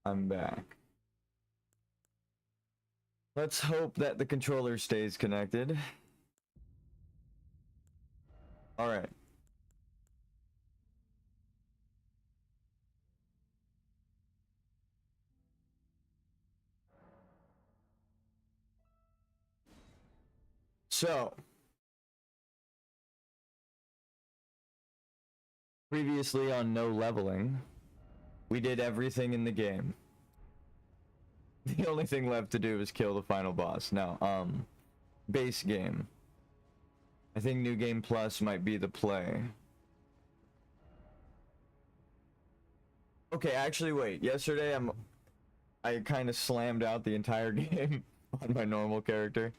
I'm back. Let's hope that the controller stays connected. All right. So, previously on No Leveling, we did everything in the game. The only thing left to do is kill the final boss. Now, base game. I think New Game Plus might be the play. Okay, actually, wait. Yesterday, I kind of slammed out the entire game on my normal character.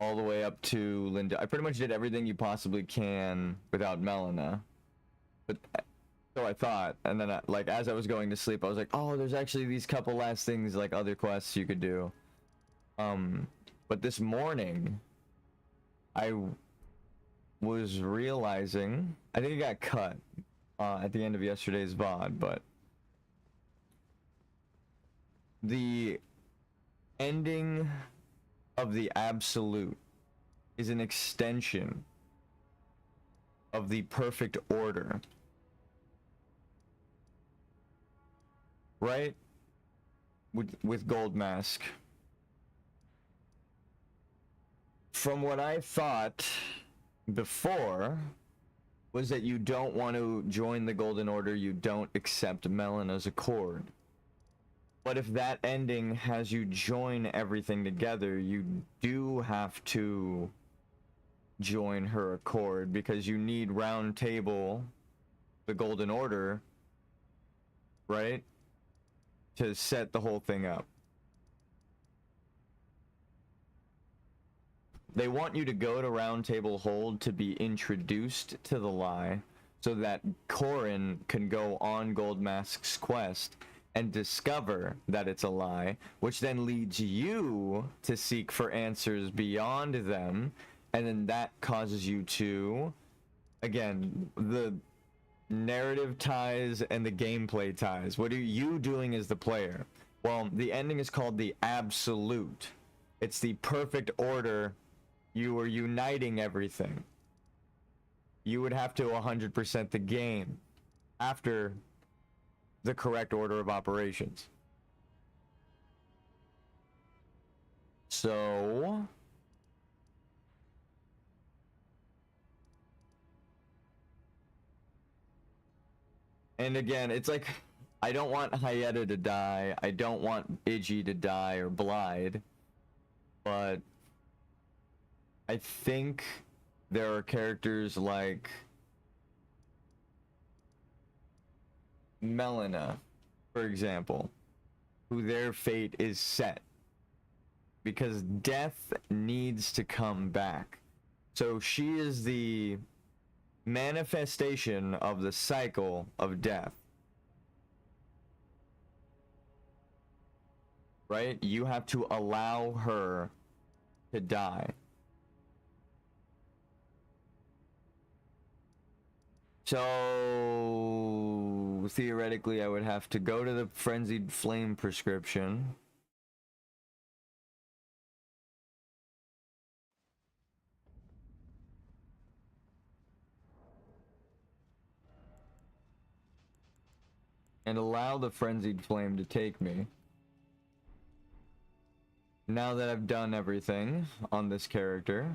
All the way up to Linda. I pretty much did everything you possibly can without Melina. But so I thought, and then like as I was going to sleep, I was like, oh, there's actually these couple last things, like other quests you could do. But this morning, I was realizing, I think it got cut at the end of yesterday's VOD, but the ending of the Absolute is an extension of the Perfect Order. Right? With Gold Mask. From what I thought before was that you don't want to join the Golden Order, you don't accept Melina's accord. But if that ending has you join everything together, you do have to join her accord because you need Round Table, the Golden Order, right? To set the whole thing up. They want you to go to Round Table Hold to be introduced to the lie so that Corrin can go on Gold Mask's quest and discover that it's a lie, which then leads you to seek for answers beyond them, and then that causes you to, again, the narrative ties and the gameplay ties. What are you doing as the player? Well, the ending is called the Absolute. It's the perfect order. You are uniting everything. You would have to 100% the game after the correct order of operations. So and again, it's like I don't want Hyetta to die. I don't want Iggy to die or Blyde. But I think there are characters like Melina, for example, who their fate is set because death needs to come back. So she is the manifestation of the cycle of death. Right? You have to allow her to die. So theoretically, I would have to go to the Frenzied Flame prescription. And allow the Frenzied Flame to take me. Now that I've done everything on this character,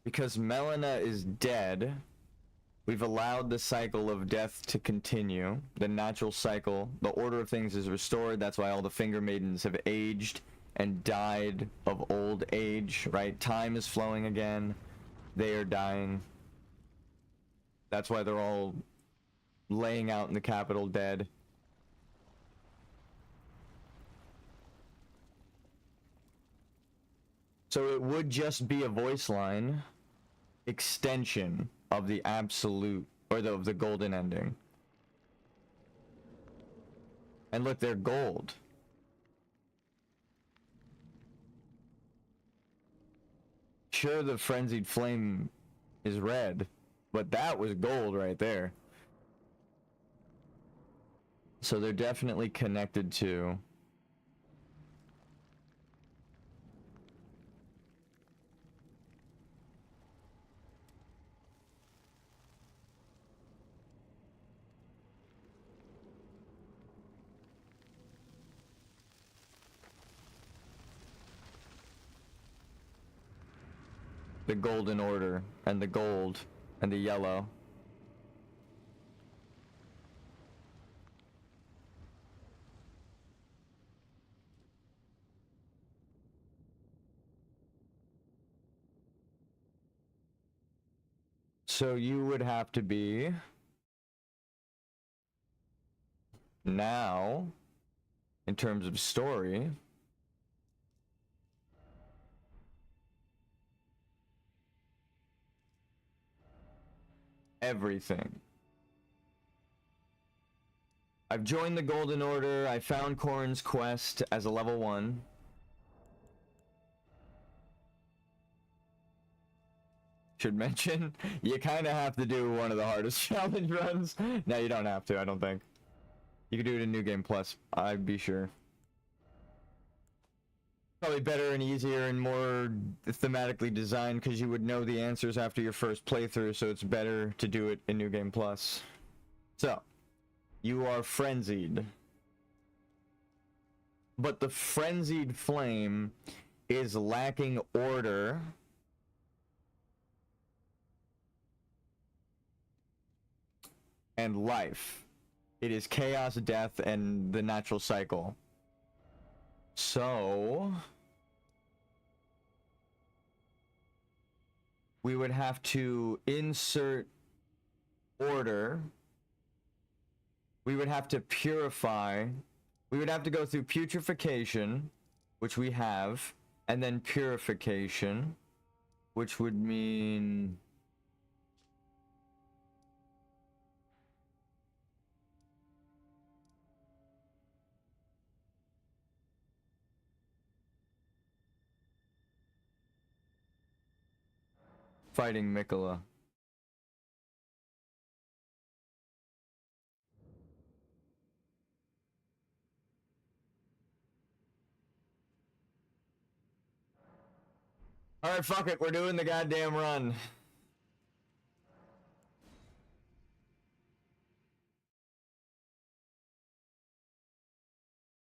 because Melina is dead, we've allowed the cycle of death to continue. The natural cycle, the order of things is restored. That's why all the Finger Maidens have aged and died of old age, right? Time is flowing again. They are dying. That's why they're all laying out in the capital dead. So it would just be a voice line extension of the Absolute, or of the golden ending. And look, they're gold. sure the frenzied flame is red, but that was gold right there. So they're definitely connected to... the golden order, and the gold, and the yellow. So you would have to be... now, in terms of story... everything. I've joined the Golden Order. I found Corrin's quest as a level 1. Should mention, you kind of have to do one of the hardest challenge runs. No, you don't have to, I don't think. You can do it in New Game Plus, I'd be sure. Probably better and easier and more thematically designed because you would know the answers after your first playthrough, so it's better to do it in New Game Plus. So, you are frenzied. But the frenzied flame is lacking order. And life. It is chaos, death, and the natural cycle. So... we would have to insert order. We would have to purify. We would have to go through putrefaction, which we have, and then purification, which would mean... fighting Mikola. Alright, fuck it, we're doing the goddamn run.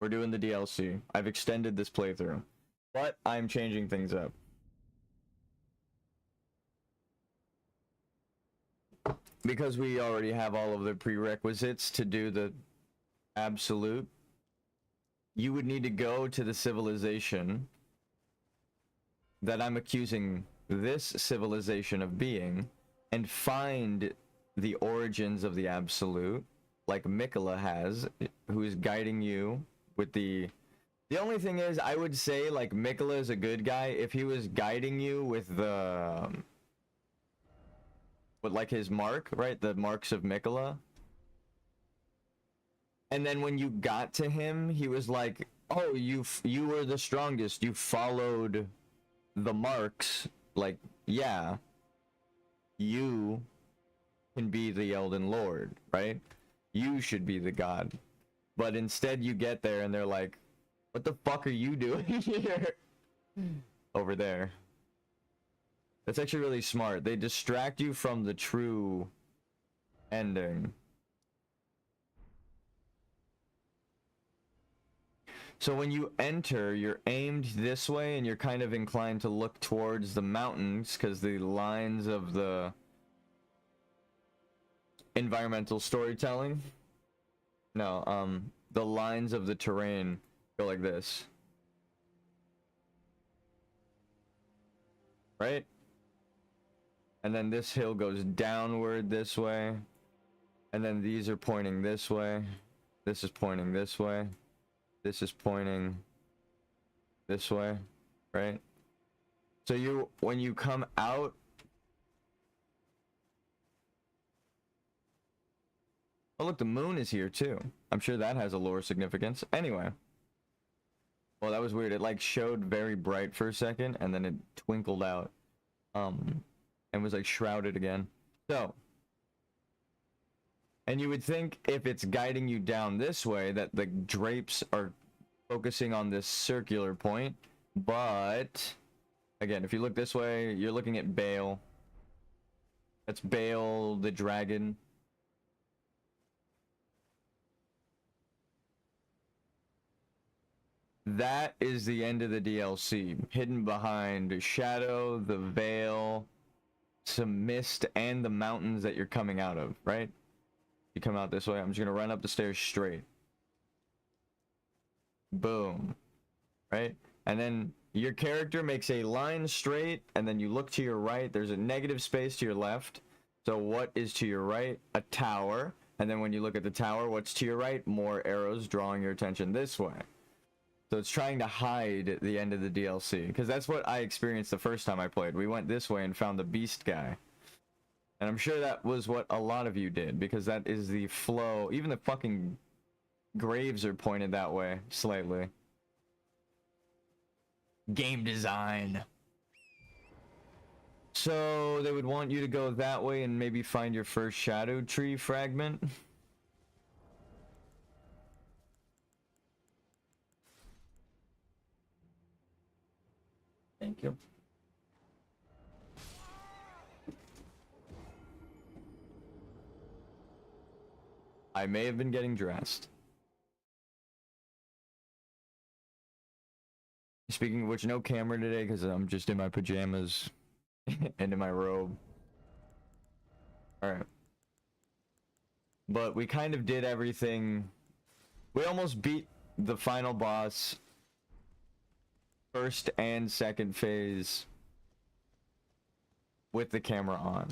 We're doing the DLC. I've extended this playthrough, but I'm changing things up. Because we already have all of the prerequisites to do the absolute, you would need to go to the civilization that I'm accusing this civilization of being and find the origins of the absolute, like Mikola has, who is guiding you with the... The only thing is, I would say, like, Mikola is a good guy if he was guiding you with the... with, like, his mark, right? The marks of Mikola. And then when you got to him, he was like, oh, you were the strongest. You followed the marks. Like, yeah. You can be the Elden Lord, right? You should be the god. But instead you get there and they're like, what the fuck are you doing here? Over there. That's actually really smart. They distract you from the true ending. So when you enter, you're aimed this way and you're kind of inclined to look towards the mountains because the lines of the environmental storytelling, no, the lines of the terrain go like this. Right? And then this hill goes downward this way. And then these are pointing this way. This is pointing this way. This is pointing this way, right? So when you come out, oh look, the moon is here too. I'm sure that has a lore significance. Anyway. Well, that was weird. It like showed very bright for a second and then it twinkled out. and was like shrouded again. So, and you would think if it's guiding you down this way that the drapes are focusing on this circular point, but again, if you look this way, you're looking at Baal. That's Baal the dragon. That is the end of the DLC, hidden behind shadow, the veil, some mist, and the mountains that you're coming out of, right? You come out this way. I'm just gonna run up the stairs straight. Boom. Right? And then your character makes a line straight, and then you look to your right. There's a negative space to your left. So what is to your right? A tower. And then when you look at the tower, what's to your right? More arrows drawing your attention this way. So it's trying to hide the end of the DLC, because that's what I experienced the first time I played. We went this way and found the beast guy. And I'm sure that was what a lot of you did, because that is the flow. Even the fucking graves are pointed that way, slightly. Game design. So they would want you to go that way and maybe find your first shadow tree fragment. Thank you. I may have been getting dressed. Speaking of which, no camera today because I'm just in my pajamas and in my robe. Alright. But we kind of did everything. We almost beat the final boss. First and second phase. With the camera on.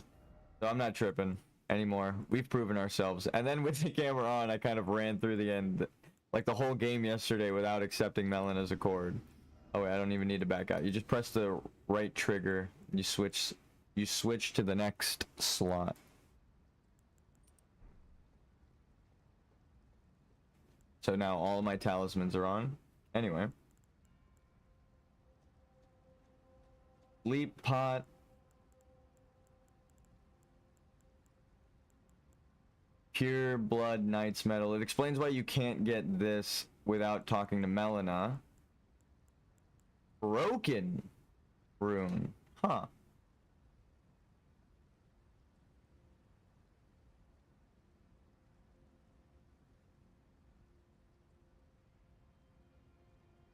So I'm not tripping anymore. We've proven ourselves. And then with the camera on, I kind of ran through the end. Like the whole game yesterday without accepting Melon as a chord. Oh wait, I don't even need to back out. You just press the right trigger. You switch to the next slot. So now all my talismans are on. Anyway. Leap pot. Pure blood knight's metal. It explains why you can't get this without talking to Melina. Broken rune. Huh.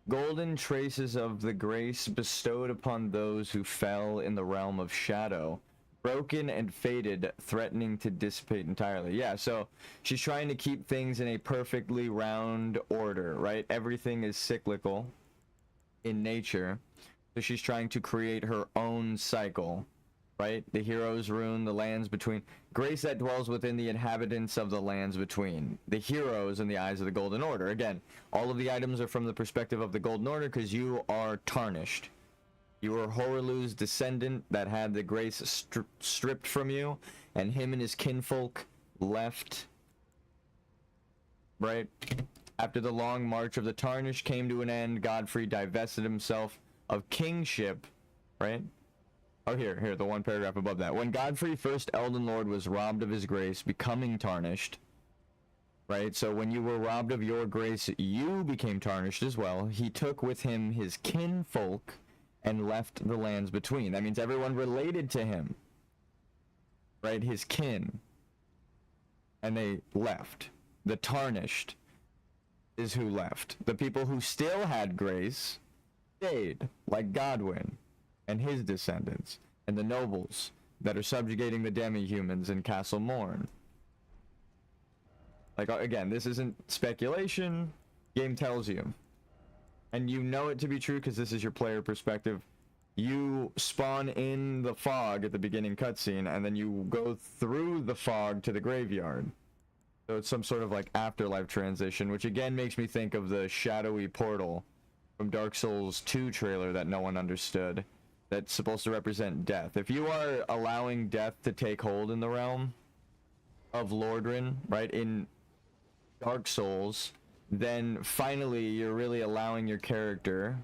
Golden traces of the grace bestowed upon those who fell in the realm of shadow. Broken and faded, threatening to dissipate entirely. Yeah, so she's trying to keep things in a perfectly round order, right? Everything is cyclical in nature. So she's trying to create her own cycle, right? The hero's rune, the lands between. Grace that dwells within the inhabitants of the lands between. The heroes in the eyes of the Golden Order. Again, all of the items are from the perspective of the Golden Order because you are tarnished. You were Horalu's descendant that had the grace stripped from you, and him and his kinfolk left, right? After the long march of the tarnished came to an end, Godfrey divested himself of kingship, right? Oh, here, the one paragraph above that. When Godfrey, first Elden Lord, was robbed of his grace, becoming tarnished, right? So when you were robbed of your grace, you became tarnished as well. He took with him his kinfolk and left the lands between. That means everyone related to him, right? His kin. And they left. The tarnished is who left. The people who still had grace stayed, like Godwyn and his descendants, and the nobles that are subjugating the demi-humans in Castle Morn. Like, again, this isn't speculation. Game tells you. And you know it to be true because this is your player perspective. You spawn in the fog at the beginning cutscene, and then you go through the fog to the graveyard. So it's some sort of like afterlife transition, which again makes me think of the shadowy portal from Dark Souls 2 trailer that no one understood. That's supposed to represent death. If you are allowing death to take hold in the realm of Lordran, right, in Dark Souls, then finally you're really allowing your character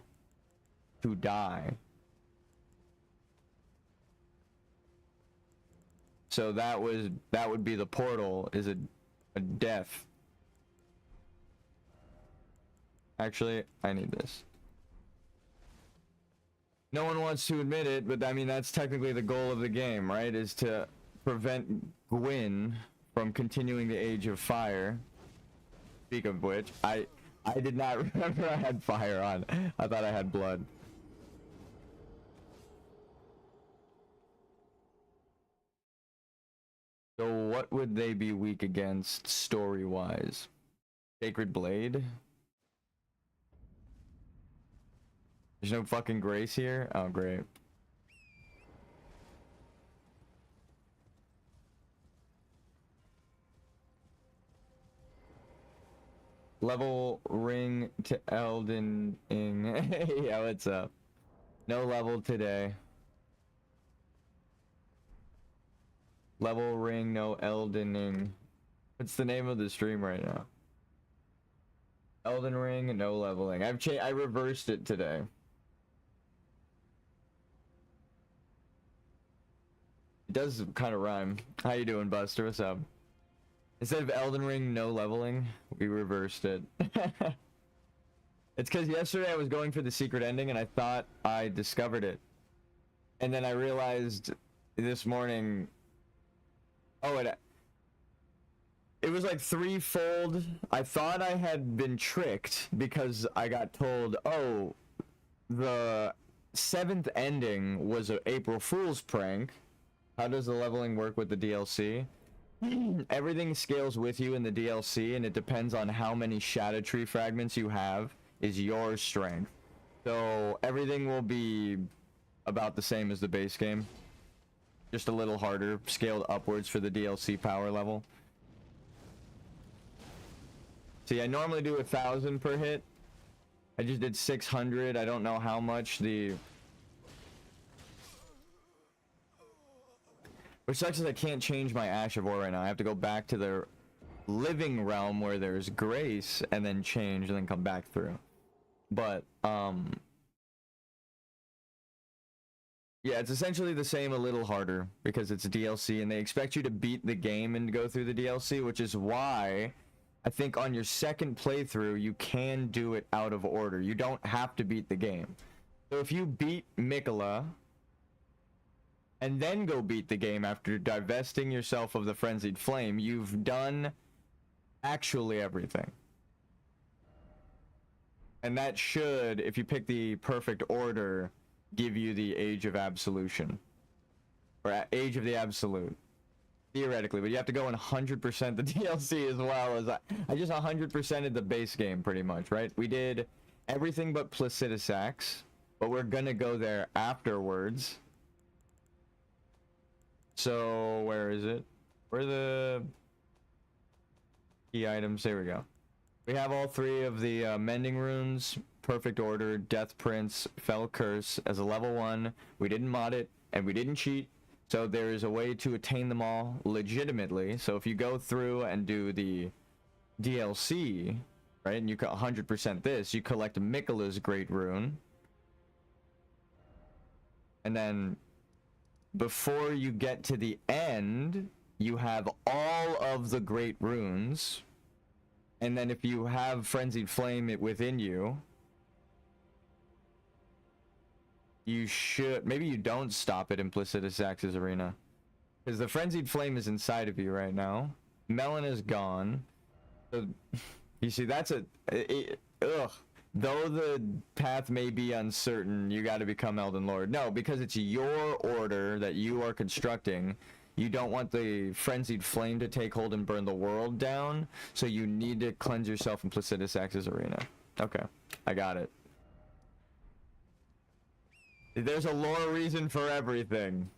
to die. So that would be the portal, is a death. Actually, I need this. No one wants to admit it, but I mean, that's technically the goal of the game, right? Is to prevent Gwyn from continuing the Age of Fire. Speak of which, I did not remember I had fire on. I thought I had blood. So what would they be weak against story-wise? Sacred Blade? There's no fucking grace here? Oh, great. Level ring to Elden ing. Yeah, what's up? No level today. Level ring, no Eldening. What's the name of the stream right now? Elden Ring, no leveling. I reversed it today. It does kind of rhyme. How you doing, Buster? What's up? Instead of Elden Ring, no leveling, we reversed it. It's because yesterday I was going for the secret ending and I thought I discovered it. And then I realized this morning... Oh, it was like threefold. I thought I had been tricked because I got told, oh, the 7th ending was an April Fool's prank. How does the leveling work with the DLC? Everything scales with you in the DLC, and it depends on how many Shadow Tree fragments you have is your strength. So everything will be about the same as the base game. Just a little harder, scaled upwards for the DLC power level. See, I normally do 1,000 per hit. I just did 600. I don't know how much the... Which sucks is I can't change my Ash of War right now. I have to go back to the living realm where there's grace and then change and then come back through. But, yeah, it's essentially the same, a little harder, because it's a DLC, and they expect you to beat the game and go through the DLC, which is why I think on your second playthrough, you can do it out of order. You don't have to beat the game. So if you beat Mikola, and then go beat the game after divesting yourself of the Frenzied Flame, you've done actually everything. And that should, if you pick the perfect order, give you the Age of Absolution. Or Age of the Absolute. Theoretically, but you have to go and 100% the DLC as well. As I just 100%ed the base game pretty much, right? We did everything but Placidus Axe, but we're gonna go there afterwards. So, where is it? Where are the key items? There we go. We have all three of the Mending Runes, Perfect Order, Death Prince, Fell Curse as a level 1. We didn't mod it, and we didn't cheat. So there is a way to attain them all legitimately. So if you go through and do the DLC, right, and you 100% this, you collect Mikola's Great Rune. And then before you get to the end, you have all of the Great Runes. And then if you have Frenzied Flame within you, you should... Maybe you don't stop it in Placidus Axe's arena. Because the Frenzied Flame is inside of you right now. Melon is gone. So, you see, that's a... ugh. Though the path may be uncertain, you gotta become Elden Lord. No, because it's your order that you are constructing. You don't want the Frenzied Flame to take hold and burn the world down. So you need to cleanse yourself in Placidus Axe's arena. Okay, I got it. There's a lore reason for everything.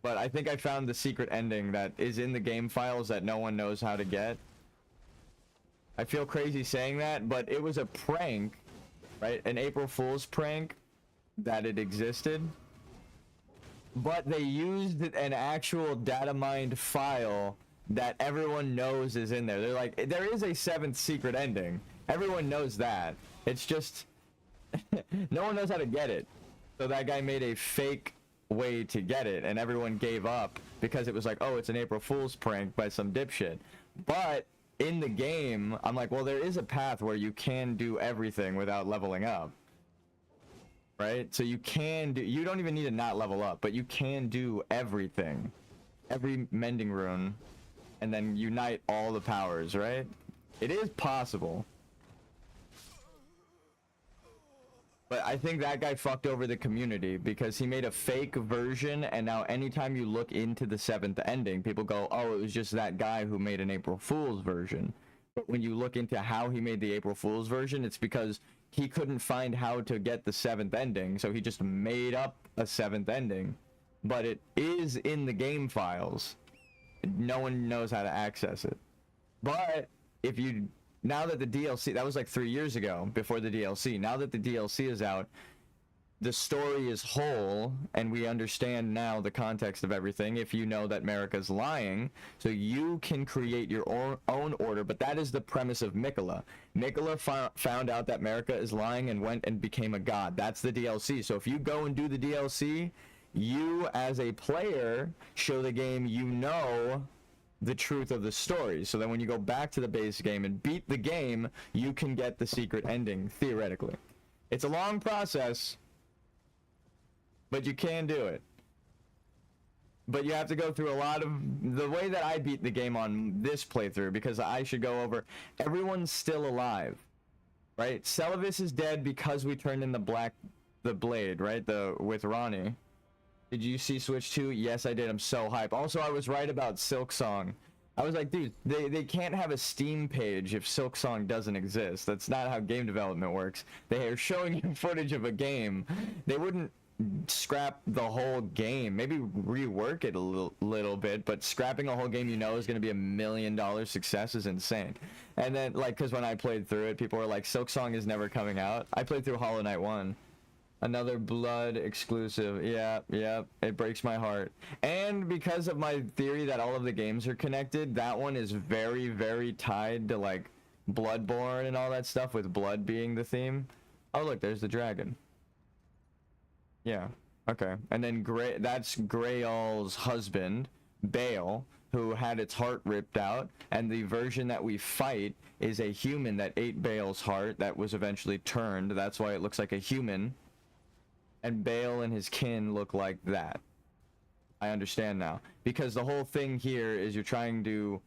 But I think I found the secret ending that is in the game files that no one knows how to get. I feel crazy saying that, but it was a prank, right? An April Fool's prank that it existed. But they used an actual data mined file that everyone knows is in there. They're like, there is a 7th secret ending. Everyone knows that. It's just, no one knows how to get it. So that guy made a fake way to get it, and everyone gave up because it was like, oh, it's an April Fool's prank by some dipshit. But in the game, I'm like, well, there is a path where you can do everything without leveling up, right? So you can do, you don't even need to not level up, but you can do everything, every mending rune, and then unite all the powers, right? It is possible. But I think that guy fucked over the community because he made a fake version, and now anytime you look into the 7th ending, people go, oh, it was just that guy who made an April Fool's version. But when you look into how he made the April Fool's version, it's because he couldn't find how to get the 7th ending, so he just made up a 7th ending. But it is in the game files. No one knows how to access it. But if you... Now that the DLC, that was like 3 years ago, before the DLC. Now that the DLC is out, the story is whole, and we understand now the context of everything if you know that Marika's lying. So you can create your own order, but that is the premise of Mikola. Mikola found out that Marika is lying and went and became a god. That's the DLC. So if you go and do the DLC, you as a player show the game you know the truth of the story, so that when you go back to the base game and beat the game, you can get the secret ending, theoretically. It's a long process, but you can do it. But you have to go through a lot of... The way that I beat the game on this playthrough, because I should go over... Everyone's still alive, right? Celavis is dead because we turned in the blade, right? With Ronnie. Did you see Switch 2? Yes, I did. I'm so hype. Also, I was right about Silksong. I was like, dude, they can't have a Steam page if Silksong doesn't exist. That's not how game development works. They are showing you footage of a game. They wouldn't scrap the whole game. Maybe rework it a little bit, but scrapping a whole game you know is going to be $1 million success is insane. And then, like, because when I played through it, people were like, Silksong is never coming out. I played through Hollow Knight 1. Another Blood exclusive. Yeah, it breaks my heart. And because of my theory that all of the games are connected, that one is very, very tied to, like, Bloodborne and all that stuff, with blood being the theme. Oh, look, there's the dragon. Yeah, okay. And then that's Greyal's husband, Bale, who had its heart ripped out, and the version that we fight is a human that ate Bale's heart that was eventually turned. That's why it looks like a human. And Bale and his kin look like that. I understand now. Because the whole thing here is you're trying to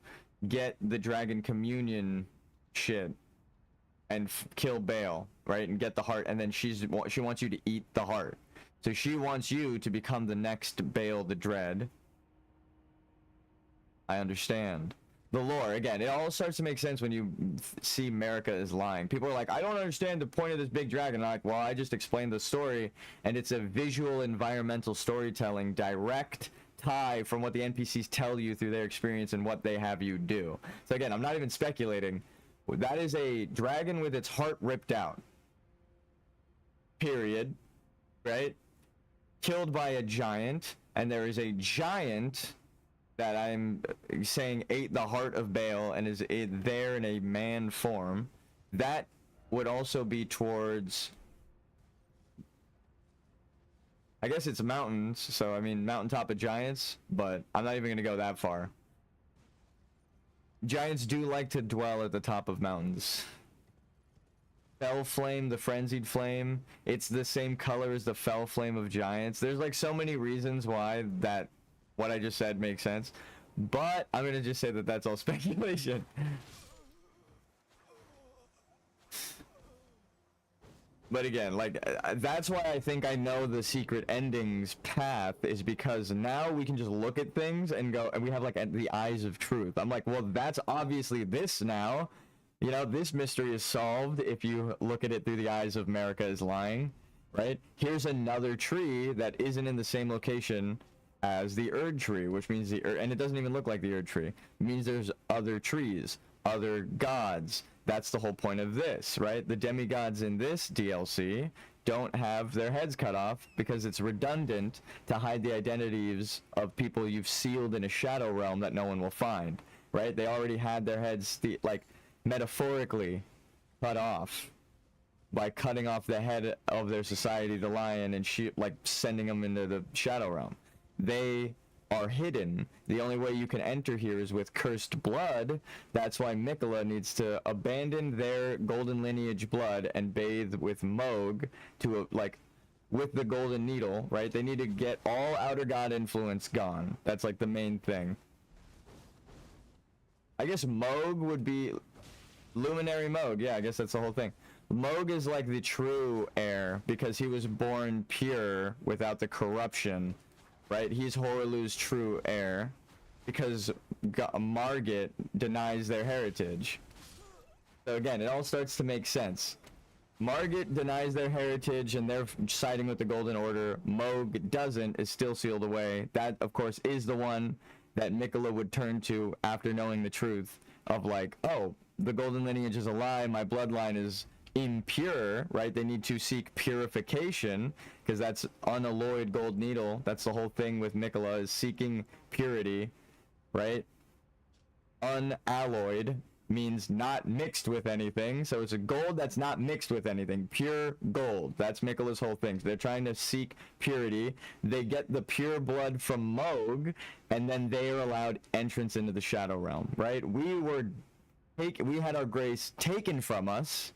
get the Dragon Communion shit and kill Bale, right? And get the heart, and then she wants you to eat the heart. So she wants you to become the next Bale the Dread. I understand. The lore, again, it all starts to make sense when you see Marika is lying. People are like, I don't understand the point of this big dragon. I'm like, well, I just explained the story, and it's a visual environmental storytelling, direct tie from what the NPCs tell you through their experience and what they have you do. So again, I'm not even speculating. That is a dragon with its heart ripped out. Period. Right? Killed by a giant, and there is a giant that I'm saying ate the heart of Bale and is there in a man form. That would also be towards... I guess it's mountains, so I mean mountaintop of giants, but I'm not even going to go that far. Giants do like to dwell at the top of mountains. Fell Flame, the Frenzied Flame, it's the same color as the Fell Flame of giants. There's like so many reasons why that what I just said makes sense, but I'm gonna just say that that's all speculation. But again, like, that's why I think I know the secret endings path, is because now we can just look at things and go, and we have like the eyes of truth. I'm like, well, that's obviously this now. You know, this mystery is solved if you look at it through the eyes of Marika is lying, right? Here's another tree that isn't in the same location as the Erd tree, which means and it doesn't even look like the Erd tree. It means there's other trees, other gods. That's the whole point of this, right? The demigods in this DLC don't have their heads cut off because it's redundant to hide the identities of people you've sealed in a shadow realm that no one will find, right? They already had their heads, like, metaphorically cut off. by cutting off the head of their society, the lion, and like sending them into the Shadow Realm. They are hidden. The only way you can enter here is with cursed blood. That's why Miquella needs to abandon their golden lineage blood and bathe with Moog to like with the golden needle, right? They need to get all outer god influence gone. That's like the main thing. I guess Moog would be Luminary Moog. Yeah, I guess that's the whole thing. Moog is like the true heir because he was born pure without the corruption, right? He's Hoarlu's true heir because Margit denies their heritage. So again, it all starts to make sense. Margit denies their heritage and they're siding with the Golden Order. Moog doesn't, is still sealed away. That, of course, is the one that Miquella would turn to after knowing the truth of like, oh, the golden lineage is a lie, my bloodline is impure, right? They need to seek purification because that's unalloyed gold needle. That's the whole thing with Miquella, is seeking purity, right? Unalloyed means not mixed with anything, so it's a gold that's not mixed with anything, pure gold. That's Miquella's whole thing. So they're trying to seek purity. They get the pure blood from Moog, and then they are allowed entrance into the Shadow Realm, right? We had our grace taken from us,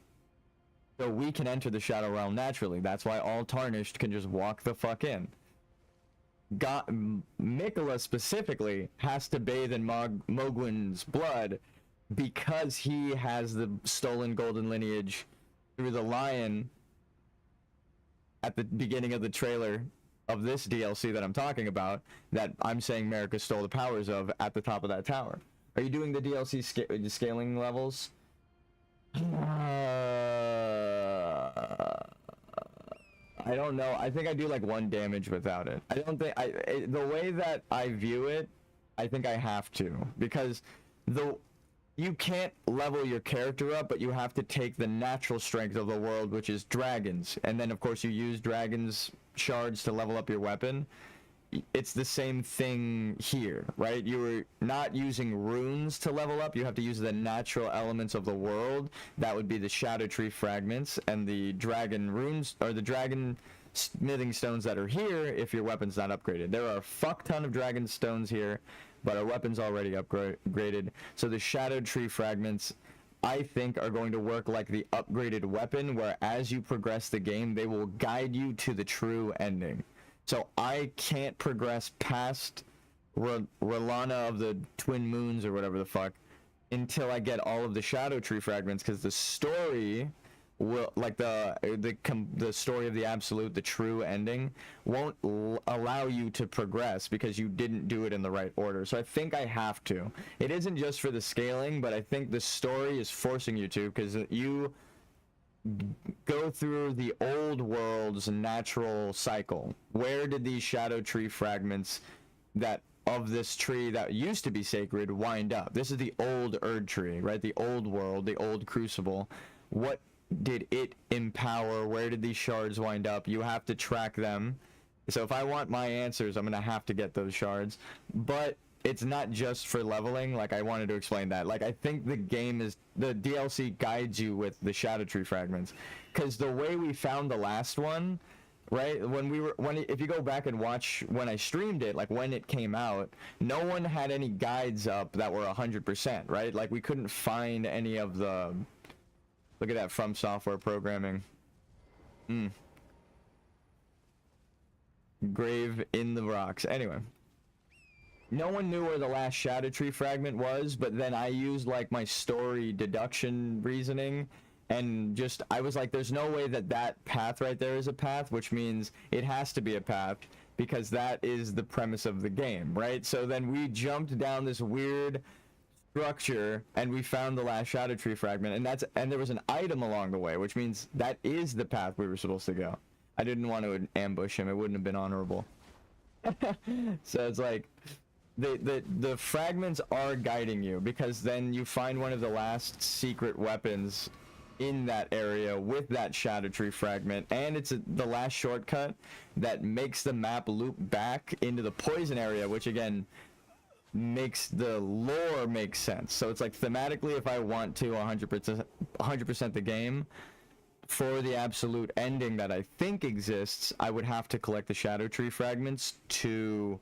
so we can enter the Shadow Realm naturally. That's why all Tarnished can just walk the fuck in. Miquella specifically has to bathe in Mogwin's blood because he has the stolen golden lineage through the lion at the beginning of the trailer of this DLC that I'm talking about, that I'm saying Marika stole the powers of at the top of that tower. Are you doing the DLC scaling levels? I don't know. I think I do like 1 damage without it. I don't think the way that I view it, I think I have to, because you can't level your character up, but you have to take the natural strength of the world, which is dragons, and then of course you use dragons shards to level up your weapon. It's the same thing here, right? You were not using runes to level up. You have to use the natural elements of the world. That would be the Shadow Tree fragments and the dragon runes, or the dragon smithing stones that are here if your weapon's not upgraded. There are a fuck ton of dragon stones here, but our weapon's already upgraded. So the Shadow Tree fragments, I think, are going to work like the upgraded weapon, where as you progress the game, they will guide you to the true ending. So I can't progress past Rolana of the Twin Moons or whatever the fuck until I get all of the Shadow Tree fragments, because the story will, like the story of the absolute, the true ending, won't allow you to progress because you didn't do it in the right order. So I think I have to. It isn't just for the scaling, but I think the story is forcing you to, because you go through the old world's natural cycle. Where did these Shadow Tree fragments that of this tree that used to be sacred wind up? This is the old Erd tree, right? The old world, the old crucible. What did it empower? Where did these shards wind up? You have to track them. So if I want my answers, I'm gonna have to get those shards. But it's not just for leveling. Like, I wanted to explain that. Like, I think the DLC guides you with the Shadow Tree fragments, because the way we found the last one, right? If you go back and watch when I streamed it, like when it came out, no one had any guides up that were 100%, right? Like, we couldn't find any of the, look at that, From Software programming. Grave in the rocks. Anyway. No one knew where the last Shadow Tree fragment was, but then I used like my story deduction reasoning, and just, I was like, there's no way that path right there is a path, which means it has to be a path, because that is the premise of the game, right? So then we jumped down this weird structure and we found the last Shadow Tree fragment, and there was an item along the way, which means that is the path we were supposed to go. I didn't want to ambush him. It wouldn't have been honorable. So it's like, the fragments are guiding you, because then you find one of the last secret weapons in that area with that Shadow Tree fragment, and it's the last shortcut that makes the map loop back into the poison area, which again makes the lore make sense. So it's like, thematically, if I want to 100% the game, for the absolute ending that I think exists, I would have to collect the Shadow Tree fragments to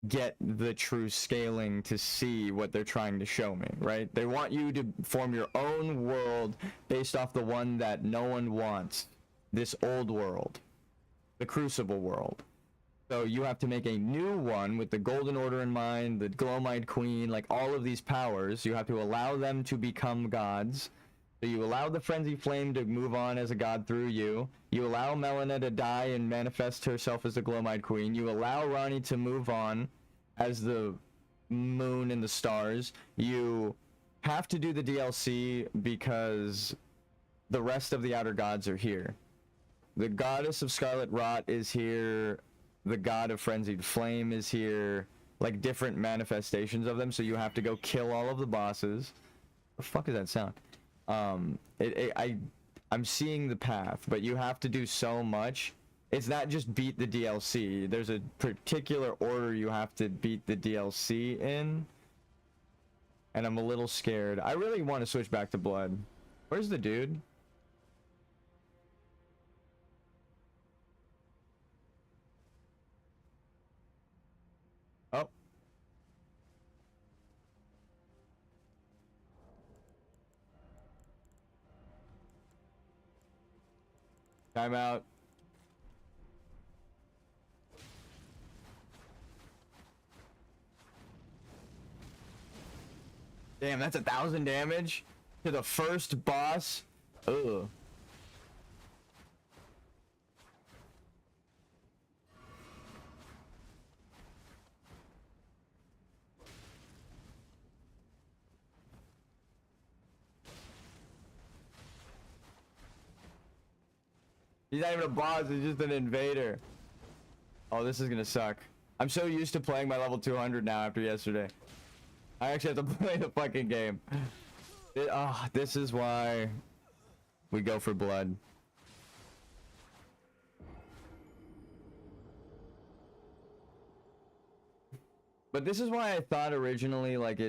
get the true scaling to see what they're trying to show me, right? They want you to form your own world based off the one that no one wants, this old world, the Crucible world. So you have to make a new one with the Golden Order in mind, the Glowmite Queen, like all of these powers. You have to allow them to become gods. So you allow the Frenzied Flame to move on as a god through you. You allow Melina to die and manifest herself as the Glowmite Queen. You allow Ronnie to move on as the moon and the stars. You have to do the DLC because the rest of the outer gods are here. The goddess of Scarlet Rot is here. The god of Frenzied Flame is here. Like different manifestations of them. So you have to go kill all of the bosses. What the fuck is that sound? I'm seeing the path, but you have to do so much. It's not just beat the DLC. There's a particular order you have to beat the DLC in. And I'm a little scared. I really want to switch back to Blood. Where's the dude? Oh. Time out. Damn, that's 1,000 damage to the first boss. Ugh. He's not even a boss, he's just an invader. Oh, this is gonna suck. I'm so used to playing my level 200 now after yesterday. I actually have to play the fucking game. This is why we go for Blood. But this is why I thought originally, like,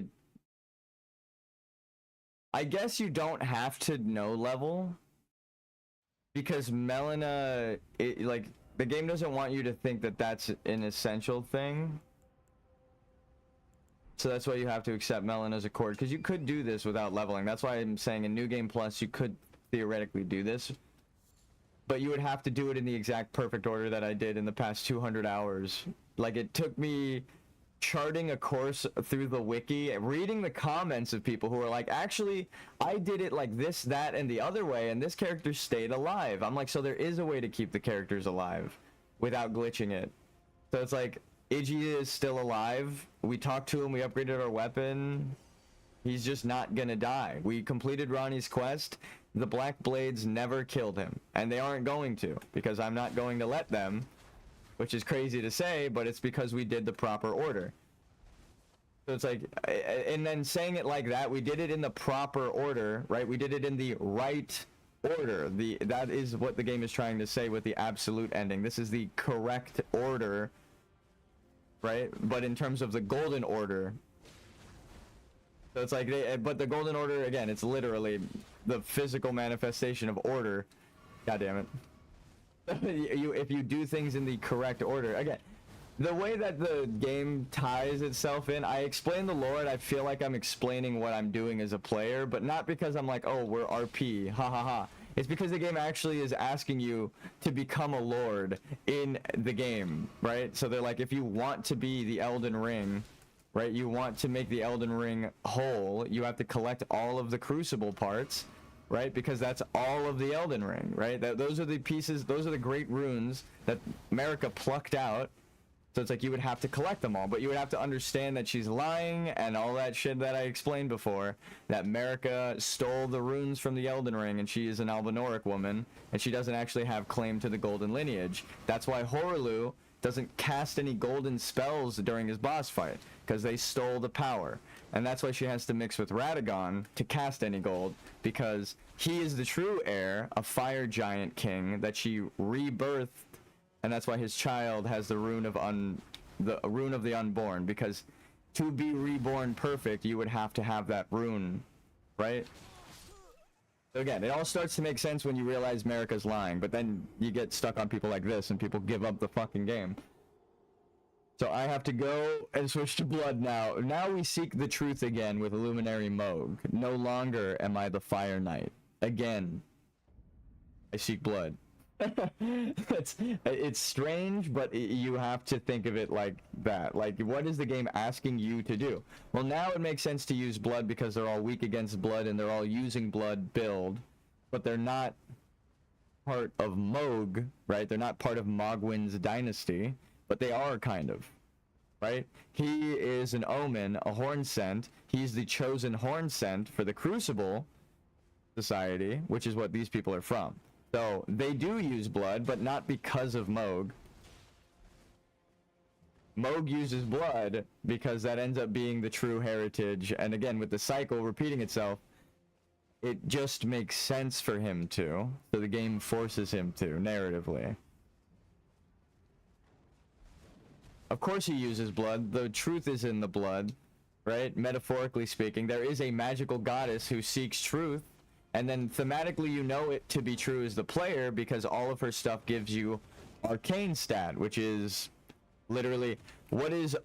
I guess you don't have to know level. Because Melina, like, the game doesn't want you to think that that's an essential thing. So that's why you have to accept Melina's Accord. Because you could do this without leveling. That's why I'm saying in New Game Plus, you could theoretically do this. But you would have to do it in the exact perfect order that I did in the past 200 hours. Like, it took me charting a course through the wiki, reading the comments of people who are like, actually, I did it like this, that, and the other way, and this character stayed alive. I'm like, so there is a way to keep the characters alive without glitching it. So it's like, Iggy is still alive. We talked to him, we upgraded our weapon. He's just not gonna die. We completed Ronnie's quest. The Black Blades never killed him, and they aren't going to, because I'm not going to let them. Which is crazy to say, but it's because we did the proper order. So it's like, and then saying it like that, we did it in the proper order, right? We did it in the right order. That is what the game is trying to say with the absolute ending. This is the correct order, right? But in terms of the golden order, so it's like, but the golden order, again, it's literally the physical manifestation of order. God damn it. If you do things in the correct order, again, the way that the game ties itself in, I explain the lore and I feel like I'm explaining what I'm doing as a player, but not because I'm like, oh, we're RP, ha ha ha. It's because the game actually is asking you to become a lord in the game, right? So they're like, if you want to be the Elden Ring, right, you want to make the Elden Ring whole, you have to collect all of the Crucible parts, right? Because that's all of the Elden Ring, right? Those are the pieces, those are the great runes that Marika plucked out. So it's like you would have to collect them all, but you would have to understand that she's lying and all that shit that I explained before, that Marika stole the runes from the Elden Ring and she is an Albinoric woman and she doesn't actually have claim to the golden lineage. That's why Horulu doesn't cast any golden spells during his boss fight, because they stole the power. And that's why she has to mix with Radagon to cast any gold, because he is the true heir, a fire giant king that she rebirthed, and that's why his child has the rune of the unborn, because to be reborn perfect, you would have to have that rune, right? So again, it all starts to make sense when you realize America's lying, but then you get stuck on people like this and people give up the fucking game. So I have to go and switch to blood now. Now we seek the truth again with Luminary Moog. No longer am I the Fire Knight. Again, I seek blood. It's strange, but you have to think of it like that. Like, what is the game asking you to do? Well, now it makes sense to use blood because they're all weak against blood and they're all using blood build, but they're not part of Moog, right? They're not part of Mogwin's dynasty. But they are kind of, right? He is an omen, a horn scent. He's the chosen horn scent for the Crucible Society, which is what these people are from. So they do use blood, but not because of Moog. Moog uses blood because that ends up being the true heritage. And again, with the cycle repeating itself, it just makes sense for him to. So the game forces him to, narratively. Of course he uses blood. The truth is in the blood, right? Metaphorically speaking, there is a magical goddess who seeks truth, and then thematically you know it to be true as the player because all of her stuff gives you arcane stat, which is literally, what is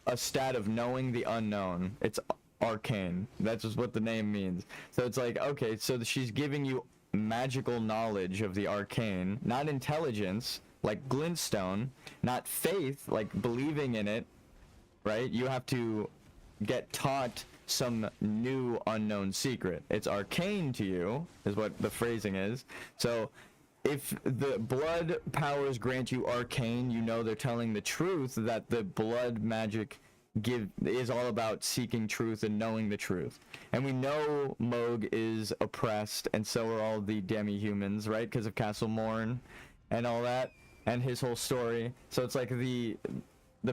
a stat of knowing the unknown? It's arcane. That's just what the name means. So it's like, okay, so she's giving you magical knowledge of the arcane, not intelligence, like glintstone, not faith, like believing in it, right? You have to get taught some new unknown secret. It's arcane to you, is what the phrasing is. So if the blood powers grant you arcane, you know they're telling the truth that the blood magic is all about seeking truth and knowing the truth. And we know Moog is oppressed, and so are all the demi-humans, right? Because of Castle Morn and all that. And his whole story. So it's like the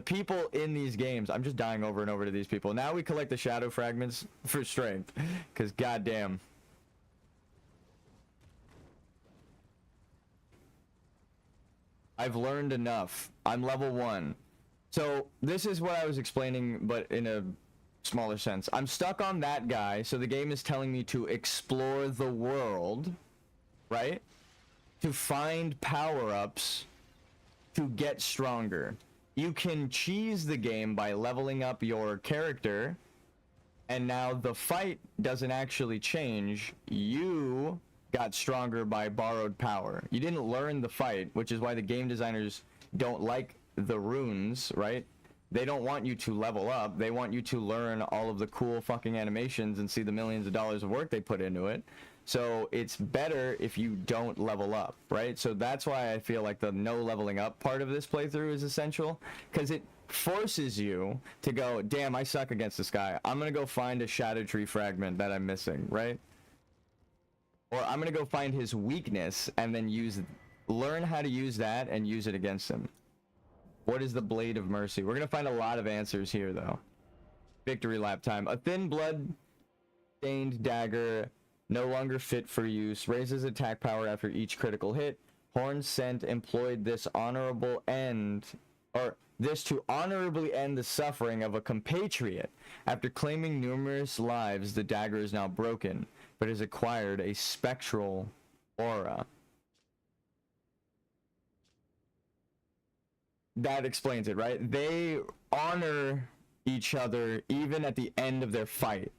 people in these games, I'm just dying over and over to these people. Now we collect the shadow fragments for strength, because goddamn. I've learned enough. I'm level 1. So this is what I was explaining, but in a smaller sense. I'm stuck on that guy, so the game is telling me to explore the world, right? To find power-ups to get stronger. You can cheese the game by leveling up your character, and now the fight doesn't actually change. You got stronger by borrowed power. You didn't learn the fight, which is why the game designers don't like the runes, right? They don't want you to level up. They want you to learn all of the cool fucking animations and see the millions of dollars of work they put into it. So it's better if you don't level up, right? So that's why I feel like the no leveling up part of this playthrough is essential, because it forces you to go, damn, I suck against this guy. I'm going to go find a Shadow Tree fragment that I'm missing, right? Or I'm going to go find his weakness and then learn how to use that and use it against him. What is the Blade of Mercy? We're going to find a lot of answers here, though. Victory lap time. A thin blood-stained dagger, no longer fit for use, raises attack power after each critical hit. Horn Scent employed this to honorably end the suffering of a compatriot. After claiming numerous lives, the dagger is now broken, but has acquired a spectral aura. That explains it, right? They honor each other even at the end of their fight.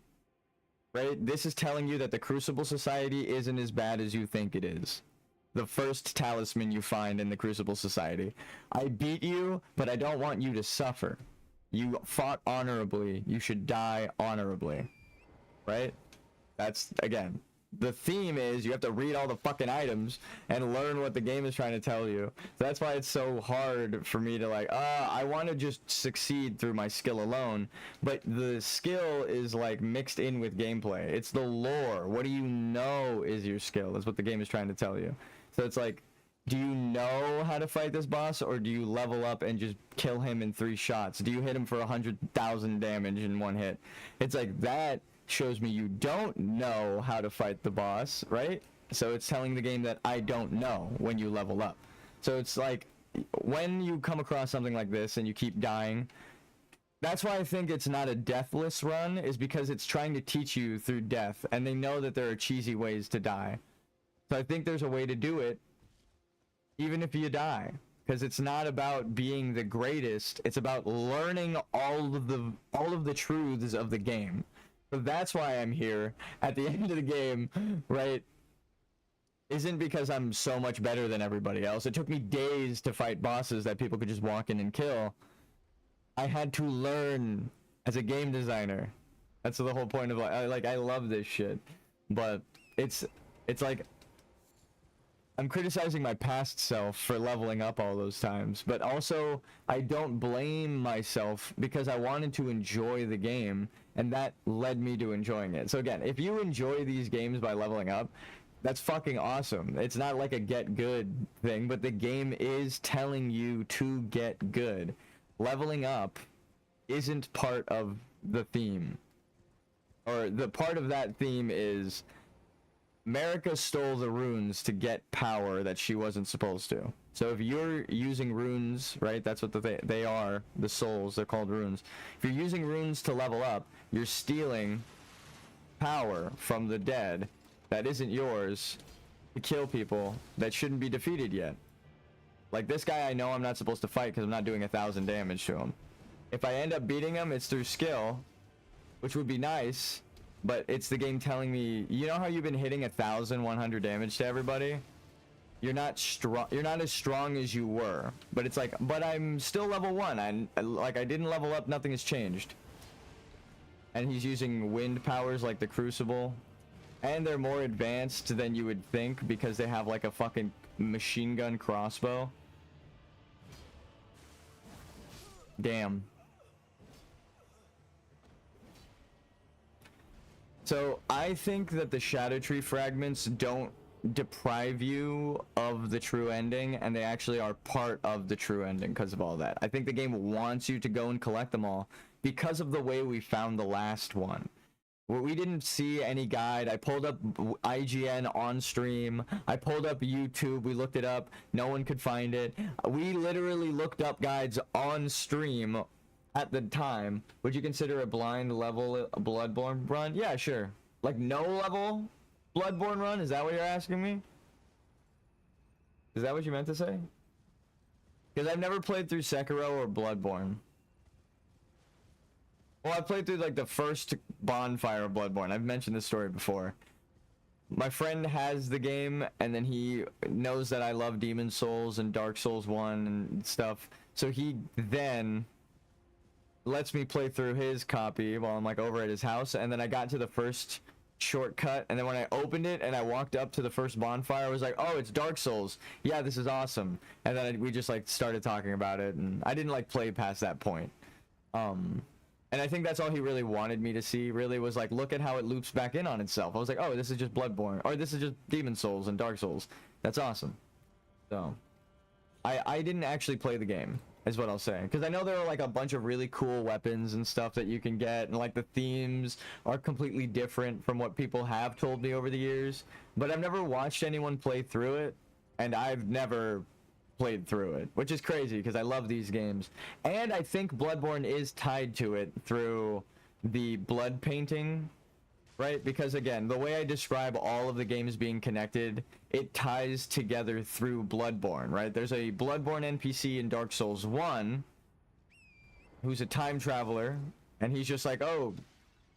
Right? This is telling you that the Crucible Society isn't as bad as you think it is. The first talisman you find in the Crucible Society. I beat you, but I don't want you to suffer. You fought honorably. You should die honorably. Right? That's, again, the theme is you have to read all the fucking items and learn what the game is trying to tell you. That's why it's so hard for me to like, I want to just succeed through my skill alone, but the skill is like mixed in with gameplay. It's the lore. What do you know is your skill? That's what the game is trying to tell you. So it's like, do you know how to fight this boss, or do you level up and just kill him in 3 shots? Do you hit him for 100,000 damage in 1 hit? It's like that shows me you don't know how to fight the boss, right? So it's telling the game that I don't know when you level up. So it's like when you come across something like this and you keep dying, That's why I think it's not a deathless run, is because it's trying to teach you through death, and they know that there are cheesy ways to die. So I think there's a way to do it, even if you die. Because it's not about being the greatest, it's about learning all of the truths of the game. So that's why I'm here at the end of the game, right? Isn't because I'm so much better than everybody else. It took me days to fight bosses that people could just walk in and kill. I had to learn as a game designer. That's the whole point of I love this shit. But it's like I'm criticizing my past self for leveling up all those times, but also I don't blame myself because I wanted to enjoy the game, and that led me to enjoying it. So again, if you enjoy these games by leveling up, that's fucking awesome. It's not like a get good thing, but the game is telling you to get good. Leveling up isn't part of the theme. Or the part of that theme is Marika stole the runes to get power that she wasn't supposed to. So if you're using runes, right, that's what they are, the souls, they're called runes. If you're using runes to level up, you're stealing power from the dead that isn't yours to kill people that shouldn't be defeated yet. Like this guy I know I'm not supposed to fight because I'm not doing 1,000 damage to him. If I end up beating him, it's through skill, which would be nice, but it's the game telling me, you know how you've been hitting 1,100 damage to everybody? You're not as strong as you were, but it's like, but I'm still level 1. I didn't level up, nothing has changed. And he's using wind powers like the Crucible, and they're more advanced than you would think because they have like a fucking machine gun crossbow. Damn. So I think that the Shadow Tree fragments don't deprive you of the true ending, and they actually are part of the true ending because of all that. I think the game wants you to go and collect them all because of the way we found the last one. We didn't see any guide. I pulled up IGN on stream. I pulled up YouTube. We looked it up. No one could find it. We literally looked up guides on stream at the time. Would you consider a blind level Bloodborne run? Yeah, sure. Like no level Bloodborne run? Is that what you're asking me? Is that what you meant to say? Because I've never played through Sekiro or Bloodborne. Well, I played through like the first bonfire of Bloodborne. I've mentioned this story before. My friend has the game, and then he knows that I love Demon Souls and Dark Souls 1 and stuff. So he then lets me play through his copy while I'm like over at his house, and then I got to the first shortcut, and then when I opened it and I walked up to the first bonfire, I was like, oh, it's Dark Souls. Yeah, this is awesome. And then we just like started talking about it, and I didn't like play past that point. And I think that's all he really wanted me to see, really, was like, look at how it loops back in on itself. I was like, oh, this is just Bloodborne, or this is just Demon Souls and Dark Souls. That's awesome. So I didn't actually play the game, is what I'll say, because I know there are like a bunch of really cool weapons and stuff that you can get, and like the themes are completely different from what people have told me over the years, but I've never watched anyone play through it, and I've never played through it, which is crazy because I love these games. And I think Bloodborne is tied to it through the blood painting, right? Because again, the way I describe all of the games being connected, it ties together through Bloodborne, right? There's a Bloodborne NPC in Dark Souls 1 who's a time traveler, and he's just like, oh,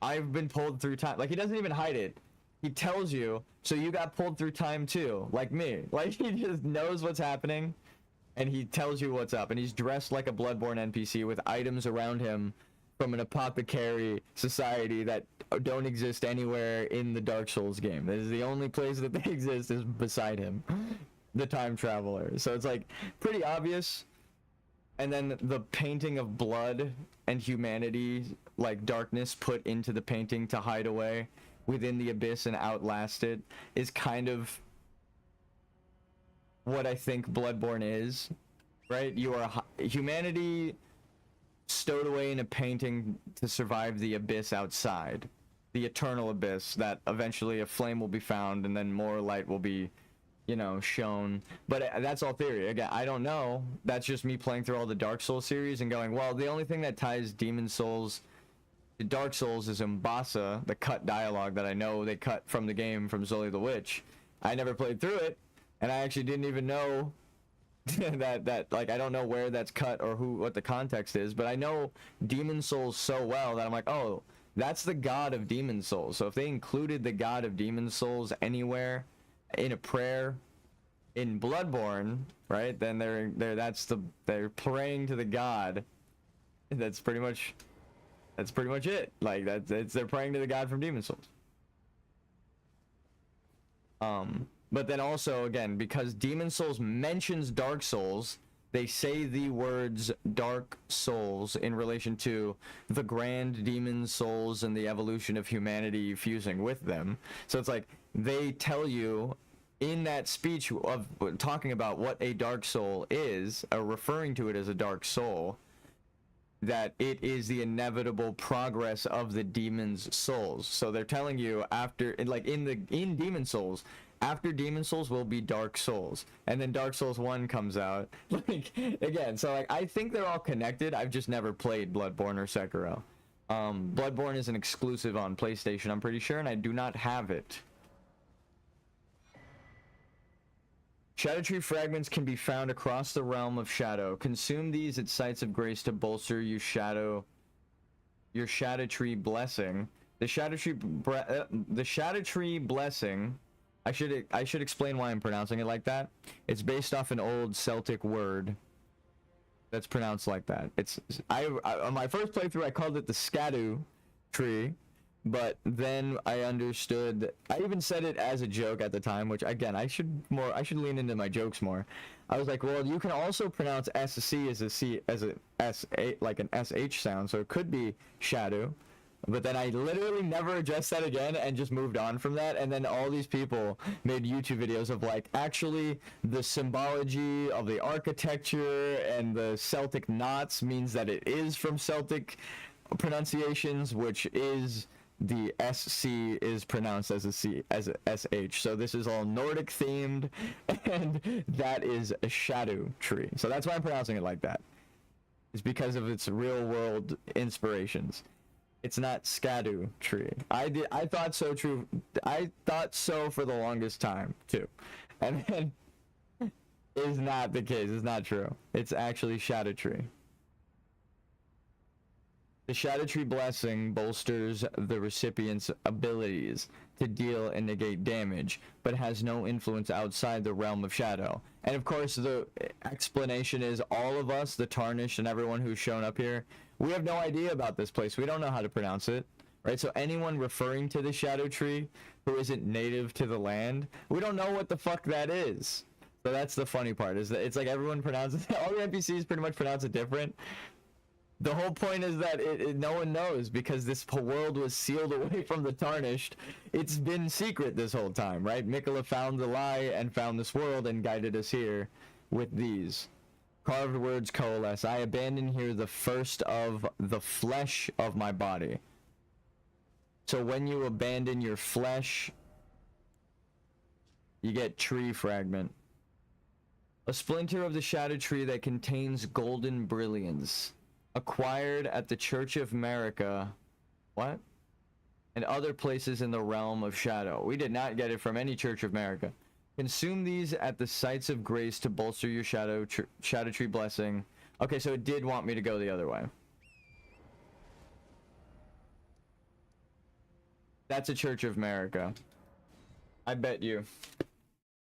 I've been pulled through time. Like, he doesn't even hide it. He tells you, so you got pulled through time too, like me. Like, he just knows what's happening, and he tells you what's up. And he's dressed like a Bloodborne NPC with items around him from an apothecary society that don't exist anywhere in the Dark Souls game. This is the only place that they exist is beside him, the time traveler. So it's like pretty obvious. And then the painting of blood and humanity, like darkness put into the painting to hide away within the abyss and outlast it, is kind of what I think Bloodborne is, right? You are humanity stowed away in a painting to survive the abyss outside, the eternal abyss that eventually a flame will be found and then more light will be, you know, shown. But that's all theory. Again, I don't know. That's just me playing through all the Dark Souls series and going, well, the only thing that ties Demon Souls to Dark Souls is Umbasa, the cut dialogue that I know they cut from the game from Zully the Witch. I never played through it, and I actually didn't even know that like I don't know where that's cut or what the context is, but I know Demon Souls so well that I'm like, oh, that's the god of Demon Souls. So if they included the god of Demon Souls anywhere in a prayer in Bloodborne, right, then they're praying to the god. That's pretty much it. Like they're praying to the god from Demon Souls. But then also, again, because Demon Souls mentions Dark Souls, they say the words Dark Souls in relation to the grand demon souls and the evolution of humanity fusing with them. So it's like they tell you in that speech of talking about what a Dark Soul is, or referring to it as a Dark Soul, that it is the inevitable progress of the demon's souls. So they're telling you after, like in Demon Souls, after Demon Souls will be Dark Souls, and then Dark Souls 1 comes out. Like, again, so like I think they're all connected. I've just never played Bloodborne or Sekiro. Bloodborne is an exclusive on PlayStation, I'm pretty sure, and I do not have it. Shadow Tree fragments can be found across the realm of shadow. Consume these at sites of grace to bolster your Shadow Tree blessing. The Shadow Tree blessing. I should explain why I'm pronouncing it like that. It's based off an old Celtic word that's pronounced like that. On my first playthrough I called it the Scadu tree, but then I understood. I even said it as a joke at the time, which again I should lean into my jokes more. I was like, well, you can also pronounce SC as a S8, like an SH sound, so it could be shadow. But then I literally never addressed that again and just moved on from that. And then all these people made YouTube videos of like, actually the symbology of the architecture and the Celtic knots means that it is from Celtic pronunciations, which is the SC is pronounced as a C, as a SH. So this is all Nordic themed, and that is a Shadow Tree. So that's why I'm pronouncing it like that. It's because of its real world inspirations. It's not Scadu tree. I thought so true. I thought so for the longest time too, and then is not the case. It's not true. It's actually Shadow Tree. The Shadow Tree blessing bolsters the recipient's abilities to deal and negate damage, but has no influence outside the realm of shadow. And of course, the explanation is all of us, the Tarnished and everyone who's shown up here, we have no idea about this place. We don't know how to pronounce it, right? So anyone referring to the Shadow Tree who isn't native to the land, we don't know what the fuck that is. So that's the funny part, is that it's like everyone pronounces it, all the NPCs pretty much pronounce it different. The whole point is that no one knows, because this world was sealed away from the Tarnished. It's been secret this whole time, right? Mikola found the lie and found this world and guided us here with these. Carved words coalesce. I abandon here the first of the flesh of my body. So when you abandon your flesh, you get tree fragment. A splinter of the Shadow Tree that contains golden brilliance. Acquired at the Church of America. What? And other places in the realm of shadow. We did not get it from any Church of America. Consume these at the sites of grace to bolster your Shadow Tree blessing. Okay, so it did want me to go the other way. That's a Church of America. I bet you.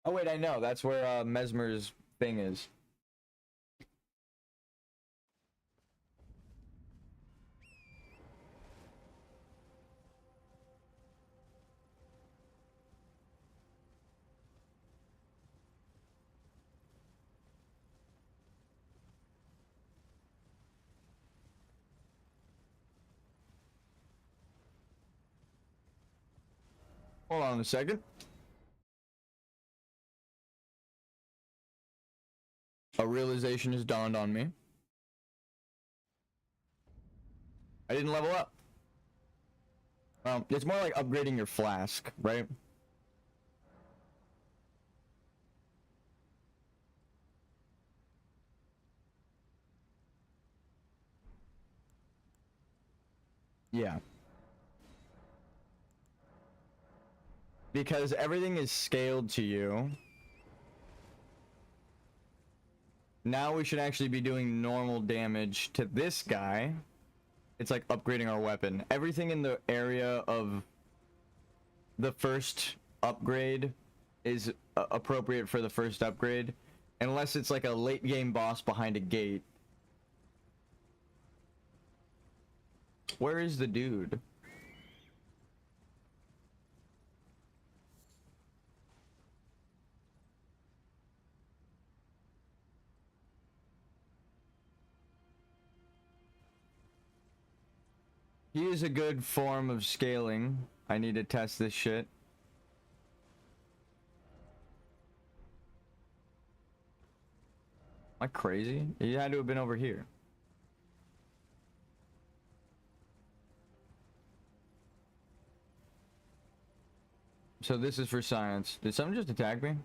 Oh wait, I know. That's where Mesmer's thing is. Hold on a second. A realization has dawned on me. I didn't level up. Well, it's more like upgrading your flask, right? Yeah. Because everything is scaled to you. Now we should actually be doing normal damage to this guy. It's like upgrading our weapon. Everything in the area of the first upgrade is appropriate for the first upgrade. Unless it's like a late game boss behind a gate. Where is the dude? He is a good form of scaling. I need to test this shit. Am I crazy? He had to have been over here. So this is for science. Did someone just attack me?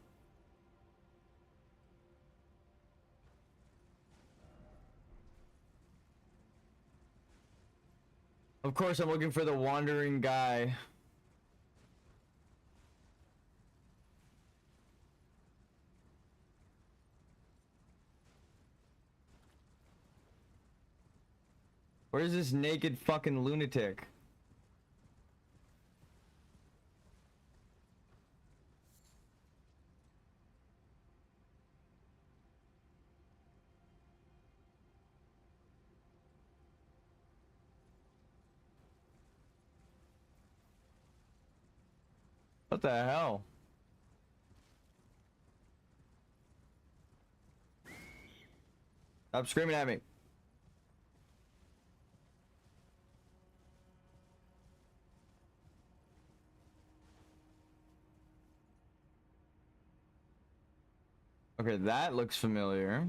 Of course, I'm looking for the wandering guy. Where's this naked fucking lunatic? What the hell? Stop screaming at me. Okay, that looks familiar.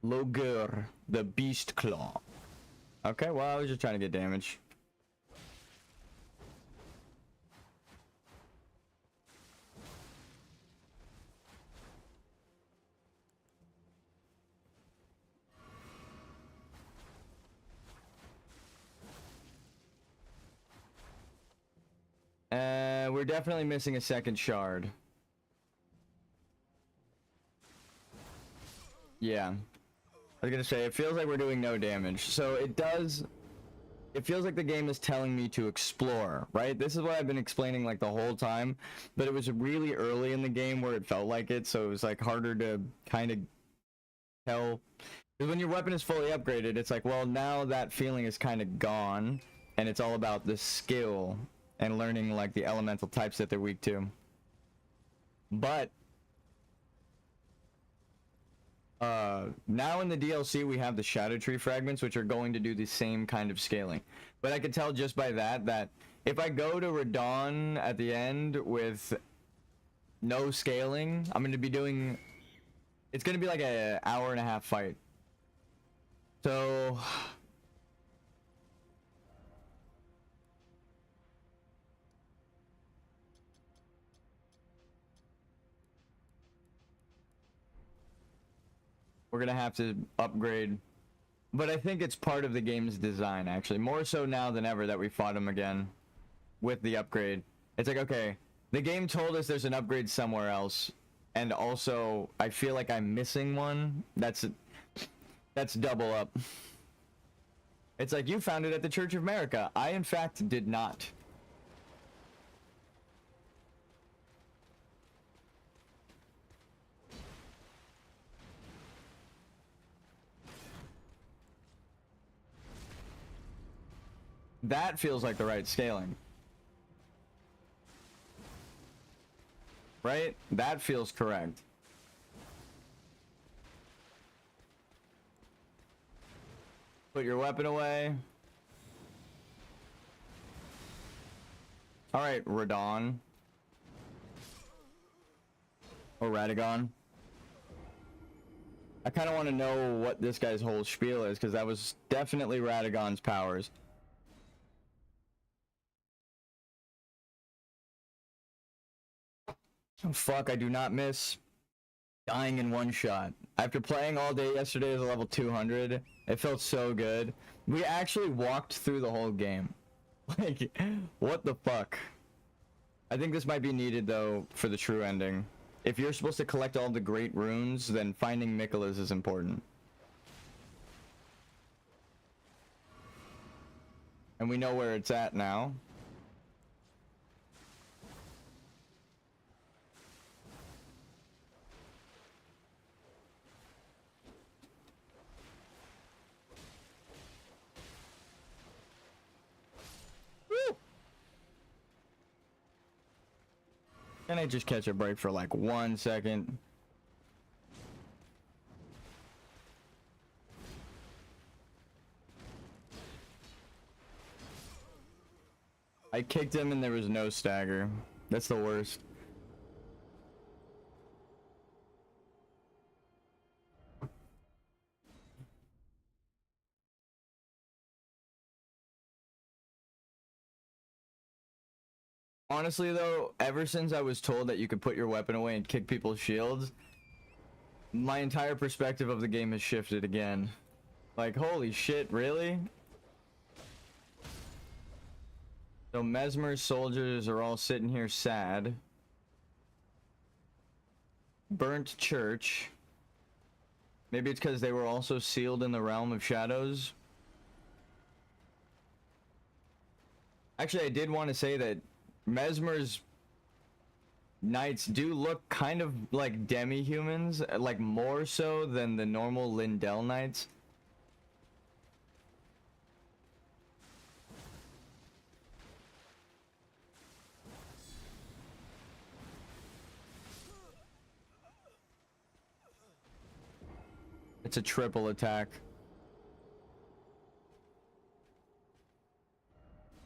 Logur, the Beast Claw. Okay, well, I was just trying to get damage. We're definitely missing a second shard. Yeah. I was gonna say, it feels like we're doing no damage. So it does... It feels like the game is telling me to explore, right? This is what I've been explaining like the whole time. But it was really early in the game where it felt like it, so it was like harder to kind of tell. Because when your weapon is fully upgraded, it's like, well, now that feeling is kind of gone. And it's all about the skill and learning like the elemental types that they're weak to. But now in the DLC we have the Shadow Tree fragments, which are going to do the same kind of scaling. But I could tell just by that if I go to Radon at the end with no scaling, I'm going to be doing... It's going to be like an hour and a half fight. So... we're gonna have to upgrade. But I think it's part of the game's design, actually. More so now than ever that we fought him again with the upgrade. It's like, okay, the game told us there's an upgrade somewhere else. And also, I feel like I'm missing one. That's double up. It's like, you found it at the Church of America. I, in fact, did not. That feels like the right scaling. Right? That feels correct. Put your weapon away. Alright, Radon. Or Radagon. I kind of want to know what this guy's whole spiel is, because that was definitely Radagon's powers. Fuck, I do not miss dying in one shot. After playing all day yesterday as a level 200, it felt so good. We actually walked through the whole game. Like, what the fuck? I think this might be needed, though, for the true ending. If you're supposed to collect all the great runes, then finding Nicholas is important. And we know where it's at now. Woo! Can I just catch a break for like 1 second? I kicked him and there was no stagger. That's the worst. Honestly though, ever since I was told that you could put your weapon away and kick people's shields, my entire perspective of the game has shifted again. Like, holy shit, really? So Mesmer's soldiers are all sitting here sad. Burnt church. Maybe it's because they were also sealed in the realm of shadows. Actually, I did want to say that Mesmer's knights do look kind of like demi-humans, like more so than the normal Lindell knights. It's a triple attack.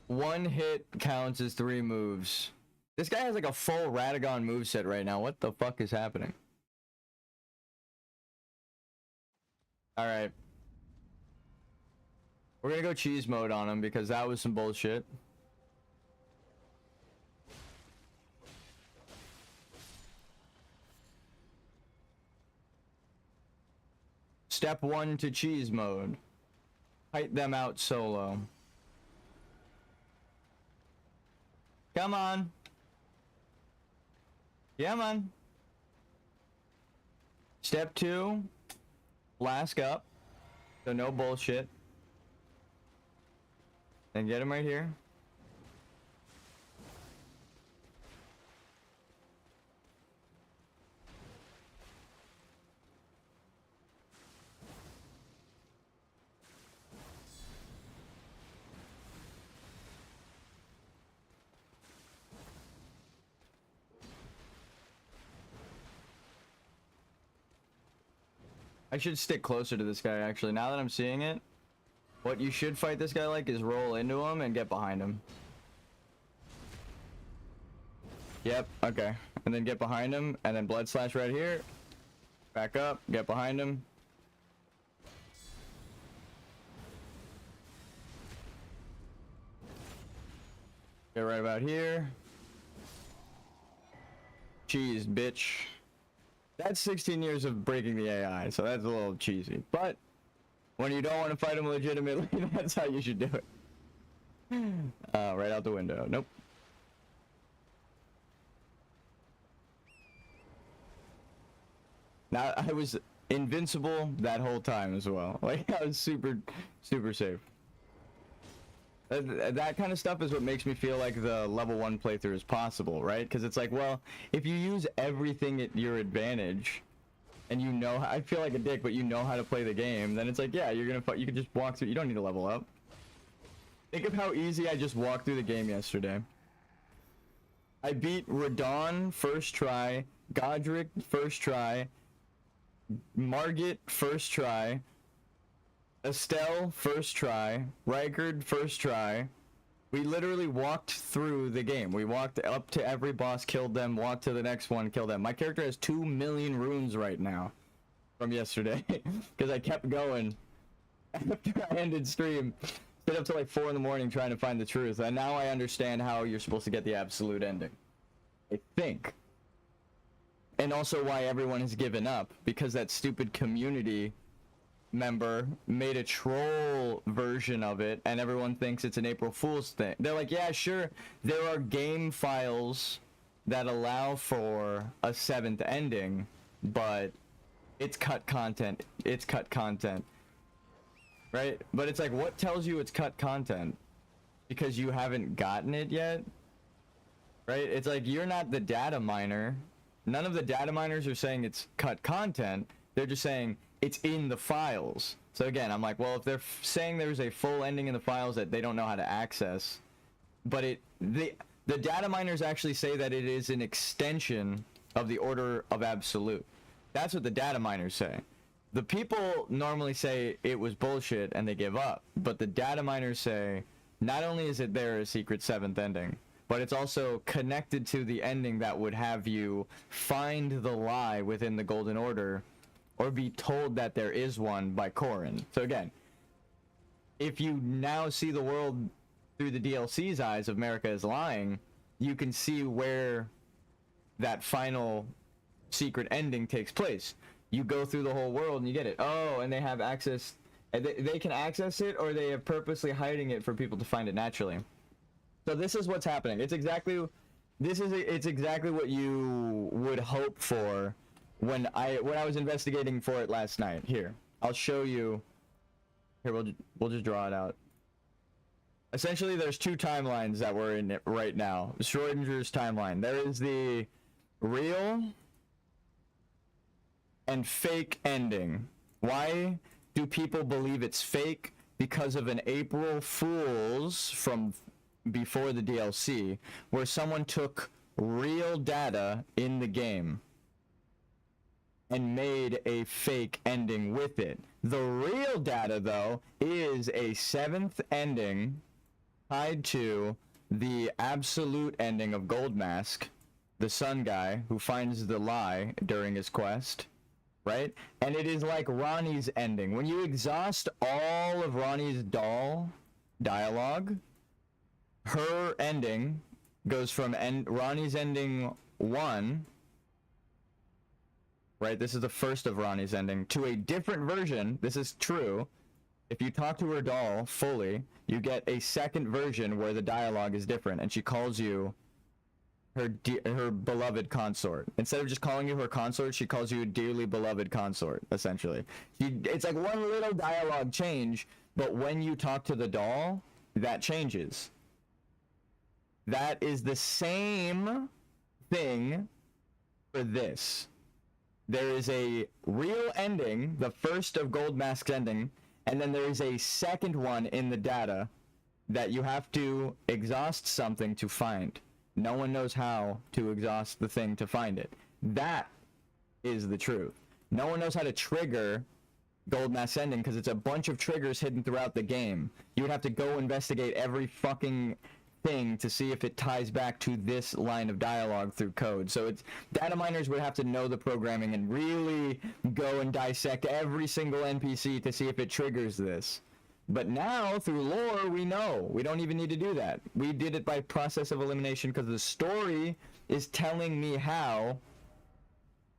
One hit counts as 3 moves. This guy has like a full Radagon moveset right now. What the fuck is happening? Alright. We're gonna go cheese mode on him because that was some bullshit. Step 1 to cheese mode. Fight them out solo. Come on. Yeah, man. Step 2. Flask up. So no bullshit. Then get him right here. I should stick closer to this guy, actually. Now that I'm seeing it, what you should fight this guy like is roll into him and get behind him. Yep, okay. And then get behind him, and then blood slash right here. Back up, get behind him. Get right about here. Cheese, bitch. That's 16 years of breaking the AI, so that's a little cheesy. But when you don't want to fight him legitimately, that's how you should do it. Right out the window. Nope. Now, I was invincible that whole time as well. Like, I was super, super safe. That kind of stuff is what makes me feel like the level 1 playthrough is possible, right? Because it's like, well, if you use everything at your advantage, and you know, I feel like a dick, but you know how to play the game, then it's like, yeah, you're gonna, you can just walk through. You don't need to level up. Think of how easy I just walked through the game yesterday. I beat Radon first try, Godric first try, Margit first try, Estelle first try, Rykard first try. We literally walked through the game. We walked up to every boss, killed them, walked to the next one, killed them. My character has 2 million runes right now from yesterday because I kept going after I ended stream. Stayed up till like 4 in the morning trying to find the truth, and now I understand how you're supposed to get the absolute ending. I think. And also why everyone has given up, because that stupid community member made a troll version of it, and everyone thinks it's an April Fool's thing. They're like, yeah, sure, there are game files that allow for a 7th ending, but it's cut content. It's cut content. Right? But it's like, what tells you it's cut content? Because you haven't gotten it yet? Right? It's like, you're not the data miner. None of the data miners are saying it's cut content. They're just saying it's in the files. So again, I'm like, well, if they're saying there's a full ending in the files that they don't know how to access, but the data miners actually say that it is an extension of the order of absolute. That's what the data miners say. The people normally say it was bullshit and they give up, but the data miners say not only is it there a secret 7th ending, but it's also connected to the ending that would have you find the lie within the Golden Order, or be told that there is one by Corrin. So again, if you now see the world through the DLC's eyes of America is lying, you can see where that final secret ending takes place. You go through the whole world and you get it. Oh, and they have access, they can access it, or they are purposely hiding it for people to find it naturally. So this is what's happening. It's exactly what you would hope for when I was investigating for it last night. Here, I'll show you. Here, we'll just draw it out. Essentially, there's 2 timelines that we're in it right now. Schrodinger's timeline. There is the real and fake ending. Why do people believe it's fake? Because of an April Fool's from before the DLC, where someone took real data in the game and made a fake ending with it. The real data, though, is a 7th ending tied to the absolute ending of Gold Mask, the sun guy who finds the lie during his quest, right? And it is like Ronnie's ending. When you exhaust all of Ronnie's dialogue, her ending goes from Ronnie's ending 1, right? This is the first of Ronnie's ending, to a different version. This is true. If you talk to her doll fully, you get a second version where the dialogue is different, and she calls you her beloved consort. Instead of just calling you her consort, she calls you a dearly beloved consort, essentially. It's like one little dialogue change, but when you talk to the doll, that changes. That is the same thing for this. There is a real ending, the first of Gold Mask's ending, and then there is a second one in the data that you have to exhaust something to find. No one knows how to exhaust the thing to find it. That is the truth. No one knows how to trigger Gold Mask's ending because it's a bunch of triggers hidden throughout the game. You would have to go investigate every fucking thing to see if it ties back to this line of dialogue through code. So it's data miners would have to know the programming and really go and dissect every single NPC to see if it triggers this. But now through lore we know we don't even need to do that. We did it by process of elimination because the story is telling me how,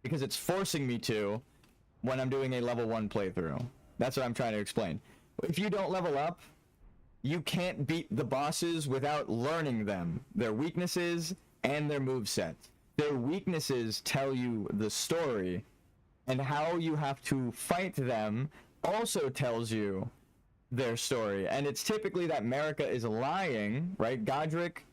because it's forcing me to when I'm doing a level 1 playthrough. That's what I'm trying to explain. If you don't level up, you can't beat the bosses without learning them, their weaknesses and their movesets. Their weaknesses tell you the story, and how you have to fight them also tells you their story. And it's typically that America is lying, right? Godric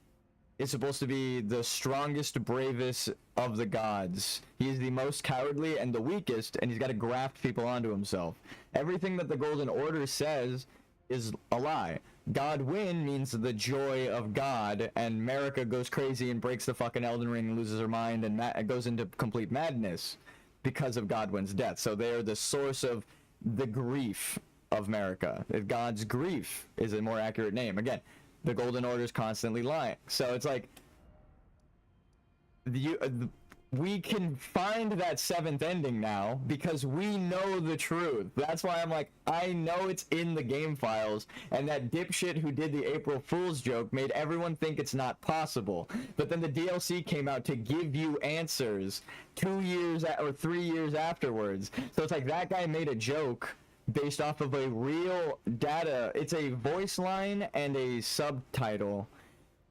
is supposed to be the strongest, bravest of the gods. He's the most cowardly and the weakest, and he's got to graft people onto himself. Everything that the Golden Order says is a lie. Godwin means the joy of God, and America goes crazy and breaks the fucking Elden Ring and loses her mind and goes into complete madness because of Godwin's death. So they are the source of the grief of America. God's grief is a more accurate name. Again, the Golden Order is constantly lying. So it's like we can find that 7th ending now because we know the truth. That's why I'm like, I know it's in the game files, and that dipshit who did the April Fool's joke made everyone think it's not possible. But then the DLC came out to give you answers 2 years or 3 years afterwards. So it's like that guy made a joke based off of a real data. It's a voice line and a subtitle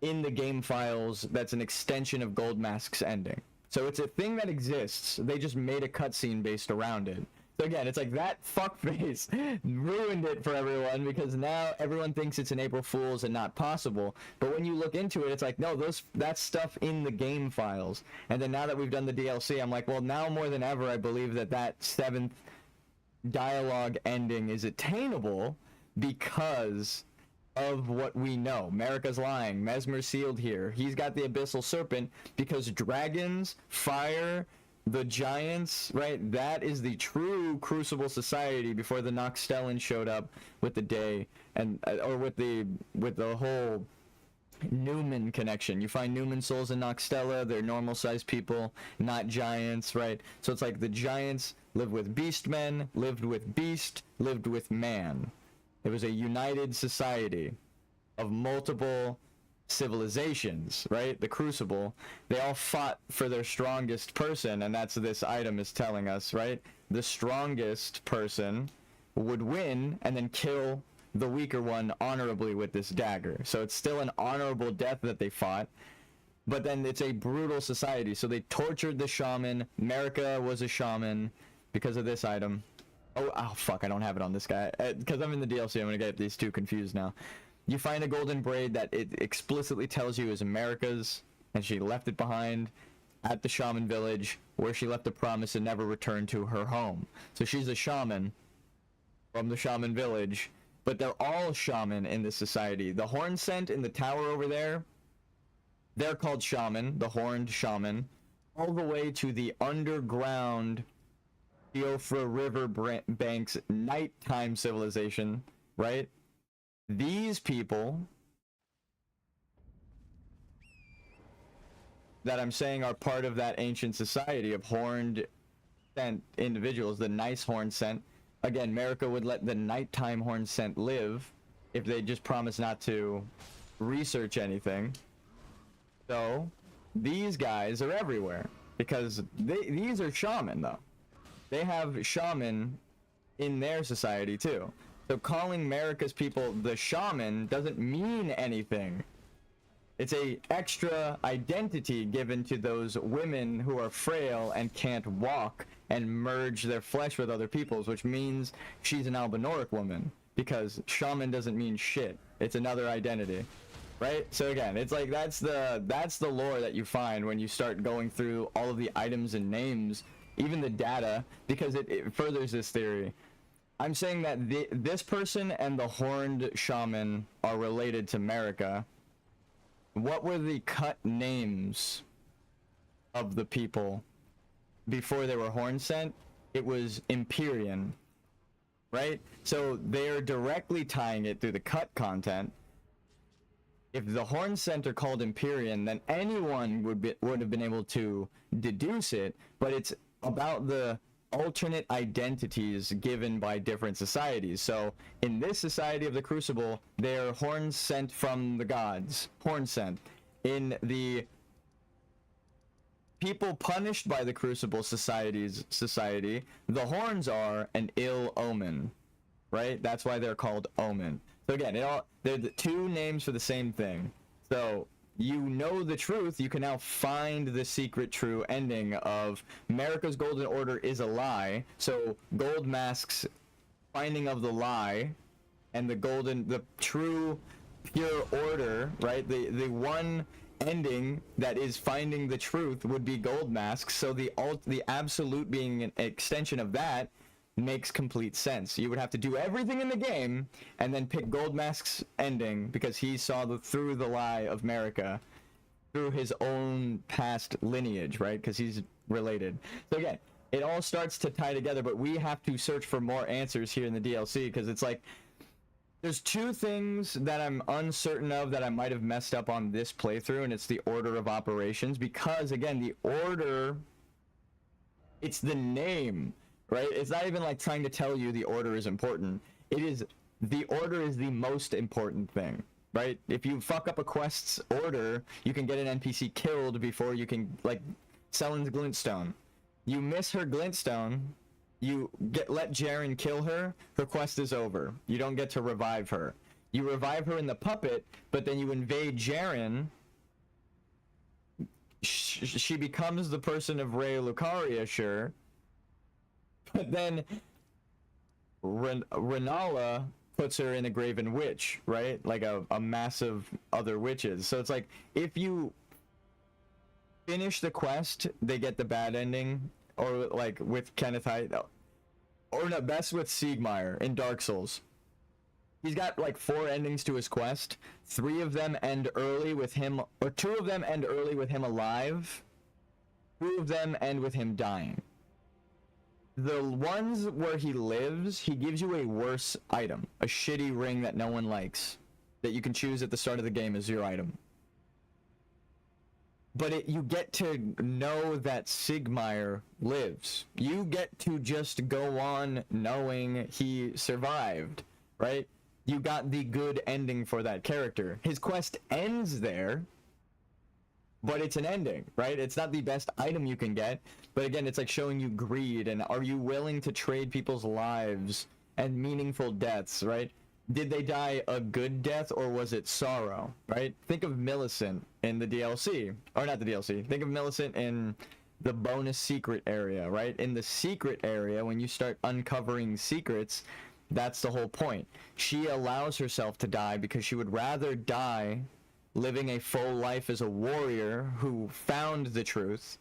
in the game files that's an extension of Gold Mask's ending. So it's a thing that exists. They just made a cutscene based around it. So again, it's like that fuckface ruined it for everyone because now everyone thinks it's an April Fool's and not possible. But when you look into it, it's like, no, that's stuff in the game files. And then now that we've done the DLC, I'm like, well, now more than ever, I believe that that 7th dialogue ending is attainable because of what we know. America's lying. Mesmer sealed here. He's got the Abyssal Serpent because dragons, fire, the giants, right? That is the true Crucible society before the Noxtellan showed up with the day and or with the whole Newman connection. You find Newman souls in Noxtella. They're normal sized people, not giants, right? So it's like the giants lived with beastmen, lived with beast, lived with man. It was a united society of multiple civilizations, right? The Crucible. They all fought for their strongest person, and that's what this item is telling us, right? The strongest person would win and then kill the weaker one honorably with this dagger. So it's still an honorable death that they fought, but then it's a brutal society. So they tortured the shaman. America was a shaman because of this item. Oh fuck, I don't have it on this guy. Because I'm in the DLC, I'm going to get these two confused now. You find a golden braid that it explicitly tells you is America's, and she left it behind at the shaman village, where she left a promise to never return to her home. So she's a shaman from the shaman village, but they're all shaman in this society. The horn scent in the tower over there, they're called shaman, the horned shaman, all the way to the underground Biofra River Banks nighttime civilization, right? These people that I'm saying are part of that ancient society of horned scent individuals, the nice horn scent. Again, America would let the nighttime horn scent live if they just promised not to research anything. So these guys are everywhere because these are shaman though. They have shaman in their society too. So calling America's people the shaman doesn't mean anything. It's a extra identity given to those women who are frail and can't walk and merge their flesh with other people's, which means she's an Albinoric woman because shaman doesn't mean shit. It's another identity, right? So again, it's like that's the lore that you find when you start going through all of the items and names, even the data, because it furthers this theory. I'm saying that this person and the horned shaman are related to America. What were the cut names of the people before they were horn sent? It was Empyrean, right? So they're directly tying it through the cut content. If the horn scent are called Empyrean, then anyone would have been able to deduce it, but it's about the alternate identities given by different societies. So in this society of the Crucible, they're horns sent from the gods, horn sent. In the people punished by the Crucible society, the horns are an ill omen, right? That's why they're called omen. So again, they're the two names for the same thing. So you know the truth, you can now find the secret true ending of America's Golden Order is a lie. So Gold Mask's finding of the lie and the true pure order, right? The one ending that is finding the truth would be Gold Mask. So the absolute being an extension of that makes complete sense. You would have to do everything in the game and then pick Gold Mask's ending because he saw through the lie of America through his own past lineage, right? Because he's related. So again, it all starts to tie together, but we have to search for more answers here in the DLC because it's like there's two things that I'm uncertain of that I might have messed up on this playthrough, and it's the order of operations because again, the order It's the name, right? It's not even like trying to tell you the order is important. It is, the order is the most important thing, right? If you fuck up a quest's order, you can get an NPC killed before you can, like, Sellen's glintstone. You miss her glintstone, you let Jaren kill her, her quest is over. You don't get to revive her. You revive her in the puppet, but then you invade Jaren. She becomes the person of Rey Lucaria, sure. But then Renala puts her in a Graven Witch, right? Like a massive other witches. So it's like, if you finish the quest, they get the bad ending. Or like with Kenneth Hyde, or no, best with Siegmeyer in Dark Souls. He's got like 4 endings to his quest. 3 of them end early with him, or 2 of them end early with him alive. 2 of them end with him dying. The ones where he lives, he gives you a worse item, a shitty ring that no one likes, that you can choose at the start of the game as your item. But you get to know that Siegmeyer lives. You get to just go on knowing he survived, right? You got the good ending for that character. His quest ends there, but it's an ending, right? It's not the best item you can get, but again, it's like showing you greed, and are you willing to trade people's lives and meaningful deaths, right? Did they die a good death, or was it sorrow, right? Think of Millicent in the DLC, or not the DLC, think of Millicent in the bonus secret area, right? In the secret area, when you start uncovering secrets, that's the whole point. She allows herself to die because she would rather die living a full life as a warrior who found the truth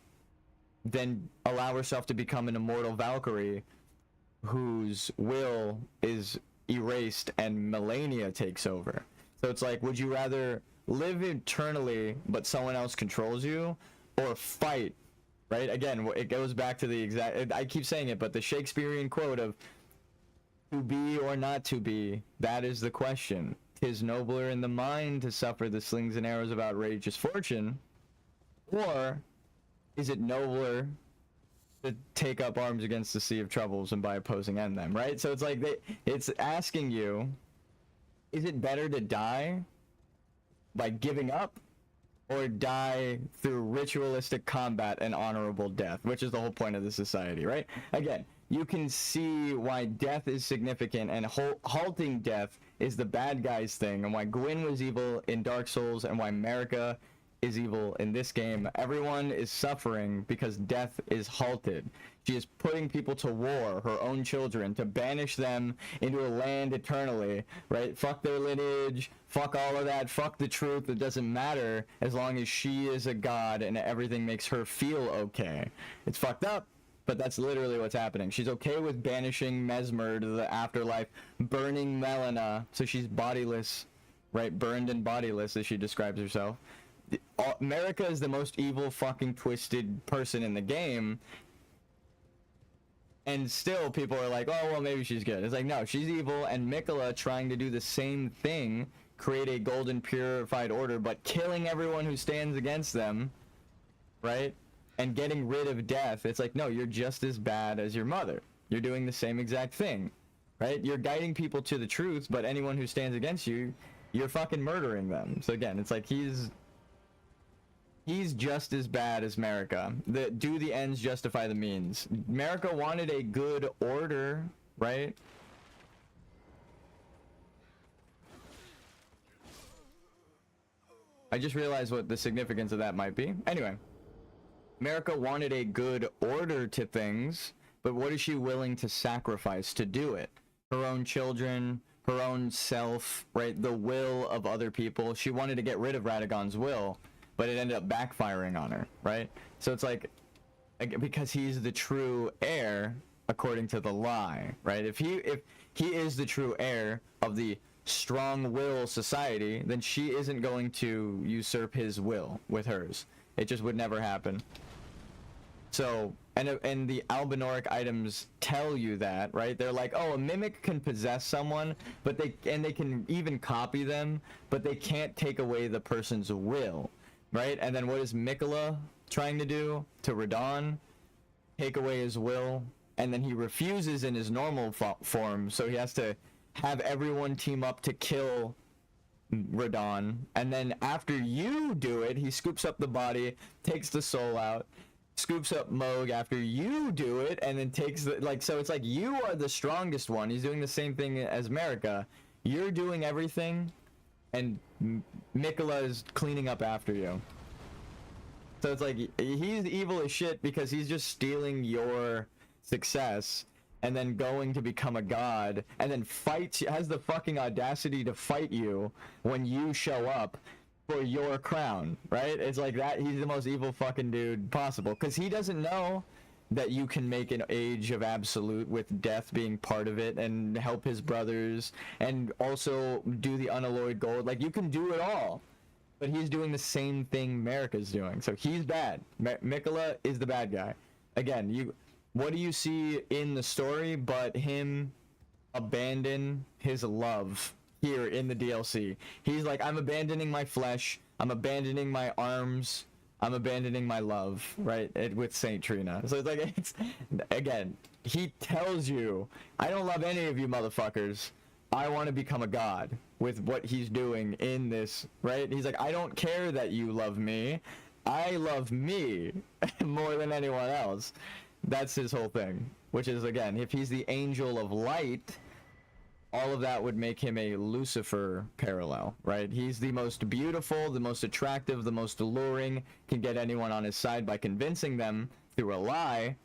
than allow herself to become an immortal Valkyrie whose will is erased and Melania takes over. So it's like, would you rather live eternally but someone else controls you, or fight, right? Again, it goes back to the exact, I keep saying it, but the Shakespearean quote of, to be or not to be, that is the question. 'Tis nobler in the mind to suffer the slings and arrows of outrageous fortune, or is it nobler to take up arms against the sea of troubles and by opposing end them, right? So it's like, it's asking you, is it better to die by giving up, or die through ritualistic combat and honorable death, which is the whole point of the society, right? Again, you can see why death is significant, and halting death is the bad guy's thing, and why Gwyn was evil in Dark Souls, and why Marika is evil in this game. Everyone is suffering because death is halted. She is putting people to war, her own children, to banish them into a land eternally, right? Fuck their lineage, fuck all of that, fuck the truth. It doesn't matter as long as she is a god and everything makes her feel okay. It's fucked up, but that's literally what's happening. She's okay with banishing Mesmer to the afterlife, burning Melina so she's bodiless, right? Burned and bodiless, as she describes herself. Marika is the most evil, fucking twisted person in the game, and still people are like, oh, well, maybe she's good. It's like, no, she's evil, and Mikola trying to do the same thing, create a golden purified order, but killing everyone who stands against them, right? And getting rid of death. It's like, no, you're just as bad as your mother. You're doing the same exact thing, right? You're guiding people to the truth, but anyone who stands against you, you're fucking murdering them. So again, it's like he's just as bad as Marika. Do the ends justify the means? Marika wanted a good order, right? I just realized what the significance of that might be. Anyway, Marika wanted a good order to things, but what is she willing to sacrifice to do it? Her own children, her own self, right? The will of other people. She wanted to get rid of Radagon's will, but it ended up backfiring on her, right? So it's like, because he's the true heir according to the lie, right? If he is the true heir of the strong will society, then she isn't going to usurp his will with hers. It just would never happen. So, and the Albinoric items tell you that, right? They're like, oh, a mimic can possess someone, but they can even copy them, but they can't take away the person's will. Right? And then what is Mikola trying to do to Radahn? take away his will, and then he refuses in his normal form, so he has to have everyone team up to kill Radon, and then after you do it, he scoops up the body, takes the soul out, scoops up Moog after you do it, and then takes the, like, so it's like you are the strongest one. He's doing the same thing as Marika. You're doing everything, and Mikola is cleaning up after you. So it's like he's evil as shit because he's just stealing your success and then going to become a god, and then has the fucking audacity to fight you when you show up for your crown, right? It's like that. He's the most evil fucking dude possible, because he doesn't know that you can make an age of absolute with death being part of it, and help his brothers, and also do the unalloyed gold. Like, you can do it all, but he's doing the same thing Marika's doing, so he's bad. Mikola is the bad guy. Again, what do you see in the story but him abandon his love here in the DLC? He's like, I'm abandoning my flesh, I'm abandoning my arms, I'm abandoning my love, right? With Saint Trina. So it's like, again, he tells you, I don't love any of you motherfuckers. I want to become a god with what he's doing in this, right? He's like, I don't care that you love me. I love me more than anyone else. That's his whole thing, which is, again, if he's the angel of light, all of that would make him a Lucifer parallel, right? He's the most beautiful, the most attractive, the most alluring, can get anyone on his side by convincing them through a lie,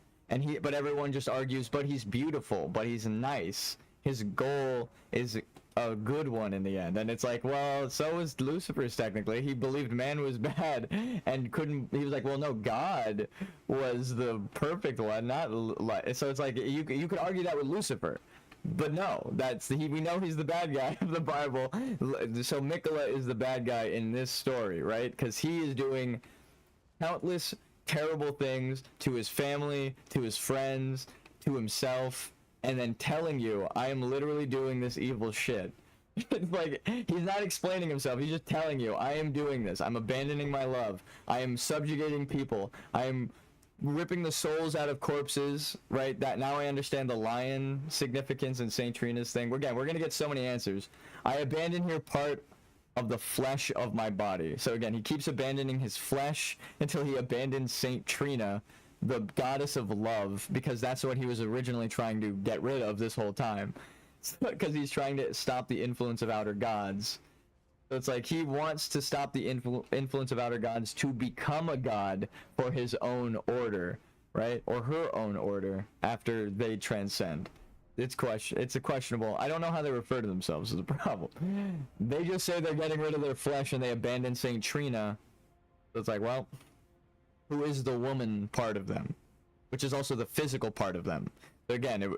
but everyone just argues, but he's beautiful, but he's nice. His goal is a good one in the end, and it's like, well, so is Lucifer's technically. He believed man was bad and he was like, well, no, God was the perfect one, not so it's like you could argue that with Lucifer, but no, we know he's the bad guy of the Bible. So Mikola is the bad guy in this story, right? Because he is doing countless terrible things to his family, to his friends, to himself, and then telling you, I am literally doing this evil shit. It's like, he's not explaining himself, he's just telling you, I am doing this, I'm abandoning my love, I am subjugating people, I am ripping the souls out of corpses, right? That now I understand the lion significance in Saint Trina's thing. Again, we're gonna get so many answers. I abandon here part of the flesh of my body. So again, he keeps abandoning his flesh until he abandons Saint Trina, the goddess of love, because that's what he was originally trying to get rid of this whole time, because he's trying to stop the influence of outer gods. So it's like he wants to stop the influence of outer gods to become a god for his own order, right? Or her own order after they transcend. It's a questionable. I don't know how they refer to themselves is the problem. They just say they're getting rid of their flesh and they abandon Saint Trina. So it's like, well, who is the woman part of them, which is also the physical part of them. But again,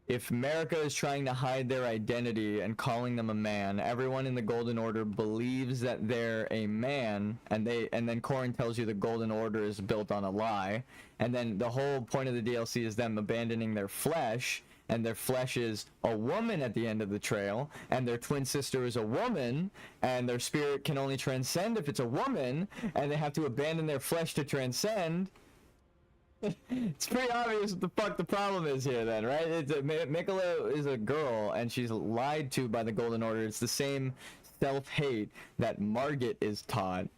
if Marika is trying to hide their identity and calling them a man, everyone in the Golden Order believes that they're a man, and then Corrin tells you the Golden Order is built on a lie, and then the whole point of the DLC is them abandoning their flesh, and their flesh is a woman at the end of the trail, and their twin sister is a woman, and their spirit can only transcend if it's a woman, and they have to abandon their flesh to transcend. It's pretty obvious what the fuck the problem is here then, right? Mikola is a girl, and she's lied to by the Golden Order. It's the same self-hate that Margit is taught,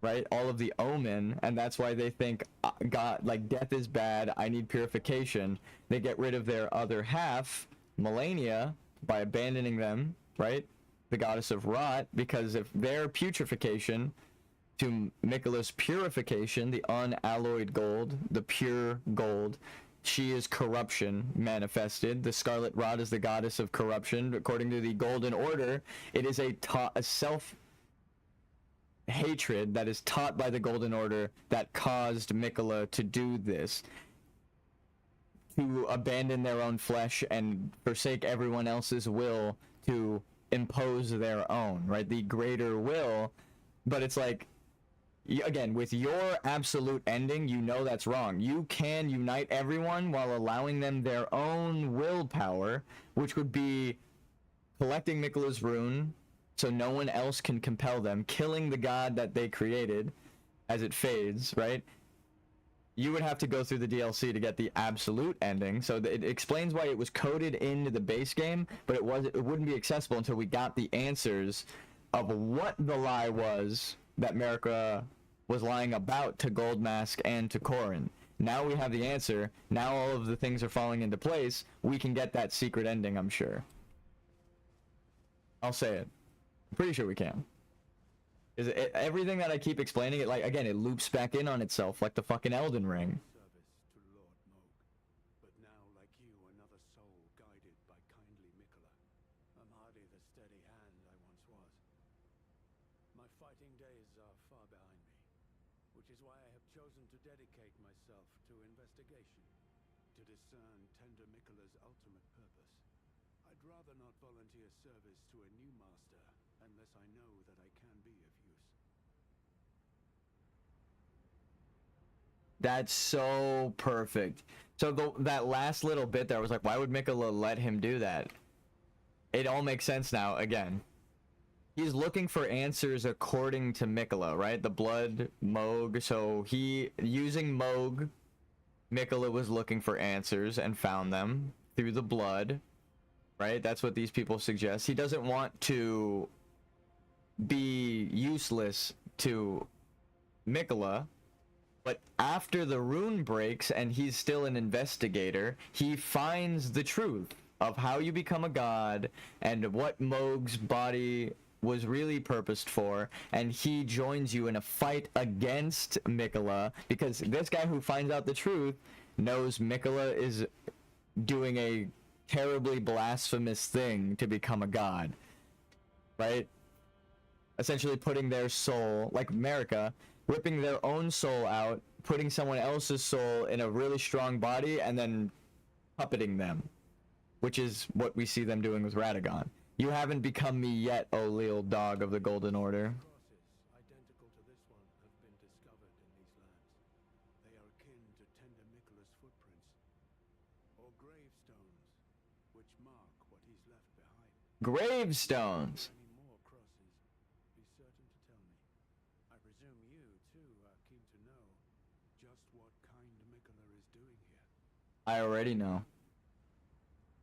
right? All of the Omen, and that's why they think God, like, death is bad, I need purification. They get rid of their other half, Melania, by abandoning them, right? The goddess of rot, because if their putrefaction to Mikola's purification, the unalloyed gold, the pure gold, she is corruption manifested. The Scarlet Rot is the goddess of corruption. According to the Golden Order, it is a self-hatred that is taught by the Golden Order that caused Mikola to do this, to abandon their own flesh and forsake everyone else's will to impose their own, right? The greater will. But it's like, again, with your absolute ending, you know that's wrong. You can unite everyone while allowing them their own willpower, which would be collecting Mikola's rune so no one else can compel them, killing the god that they created as it fades, right? you would have to go through the DLC to get the absolute ending. So it explains why it was coded into the base game, but it wouldn't be accessible until we got the answers of what the lie was that America was lying about to Goldmask and to Corrin. Now we have the answer. Now all of the things are falling into place. We can get that secret ending, I'm sure. I'll say it. I'm pretty sure we can. Everything that I keep explaining, it like again, it loops back in on itself like the fucking Elden Ring. Service to Lord Moog, but now, like you, another soul guided by kindly Mikola. I'm hardly the steady hand I once was. My fighting days are far behind me, which is why I have chosen to dedicate myself to investigation, to discern tender Mikola's ultimate purpose. I'd rather not volunteer service to a new master unless I know that I can be of use. That's so perfect. So that last little bit there was like, why would Mikola let him do that? It all makes sense now. Again, he's looking for answers according to Mikola, right? The blood Moog. So he, using Moog, Mikola was looking for answers and found them through the blood, right? That's what these people suggest. He doesn't want to be useless to Mikola, but after the rune breaks and he's still an investigator, he finds the truth of how you become a god and what Moog's body was really purposed for, and he joins you in a fight against Mikola, because this guy who finds out the truth knows Mikola is doing a terribly blasphemous thing to become a god, right? Essentially putting their soul, like America, ripping their own soul out, putting someone else's soul in a really strong body, and then puppeting them, which is what we see them doing with Radagon. You haven't become me yet, O little dog of the Golden Order. Crosses identical to this one have been discovered in these lands. They are akin to tender Mikola's footprints, or gravestones, which mark what he's left behind. Gravestones! Any more crosses, be certain to tell me. I presume you, too, are keen to know just what kind Mikola is doing here. I already know.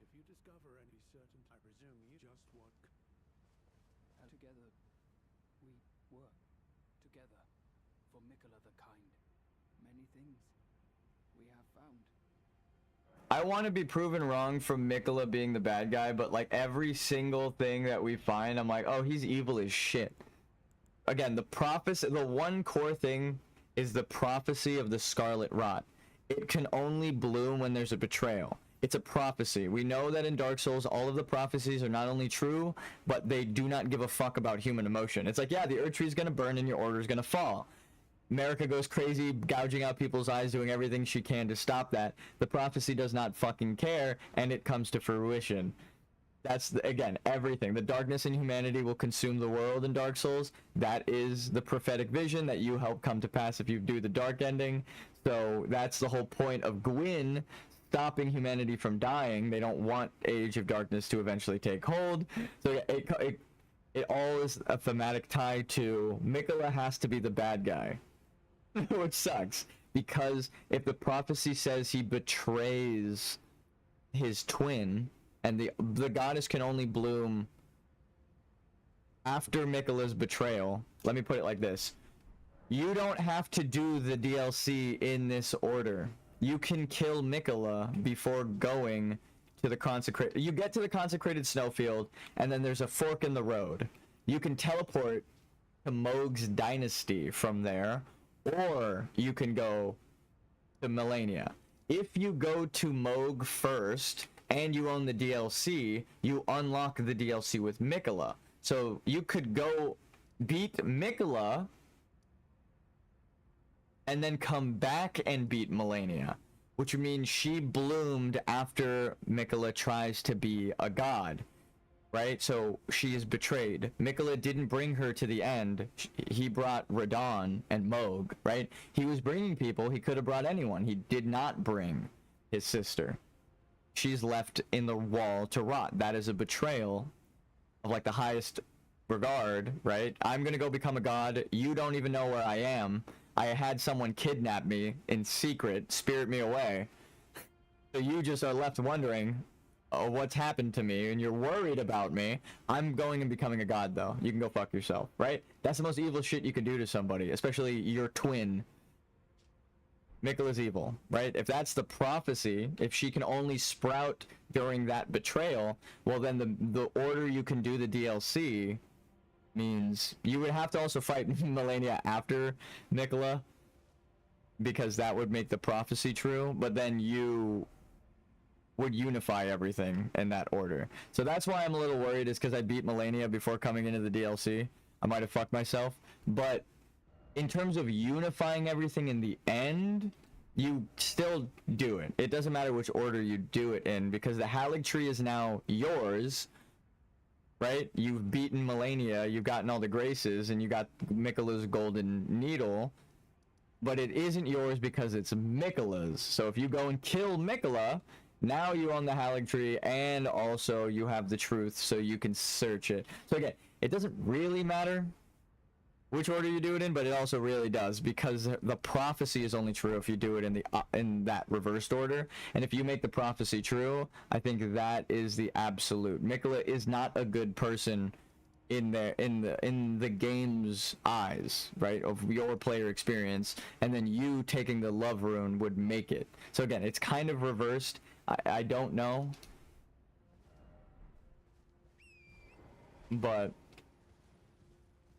If you discover any certain, I presume you just what... Together, we work together for Mikola the Kind. Many things we have found. I want to be proven wrong from Mikola being the bad guy, but like every single thing that we find, I'm like, oh, he's evil as shit. Again, the prophecy, the one core thing is the prophecy of the Scarlet Rot. It can only bloom when there's a betrayal. It's a prophecy. We know that in Dark Souls, all of the prophecies are not only true, but they do not give a fuck about human emotion. It's like, yeah, the Earth Tree is going to burn and your order is going to fall. America goes crazy, gouging out people's eyes, doing everything she can to stop that. The prophecy does not fucking care, and it comes to fruition. That's, again, everything. The darkness in humanity will consume the world in Dark Souls. That is the prophetic vision that you help come to pass if you do the dark ending. So that's the whole point of Gwyn stopping humanity from dying. They don't want Age of Darkness to eventually take hold. So yeah, it all is a thematic tie to Mikola has to be the bad guy. Which sucks, because if the prophecy says he betrays his twin, and the goddess can only bloom after Mikola's betrayal, let me put it like this. You don't have to do the DLC in this order. You can kill Mikola before going to the consecrated... You get to the consecrated snowfield, and then there's a fork in the road. You can teleport to Moog's dynasty from there, or you can go to Melania. If you go to Moog first, and you own the DLC, you unlock the DLC with Mikola. So you could go beat Mikola, and then come back and beat Melania, which means she bloomed after Mikola tries to be a god, right? So she is betrayed. Mikola didn't bring her to the end. He brought Radon and Moog, right? He was bringing people. He could have brought anyone. He did not bring his sister. She's left in the wall to rot. That is a betrayal of like the highest regard, right? I'm gonna go become a god. You don't even know where I am. I had someone kidnap me in secret, spirit me away. So you just are left wondering, oh, what's happened to me, and you're worried about me. I'm going and becoming a god, though. You can go fuck yourself, right? That's the most evil shit you could do to somebody, especially your twin. Miquella's evil, right? If that's the prophecy, if she can only sprout during that betrayal, well, then the order you can do the DLC means you would have to also fight Melania after Miquella, because that would make the prophecy true, but then you would unify everything in that order. So that's why I'm a little worried, is because I beat Melania before coming into the DLC. I might have fucked myself, but in terms of unifying everything in the end, you still do it. It doesn't matter which order you do it in, because the Halig tree is now yours, right? You've beaten Melania, you've gotten all the graces, and you got Miquella's golden needle, but it isn't yours because it's Miquella's. So if you go and kill Miquella, now you own the Halig tree, and also you have the truth, so you can search it. So again, it doesn't really matter which order you do it in, but it also really does, because the prophecy is only true if you do it in that reversed order. And if you make the prophecy true, I think that is the absolute. Miquella is not a good person in the game's eyes, right, of your player experience, and then you taking the love rune would make it. So again, it's kind of reversed. I don't know, but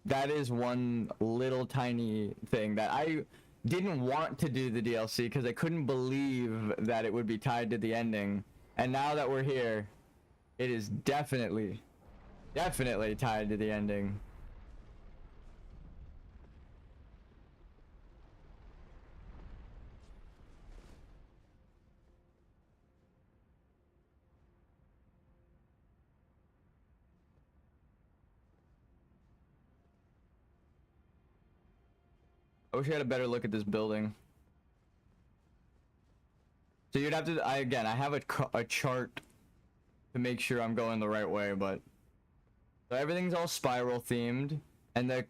that is one little tiny thing that I didn't want to do the DLC, because I couldn't believe that it would be tied to the ending. And now that we're here, it is definitely tied to the ending. I wish I had a better look at this building. So you'd have to, I have a chart to make sure I'm going the right way, but so everything's all spiral themed, and the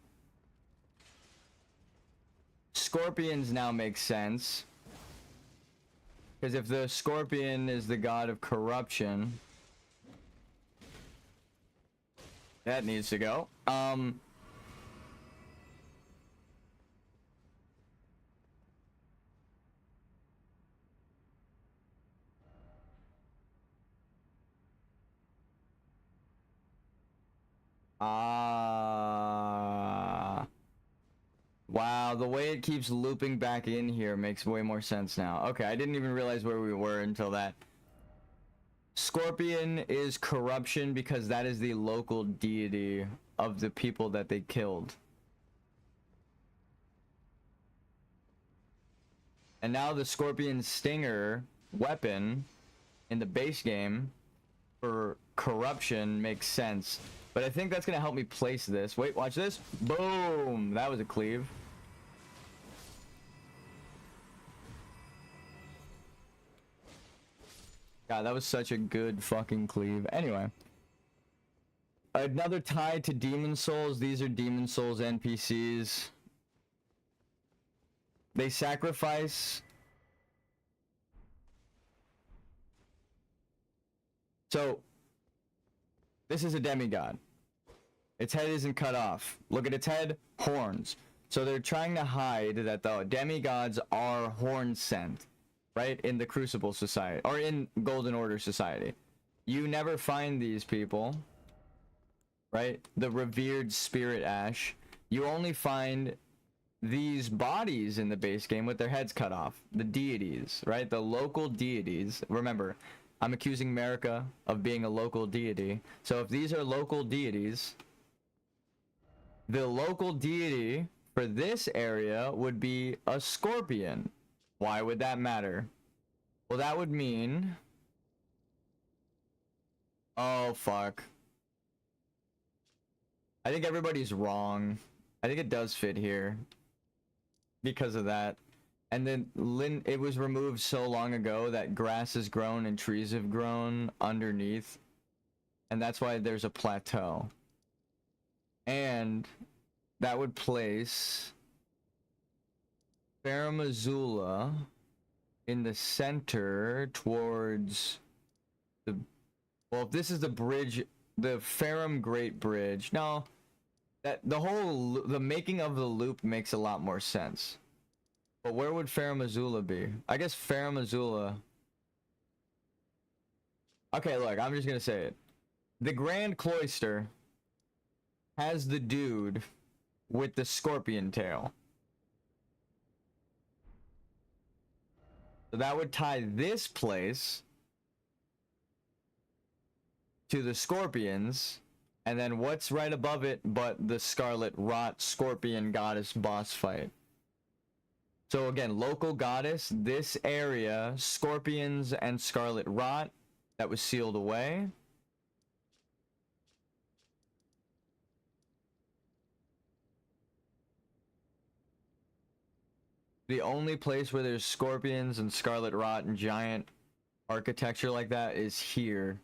scorpions now make sense, because if the scorpion is the god of corruption, that needs to go. Wow, the way it keeps looping back in here makes way more sense now. Okay, I didn't even realize where we were until that. Scorpion is corruption because that is the local deity of the people that they killed. And now the scorpion stinger weapon in the base game for corruption makes sense. But I think that's gonna help me place this. Wait, watch this. Boom! That was a cleave. God, that was such a good fucking cleave. Anyway. Another tie to Demon Souls. These are Demon Souls NPCs. They sacrifice. So, this is a demigod. Its head isn't cut off. Look at its head, horns. So they're trying to hide that the demigods are horn sent, right? In the Crucible Society, or in Golden Order Society. You never find these people, right? The revered Spirit Ash. You only find these bodies in the base game with their heads cut off. The deities, right? The local deities. Remember, I'm accusing America of being a local deity. So if these are local deities, the local deity for this area would be a scorpion. Why would that matter? Well, that would mean... Oh, fuck. I think everybody's wrong. I think it does fit here. Because of that. And then it was removed so long ago that grass has grown and trees have grown underneath. And that's why there's a plateau. And that would place Farum Azula in the center towards the... Well, if this is the bridge, the Farum Great Bridge... No, that the making of the loop makes a lot more sense. But where would Farum Azula be? I guess Farum Azula... Okay, look, I'm just gonna say it. The Grand Cloister has the dude with the scorpion tail. So that would tie this place to the scorpions, and then what's right above it but the Scarlet Rot Scorpion Goddess boss fight. So again, local goddess, this area, scorpions and Scarlet Rot, that was sealed away. The only place where there's scorpions and Scarlet Rot and giant architecture like that is here.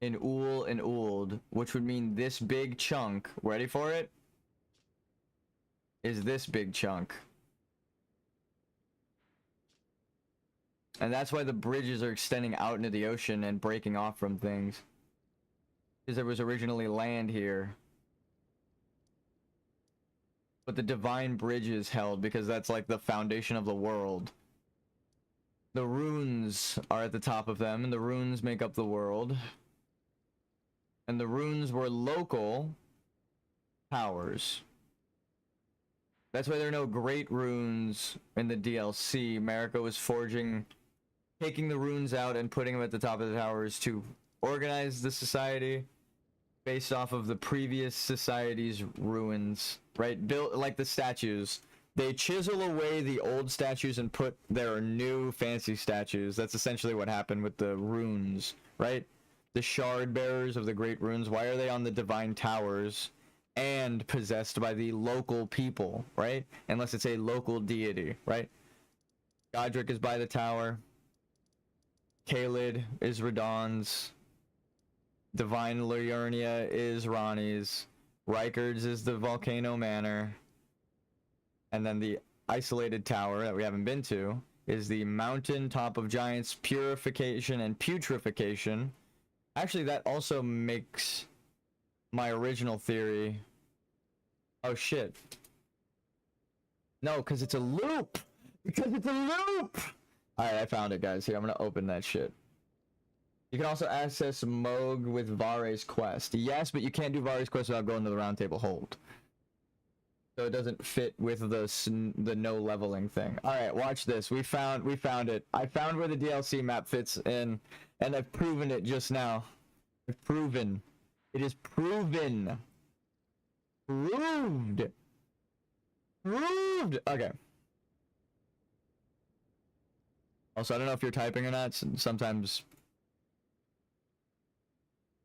In Uhl and Uld, which would mean this big chunk, ready for it? Is this big chunk. And that's why the bridges are extending out into the ocean and breaking off from things. Because there was originally land here. But the divine bridges held because that's like the foundation of the world. The runes are at the top of them, and the runes make up the world. And the runes were local powers. That's why there are no great runes in the DLC. Marika was taking the runes out and putting them at the top of the towers to organize the society based off of the previous society's ruins, right? Built like the statues. They chisel away the old statues and put their new fancy statues. That's essentially what happened with the runes, right? The shard bearers of the great runes, why are they on the divine towers and possessed by the local people, right? Unless it's a local deity, right? Godric is by the tower. Kaled is Radahn's. Divine Liurnia is Ranni's. Rykard's is the Volcano Manor. And then the isolated tower that we haven't been to is the Mountain Top of Giants Purification and Putrefaction. Actually, that also makes my original theory... Oh, shit. No, because it's a loop! Because it's a loop! Alright, I found it, guys. Here, I'm gonna open that shit. You can also access Moog with Vare's quest. Yes, but you can't do Vare's quest without going to the Round Table Hold. So it doesn't fit with the no leveling thing. Alright, watch this. We found it. I found where the DLC map fits in, and I've proven it just now. I've proven. It is proven. Proved. Proved. Okay. Also, I don't know if you're typing or not. Sometimes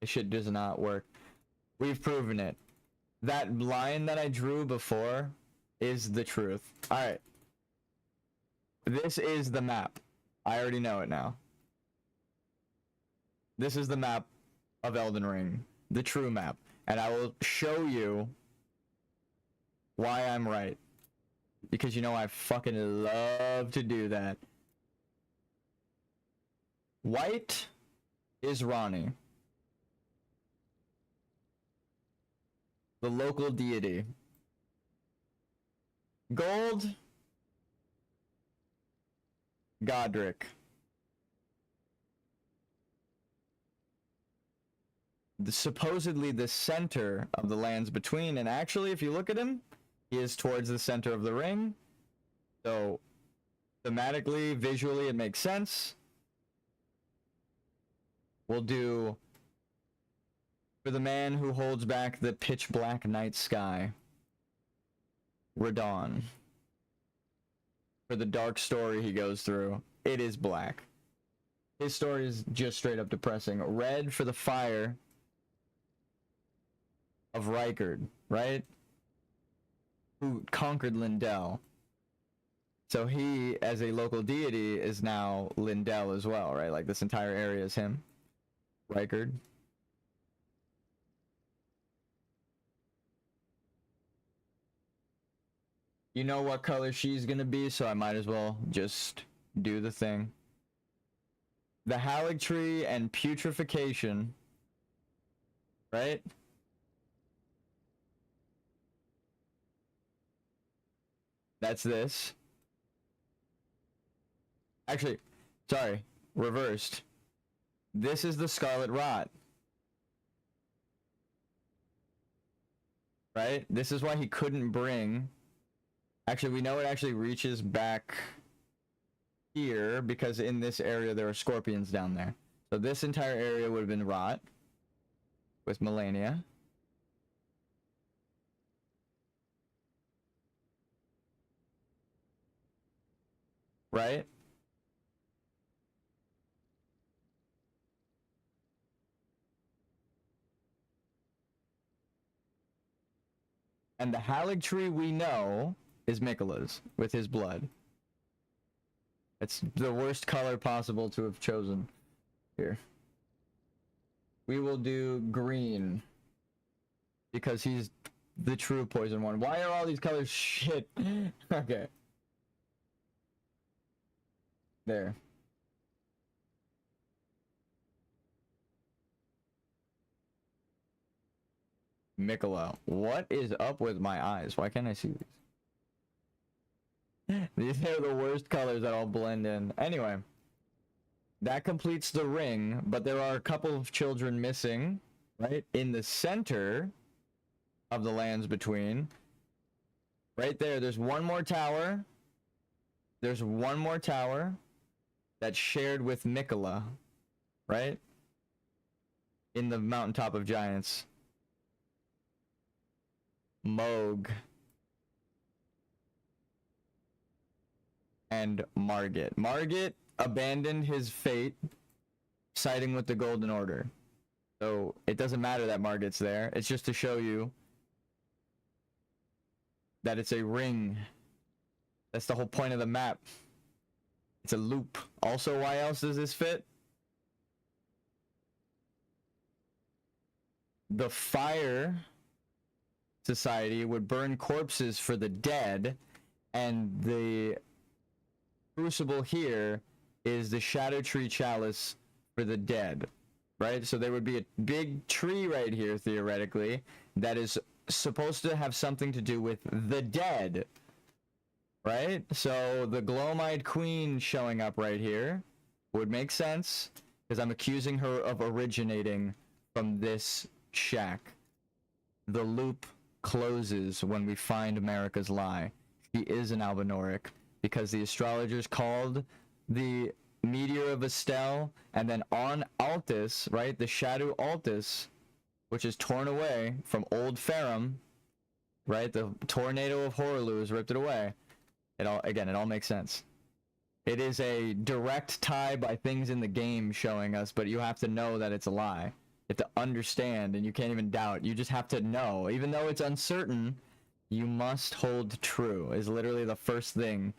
this shit does not work. We've proven it. That line that I drew before is the truth. Alright. This is the map. I already know it now. This is the map of Elden Ring. The true map. And I will show you why I'm right. Because you know I fucking love to do that. White is Ranni. The local deity. Gold, Godric. Supposedly the center of the lands between, and actually if you look at him, he is towards the center of the ring. So thematically, visually, it makes sense. We'll do for the man who holds back the pitch black night sky, Radahn. For the dark story he goes through, it is black. His story is just straight up depressing. Red for the fire of Rykard, right? Who conquered Lindell. So he, as a local deity, is now Lindell as well, right? Like this entire area is him. Rykard. You know what color she's gonna be, so I might as well just do the thing. The Haligtree and putrefaction, right? That's this. Actually, sorry, reversed. This is the Scarlet Rot. Right? This is why he couldn't bring... Actually, we know it actually reaches back here because in this area there are scorpions down there. So this entire area would have been rot with Melania. Right? And the Haligtree we know is Mikola's with his blood. It's the worst color possible to have chosen here. We will do green because he's the true poison one. Why are all these colors shit? Okay. There. Mikola. What is up with my eyes? Why can't I see these? These are the worst colors that all blend in. Anyway. That completes the ring, but there are a couple of children missing, right? In the center of the lands between. Right there, there's one more tower. There's one more tower that's shared with Mikola, right? In the mountaintop of giants. Moog. And Margit. Margit abandoned his fate, siding with the Golden Order. So it doesn't matter that Margit's there. It's just to show you that it's a ring. That's the whole point of the map. It's a loop. Also, why else does this fit? The Fire Society would burn corpses for the dead, and the crucible here is the Shadow Tree Chalice for the dead, right? So there would be a big tree right here, theoretically, that is supposed to have something to do with the dead, right? So the Glowmite Queen showing up right here would make sense, because I'm accusing her of originating from this shack. The loop closes when we find America's Lie. He is an Albinoric, because the astrologers called the meteor of Estelle, and then on Altus, right, the Shadow Altus, which is torn away from Old Farum, right, the tornado of Horaloo has ripped it away. It all makes sense. It is a direct tie by things in the game showing us, but you have to know that it's a lie. You have to understand, and you can't even doubt. You just have to know. Even though it's uncertain, you must hold true, is literally the first thing.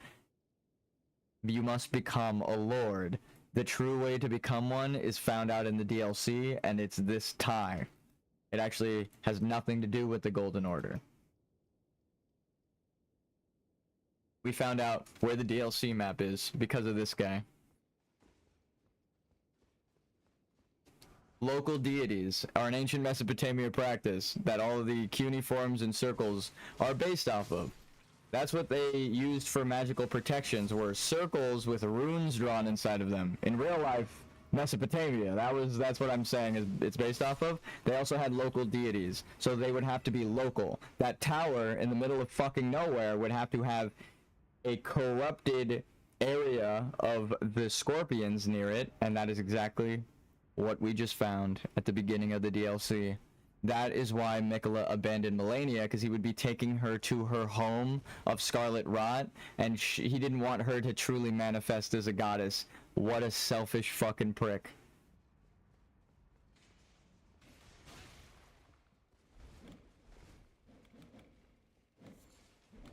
You must become a lord. The true way to become one is found out in the DLC, and it's this tie. It actually has nothing to do with the Golden Order. We found out where the DLC map is because of this guy. Local deities are an ancient Mesopotamia practice that all of the cuneiforms and circles are based off of. That's what they used for magical protections, were circles with runes drawn inside of them. In real life, Mesopotamia, that's what I'm saying is it's based off of. They also had local deities, so they would have to be local. That tower in the middle of fucking nowhere would have to have a corrupted area of the scorpions near it, and that is exactly what we just found at the beginning of the DLC. That is why Mikola abandoned Melania, because he would be taking her to her home of Scarlet Rot, and he didn't want her to truly manifest as a goddess. What a selfish fucking prick.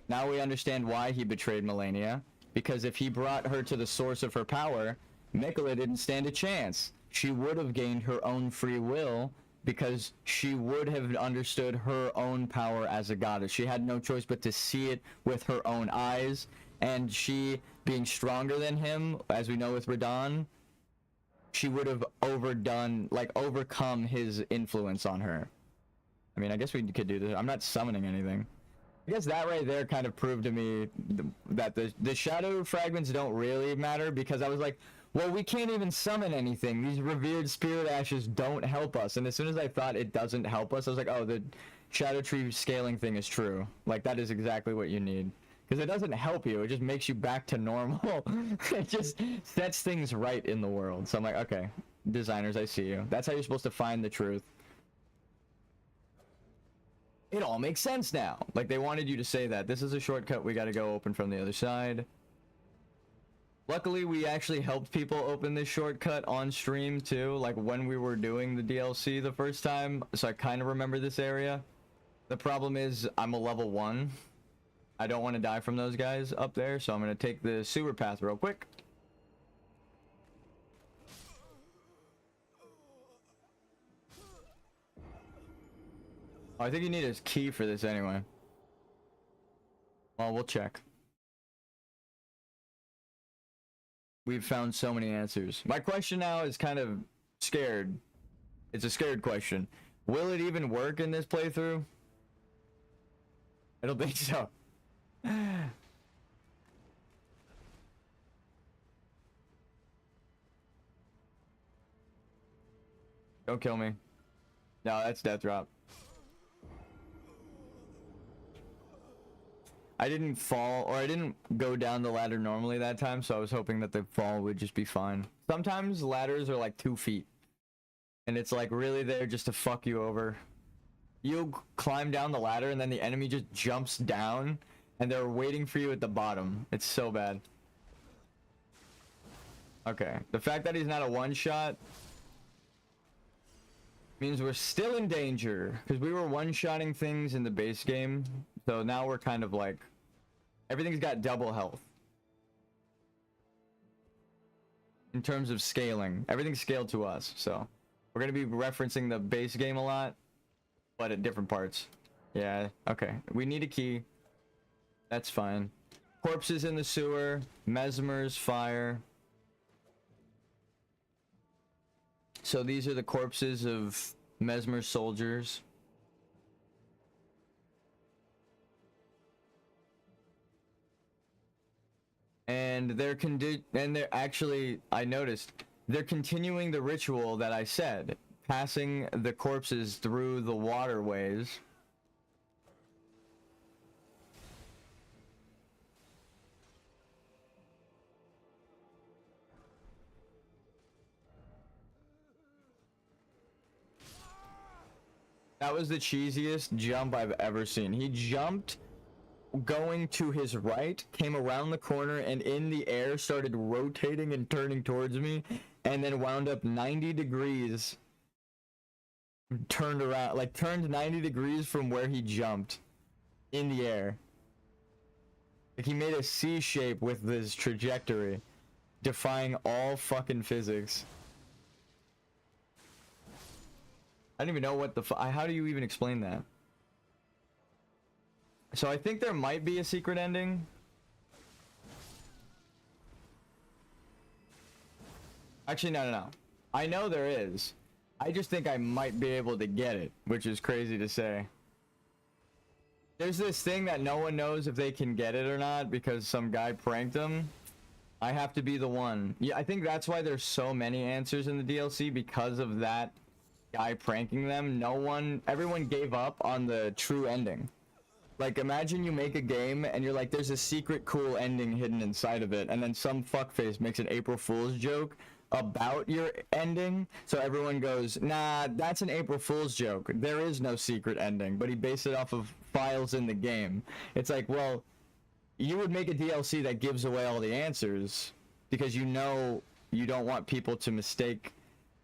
Now we understand why he betrayed Melania, because if he brought her to the source of her power, Mikola didn't stand a chance. She would have gained her own free will because she would have understood her own power as a goddess. She had no choice but to see it with her own eyes, and she, being stronger than him, as we know with Radon, she would have overcome his influence on her. I mean, I guess we could do this. I'm not summoning anything. I guess that right there kind of proved to me that the shadow fragments don't really matter, because I was like, well, we can't even summon anything. These revered spirit ashes don't help us. And as soon as I thought it doesn't help us, I was like, oh, the shadow tree scaling thing is true. Like, that is exactly what you need. Because it doesn't help you. It just makes you back to normal. It just sets things right in the world. So I'm like, okay, designers, I see you. That's how you're supposed to find the truth. It all makes sense now. Like, they wanted you to say that. This is a shortcut. We got to go open from the other side. Luckily, we actually helped people open this shortcut on stream, too. Like, when we were doing the DLC the first time. So I kind of remember this area. The problem is, I'm a level 1. I don't want to die from those guys up there. So I'm going to take the sewer path real quick. I think you need a key for this anyway. Well, we'll check. We've found so many answers. My question now is kind of scared. It's a scared question. Will it even work in this playthrough? I don't think so. Don't kill me. No, that's death drop. I didn't fall, or I didn't go down the ladder normally that time, so I was hoping that the fall would just be fine. Sometimes ladders are like 2 feet, and it's like really there just to fuck you over. You climb down the ladder, and then the enemy just jumps down, and they're waiting for you at the bottom. It's so bad. Okay, the fact that he's not a one-shot means we're still in danger, because we were one-shotting things in the base game, so now we're kind of like, everything's got double health. In terms of scaling, everything's scaled to us, so we're going to be referencing the base game a lot, but at different parts. Yeah, okay, we need a key. That's fine. Corpses in the sewer, Mesmer's fire. So these are the corpses of Mesmer soldiers. And they're actually, I noticed, they're continuing the ritual that I said, passing the corpses through the waterways. That was the cheesiest jump I've ever seen. He jumped going to his right, came around the corner, and in the air started rotating and turning towards me, and then wound up 90 degrees, turned around, like turned 90 degrees from where he jumped in the air. Like, he made a C shape with this trajectory, defying all fucking physics. I don't even know what the how do you even explain that? So I think there might be a secret ending. Actually, no. I know there is. I just think I might be able to get it, which is crazy to say. There's this thing that no one knows if they can get it or not because some guy pranked them. I have to be the one. Yeah, I think that's why there's so many answers in the DLC, because of that guy pranking them. Everyone gave up on the true ending. Like, imagine you make a game and you're like, there's a secret cool ending hidden inside of it, and then some fuckface makes an April Fool's joke about your ending, so everyone goes, nah, that's an April Fool's joke. There is no secret ending, but he based it off of files in the game. It's like, well, you would make a DLC that gives away all the answers because you know you don't want people to mistake,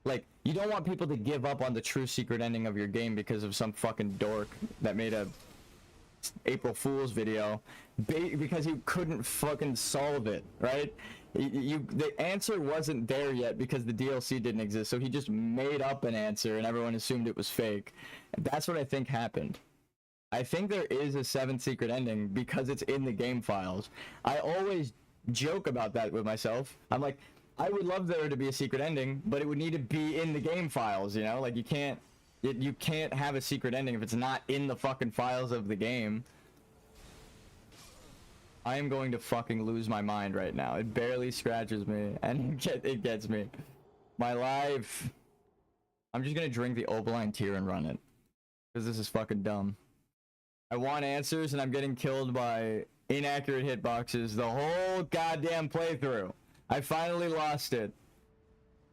like, you don't want people to give up on the true secret ending of your game because of some fucking dork that made a April Fool's video because he couldn't fucking solve it, right? The answer wasn't there yet because the DLC didn't exist, so he just made up an answer and everyone assumed it was fake. That's what I think happened. I think there is a 7th secret ending because it's in the game files. I always joke about that with myself. I'm like, I would love there to be a secret ending, but it would need to be in the game files, you know? Like, you can't have a secret ending if it's not in the fucking files of the game. I am going to fucking lose my mind right now. It barely scratches me, and it gets me. My life. I'm just gonna drink the Opaline tear and run it. Because this is fucking dumb. I want answers, and I'm getting killed by inaccurate hitboxes the whole goddamn playthrough. I finally lost it.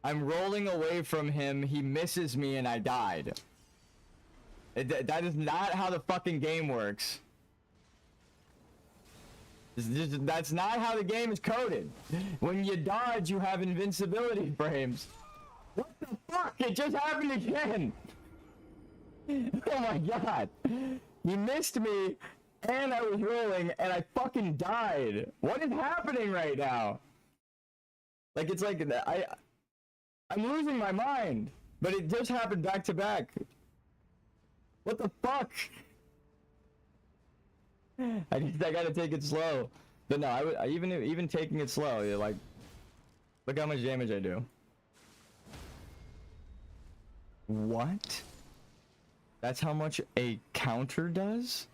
I'm rolling away from him, he misses me, and I died. That is not how the fucking game works. That's not how the game is coded. When you dodge, you have invincibility frames. What the fuck? It just happened again. Oh my god. He missed me, and I was rolling, and I fucking died. What is happening right now? Like, it's like, I'm losing my mind. But it just happened back to back. What the fuck? I gotta take it slow. But no, I even taking it slow, you're like, look how much damage I do. What? That's how much a counter does?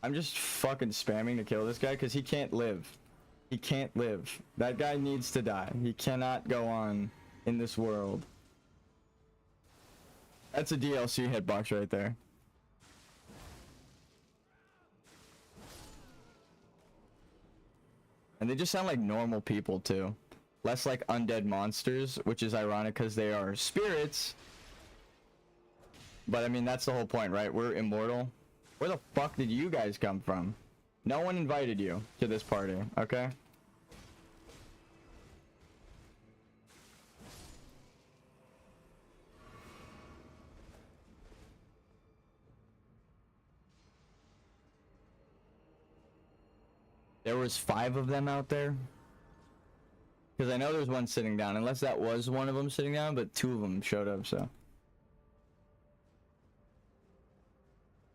I'm just fucking spamming to kill this guy because he can't live. He can't live. That guy needs to die. He cannot go on in this world. That's a DLC hitbox right there. And they just sound like normal people too. Less like undead monsters, which is ironic because they are spirits. But I mean, that's the whole point, right? We're immortal. Where the fuck did you guys come from? No one invited you to this party, okay? There was 5 of them out there. Because I know there's one sitting down, unless that was one of them sitting down, but 2 of them showed up, so.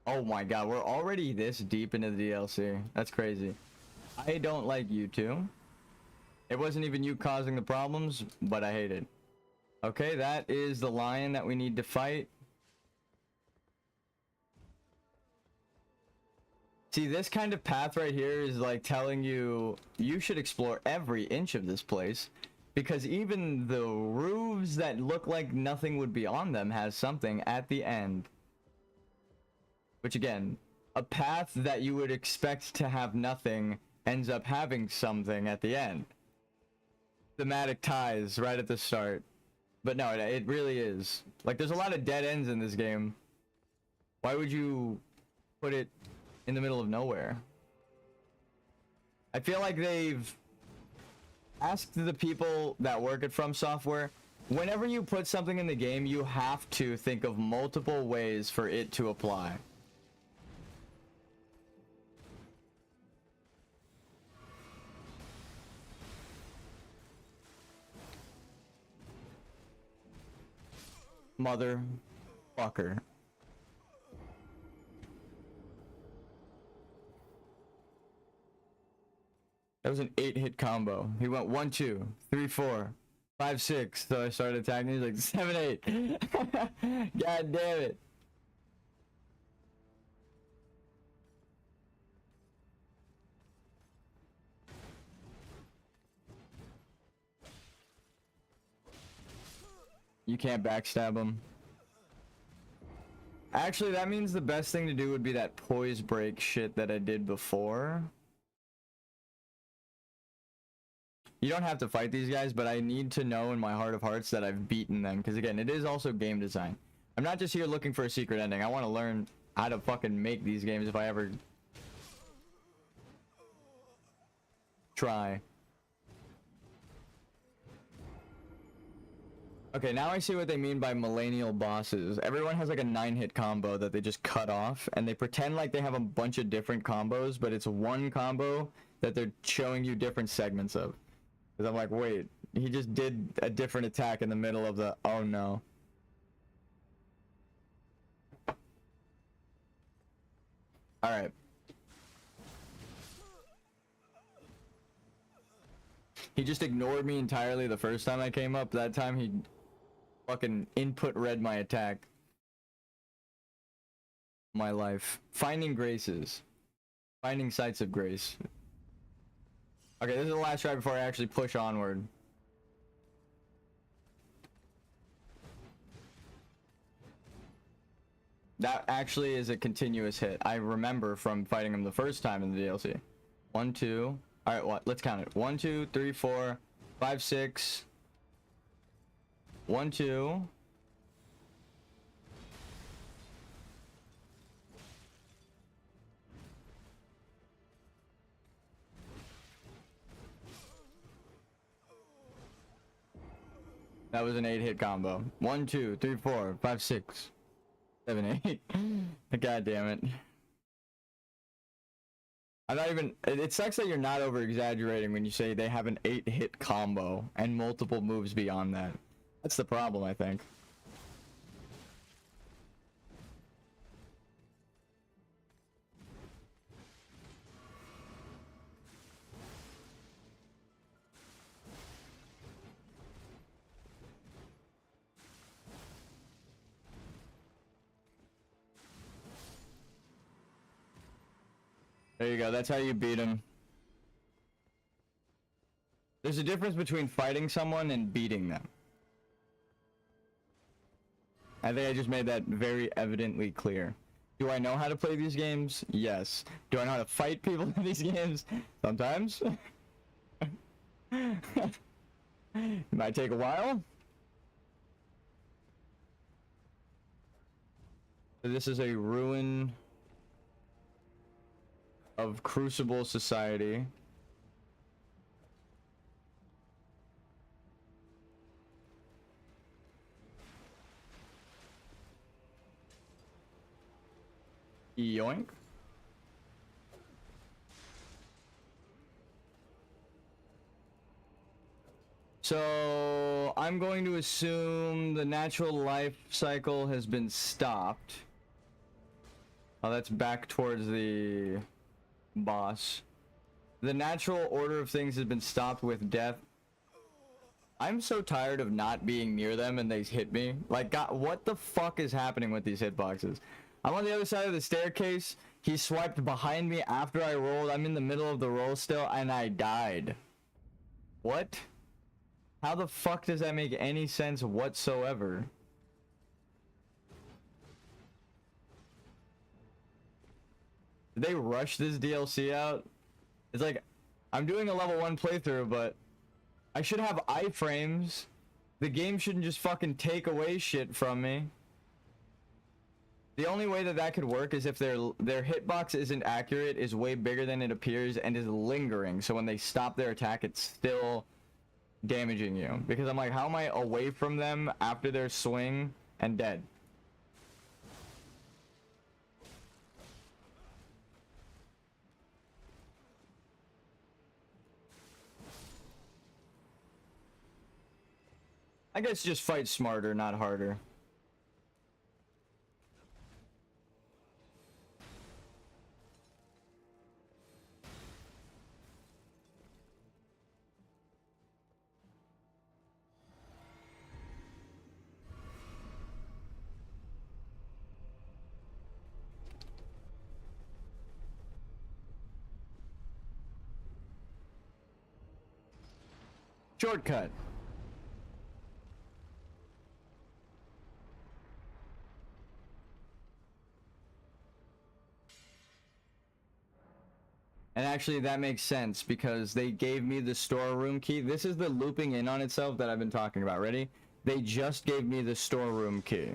Oh my god, we're already this deep into the DLC. That's crazy. I don't like you two. It wasn't even you causing the problems, but I hate it. Okay, that is the lion that we need to fight. See, this kind of path right here is like telling you, you should explore every inch of this place. Because even the roofs that look like nothing would be on them has something at the end. Which again, a path that you would expect to have nothing ends up having something at the end. Thematic ties right at the start. But no, it really is. Like, there's a lot of dead ends in this game. Why would you put it in the middle of nowhere? I feel like they've asked the people that work at From Software, whenever you put something in the game, you have to think of multiple ways for it to apply. Motherfucker. That was an 8-hit combo. He went 1, 2, 3, 4, 5, 6. So I started attacking. He's like 7, 8. God damn it. You can't backstab him. Actually, that means the best thing to do would be that poise break shit that I did before. You don't have to fight these guys, but I need to know in my heart of hearts that I've beaten them. Because again, it is also game design. I'm not just here looking for a secret ending. I want to learn how to fucking make these games if I ever try. Okay, now I see what they mean by millennial bosses. Everyone has like a 9-hit combo that they just cut off, and they pretend like they have a bunch of different combos, but it's one combo that they're showing you different segments of. Because I'm like, wait, he just did a different attack in the middle of the... Oh no. Alright. He just ignored me entirely the first time I came up. That time he fucking input read my attack. My life. Finding graces. Finding sites of grace. Okay, this is the last try before I actually push onward. That actually is a continuous hit. I remember from fighting him the first time in the DLC. 1, 2. Alright, what? Let's count it. 1, 2, 3, 4, 5, 6. 1, 2. That was an 8-hit combo. 1, 2, 3, 4, 5, 6, 7, 8. God damn it. I'm not even... It sucks that you're not over-exaggerating when you say they have an 8-hit combo and multiple moves beyond that. That's the problem, I think. There you go, that's how you beat him. There's a difference between fighting someone and beating them. I think I just made that very evidently clear. Do I know how to play these games? Yes. Do I know how to fight people in these games? Sometimes. It might take a while. This is a ruin of Crucible Society. Yoink. So I'm going to assume the natural life cycle has been stopped. Oh, that's back towards the boss. The natural order of things has been stopped with death. I'm so tired of not being near them and they hit me. Like, God, what the fuck is happening with these hitboxes? I'm on the other side of the staircase. He swiped behind me after I rolled. I'm in the middle of the roll still and I died. What? How the fuck does that make any sense whatsoever? Did they rush this DLC out? It's like, I'm doing a level 1 playthrough, but I should have iframes. The game shouldn't just fucking take away shit from me. The only way that that could work is if their hitbox isn't accurate, is way bigger than it appears, and is lingering. So when they stop their attack, it's still damaging you. Because I'm like, how am I away from them after their swing and dead? I guess just fight smarter, not harder. Shortcut. And actually that makes sense because they gave me the storeroom key. This is the looping in on itself that I've been talking about. Ready? They just gave me the storeroom key.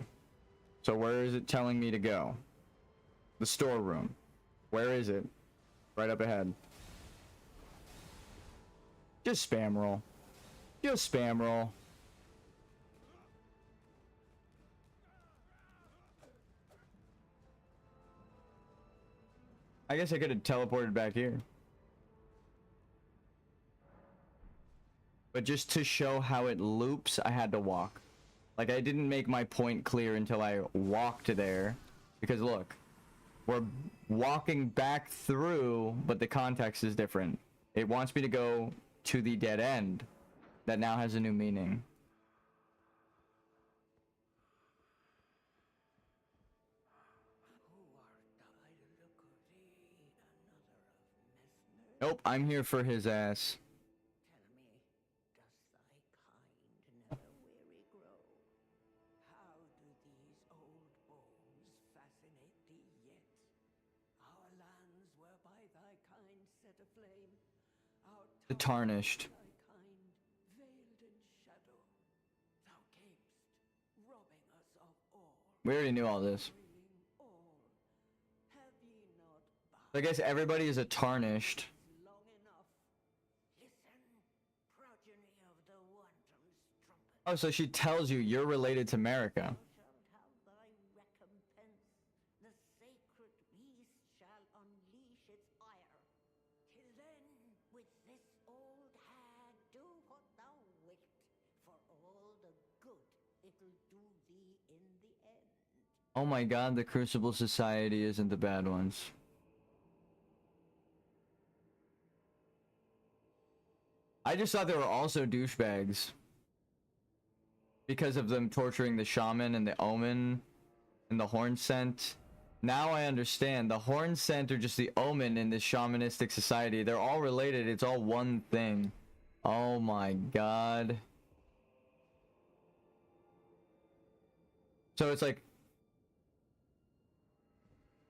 So where is it telling me to go? The storeroom. Where is it? Right up ahead. Just spam roll. Just spam roll. I guess I could have teleported back here. But just to show how it loops, I had to walk. Like, I didn't make my point clear until I walked there. Because look, we're walking back through, but the context is different. It wants me to go to the dead end. That now has a new meaning. Nope, I'm here for his ass. Tell me, does thy kind never weary grow? How do these old bones fascinate thee yet? Our lands were by thy kind set aflame. Our The Tarnished. thy kind veiled in shadow. Thou camest, robbing us of all. We already knew all this. Bringing all. Have ye not I guess everybody is a Tarnished. long enough? Listen, progeny of the wanton's trumpet. Oh, so she tells you you're related to America. Thou shalt have thy recompense. The sacred beast shall unleash its ire. Till then, with this old hag, do what thou wilt, for all the good it'll do thee in the end. Oh my god, the Crucible Society isn't the bad ones. I just thought they were also douchebags. Because of them torturing the shaman and the omen and the horn scent. Now I understand. The horn scent are just the omen in this shamanistic society. They're all related. It's all one thing. Oh my god. So it's like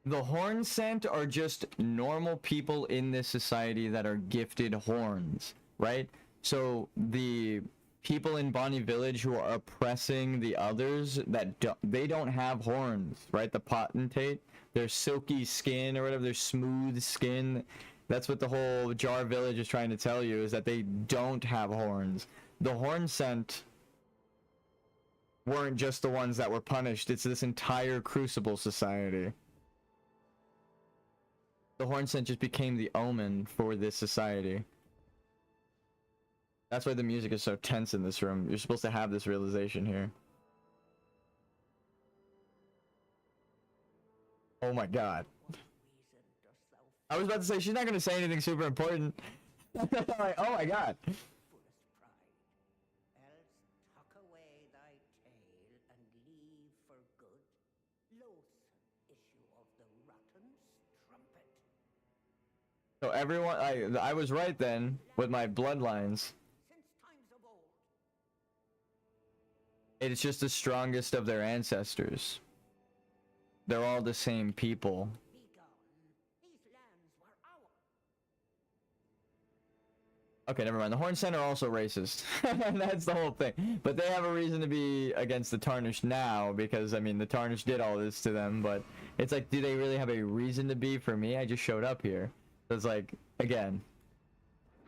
the horn scent are just normal people in this society that are gifted horns, right? So the people in Bonnie Village who are oppressing the others that they don't have horns, right? The potentate, their silky skin or whatever, their smooth skin. That's what the whole Jar Village is trying to tell you, is that they don't have horns. The horn scent weren't just the ones that were punished. It's this entire Crucible society. The horn scent just became the omen for this society. That's why the music is so tense in this room. You're supposed to have this realization here. Oh my god. Reason dost thou I was about to say, she's not gonna say anything super important. Like, oh my god. fullest pride? Else tuck away thy tail and leave for good. Loathsome issue of the rotten's trumpet. So everyone, I was right then with my bloodlines. Since times of old, It's just the strongest of their ancestors. They're all the same people. be gone. These lands were ours. Okay, never mind. The Horn Center are also racist. That's the whole thing. But they have a reason to be against the Tarnished now because, I mean, the Tarnished did all this to them. But it's like, do they really have a reason to be for me? I just showed up here. So it's like, again.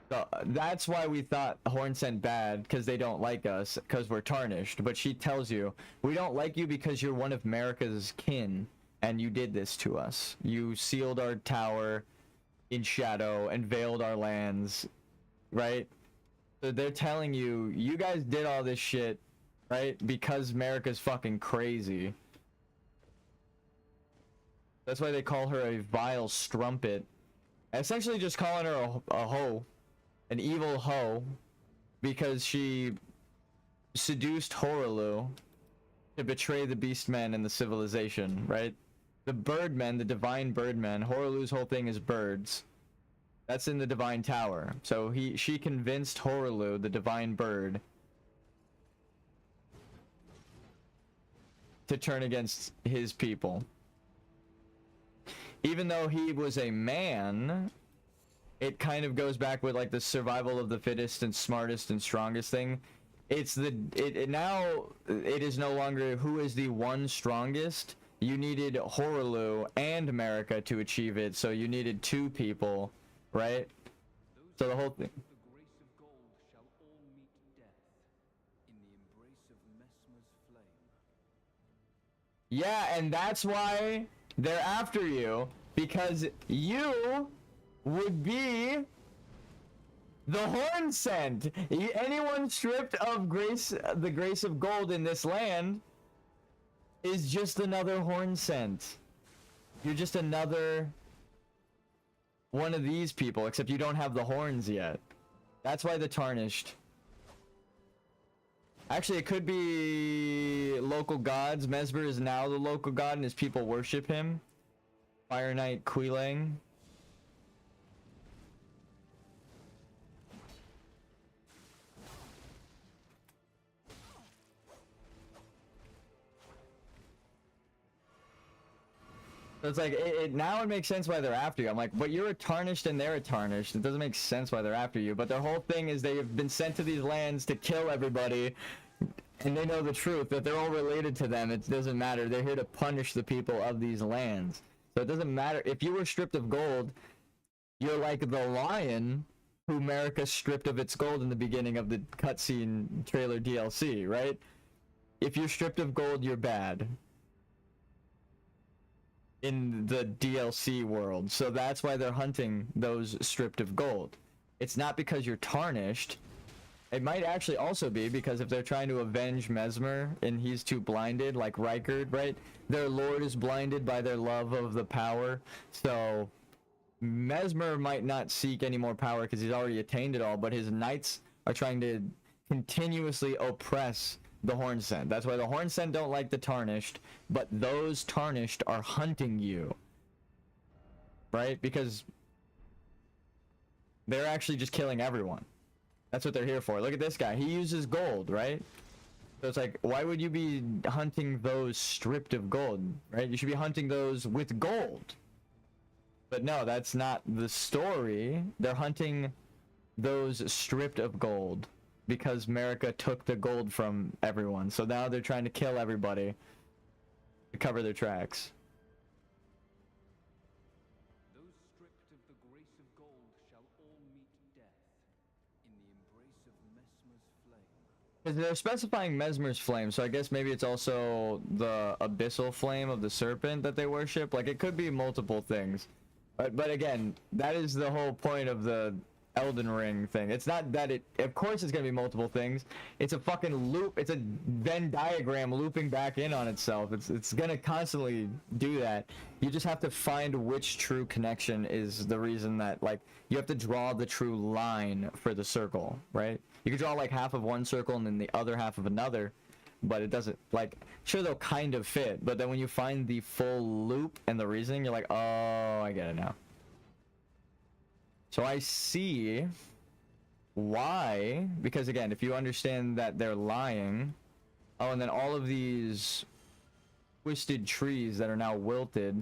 So that's why we thought Horn sent bad, because they don't like us, because we're Tarnished. But she tells you, we don't like you because you're one of America's kin, and you did this to us. You sealed our tower in shadow and veiled our lands, right? So they're telling you, you guys did all this shit, right? Because America's fucking crazy. That's why they call her a vile strumpet. Essentially just calling her a hoe. An evil hoe, because she seduced Horulu to betray the Beastmen and the civilization, right? The Birdmen, the Divine Birdmen, Horulu's whole thing is birds. That's in the Divine Tower. So she convinced Horulu, the Divine Bird, to turn against his people. Even though he was a man, it kind of goes back with like the survival of the fittest and smartest and strongest thing. It's now it is no longer who is the one strongest. You needed Horulu and America to achieve it, so you needed two people, right? So the whole thing. The grace of gold shall all meet death in the embrace of Messmer's flame. Yeah, and that's why they're after you. because you would be the horn scent. Anyone stripped of grace, the grace of gold in this land, is just another horn scent. You're just another one of these people, except you don't have the horns yet. That's why the tarnished. Actually, it could be local gods. Mesmer is now the local god and his people worship him. Fire Knight Quilang. So it's like, now it makes sense why they're after you. I'm like, but you're a tarnished and they're a tarnished. It doesn't make sense why they're after you. But their whole thing is they have been sent to these lands to kill everybody. And they know the truth, that they're all related to them. It doesn't matter. They're here to punish the people of these lands. So it doesn't matter. If you were stripped of gold, you're like the lion who America stripped of its gold in the beginning of the cutscene trailer DLC, right? If you're stripped of gold, you're bad. In the DLC world. So that's why they're hunting those stripped of gold. It's not because you're tarnished. It might actually also be because if they're trying to avenge Mesmer and he's too blinded, like Rykard, right? Their lord is blinded by their love of the power. So Mesmer might not seek any more power because he's already attained it all, but his knights are trying to continuously oppress the horn scent. That's why the horn scent don't like the tarnished, but those tarnished are hunting you, right? Because they're actually just killing everyone. That's what they're here for. Look at this guy. He uses gold, right? So it's like, why would you be hunting those stripped of gold, right? You should be hunting those with gold. But no, that's not the story. They're hunting those stripped of gold because America took the gold from everyone. So now they're trying to kill everybody to cover their tracks. Those stripped of the grace of gold shall all meet death in the embrace of Mesmer's flame. Because they're specifying Mesmer's flame, so I guess maybe it's also the abyssal flame of the serpent that they worship. Like, it could be multiple things. But again, that is the whole point of the Elden Ring thing. It's not that it, of course it's gonna be multiple things. It's a fucking loop. It's a Venn diagram looping back in on itself. It's gonna constantly do that. You just have to find which true connection is the reason that, like, you have to draw the true line for the circle, right? You can draw like half of one circle and then the other half of another, but it doesn't, like, sure they'll kind of fit, but then when you find the full loop and the reasoning, you're like, oh, I get it now. So I see why, because again, if you understand that they're lying, oh, and then all of these twisted trees that are now wilted,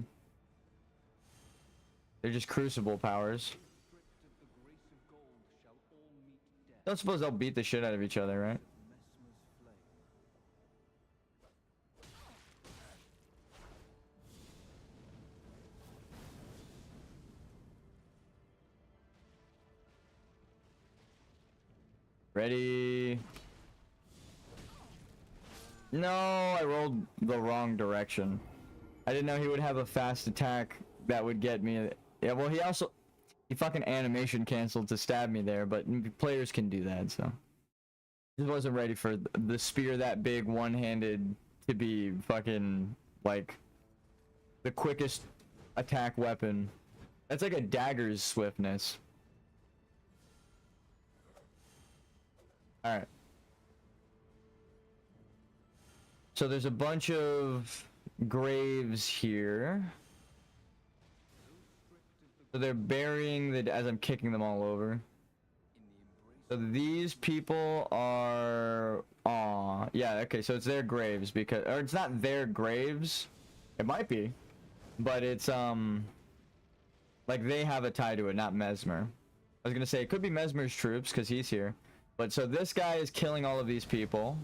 they're just crucible powers. I don't suppose they'll beat the shit out of each other, right? Ready? No, I rolled the wrong direction. I didn't know he would have a fast attack that would get me. Yeah, well, he fucking animation canceled to stab me there, but players can do that, so. Just wasn't ready for the spear that big, one-handed, to be fucking, like, the quickest attack weapon. That's like a dagger's swiftness. Alright. So there's a bunch of graves here. So they're burying the, as I'm kicking them all over. So these people are, aw, yeah, okay, so it's their graves because, or it's not their graves. It might be, but it's, like they have a tie to it, not Mesmer. I was gonna say, it could be Mesmer's troops because he's here. But so this guy is killing all of these people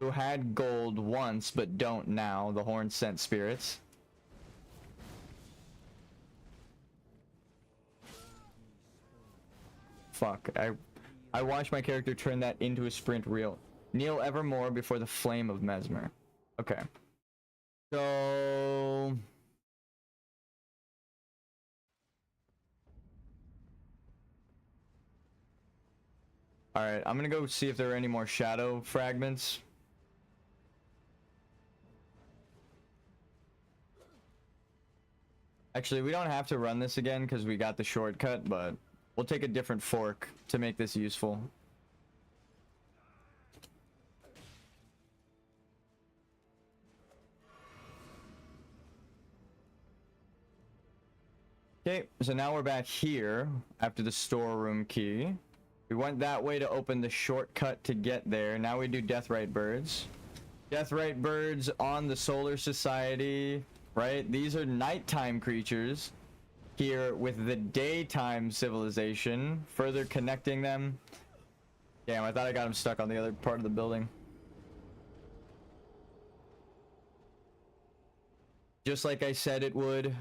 who had gold once but don't now, the horn scent spirits. Fuck, I watched my character turn that into a sprint reel. Kneel evermore before the flame of Mesmer. Okay. So All right, I'm gonna go see if there are any more shadow fragments. Actually, we don't have to run this again because we got the shortcut, but we'll take a different fork to make this useful. Okay, so now we're back here after the storeroom key. We went that way to open the shortcut to get there. Now we do Deathrite Birds. Deathrite Birds on the Solar Society, right? These are nighttime creatures here with the daytime civilization, further connecting them. Damn, I thought I got him stuck on the other part of the building. Just like I said it would,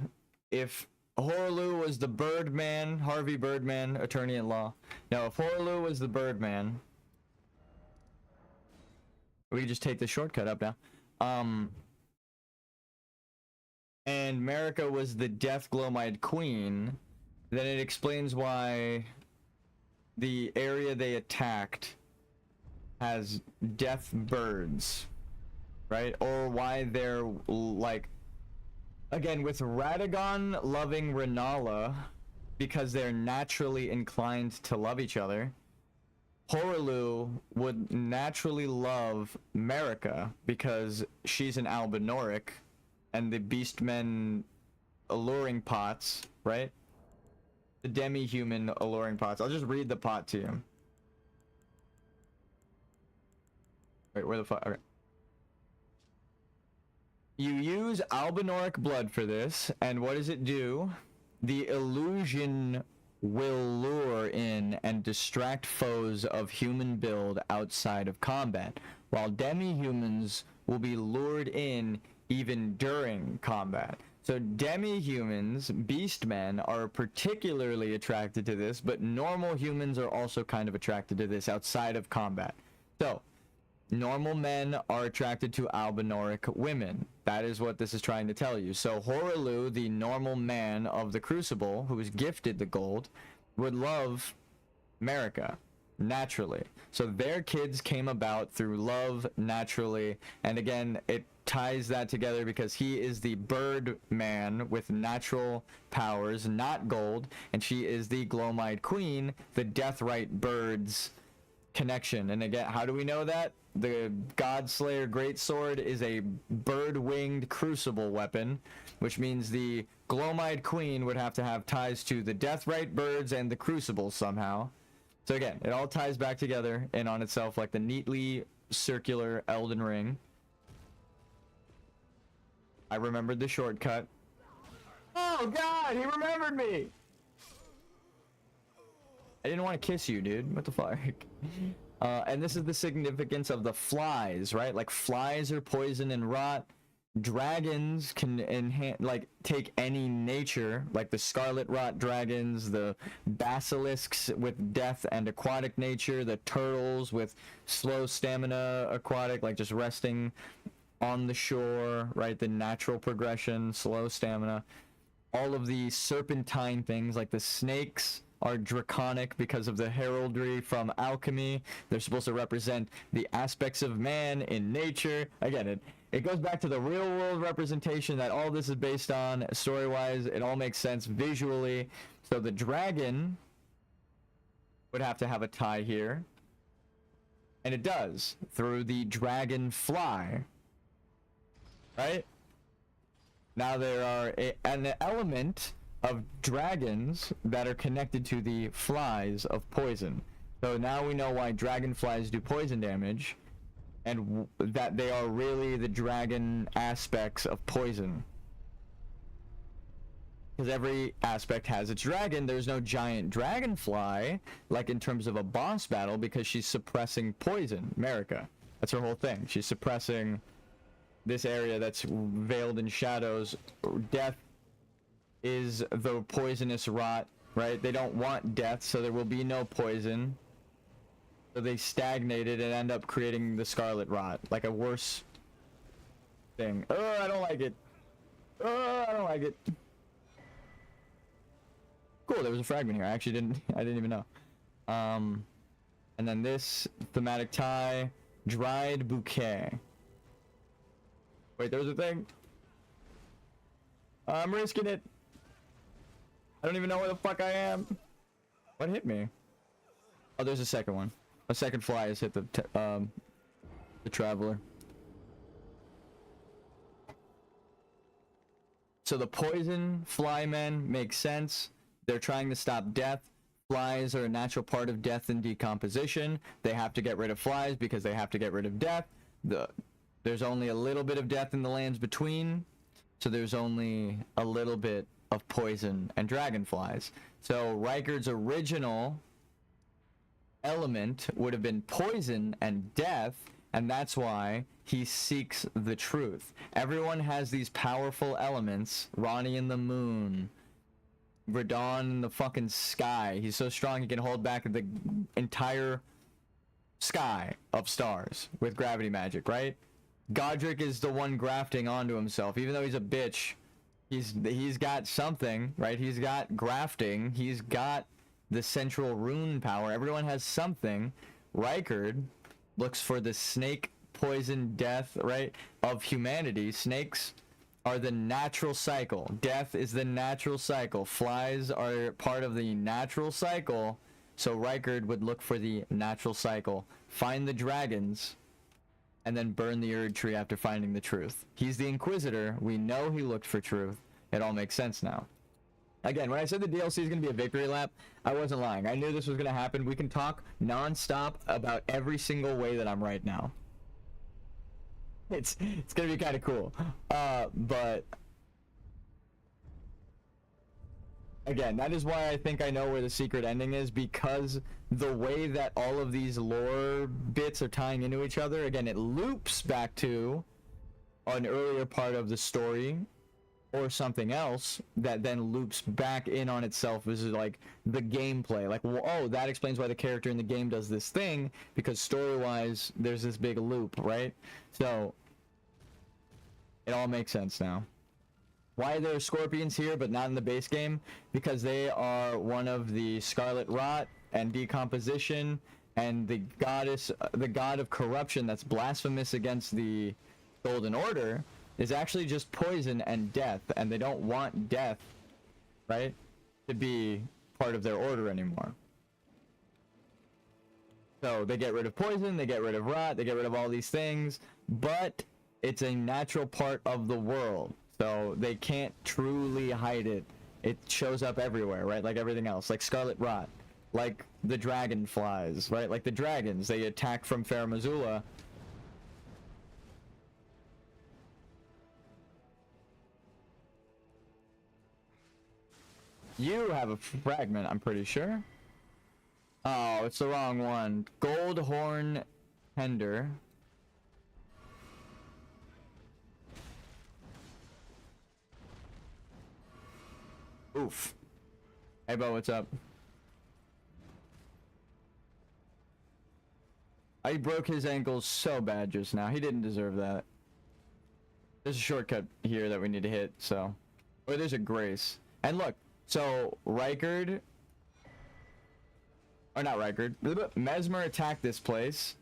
if Horlu was the Birdman, Harvey Birdman, attorney at law. Now, if Horlu was the Birdman, we can just take the shortcut up now. And Marika was the Death Glomide Queen, then it explains why the area they attacked has death birds, right? Or why they're like, again, with Radagon loving Renala because they're naturally inclined to love each other, Horlu would naturally love Marika because she's an Albinoric and the Beastmen alluring pots, right? The demi-human alluring pots. I'll just read the pot to you. Wait, where the fuck? Okay. You use Albinoric blood for this, and what does it do? The illusion will lure in and distract foes of human build outside of combat, while demi-humans will be lured in even during combat. So demi-humans, beastmen, are particularly attracted to this, but normal humans are also kind of attracted to this outside of combat. So normal men are attracted to Albinoric women. That is what this is trying to tell you. So Horlu, the normal man of the Crucible, who was gifted the gold, would love Marika naturally. So their kids came about through love naturally. And again, it ties that together because he is the bird man with natural powers, not gold. And she is the Glomide Queen, the Deathrite birds connection. And again, how do we know that? The Godslayer Greatsword is a bird-winged crucible weapon, which means the Glomide Queen would have to have ties to the Deathrite birds and the crucible somehow. So again, it all ties back together in on itself like the neatly circular Elden Ring. I remembered the shortcut. Oh god, he remembered me! I didn't want to kiss you, dude. What the fuck? And this is the significance of the flies, right? Like, flies are poison and rot. Dragons can take any nature, like the scarlet rot dragons, the basilisks with death and aquatic nature, the turtles with slow stamina aquatic, like just resting on the shore, right? The natural progression, slow stamina. All of the serpentine things, like the snakes, are draconic because of the heraldry from alchemy. They're supposed to represent the aspects of man in nature. Again, it goes back to the real world representation that all this is based on. Story-wise, it all makes sense visually. So the dragon would have to have a tie here. And it does, through the dragonfly. Right? Now there are an element of dragons that are connected to the flies of poison. So now we know why dragonflies do poison damage, and that they are really the dragon aspects of poison. Because every aspect has its dragon. There's no giant dragonfly, like in terms of a boss battle, because she's suppressing poison. Marika. That's her whole thing. She's suppressing this area that's veiled in shadows. Death is the poisonous rot, right? They don't want death, so there will be no poison. So they stagnate it and end up creating the scarlet rot, like a worse thing. Oh, I don't like it. Oh, I don't like it. Cool, there was a fragment here. I didn't even know. And then this thematic tie, dried bouquet. Wait, there's a thing. I'm risking it. I don't even know where the fuck I am. What hit me? Oh, there's a second one. A second fly has hit the traveler. So the poison fly men make sense. They're trying to stop death. Flies are a natural part of death and decomposition. They have to get rid of flies because they have to get rid of death. There's only a little bit of death in the lands between, so there's only a little bit of poison and dragonflies. So Rykard's original element would have been poison and death, and that's why he seeks the truth. Everyone has these powerful elements. Ronnie in the moon, Radon in the fucking sky. He's so strong he can hold back the entire sky of stars with gravity magic, right? Godric is the one grafting onto himself. Even though he's a bitch, he's got something, right? He's got grafting. He's got the central rune power. Everyone has something. Rykard looks for the snake poison death, right, of humanity. Snakes are the natural cycle. Death is the natural cycle. Flies are part of the natural cycle. So Rykard would look for the natural cycle, find the dragons, and then burn the Erd tree after finding the truth. He's the Inquisitor. We know he looked for truth. It all makes sense now. Again, when I said the DLC is going to be a victory lap, I wasn't lying. I knew this was going to happen. We can talk non-stop about every single way that I'm right now. It's going to be kind of cool. But again, that is why I think I know where the secret ending is, because the way that all of these lore bits are tying into each other, again, it loops back to an earlier part of the story or something else that then loops back in on itself. This is like the gameplay. Like, well, oh, that explains why the character in the game does this thing, because story-wise, there's this big loop, right? So it all makes sense now. Why are there scorpions here but not in the base game? Because they are one of the Scarlet Rot and decomposition, and the goddess, the god of corruption that's blasphemous against the Golden Order, is actually just poison and death, and they don't want death, right, to be part of their order anymore. So they get rid of poison, they get rid of rot, they get rid of all these things, but it's a natural part of the world, so they can't truly hide it. It shows up everywhere, right? Like everything else, like Scarlet Rot, like the dragonflies, right? Like the dragons, they attack from Fair Missoula. You have a fragment, I'm pretty sure. Oh, it's the wrong one. Gold Horn Tender. Oof. Hey, Bo, what's up? I broke his ankles so bad just now. He didn't deserve that. There's a shortcut here that we need to hit, so... Oh, there's a grace. And look, so Rykard... Or not Rykard. Mesmer attacked this place.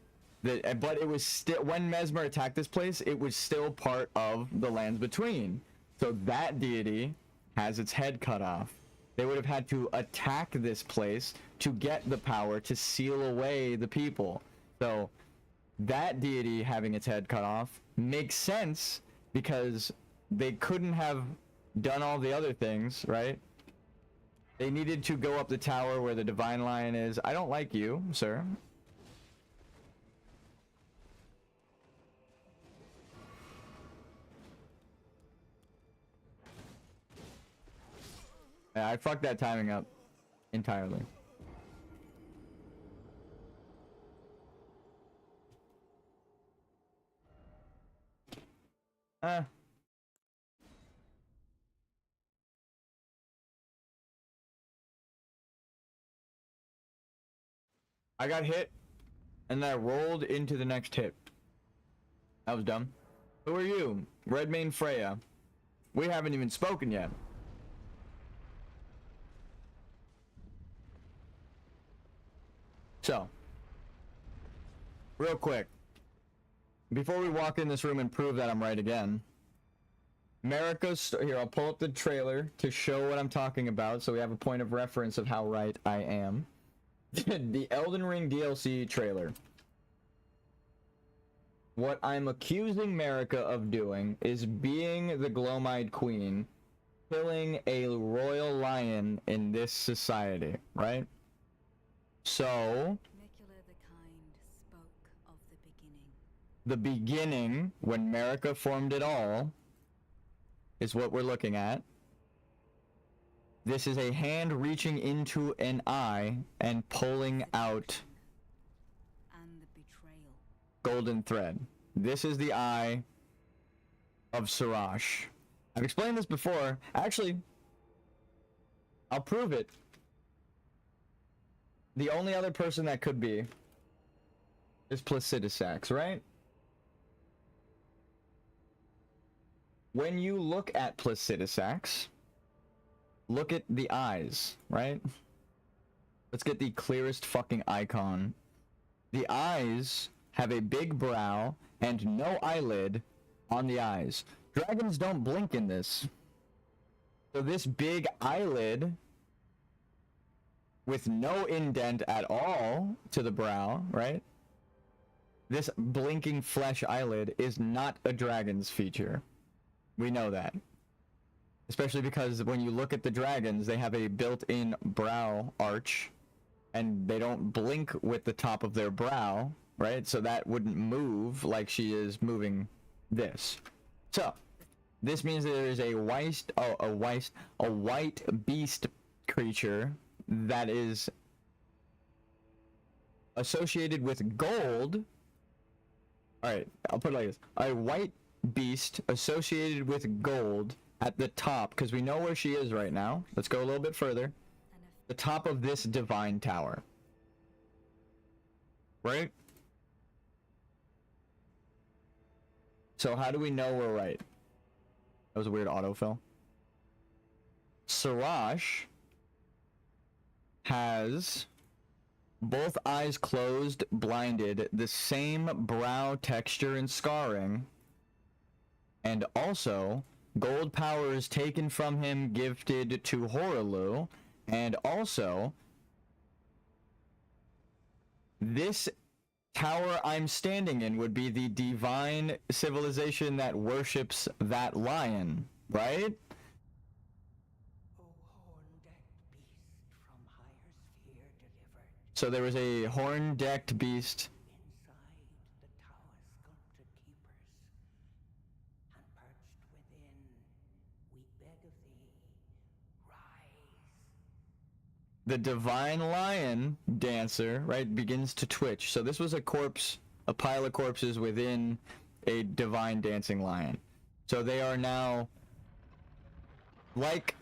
But it was still... When Mesmer attacked this place, it was still part of the lands between. So that deity has its head cut off. They would have had to attack this place to get the power to seal away the people. So that deity having its head cut off makes sense, because they couldn't have done all the other things, right? They needed to go up the tower where the Divine Lion is. I don't like you, sir. Yeah, I fucked that timing up entirely. I got hit, and then I rolled into the next hit. That was dumb. Who are you? Redmane Freya. We haven't even spoken yet. So, real quick, before we walk in this room and prove that I'm right again, here, I'll pull up the trailer to show what I'm talking about so we have a point of reference of how right I am. The Elden Ring DLC trailer. What I'm accusing Marika of doing is being the Glowmide Queen, killing a royal lion in this society, right? So, Micula the Kind spoke of the beginning, when Marika formed it all, is what we're looking at. This is a hand reaching into an eye and pulling out and the betrayal. golden thread. This is the eye of Sirash. I've explained this before. Actually, I'll prove it. The only other person that could be is Placidusax, right? When you look at Placidusax, look at the eyes, right? Let's get the clearest fucking icon. The eyes have a big brow and no eyelid on the eyes. Dragons don't blink in this. So this big eyelid with no indent at all to the brow, right? This blinking flesh eyelid is not a dragon's feature. We know that. Especially because when you look at the dragons, they have a built-in brow arch, and they don't blink with the top of their brow, right? So that wouldn't move like she is moving this. So, this means there is a white beast creature that is associated with gold. Alright, I'll put it like this. A white beast associated with gold at the top, because we know where she is right now. Let's go a little bit further. The top of this divine tower. Right? So how do we know we're right? That was a weird autofill. Sirash has both eyes closed, blinded, the same brow texture and scarring, and also gold power is taken from him, gifted to Horaloo, and also this tower I'm standing in would be the divine civilization that worships that lion, right? O horn-decked beast from higher sphere delivered, So there was a horn-decked beast inside the tower's sculpted keepers, and perched within, we beg of thee, rise. the divine lion dancer, right, begins to twitch. So this was a corpse, a pile of corpses within a divine dancing lion. So they are now like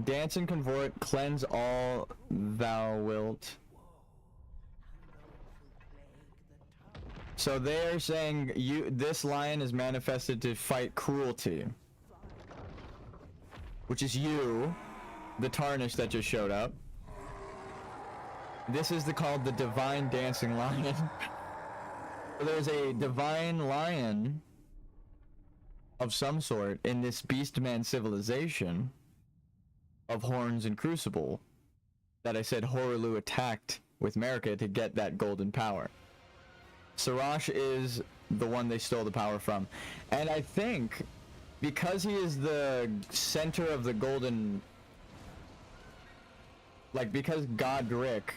dance and convert, cleanse all thou wilt. So they are saying this lion is manifested to fight cruelty. Which is you, the tarnish that just showed up. This is called the divine dancing lion. So there's a divine lion of some sort in this beastman civilization of horns and crucible that I said Horaloo attacked with Marika to get that golden power. Sirash is the one they stole the power from. And I think because he is the center of the golden, like because Godric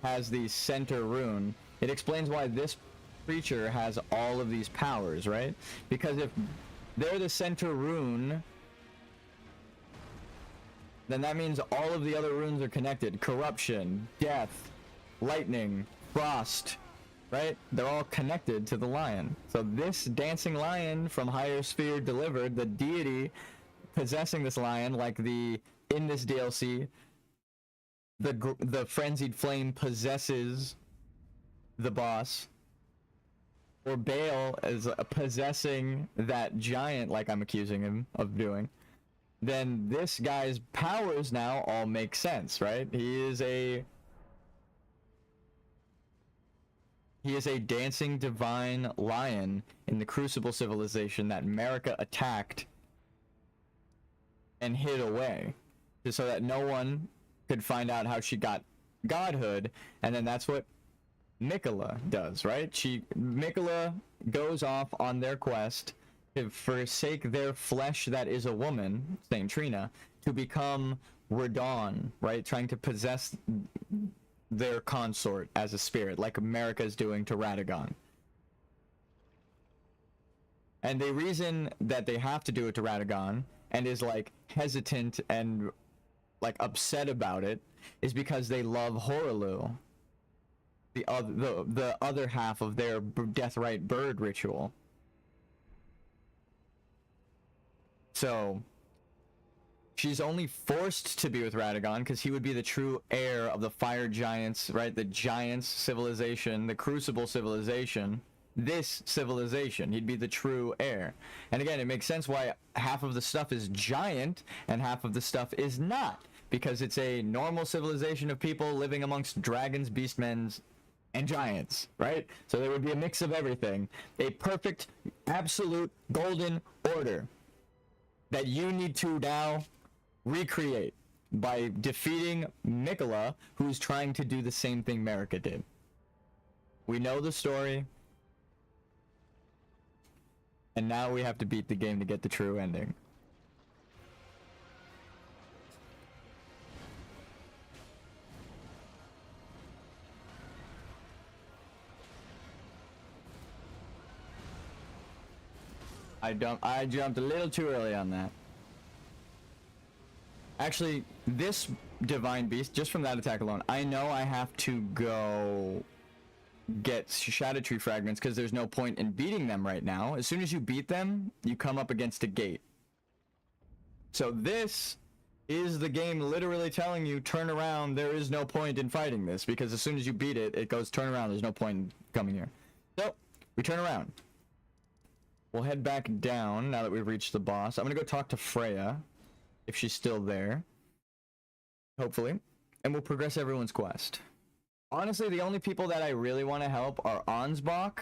has the center rune, it explains why this creature has all of these powers, right? Because if they're the center rune, then that means all of the other runes are connected. Corruption, death, lightning, frost, right? They're all connected to the lion. So this dancing lion from higher sphere delivered, the deity possessing this lion, like in this DLC, the frenzied flame possesses the boss, or Baal is possessing that giant, like I'm accusing him of doing. Then this guy's powers now all make sense, right? He is a He is a dancing divine lion in the Crucible civilization that America attacked and hid away, just so that no one could find out how she got godhood. And then that's what Mikola does, right? Mikola goes off on their quest to forsake their flesh that is a woman, Saint Trina, to become Radon, right? Trying to possess their consort as a spirit, like America is doing to Radagon. And the reason that they have to do it to Radagon and is like hesitant and like upset about it is because they love Horaloo, the other half of their Deathrite bird ritual. So she's only forced to be with Radagon because he would be the true heir of the fire giants, right? The giants civilization, the Crucible civilization, this civilization. He'd be the true heir. And again, it makes sense why half of the stuff is giant and half of the stuff is not, because it's a normal civilization of people living amongst dragons, beastmen, and giants, right? So there would be a mix of everything. A perfect, absolute golden order that you need to now recreate by defeating Mikola, who's trying to do the same thing Marika did. We know the story, and now we have to beat the game to get the true ending. I jumped a little too early on that. Actually, this divine beast, just from that attack alone, I know I have to go get Shadow Tree fragments because there's no point in beating them right now. As soon as you beat them, you come up against a gate. So this is the game literally telling you, turn around, there is no point in fighting this, because as soon as you beat it, it goes, turn around, there's no point in coming here. So, we turn around. We'll head back down now that we've reached the boss. I'm gonna go talk to Freya, if she's still there. Hopefully. And we'll progress everyone's quest. Honestly, the only people that I really want to help are Ansbach.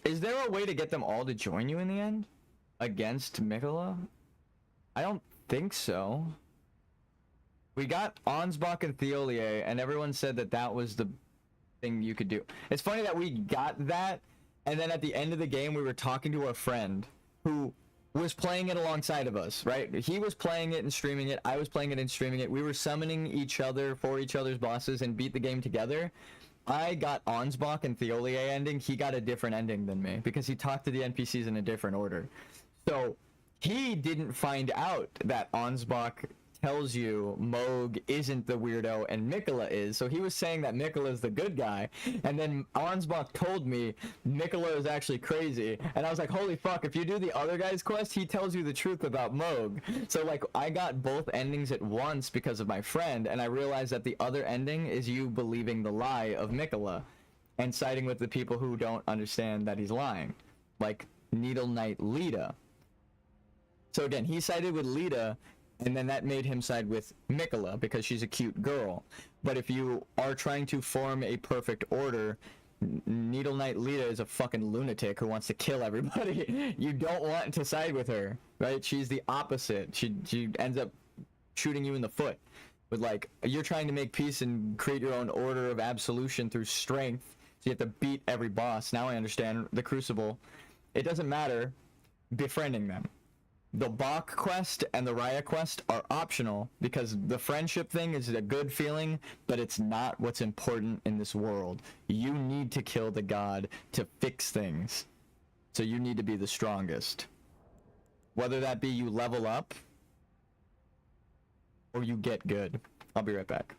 Is there a way to get them all to join you in the end? Against Mikola? I don't think so. We got Ansbach and Theolier, and everyone said that that was the thing you could do. It's funny that we got that, and then at the end of the game, we were talking to our friend who was playing it alongside of us, right? He was playing it and streaming it. I was playing it and streaming it. We were summoning each other for each other's bosses and beat the game together. I got Ansbach and Theolier ending. He got a different ending than me because he talked to the NPCs in a different order. So he didn't find out that Ansbach tells you Moog isn't the weirdo and Mikola is. So he was saying that Mikola is the good guy, and then Ansbach told me Mikola is actually crazy, and I was like, holy fuck, if you do the other guy's quest, he tells you the truth about Moog. So like, I got both endings at once because of my friend, and I realized that the other ending is you believing the lie of Mikola and siding with the people who don't understand that he's lying, like Needle Knight Lita. So again, he sided with Lita, and then that made him side with Mikola because she's a cute girl. But if you are trying to form a perfect order, Needle Knight Lita is a fucking lunatic who wants to kill everybody. You don't want to side with her, right? She's the opposite. She ends up shooting you in the foot with, like, you're trying to make peace and create your own order of absolution through strength, so you have to beat every boss. Now I understand the Crucible. It doesn't matter befriending them. The Bach quest and the Raya quest are optional because the friendship thing is a good feeling, but it's not what's important in this world. You need to kill the god to fix things. So you need to be the strongest. Whether that be you level up or you get good. I'll be right back.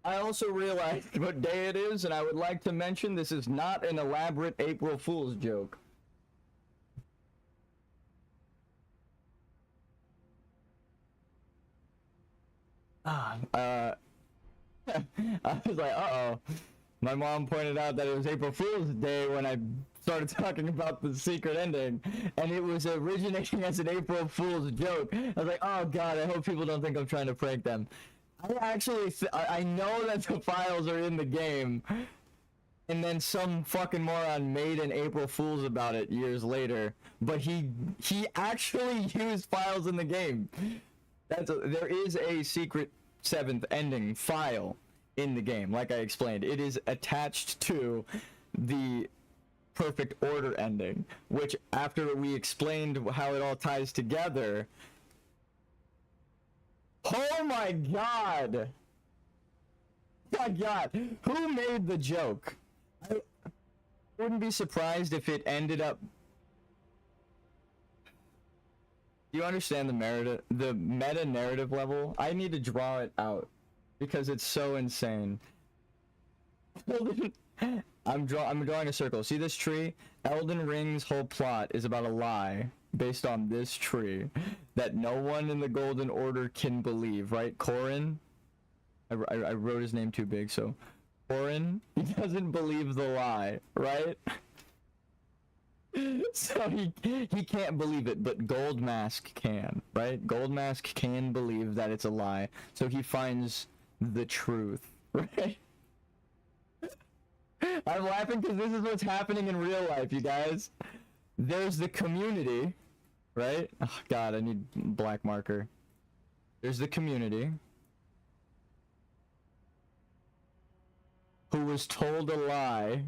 I also realized what day it is, and I would like to mention this is not an elaborate April Fool's joke. I was like, uh-oh. My mom pointed out that it was April Fool's Day when I started talking about the secret ending, and it was originating as an April Fool's joke. I was like, oh god, I hope people don't think I'm trying to prank them. I actually, I know that the files are in the game, and then some fucking moron made an April Fool's about it years later, but he actually used files in the game. There is a secret 7th ending file in the game, like I explained. It is attached to the perfect order ending, which after we explained how it all ties together. Oh my god! My god, who made the joke? I wouldn't be surprised if it ended up. Do you understand the meta narrative level? I need to draw it out because it's so insane. I'm drawing a circle. See this tree? Elden Ring's whole plot is about a lie based on this tree that no one in the Golden Order can believe, right? Corrin? I wrote his name too big, so Corrin, he doesn't believe the lie, right? So he can't believe it, but Goldmask can, right? Goldmask can believe that it's a lie, so he finds the truth, right? I'm laughing because this is what's happening in real life, you guys. There's the community, right? Oh god, I need black marker. There's the community who was told a lie.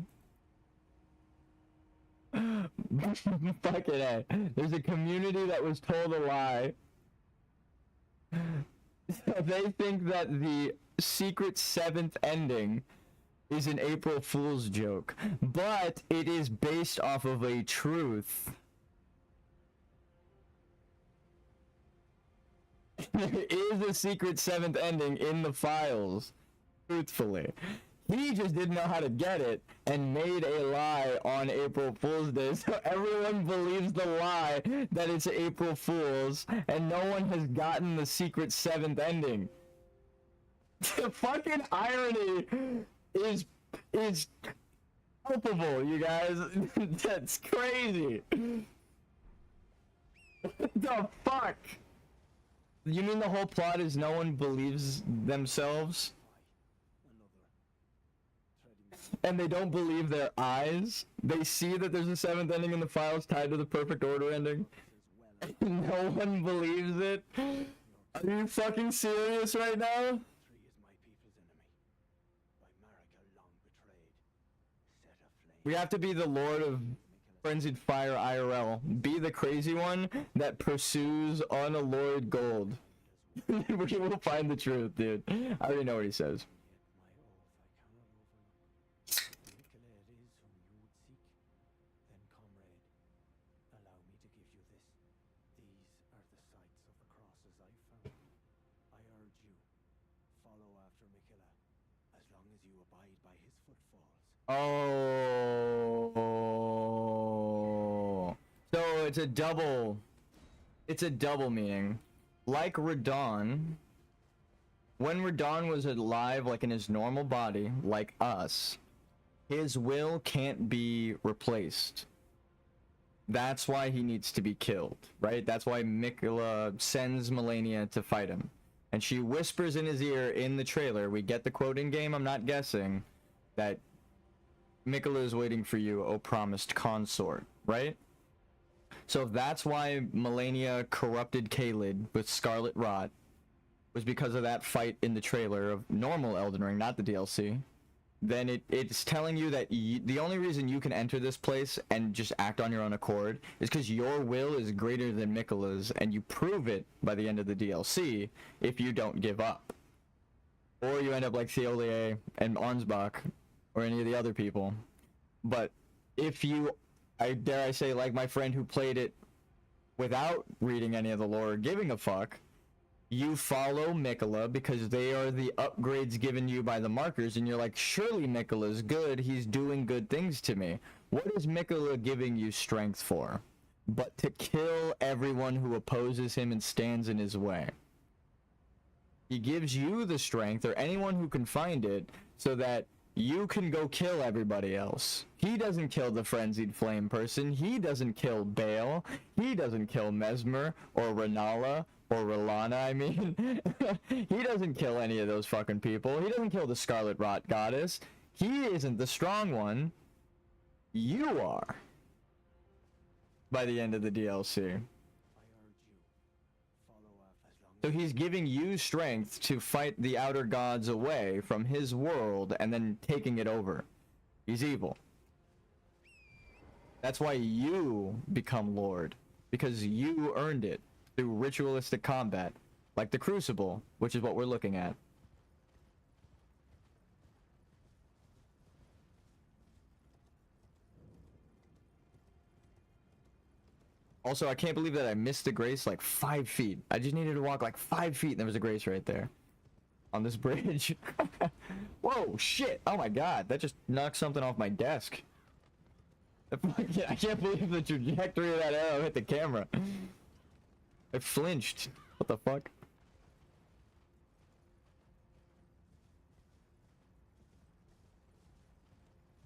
Fucking A. There's a community that was told a lie. So they think that the secret 7th ending is an April Fool's joke, but it is based off of a truth. There is a secret 7th ending in the files, truthfully. He just didn't know how to get it and made a lie on April Fool's Day, so everyone believes the lie that it's April Fool's, and no one has gotten the secret 7th ending. The fucking irony is palpable, you guys. That's crazy. What the fuck? You mean the whole plot is no one believes themselves? And they don't believe their eyes? They see that there's a 7th ending in the files tied to the perfect order ending? And no one believes it? Are you fucking serious right now? We have to be the Lord of Frenzied Fire IRL. Be the crazy one that pursues unalloyed gold. We will find the truth, dude. I already know what he says. Oh, so it's a double meaning. Like Radon, when Radon was alive, like in his normal body, like us, his will can't be replaced. That's why he needs to be killed, right? That's why Miquella sends Malenia to fight him. And she whispers in his ear in the trailer, we get the quote in game, I'm not guessing, that Miquella is waiting for you, O promised consort, right? So that's why Malenia corrupted Caelid with Scarlet Rot, was because of that fight in the trailer of normal Elden Ring, not the DLC. Then it's telling you that the only reason you can enter this place and just act on your own accord is because your will is greater than Miquella's, and you prove it by the end of the DLC if you don't give up. Or you end up like Theolier and Arnsbach, or any of the other people. But if you, dare I say, like my friend who played it without reading any of the lore or giving a fuck, You follow Mikola because they are the upgrades given you by the markers, and you're like, surely Mikola's good, he's doing good things to me. What is Mikola giving you strength for? But to kill everyone who opposes him and stands in his way. He gives you the strength, or anyone who can find it, so that you can go kill everybody else. He doesn't kill the frenzied flame person. He doesn't kill Bale. He doesn't kill Mesmer or Renala or Rolana, I mean. He doesn't kill any of those fucking people. He doesn't kill the Scarlet Rot Goddess. He isn't the strong one. You are. By the end of the DLC. So he's giving you strength to fight the outer gods away from his world and then taking it over. He's evil. That's why you become Lord. Because you earned it through ritualistic combat. Like the Crucible, which is what we're looking at. Also, I can't believe that I missed the grace like 5 feet. I just needed to walk like 5 feet and there was a grace right there. On this bridge. Whoa, shit. Oh my god. That just knocked something off my desk. I can't believe the trajectory of that arrow hit the camera. It flinched. What the fuck?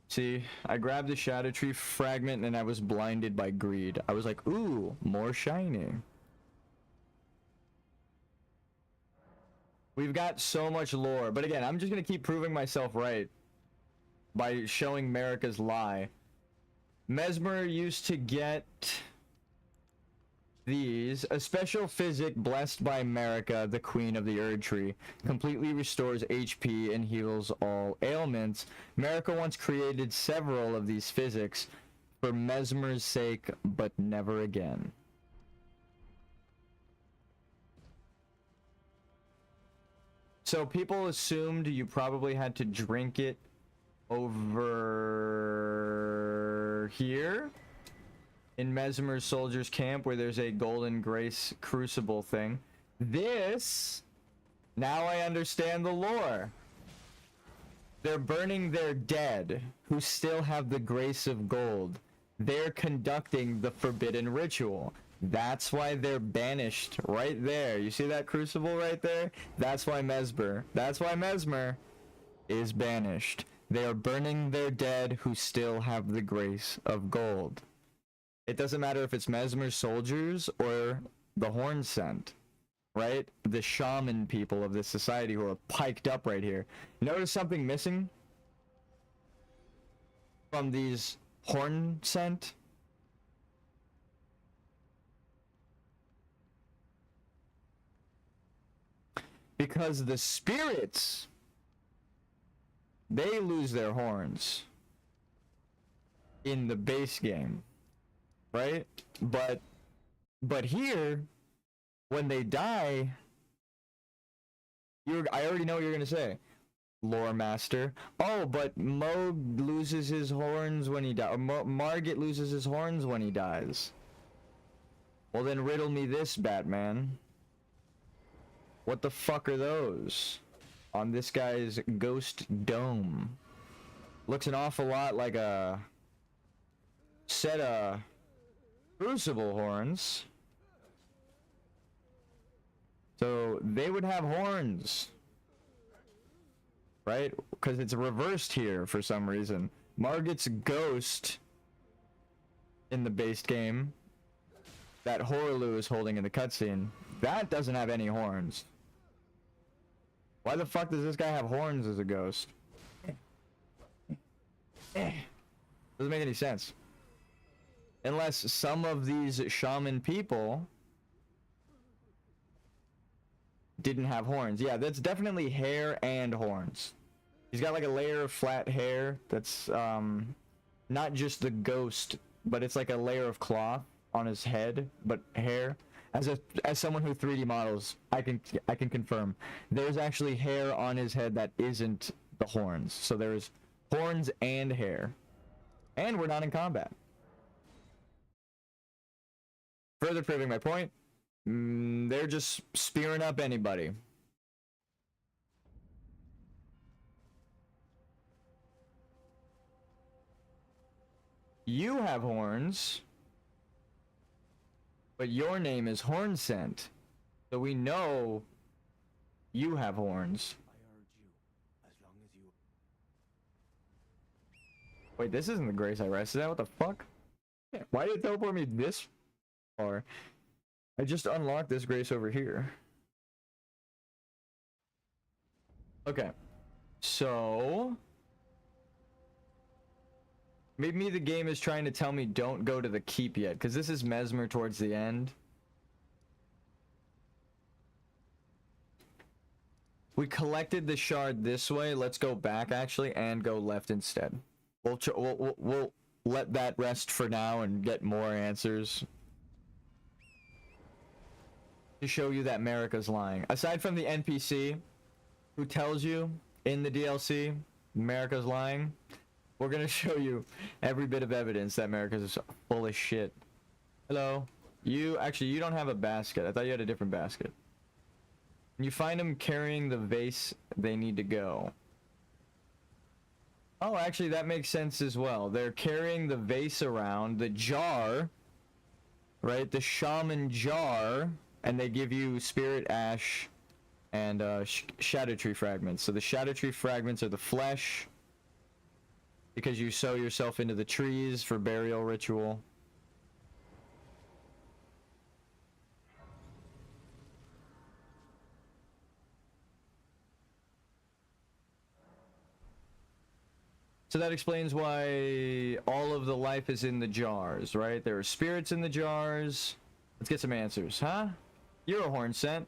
See, I grabbed the Shadow Tree fragment and I was blinded by greed. I was like, ooh, more shiny. We've got so much lore. But again, I'm just going to keep proving myself right by showing Marika's lie. Mesmer used to get these. A special physic blessed by Marika, the queen of the Erd Tree, completely restores HP and heals all ailments. Marika once created several of these physics for Mesmer's sake, but never again. So people assumed you probably had to drink it over here in Mesmer's soldiers camp where there's a golden grace crucible thing. This, now I understand the lore. They're burning their dead who still have the grace of gold. They're conducting the forbidden ritual. That's why they're banished right there. You see that crucible right there? That's why Mesmer is banished. They are burning their dead who still have the grace of gold. It doesn't matter if it's Mesmer's soldiers or the Horn Scent, right? The shaman people of this society who are piked up right here. Notice something missing from these Horn Scent? Because the spirits, they lose their horns in the base game, right? But here, when they die, I already know what you're gonna say, lore master. Oh, but Moog loses his horns when he dies. Margit loses his horns when he dies. Well then riddle me this, Batman. What the fuck are those? On this guy's ghost dome. Looks an awful lot like a set of crucible horns. So they would have horns. Right? Because it's reversed here for some reason. Margit's ghost in the base game that Horlu is holding in the cutscene, that doesn't have any horns. Why the fuck does this guy have horns as a ghost? Doesn't make any sense. Unless some of these shaman people didn't have horns. Yeah, that's definitely hair and horns. He's got like a layer of flat hair that's not just the ghost, but it's like a layer of cloth on his head, but hair. As someone who 3D models, I can confirm there's actually hair on his head that isn't the horns. So there's horns and hair, and we're not in combat. Further proving my point, They're just spearing up anybody. You have horns, but your name is Hornsent, so we know you have horns. I urge you, as long as you... Wait, this isn't the grace I rested at. What the fuck? Why did it teleport me this far? I just unlocked this grace over here. Okay, so maybe the game is trying to tell me don't go to the keep yet, because this is Mesmer towards the end. We collected the shard this way. Let's go back actually and go left instead. We'll let that rest for now and get more answers to show you that Marika's lying. Aside from the NPC who tells you in the DLC Marika's lying, we're gonna show you every bit of evidence that Marika's full of shit. Hello. You don't have a basket. I thought you had a different basket. You find them carrying the vase, they need to go. Oh, actually, that makes sense as well. They're carrying the vase around, the jar, right? The shaman jar, and they give you spirit ash and shadow tree fragments. So the shadow tree fragments are the flesh, because you sow yourself into the trees for burial ritual. So that explains why all of the life is in the jars, right? There are spirits in the jars. Let's get some answers, huh? You're a horn scent.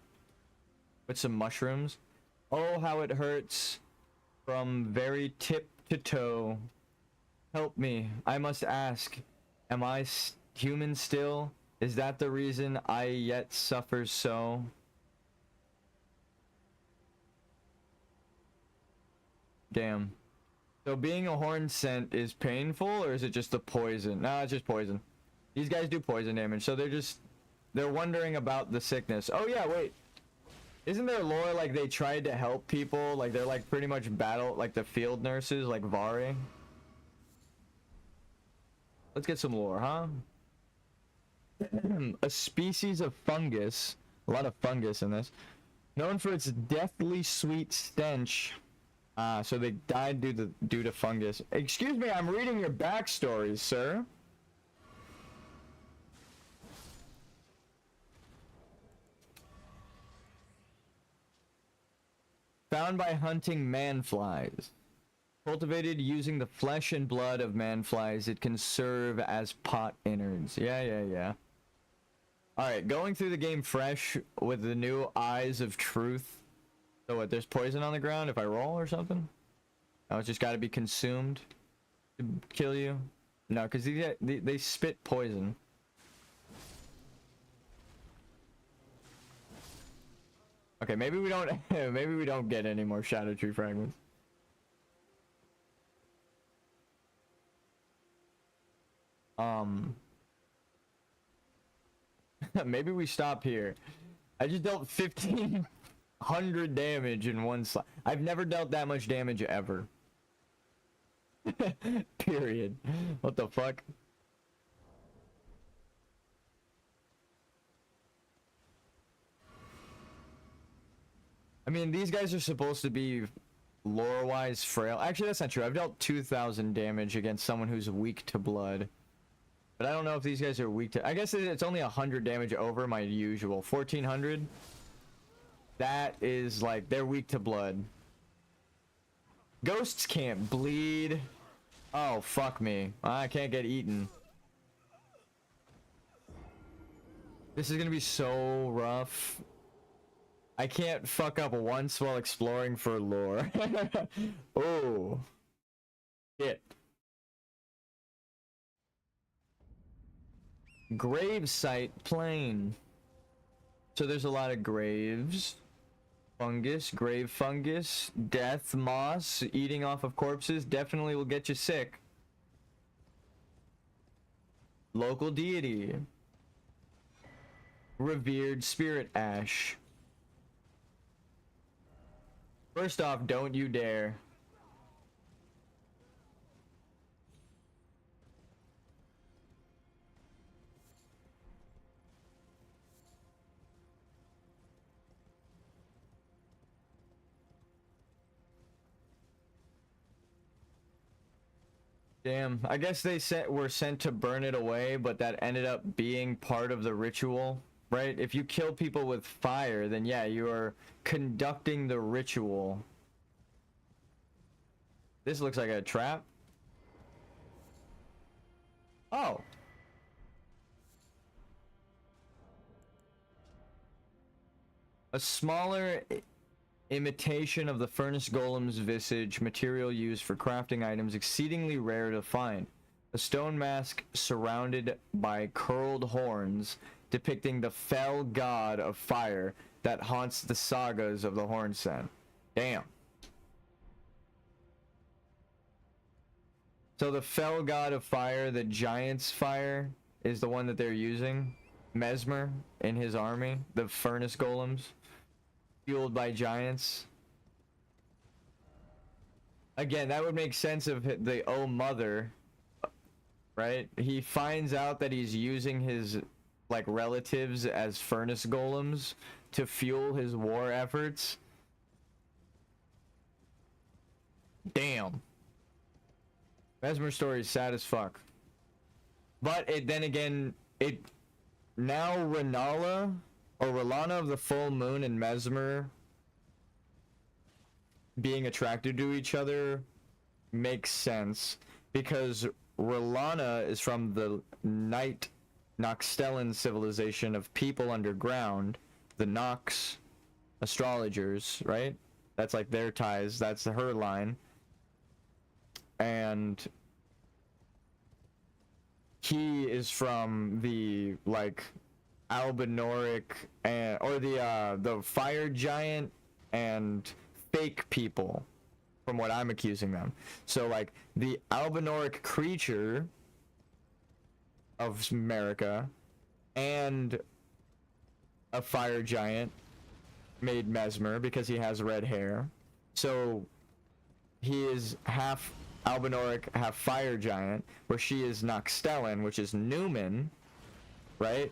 With some mushrooms. Oh, how it hurts. From very tip to toe. Help me. I must ask. Am I human still? Is that the reason I yet suffer so? Damn. So being a horn scent is painful, or is it just the poison? Nah, it's just poison. These guys do poison damage, so they're wondering about the sickness. Oh yeah, wait. Isn't there lore like they tried to help people? Like they're like pretty much battle, like the field nurses, like Vari? Let's get some lore, huh? A species of fungus, a lot of fungus in this, known for its deathly sweet stench. So they died due to fungus. Excuse me, I'm reading your backstory, sir. Found by hunting manflies. Cultivated using the flesh and blood of manflies, it can serve as pot innards. Yeah. Alright, going through the game fresh with the new eyes of truth. So what, there's poison on the ground if I roll or something? Oh, it's just gotta be consumed to kill you? No, because they spit poison. Okay, maybe we don't maybe we don't get any more shadow tree fragments. Maybe we stop here. I just dealt 1,500 damage in one slot. I've never dealt that much damage ever. Period. What the fuck? I mean, these guys are supposed to be lore-wise frail. Actually, that's not true. I've dealt 2,000 damage against someone who's weak to blood. But I don't know if these guys are weak to... I guess it's only 100 damage over my usual. 1,400? That is, like, they're weak to blood. Ghosts can't bleed. Oh, fuck me. I can't get eaten. This is gonna be so rough. I can't fuck up once while exploring for lore. Oh. Shit. Grave site plain. So there's a lot of graves. Fungus, grave fungus, death, moss, eating off of corpses definitely will get you sick. Local deity. Revered spirit ash. First off, don't you dare. Damn, I guess they were sent to burn it away, but that ended up being part of the ritual, right? If you kill people with fire, then yeah, you are conducting the ritual. This looks like a trap. Oh. A smaller imitation of the furnace golem's visage, material used for crafting items exceedingly rare to find. A stone mask surrounded by curled horns, depicting the fell god of fire that haunts the sagas of the Hornsen. Damn. So the fell god of fire, the giant's fire, is the one that they're using. Mesmer in his army, the furnace golems. Fueled by giants. Again, that would make sense of the Oh Mother, right? He finds out that he's using his like relatives as furnace golems to fuel his war efforts. Damn. Mesmer's story is sad as fuck. But then again, now Renala or R'Lana of the Full Moon and Mesmer being attracted to each other makes sense, because R'Lana is from the Night Noxtellan civilization of people underground, the Nox astrologers, right? That's like their ties, that's her line. And he is from the like Albinoric and or the fire giant and fake people, from what I'm accusing them. So like the Albinoric creature of America and a fire giant made Mesmer because he has red hair. So he is half Albinoric, half fire giant, where she is Noxtellan, which is Newman, right?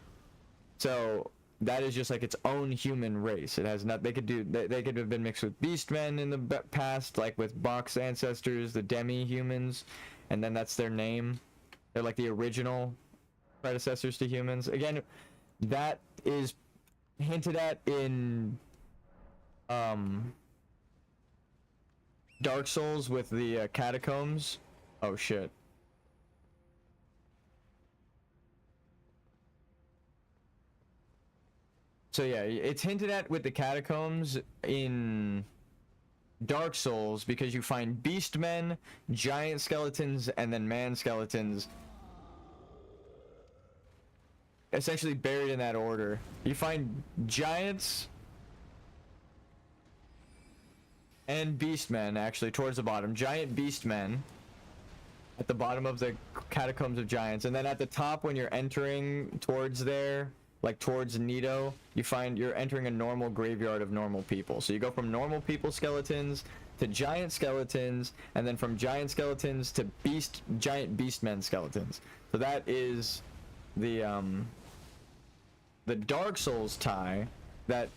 So that is just like its own human race. It has not. They could have been mixed with beastmen in the past, like with Bach's ancestors, the demi-humans, and then that's their name. They're like the original predecessors to humans. Again, that is hinted at in Dark Souls with the catacombs. Oh shit. So yeah, it's hinted at with the catacombs in Dark Souls, because you find beastmen, giant skeletons, and then man skeletons, essentially buried in that order. You find giants and beastmen actually towards the bottom. Giant beastmen at the bottom of the catacombs of giants, and then at the top when you're entering towards there, like towards Nito, you find you're entering a normal graveyard of normal people. So you go from normal people skeletons to giant skeletons, and then from giant skeletons to giant beastmen skeletons. So that is the Dark Souls tie that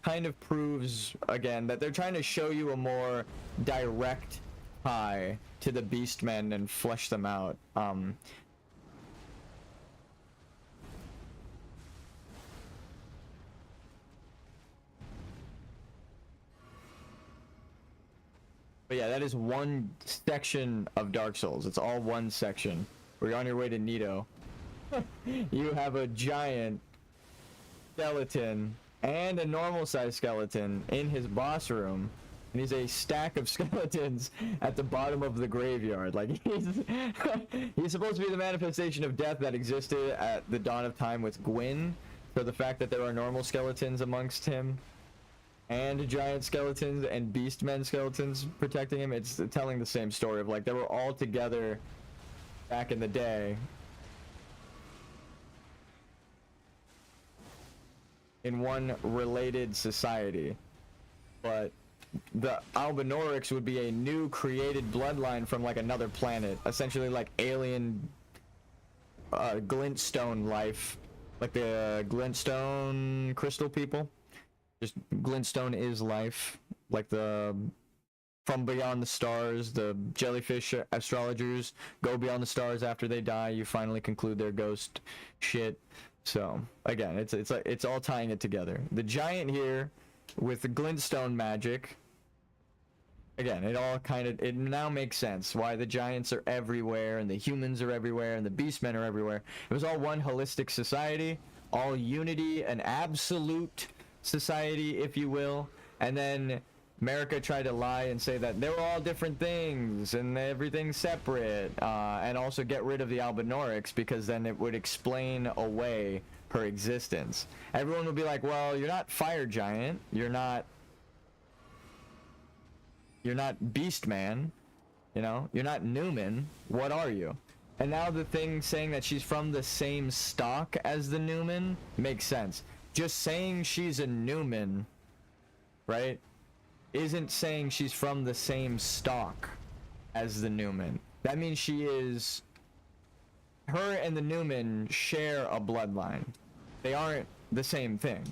kind of proves again that they're trying to show you a more direct tie to the beastmen and flesh them out. But yeah, that is one section of Dark Souls. It's all one section. Where you're on your way to Nito. You have a giant skeleton and a normal sized skeleton in his boss room. And he's a stack of skeletons at the bottom of the graveyard. Like, he's supposed to be the manifestation of death that existed at the dawn of time with Gwyn. So the fact that there are normal skeletons amongst him, and giant skeletons and beastmen skeletons protecting him, it's telling the same story of like they were all together back in the day. in one related society. But the Albinorics would be a new created bloodline from like another planet, essentially like alien glintstone life, like the glintstone crystal people. Just glintstone is life, like the from beyond the stars, the jellyfish astrologers go beyond the stars after they die. You finally conclude their ghost shit. So again, it's all tying it together. The giant here with the glintstone magic. Again, it now makes sense why the giants are everywhere and the humans are everywhere and the beastmen are everywhere. It was all one holistic society, all unity, an absolute society, if you will. And then America tried to lie and say that they were all different things and everything's separate, and also get rid of the Albinorics because then it would explain away her existence. Everyone would be like, well, you're not fire giant, you're not Beastman, you know, you're not Newman, what are you? And now the thing saying that she's from the same stock as the Newman makes sense. Just saying she's a Newman, right, isn't saying she's from the same stock as the Newman. That means her and the Newman share a bloodline. They aren't the same thing.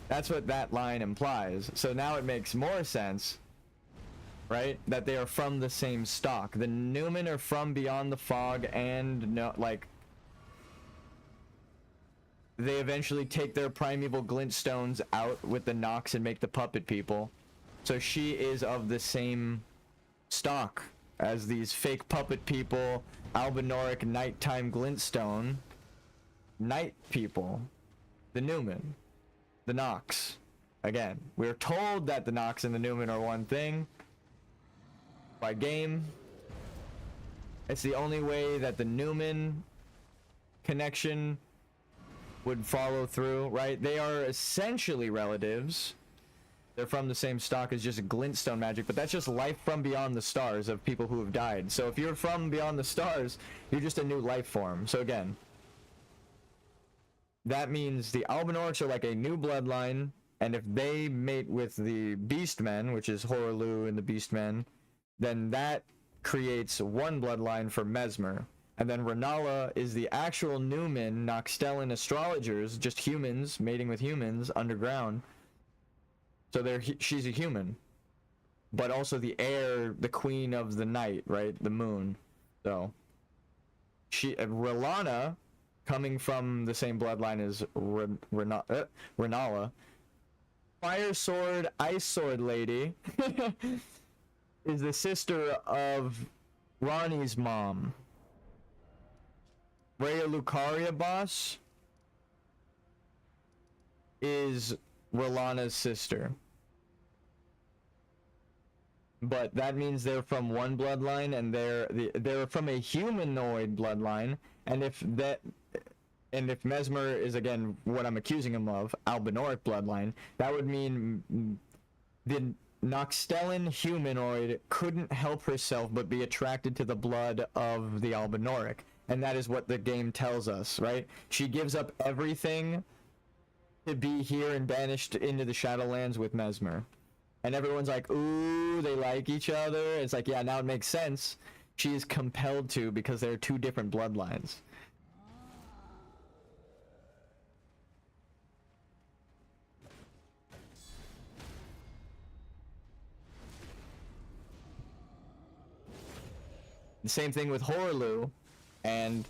That's what that line implies. So now it makes more sense, right, that they are from the same stock. The Newman are from beyond the fog, and they eventually take their primeval glintstones out with the Nox and make the puppet people. So she is of the same stock as these fake puppet people, Albinoric nighttime glintstone, night people, the Newman, the Nox. Again, we're told that the Nox and the Newman are one thing by game. It's the only way that the Newman connection would follow through, right? They are essentially relatives. They're from the same stock as just glintstone magic, but that's just life from beyond the stars of people who have died. So if you're from beyond the stars, you're just a new life form. So again, that means the Albinorics are like a new bloodline, and if they mate with the Beastmen, which is Horaloo and the Beastmen, then that creates one bloodline for Mesmer. And then Renala is the actual Newman Noxtellan astrologers, just humans mating with humans underground. So she's a human, but also the heir, the queen of the night, right? The moon. So Relana, coming from the same bloodline as Renala, Fire Sword, Ice Sword Lady, is the sister of Ronnie's mom. Rhea Lucaria boss is Relana's sister. But that means they're from one bloodline, and they're from a humanoid bloodline, and if Mesmer is, again, what I'm accusing him of, Albinoric bloodline, that would mean the Noxtellan humanoid couldn't help herself but be attracted to the blood of the Albinoric. And that is what the game tells us, right? She gives up everything to be here and banished into the Shadowlands with Mesmer. And everyone's like, ooh, they like each other. It's like, yeah, now it makes sense. She is compelled to because they're two different bloodlines. The same thing with Horaloo and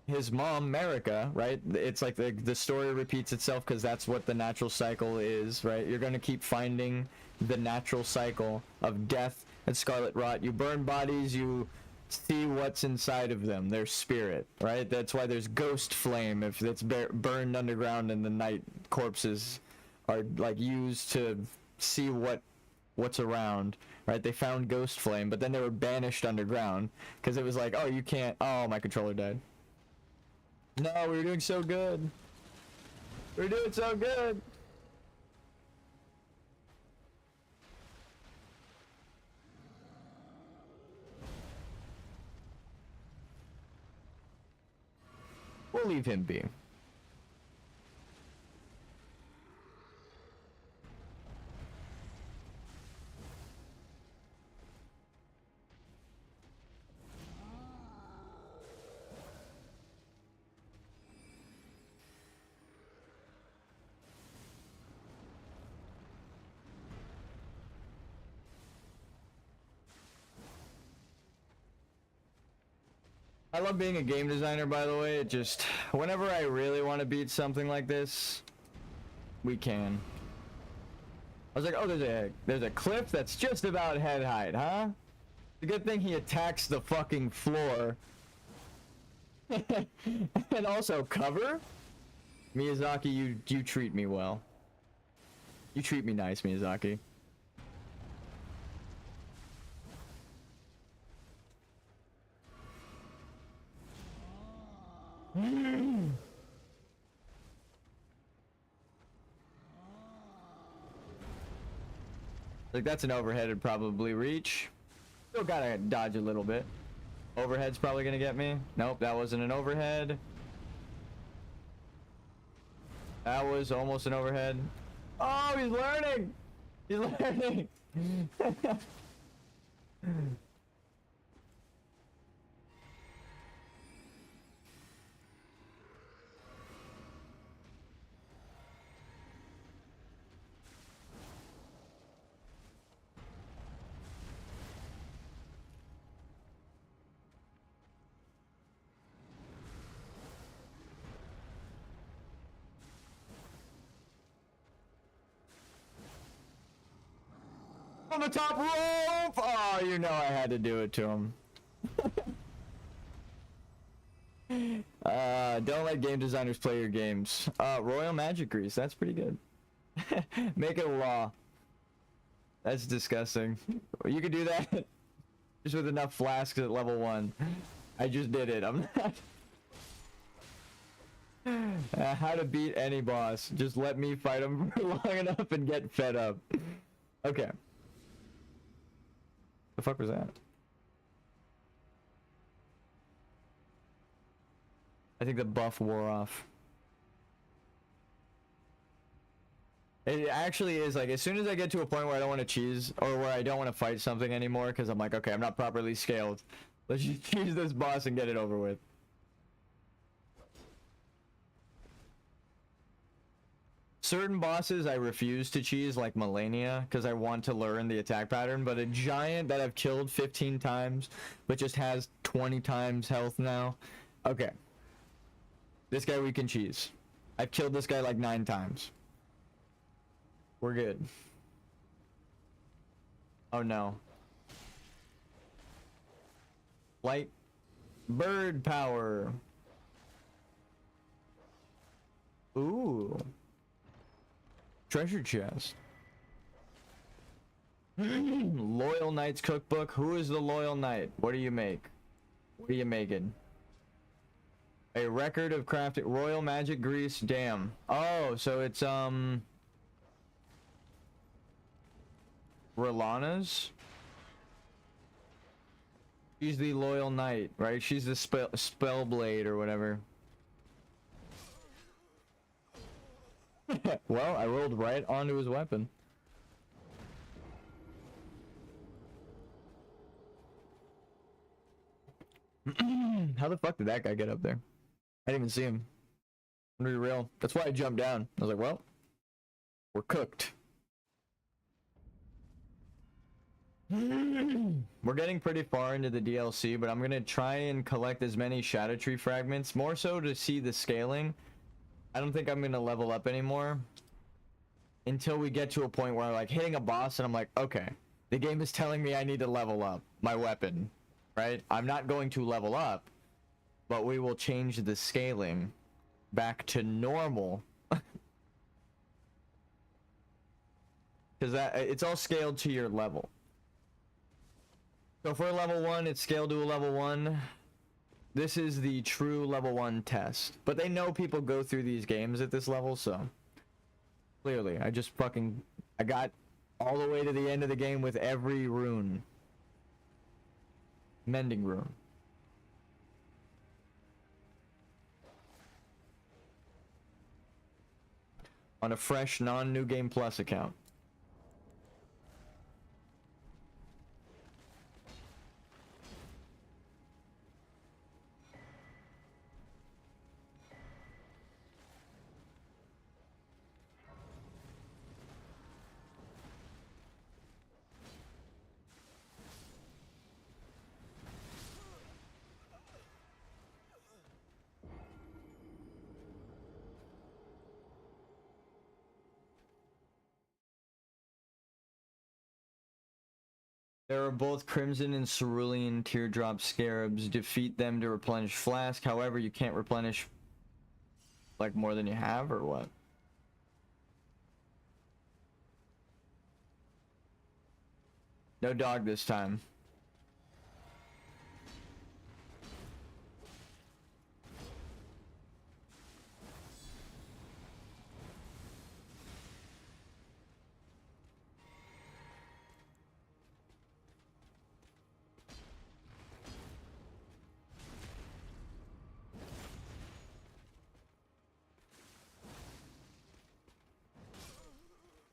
his mom, Marika, right? It's like the story repeats itself because that's what the natural cycle is, right? You're going to keep finding the natural cycle of death and scarlet rot. You burn bodies, you see what's inside of them, their spirit, right? That's why there's ghost flame if it's burned underground and the night corpses are like used to see what's around, right? They found ghost flame, but then they were banished underground because it was like, oh, you can't, oh, my controller died. No, we were doing so good. We were doing so good. We'll leave him be. I love being a game designer, by the way. It just, whenever I really want to beat something like this, we can. I was like, oh, there's a cliff that's just about head height, huh? It's a good thing he attacks the fucking floor. And also cover? Miyazaki, you treat me well. You treat me nice, Miyazaki. Like, that's an overhead, it'd probably reach. Still gotta dodge a little bit. Overhead's probably gonna get me. Nope, that wasn't an overhead. That was almost an overhead. Oh, he's learning! He's learning! On the top rope! Oh, you know I had to do it to him. Don't let game designers play your games. Royal Magic Grease, that's pretty good. Make it a law. That's disgusting. You could do that just with enough flasks at level 1. I just did it. I'm not... how to beat any boss. Just let me fight him for long enough and get fed up. Okay. The fuck was that? I think the buff wore off. It actually is like, as soon as I get to a point where I don't want to cheese, or where I don't want to fight something anymore, because I'm like, okay, I'm not properly scaled. Let's just cheese this boss and get it over with. Certain bosses I refuse to cheese, like Melania, because I want to learn the attack pattern, but a giant that I've killed 15 times, but just has 20 times health now. Okay. This guy we can cheese. I've killed this guy like 9 times. We're good. Oh no. Light bird power. Ooh. Treasure chest. Loyal Knight's cookbook. Who is the Loyal Knight? What do you make? What are you making? A record of crafting. Royal Magic Grease. Damn. Oh, so it's Rolana's. She's the Loyal Knight, right? She's the spell blade or whatever. Well, I rolled right onto his weapon. How the fuck did that guy get up there? I didn't even see him. I'm gonna be real. That's why I jumped down. I was like, well, we're cooked. We're getting pretty far into the DLC, but I'm gonna try and collect as many Shadow Tree fragments, more so to see the scaling. I don't think I'm gonna level up anymore until we get to a point where I'm like hitting a boss and I'm like, okay, the game is telling me I need to level up my weapon, right? I'm not going to level up, but we will change the scaling back to normal. Because it's all scaled to your level. So for level 1, it's scaled to a level 1. This is the true level 1 test. But they know people go through these games at this level, so... Clearly, I got all the way to the end of the game with every rune. Mending rune. On a fresh, non-New Game Plus account. There are both Crimson and Cerulean Teardrop Scarabs. Defeat them to replenish Flask. However, you can't replenish like more than you have, or what? No dog this time.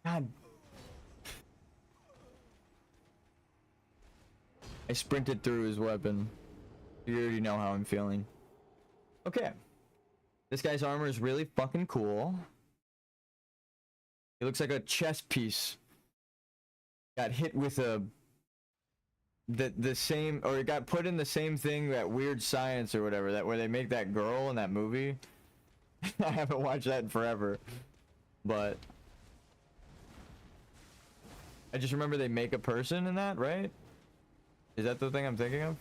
God. I sprinted through his weapon. You already know how I'm feeling. Okay. This guy's armor is really fucking cool. He looks like a chess piece. Got hit with a... The same... Or it got put in the same thing, that Weird Science or whatever. That where they make that girl in that movie. I haven't watched that in forever. But... I just remember they make a person in that, right? Is that the thing I'm thinking of?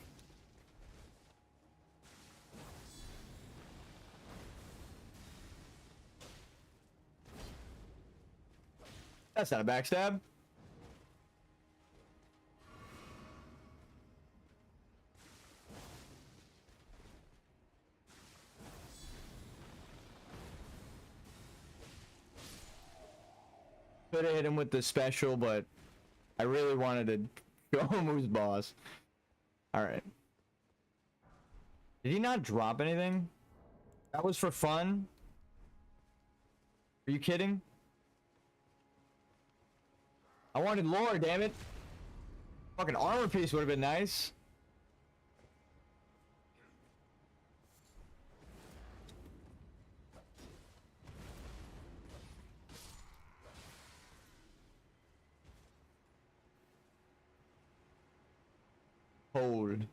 That's not a backstab. Could have hit him with the special, but I really wanted to go home who's boss. Alright. Did he not drop anything? That was for fun? Are you kidding? I wanted lore, damn it. Fucking armor piece would have been nice. Hold.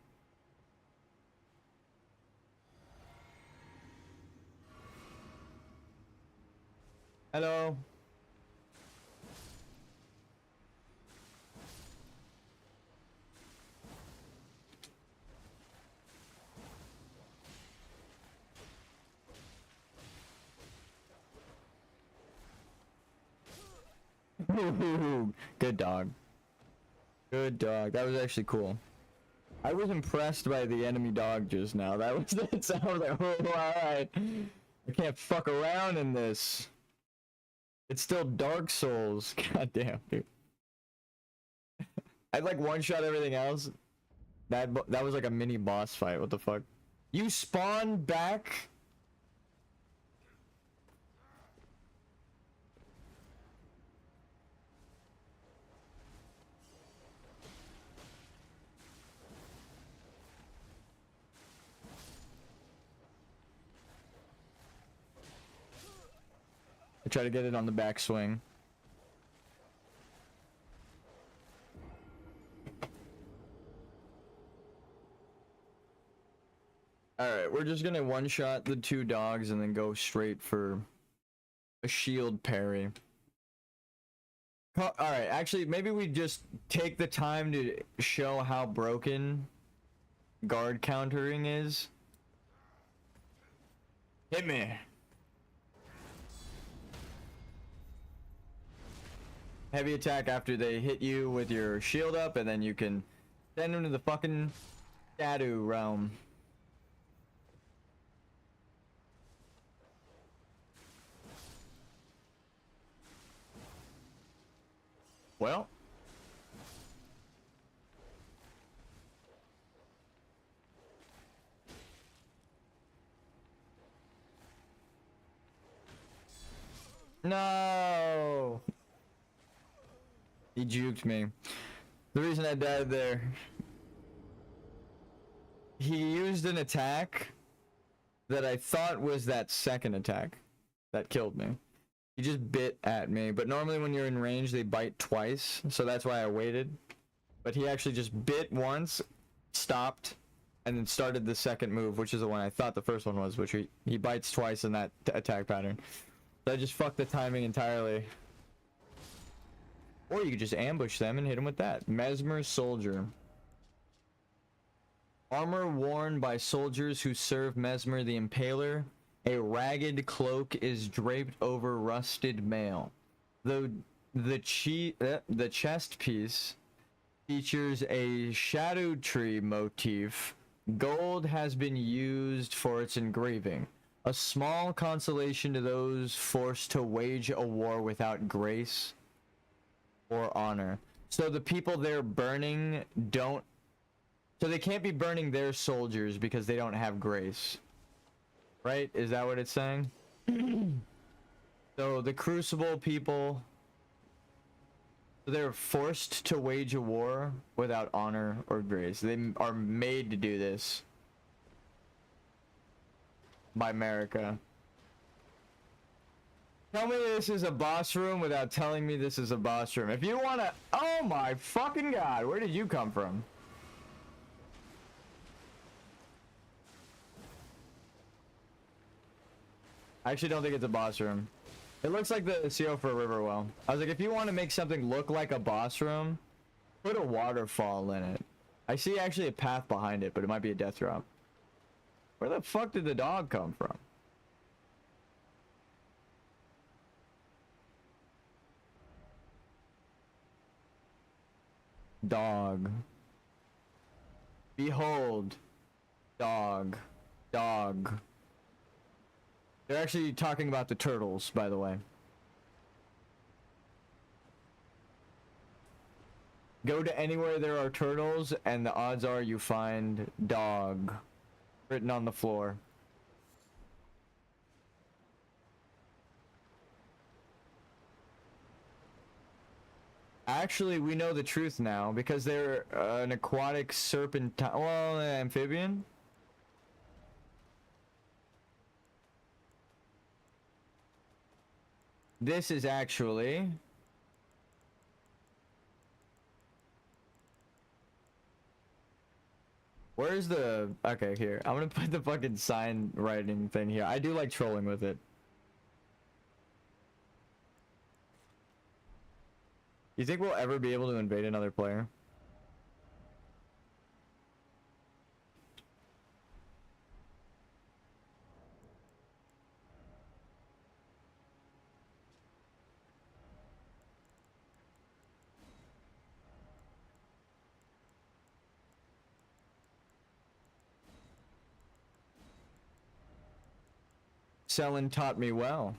Hello. Good dog. Good dog. That was actually cool. I was impressed by the enemy dog just now. That was that sound. I was like, oh, alright. I can't fuck around in this. It's still Dark Souls. God damn, dude. I'd like one-shot everything else. That was like a mini boss fight. What the fuck? You spawn back? I try to get it on the backswing. Alright, we're just gonna one-shot the two dogs and then go straight for a shield parry. Alright, actually, maybe we just take the time to show how broken guard countering is. Hit me. Heavy attack after they hit you with your shield up, and then you can send them to the fucking shadow realm. Well. No. He juked me. The reason I died there, he used an attack that I thought was that second attack that killed me. He just bit at me, but normally when you're in range they bite twice, so that's why I waited. But he actually just bit once, stopped, and then started the second move, which is the one I thought the first one was, which he bites twice in that attack pattern. So I just fucked the timing entirely. Or you could just ambush them and hit them with that. Mesmer Soldier. Armor worn by soldiers who serve Mesmer the Impaler. A ragged cloak is draped over rusted mail. Though the chest piece features a shadow tree motif, gold has been used for its engraving. A small consolation to those forced to wage a war without grace or honor. So the people they're burning don't... So they can't be burning their soldiers because they don't have grace. Right? Is that what it's saying? So the Crucible people... They're forced to wage a war without honor or grace. They are made to do this. By America. Tell me this is a boss room without telling me this is a boss room. If you wanna... Oh my fucking god, where did you come from? I actually don't think it's a boss room. It looks like the CO for Riverwell. I was like, if you want to make something look like a boss room, put a waterfall in it. I see actually a path behind it, but it might be a death drop. Where the fuck did the dog come from? Dog. Behold. Dog. Dog. They're actually talking about the turtles, by the way. Go to anywhere there are turtles, and the odds are you find dog written on the floor. Actually, we know the truth now, because they're an aquatic serpentine... Well, amphibian? This is actually... Where's the... Okay, here. I'm gonna put the fucking sign writing thing here. I do like trolling with it. You think we'll ever be able to invade another player? Selin taught me well.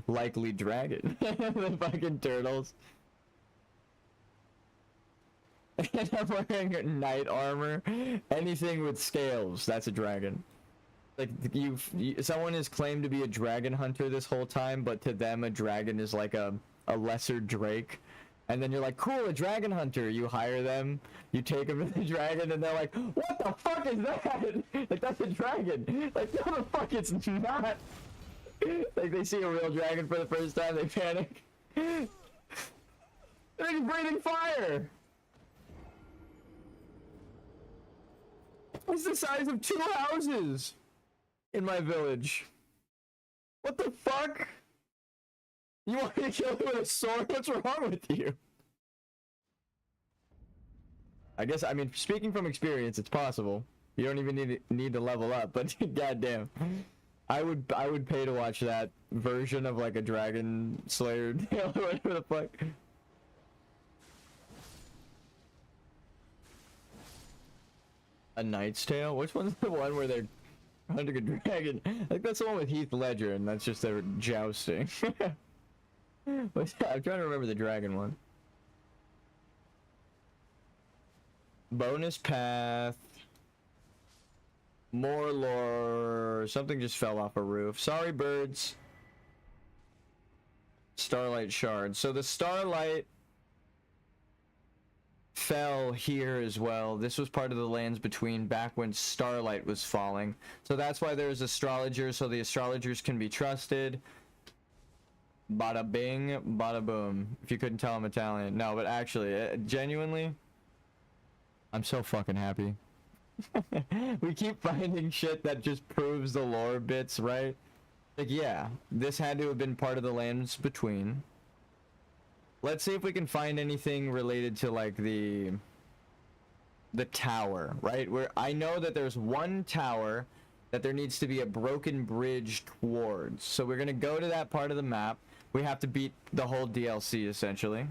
Likely dragon. The fucking turtles. And I'm wearing knight armor. Anything with scales, that's a dragon. Like, someone has claimed to be a dragon hunter this whole time, but to them a dragon is like a lesser drake. And then you're like, cool, a dragon hunter. You hire them, you take them to the dragon, and they're like, what the fuck is that? Like, that's a dragon. Like, no, the fuck it's not. Like, they see a real dragon for the first time, they panic. They're just breathing fire. It's the size of 2 houses in my village. What the fuck? You want me to kill him with a sword? What's wrong with you? I guess, I mean, speaking from experience, it's possible. You don't even need to level up, but goddamn. I would pay to watch that version of like a dragon slayer tale or whatever the fuck. A Knight's Tale? Which one's the one where they're hunting a dragon? I think that's the one with Heath Ledger, and that's just their jousting. But yeah, I'm trying to remember the dragon one. Bonus path. More lore. Something just fell off a roof. Sorry, birds. Starlight shard. So the starlight fell here as well. This was part of the lands between back when starlight was falling. So that's why there's astrologers, so the astrologers can be trusted. Bada bing, bada boom. If you couldn't tell, I'm Italian. No, but actually, genuinely, I'm so fucking happy. We keep finding shit that just proves the lore bits, right? Like, yeah, this had to have been part of the lands between. Let's see if we can find anything related to like the tower, right? Where I know that there's one tower that there needs to be a broken bridge towards. So we're gonna go to that part of the map. We have to beat the whole DLC essentially.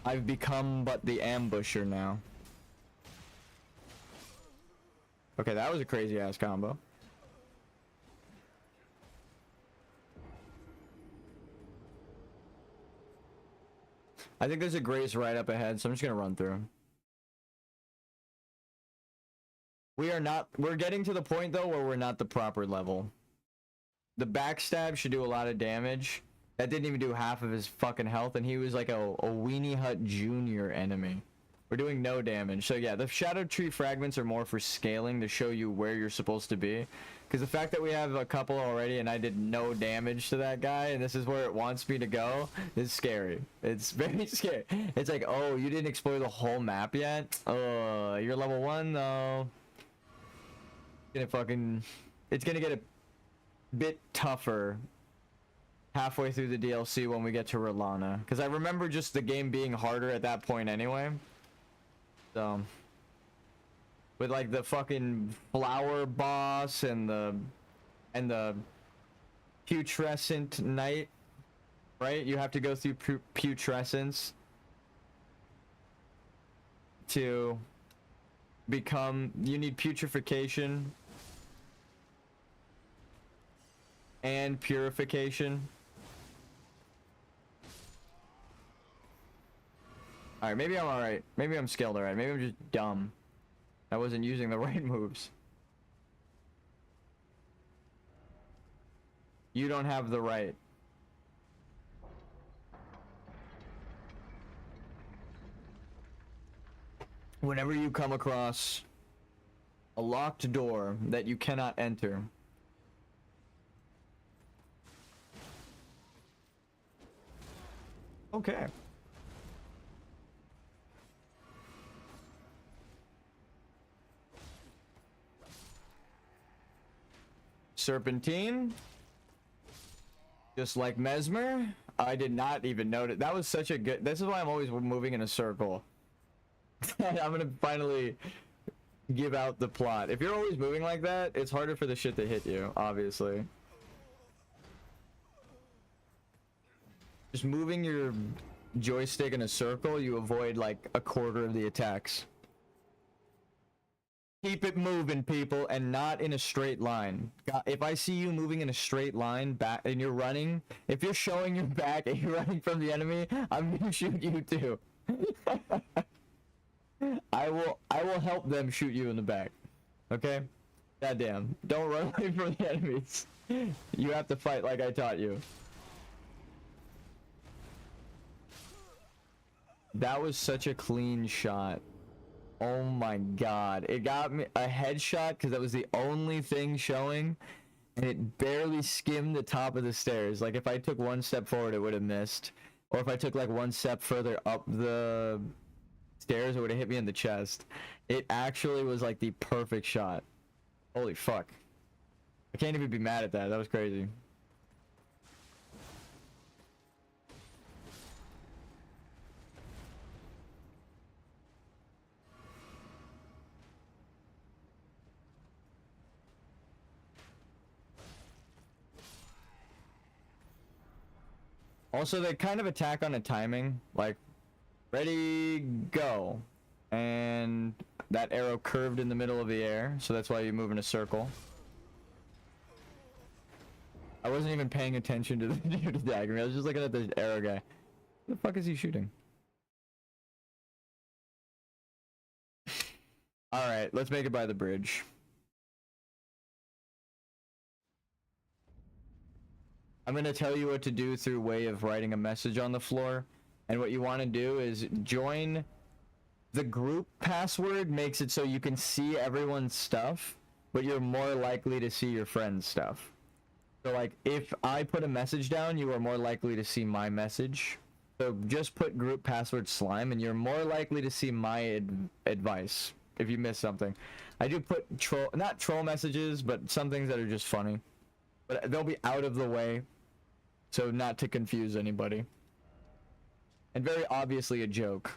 I've become but the ambusher now. Okay, that was a crazy ass combo. I think there's a grace right up ahead, so I'm just gonna run through. We're getting to the point though where we're not the proper level. The backstab should do a lot of damage. That didn't even do half of his fucking health, and he was like a Weenie Hut Junior enemy. We're doing no damage. So yeah, the Shadow Tree fragments are more for scaling to show you where you're supposed to be. Because the fact that we have a couple already and I did no damage to that guy and this is where it wants me to go is scary. It's very scary. It's like, oh, you didn't explore the whole map yet? You're level 1 though. It's gonna get a bit tougher halfway through the DLC when we get to Rolana. Because I remember just the game being harder at that point anyway. So, with like the fucking flower boss and the putrescent knight, right? You have to go through putrescence to become. You need putrefaction and purification. Alright, maybe I'm alright. Maybe I'm skilled alright. Maybe I'm just dumb. I wasn't using the right moves. You don't have the right. Whenever you come across a locked door that you cannot enter, okay. Serpentine. Just like Mesmer. I did not even notice. That was such a good... This is why I'm always moving in a circle. I'm gonna finally give out the plot. If you're always moving like that, it's harder for the shit to hit you, obviously. Just moving your joystick in a circle, you avoid like a quarter of the attacks. Keep it moving, people, and not in a straight line. If I see you moving in a straight line back and you're running, if you're showing your back and you're running from the enemy, I'm gonna shoot you too. I will help them shoot you in the back. Okay? Goddamn. Don't run away from the enemies. You have to fight like I taught you. That was such a clean shot. Oh my god. It got me a headshot because that was the only thing showing, and it barely skimmed the top of the stairs. Like if I took one step forward, it would have missed. Or if I took like one step further up the stairs, it would have hit me in the chest. It actually was like the perfect shot. Holy fuck. I can't even be mad at that. That was crazy. Also, they kind of attack on a timing, like, ready, go. And that arrow curved in the middle of the air, so that's why you move in a circle. I wasn't even paying attention to the dude attacking me. I was just looking at the arrow guy. Who the fuck is he shooting? Alright, let's make it by the bridge. I'm going to tell you what to do through way of writing a message on the floor. And what you want to do is join the group password. Makes it so you can see everyone's stuff, but you're more likely to see your friend's stuff. So like if I put a message down, you are more likely to see my message. So just put group password slime and you're more likely to see my advice if you miss something. I do put not troll messages, but some things that are just funny. But they'll be out of the way, so not to confuse anybody. And very obviously a joke.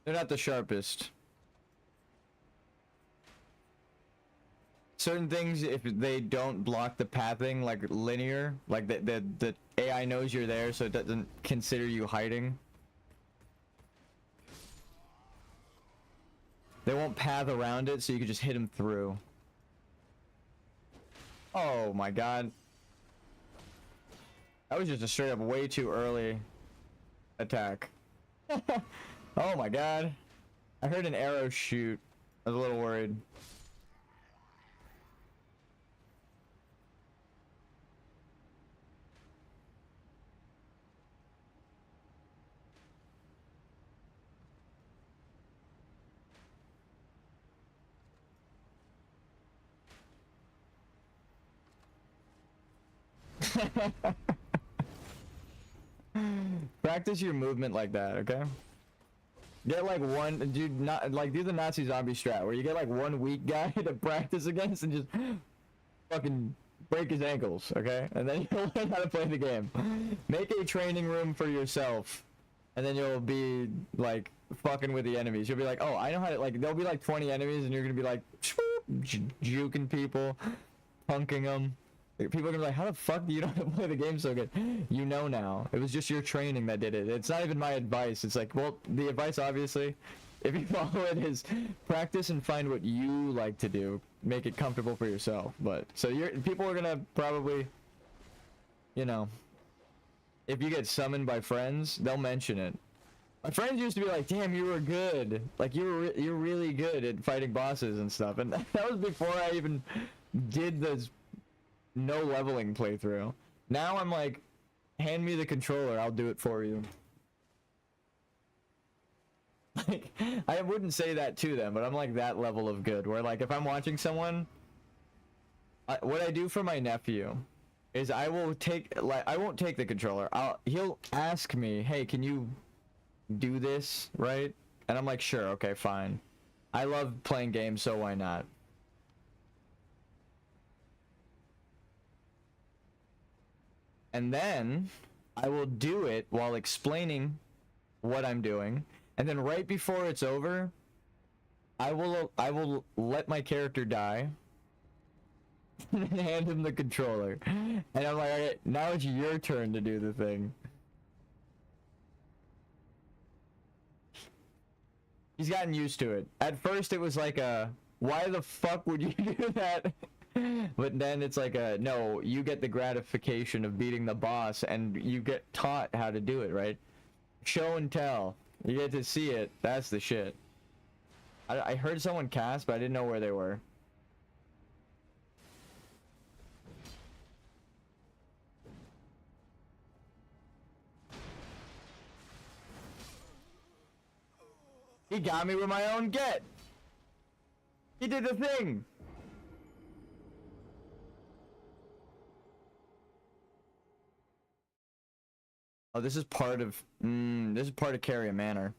They're not the sharpest. Certain things, if they don't block the pathing, like linear, like the AI knows you're there, so it doesn't consider you hiding. They won't path around it, so you can just hit them through. Oh my god. That was just a straight up way too early attack. Oh my god. I heard an arrow shoot. I was a little worried. Practice your movement like that, okay? Get like one, dude, not like do the Nazi zombie strat where you get like one weak guy to practice against and just fucking break his ankles, okay? And then you'll learn how to play the game. Make a training room for yourself, and then you'll be like fucking with the enemies. You'll be like, oh, I know how to, like, there'll be like 20 enemies, and you're gonna be like juking people, punking them. People are gonna be like, how the fuck do you know how to play the game so good? You know now. It was just your training that did it. It's not even my advice. It's like, well, the advice, obviously, if you follow it, is practice and find what you like to do. Make it comfortable for yourself. But, so people are gonna probably, you know, if you get summoned by friends, they'll mention it. My friends used to be like, damn, you were good. Like, you're really good at fighting bosses and stuff. And that was before I even did this no leveling playthrough. Now I'm like, hand me the controller, I'll do it for you. Like, I wouldn't say that to them, but I'm like that level of good, where like if I'm watching someone, what I do for my nephew is I won't take the controller. He'll ask me, hey, can you do this, right? And I'm like, sure, okay, fine. I love playing games, so why not? And then I will do it while explaining what I'm doing. And then right before it's over, I will let my character die and hand him the controller. And I'm like, alright, now it's your turn to do the thing. He's gotten used to it. At first it was like a, why the fuck would you do that? But then it's like a, no, you get the gratification of beating the boss and you get taught how to do it, right? Show and tell. You get to see it. That's the shit. I heard someone cast, but I didn't know where they were. He got me with my own get. He did the thing. Oh, this is part of Carrion Manor.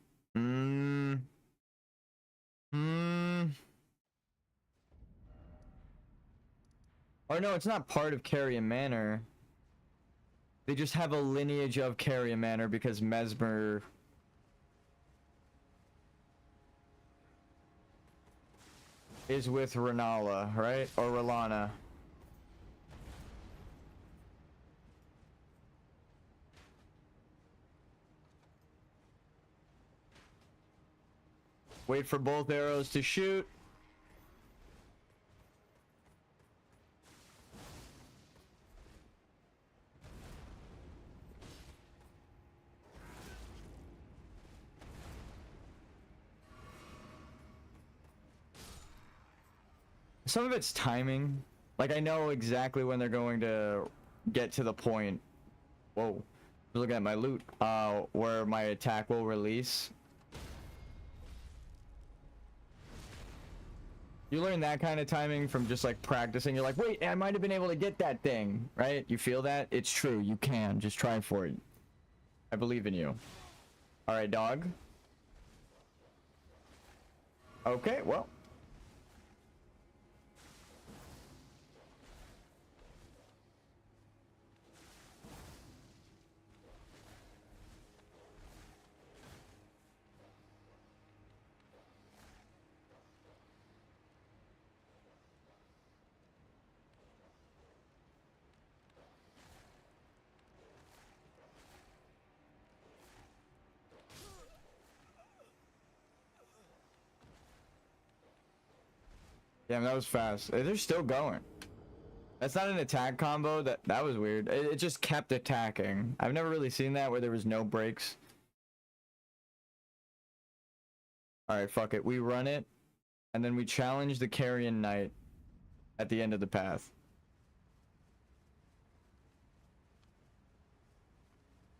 Or no, it's not part of Carrion Manor. They just have a lineage of Carrion Manor because Mesmer is with Renala, right? Or Relana. Wait for both arrows to shoot. Some of it's timing. Like, I know exactly when they're going to get to the point. Whoa. Look at my loot. Where my attack will release. You learn that kind of timing from just like practicing. You're like, wait, I might have been able to get that thing, right? You feel that? It's true. You can. Just try for it. I believe in you. All right, dog. Okay, well. Damn, that was fast. They're still going. That's not an attack combo. That was weird. It just kept attacking. I've never really seen that where there was no breaks. Alright, fuck it. We run it, and then we challenge the Carrion Knight at the end of the path.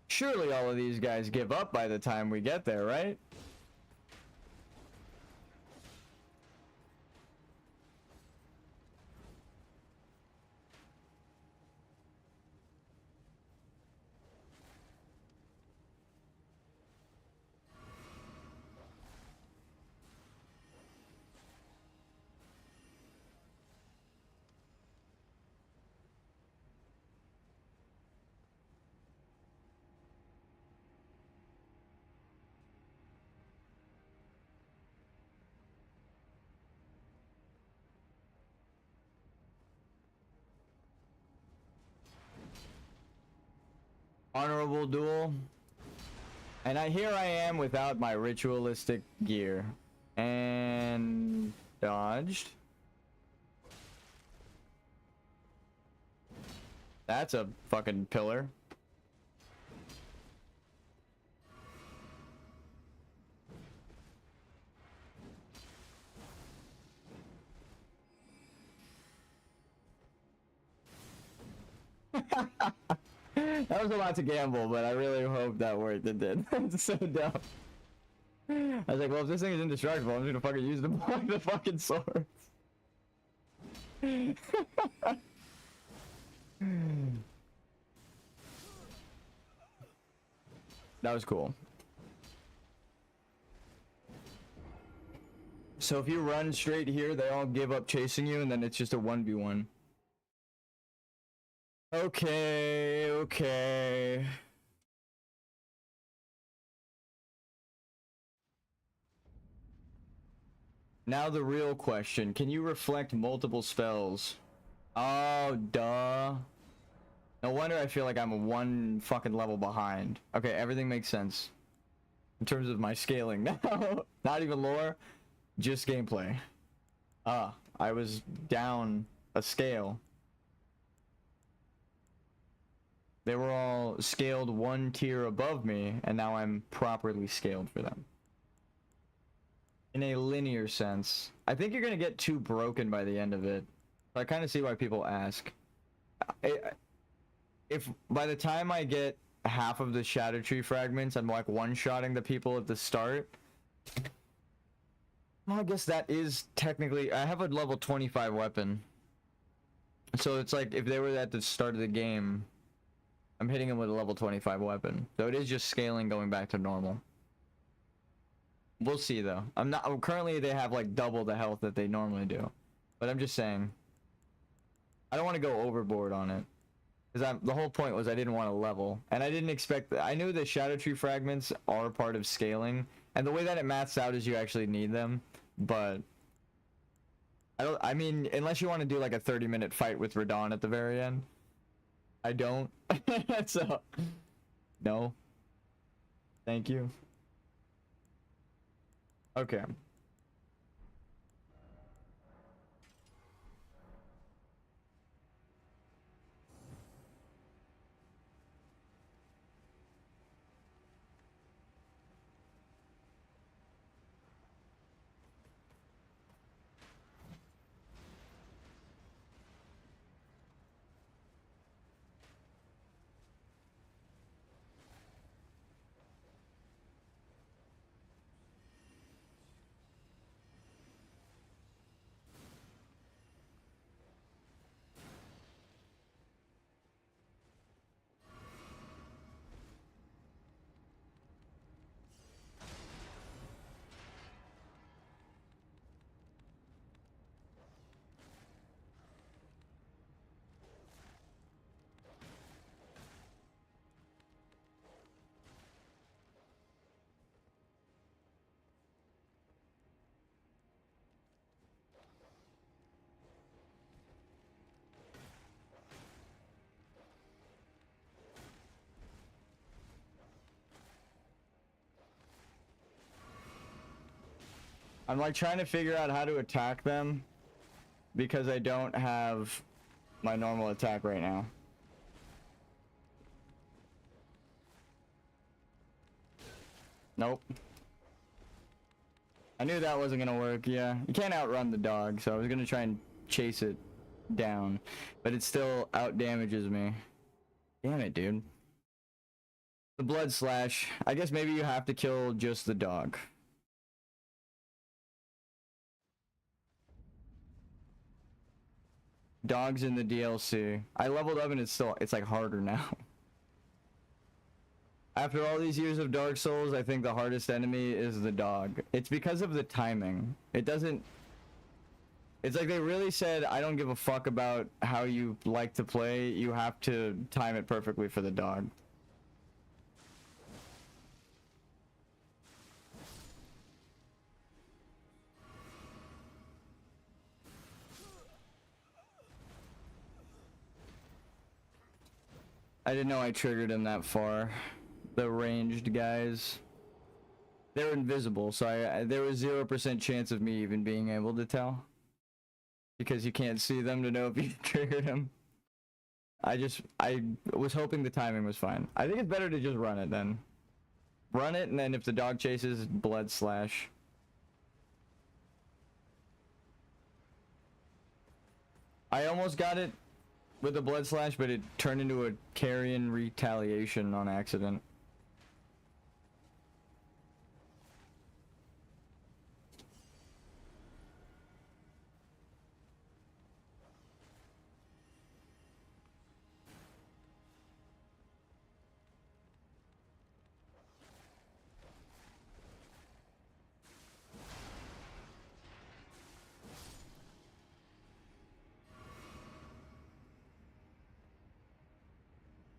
Surely all of these guys give up by the time we get there, right? Honorable duel. And here I am without my ritualistic gear. And dodged. That's a fucking pillar. That was a lot to gamble, but I really hope that worked. It did. It's so dumb. I was like, well, if this thing is indestructible, I'm just gonna fucking use the fucking swords. That was cool. So if you run straight here, they all give up chasing you, and then it's just a 1v1. Okay, okay. Now the real question. Can you reflect multiple spells? Oh, duh. No wonder I feel like I'm one fucking level behind. Okay, everything makes sense. In terms of my scaling now. Not even lore, just gameplay. I was down a scale. They were all scaled one tier above me, and now I'm properly scaled for them. In a linear sense. I think you're gonna get too broken by the end of it. I kind of see why people ask. If by the time I get half of the Shadow Tree fragments, I'm like one-shotting the people at the start. Well, I guess that is technically... I have a level 25 weapon. So it's like if they were at the start of the game... I'm hitting him with a level 25 weapon. So it is just scaling going back to normal. We'll see though. Currently they have like double the health that they normally do. But I'm just saying. I don't want to go overboard on it. Because the whole point was I didn't want to level. And I didn't expect... I knew the Shadow Tree fragments are part of scaling. And the way that it maths out is you actually need them. But... I mean, unless you want to do like a 30-minute fight with Radon at the very end. I don't. So, no. Thank you. Okay. I'm like trying to figure out how to attack them because I don't have my normal attack right now. Nope. I knew that wasn't gonna work, yeah. You can't outrun the dog, so I was gonna try and chase it down, but it still out damages me. Damn it, dude. The blood slash. I guess maybe you have to kill just the dog. Dogs in the DLC. I leveled up and it's like harder now. After all these years of Dark Souls, I think the hardest enemy is the dog. It's because of the timing. It doesn't... It's like they really said, I don't give a fuck about how you like to play. You have to time it perfectly for the dog. I didn't know I triggered him that far. The ranged guys. They're invisible, so there was 0% chance of me even being able to tell. Because you can't see them to know if you triggered him. I was hoping the timing was fine. I think it's better to just run it then. Run it, and then if the dog chases, blood slash. I almost got it with the blood slash, but it turned into a carrion retaliation on accident.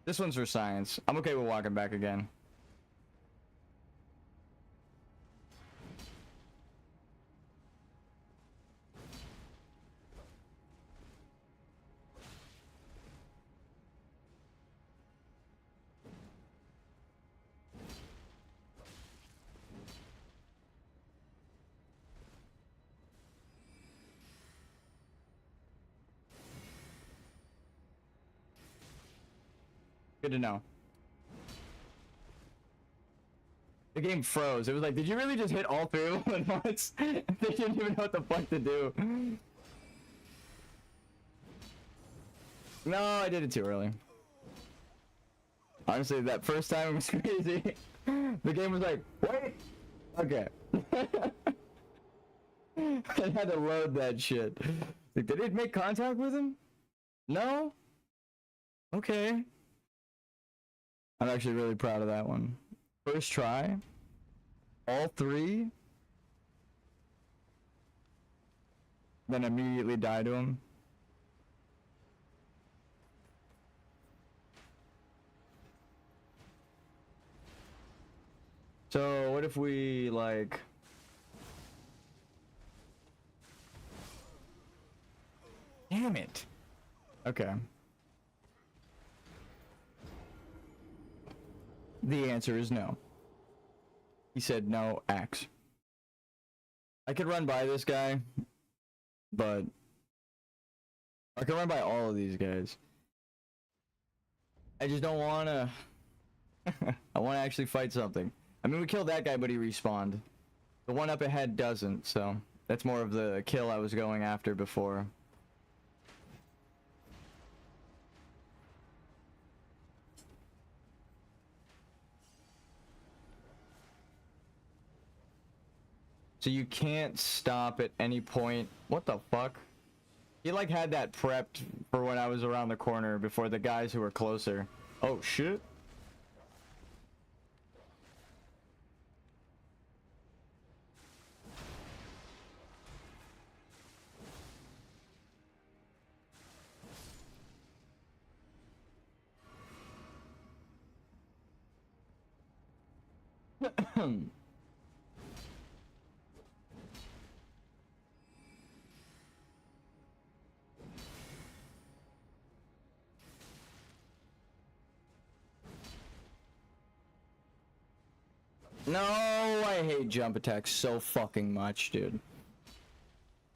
This one's for science. I'm okay with walking back again. Good to know. The game froze. It was like, did you really just hit all three of them at once? They didn't even know what the fuck to do. No, I did it too early. Honestly, that first time it was crazy. The game was like, wait! Okay. I had to load that shit. Like, did it make contact with him? No? Okay. I'm actually really proud of that one. First try. All three. Then immediately die to him. So what if we like... Damn it. Okay. The answer is no. He said no, axe. I could run by this guy, but I can run by all of these guys. I just don't wanna. I wanna actually fight something. I mean, we killed that guy, but he respawned. The one up ahead doesn't, so that's more of the kill I was going after before. So you can't stop at any point. What the fuck? He like had that prepped for when I was around the corner before the guys who were closer. Oh shit. No. Oh, I hate jump attacks so fucking much, dude.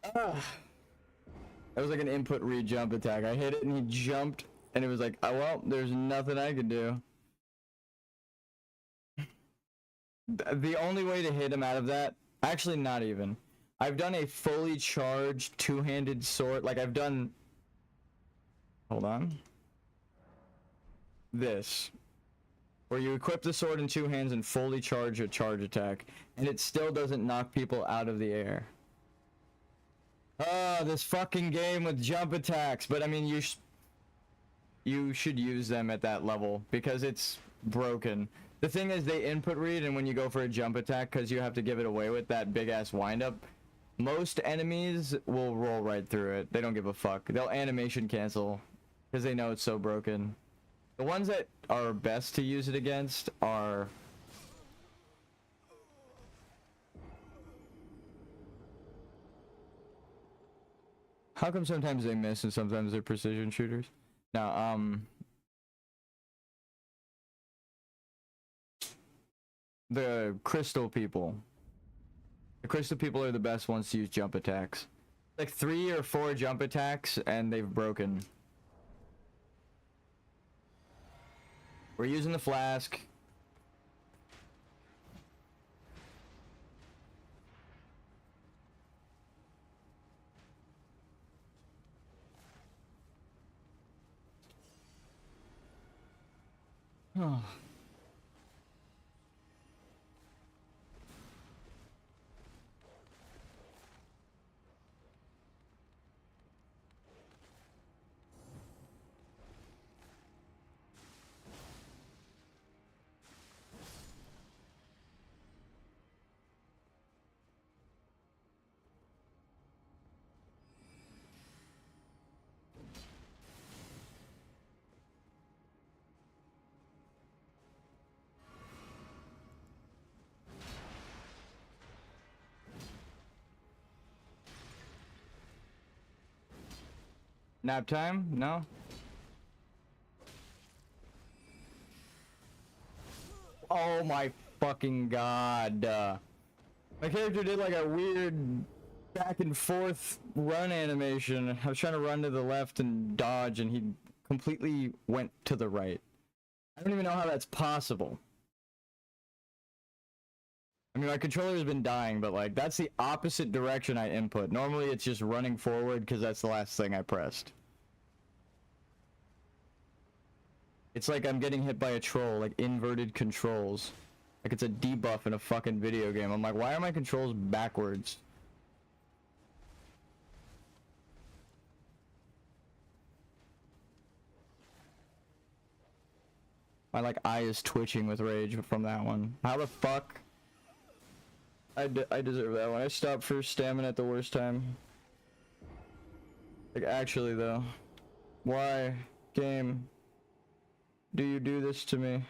That was like an input read jump attack. I hit it and he jumped and it was like, oh well, there's nothing I can do. The only way to hit him out of that, actually not even. I've done a fully charged two-handed sword, like I've done, hold on, this, where you equip the sword in two hands and fully charge a charge attack, and it still doesn't knock people out of the air. This fucking game with jump attacks, but I mean, you should use them at that level, because it's broken. The thing is, they input read, and when you go for a jump attack, because you have to give it away with that big-ass wind-up, most enemies will roll right through it. They don't give a fuck. They'll animation cancel, because they know it's so broken. The ones that are best to use it against are... How come sometimes they miss and sometimes they're precision shooters? Now, the crystal people. The crystal people are the best ones to use jump attacks. Like 3 or 4 jump attacks and they've broken. We're using the flask. Oh. Nap time? No? Oh my fucking god. My character did like a weird back and forth run animation. I was trying to run to the left and dodge and he completely went to the right. I don't even know how that's possible. I mean, my controller has been dying, but like, that's the opposite direction I input. Normally it's just running forward because that's the last thing I pressed. It's like I'm getting hit by a troll, like inverted controls. Like it's a debuff in a fucking video game. I'm like, why are my controls backwards? My like eye is twitching with rage from that one. How the fuck? I deserve that one. I stopped for stamina at the worst time. Like actually though. Why? Game. Do you do this to me?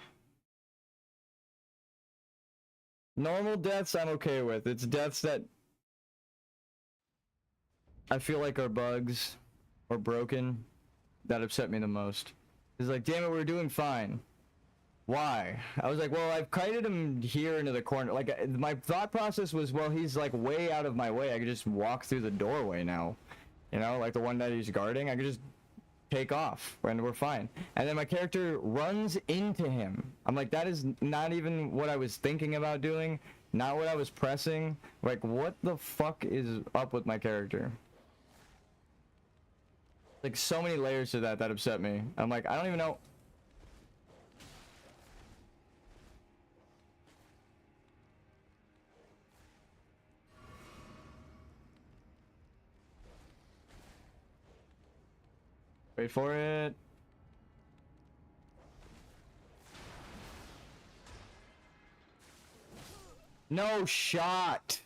Normal deaths I'm okay with. It's deaths that I feel like are bugs or broken that upset me the most. It's like, damn it, we're doing fine. Why? I was like, well, I've kited him here into the corner. Like, my thought process was, well, he's like way out of my way. I could just walk through the doorway now. You know, like the one that he's guarding. I could just take off and we're fine. And then my character runs into him. I'm like, that is not even what I was thinking about doing. Not what I was pressing. Like, what the fuck is up with my character? Like, so many layers to that upset me. I'm like, I don't even know. Wait for it. No shot.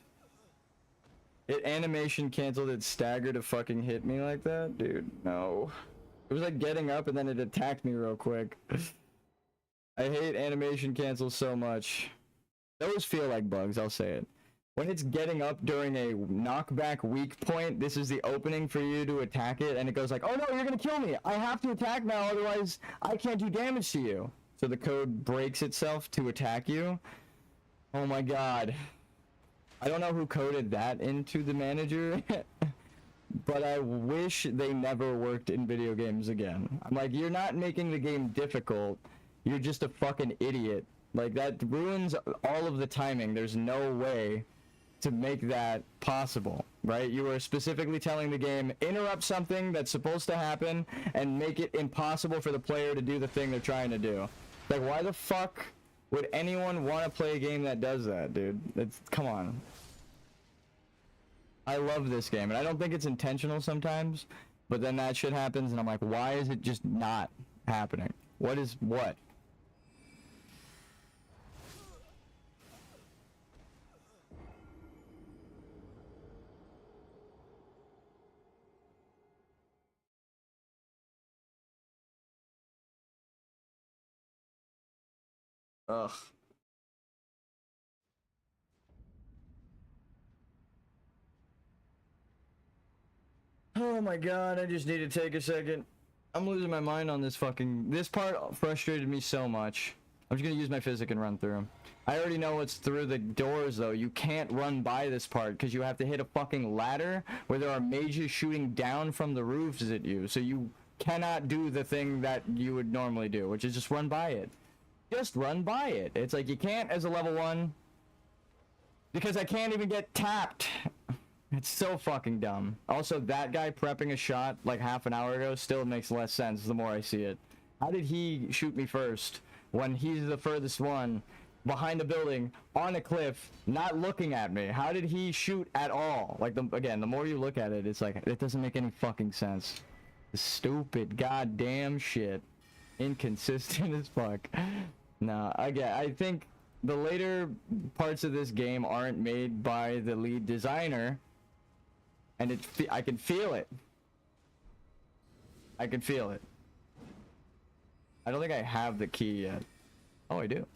It animation canceled. It staggered to fucking hit me like that, dude. No. It was like getting up and then it attacked me real quick. I hate animation cancels so much. Those feel like bugs, I'll say it. When it's getting up during a knockback weak point, this is the opening for you to attack it, and it goes like, oh no, you're gonna kill me! I have to attack now, otherwise I can't do damage to you. So the code breaks itself to attack you. Oh my god. I don't know who coded that into the manager, but I wish they never worked in video games again. I'm like, you're not making the game difficult. You're just a fucking idiot. Like, that ruins all of the timing. There's no way to make that possible, right? You were specifically telling the game, interrupt something that's supposed to happen and make it impossible for the player to do the thing they're trying to do. Like, why the fuck would anyone want to play a game that does that, dude? Come on. I love this game, and I don't think it's intentional sometimes, but then that shit happens, and I'm like, why is it just not happening? What? Ugh. Oh my god, I just need to take a second. I'm losing my mind on this part frustrated me so much. I'm just gonna use my physic and run through. I already know what's through the doors though. You can't run by this part because you have to hit a fucking ladder where there are mages shooting down from the roofs at you. So you cannot do the thing that you would normally do, which is just run by it. Just run by it. It's like you can't as a level 1 because I can't even get tapped. It's so fucking dumb. Also, that guy prepping a shot like half an hour ago still makes less sense the more I see it. How did he shoot me first when he's the furthest one behind the building on a cliff not looking at me? How did he shoot at all? Like, again, the more you look at it, it's like it doesn't make any fucking sense. Stupid goddamn shit. Inconsistent as fuck. No, I think the later parts of this game aren't made by the lead designer, and I can feel it. I can feel it. I don't think I have the key yet. Oh, I do.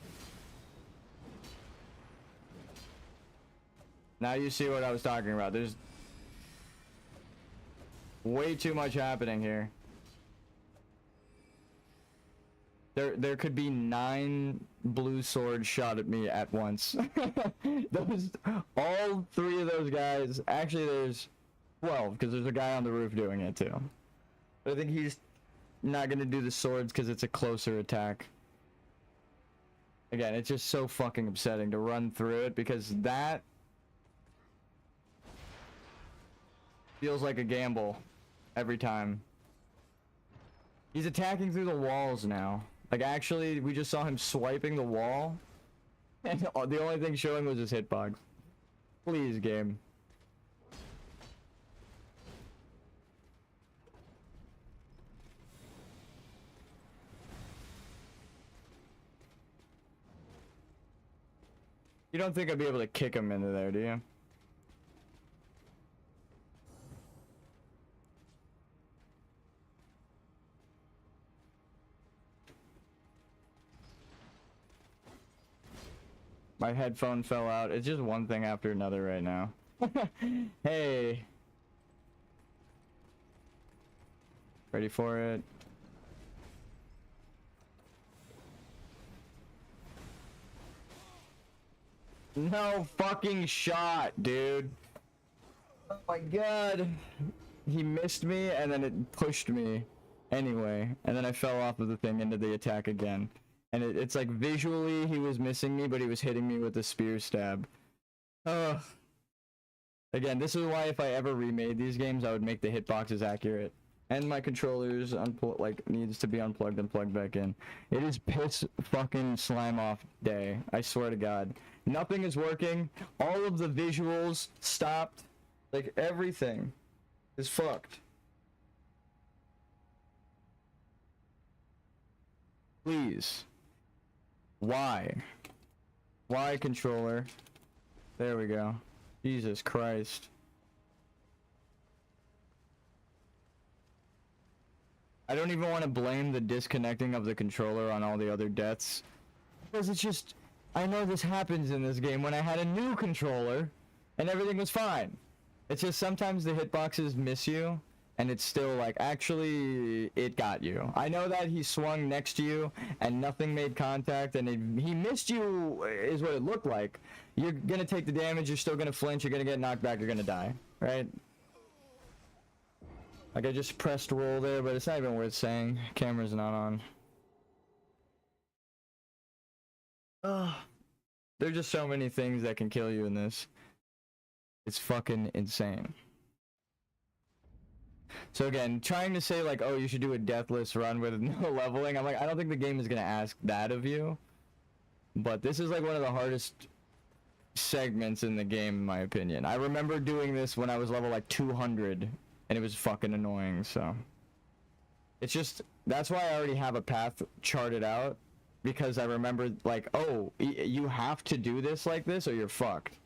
Now you see what I was talking about. There's way too much happening here. There could be 9 blue swords shot at me at once. All 3 of those guys. Actually, there's 12 because there's a guy on the roof doing it too. But I think he's not gonna do the swords because it's a closer attack. Again, it's just so fucking upsetting to run through it because that feels like a gamble every time. He's attacking through the walls now. Like, actually, we just saw him swiping the wall, and the only thing showing was his hitbox. Please, game. You don't think I'd be able to kick him into there, do you? My headphone fell out. It's just one thing after another right now. Hey. Ready for it? No fucking shot, dude. Oh my god. He missed me and then it pushed me anyway. And then I fell off of the thing into the attack again. And it's like visually he was missing me, but he was hitting me with a spear stab. Ugh. Again, this is why if I ever remade these games, I would make the hitboxes accurate. And my controllers needs to be unplugged and plugged back in. It is piss fucking slime off day. I swear to God. Nothing is working. All of the visuals stopped. Like, everything is fucked. Please. Why? Why, controller? There we go. Jesus Christ. I don't even want to blame the disconnecting of the controller on all the other deaths. Because it's just... I know this happens in this game when I had a new controller and everything was fine. It's just sometimes the hitboxes miss you and it's still like, actually, it got you. I know that he swung next to you and nothing made contact, and he missed you, is what it looked like. You're gonna take the damage, you're still gonna flinch, you're gonna get knocked back, you're gonna die, right? Like, I just pressed roll there, but it's not even worth saying. Camera's not on. There's just so many things that can kill you in this. It's fucking insane. So again, trying to say like, oh, you should do a deathless run with no leveling, I'm like, I don't think the game is gonna ask that of you. But this is like one of the hardest segments in the game, in my opinion. I remember doing this when I was level like 200, and it was fucking annoying, so. It's just, that's why I already have a path charted out, because I remember like, oh, you have to do this like this or you're fucked.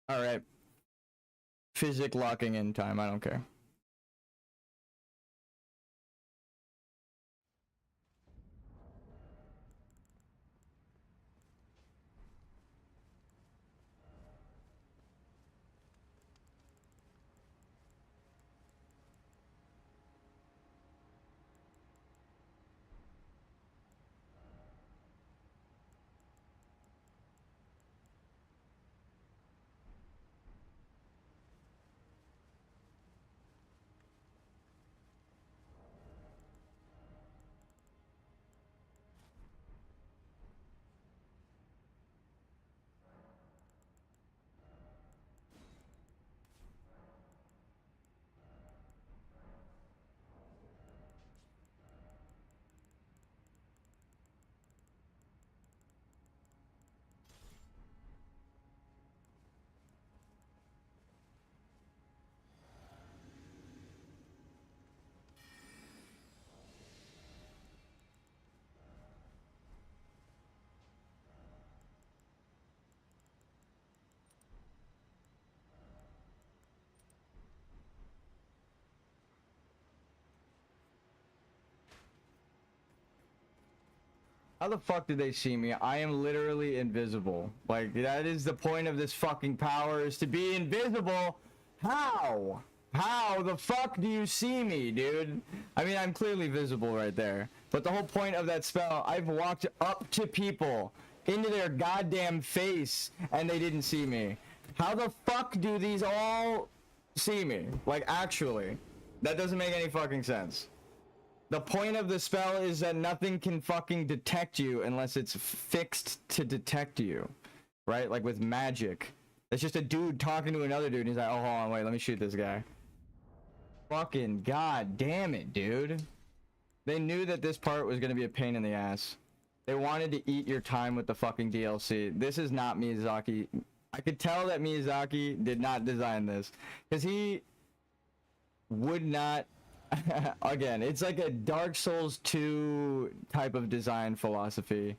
Alright. Physic locking in time, I don't care. How the fuck did they see me? I am literally invisible. Like, that is the point of this fucking power, is to be invisible. How? How the fuck do you see me, dude? I mean, I'm clearly visible right there. But the whole point of that spell, I've walked up to people, into their goddamn face, and they didn't see me. How the fuck do these all see me? Like, actually. That doesn't make any fucking sense. The point of the spell is that nothing can fucking detect you unless it's fixed to detect you. Right? Like with magic. It's just a dude talking to another dude and he's like, oh, hold on, wait, let me shoot this guy. Fucking god damn it, dude. They knew that this part was gonna be a pain in the ass. They wanted to eat your time with the fucking DLC. This is not Miyazaki. I could tell that Miyazaki did not design this. Because he would not... Again, it's like a Dark Souls 2 type of design philosophy.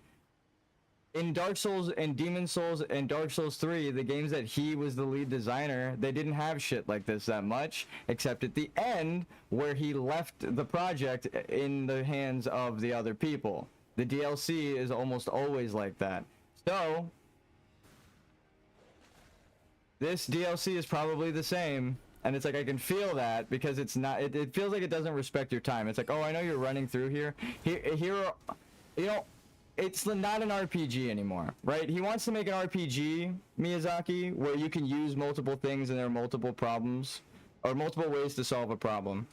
In Dark Souls and Demon Souls and Dark Souls 3, the games that he was the lead designer, they didn't have shit like this that much, except at the end, where he left the project in the hands of the other people. The DLC is almost always like that. So, this DLC is probably the same. And it's like, I can feel that, because it's not, it feels like it doesn't respect your time. It's like, oh, I know you're running through here. Here, you know, it's not an RPG anymore, right? He wants to make an RPG, Miyazaki, where you can use multiple things and there are multiple problems, or multiple ways to solve a problem.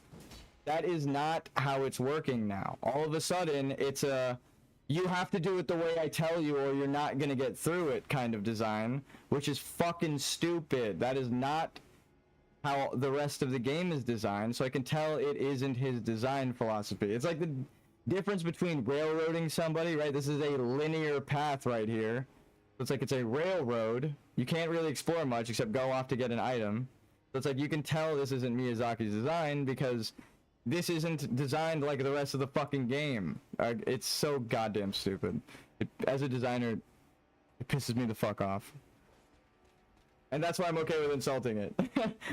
That is not how it's working now. All of a sudden, it's a, you have to do it the way I tell you or you're not gonna get through it kind of design, which is fucking stupid. That is not how the rest of the game is designed, so I can tell it isn't his design philosophy. It's like the difference between railroading somebody, right? This is a linear path right here. It's like it's a railroad. You can't really explore much except go off to get an item. So it's like you can tell this isn't Miyazaki's design because this isn't designed like the rest of the fucking game. It's so goddamn stupid. As a designer, it pisses me the fuck off. And that's why I'm okay with insulting it.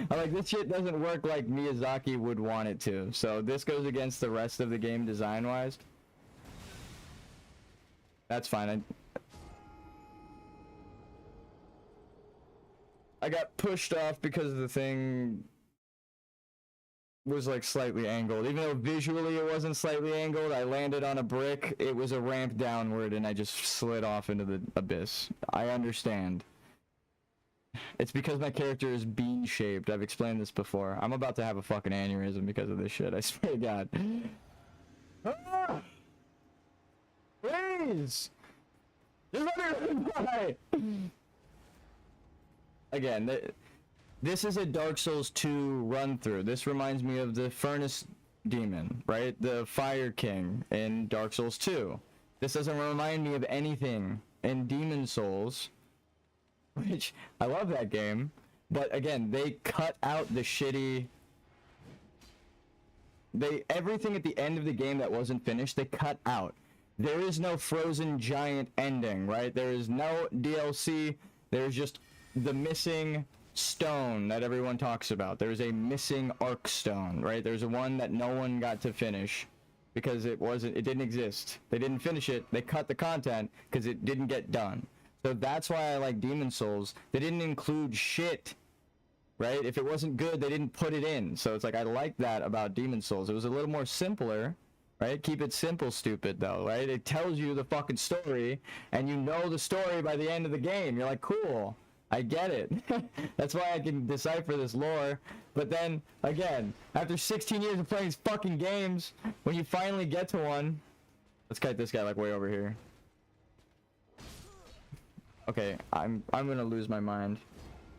I'm like, this shit doesn't work like Miyazaki would want it to. So this goes against the rest of the game design-wise. That's fine. I got pushed off because the thing was like slightly angled. Even though visually it wasn't slightly angled, I landed on a brick. It was a ramp downward and I just slid off into the abyss. I understand. It's because my character is bean-shaped. I've explained this before. I'm about to have a fucking aneurysm because of this shit. I swear to God. Ah! Please! Just let me die! Again, this is a Dark Souls 2 run-through. This reminds me of the Furnace Demon, right? The Fire King in Dark Souls 2. This doesn't remind me of anything in Demon Souls, which I love that game, but again, they cut out the shitty. Everything at the end of the game that wasn't finished, they cut out. There is no frozen giant ending, right? There is no DLC. There's just the missing stone that everyone talks about. There's a missing arc stone, right? There's one that no one got to finish because it didn't exist. They didn't finish it. They cut the content because it didn't get done. So that's why I like Demon Souls. They didn't include shit, right? If it wasn't good, they didn't put it in. So it's like, I like that about Demon Souls. It was a little more simpler, right? Keep it simple, stupid, though, right? It tells you the fucking story, and you know the story by the end of the game. You're like, cool, I get it. That's why I can decipher this lore. But then, again, after 16 years of playing these fucking games, when you finally get to one... Let's kite this guy, like, way over here. Okay, I'm gonna lose my mind.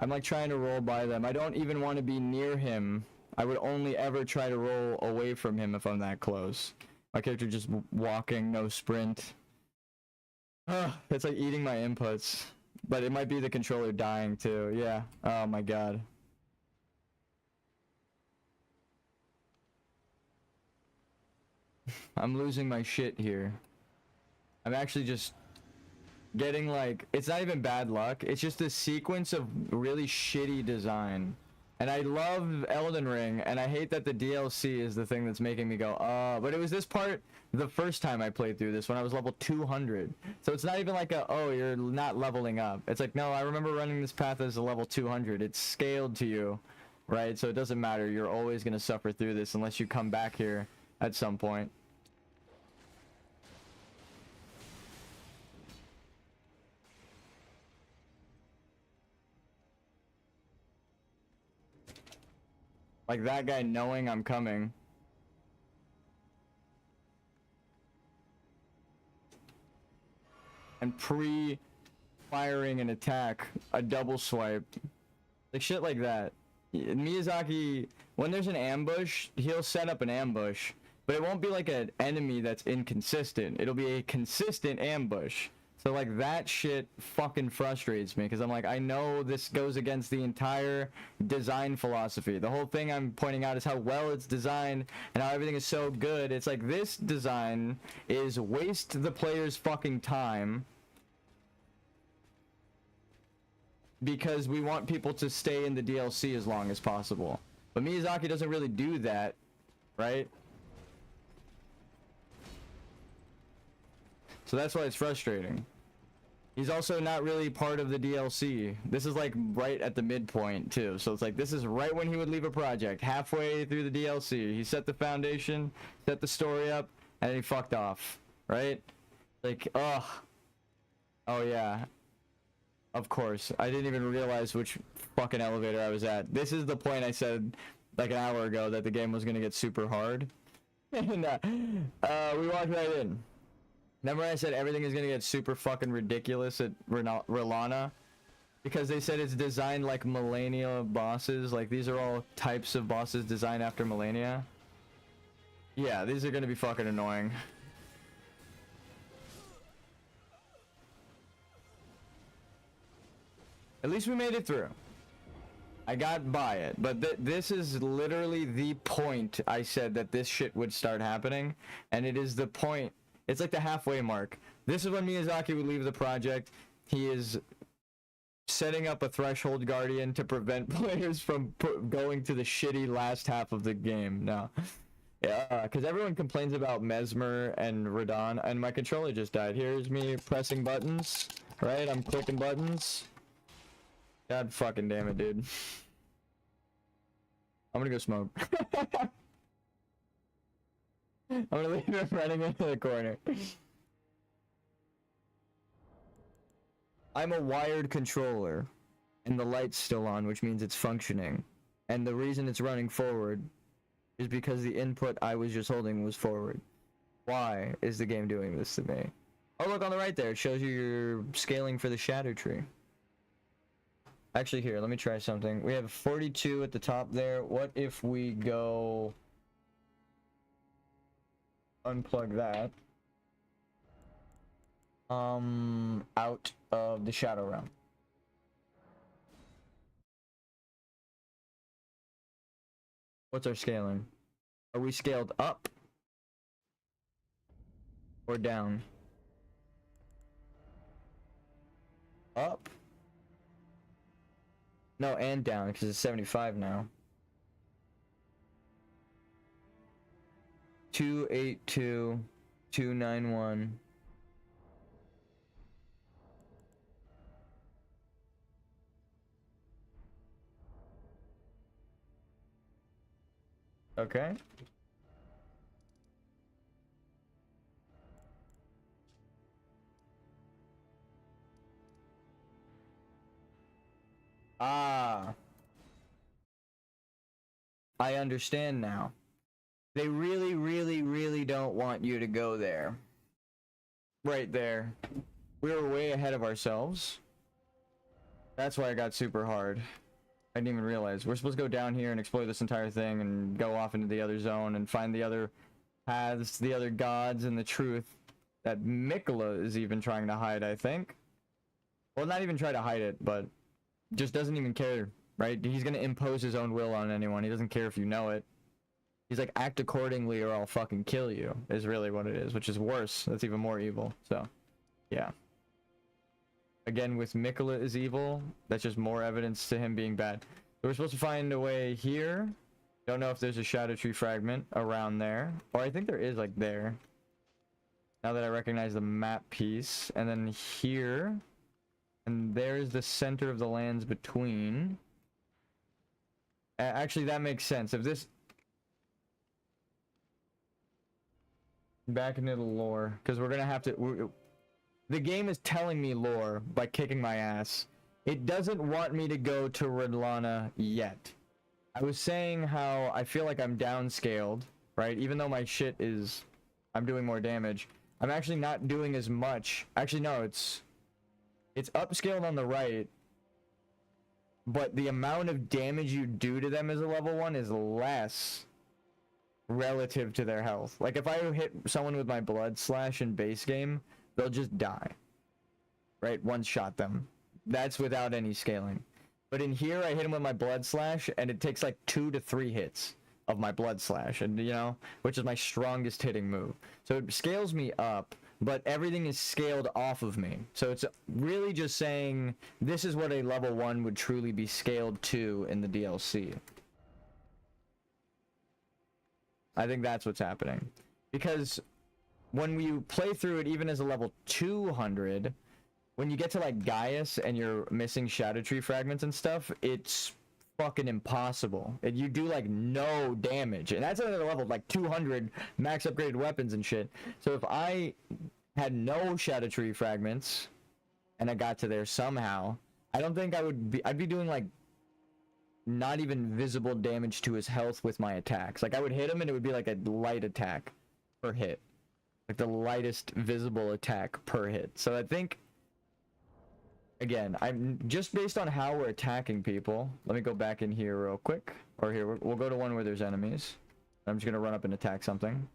I'm like trying to roll by them. I don't even want to be near him. I would only ever try to roll away from him if I'm that close. My character just walking, no sprint. It's like eating my inputs. But it might be the controller dying too. Yeah. Oh my god. I'm losing my shit here. I'm actually just getting like, it's not even bad luck, it's just a sequence of really shitty design. And I love Elden Ring, and I hate that the DLC is the thing that's making me go, but it was this part the first time I played through this when I was level 200. So it's not even like oh, you're not leveling up. It's like, no, I remember running this path as a level 200. It's scaled to you, right? So it doesn't matter. You're always going to suffer through this unless you come back here at some point. Like that guy knowing I'm coming. And pre-firing an attack, a double swipe. Like shit like that. Miyazaki, when there's an ambush, he'll set up an ambush. But it won't be like an enemy that's inconsistent. It'll be a consistent ambush. So like that shit fucking frustrates me because I'm like, I know this goes against the entire design philosophy. The whole thing I'm pointing out is how well it's designed and how everything is so good. It's like this design is waste the player's fucking time because we want people to stay in the DLC as long as possible. But Miyazaki doesn't really do that, right? So that's why it's frustrating. He's also not really part of the DLC. This is like right at the midpoint too. So it's like this is right when he would leave a project, halfway through the DLC. He set the foundation, set the story up, and then he fucked off, right? Like, ugh. Oh yeah. Of course. I didn't even realize which fucking elevator I was at. This is the point I said like an hour ago that the game was gonna get super hard. And we walked right in. Remember I said everything is gonna get super fucking ridiculous at Relana? Because they said it's designed like Millennia bosses. Like these are all types of bosses designed after Millennia. Yeah, these are gonna be fucking annoying. At least we made it through. I got by it, but this is literally the point I said that this shit would start happening, and it is the point. It's like the halfway mark. This is when Miyazaki would leave the project. He is setting up a threshold guardian to prevent players from going to the shitty last half of the game. No. Yeah, because everyone complains about Mesmer and Radon, and my controller just died. Here's me pressing buttons, right? I'm clicking buttons. God fucking damn it, dude. I'm gonna go smoke. I'm gonna leave him running into the corner. I'm a wired controller, and the light's still on, which means it's functioning. And the reason it's running forward is because the input I was just holding was forward. Why is the game doing this to me? Oh, look on the right there. It shows you your scaling for the shadow tree. Actually, here, let me try something. We have 42 at the top there. What if we go... unplug that. Out of the shadow realm. What's our scaling? Are we scaled up? Or down? Up? No, and down, because it's 75 now. 282, 291. Okay. Ah. I understand now. They really, really, really don't want you to go there. Right there. We were way ahead of ourselves. That's why it got super hard. I didn't even realize. We're supposed to go down here and explore this entire thing and go off into the other zone and find the other paths, the other gods, and the truth that Mikola is even trying to hide, I think. Well, not even try to hide it, but just doesn't even care, right? He's gonna impose his own will on anyone. He doesn't care if you know it. He's like, act accordingly or I'll fucking kill you, is really what it is, which is worse. That's even more evil, so, yeah. Again, with Mikola is evil, that's just more evidence to him being bad. So we're supposed to find a way here. Don't know if there's a shadow tree fragment around there. Or I think there is, like, there. Now that I recognize the map piece. And then here. And there's the center of the lands between. Actually, that makes sense. If this... Back into the lore. Because we're gonna have to... The game is telling me lore by kicking my ass. It doesn't want me to go to Redlana yet. I was saying how I feel like I'm downscaled, right? Even though my shit is... I'm doing more damage. I'm actually not doing as much. Actually, no, it's upscaled on the right. But the amount of damage you do to them as a level 1 is less relative to their health. Like, if I hit someone with my blood slash in base game, they'll just die. Right? One shot them. That's without any scaling. But in here, I hit him with my blood slash, and it takes like 2 to 3 hits of my blood slash, and you know, which is my strongest hitting move. So it scales me up, but everything is scaled off of me. So it's really just saying this is what a level 1 would truly be scaled to in the DLC. I think that's what's happening. Because when you play through it, even as a level 200, when you get to like Gaius and you're missing Shadow Tree fragments and stuff, it's fucking impossible. And you do like no damage. And that's another level, like 200 max upgraded weapons and shit. So if I had no Shadow Tree fragments and I got to there somehow, I don't think I'd be doing like not even visible damage to his health with my attacks. Like I would hit him and it would be like a light attack per hit. Like the lightest visible attack per hit. So I think, again, I'm just based on how we're attacking people. Let me go back in here real quick. Or here, we'll go to one where there's enemies. I'm just going to run up and attack something.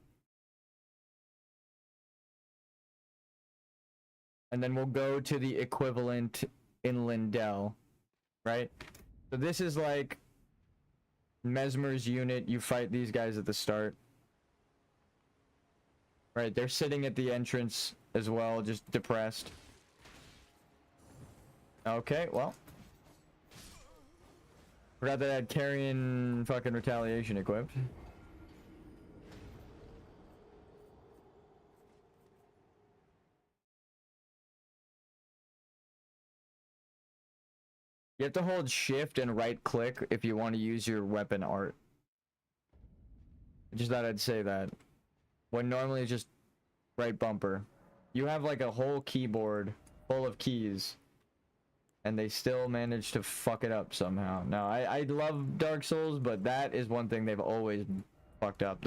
And then we'll go to the equivalent in Lindell, right? So this is like Mesmer's unit. You fight these guys at the start. Right, they're sitting at the entrance as well, just depressed. Okay, well. Forgot that I had carrion fucking retaliation equipped. You have to hold shift and right click if you want to use your weapon art. I just thought I'd say that. When normally it's just right bumper. You have like a whole keyboard full of keys. And they still manage to fuck it up somehow. Now, I love Dark Souls, but that is one thing they've always fucked up.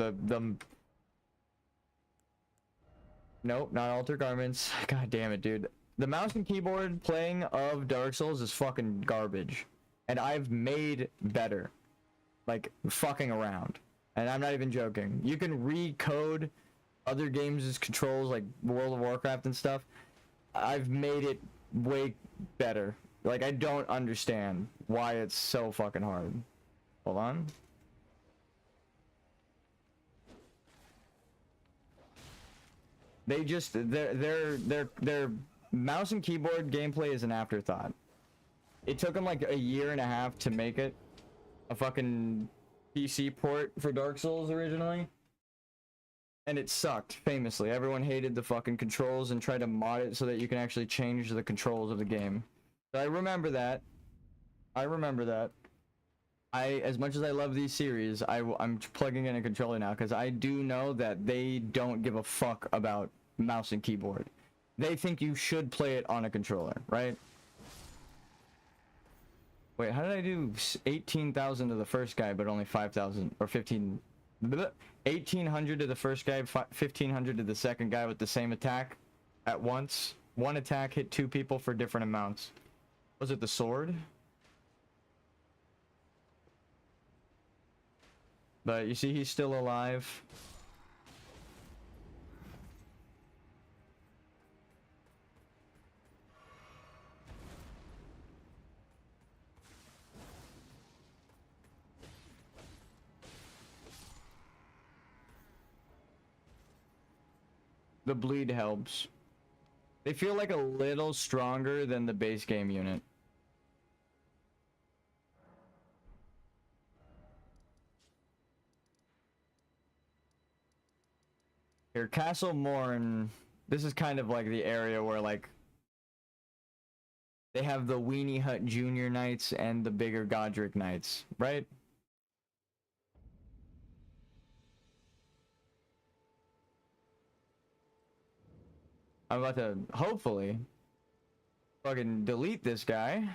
Nope, not alter garments. God damn it, dude. The mouse and keyboard playing of Dark Souls is fucking garbage. And I've made better. Like, fucking around. And I'm not even joking. You can recode other games' controls, like World of Warcraft and stuff. I've made it way better. Like, I don't understand why it's so fucking hard. Hold on. They just their mouse and keyboard gameplay is an afterthought. It took them like a year and a half to make it a fucking PC port for Dark Souls originally. And it sucked, famously. Everyone hated the fucking controls and tried to mod it so that you can actually change the controls of the game. So I remember that. As much as I love these series, I'm plugging in a controller now because I do know that they don't give a fuck about mouse and keyboard. They think you should play it on a controller, right? Wait, how did I do 18,000 to the first guy, but only 5,000 or 15? 1,800 to the first guy, 1,500 to the second guy with the same attack at once. One attack hit two people for different amounts. Was it the sword? But you see, he's still alive. The bleed helps. They feel like a little stronger than the base game unit. Here, Castle Morn, this is kind of like the area where, like, they have the Weenie Hut Junior Knights and the bigger Godric Knights, right? I'm about to, hopefully, fucking delete this guy.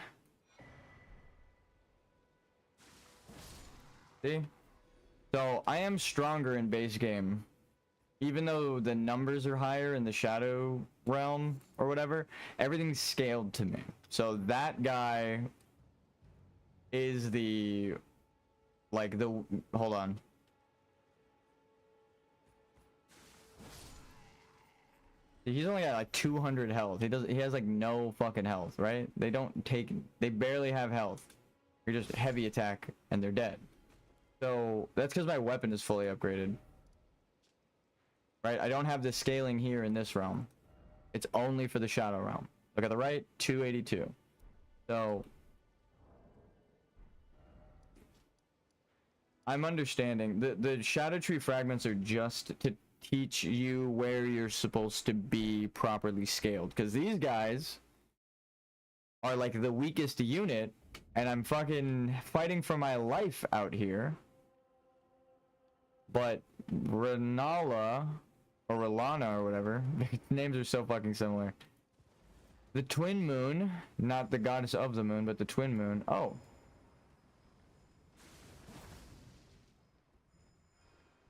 See? So, I am stronger in base game. Even though the numbers are higher in the Shadow Realm or whatever, everything's scaled to me. So that guy is the, like, the, hold on. He's only got like 200 health. He has like no fucking health, right? They barely have health. You're just heavy attack and they're dead. So that's because my weapon is fully upgraded. Right? I don't have the scaling here in this realm. It's only for the Shadow Realm. Look at the right, 282. So I'm understanding. The Shadow Tree fragments are just to teach you where you're supposed to be properly scaled. Because these guys are like the weakest unit, and I'm fucking fighting for my life out here. But Renala, or Relana, or whatever, names are so fucking similar. The Twin Moon, not the goddess of the moon, but the Twin Moon. Oh.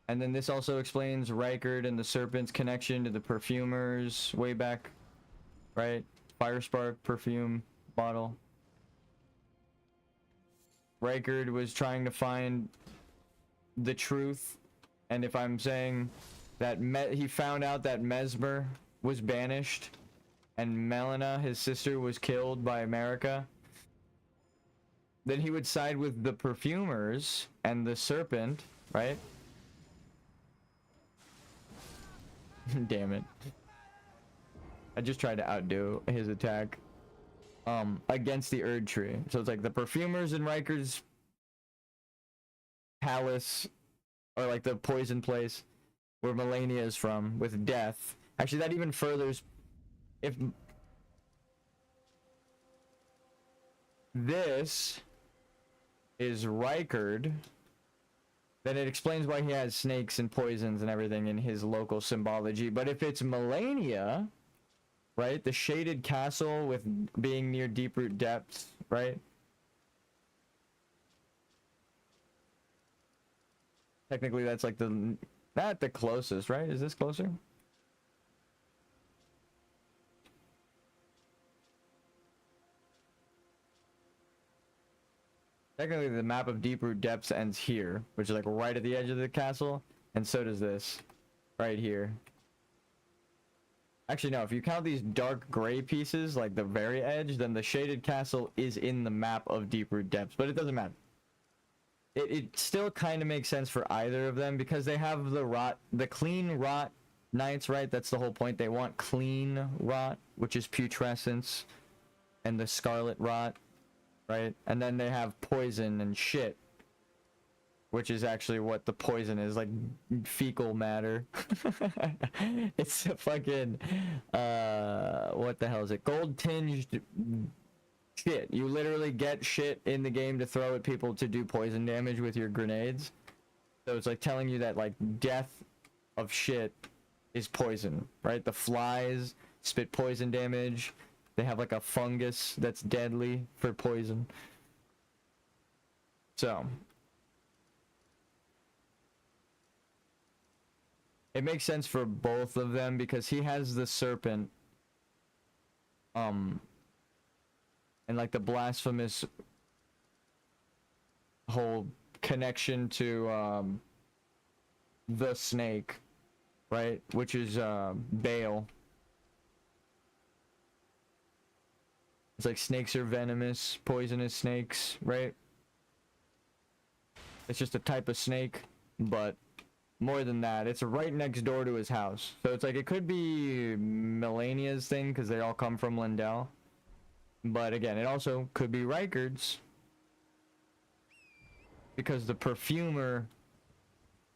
And then this also explains Rykard and the Serpent's connection to the perfumers way back, right? Firespark perfume bottle. Rykard was trying to find the truth, and if I'm saying that he found out that Mesmer was banished and Melina, his sister, was killed by America, then he would side with the perfumers and the Serpent, right? Damn it. I just tried to outdo his attack. against the Erd tree. So it's like the perfumers in Riker's palace, or like the poison place where Melania is from, with death. Actually, that even furthers, if this is Rykard, then it explains why he has snakes and poisons and everything in his local symbology. But if it's Melania, right, the shaded castle with being near Deeproot Depths, right? Technically, that's like not the closest, right? Is this closer? Technically, the map of Deeproot Depths ends here, which is like right at the edge of the castle, and so does this, right here. Actually, no, if you count these dark gray pieces, like the very edge, then the shaded castle is in the map of Deeproot Depths, but it doesn't matter. It still kind of makes sense for either of them, because they have the clean rot knights, right? That's the whole point. They want clean rot, which is putrescence, and the scarlet rot, right? And then they have poison and shit, which is actually what the poison is, like fecal matter. It's a fucking what the hell is it? Gold tinged shit. You literally get shit in the game to throw at people to do poison damage with your grenades. So it's like telling you that like death of shit is poison, right? The flies spit poison damage. They have like a fungus that's deadly for poison. So it makes sense for both of them, because he has the serpent and like the blasphemous whole connection to the snake, right? Which is Baal. It's like snakes are venomous, poisonous snakes, right? It's just a type of snake, but more than that, it's right next door to his house. So it's like it could be Melania's thing, because they all come from Lindell. But again, it also could be Rykard's, because the perfumer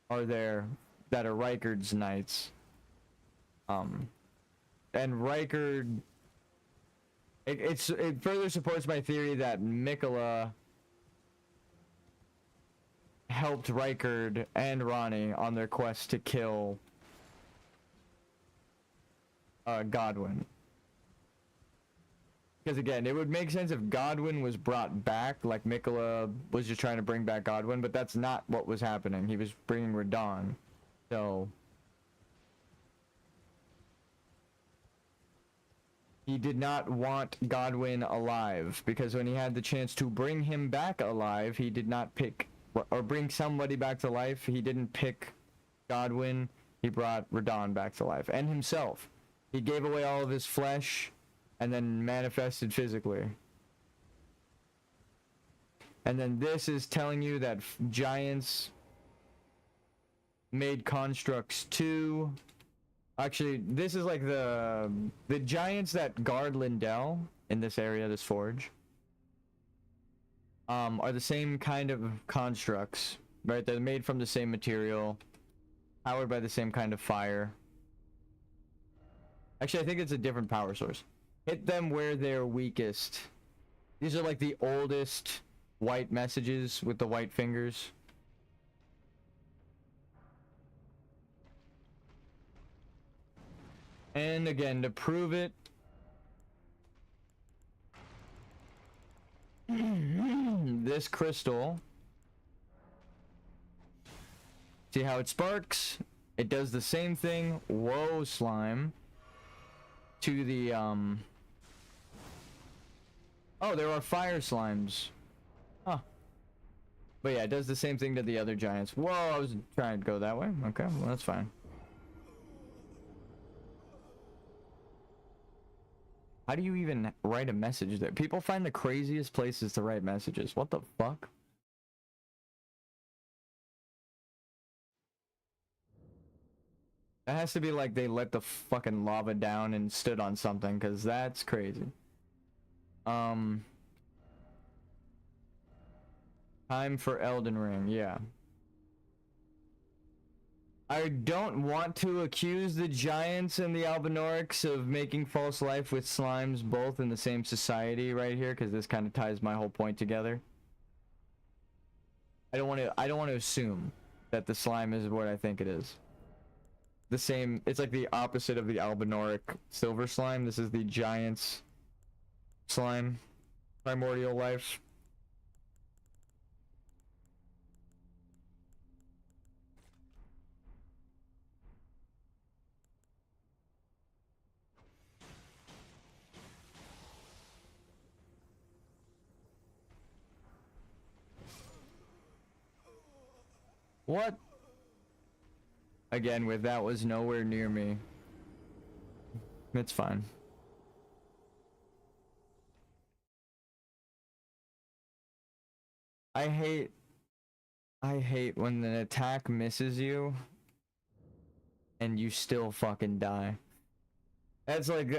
are there that are Rykard's knights. And Rykard, it further supports my theory that Mikola helped Rykard and Ronnie on their quest to kill Godwin. Because again, it would make sense if Godwin was brought back, like Mikola was just trying to bring back Godwin, but that's not what was happening. He was bringing Radon. So he did not want Godwin alive, because when he had the chance to bring him back alive, he did not pick, or bring somebody back to life, he didn't pick Godwin. He brought Radon back to life, and himself. He gave away all of his flesh and then manifested physically. And then this is telling you that giants made constructs too. Actually, this is like the giants that guard Lindell in this area, this forge, are the same kind of constructs, right? They're made from the same material, powered by the same kind of fire. Actually, I think it's a different power source. Hit them where they're weakest. These are like the oldest white messages with the white fingers. And again, to prove it, this crystal, see how it sparks? It does the same thing, whoa slime, to the oh, there are fire slimes. Huh. But yeah, it does the same thing to the other giants. Whoa, I was trying to go that way. Okay, well that's fine. How do you even write a message there? People find the craziest places to write messages. What the fuck? That has to be like they let the fucking lava down and stood on something, because that's crazy. Time for Elden Ring, yeah. I don't want to accuse the giants and the Albinaurics of making false life with slimes both in the same society right here, because this kind of ties my whole point together. I don't want to assume that the slime is what I think it is. The same, it's like the opposite of the Albinauric silver slime. This is the giants slime, primordial life. What? Again, with that was nowhere near me. It's fine. I hate when an attack misses you and you still fucking die. That's like,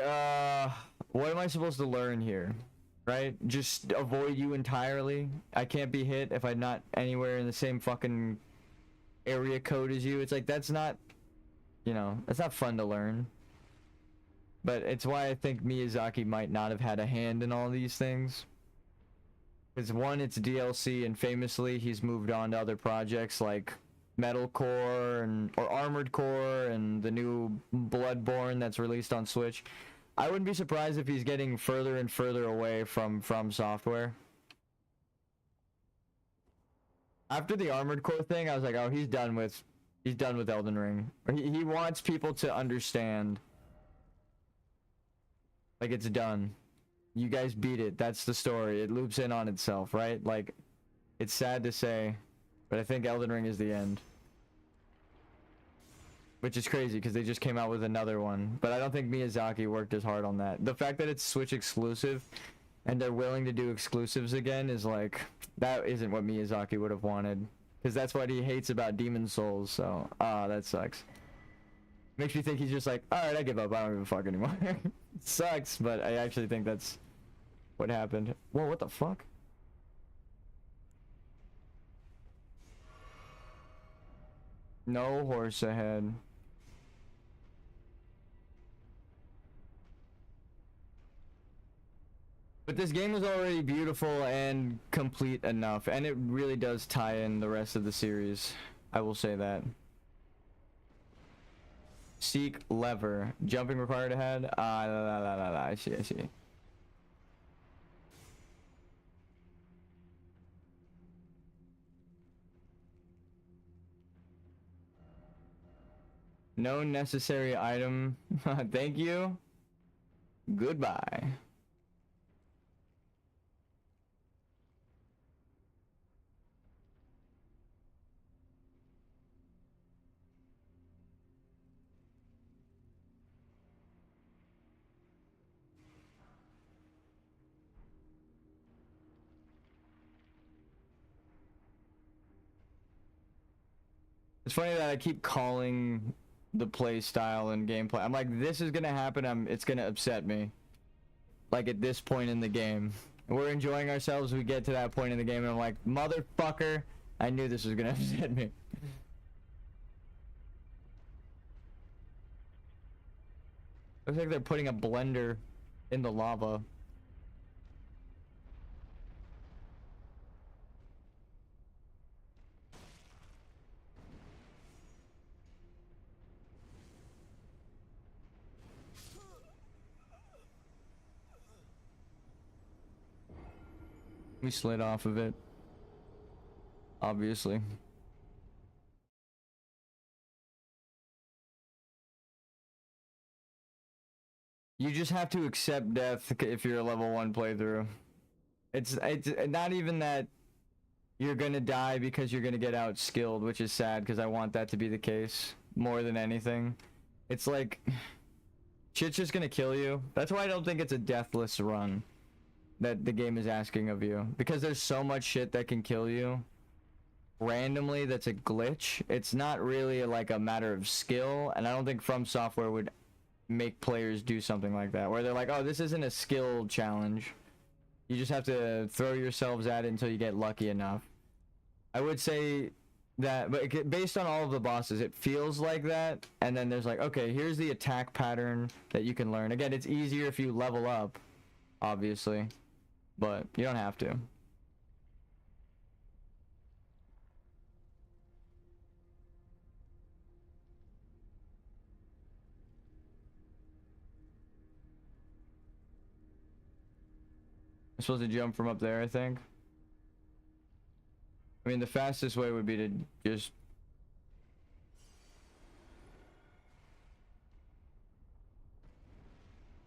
what am I supposed to learn here? Right? Just avoid you entirely. I can't be hit if I'm not anywhere in the same fucking area code as you. It's like, that's not, you know, that's not fun to learn. But it's why I think Miyazaki might not have had a hand in all these things. Because one, it's DLC, and famously he's moved on to other projects like Metalcore or Armored Core and the new Bloodborne that's released on Switch. I wouldn't be surprised if he's getting further and further away from Software. After the Armored Core thing, I was like, oh, he's done with Elden Ring. He wants people to understand, like, it's done. You guys beat it. That's the story. It loops in on itself, right? Like, it's sad to say, but I think Elden Ring is the end. Which is crazy, because they just came out with another one. But I don't think Miyazaki worked as hard on that. The fact that it's Switch exclusive, and they're willing to do exclusives again, is like, that isn't what Miyazaki would have wanted. Because that's what he hates about Demon Souls, so, that sucks. Makes me think he's just like, alright, I give up, I don't give a fuck anymore. It sucks, but I actually think that's what happened. Whoa, what the fuck? No horse ahead. But this game is already beautiful and complete enough, and it really does tie in the rest of the series. I will say that. Seek lever. Jumping required ahead? I see, I see. No necessary item. Thank you. Goodbye. It's funny that I keep calling the play style and gameplay. I'm like, this is gonna happen. It's gonna upset me. Like at this point in the game, we're enjoying ourselves. We get to that point in the game, and I'm like, motherfucker! I knew this was gonna upset me. Looks like they're putting a blender in the lava. We slid off of it. Obviously. You just have to accept death if you're a level 1 playthrough. It's not even that you're gonna die because you're gonna get out-skilled, which is sad because I want that to be the case more than anything. It's like, shit's just gonna kill you. That's why I don't think it's a deathless run that the game is asking of you, because there's so much shit that can kill you randomly that's a glitch. It's not really like a matter of skill, and I don't think From Software would make players do something like that where they're like, oh, this isn't a skill challenge, You just have to throw yourselves at it until you get lucky enough. I would say that, but based on all of the bosses, it feels like that. And then there's like, okay, here's the attack pattern that you can learn. Again, it's easier if you level up, obviously, but you don't have to. I'm supposed to jump from up there, I think. I mean, the fastest way would be to just...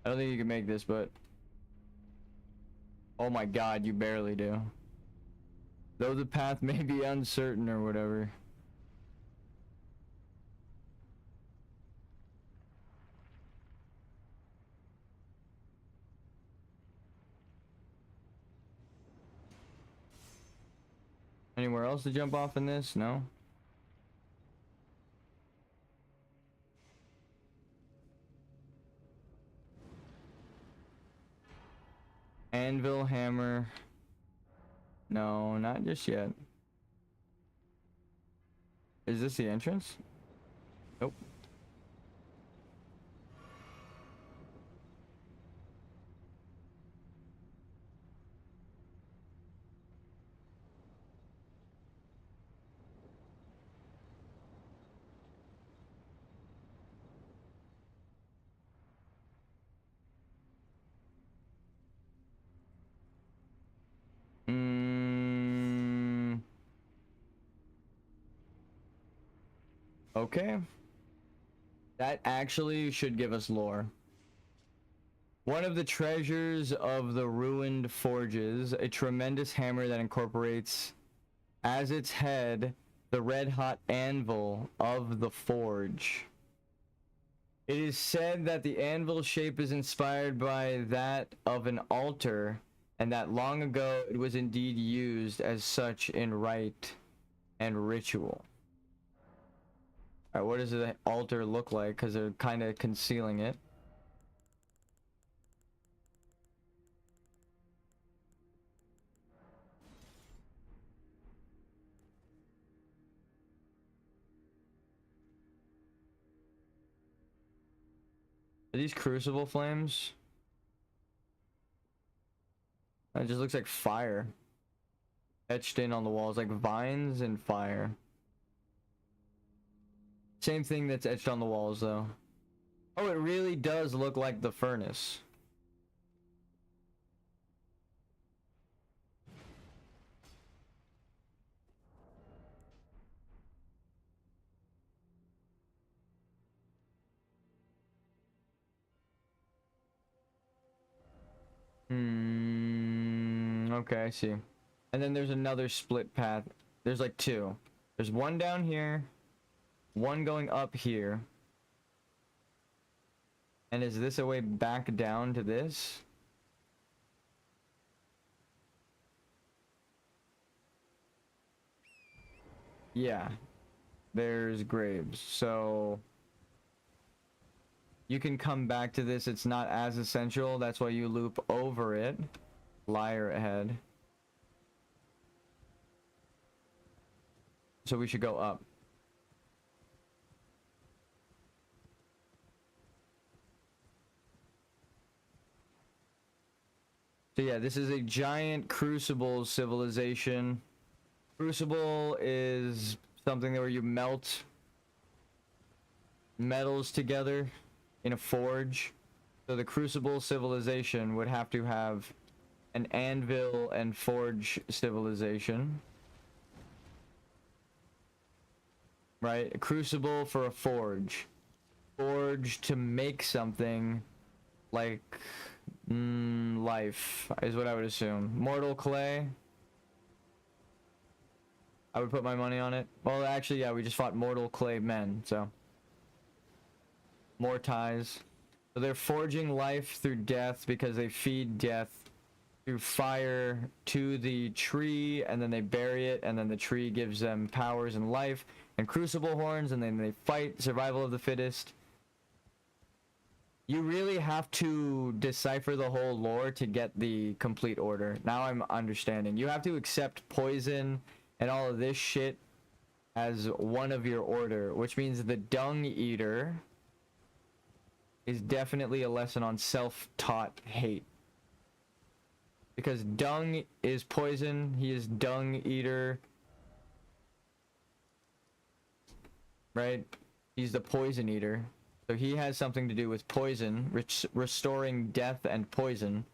I don't think you can make this, but... Oh my god, you barely do. Though the path may be uncertain or whatever. Anywhere else to jump off in this? No? Anvil, hammer. No, not just yet. Is this the entrance? Nope. Okay. That actually should give us lore. One of the treasures of the ruined forges, a tremendous hammer that incorporates as its head the red-hot anvil of the forge. It is said that the anvil shape is inspired by that of an altar, and that long ago it was indeed used as such in rite and ritual. Alright, what does the altar look like? Because they're kind of concealing it. Are these crucible flames? It just looks like fire. Etched in on the walls, like vines and fire. Same thing that's etched on the walls, though. Oh, it really does look like the furnace. Okay, I see. And then there's another split path. There's like two. There's one down here. One going up here. And is this a way back down to this? Yeah. There's graves. So you can come back to this. It's not as essential. That's why you loop over it. Liar ahead. So we should go up. So yeah, this is a giant crucible civilization. Crucible is something where you melt metals together in a forge. So the crucible civilization would have to have an anvil and forge civilization. Right? A crucible for a forge. Forge to make something like life is what I would assume. Mortal clay. I would put my money on it. Well, actually, yeah, we just fought mortal clay men, so. Mortise. So they're forging life through death because they feed death through fire to the tree, and then they bury it, and then the tree gives them powers and life, and crucible horns, and then they fight survival of the fittest. You really have to decipher the whole lore to get the complete order. Now I'm understanding. You have to accept poison and all of this shit as one of your order, which means the Dung Eater is definitely a lesson on self-taught hate. Because dung is poison, he is Dung Eater. Right? He's the Poison Eater. So he has something to do with poison, restoring death and poison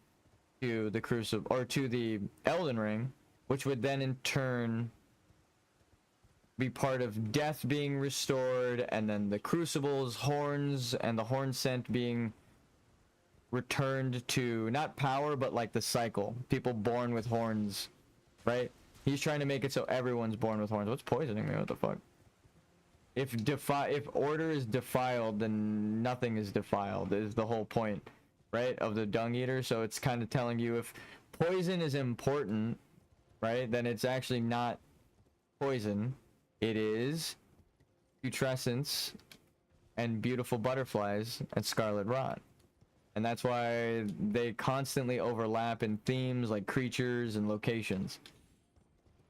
to the Crucible, or to the Elden Ring, which would then in turn be part of death being restored, and then the Crucible's horns and the horn scent being returned to, not power, but like the cycle. People born with horns, right? He's trying to make it so everyone's born with horns. What's poisoning me? What the fuck? If order is defiled, then nothing is defiled, is the whole point, right, of the Dung Eater. So it's kind of telling you if poison is important, right, then it's actually not poison. It is putrescence and beautiful butterflies and scarlet rot. And that's why they constantly overlap in themes like creatures and locations.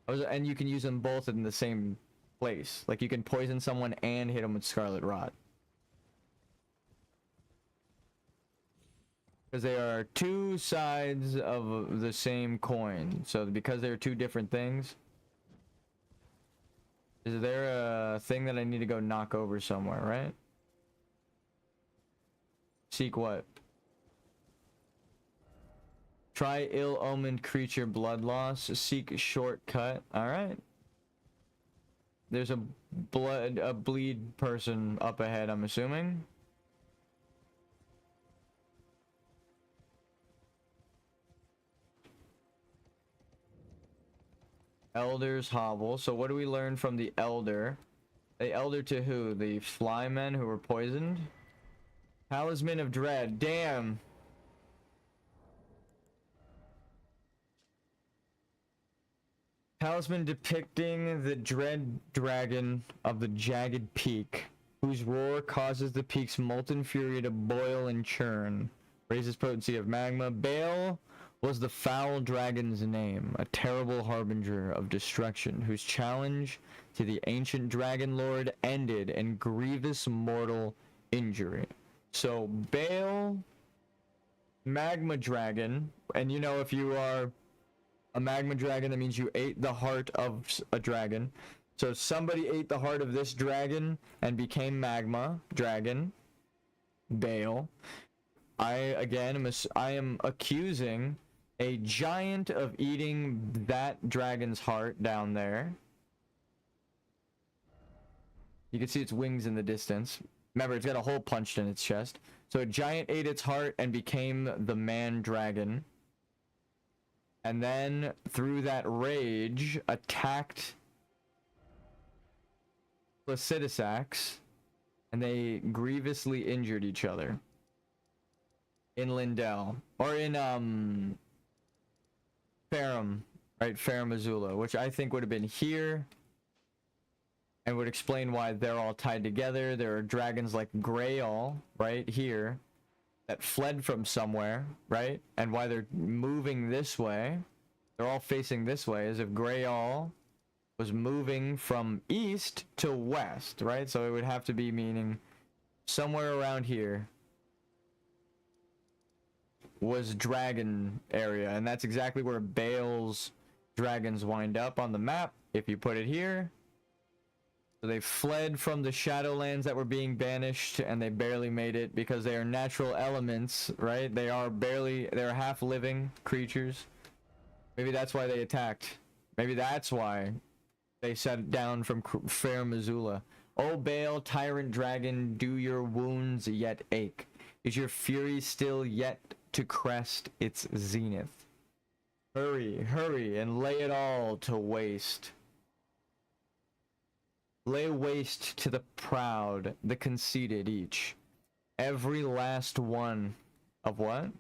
And you can use them both in the same place. Like you can poison someone and hit them with scarlet rot. Because they are two sides of the same coin. So because they're two different things. Is there a thing that I need to go knock over somewhere, right? Seek what? Try ill-omened creature blood loss. Seek shortcut. Alright. There's a bleed person up ahead, I'm assuming. Elder's Hovel. So what do we learn from the Elder? The Elder to who? The flymen who were poisoned? Talisman of Dread. Damn. Talisman depicting the dread dragon of the jagged peak, whose roar causes the peak's molten fury to boil and churn. Raises potency of magma. Baal was the foul dragon's name, a terrible harbinger of destruction, whose challenge to the ancient dragon lord ended in grievous mortal injury. So Baal, magma dragon, and you know if you are a magma dragon, that means you ate the heart of a dragon. So somebody ate the heart of this dragon and became magma dragon, Baal. I am accusing a giant of eating that dragon's heart down there. You can see its wings in the distance. Remember, it's got a hole punched in its chest. So a giant ate its heart and became the man dragon. And then, through that rage, attacked Placidusax, and they grievously injured each other. In Lindell. Or in, Farum, right? Farum Azula, which I think would have been here, and would explain why they're all tied together. There are dragons like Grail, right here, that fled from somewhere, right? And why they're moving this way. They're all facing this way, as if Grail was moving from east to west, right? So it would have to be meaning somewhere around here was dragon area, and that's exactly where Baal's dragons wind up on the map if you put it here. So they fled from the Shadowlands that were being banished, and they barely made it because they are natural elements, right? They're half-living creatures. Maybe that's why they attacked. Maybe that's why they set down from Fair Missoula. O Baal, tyrant dragon, do your wounds yet ache? Is your fury still yet to crest its zenith? Hurry, hurry, and lay it all to waste. Lay waste to the proud, the conceited each. Every last one of what?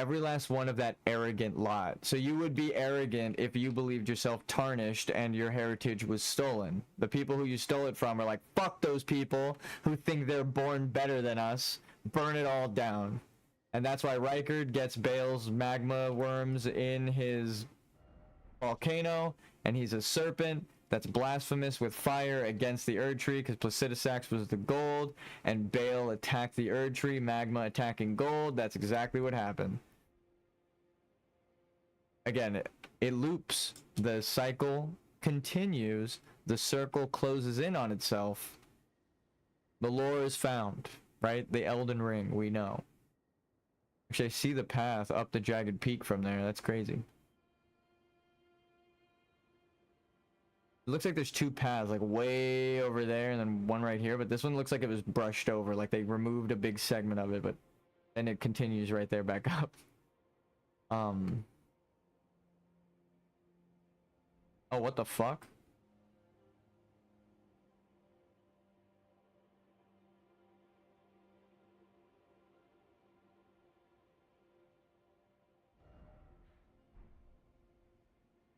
Every last one of that arrogant lot. So you would be arrogant if you believed yourself tarnished and your heritage was stolen. The people who you stole it from are like, fuck those people who think they're born better than us. Burn it all down. And that's why Rykard gets Bale's magma worms in his volcano, and he's a serpent that's blasphemous with fire against the Erd Tree because Placidusax was the gold, and Bale attacked the Erd Tree, magma attacking gold. That's exactly what happened. Again, it loops. The cycle continues. The circle closes in on itself. The lore is found, right? The Elden Ring, we know. Actually, I see the path up the jagged peak from there. That's crazy. It looks like there's two paths, like way over there and then one right here, but this one looks like it was brushed over, like they removed a big segment of it, but then it continues right there back up. Oh, what the fuck?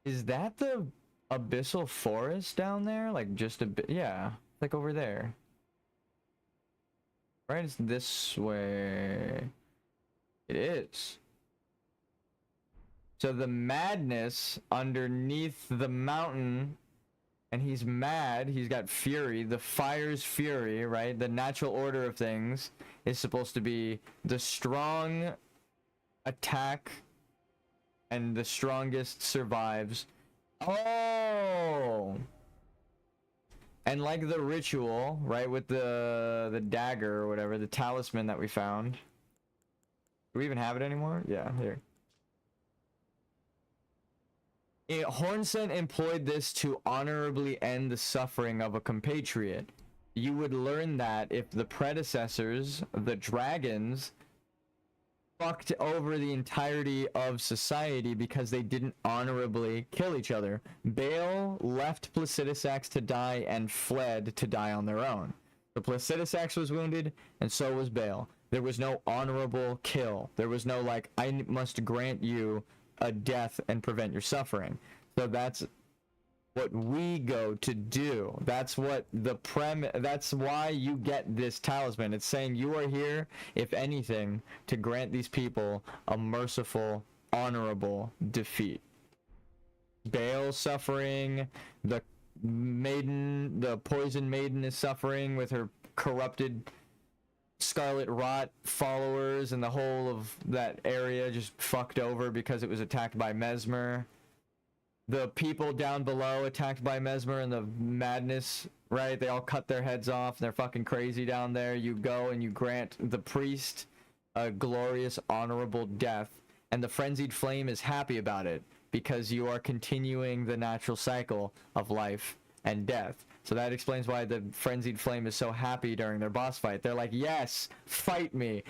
Is that the abyssal forest down there? Like just a bit, yeah, like over there. Right, it's this way. It is. So the madness underneath the mountain, and he's mad, he's got fury, the fire's fury, right? The natural order of things is supposed to be the strong attack and the strongest survives. Oh! And like the ritual, right, with the dagger or whatever, the talisman that we found. Do we even have it anymore? Yeah, here. Hornsent employed this to honorably end the suffering of a compatriot. You would learn that if the predecessors, the dragons, fucked over the entirety of society because they didn't honorably kill each other. Bale left Placidusax to die and fled to die on their own. So Placidusax was wounded, and so was Bale. There was no honorable kill. There was no, like, I must grant you a death and prevent your suffering. So that's what we go to do. That's what the that's why you get this talisman. It's saying you are here, if anything, to grant these people a merciful, honorable defeat. Bale suffering, the maiden, the poison maiden is suffering with her corrupted Scarlet Rot followers, and the whole of that area just fucked over because it was attacked by Mesmer. The people down below attacked by Mesmer and the madness, right? They all cut their heads off. They're fucking crazy down there. You go and you grant the priest a glorious, honorable death. And the frenzied flame is happy about it because you are continuing the natural cycle of life and death. So that explains why the frenzied flame is so happy during their boss fight. They're like, yes, fight me,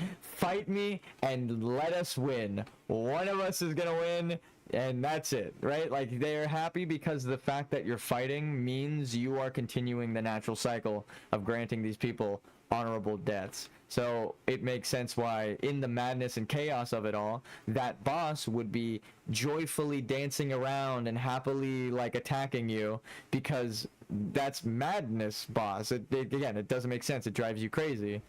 and let us win. One of us is gonna win, and that's it, right? Like, they are happy because the fact that you're fighting means you are continuing the natural cycle of granting these people honorable deaths. So it makes sense why, in the madness and chaos of it all, that boss would be joyfully dancing around and happily, like, attacking you, because that's madness, boss. Again, it doesn't make sense. It drives you crazy.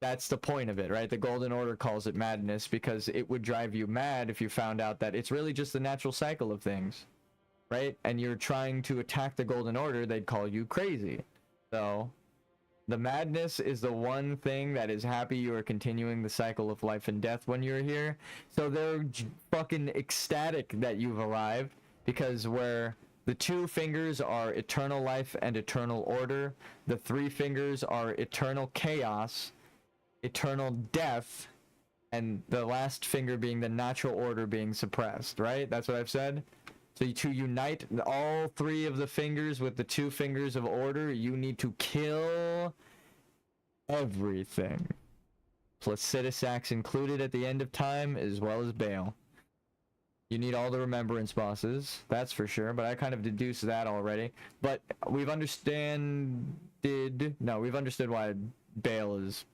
That's the point of it, right? The Golden Order calls it madness because it would drive you mad if you found out that it's really just the natural cycle of things, right? And you're trying to attack the Golden Order, they'd call you crazy. So the madness is the one thing that is happy you are continuing the cycle of life and death when you're here. So they're fucking ecstatic that you've arrived, because where the 2 fingers are eternal life and eternal order, the 3 fingers are eternal chaos, eternal death, and the last finger being the natural order being suppressed, right? That's what I've said. So to unite all 3 of the fingers with the 2 fingers of order, you need to kill everything. Placidusax included at the end of time, as well as Bale. You need all the remembrance bosses, that's for sure, but I kind of deduced that already. But we've understood why Bale is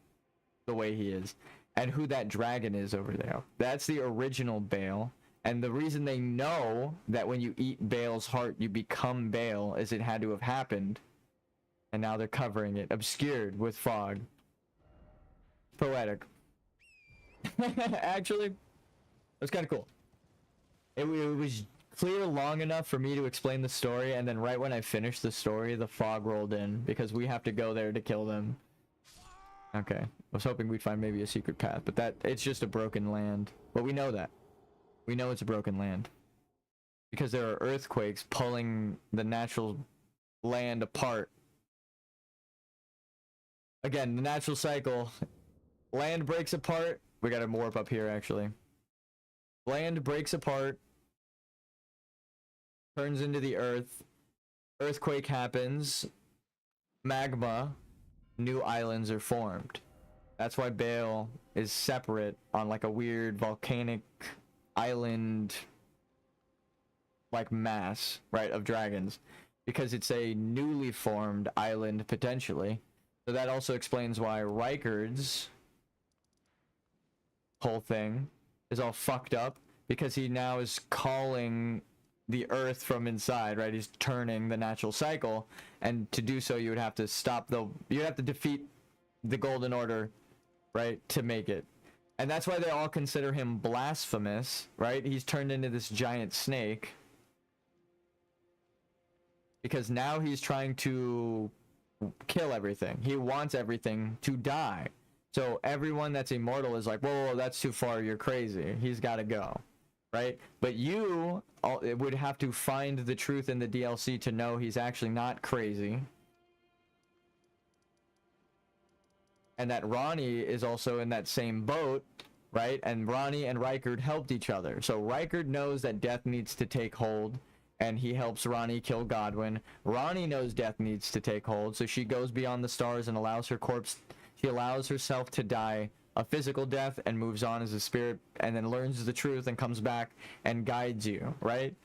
the way he is. and who that dragon is over there. That's the original Bale. And the reason they know that when you eat Bale's heart, you become Bale is it had to have happened. And now they're covering it, obscured with fog. Poetic. Actually, it was kind of cool. It was clear long enough for me to explain the story, and then right when I finished the story, the fog rolled in, because we have to go there to kill them. Okay. I was hoping we'd find maybe a secret path, but it's just a broken land. But we know that. We know it's a broken land. Because there are earthquakes pulling the natural land apart. Again, the natural cycle. Land breaks apart. We got a warp up here, actually. Land breaks apart. Turns into the earth. Earthquake happens. Magma. New islands are formed. That's why Bale is separate on like a weird volcanic island like mass, right, of dragons. Because it's a newly formed island, potentially. So that also explains why Rykard's whole thing is all fucked up, because he now is calling the earth from inside, right? He's turning the natural cycle, and to do so you would have to you'd have to defeat the Golden Order, right, to make it. And that's why they all consider him blasphemous, right? He's turned into this giant snake because now he's trying to kill everything. He wants everything to die. So everyone that's immortal is like, whoa, that's too far, you're crazy, he's got to go, right? But you would have to find the truth in the DLC to know he's actually not crazy. And that Ronnie is also in that same boat, right? And Ronnie and Rykard helped each other. So Rykard knows that death needs to take hold, and he helps Ronnie kill Godwyn. Ronnie knows death needs to take hold, so she goes beyond the stars and allows she allows herself to die a physical death and moves on as a spirit, and then learns the truth and comes back and guides you, right?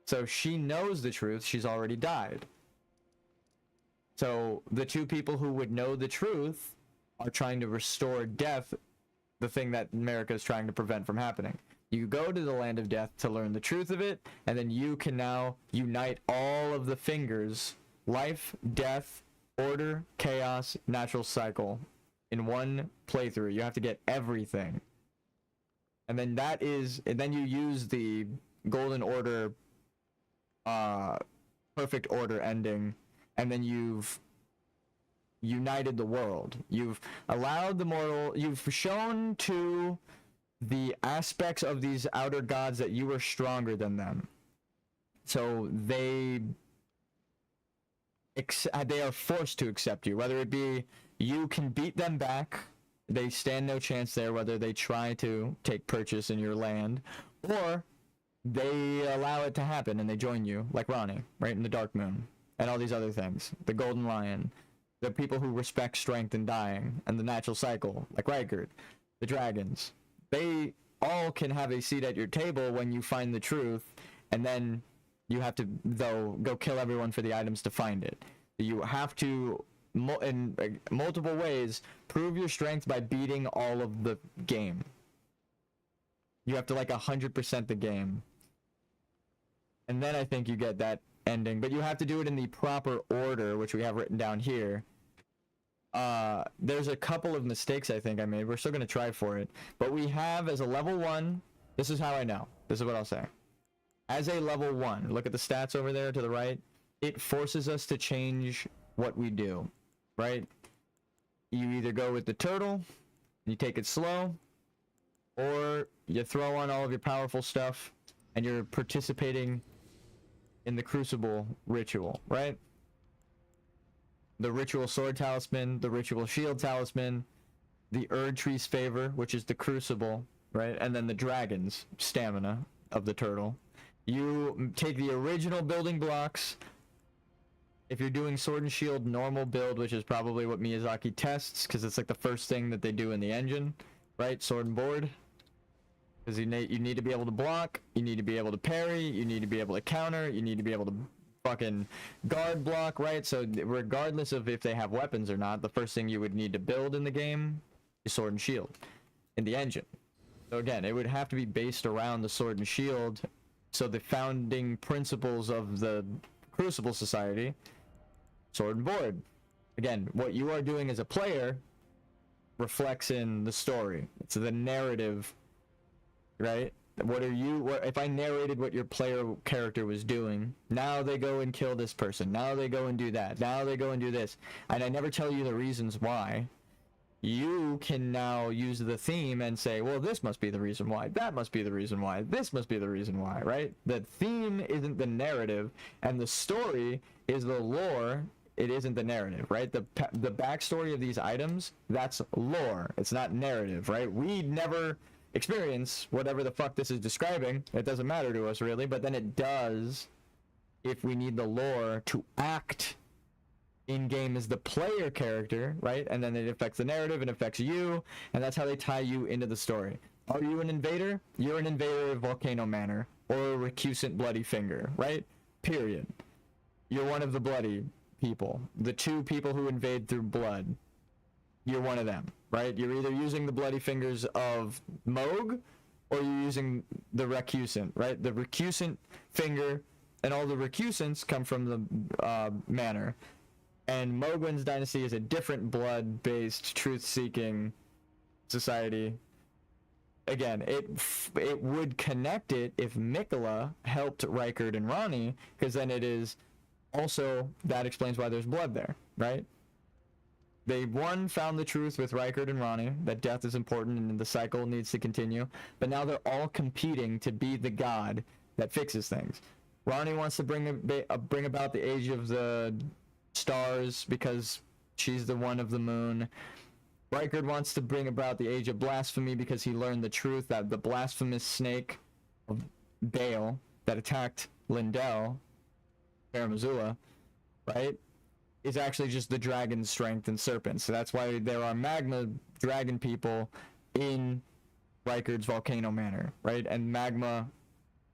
So she knows the truth, she's already died. So the two people who would know the truth are trying to restore death, the thing that America is trying to prevent from happening. You go to the land of death to learn the truth of it, and then you can now unite all of the fingers, life, death, order, chaos, natural cycle, in one playthrough. You have to get everything. And then then you use the Golden Order, perfect order ending, and then you've united the world. You've allowed the mortal, you've shown to the aspects of these outer gods that you were stronger than them. So they are forced to accept you, whether it be you can beat them back, they stand no chance there, whether they try to take purchase in your land, or they allow it to happen and they join you, like Ronnie, right, in the Dark Moon, and all these other things. The Golden Lion, the people who respect strength and dying, and the natural cycle, like Rykard, the dragons. They all can have a seat at your table when you find the truth, and then you have to, though, go kill everyone for the items to find it. You have to, in multiple ways, prove your strength by beating all of the game. You have to, like, 100% the game. And then I think you get that ending, but you have to do it in the proper order, which we have written down here. There's a couple of mistakes I think I made. We're still going to try for it. But we have, as a level 1, this is how I know. This is what I'll say. As a level 1, look at the stats over there to the right. It forces us to change what we do, right? You either go with the turtle, you take it slow, or you throw on all of your powerful stuff, and you're participating in the Crucible ritual, right? The ritual sword talisman, the ritual shield talisman, the Erdtree's favor, which is the Crucible, right? And then the dragon's stamina of the turtle. You take the original building blocks. If you're doing sword and shield normal build, which is probably what Miyazaki tests, because it's like the first thing that they do in the engine, right? Sword and board. Because you need to be able to block, you need to be able to parry, you need to be able to counter, you need to be able to fucking guard block, right? So regardless of if they have weapons or not, the first thing you would need to build in the game is sword and shield. in the engine. So again, it would have to be based around the Sword and Shield. So the founding principles of the Crucible Society, Sword and Board. Again, what you are doing as a player reflects in the story. It's the narrative, right? What if I narrated what your player character was doing, now they go and kill this person, now they go and do that, now they go and do this, and I never tell you the reasons why. You can now use the theme and say, well, this must be the reason why, that must be the reason why, this must be the reason why, right? The theme isn't the narrative, and the story is the lore. It isn't the narrative, right? The backstory of these items, that's lore. It's not narrative, right? We never experience whatever the fuck this is describing. It doesn't matter to us, really, but then it does if we need the lore to act in-game as the player character, right? And then it affects the narrative, it affects you, and that's how they tie you into the story. Are you an invader? You're an invader of Volcano Manor, or a recusant Bloody Finger, right? Period. You're one of the bloody people. The two people who invade through blood. You're one of them, right? You're either using the bloody fingers of Moog, or you're using the recusant, right? The recusant finger, and all the recusants come from the manor. And Mogwin's dynasty is a different blood-based, truth-seeking society. Again, it would connect it if Mikola helped Rykard and Ronnie, because then it is also, that explains why there's blood there, right? They, one, found the truth with Rykard and Ronnie, that death is important and the cycle needs to continue, but now they're all competing to be the god that fixes things. Ronnie wants to bring about the age of the stars because she's the one of the moon. Rykard wants to bring about the age of blasphemy because he learned the truth that the blasphemous snake of Bale that attacked Lindell, Karamazula, right, is actually just the dragon's strength and serpents. So that's why there are magma dragon people in Rykard's Volcano Manor, right? And magma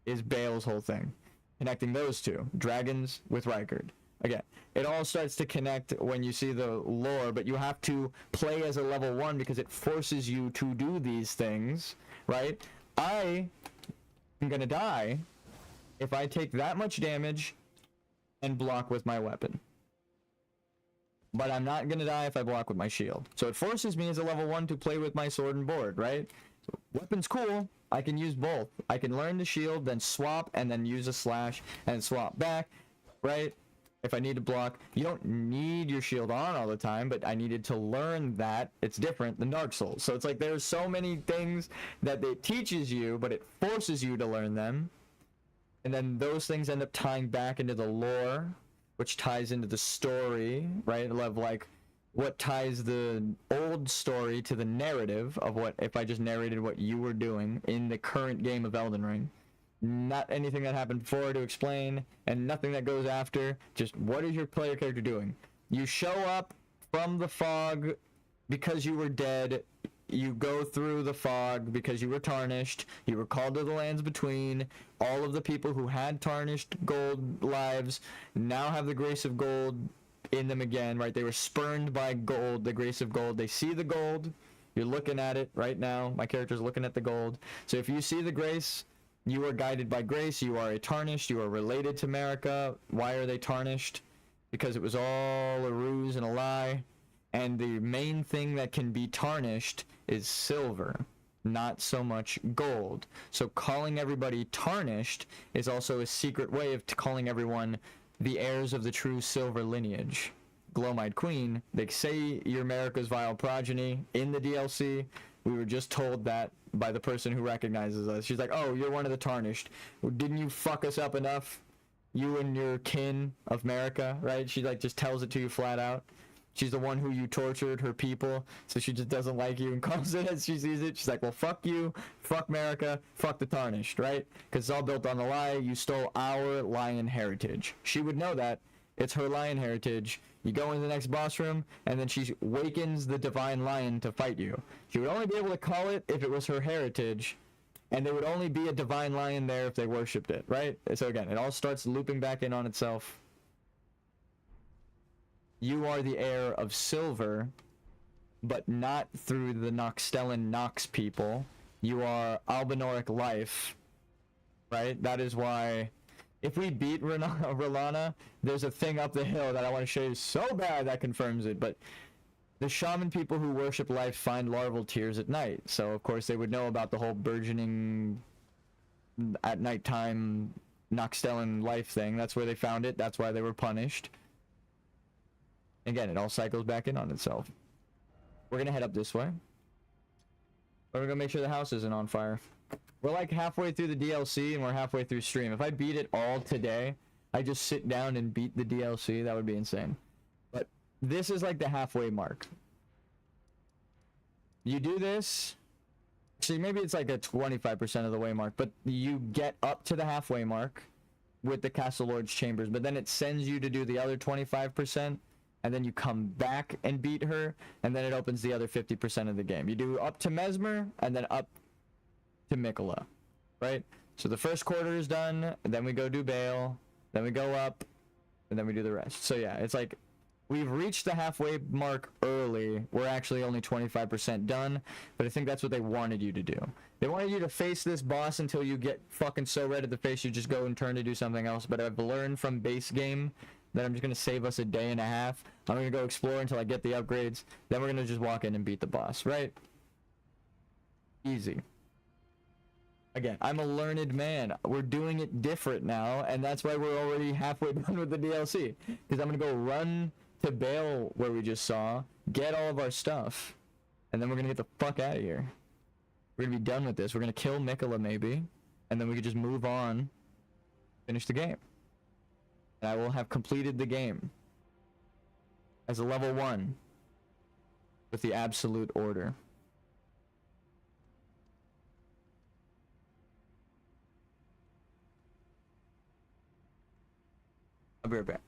is Bale's whole thing. Connecting those two, dragons with Rykard. Again, it all starts to connect when you see the lore, but you have to play as a level 1 because it forces you to do these things, right? I am gonna die if I take that much damage and block with my weapon. But I'm not gonna die if I block with my shield. So it forces me as a level 1 to play with my sword and board, right? So weapon's cool. I can use both. I can learn the shield, then swap, and then use a slash, and swap back, right? If I need to block. You don't need your shield on all the time, but I needed to learn that it's different than Dark Souls. So it's like there's so many things that it teaches you, but it forces you to learn them. And then those things end up tying back into the lore, which ties into the story, right? Like what ties the old story to the narrative of what if I just narrated what you were doing in the current game of Elden Ring. Not anything that happened before to explain, and nothing that goes after. Just what is your player character doing? You show up from the fog because you were dead. You go through the fog because you were tarnished. You were called to the lands between. All of the people who had tarnished gold lives now have the grace of gold in them again, right? They were spurned by gold, the grace of gold. They see the gold. You're looking at it right now. My character's looking at the gold. So if you see the grace, you are guided by grace. You are a tarnished. You are related to Marika. Why are they tarnished? Because it was all a ruse and a lie. And the main thing that can be tarnished is silver, not so much gold. So calling everybody tarnished is also a secret way of calling everyone the heirs of the true silver lineage. Glowmide Queen, they say you're Marika's vile progeny in the DLC. We were just told that by the person who recognizes us. She's like, oh, you're one of the tarnished. Didn't you fuck us up enough? You and your kin of Marika, right? She like just tells it to you flat out. She's the one who you tortured, her people, so she just doesn't like you and calls it as she sees it. She's like, well, fuck you, fuck Marika, fuck the tarnished, right? Because it's all built on the lie. You stole our lion heritage. She would know that. It's her lion heritage. You go into the next boss room, and then she wakens the divine lion to fight you. She would only be able to call it if it was her heritage, and there would only be a divine lion there if they worshipped it, right? So again, it all starts looping back in on itself. You are the heir of silver, but not through the Noxtellan Nox people. You are Albinoric life, right? That is why if we beat R'Lana, there's a thing up the hill that I want to show you so bad that confirms it, but the shaman people who worship life find larval tears at night. So of course they would know about the whole burgeoning at nighttime Noxtellan life thing. That's where they found it. That's why they were punished. Again, it all cycles back in on itself. We're gonna head up this way. We're gonna make sure the house isn't on fire. We're like halfway through the DLC and we're halfway through stream. If I beat it all today, I just sit down and beat the DLC, that would be insane. But this is like the halfway mark. You do this, see, maybe it's like a 25% of the way mark, but you get up to the halfway mark with the Castle Lord's Chambers, but then it sends you to do the other 25%, and then you come back and beat her, and then it opens the other 50% of the game. You do up to Mesmer, and then up to Mikola, right? So the first quarter is done, and then we go do Bale, then we go up, and then we do the rest. So yeah, it's like, we've reached the halfway mark early. We're actually only 25% done, but I think that's what they wanted you to do. They wanted you to face this boss until you get fucking so red at the face you just go and turn to do something else, but I've learned from base game that I'm just going to save us a day and a half. I'm going to go explore until I get the upgrades, then we're going to just walk in and beat the boss, right? Easy. Again, I'm a learned man. We're doing it different now, and that's why we're already halfway done with the DLC. Because I'm going to go run to Bale, where we just saw, get all of our stuff, and then we're going to get the fuck out of here. We're going to be done with this. We're going to kill Mikola, maybe, and then we could just move on, finish the game. And I will have completed the game as a level 1 with the absolute order. I'll be right back.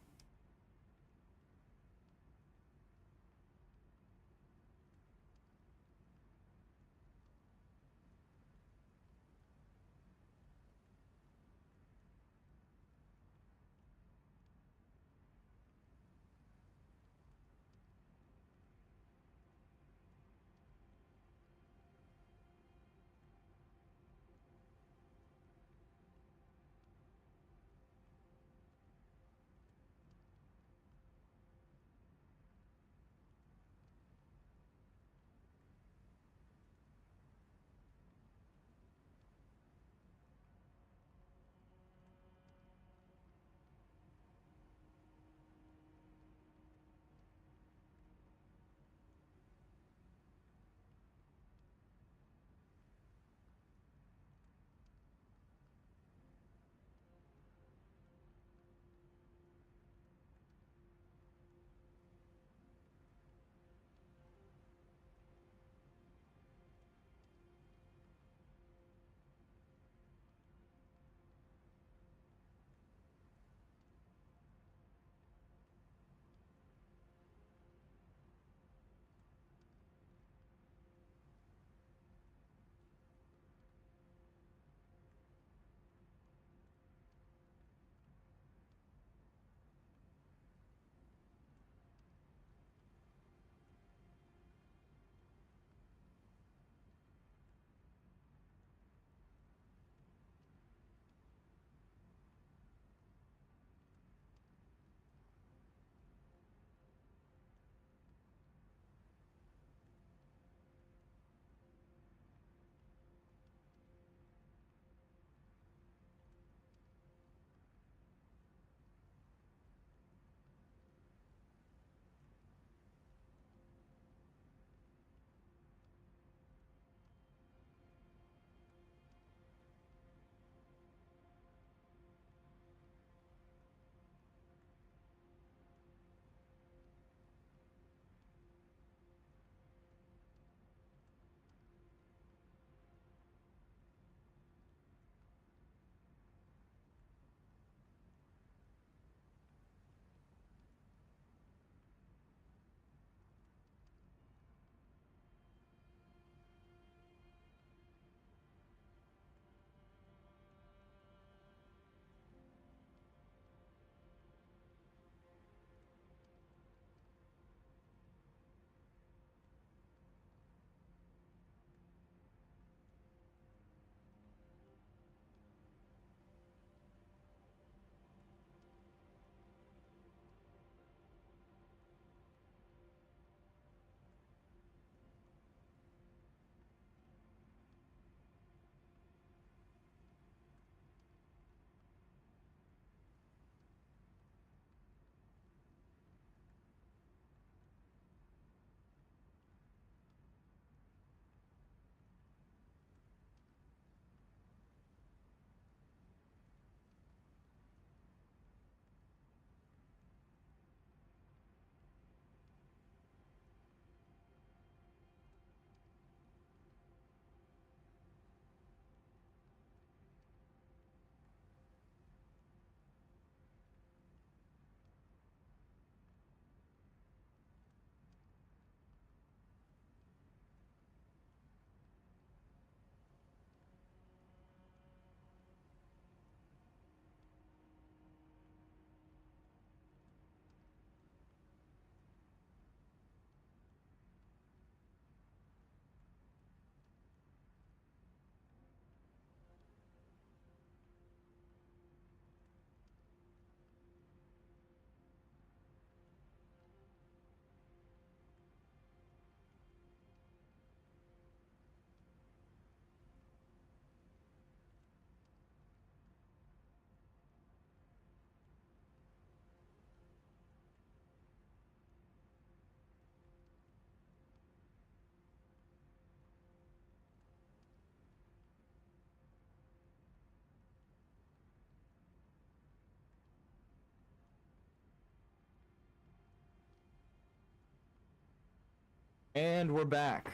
And we're back.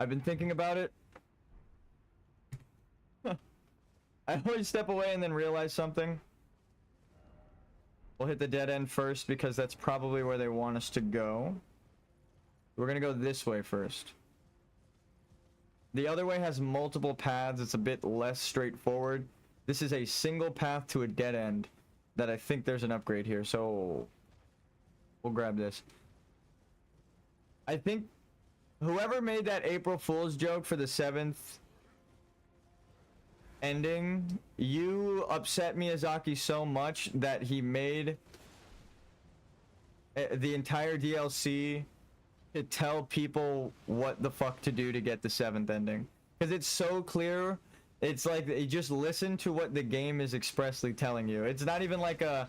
I've been thinking about it. I always step away and then realize something. We'll hit the dead end first because that's probably where they want us to go. We're gonna go this way first. The other way has multiple paths. It's a bit less straightforward. This is a single path to a dead end that I think there's an upgrade here. So we'll grab this. I think whoever made that April Fool's joke for the 7th ending, you upset Miyazaki so much that he made the entire DLC to tell people what the fuck to do to get the 7th ending. Because it's so clear. It's like you just listen to what the game is expressly telling you. It's not even like a,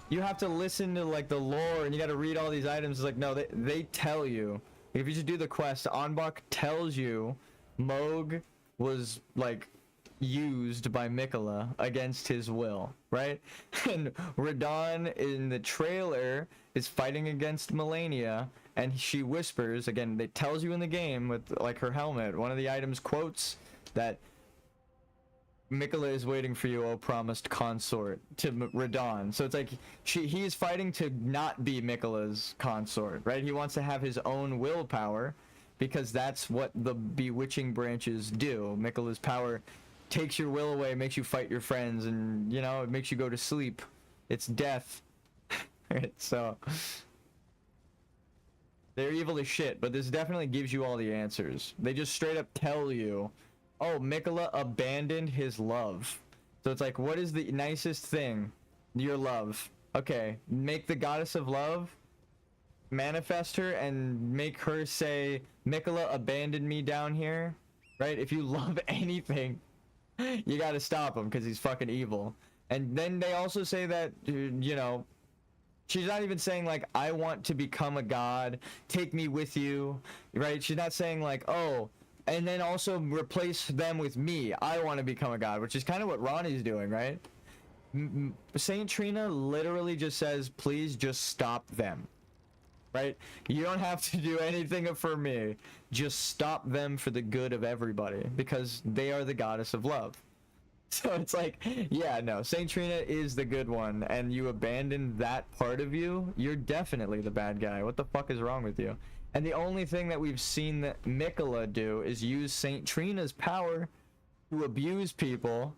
you have to listen to like the lore and you got to read all these items. It's like, no, they tell you. If you just do the quest, Anbach tells you Moog was like used by Mikola against his will, right? And Radon in the trailer is fighting against Melania, and she whispers, again, it tells you in the game with like her helmet, one of the items quotes that Mikola is waiting for you, O promised consort, to Radon. So it's like he is fighting to not be Mikola's consort, right? He wants to have his own willpower because that's what the bewitching branches do. Mikola's power takes your will away, makes you fight your friends, and you know, it makes you go to sleep. It's death. So they're evil as shit, but this definitely gives you all the answers. They just straight up tell you, oh, Mikola abandoned his love. So it's like, what is the nicest thing? Your love. Okay, make the goddess of love, manifest her, and make her say, Mikola abandoned me down here. Right? If you love anything, you gotta stop him because he's fucking evil. And then they also say that, you know, she's not even saying like, I want to become a god, take me with you, right? She's not saying like, oh, and then also replace them with me, I want to become a god, which is kind of what Ronnie's doing, right? Saint Trina literally just says, please just stop them, right? You don't have to do anything for me, just stop them for the good of everybody, because they are the goddess of love. So it's like, yeah, no, Saint Trina is the good one, and you abandon that part of you, you're definitely the bad guy. What the fuck is wrong with you? And the only thing that we've seen that Mikola do is use Saint Trina's power to abuse people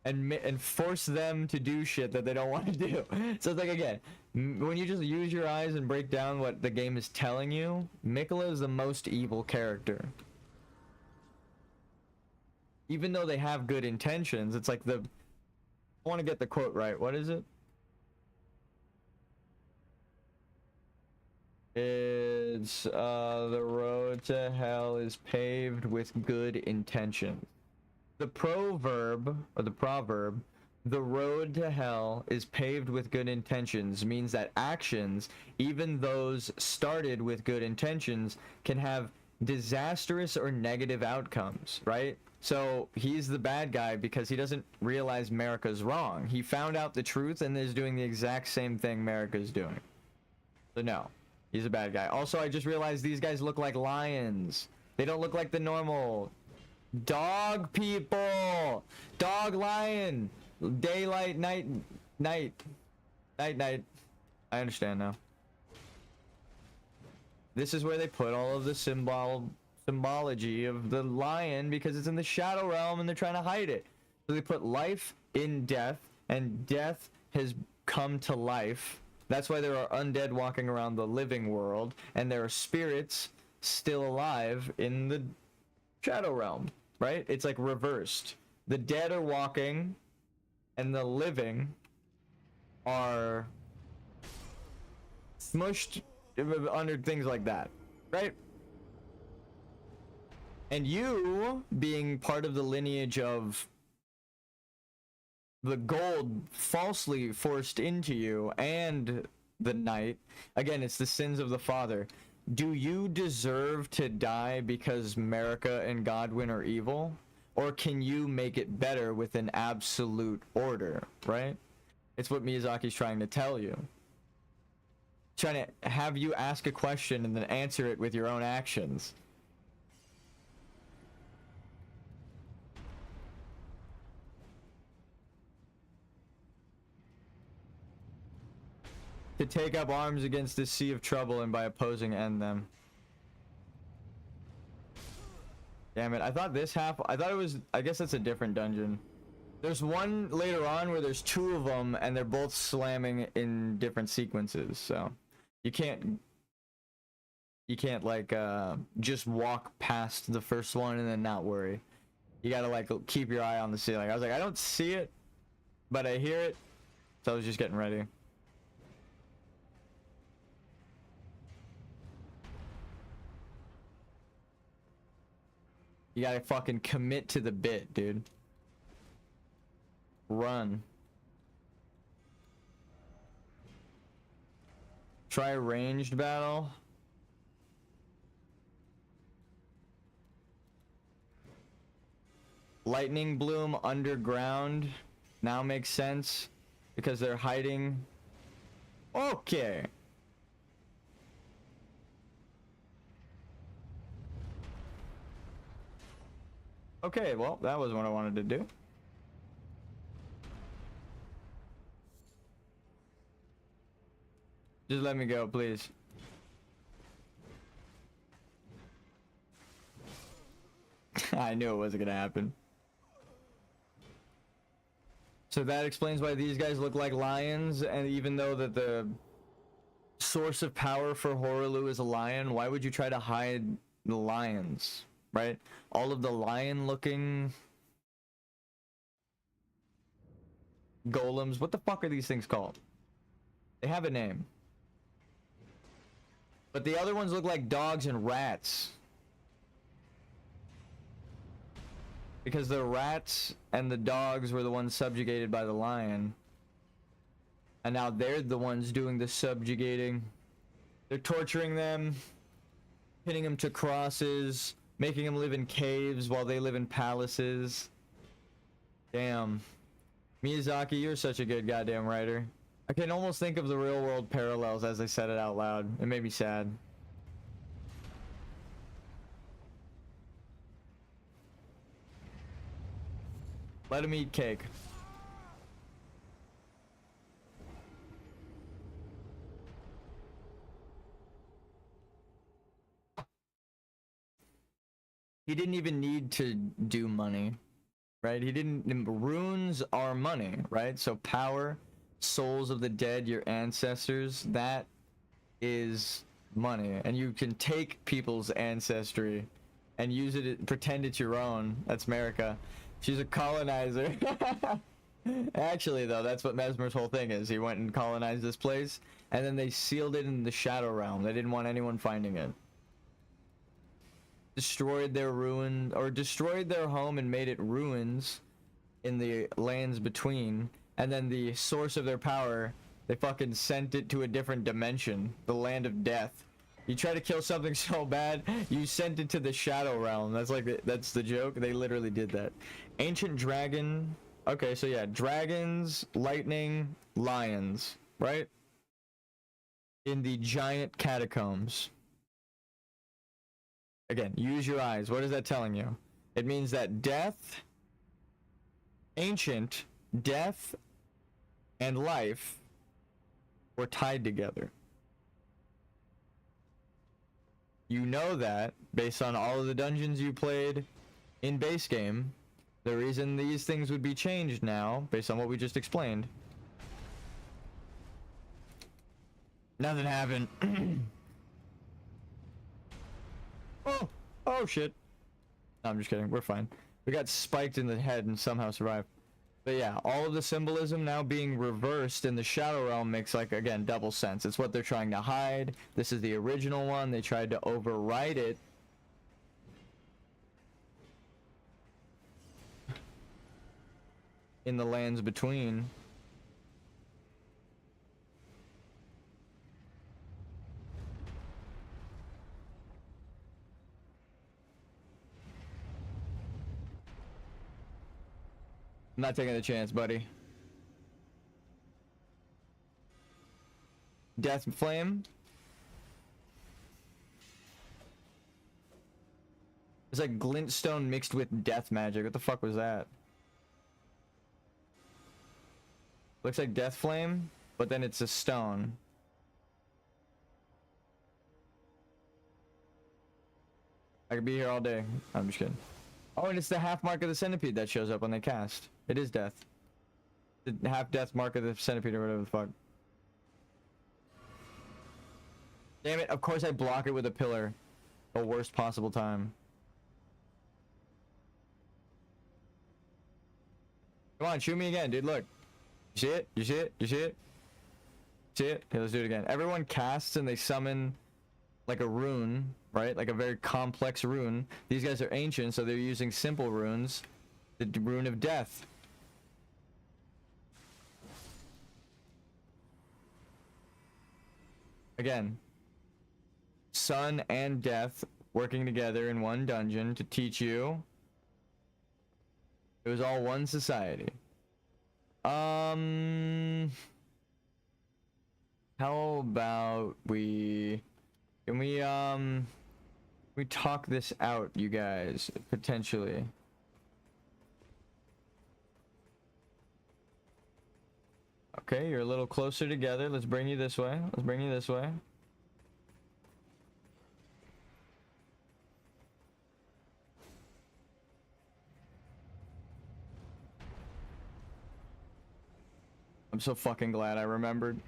and force them to do shit that they don't want to do. So it's like, again, when you just use your eyes and break down what the game is telling you, Mikola is the most evil character. Even though they have good intentions, it's like I want to get the quote right. What is it? It's, the road to hell is paved with good intentions. The proverb, the road to hell is paved with good intentions, means that actions, even those started with good intentions, can have disastrous or negative outcomes, right? So he's the bad guy because he doesn't realize Marika's wrong. He found out the truth and is doing the exact same thing Marika's doing. So no, he's a bad guy. Also, I just realized these guys look like lions. They don't look like the normal dog people. Dog, lion, daylight, night. I understand now. This is where they put all of the symbology of the lion because it's in the shadow realm and they're trying to hide it. So they put life in death, and death has come to life. That's why there are undead walking around the living world, and there are spirits still alive in the shadow realm, right? It's like reversed. The dead are walking, and the living are smushed under things like that, right? And you, being part of the lineage of the gold falsely forced into you and the night, again, it's the sins of the father. Do you deserve to die because Marika and Godwin are evil? Or can you make it better with an absolute order, right? It's what Miyazaki's trying to tell you. trying to have you ask a question and then answer it with your own actions. To take up arms against this sea of trouble and by opposing end them. Damn it, I thought it was, I guess that's a different dungeon. There's one later on where there's two of them and they're both slamming in different sequences, so you can't like just walk past the first one and then not worry. You gotta like keep your eye on the ceiling. I was like, I don't see it, but I hear it, so I was just getting ready. You gotta fucking commit to the bit, dude. Run. Try a ranged battle. Lightning Bloom underground now makes sense because they're hiding. Okay. Okay, well, that was what I wanted to do. Just let me go, please. I knew it wasn't gonna happen. So that explains why these guys look like lions, and even though that the source of power for Horaloo is a lion, why would you try to hide the lions, right? All of the lion-looking golems, what the fuck are these things called? They have a name. But the other ones look like dogs and rats. Because the rats and the dogs were the ones subjugated by the lion. And now they're the ones doing the subjugating. They're torturing them, pinning them to crosses, making them live in caves while they live in palaces. Damn. Miyazaki, you're such a good goddamn writer. I can almost think of the real world parallels as I said it out loud. It made me sad. Let him eat cake. He didn't even need to do money, right? He didn't. Runes are money, right? So power, souls of the dead, your ancestors, that is money. And you can take people's ancestry and use it, pretend it's your own. That's America. She's a colonizer. Actually, though, that's what Mesmer's whole thing is. He went and colonized this place, and then they sealed it in the Shadow Realm. They didn't want anyone finding it. Destroyed their ruin, or destroyed their home and made it ruins in the lands between. And then the source of their power, they fucking sent it to a different dimension, the land of death. You try to kill something so bad, you sent it to the Shadow Realm. That's like, that's the joke. They literally did that. Ancient dragon. Okay, so yeah, dragons, lightning, lions, right? In the giant catacombs. Again, use your eyes. What is that telling you? It means that death, ancient, death, and life were tied together. You know that based on all of the dungeons you played in base game. The reason these things would be changed now, based on what we just explained. Nothing happened. Oh shit. No, I'm just kidding. We're fine. We got spiked in the head and somehow survived. But yeah, all of the symbolism now being reversed in the Shadow Realm makes, like, again, double sense. It's what they're trying to hide. This is the original one. They tried to overwrite it. In the lands between. I'm not taking the chance, buddy. Death flame. It's like glintstone mixed with death magic. What the fuck was that? Looks like death flame, but then it's a stone. I could be here all day. I'm just kidding. Oh, and it's the half mark of the centipede that shows up when they cast. It is death. The half death mark of the centipede or whatever the fuck. Damn it, of course I block it with a pillar. The worst possible time. Come on, shoot me again, dude, look. You see it? You see it? You see it? See it? Okay, let's do it again. Everyone casts and they summon like a rune, right? Like a very complex rune. These guys are ancient, so they're using simple runes. The rune of death. Again. Sun and death working together in one dungeon to teach you. It was all one society. How about we talk this out, you guys, potentially. Okay, you're a little closer together. Let's bring you this way. Let's bring you this way. I'm so fucking glad I remembered.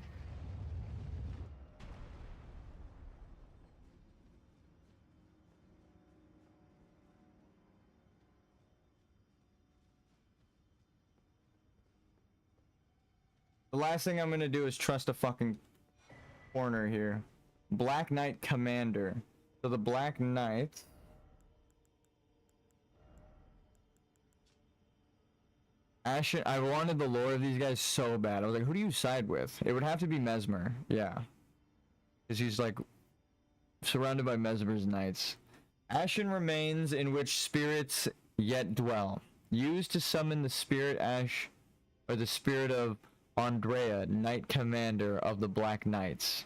The last thing I'm gonna do is trust a fucking corner here. Black Knight Commander. So the Black Knight... Ashen, I wanted the lore of these guys so bad. I was like, who do you side with? It would have to be Mesmer, yeah. Because he's like surrounded by Mesmer's knights. Ashen remains in which spirits yet dwell. Used to summon the spirit ash, or the spirit of Andrea, Knight Commander of the Black Knights.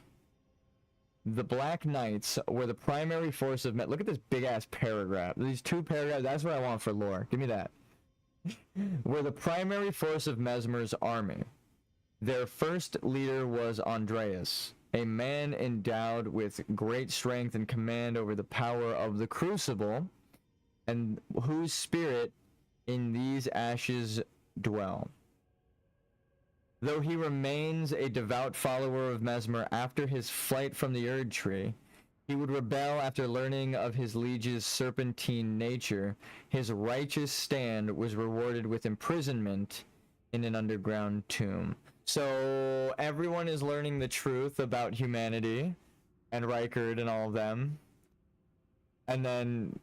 The Black Knights were the primary force of... Look at this big ass paragraph. These two paragraphs, that's what I want for lore. Give me that. Were the primary force of Mesmer's army. Their first leader was Andreas, a man endowed with great strength and command over the power of the Crucible, and whose spirit in these ashes dwell. Though he remains a devout follower of Mesmer after his flight from the Erd Tree, he would rebel after learning of his liege's serpentine nature. His righteous stand was rewarded with imprisonment in an underground tomb. So everyone is learning the truth about humanity and Rykard and all of them. And then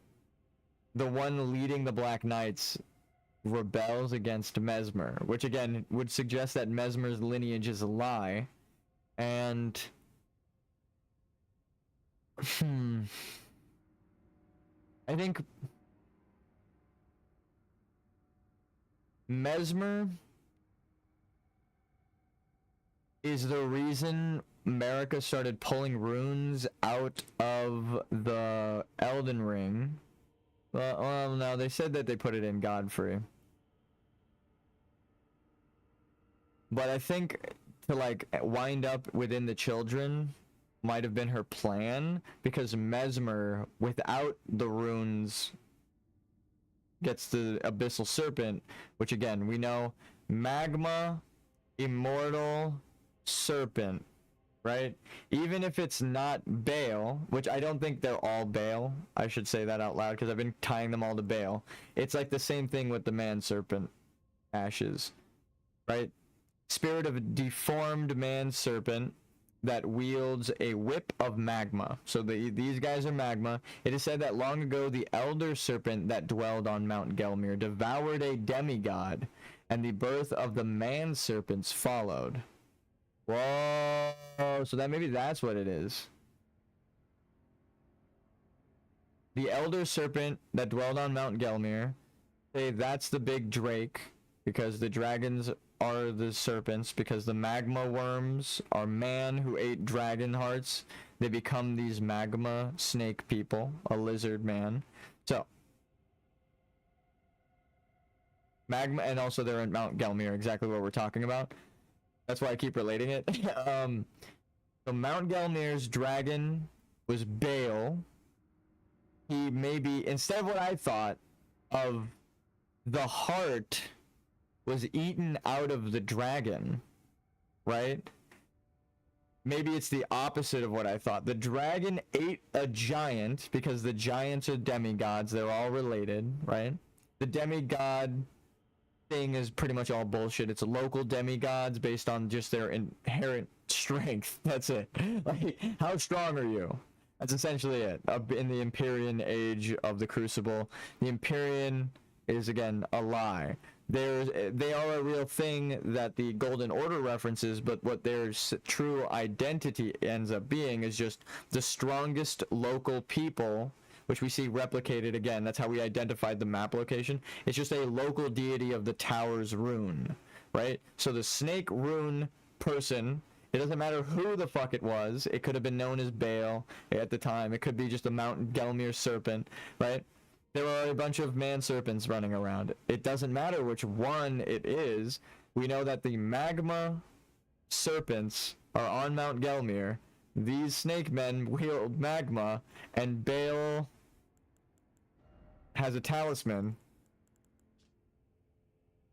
the one leading the Black Knights rebels against Mesmer, which again would suggest that Mesmer's lineage is a lie. And I think Mesmer is the reason America started pulling runes out of the Elden Ring. Well, no, they said that they put it in Godfrey. But I think to like wind up within the children might have been her plan, because Mesmer, without the runes, gets the Abyssal Serpent, which again, we know magma, immortal, serpent, right? Even if it's not Baal, which I don't think they're all Baal, I should say that out loud because I've been tying them all to Baal. It's like the same thing with the man serpent ashes, right? Spirit of a deformed man serpent that wields a whip of magma. So these guys are magma. It is said that long ago the elder serpent that dwelled on Mount Gelmir devoured a demigod, and the birth of the man serpents followed. Whoa, so that maybe that's what it is. The elder serpent that dwelled on Mount Gelmir, say that's the big drake, because the dragons are the serpents, because the magma worms are man who ate dragon hearts. They become these magma snake people, a lizard man. So, magma, and also they're in Mount Gelmir, exactly what we're talking about. That's why I keep relating it. So Mount Gelmir's dragon was Baal. He maybe, instead of what I thought of, the heart was eaten out of the dragon, right? Maybe it's the opposite of what I thought. The dragon ate a giant, because the giants are demigods. They're all related, right? The demigod thing is pretty much all bullshit. It's local demigods based on just their inherent strength. That's it. Like, how strong are you? That's essentially it. In the Empyrean age of the Crucible, the Empyrean is, again, a lie. They are a real thing that the Golden Order references, but what their true identity ends up being is just the strongest local people, which we see replicated again. That's how we identified the map location. It's just a local deity of the Tower's rune, right? So the snake rune person, it doesn't matter who the fuck it was. It could have been known as Baal at the time. It could be just a Mount Gelmir serpent, right? There are a bunch of man serpents running around. It doesn't matter which one it is. We know that the magma serpents are on Mount Gelmir. These snake men wield magma, and Baal has a talisman.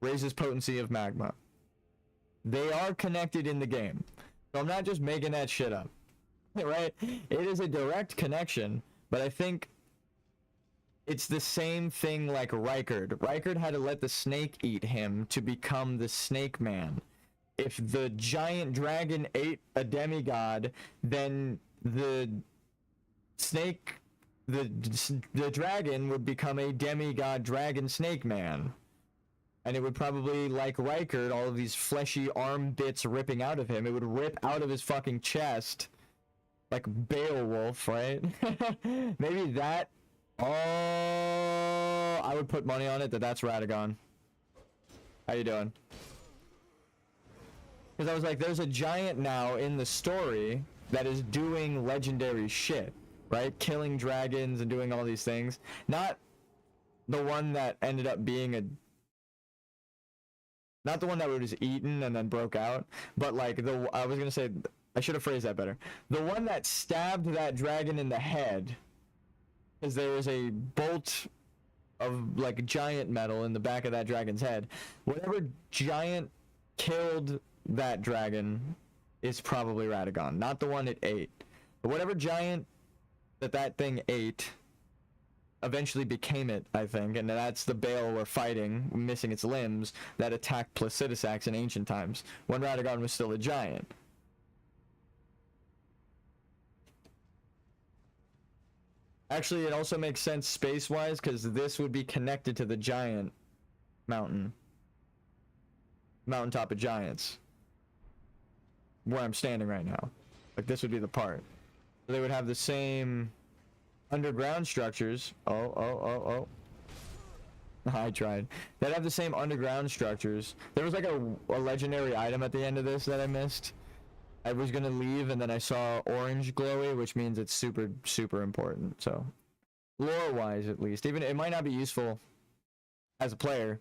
Raises potency of magma. They are connected in the game. So I'm not just making that shit up. Right? It is a direct connection, but I think it's the same thing like Rykard. Rykard had to let the snake eat him to become the Snake Man. If the giant dragon ate a demigod, then the snake, the dragon would become a demigod dragon snake man. And it would probably, like Rykard, all of these fleshy arm bits ripping out of him. It would rip out of his fucking chest. Like Beowulf, right? Maybe that. Oh, I would put money on it that's Radagon. How you doing? Because I was like, there's a giant now in the story that is doing legendary shit, right? Killing dragons and doing all these things. Not the one that ended up being not the one that was eaten and then broke out, but like I was gonna say, I should have phrased that better. The one that stabbed that dragon in the head, because there was a bolt of like giant metal in the back of that dragon's head. Whatever giant killed that dragon is probably Radagon, not the one it ate. But whatever giant that thing ate eventually became it, I think, and that's the Baal we're fighting, missing its limbs, that attacked Placidusax in ancient times, when Radagon was still a giant. Actually, it also makes sense space-wise, because this would be connected to the giant mountaintop of giants, where I'm standing right now. Like, this would be the part. So they would have the same underground structures. Oh. I tried. They'd have the same underground structures. There was like a legendary item at the end of this that I missed. I was gonna leave and then I saw orange glowy, which means it's super, super important. So, lore-wise at least. Even it might not be useful as a player,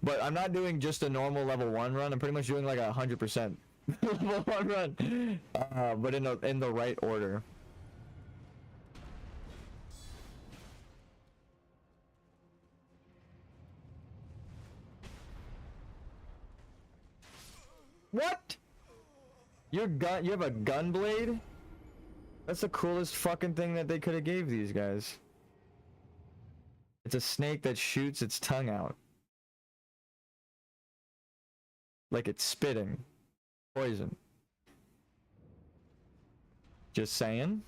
but I'm not doing just a normal level 1 run. I'm pretty much doing like 100% level 1 run, but in the right order. What? You have a gun blade? That's the coolest fucking thing that they could have gave these guys. It's a snake that shoots its tongue out. Like it's spitting. Poison. Just saying.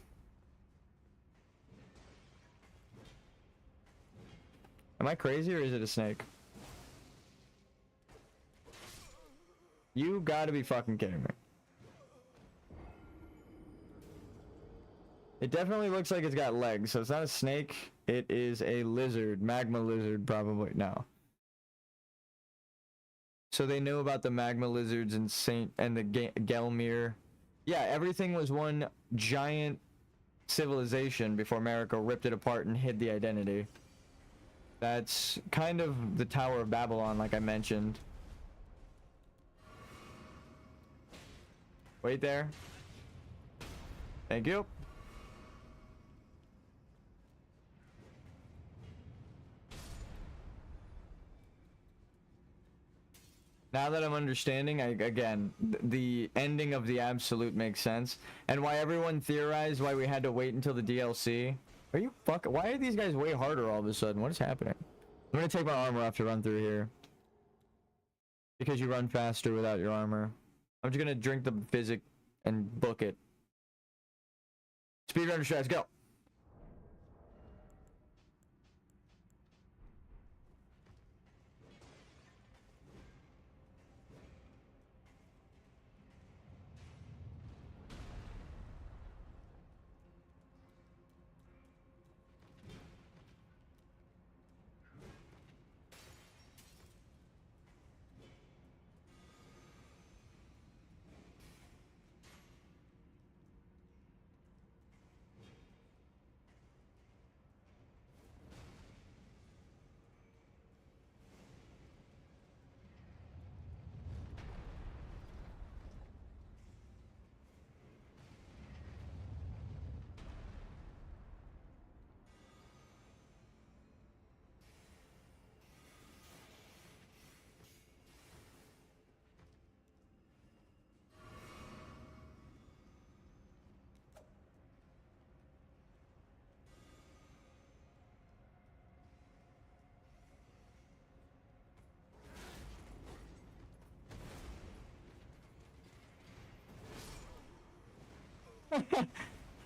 Am I crazy or is it a snake? You gotta be fucking kidding me. It definitely looks like it's got legs, so it's not a snake. It is a lizard. Magma lizard, probably. No. So they knew about the magma lizards and the Gelmir. Yeah, everything was one giant civilization before Mariko ripped it apart and hid the identity. That's kind of the Tower of Babylon, like I mentioned. Wait there. Thank you. Now that I'm understanding, again, the ending of the Absolute makes sense. And why everyone theorized why we had to wait until the DLC. Are you fucking... Why are these guys way harder all of a sudden? What is happening? I'm gonna take my armor off to run through here. Because you run faster without your armor. I'm just gonna drink the physic and book it. Speedrunner strats, go!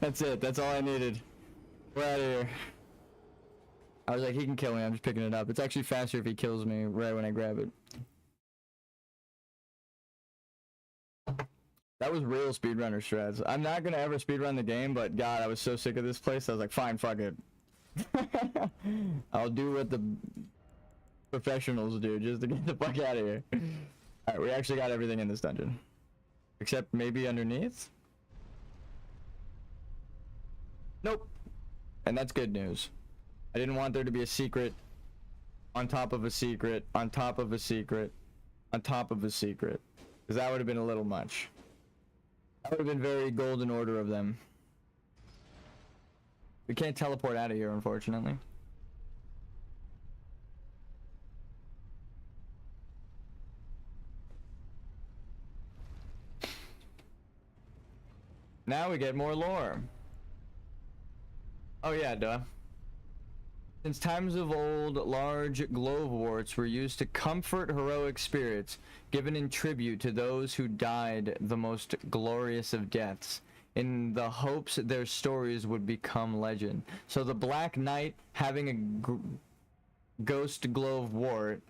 That's it. That's all I needed. We're out of here. I was like, he can kill me. I'm just picking it up. It's actually faster if he kills me right when I grab it. That was real speedrunner strats. I'm not gonna ever speedrun the game, but God, I was so sick of this place. I was like, fine, fuck it. I'll do what the professionals do just to get the fuck out of here. Alright, we actually got everything in this dungeon. Except maybe underneath? Nope. And that's good news. I didn't want there to be a secret on top of a secret on top of a secret on top of a secret. Because that would have been a little much. That would have been very golden order of them. We can't teleport out of here, unfortunately. Now we get more lore. Oh yeah, duh. Since times of old, large gloveworts were used to comfort heroic spirits, given in tribute to those who died the most glorious of deaths, in the hopes their stories would become legend. So the Black Knight having a ghost glovewort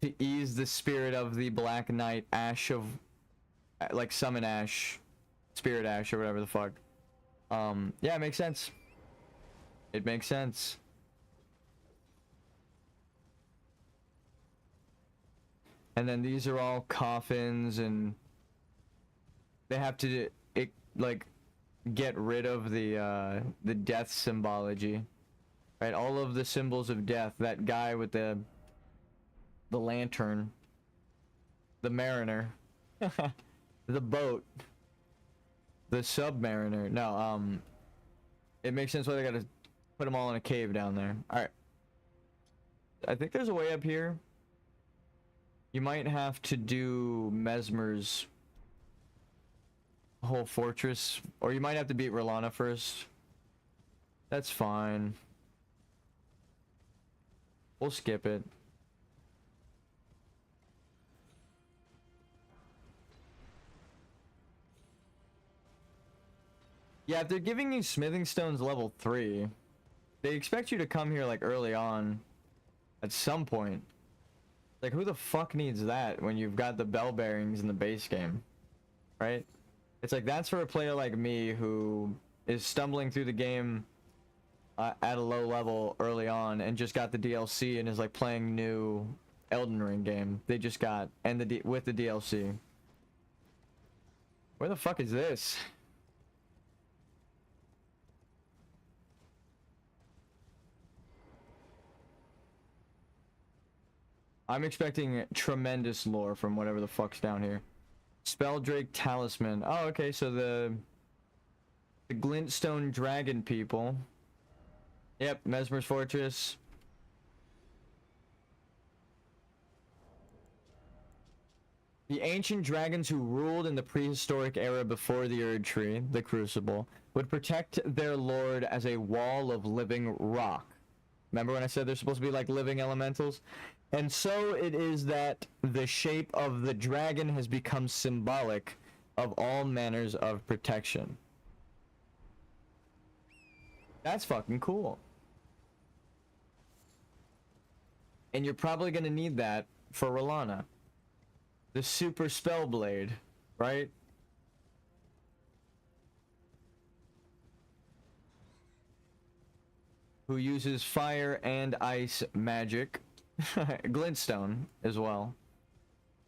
to ease the spirit of the Black Knight, ash of, like summon ash, spirit ash or whatever the fuck. Yeah, it makes sense. It makes sense. And then these are all coffins, and they have to like get rid of the death symbology, right? All of the symbols of death. That guy with the lantern, the mariner, the boat, the submariner. No, it makes sense why they gotta put them all in a cave down there. All right, I think there's a way up here. You might have to do Mesmer's whole fortress, or you might have to beat Rolana first. That's fine. We'll skip it. Yeah, if they're giving you smithing stones level 3, they expect you to come here like early on at some point. Like, who the fuck needs that when you've got the bell bearings in the base game, right? It's like, that's for a player like me who is stumbling through the game at a low level early on and just got the DLC and is like playing new Elden Ring game they just got, and with the DLC. Where the fuck is this? I'm expecting tremendous lore from whatever the fuck's down here. Spelldrake Talisman. Oh, okay, so the Glintstone Dragon people. Yep, Mesmer's Fortress. The ancient dragons who ruled in the prehistoric era before the Erd Tree, the Crucible, would protect their lord as a wall of living rock. Remember when I said they're supposed to be like living elementals? And so it is that the shape of the dragon has become symbolic of all manners of protection. That's fucking cool. And you're probably gonna need that for R'hllana. The super spell blade, right? Who uses fire and ice magic. Glintstone as well.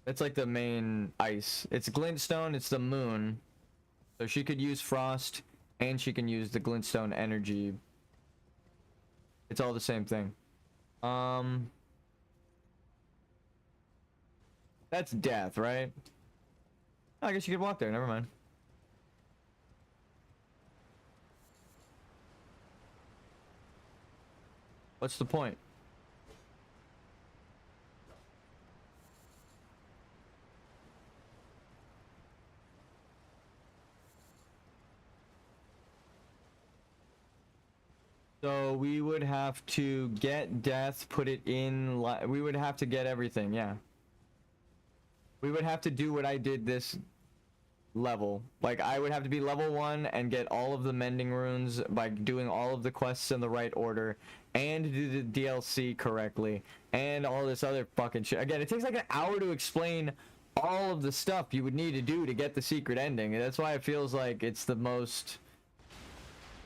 It's like the main ice. It's Glintstone, it's the moon. So she could use frost and she can use the Glintstone energy. It's all the same thing. That's death, right? Oh, I guess you could walk there, never mind. What's the point? So we would have to get death, put it in, we would have to get everything, yeah. We would have to do what I did this level. Like, I would have to be level 1 and get all of the mending runes by doing all of the quests in the right order, and do the DLC correctly, and all this other fucking shit. Again, it takes like an hour to explain all of the stuff you would need to do to get the secret ending. And that's why it feels like it's the most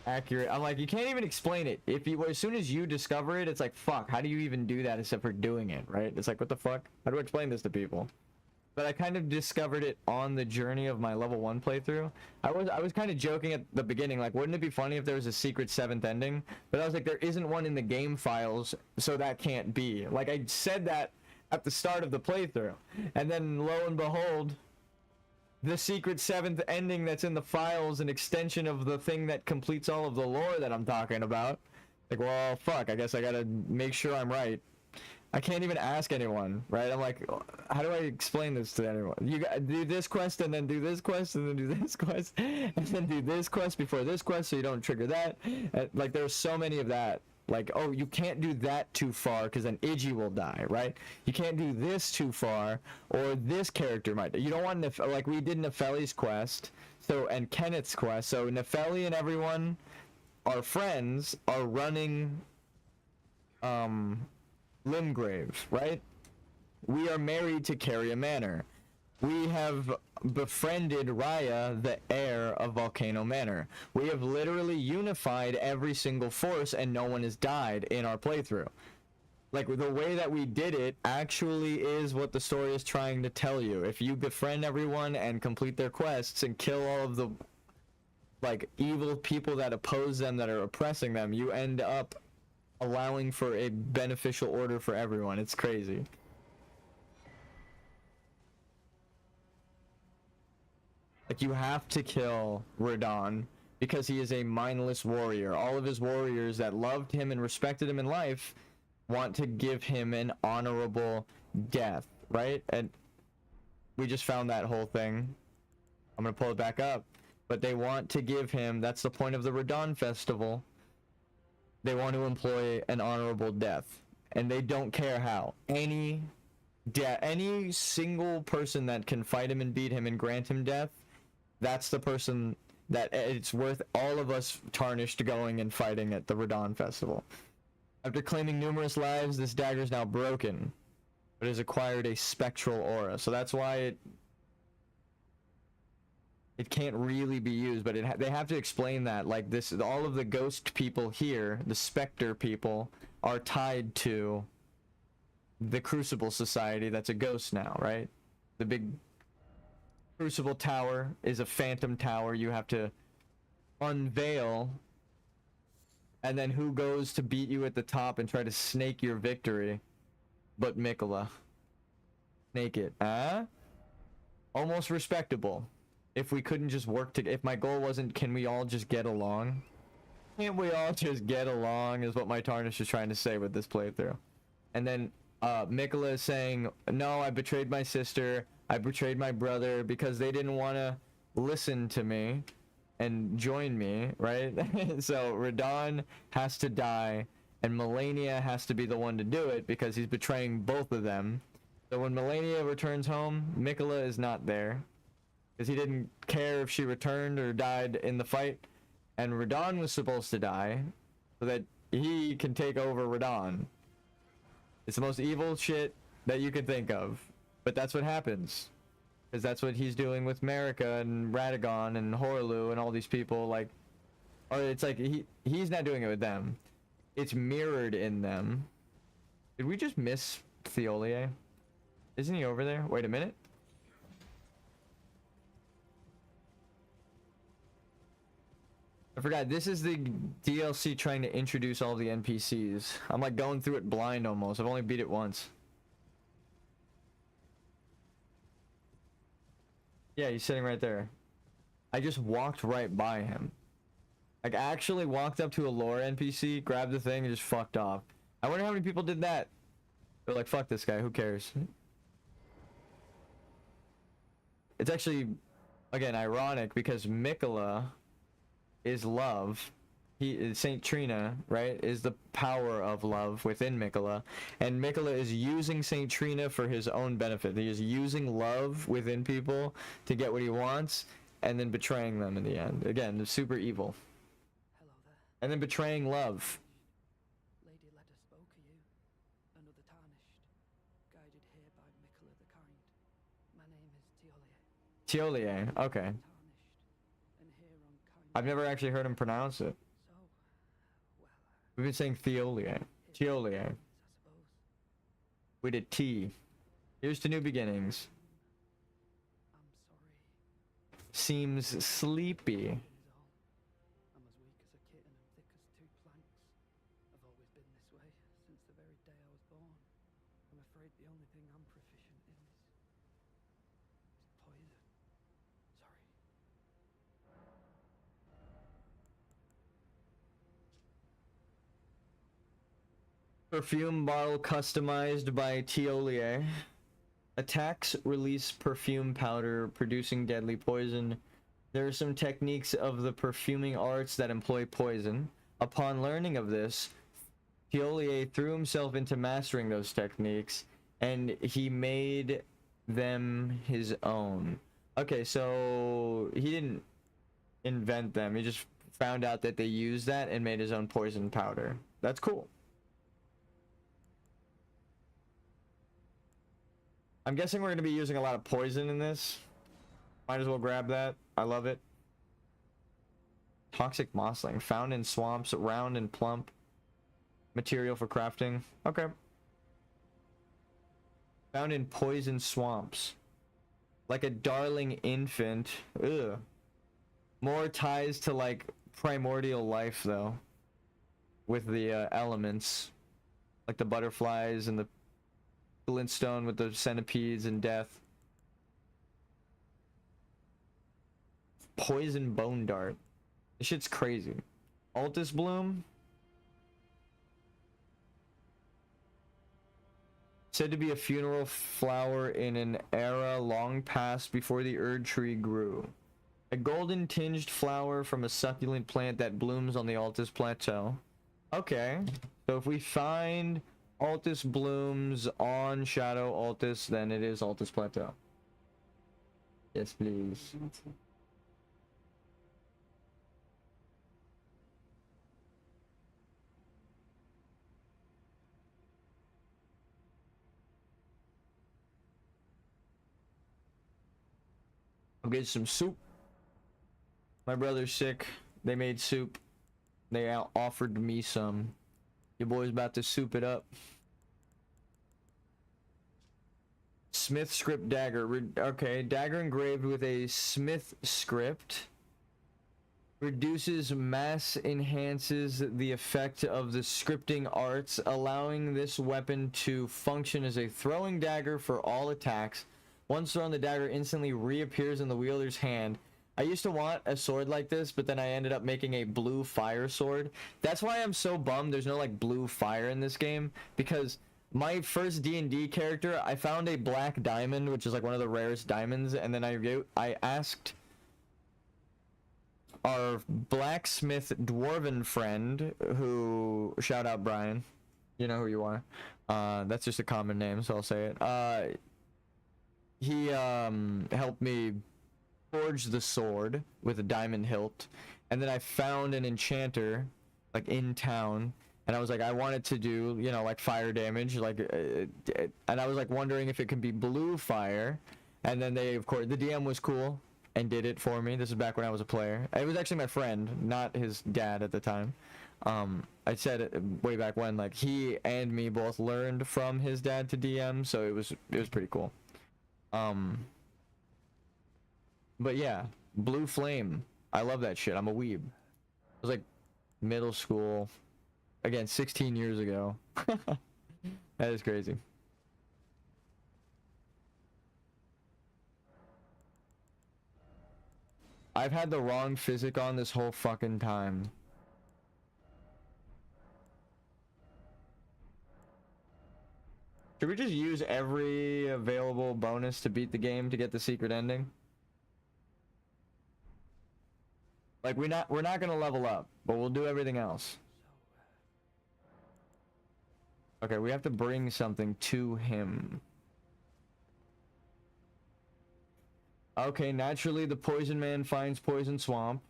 accurate. I'm like, you can't even explain it. If you, as soon as you discover it, it's like, fuck, how do you even do that except for doing it, right? It's like, what the fuck? How do I explain this to people? But I kind of discovered it on the journey of my level 1 playthrough. I was kind of joking at the beginning, like, wouldn't it be funny if there was a secret 7th ending? But I was like, there isn't one in the game files, so that can't be. Like, I said that at the start of the playthrough. And then, lo and behold, the secret 7th ending that's in the files, an extension of the thing that completes all of the lore that I'm talking about. Like, well, fuck, I guess I gotta make sure I'm right. I can't even ask anyone, right? I'm like, how do I explain this to anyone? You gotta do this quest and then do this quest and then do this quest and then do this quest before this quest so you don't trigger that. Like, there's so many of that. Like, oh, you can't do that too far because then Iggy will die, right? You can't do this too far or this character might die. You don't want like we did Nefeli's quest, so, and Kenneth's quest. So Nefeli and everyone, our friends, are running Limgrave, right? We are married to Caria Manor. We have befriended Raya, the heir of Volcano Manor. We have literally unified every single force and no one has died in our playthrough. Like, the way that we did it actually is what the story is trying to tell you. If you befriend everyone and complete their quests and kill all of the, like, evil people that oppose them, that are oppressing them, you end up allowing for a beneficial order for everyone. It's crazy. Like, you have to kill Radon because he is a mindless warrior. All of his warriors that loved him and respected him in life want to give him an honorable death, right? And we just found that whole thing. I'm gonna pull it back up. But they want to give him, that's the point of the Radon Festival. They want to employ an honorable death. And they don't care how. Any single person that can fight him and beat him and grant him death, that's the person that it's worth all of us tarnished going and fighting at the Radon Festival. After claiming numerous lives, this dagger is now broken, but has acquired a spectral aura. So that's why it can't really be used, but they have to explain that, like, this, all of the ghost people here, the specter people, are tied to the Crucible Society that's a ghost now, right? The big Crucible Tower is a phantom tower you have to unveil, and then who goes to beat you at the top and try to snake your victory but Mikola. Snake it. Almost respectable. If we couldn't just work together, if my goal wasn't can we all just get along? Can't we all just get along is what my Tarnish is trying to say with this playthrough. And then Mikola is saying, no, I betrayed my sister, I betrayed my brother because they didn't want to listen to me and join me, right? So Radahn has to die, and Melania has to be the one to do it because he's betraying both of them. So when Melania returns home, Mikola is not there because he didn't care if she returned or died in the fight, and Radahn was supposed to die so that he can take over Radahn. It's the most evil shit that you could think of, but that's what happens. Because that's what he's doing with Marika and Radagon and Horlu and all these people, like, or it's like he's not doing it with them. It's mirrored in them. Did we just miss Theolia? Isn't he over there? Wait a minute. I forgot, this is the DLC trying to introduce all the NPCs. I'm like going through it blind almost. I've only beat it once. Yeah, he's sitting right there. I just walked right by him. Like, I actually walked up to a lore NPC, grabbed the thing, and just fucked off. I wonder how many people did that. They're like, fuck this guy, who cares? It's actually, again, ironic because Mikola is love. He is Saint Trina, right? Is the power of love within Mikola, and Mikola is using Saint Trina for his own benefit. He is using love within people to get what he wants, and then betraying them in the end. Again, the super evil. Hello there. And then betraying love. Lady Leda spoke of you. Another tarnished. Guided here by Mikola the Kind. My name is Teolia. Teolia. Okay. Tarnished. And here on Kind. I've never actually heard him pronounce it. So, well, We've been saying Theolia. Teolia. I suppose. We did T. Here's to new beginnings. I'm sorry. Seems sleepy. Is all. I'm as weak as a kitten and thick as two planks. I've always been this way since the very day I was born. I'm afraid the only thing I'm proficient in is poison. Sorry. Perfume bottle customized by Teolia. Attacks release perfume powder producing deadly poison. There are some techniques of the perfuming arts that employ poison. Upon learning of this, Teolia threw himself into mastering those techniques, and he made them his own. Okay, so he didn't invent them. He just found out that they used that and made his own poison powder. That's cool. I'm guessing we're going to be using a lot of poison in this. Might as well grab that. I love it. Toxic mossling. Found in swamps, round and plump. Material for crafting. Okay. Found in poison swamps. Like a darling infant. Ugh. More ties to, like, primordial life, though. With the elements. Like the butterflies and the glintstone with the centipedes and death. Poison bone dart. This shit's crazy. Altus bloom. Said to be a funeral flower in an era long past before the Erd tree grew. A golden tinged flower from a succulent plant that blooms on the Altus plateau. Okay. So if we find Altus blooms on Shadow Altus, then it is Altus Plateau. Yes, please. I'll get some soup. My brother's sick. They made soup. They offered me some. Your boy's about to soup it up. Smith script dagger. Okay, dagger engraved with a Smith script. Reduces mass, enhances the effect of the scripting arts, allowing this weapon to function as a throwing dagger for all attacks. Once thrown, the dagger instantly reappears in the wielder's hand. I used to want a sword like this, but then I ended up making a blue fire sword. That's why I'm so bummed there's no like blue fire in this game, because my first D&D character, I found a black diamond, which is like one of the rarest diamonds, and then I asked our blacksmith dwarven friend, who, shout out Brian, you know who you are, that's just a common name, so I'll say it. He helped me forge the sword with a diamond hilt, and then I found an enchanter like in town, and I was like, I wanted to do, you know, like fire damage, like and I was like wondering if it could be blue fire, and then they, of course, the DM was cool and did it for me. This is back when I was a player. It was actually my friend, not his dad at the time. I said it way back when, like, he and me both learned from his dad to DM, so it was pretty cool. But yeah, blue flame. I love that shit. I'm a weeb. It was like middle school. Again, 16 years ago. That is crazy. I've had the wrong physic on this whole fucking time. Should we just use every available bonus to beat the game to get the secret ending? Like, we're not gonna level up, but we'll do everything else. Okay, we have to bring something to him. Okay, naturally the poison man finds poison swamp.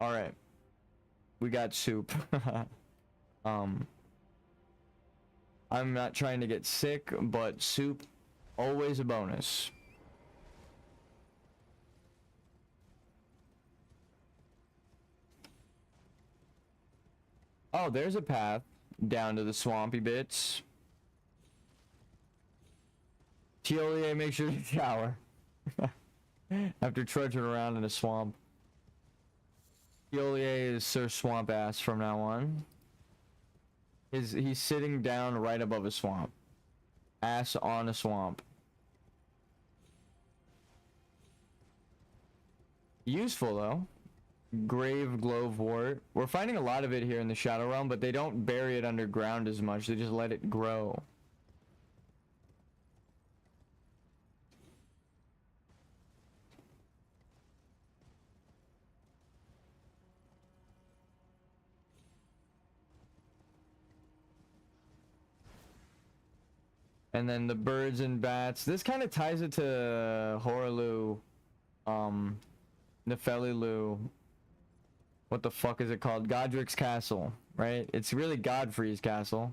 All right, we got soup. I'm not trying to get sick, but soup, always a bonus. Oh, there's a path down to the swampy bits. Tiolier, make sure to shower. After trudging around in a swamp. Tiolier is Sir Swamp Ass from now on. He's sitting down right above a swamp. Ass on a swamp. Useful though. Grave Glovewort. We're finding a lot of it here in the Shadow Realm, but they don't bury it underground as much. They just let it grow. And then the birds and bats. This kind of ties it to Horaloo, Nefelilu. What the fuck is it called? Godric's Castle, right? It's really Godfrey's castle.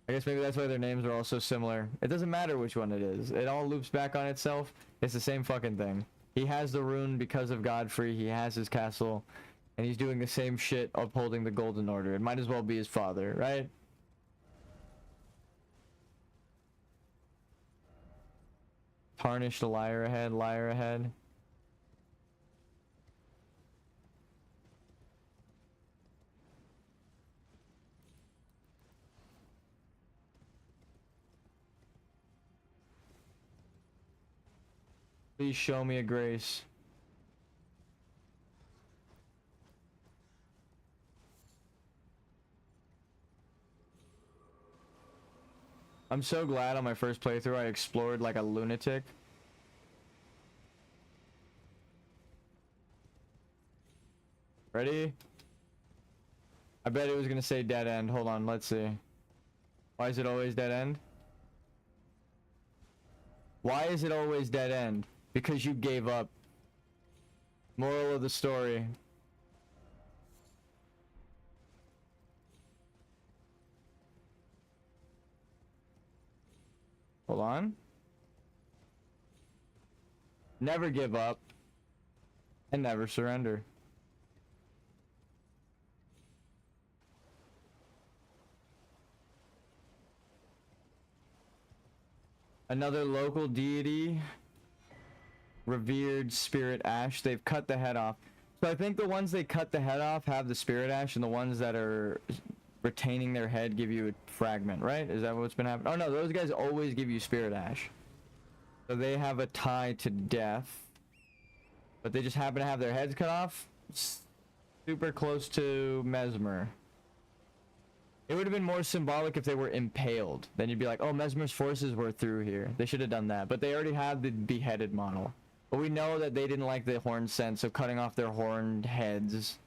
I guess maybe that's why their names are all so similar. It doesn't matter which one it is. It all loops back on itself. It's the same fucking thing. He has the rune because of Godfrey. He has his castle. And he's doing the same shit upholding the Golden Order. It might as well be his father, right? Tarnished liar ahead, liar ahead. Please show me a grace. I'm so glad on my first playthrough I explored like a lunatic. Ready? I bet it was gonna say dead end. Hold on, let's see. Why is it always dead end? Why is it always dead end? Because you gave up. Moral of the story. Hold on. Never give up. And never surrender. Another local deity. Revered spirit ash. They've cut the head off. So I think the ones they cut the head off have the spirit ash, and the ones that are retaining their head give you a fragment, right? Is that what's been happening? Oh no, those guys always give you spirit ash. So they have a tie to death. But they just happen to have their heads cut off. Super close to Mesmer. It would have been more symbolic if they were impaled. Then you'd be like, oh, Mesmer's forces were through here. They should have done that. But they already had the beheaded model. But we know that they didn't like the horn scent, so cutting off their horned heads,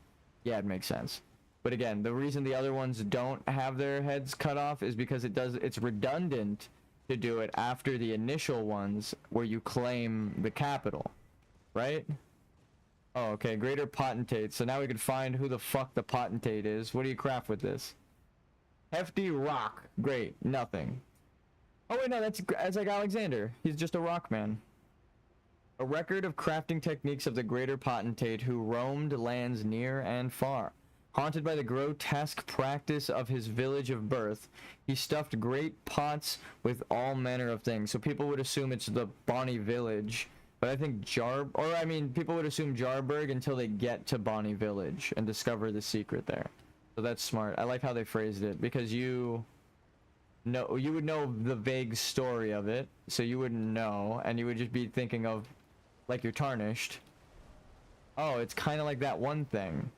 yeah, it makes sense. But again, the reason the other ones don't have their heads cut off is because it's redundant to do it after the initial ones where you claim the capital, right? Oh, okay, greater potentate. So now we can find who the fuck the potentate is. What do you craft with this? Hefty rock. Great, nothing. Oh wait, no, that's like Alexander. He's just a rock man. A record of crafting techniques of the greater potentate who roamed lands near and far. Haunted by the grotesque practice of his village of birth, he stuffed great pots with all manner of things. So people would assume it's the Bonnie village, but I think people would assume Jarburg until they get to Bonnie village and discover the secret there. So that's smart. I like how they phrased it, because you would know the vague story of it, so you wouldn't know, and you would just be thinking of, like, you're tarnished. Oh, it's kind of like that one thing.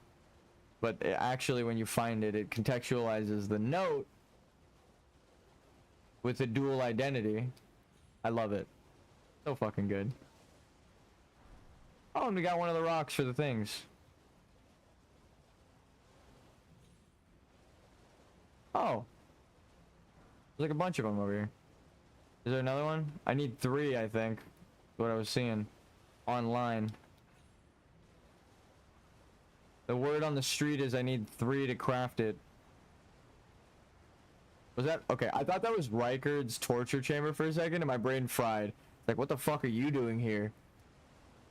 But actually, when you find it, it contextualizes the note with a dual identity. I love it. So fucking good. Oh, and we got one of the rocks for the things. Oh. There's like a bunch of them over here. Is there another one? I need 3, I think. What I was seeing online. The word on the street is I need 3 to craft it. Was that? Okay, I thought that was Reichard's torture chamber for a second, and my brain fried. Like, what the fuck are you doing here?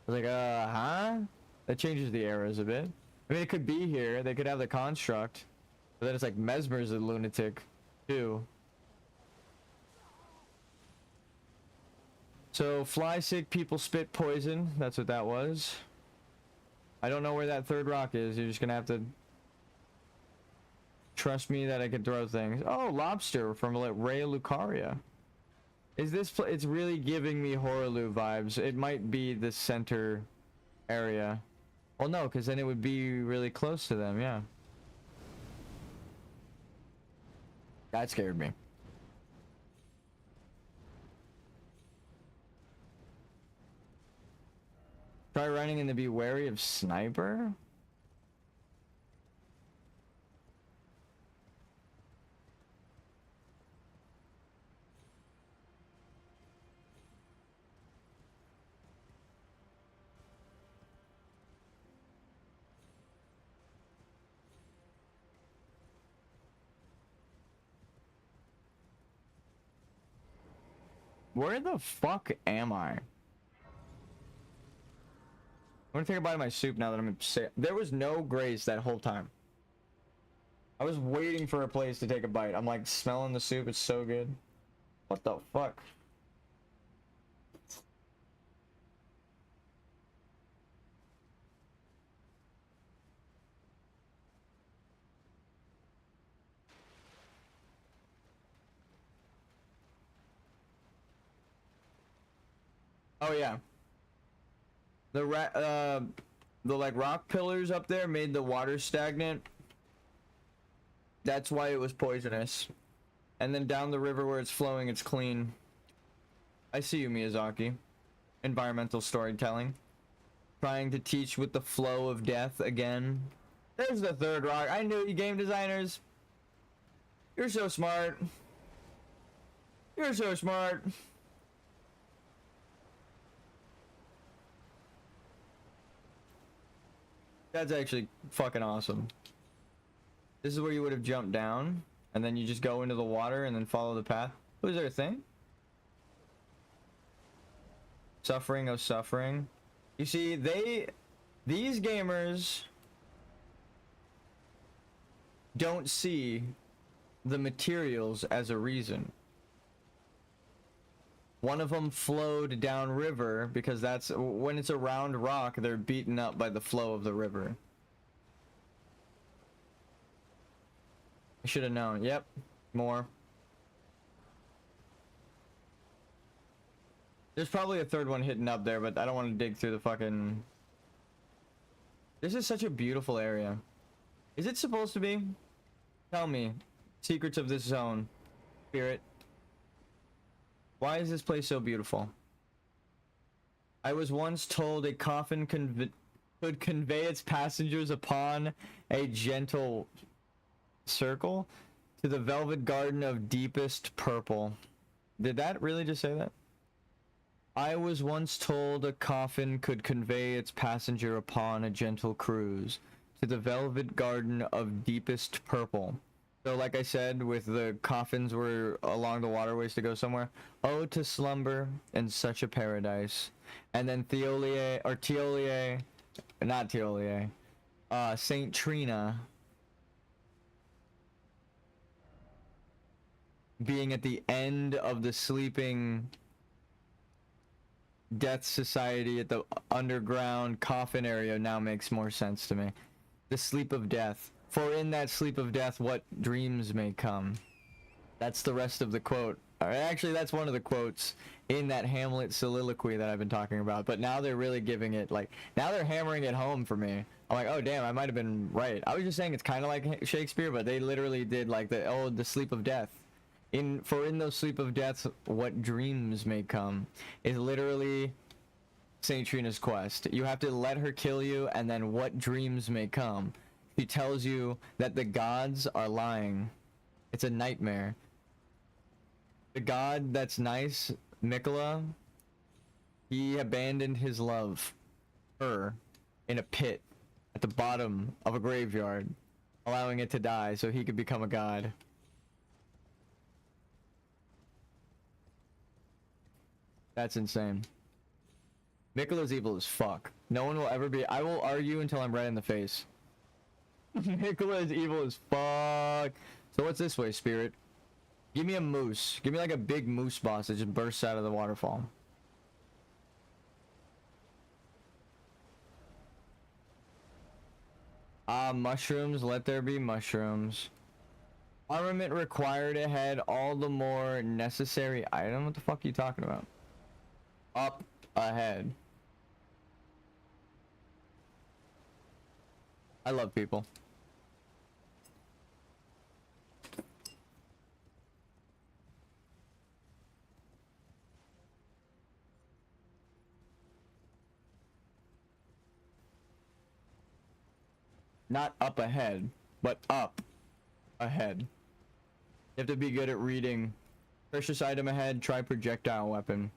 I was like, huh? That changes the arrows a bit. I mean, it could be here. They could have the construct. But then it's like Mesmer's a lunatic, too. So, fly sick people spit poison. That's what that was. I don't know where that third rock is. You're just gonna have to trust me that I can throw things. Oh, lobster from Ray Lucaria. Is this it's really giving me Horaloo vibes. It might be the center area. Well, no, because then it would be really close to them, yeah. That scared me. Try running and to be wary of sniper? Where the fuck am I? I'm gonna take a bite of my soup now that I'm sick. There was no grace that whole time. I was waiting for a place to take a bite. I'm like smelling the soup. It's so good. What the fuck? Oh yeah. The like rock pillars up there made the water stagnant. That's why it was poisonous. And then down the river where it's flowing, it's clean. I see you, Miyazaki. Environmental storytelling. Trying to teach with the flow of death again. There's the third rock. I knew you, game designers. You're so smart. You're so smart. That's actually fucking awesome. This is where you would have jumped down, and then you just go into the water and then follow the path. Was there a thing? Suffering, oh suffering. You see, these gamers don't see the materials as a reason. One of them flowed downriver because that's when it's a round rock, they're beaten up by the flow of the river. I should have known. Yep, more. There's probably a third one hidden up there, but I don't want to dig through the fucking... This is such a beautiful area. Is it supposed to be? Tell me. Secrets of this zone. Spirit. Why is this place so beautiful? I was once told a coffin could convey its passengers upon a gentle circle to the velvet garden of deepest purple. Did that really just say that? I was once told a coffin could convey its passenger upon a gentle cruise to the velvet garden of deepest purple. So like I said, with the coffins were along the waterways to go somewhere. Oh, to slumber in such a paradise. And then Theolie, or Teolie, not Teolie, Saint Trina being at the end of the sleeping death society at the underground coffin area now makes more sense to me. The sleep of death. For in that sleep of death, what dreams may come. That's the rest of the quote. Actually, that's one of the quotes in that Hamlet soliloquy that I've been talking about. But now they're really giving it, like, now they're hammering it home for me. I'm like, oh damn, I might have been right. I was just saying it's kind of like Shakespeare, but they literally did like the sleep of death. In those sleep of deaths, what dreams may come is literally Saint Trina's quest. You have to let her kill you, and then what dreams may come. He tells you that the gods are lying. It's a nightmare. The god that's nice, Mikola, he abandoned his love, her, in a pit at the bottom of a graveyard, allowing it to die so he could become a god. That's insane. Mikola's evil as fuck. No one will ever be. I will argue until I'm red in the face. Mikola is evil as fuck. So what's this way, spirit? Give me a moose. Give me like a big moose boss that just bursts out of the waterfall. Mushrooms. Let there be mushrooms. Armament required ahead. All the more necessary item. What the fuck are you talking about? Up ahead. I love people. Not up ahead, but up ahead. You have to be good at reading. Precious item ahead, try projectile weapon.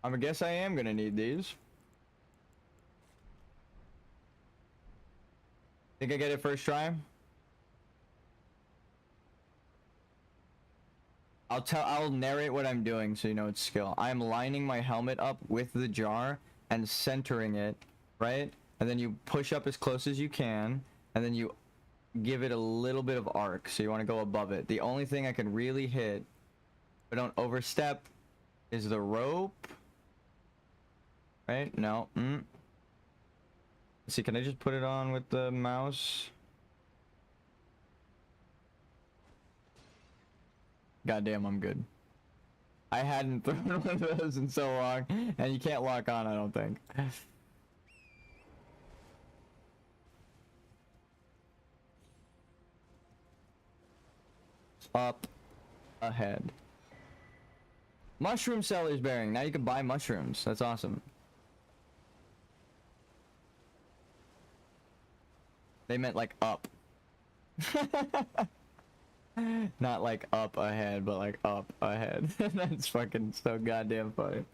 I guess I am gonna need these. Think I get it first try? I'll narrate what I'm doing so you know it's skill. I'm lining my helmet up with the jar and centering it, right? And then you push up as close as you can, and then you give it a little bit of arc, so you want to go above it. The only thing I can really hit, but don't overstep, is the rope. Right? No. Let's see, can I just put it on with the mouse? Goddamn, I'm good. I hadn't thrown one of those in so long, and you can't lock on, I don't think. Up ahead. Mushroom seller's bearing. Now you can buy mushrooms. That's awesome. They meant like up. Not like up ahead, but like up ahead. That's fucking so goddamn funny.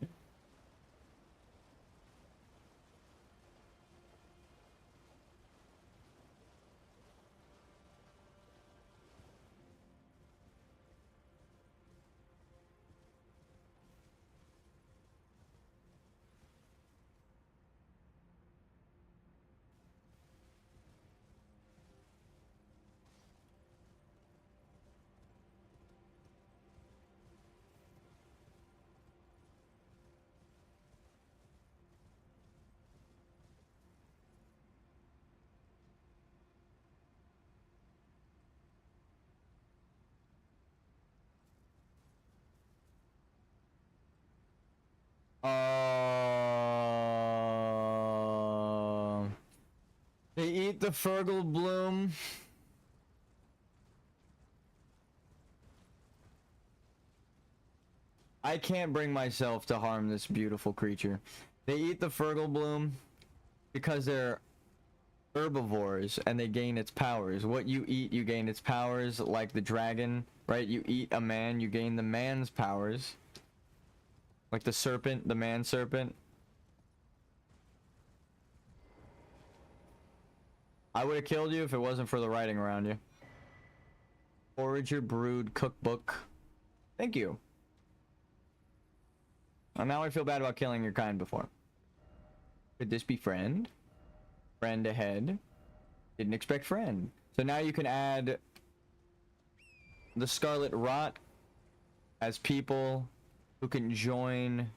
They eat the Fergal bloom. I can't bring myself to harm this beautiful creature. They eat the Fergal bloom because they're herbivores and they gain its powers. What you eat, you gain its powers, like the dragon, right? You eat a man, you gain the man's powers. Like the serpent, the man serpent. I would have killed you if it wasn't for the writing around you. Forager Brood Cookbook. Thank you. And now I feel bad about killing your kind before. Could this be friend? Friend ahead. Didn't expect friend. So now you can add the Scarlet Rot as people who can join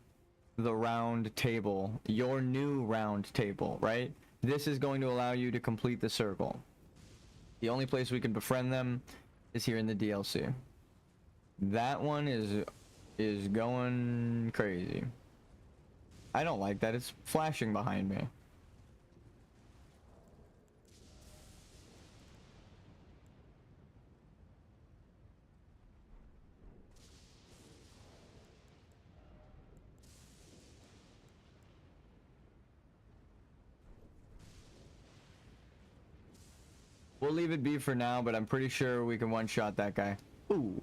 the round table. Your new round table, right? This is going to allow you to complete the circle. The only place we can befriend them is here in the DLC. That one is going crazy. I don't like that. It's flashing behind me. We'll leave it be for now, but I'm pretty sure we can one-shot that guy. Ooh.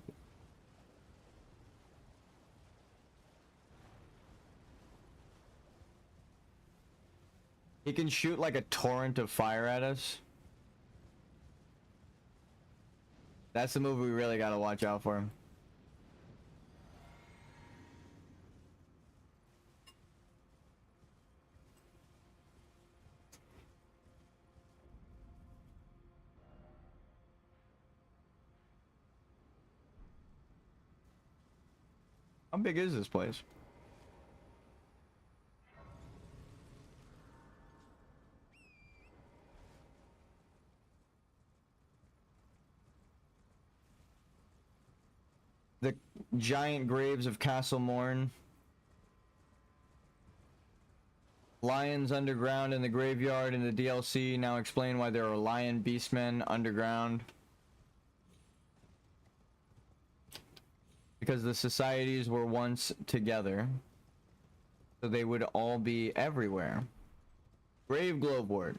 He can shoot like a torrent of fire at us. That's the move we really gotta watch out for. How big is this place? The giant graves of Castle Morn. Lions underground in the graveyard in the DLC now explain why there are lion beastmen underground. Because the societies were once together. So they would all be everywhere. Grave Glowwort.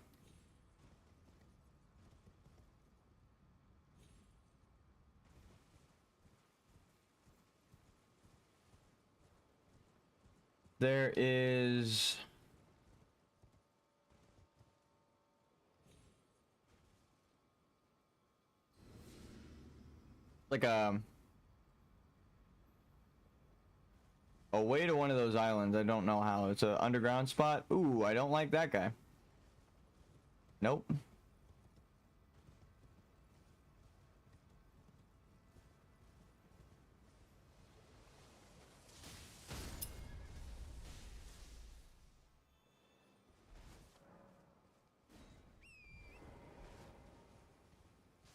There is like a way to one of those islands. I don't know how. It's an underground spot. Ooh, I don't like that guy. Nope.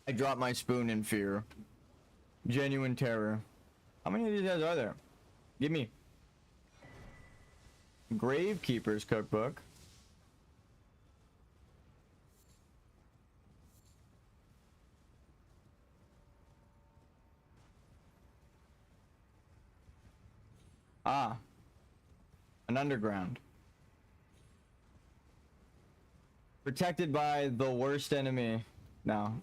I dropped my spoon in fear. Genuine terror. How many of these guys are there? Give me. Gravekeeper's Cookbook. Ah. An underground. Protected by the worst enemy. No.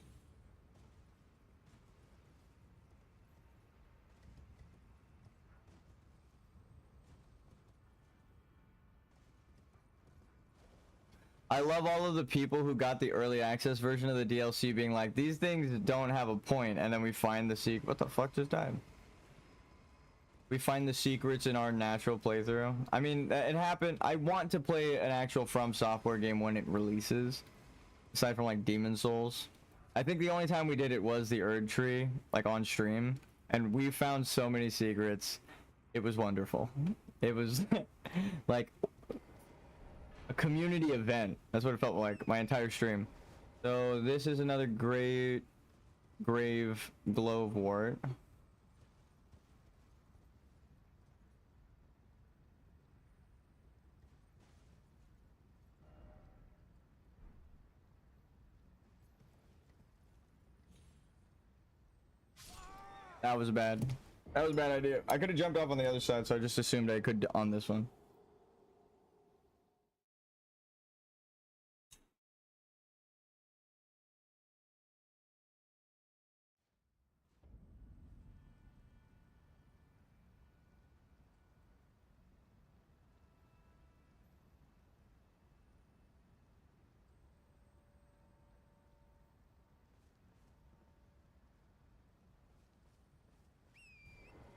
I love all of the people who got the early access version of the DLC being like, these things don't have a point, and then we find the secret. What the fuck just died? We find the secrets in our natural playthrough. I mean, it happened. I want to play an actual From Software game when it releases, aside from like Demon Souls. I think the only time we did it was the Erd Tree, like on stream, and we found so many secrets. It was wonderful. It was like a community event. That's what it felt like, my entire stream. So this is another great grave glowwort. That was bad. That was a bad idea. I could have jumped off on the other side, so I just assumed I could on this one.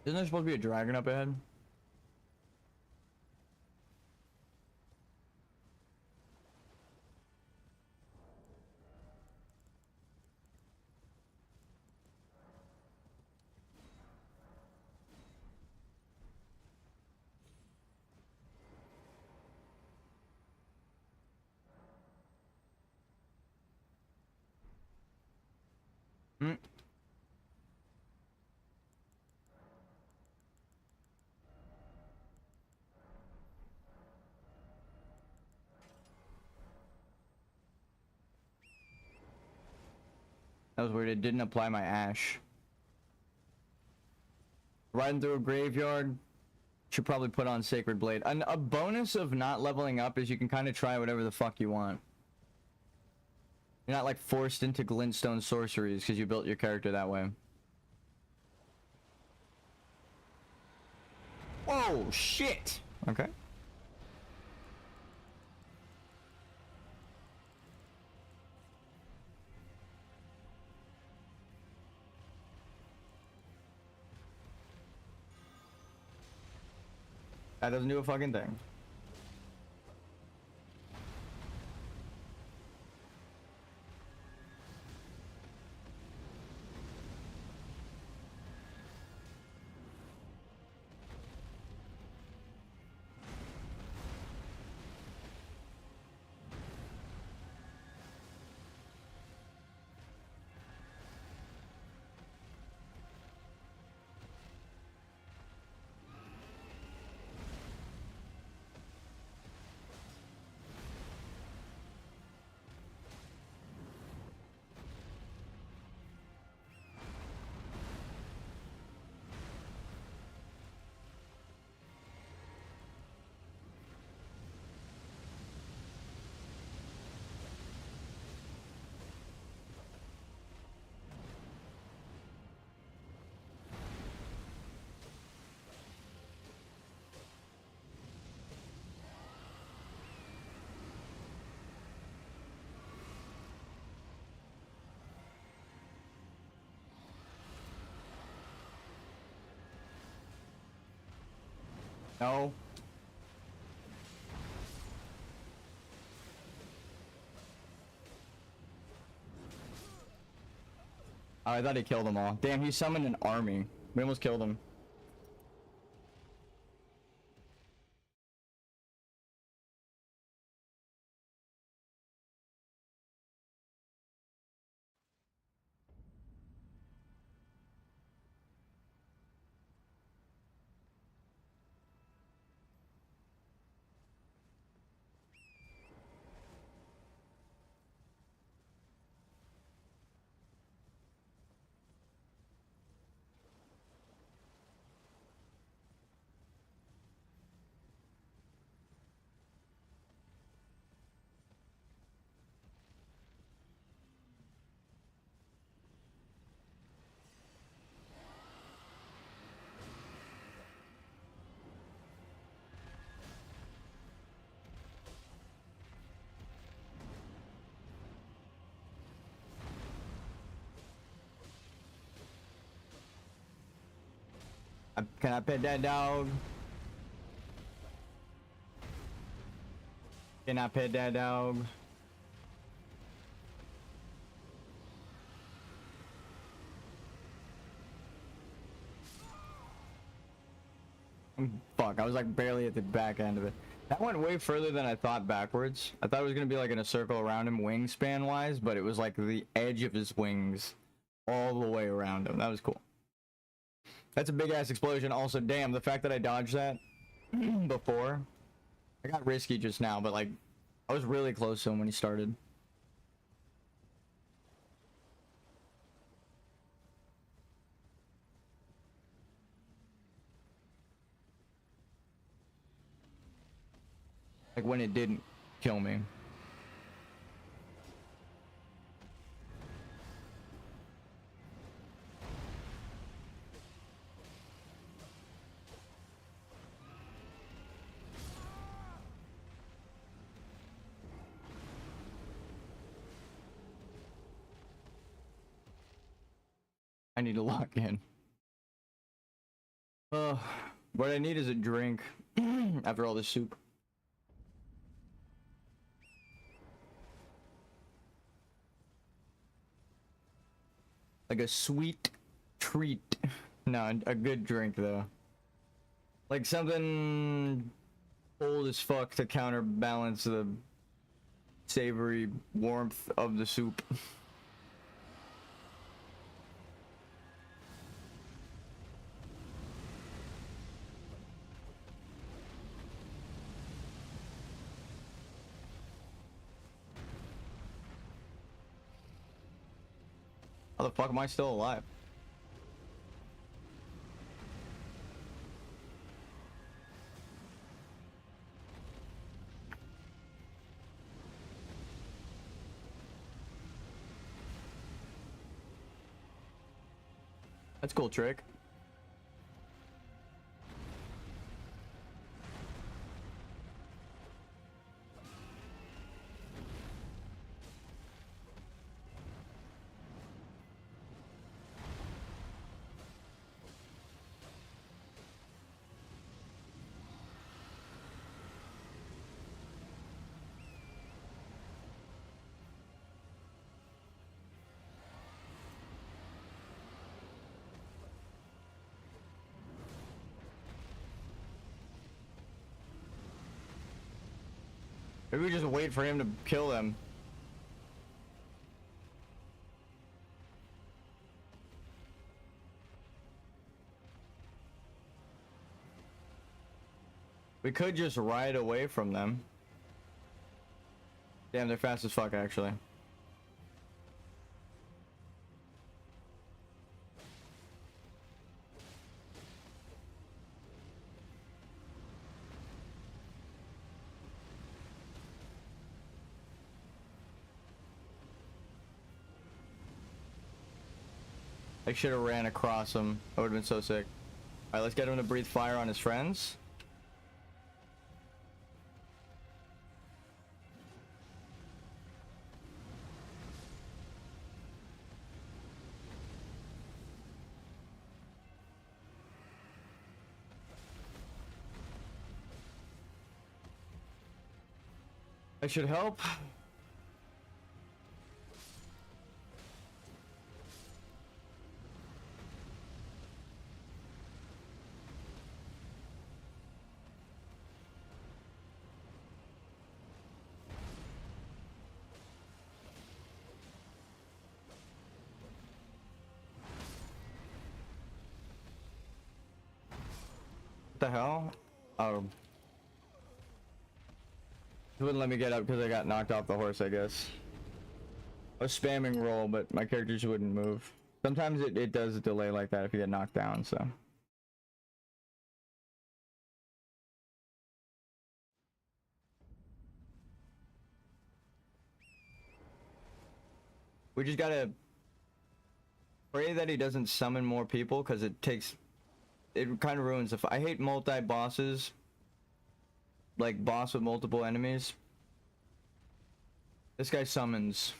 Isn't there supposed to be a dragon up ahead? Hmm. That was weird. It didn't apply my ash. Riding through a graveyard. Should probably put on Sacred Blade. And a bonus of not leveling up is you can kind of try whatever the fuck you want. You're not like forced into glintstone sorceries because you built your character that way. Oh shit! Okay. That doesn't do a fucking thing. No. Oh, I thought he killed them all. Damn, he summoned an army. We almost killed him. Can I pet that dog? Can I pet that dog? Fuck, I was like barely at the back end of it. That went way further than I thought backwards. I thought it was gonna be like in a circle around him wingspan wise, but it was like the edge of his wings all the way around him. That was cool. That's a big ass explosion. Also, damn, the fact that I dodged that before. I got risky just now, but like I was really close to him when he started. Like when it didn't kill me. I need to lock in. What I need is a drink after all this soup. Like a sweet treat. No, a good drink though. Like something old as fuck to counterbalance the savory warmth of the soup. How the fuck am I still alive? That's a cool trick. Maybe we just wait for him to kill them. We could just ride away from them. Damn, they're fast as fuck, actually. I should have ran across him. That would have been so sick. Alright, let's get him to breathe fire on his friends. I should help. What the hell? Oh. He wouldn't let me get up because I got knocked off the horse, I guess. I was spamming roll, but my character just wouldn't move. Sometimes it does delay like that if you get knocked down, so. We just gotta pray that he doesn't summon more people, because it kind of ruins I hate multi-bosses. Like boss with multiple enemies. This guy summons.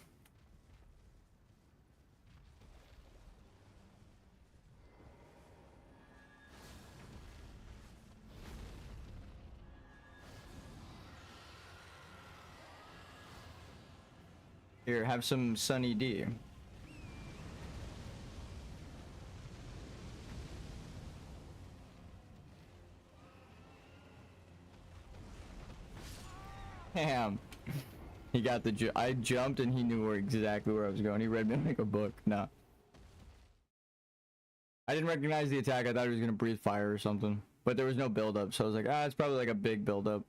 Here, have some Sunny D. Damn. He got the I jumped and he knew exactly where I was going. He read me like a book. Nah. I didn't recognize the attack. I thought he was gonna breathe fire or something. But there was no build up, so I was like, it's probably like a big build up.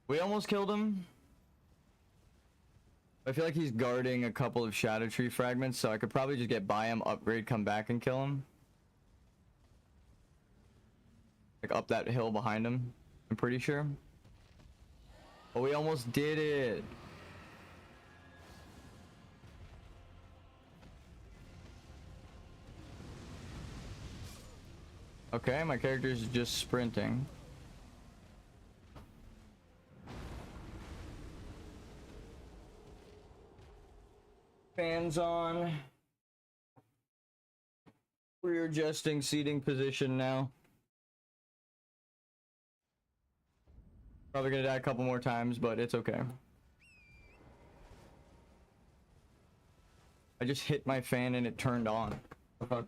We almost killed him. I feel like he's guarding a couple of Shadow Tree fragments, so I could probably just get by him, upgrade, come back and kill him. Like up that hill behind him, I'm pretty sure. Oh, we almost did it. Okay, my character's just sprinting. Fans on. We're adjusting seating position now. Probably gonna die a couple more times, but it's okay. I just hit my fan and it turned on. The fuck?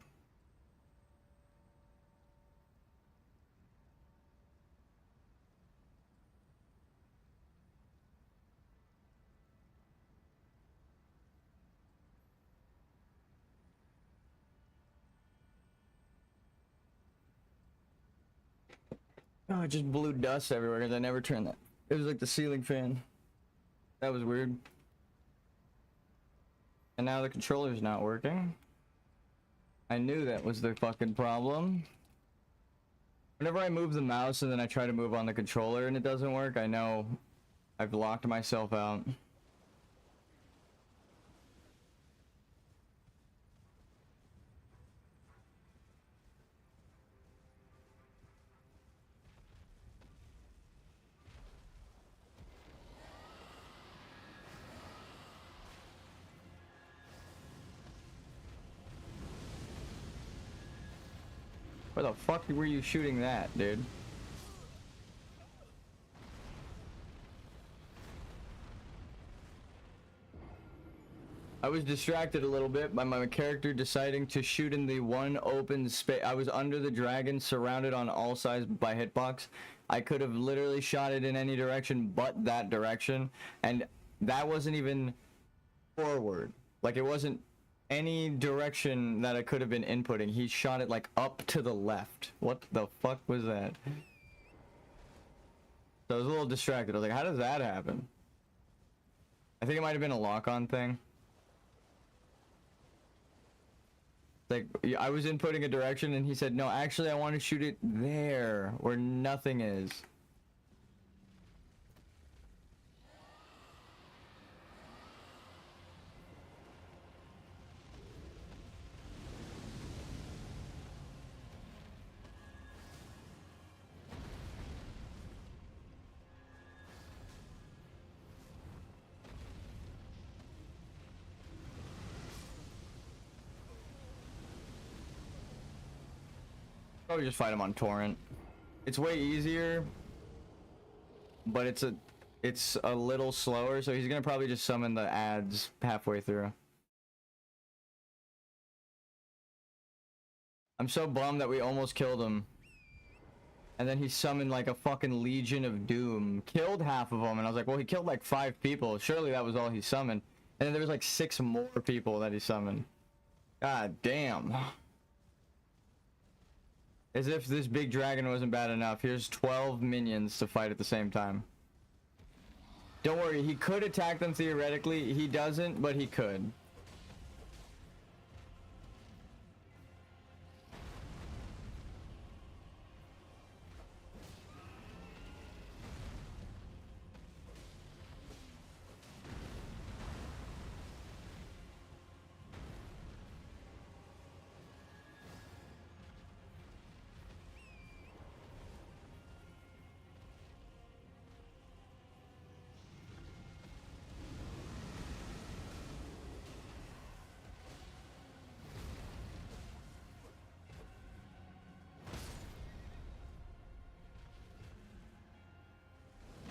Oh, it just blew dust everywhere because I never turned that. It was like the ceiling fan. That was weird. And now the controller's not working. I knew that was the fucking problem. Whenever I move the mouse and then I try to move on the controller and it doesn't work, I know I've locked myself out. Where the fuck were you shooting that, dude? I was distracted a little bit by my character deciding to shoot in the one open space. I was under the dragon, surrounded on all sides by hitbox. I could have literally shot it in any direction but that direction, and that wasn't even forward. Like, it wasn't any direction that I could have been inputting. He shot it like up to the left. What the fuck was that? So I was a little distracted. I was like, how does that happen? I think it might have been a lock-on thing. Like, I was inputting a direction and he said, no, actually I want to shoot it there where nothing is. Probably just fight him on torrent. It's way easier, but it's a little slower, so he's gonna probably just summon the ads halfway through. I'm so bummed that we almost killed him. And then he summoned like a fucking Legion of Doom. Killed half of them, and I was like, well, he killed like 5 people. Surely that was all he summoned. And then there was like 6 more people that he summoned. God damn. As if this big dragon wasn't bad enough. Here's 12 minions to fight at the same time. Don't worry, he could attack them theoretically. He doesn't, but he could.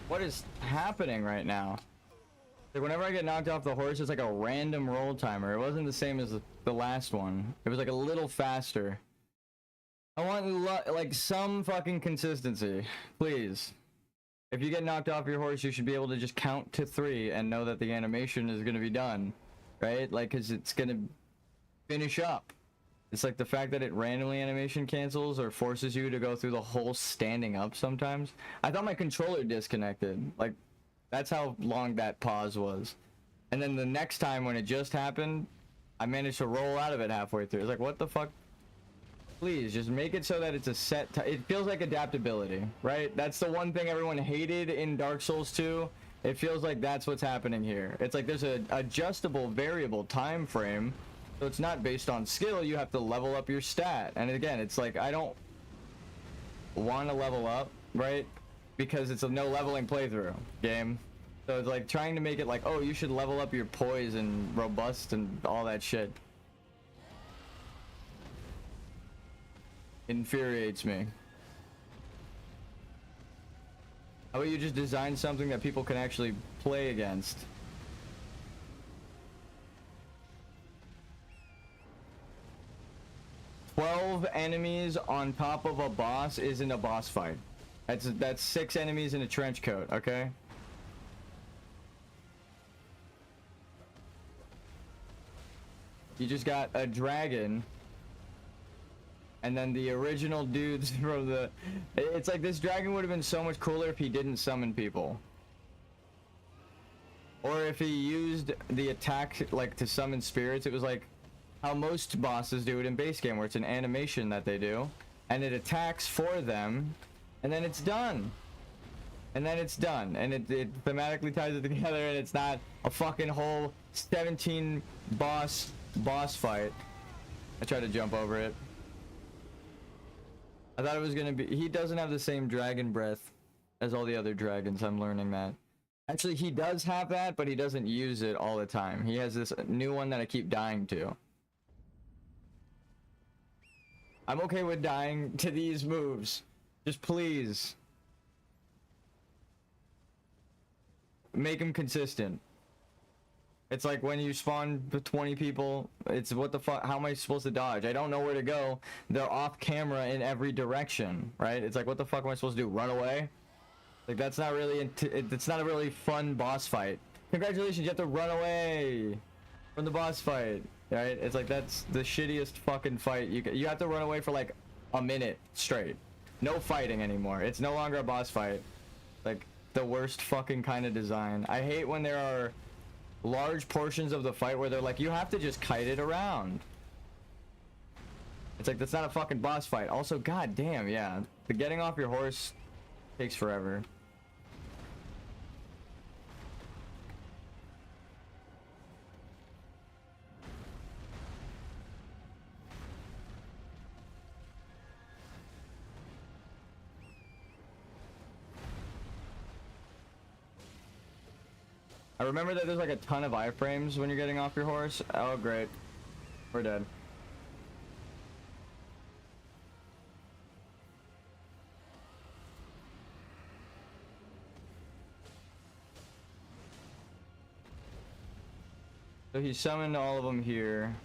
What is happening right now? Like, whenever I get knocked off the horse, it's like a random roll timer. It wasn't the same as the last one. It was like a little faster. I want like some fucking consistency, please. If you get knocked off your horse, you should be able to just count to 3 and know that the animation is gonna be done, right? Like, cause it's gonna finish up. It's like the fact that it randomly animation cancels or forces you to go through the whole standing up sometimes. I thought my controller disconnected. Like, that's how long that pause was. And then the next time when it just happened, I managed to roll out of it halfway through. It's like, what the fuck? Please just make it so that it's a set it feels like adaptability, right? That's the one thing everyone hated in Dark Souls 2. It feels like that's what's happening here. It's like there's a adjustable variable time frame, so it's not based on skill. You have to level up your stat, and again, it's like I don't want to level up, right? Because it's a no leveling playthrough game. So it's like trying to make it like, oh, you should level up your poise and robust and all that shit. Infuriates me. How about you just design something that people can actually play against? "12 enemies on top of a boss isn't a boss fight. That's 6 enemies in a trench coat, okay? You just got a dragon, and then the original dudes from the... It's like this dragon would have been so much cooler if he didn't summon people. Or if he used the attack, like, to summon spirits. It was like how most bosses do it in base game, where it's an animation that they do, and it attacks for them, and then it's done. And then it's done, and it thematically ties it together, and it's not a fucking whole 17 boss fight. I tried to jump over it. I thought it was gonna be... He doesn't have the same dragon breath as all the other dragons, I'm learning that. Actually, he does have that, but he doesn't use it all the time. He has this new one that I keep dying to. I'm okay with dying to these moves. Just please. Make them consistent. It's like when you spawn with 20 people, it's what the fuck, how am I supposed to dodge? I don't know where to go. They're off camera in every direction, right? It's like, what the fuck am I supposed to do? Run away? Like, that's not really, it's not a really fun boss fight. Congratulations, you have to run away from the boss fight, right? It's like, that's the shittiest fucking fight. You have to run away for like a minute straight. No fighting anymore. It's no longer a boss fight. Like, the worst fucking kind of design. I hate when there are large portions of the fight where they're like, you have to just kite it around. It's like, that's not a fucking boss fight. Also, god damn, yeah, the getting off your horse takes forever. I remember that there's like a ton of iframes when you're getting off your horse. Oh, great. We're dead. So he summoned all of them here.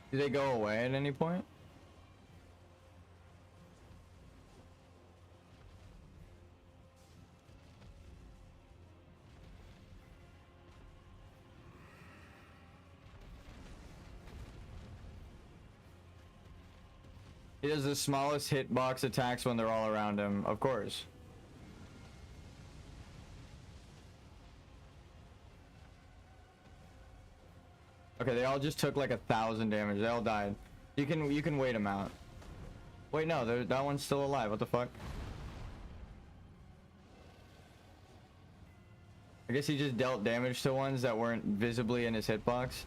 Do they go away at any point? He does the smallest hitbox attacks when they're all around him, of course. Okay, they all just took like 1,000 damage. They all died. You can wait them out. Wait, no, that one's still alive. What the fuck? I guess he just dealt damage to ones that weren't visibly in his hitbox.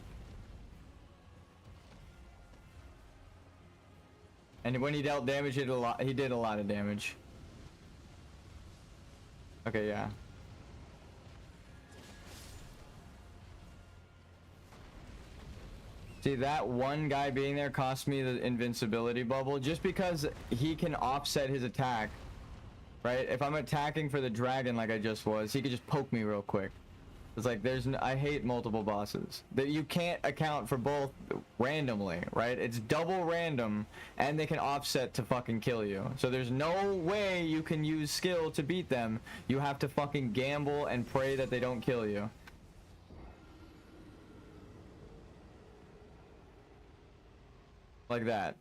And when he dealt damage, he did a lot of damage. Okay, yeah. See, that one guy being there cost me the invincibility bubble just because he can offset his attack, right? If I'm attacking for the dragon like I just was, he could just poke me real quick. It's like, I hate multiple bosses. That you can't account for both randomly, right? It's double random, and they can offset to fucking kill you. So there's no way you can use skill to beat them. You have to fucking gamble and pray that they don't kill you. Like that.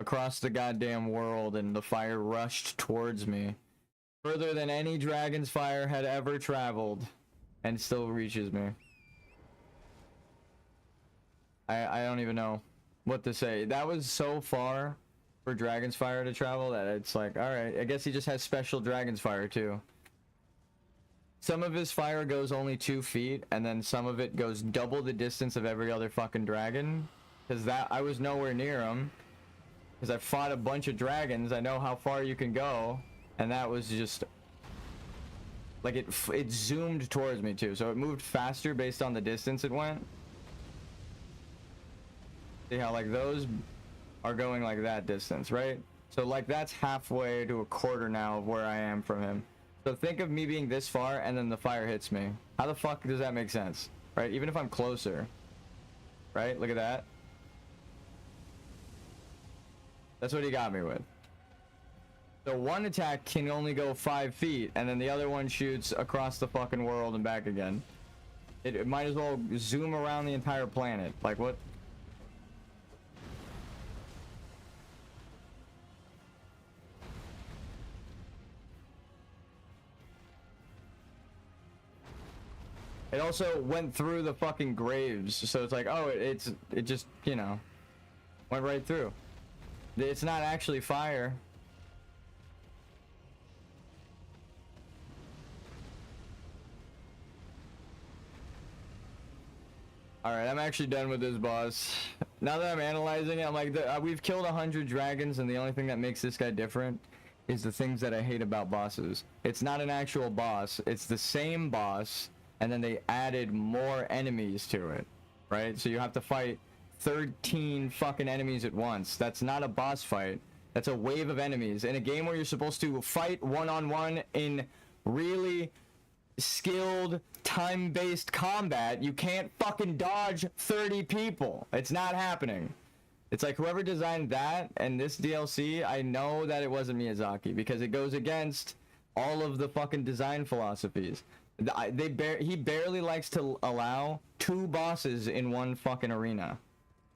Across the goddamn world, and the fire rushed towards me. Further than any dragon's fire had ever traveled. And still reaches me. I don't even know what to say. That was so far for dragon's fire to travel that it's like, alright, I guess he just has special dragon's fire too. Some of his fire goes only 2 feet, and then some of it goes double the distance of every other fucking dragon. Because that, I was nowhere near him. Because I fought a bunch of dragons, I know how far you can go. And that was just... like, it zoomed towards me too, so it moved faster based on the distance it went. See how, like, those are going like that distance, right? So, like, that's halfway to a quarter now of where I am from him. So think of me being this far, and then the fire hits me. How the fuck does that make sense? Right? Even if I'm closer. Right? Look at that. That's what he got me with. So one attack can only go 5 feet, and then the other one shoots across the fucking world and back again. It might as well zoom around the entire planet. Like, what? It also went through the fucking graves, so it's like, oh, it just, you know, went right through. It's not actually fire. Alright, I'm actually done with this boss. Now that I'm analyzing it, I'm like, we've killed 100 dragons, and the only thing that makes this guy different is the things that I hate about bosses. It's not an actual boss, it's the same boss, and then they added more enemies to it, right? So you have to fight 13 fucking enemies at once. That's not a boss fight. That's a wave of enemies. In a game where you're supposed to fight one-on-one in really skilled, time-based combat, you can't fucking dodge 30 people. It's not happening. It's like whoever designed that and this DLC, I know that it wasn't Miyazaki, because it goes against all of the fucking design philosophies. He barely likes to allow 2 bosses in one fucking arena.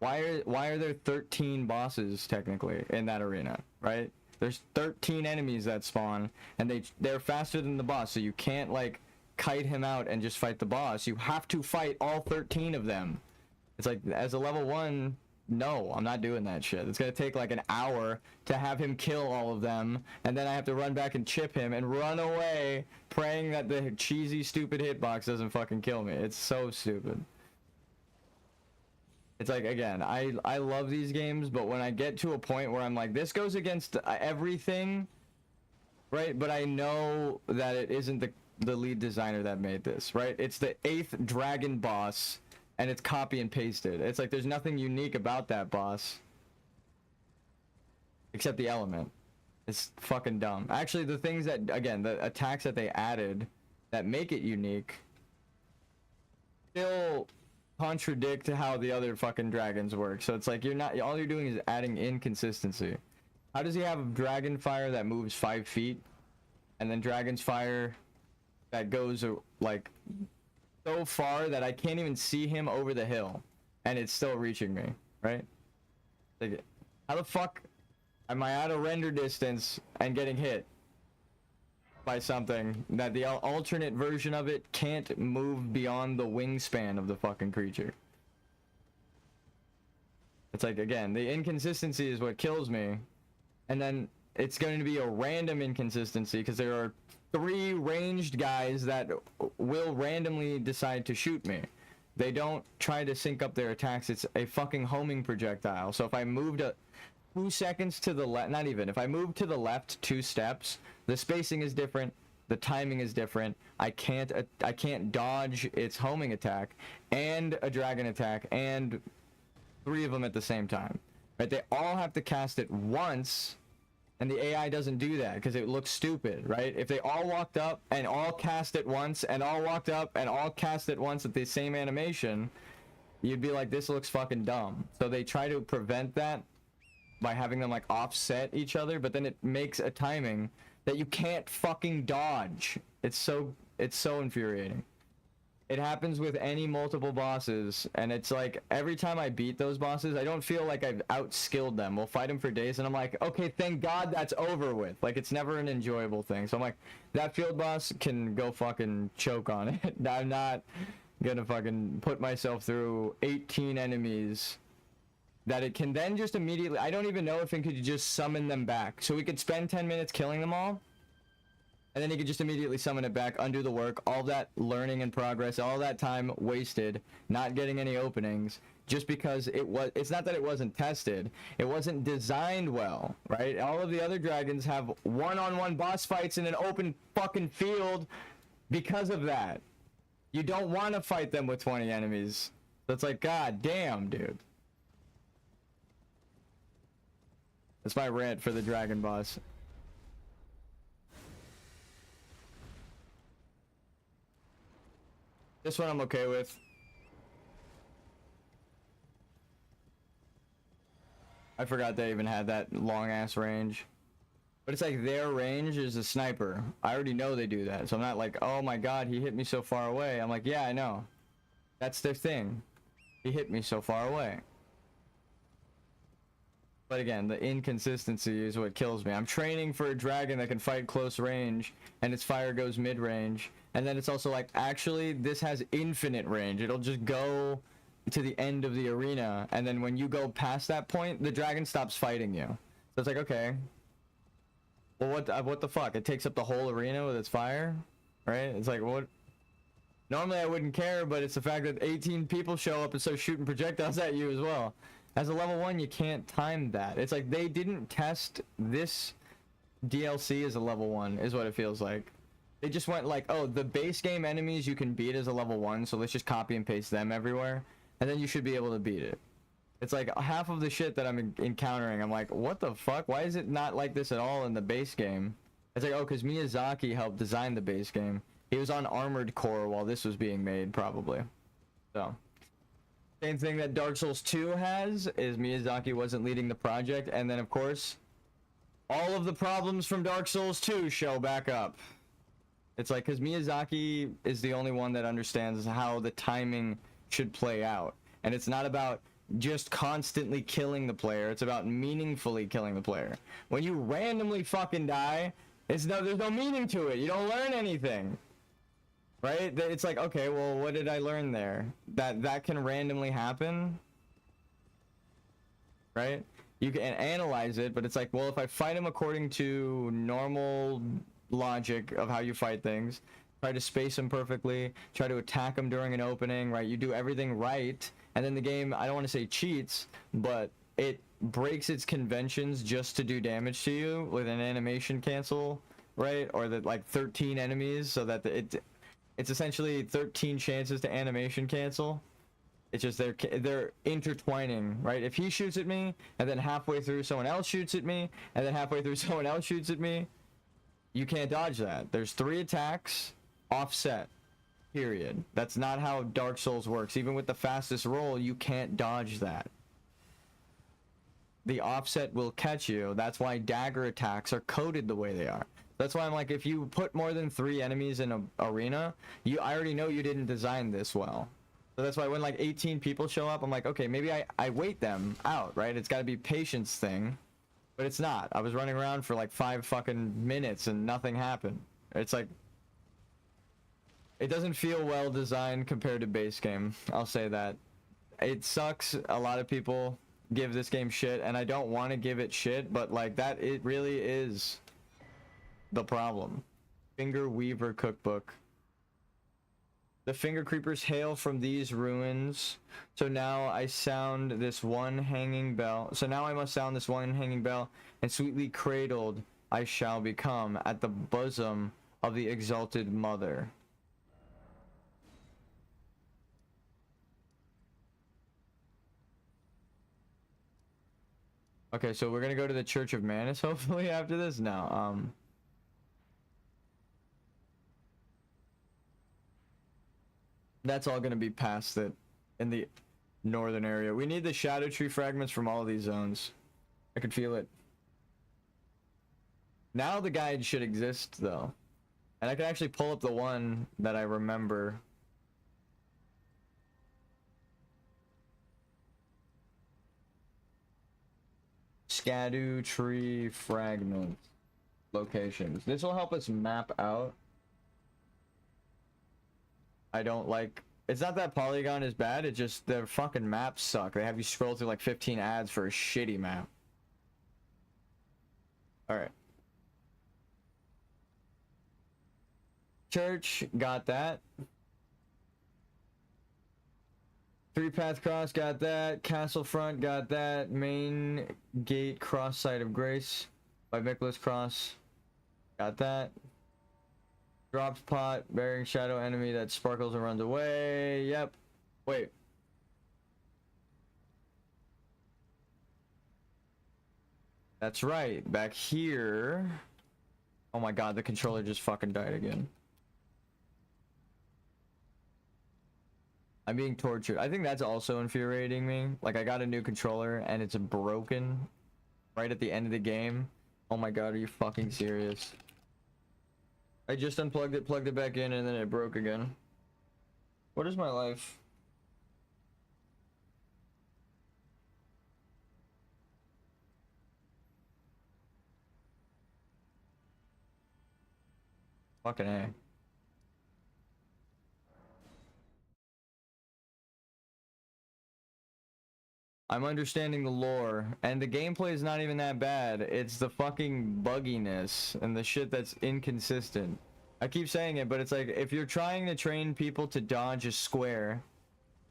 Why are there 13 bosses technically in that arena, right? There's 13 enemies that spawn, and they're faster than the boss, so you can't like kite him out and just fight the boss. You have to fight all 13 of them. It's like, as a level 1, no, I'm not doing that shit. It's gonna take like an hour to have him kill all of them, and then I have to run back and chip him and run away, praying that the cheesy, stupid hitbox doesn't fucking kill me. It's so stupid. It's like, again, I love these games, but when I get to a point where I'm like, this goes against everything, right? But I know that it isn't the lead designer that made this, right? It's the 8th dragon boss, and it's copy and pasted. It's like there's nothing unique about that boss except the element. It's fucking dumb. Actually, the things that, again, the attacks that they added that make it unique still contradict how the other fucking dragons work. So it's like all you're doing is adding inconsistency. How does he have dragon fire that moves 5 feet, and then dragon's fire that goes like so far that I can't even see him over the hill, and it's still reaching me, right? Like, how the fuck am I out of render distance and getting hit by something that the alternate version of it can't move beyond the wingspan of the fucking creature? It's like, again, the inconsistency is what kills me, and then it's going to be a random inconsistency because there are 3 ranged guys that will randomly decide to shoot me. They don't try to sync up their attacks. It's a fucking homing projectile. So if I moved 2 seconds to the left, not even, if I move to the left 2 steps, the spacing is different, the timing is different. I can't dodge its homing attack and a dragon attack and 3 of them at the same time. Right? They all have to cast it once, and the AI doesn't do that because it looks stupid, right? If they all walked up and all cast it once and all walked up and all cast it once at the same animation, you'd be like, this looks fucking dumb. So they try to prevent that by having them like offset each other, but then it makes a timing that you can't fucking dodge. It's so infuriating. It happens with any multiple bosses, and it's like every time I beat those bosses, I don't feel like I've outskilled them. We'll fight them for days, and I'm like, okay, thank God that's over with. Like, it's never an enjoyable thing. So I'm like, that field boss can go fucking choke on it. I'm not gonna fucking put myself through 18 enemies that it can then just immediately... I don't even know if it could just summon them back. So we could spend 10 minutes killing them all, and then he could just immediately summon it back, undo the work, all that learning and progress, all that time wasted, not getting any openings, just because it's not that it wasn't tested, it wasn't designed well, right? All of the other dragons have one-on-one boss fights in an open fucking field because of that. You don't want to fight them with 20 enemies. So it's like, god damn, dude. That's my rant for the dragon boss. This one I'm okay with. I forgot they even had that long ass range. But it's like their range is a sniper. I already know they do that. So I'm not like, oh my god, he hit me so far away. I'm like, yeah, I know. That's their thing. He hit me so far away. But again, the inconsistency is what kills me. I'm training for a dragon that can fight close range, and its fire goes mid-range. And then it's also like, actually, this has infinite range. It'll just go to the end of the arena, and then when you go past that point, the dragon stops fighting you. So it's like, okay. Well, what the fuck? It takes up the whole arena with its fire? Right? It's like, what? Normally I wouldn't care, but it's the fact that 18 people show up and start shooting projectiles at you as well. As a level 1, you can't time that. It's like they didn't test this DLC as a level 1, is what it feels like. They just went like, oh, the base game enemies you can beat as a level 1, so let's just copy and paste them everywhere, and then you should be able to beat it. It's like half of the shit that I'm encountering, I'm like, what the fuck? Why is it not like this at all in the base game? It's like, oh, because Miyazaki helped design the base game. He was on Armored Core while this was being made, probably. So... same thing that Dark Souls 2 has, is Miyazaki wasn't leading the project, and then of course, all of the problems from Dark Souls 2 show back up. It's like, because Miyazaki is the only one that understands how the timing should play out. And it's not about just constantly killing the player, it's about meaningfully killing the player. When you randomly fucking die, there's no meaning to it, you don't learn anything. Right? It's like, okay, well, what did I learn there? That can randomly happen? Right? You can analyze it, but it's like, well, if I fight him according to normal logic of how you fight things, try to space him perfectly, try to attack him during an opening, right? You do everything right, and then the game, I don't want to say cheats, but it breaks its conventions just to do damage to you with an animation cancel, right? Or that like 13 enemies, so that it's essentially 13 chances to animation cancel. It's just they're intertwining, right? If he shoots at me, and then halfway through someone else shoots at me, and then halfway through someone else shoots at me, you can't dodge that. There's 3 attacks, offset, period. That's not how Dark Souls works. Even with the fastest roll, you can't dodge that. The offset will catch you. That's why dagger attacks are coded the way they are. That's why I'm like, if you put more than 3 enemies in an arena, I already know you didn't design this well. So that's why when like 18 people show up, I'm like, okay, maybe I wait them out, right? It's got to be patience thing, but it's not. I was running around for like 5 fucking minutes and nothing happened. It's like, it doesn't feel well designed compared to base game. I'll say that. It sucks. A lot of people give this game shit, and I don't want to give it shit, but like that, it really is the problem. Finger Weaver Cookbook. The finger creepers hail from these ruins. So now I sound this one hanging bell. So now I must sound this one hanging bell, and sweetly cradled I shall become at the bosom of the exalted mother. Okay, so we're gonna go to the Church of Manus hopefully after this. No, that's all gonna be past it in the northern area. We need the shadow tree fragments from all of these zones. I could feel it. Now the guide should exist though. And I can actually pull up the one that I remember Scadu tree fragment locations. This will help us map out. I don't like... It's not that Polygon is bad, it's just their fucking maps suck. They have you scroll through like 15 ads for a shitty map. Alright. Church, got that. 3-path cross, got that. Castle front, got that. Main gate cross site of grace by Nicholas Cross, got that. Drops pot, bearing shadow enemy that sparkles and runs away. Yep. Wait. That's right. Back here. Oh my god, the controller just fucking died again. I'm being tortured. I think that's also infuriating me. Like, I got a new controller and it's broken right at the end of the game. Oh my god, are you fucking serious? I just unplugged it, plugged it back in, and then it broke again. What is my life? Fucking A. I'm understanding the lore, and the gameplay is not even that bad. It's the fucking bugginess and the shit that's inconsistent. I keep saying it, but it's like, if you're trying to train people to dodge a square,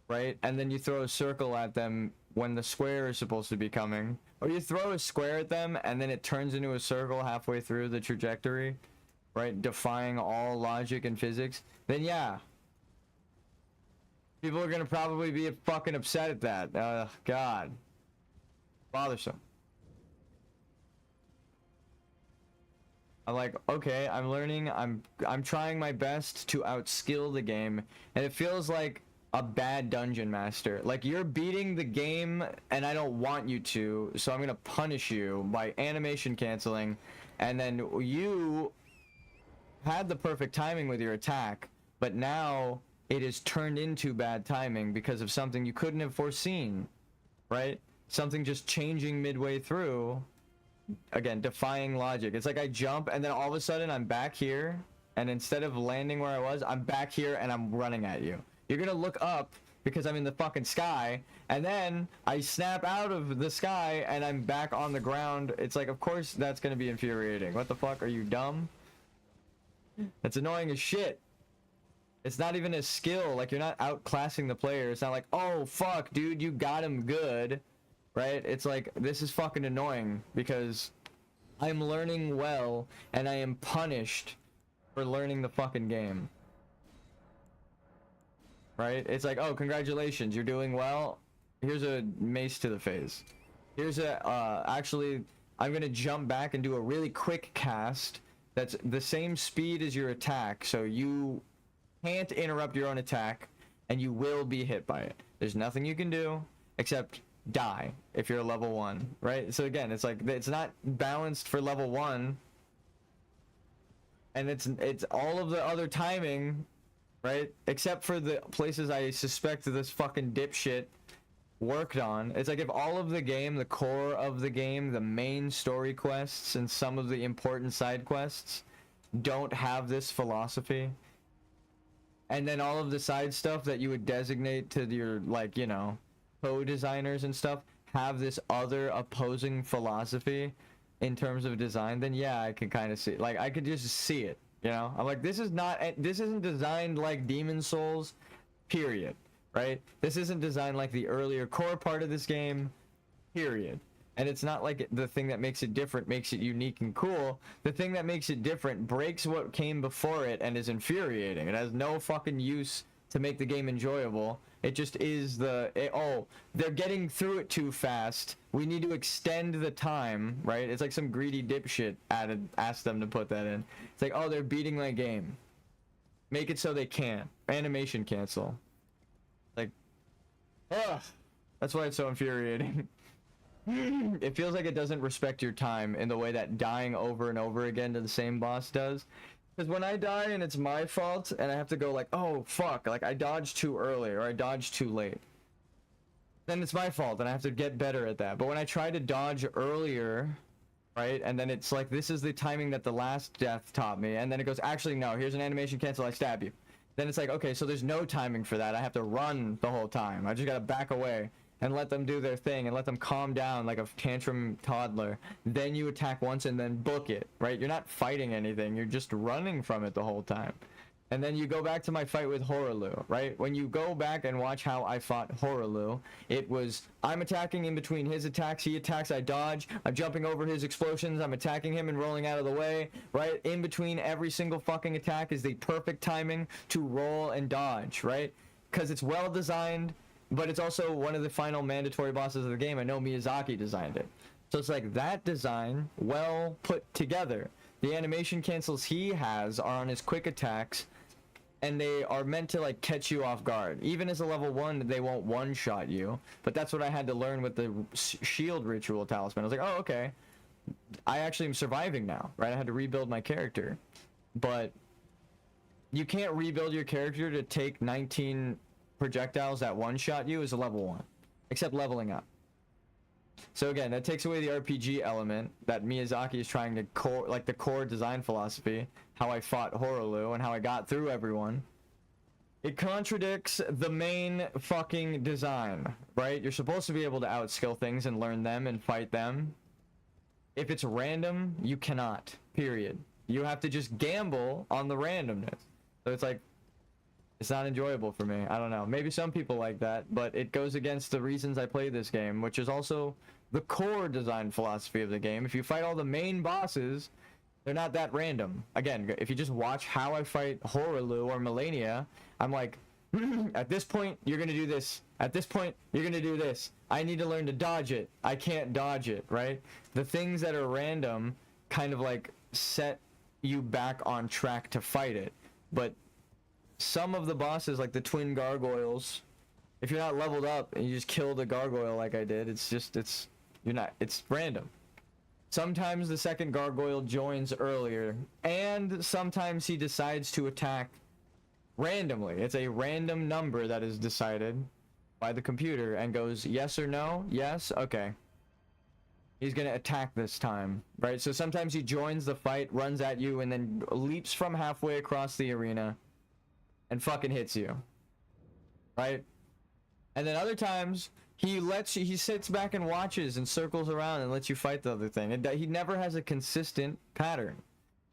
right, and then you throw a circle at them when the square is supposed to be coming, or you throw a square at them and then it turns into a circle halfway through the trajectory, right, defying all logic and physics, then yeah, people are gonna probably be fucking upset at that. God. Bothersome. I'm like, okay, I'm learning, I'm trying my best to outskill the game, and it feels like a bad dungeon master. Like, you're beating the game, and I don't want you to, so I'm gonna punish you by animation canceling, and then you had the perfect timing with your attack, but now it is turned into bad timing because of something you couldn't have foreseen, right? Something just changing midway through. Again, defying logic. It's like I jump and then all of a sudden I'm back here, and instead of landing where I was, I'm back here and I'm running at you. You're gonna look up because I'm in the fucking sky, and then I snap out of the sky and I'm back on the ground. It's like, of course that's gonna be infuriating. What the fuck? Are you dumb? That's annoying as shit. It's not even a skill. Like, you're not outclassing the player. It's not like, oh fuck dude, you got him good. Right? It's like, this is fucking annoying because I'm learning well and I am punished for learning the fucking game. Right? It's like, oh, congratulations, you're doing well. Here's a mace to the face. Here's a, actually, I'm gonna jump back and do a really quick cast that's the same speed as your attack, so you can't interrupt your own attack and you will be hit by it. There's nothing you can do except die if you're a level 1, right? So again, it's like, it's not balanced for level 1, and it's all of the other timing, right, except for the places I suspect this fucking dipshit worked on. It's like, if all of the game, the core of the game, the main story quests and some of the important side quests don't have this philosophy, and then all of the side stuff that you would designate to your, like, you know, co-designers and stuff have this other opposing philosophy in terms of design, then yeah, I can kind of see, like, I could just see it, you know? I'm like, this isn't designed like Demon Souls, period, right? This isn't designed like the earlier core part of this game, period. And it's not like the thing that makes it different makes it unique and cool. The thing that makes it different breaks what came before it and is infuriating. It has no fucking use to make the game enjoyable. It just is oh, they're getting through it too fast. We need to extend the time, right? It's like some greedy dipshit asked them to put that in. It's like, oh, they're beating my game. Make it so they can't. Animation cancel. Like, ugh. That's why it's so infuriating. It feels like it doesn't respect your time in the way that dying over and over again to the same boss does. Because when I die and it's my fault and I have to go like, oh fuck, like I dodged too early or I dodged too late, then it's my fault and I have to get better at that. But when I try to dodge earlier, right, and then it's like, this is the timing that the last death taught me, and then it goes, actually no, here's an animation cancel, I stab you. Then it's like, okay, so there's no timing for that. I have to run the whole time. I just gotta back away and let them do their thing and let them calm down like a tantrum toddler. Then you attack once and then book it, right? You're not fighting anything, you're just running from it the whole time. And then you go back to my fight with Horalu, right? When you go back and watch how I fought Horalu, it was, I'm attacking in between his attacks, he attacks, I dodge, I'm jumping over his explosions, I'm attacking him and rolling out of the way, right? In between every single fucking attack is the perfect timing to roll and dodge, right? Because it's well designed, but it's also one of the final mandatory bosses of the game. I know Miyazaki designed it. So it's like that design, well put together. The animation cancels he has are on his quick attacks, and they are meant to like catch you off guard. Even as a level 1, they won't one-shot you, but that's what I had to learn with the shield ritual talisman. I was like, oh, okay, I actually am surviving now, right? I had to rebuild my character, but you can't rebuild your character to take 19 projectiles that one-shot you as a level 1, except leveling up. So again, that takes away the RPG element that Miyazaki is trying to core, like the core design philosophy, how I fought Horalu and how I got through everyone. It contradicts the main fucking design, right? You're supposed to be able to outskill things and learn them and fight them. If it's random, you cannot, period. You have to just gamble on the randomness. So it's like, it's not enjoyable for me. I don't know. Maybe some people like that, but it goes against the reasons I play this game, which is also the core design philosophy of the game. If you fight all the main bosses, they're not that random. Again, if you just watch how I fight Horalu or Melania, I'm like, at this point, you're gonna do this. At this point, you're gonna do this. I need to learn to dodge it. I can't dodge it, right? The things that are random kind of like set you back on track to fight it. But some of the bosses, like the twin gargoyles, if you're not leveled up and you just kill the gargoyle like I did, it's random. Sometimes the second gargoyle joins earlier, and sometimes he decides to attack randomly. It's a random number that is decided by the computer and goes yes or no. Yes, okay, he's gonna attack this time, right? So sometimes he joins the fight, runs at you, and then leaps from halfway across the arena and fucking hits you, right? And then other times he sits back and watches and circles around and lets you fight the other thing. And he never has a consistent pattern.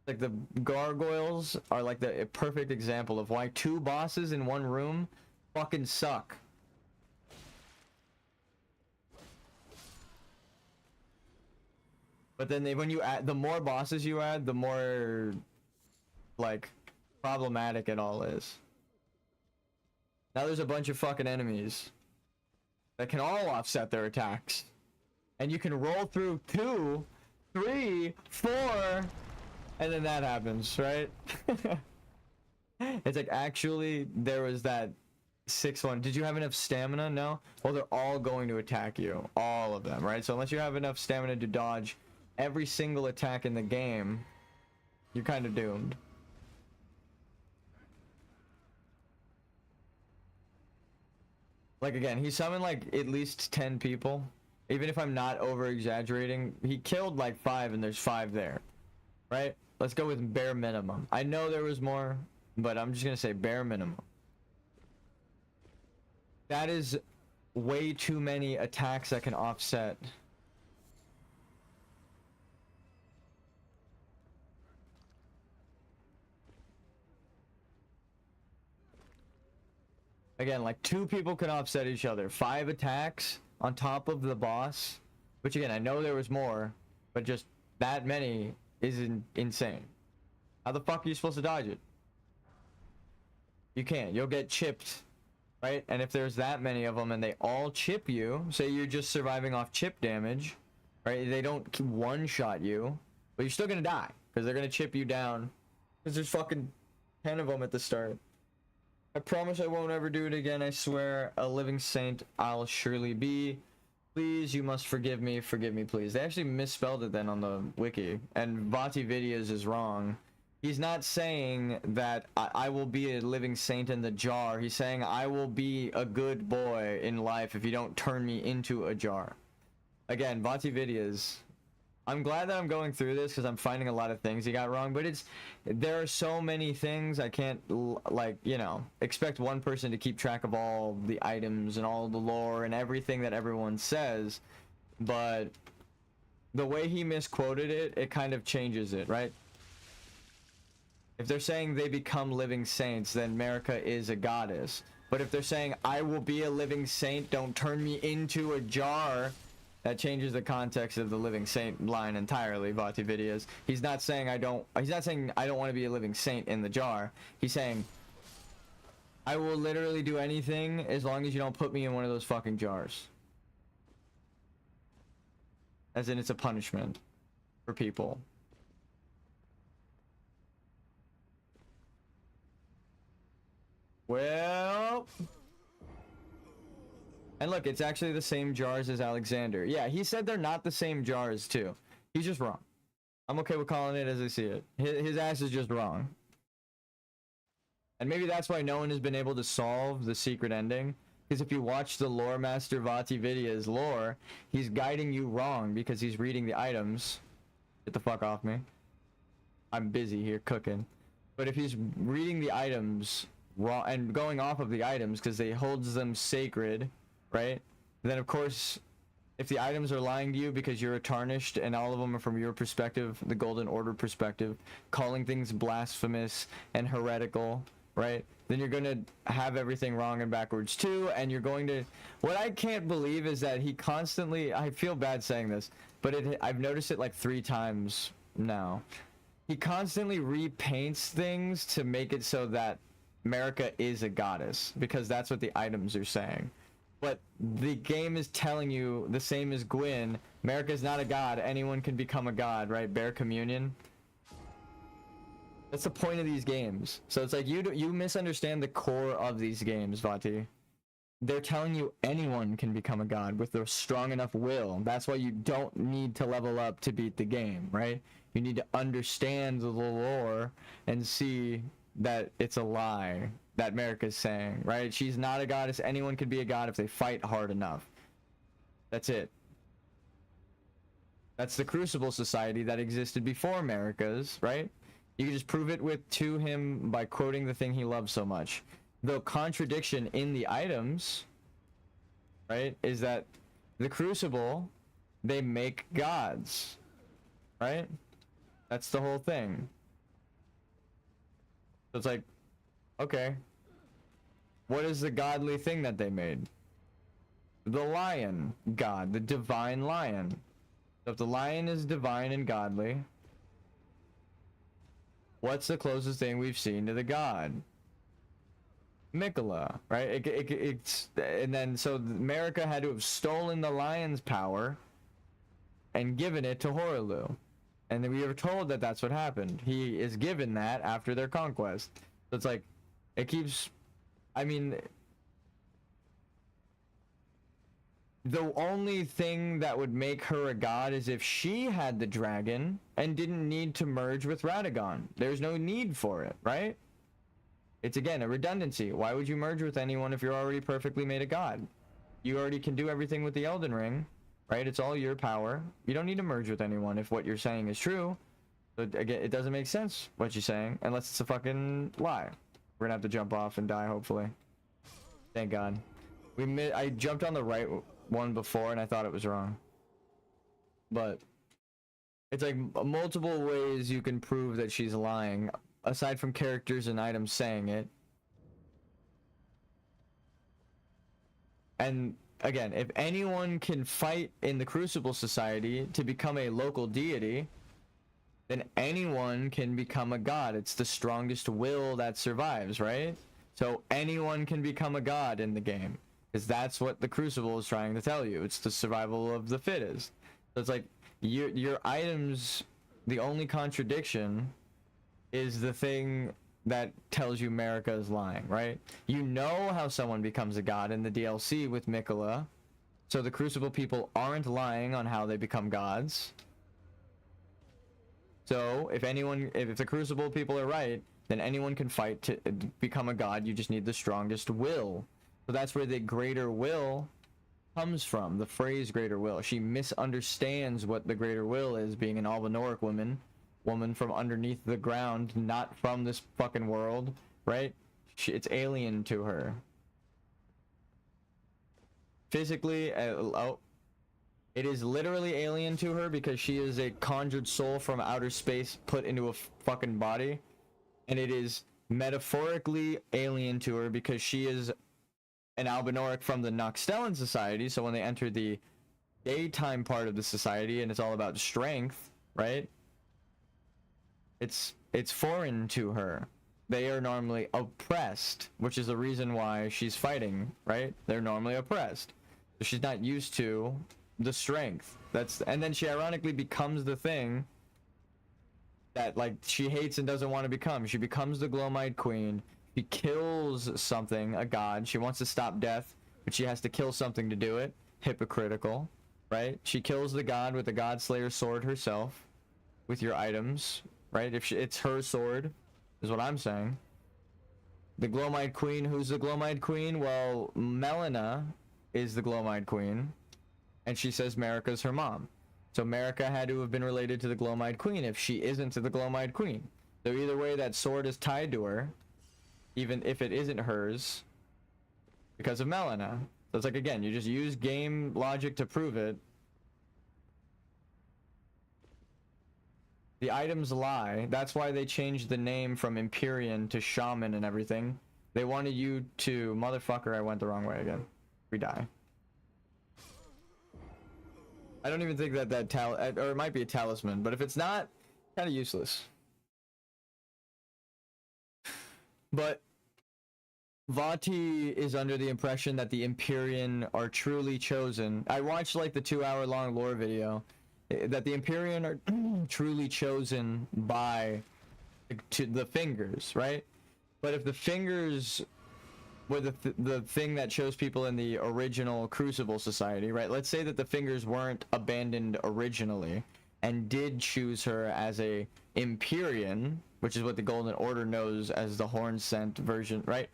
Like the gargoyles are like a perfect example of why 2 bosses in one room fucking suck. But then when you add, the more bosses you add, the more like problematic it all is. Now there's a bunch of fucking enemies that can all offset their attacks. And you can roll through 2, 3, 4, and then that happens, right? It's like, actually, there was that 6th one. Did you have enough stamina? No? Well, they're all going to attack you. All of them, right? So unless you have enough stamina to dodge every single attack in the game, you're kind of doomed. Like, again, he summoned like at least 10 people. Even if I'm not over exaggerating, he killed like 5 and there's 5 there, right? Let's go with bare minimum. I know there was more, but I'm just gonna say bare minimum. That is way too many attacks that can offset. Again, like 2 people can offset each other. 5 attacks on top of the boss, which again, I know there was more, but just that many is insane. How the fuck are you supposed to dodge it? You can't. You'll get chipped, right? And if there's that many of them and they all chip you, say you're just surviving off chip damage, right? They don't one-shot you, but you're still gonna die because they're gonna chip you down because there's fucking 10 of them at the start. I promise I won't ever do it again, I swear. A living saint I'll surely be. Please, you must forgive me please. They actually misspelled it then on the wiki, and Vati Videos is wrong. He's not saying that I will be a living saint in the jar. He's saying I will be a good boy in life if you don't turn me into a jar. Again, Vati Vidyas. I'm glad that I'm going through this because I'm finding a lot of things he got wrong, but there are so many things I can't, like, you know, expect one person to keep track of all the items and all the lore and everything that everyone says, but the way he misquoted it, it kind of changes it, right? If they're saying they become living saints, then Marika is a goddess. But if they're saying, I will be a living saint, don't turn me into a jar, that changes the context of the living saint line entirely, Vati Vidyas. He's not saying I don't want to be a living saint in the jar. He's saying, I will literally do anything as long as you don't put me in one of those fucking jars. As in, it's a punishment for people. Well, and look, it's actually the same jars as Alexander. Yeah, he said they're not the same jars too. He's just wrong. I'm okay with calling it as I see it. His ass is just wrong. And maybe that's why no one has been able to solve the secret ending. Because if you watch the lore master Vati Vidyas lore, he's guiding you wrong because he's reading the items. Get the fuck off me. I'm busy here cooking. But if he's reading the items wrong and going off of the items because they holds them sacred, right? Then of course, if the items are lying to you because you're a tarnished and all of them are from your perspective, the Golden Order perspective, calling things blasphemous and heretical, right? Then you're going to have everything wrong and backwards too, and you're going to... What I can't believe is that he constantly... I feel bad saying this, but I've noticed it like 3 times now. He constantly repaints things to make it so that Marika is a goddess, because that's what the items are saying. But the game is telling you the same as Gwyn. Marika is not a god. Anyone can become a god, right? Bear communion. That's the point of these games. So it's like you misunderstand the core of these games, Vati. They're telling you anyone can become a god with a strong enough will. That's why you don't need to level up to beat the game, right? You need to understand the lore and see that it's a lie that Marika's saying, right? She's not a goddess. Anyone can be a god if they fight hard enough. That's it. That's the Crucible Society that existed before Marika's, right? You can just prove it to him by quoting the thing he loves so much. The contradiction in the items, right, is that the Crucible, they make gods, right? That's the whole thing. So it's like, okay, what is the godly thing that they made? The lion god, the divine lion. So if the lion is divine and godly, what's the closest thing we've seen to the god? Mikola, right? It's and then so Marika had to have stolen the lion's power and given it to Horaloo. And then we were told that that's what happened. He is given that after their conquest. So it's like, it keeps... I mean... The only thing that would make her a god is if she had the dragon and didn't need to merge with Radagon. There's no need for it, right? It's, again, a redundancy. Why would you merge with anyone if you're already perfectly made a god? You already can do everything with the Elden Ring. Right? It's all your power. You don't need to merge with anyone if what you're saying is true. So again, it doesn't make sense what you're saying unless it's a fucking lie. We're gonna have to jump off and die, hopefully. Thank God. I jumped on the right one before and I thought it was wrong. But it's like multiple ways you can prove that she's lying, aside from characters and items saying it. And again, if anyone can fight in the Crucible Society to become a local deity, then anyone can become a god. It's the strongest will that survives, right? So anyone can become a god in the game, because that's what the Crucible is trying to tell you. It's the survival of the fittest. So it's like your items, the only contradiction is the thing that tells you Marika is lying, right? You know how someone becomes a god in the DLC with Mikola, so the Crucible people aren't lying on how they become gods. So if the Crucible people are right, then anyone can fight to become a god. You just need the strongest will. So that's where the greater will comes from. The phrase greater will. She misunderstands what the greater will is, being an Albinoric woman from underneath the ground, not from this fucking world, right? It's alien to her. Physically, it is literally alien to her because she is a conjured soul from outer space put into a fucking body. And it is metaphorically alien to her because she is an Albinoric from the Noxtellan society. So when they enter the daytime part of the society and it's all about strength, right? It's foreign to her. They are normally oppressed, which is the reason why she's fighting, right? They're normally oppressed. So she's not used to the strength. And then she ironically becomes the thing that like she hates and doesn't want to become. She becomes the Glowmite Queen. She kills something, a god. She wants to stop death, but she has to kill something to do it. Hypocritical, right? She kills the god with the God Slayer sword herself, with your items, right? It's her sword, is what I'm saying. The Glowmite Queen, who's the Glowmite Queen? Well, Melina is the Glowmite Queen, and she says Marika's her mom. So Marika had to have been related to the Glowmite Queen if she isn't to the Glowmite Queen. So either way, that sword is tied to her, even if it isn't hers, because of Melina. So it's like, again, you just use game logic to prove it. The items lie. That's why they changed the name from Empyrean to Shaman and everything. They wanted you to... Motherfucker, I went the wrong way again. We die. I don't even think that or it might be a talisman, but if it's not, kind of useless. But Vati is under the impression that the Empyrean are truly chosen. I watched like the 2-hour-long lore video, that the Empyrean are truly chosen by the fingers, right? But if the fingers were the thing that chose people in the original Crucible Society, right? Let's say that the fingers weren't abandoned originally and did choose her as a Empyrean, which is what the Golden Order knows as the Horn Scent version, right?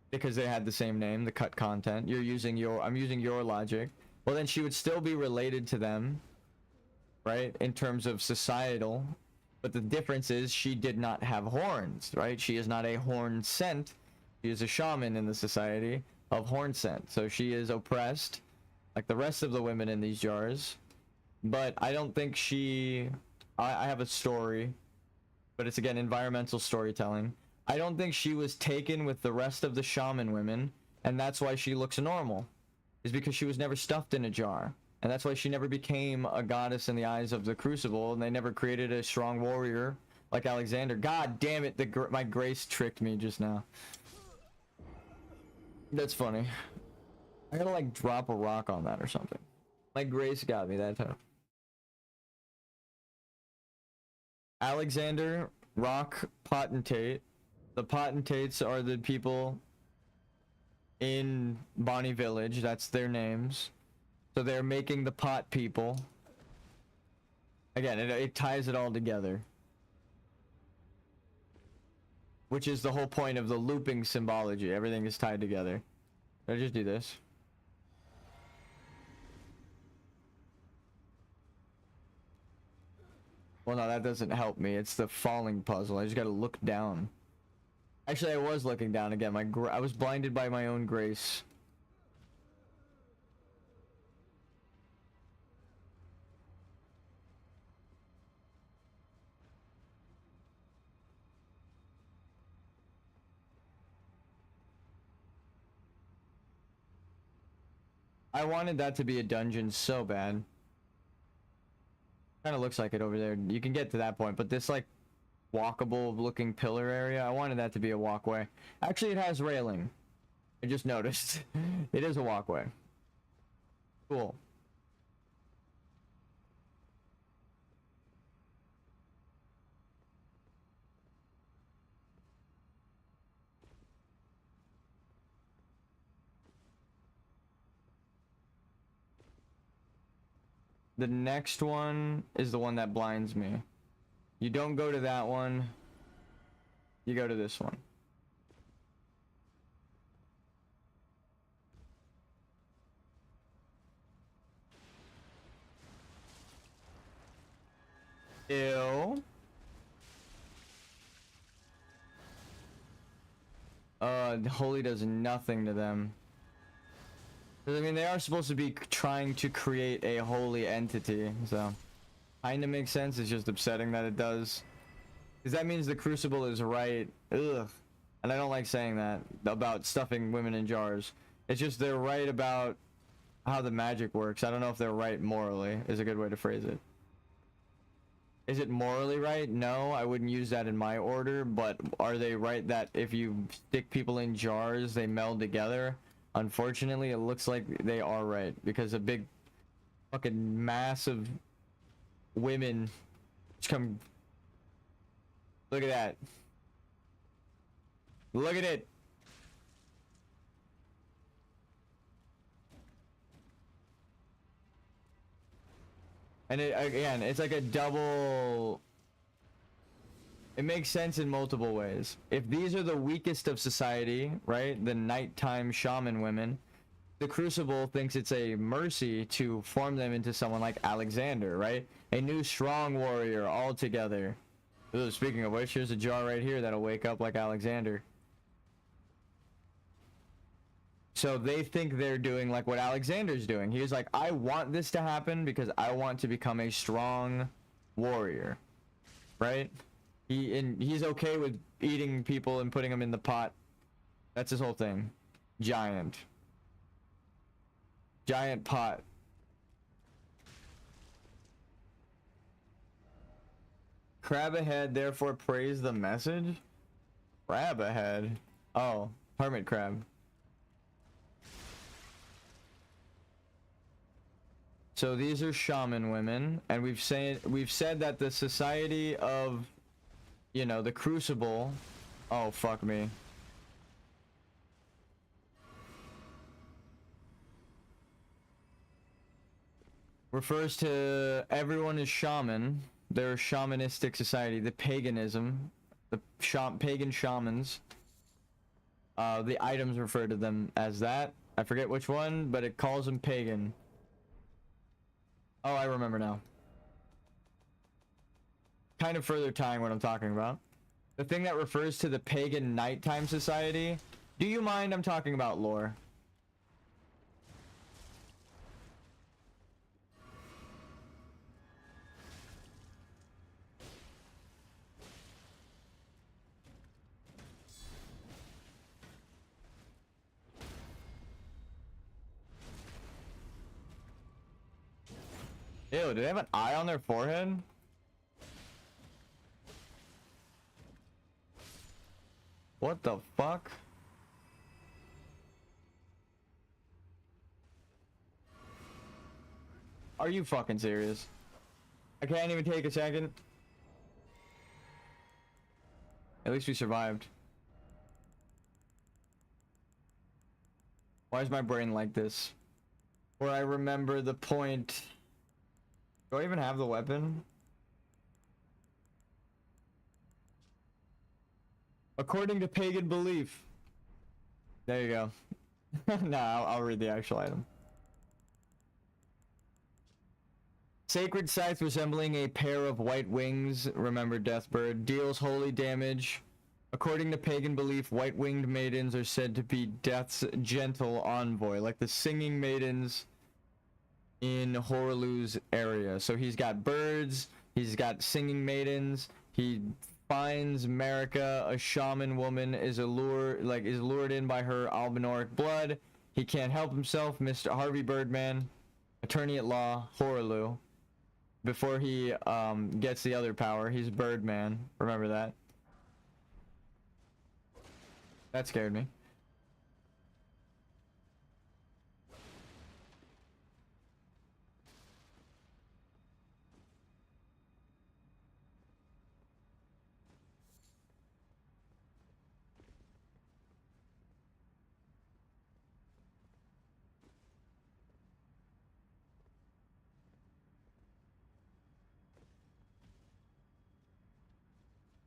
Because they had the same name, the cut content. I'm using your logic. Well, then she would still be related to them, right? In terms of societal. But the difference is she did not have horns, right? She is not a Horn Scent. She is a shaman in the society of Horn Scent. So she is oppressed, like the rest of the women in these jars. But I don't think I have a story, but it's again environmental storytelling. I don't think she was taken with the rest of the shaman women, and that's why she looks normal. Is because she was never stuffed in a jar. And that's why she never became a goddess in the eyes of the Crucible, and they never created a strong warrior like Alexander. God damn it, my grace tricked me just now. That's funny. I gotta like drop a rock on that or something. My grace got me that time. Alexander, rock potentate. The potentates are the people in Bonnie Village. That's their names. So they're making the pot people. Again, it ties it all together. Which is the whole point of the looping symbology. Everything is tied together. Did I just do this? Well, no, that doesn't help me. It's the falling puzzle. I just gotta look down. Actually, I was looking down again. I was blinded by my own grace. I wanted that to be a dungeon so bad. Kind of looks like it over there. You can get to that point, but this like walkable looking pillar area, I wanted that to be a walkway. Actually, it has railing. I just noticed. It is a walkway. Cool. The next one is the one that blinds me. You don't go to that one. You go to this one. Ew. Holy does nothing to them. 'Cause, I mean, they are supposed to be trying to create a holy entity, so kinda makes sense. It's just upsetting that it does. Because that means the Crucible is right. Ugh. And I don't like saying that about stuffing women in jars. It's just they're right about how the magic works. I don't know if they're right morally, is a good way to phrase it. Is it morally right? No, I wouldn't use that in my order, but are they right that if you stick people in jars, they meld together? Unfortunately, it looks like they are right, because a big fucking mass of women just come... Look at that. Look at it. And it, again, it's like a double... It makes sense in multiple ways. If these are the weakest of society, right, the nighttime shaman women, the Crucible thinks it's a mercy to form them into someone like Alexander, right? A new strong warrior altogether. Ooh, speaking of which, here's a jar right here that'll wake up like Alexander. So they think they're doing like what Alexander's doing. He was like, I want this to happen because I want to become a strong warrior, right? He's okay with eating people and putting them in the pot. That's his whole thing. Giant pot. Crab ahead, therefore praise the message. Crab ahead. Oh, hermit crab. So these are shaman women, and we've said that the society of, you know, the Crucible. Oh fuck me. Refers to everyone as shaman. They're a shamanistic society. The paganism, the pagan shamans. The items refer to them as that. I forget which one, but it calls them pagan. Oh, I remember now. Kind of further tying what I'm talking about. The thing that refers to the pagan nighttime society. Do you mind? I'm talking about lore. Ew, do they have an eye on their forehead? What the fuck? Are you fucking serious? I can't even take a second. At least we survived. Why is my brain like this? Where I remember the point... Do I even have the weapon? According to pagan belief. There you go. No, I'll read the actual item. Sacred scythe resembling a pair of white wings, remember Deathbird, deals holy damage. According to pagan belief, white-winged maidens are said to be death's gentle envoy, like the singing maidens in Horlu's area. So he's got birds, he's got singing maidens, he finds Marika, a shaman woman, is lured in by her albinoric blood. He can't help himself, Mr. Harvey Birdman, attorney at law, Horlu. Before he gets the other power, he's Birdman. Remember that? That scared me.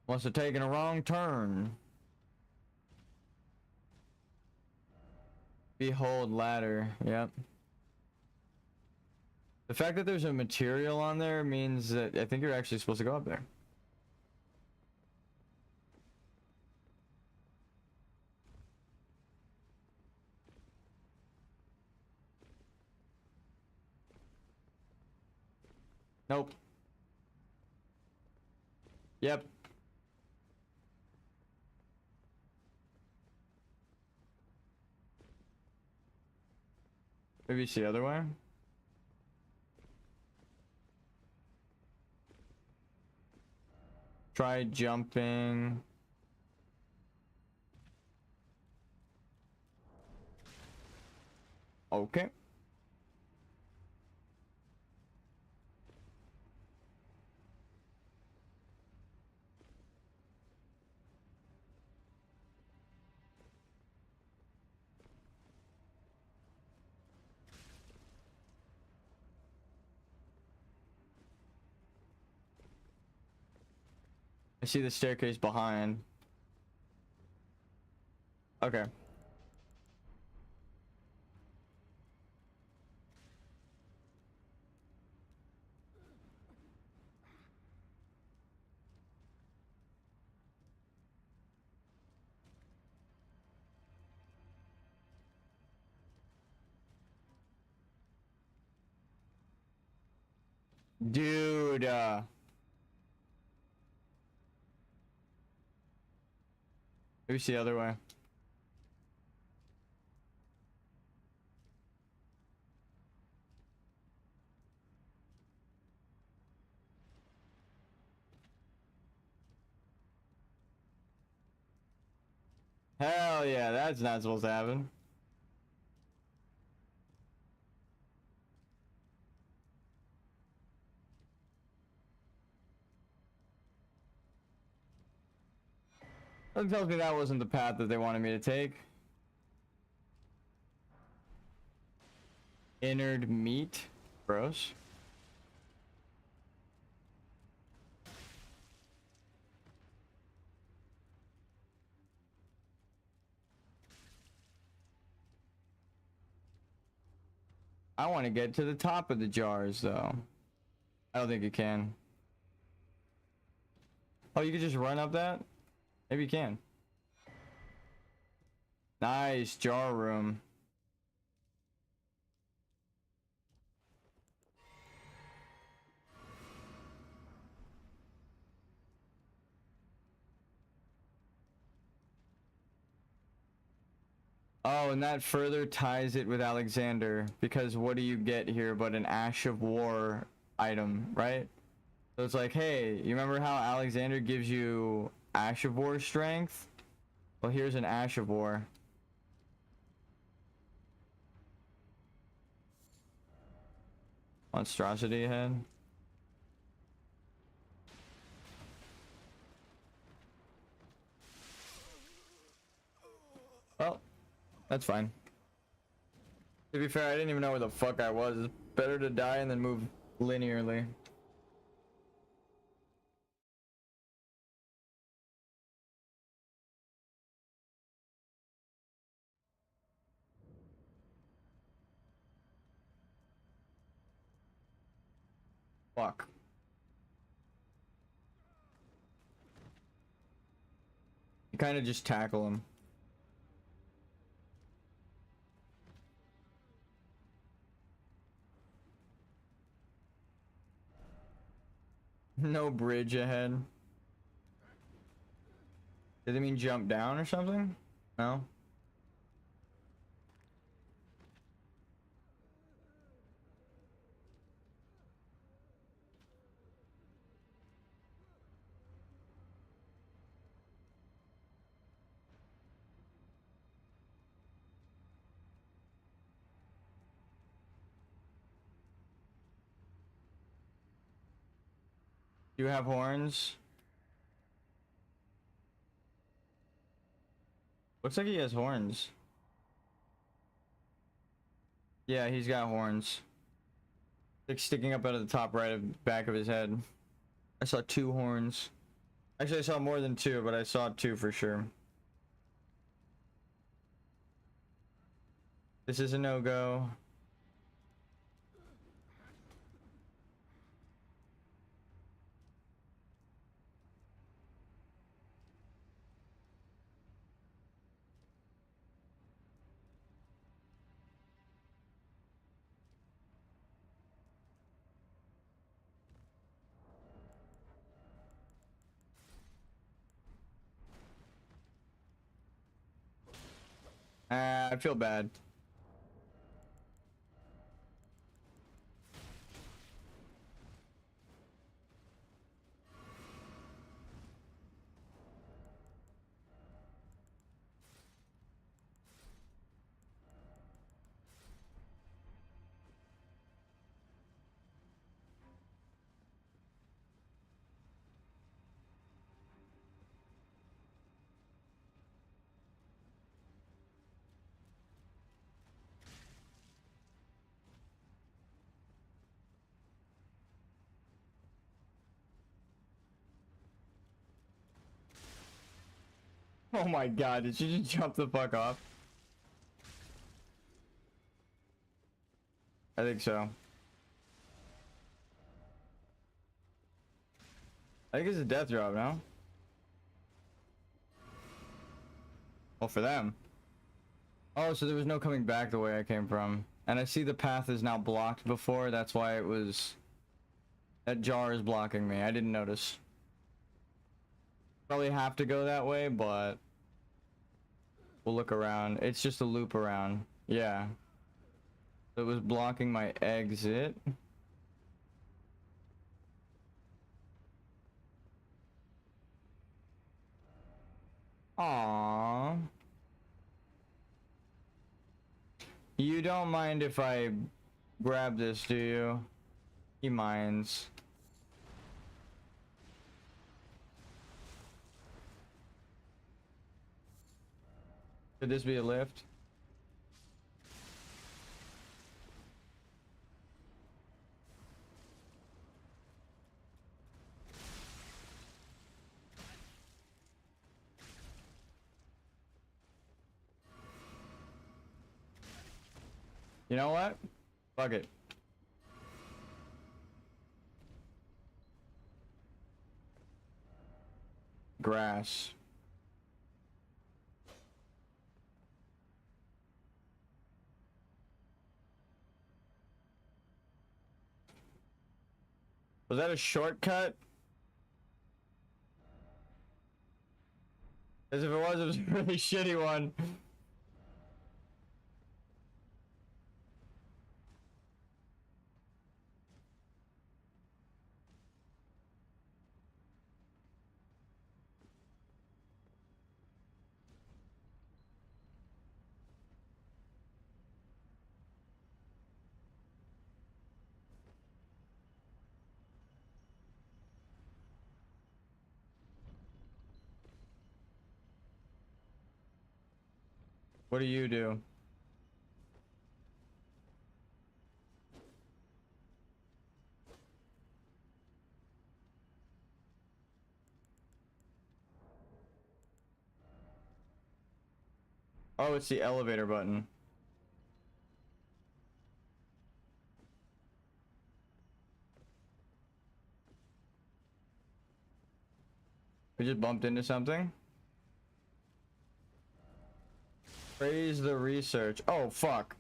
Must have taken a wrong turn. Behold ladder. Yep. The fact that there's a material on there means that I think you're actually supposed to go up there. Nope. Yep. Maybe it's the other way. Try jumping. Okay. I see the staircase behind. Okay. Dude, maybe it's the other way. Hell yeah, that's not supposed to happen. That tells me that wasn't the path that they wanted me to take. Innard meat. Gross. I want to get to the top of the jars, though. I don't think you can. Oh, you could just run up that? Maybe you can. Nice jar room. Oh, and that further ties it with Alexander, because what do you get here but an Ash of War item, right? So it's like, hey, you remember how Alexander gives you Ash of War strength? Well, here's an Ash of War. Monstrosity ahead. Well, that's fine. To be fair, I didn't even know where the fuck I was. It's better to die and then move linearly. Fuck. You kind of just tackle him. No bridge ahead. Did they mean jump down or something? No? Do you have horns? Looks like he has horns. Yeah, he's got horns. Like sticking up out of the top right of back of his head. I saw 2 horns. Actually, I saw more than two, but I saw two for sure. This is a no-go. I feel bad. Oh my god, did you just jump the fuck off? I think so. I think it's a death drop now. Well, for them. Oh, so there was no coming back the way I came from. And I see the path is now blocked before, that's why it was... That jar is blocking me, I didn't notice. Probably have to go that way, but... We'll look around. It's just a loop around. Yeah. It was blocking my exit. Aww. You don't mind if I grab this, do you? He minds. Could this be a lift? You know what? Fuck it. Grass. Was that a shortcut? As if it was a really shitty one. What do you do? Oh, it's the elevator button. We just bumped into something. Praise the research. Oh, fuck.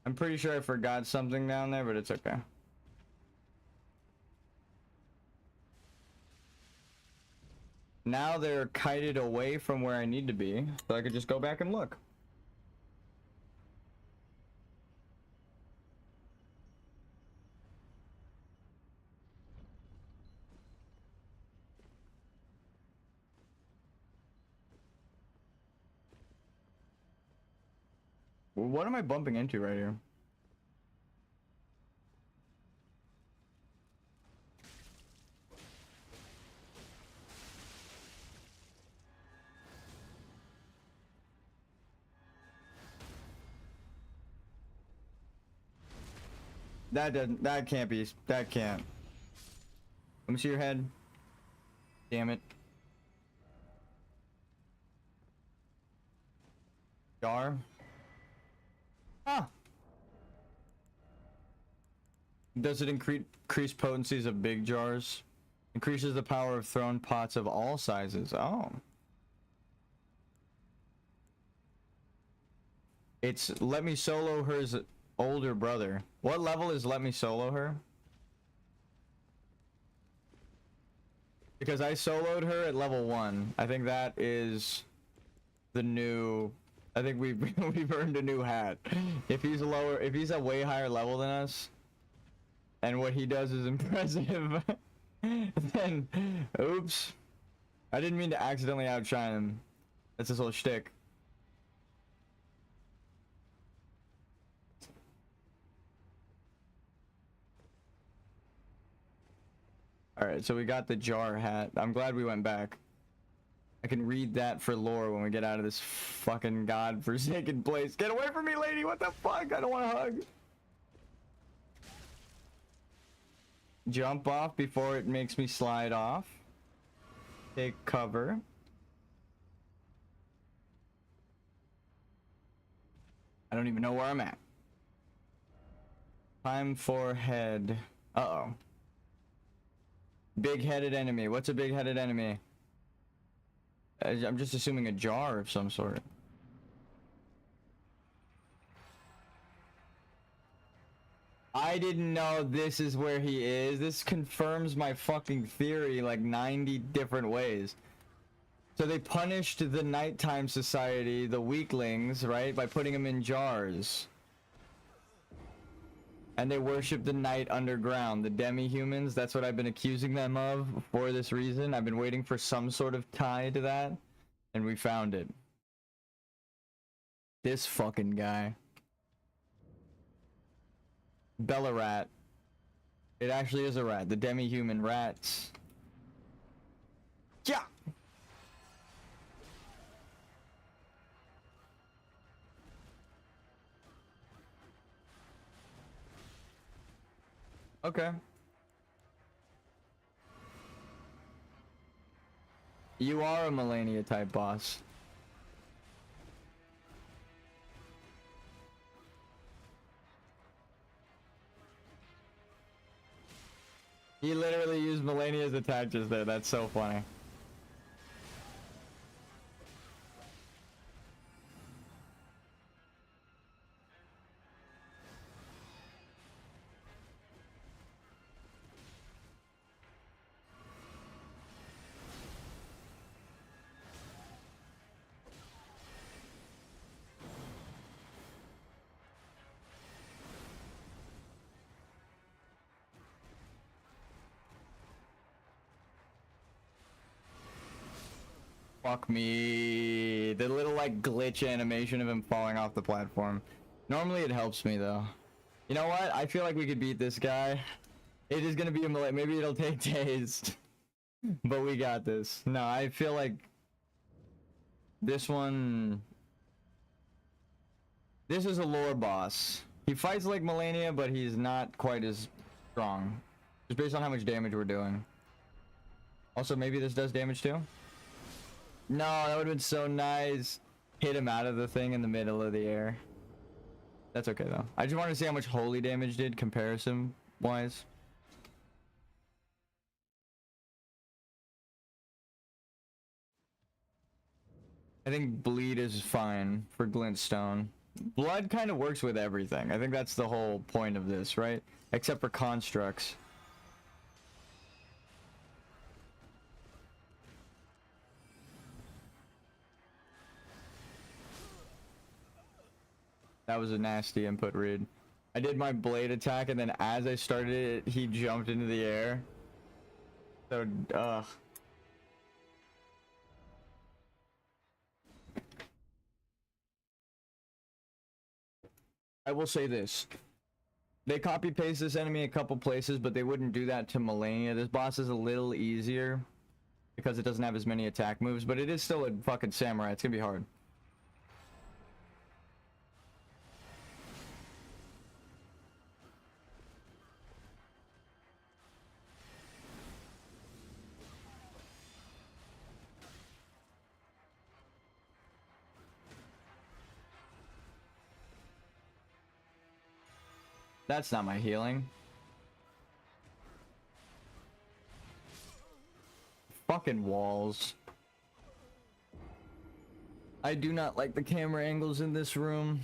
I'm pretty sure I forgot something down there, but it's okay. Now they're kited away from where I need to be, so I could just go back and look. What am I bumping into right here? That doesn't. That can't be. That can't. Let me see your head. Damn it. Jar. Ah. Does it increase potencies of big jars? Increases the power of thrown pots of all sizes. Oh. It's let me solo her's older brother. What level is let me solo her? Because I soloed her at level 1. I think that is the new... I think we've we've earned a new hat. If he's lower, if he's a way higher level than us, and what he does is impressive, then oops. I didn't mean to accidentally outshine him. That's his whole shtick. Alright, so we got the jar hat. I'm glad we went back. I can read that for lore when we get out of this fucking godforsaken place. Get away from me, lady! What the fuck? I don't want to hug. Jump off before it makes me slide off. Take cover. I don't even know where I'm at. Time for head. Uh-oh. Big-headed enemy. What's a big-headed enemy? I'm just assuming a jar of some sort. I didn't know this is where he is. This confirms my fucking theory like 90 different ways. So they punished the nighttime society, the weaklings, right? By putting them in jars. And they worship the night underground, the demi-humans. That's what I've been accusing them of for this reason. I've been waiting for some sort of tie to that. And we found it. This fucking guy. Bella rat. It actually is a rat. The demi-human rats. Yeah! Okay. You are a Melania type boss. He literally used Melania's attack just there. That's so funny. Fuck me. The little like glitch animation of him falling off the platform. Normally it helps me though. You know what? I feel like we could beat this guy. It is gonna be a maybe it'll take days. But we got this. No, I feel like this one... This is a lore boss. He fights like Melania, but he's not quite as strong. Just based on how much damage we're doing. Also, maybe this does damage too? No, that would have been so nice. Hit him out of the thing in the middle of the air. That's okay though. I just wanted to see how much holy damage did comparison wise. I think bleed is fine for glintstone. Blood kind of works with everything. I think that's the whole point of this, right? Except for constructs. That was a nasty input read. I did my blade attack and then as I started it, he jumped into the air. So, ugh. I will say this. They copy paste this enemy a couple places, but they wouldn't do that to Melania. This boss is a little easier because it doesn't have as many attack moves, but it is still a fucking samurai. It's gonna be hard. That's not my healing. Fucking walls. I do not like the camera angles in this room.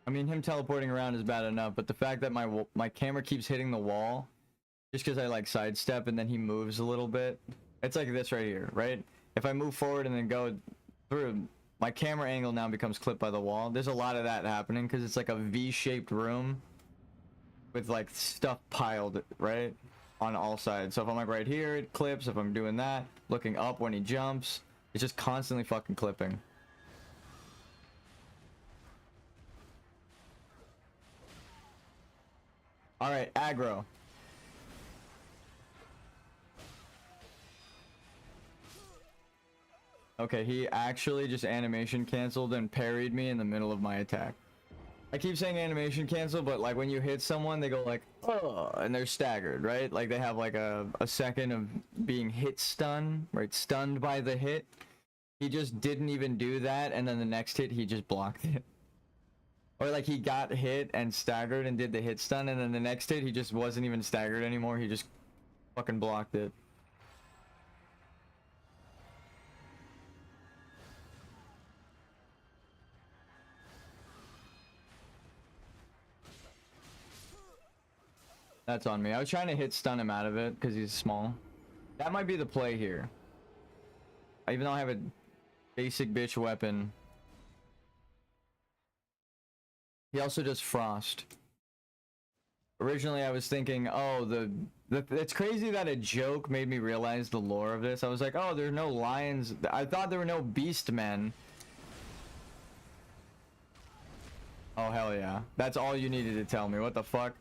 I mean, him teleporting around is bad enough, but the fact that my camera keeps hitting the wall just because I like sidestep and then he moves a little bit. It's like this right here, right? If I move forward and then go through, my camera angle now becomes clipped by the wall. There's a lot of that happening because it's like a V-shaped room with like stuff piled, right? On all sides. So if I'm like right here, it clips. If I'm doing that, looking up when he jumps, it's just constantly fucking clipping. Alright, aggro. Okay, he actually just animation canceled and parried me in the middle of my attack. I keep saying animation cancel, but like when you hit someone, they go like, oh, and they're staggered, right? Like they have like a second of being hit stun, right? Stunned by the hit. He just didn't even do that, and then the next hit, he just blocked it. Or like he got hit and staggered and did the hit stun, and then the next hit, he just wasn't even staggered anymore. He just fucking blocked it. That's on me. I was trying to hit stun him out of it because he's small. That might be the play here. Even though I have a basic bitch weapon. He also does frost. Originally I was thinking, oh, it's crazy that a joke made me realize the lore of this. I was like, oh, there's no lions. I thought there were no beast men. Oh, hell yeah. That's all you needed to tell me. What the fuck?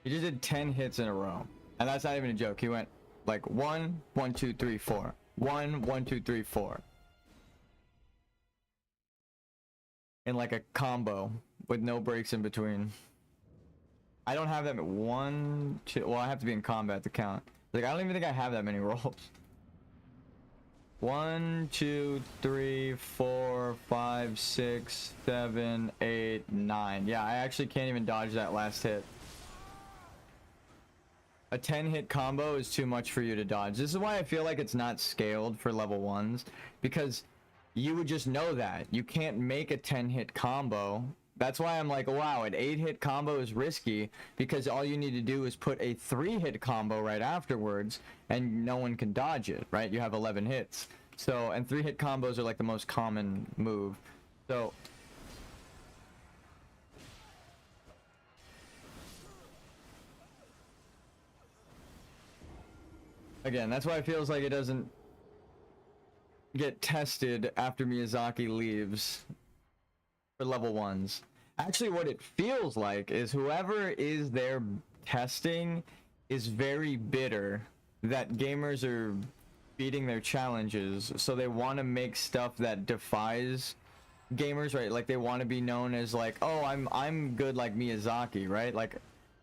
He just did 10 hits in a row. And that's not even a joke. He went like 1, 1, 2, 3, 4. 1, 1, 2, 3, 4. In like a combo with no breaks in between. I don't have that 1, 2. Well, I have to be in combat to count. Like, I don't even think I have that many rolls. 1, 2, 3, 4, 5, 6, 7, 8, 9. Yeah, I actually can't even dodge that last hit. A 10-hit combo is too much for you to dodge. This is why I feel like it's not scaled for level 1s, because you would just know that. You can't make a 10-hit combo. That's why I'm like, wow, an 8-hit combo is risky, because all you need to do is put a 3-hit combo right afterwards, and no one can dodge it, right? You have 11 hits. So, and 3-hit combos are like the most common move. So... Again, that's why it feels like it doesn't get tested after Miyazaki leaves for level 1s. Actually, what it feels like is whoever is there testing is very bitter that gamers are beating their challenges, so they want to make stuff that defies gamers, right? Like they want to be known as like, oh, I'm good like Miyazaki, right? Like,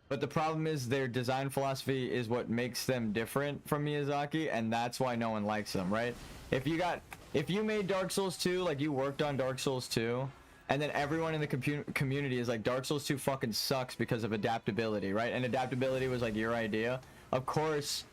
but the problem is their design philosophy is what makes them different from Miyazaki, and that's why no one likes them, right? If you made Dark Souls 2, like you worked on Dark Souls 2, and then everyone in the community is like, Dark Souls 2 fucking sucks because of adaptability, right? And adaptability was like your idea. Of course,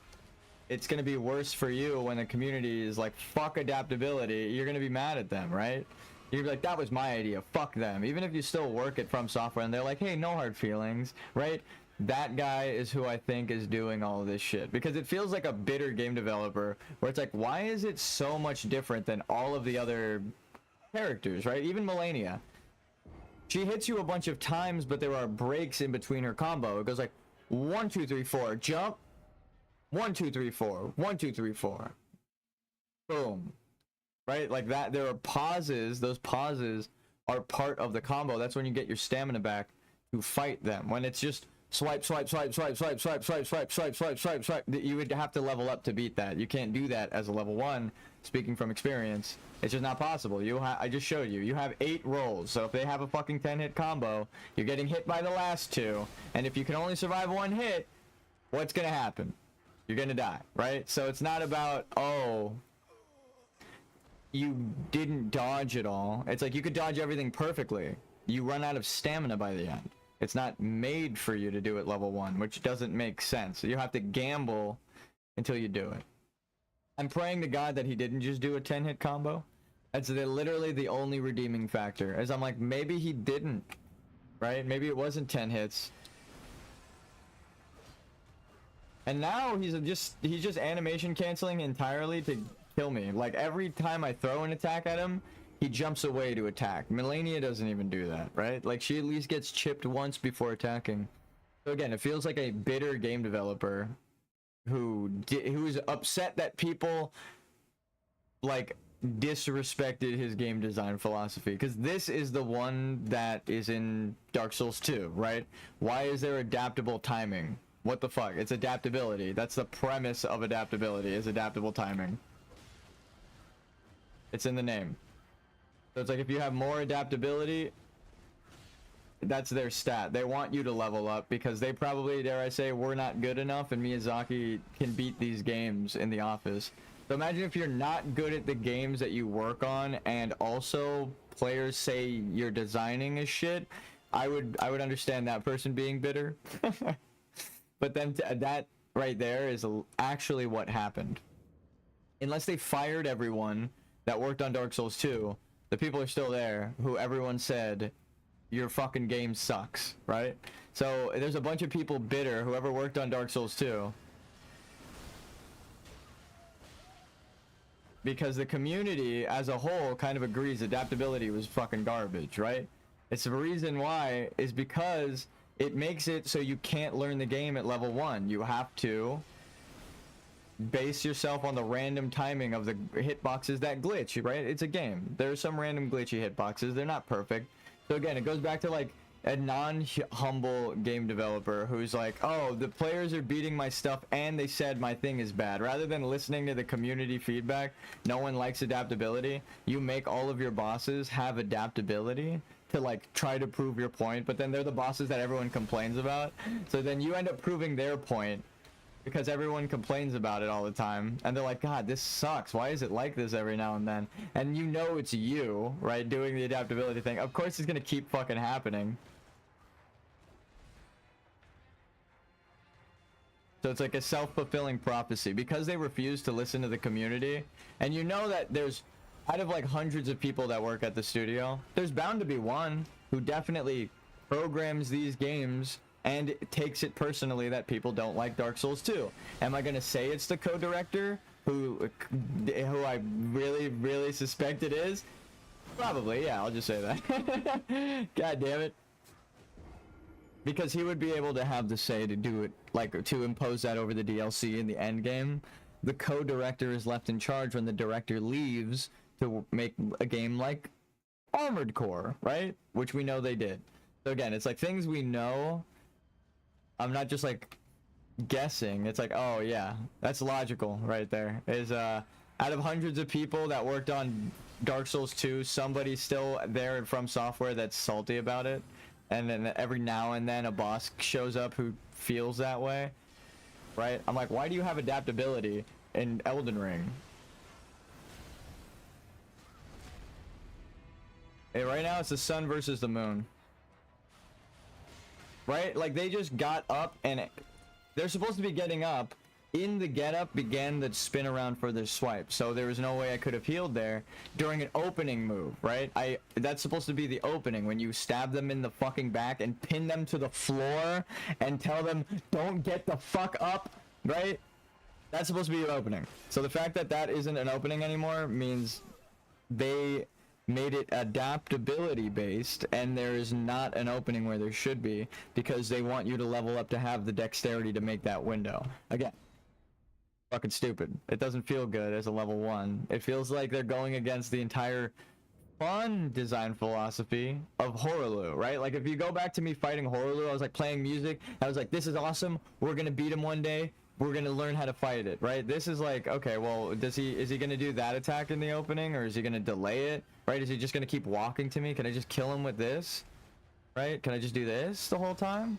it's gonna be worse for you when the community is like, fuck adaptability. You're gonna be mad at them, right? You're gonna be like, that was my idea, fuck them. Even if you still work at From Software and they're like, hey, no hard feelings, right? That guy is who I think is doing all of this shit, because it feels like a bitter game developer where it's like, why is it so much different than all of the other characters, right? Even Melania, she hits you a bunch of times, but there are breaks in between her combo. It goes like 1 2 3 4 jump, 1 2 3 4 1 2 3 4 boom, right? Like that. There are pauses. Those pauses are part of the combo. That's when you get your stamina back to fight them. When it's just swipe, swipe, swipe, swipe, swipe, swipe, swipe, swipe, swipe, swipe, swipe, swipe. You would have to level up to beat that. You can't do that as a level 1, speaking from experience. It's just not possible. I just showed you. You have 8 rolls. So if they have a fucking 10-hit combo, you're getting hit by the last 2. And if you can only survive 1 hit, what's gonna happen? You're gonna die, right? So it's not about, oh, you didn't dodge it all. It's like you could dodge everything perfectly. You run out of stamina by the end. It's not made for you to do it level 1, which doesn't make sense. You have to gamble until you do it. I'm praying to God that he didn't just do a 10-hit combo. That's literally the only redeeming factor. As I'm like, maybe he didn't, right? Maybe it wasn't 10 hits. And now he's just animation canceling entirely to kill me. Like every time I throw an attack at him, he jumps away to attack. Melania doesn't even do that, right? Like she at least gets chipped once before attacking. So again, it feels like a bitter game developer who's upset that people like disrespected his game design philosophy, because this is the one that is in Dark Souls 2, right? Why is there adaptable timing? What the fuck? It's adaptability. That's the premise of adaptability, is adaptable timing. It's in the name. So it's like if you have more adaptability, that's their stat. They want you to level up because they probably, dare I say, were not good enough, and Miyazaki can beat these games in the office. So imagine if you're not good at the games that you work on, and also players say you're designing is shit. I would understand that person being bitter. But then that right there is actually what happened. Unless they fired everyone that worked on Dark Souls 2, the people are still there who everyone said, your fucking game sucks, right? So there's a bunch of people bitter, whoever worked on Dark Souls 2, because the community as a whole kind of agrees adaptability was fucking garbage, right? It's the reason why is because it makes it so you can't learn the game at level 1. You have to base yourself on the random timing of the hitboxes that glitch, right? It's a game. There are some random glitchy hitboxes. They're not perfect. So again, it goes back to like a non-humble game developer who's like, oh, the players are beating my stuff and they said my thing is bad. Rather than listening to the community feedback, no one likes adaptability. You make all of your bosses have adaptability to like try to prove your point, but then they're the bosses that everyone complains about. So then you end up proving their point because everyone complains about it all the time, and they're like, God, this sucks. Why is it like this every now and then? And you know it's you, right, doing the adaptability thing. Of course it's gonna keep fucking happening. So it's like a self-fulfilling prophecy because they refuse to listen to the community. And you know that there's, out of like hundreds of people that work at the studio, there's bound to be one who definitely programs these games and takes it personally that people don't like Dark Souls 2. Am I gonna say it's the co-director who I really suspect it is? Probably, yeah, I'll just say that. God damn it. Because he would be able to have the say to do it, like to impose that over the DLC in the end game. The co-director is left in charge when the director leaves to make a game like Armored Core, right? Which we know they did. So again, it's like things we know. I'm not just like guessing. It's like, oh yeah, that's logical right there. Is out of hundreds of people that worked on Dark Souls 2, somebody's still there from Software that's salty about it. And then every now and then a boss shows up who feels that way, right? I'm like, why do you have adaptability in Elden Ring? Hey, right now it's the sun versus the moon. Right? Like they just got up and they're supposed to be getting up. In the get up began the spin around for their swipe. So there was no way I could have healed there during an opening move, right? That's supposed to be the opening when you stab them in the fucking back and pin them to the floor and tell them don't get the fuck up, right? That's supposed to be your opening. So the fact that that isn't an opening anymore means they made it adaptability based, and there is not an opening where there should be because they want you to level up to have the dexterity to make that window. Again, fucking stupid. It doesn't feel good as a level 1. It feels like they're going against the entire fun design philosophy of Horaloo, right? Like if you go back to me fighting Horaloo, I was like playing music, I was like, this is awesome, we're gonna beat him one day, we're gonna learn how to fight it, right? This is like, okay, well, is he gonna do that attack in the opening, or is he gonna delay it, right? Is he just gonna keep walking to me? Can I just kill him with this, right? Can I just do this the whole time?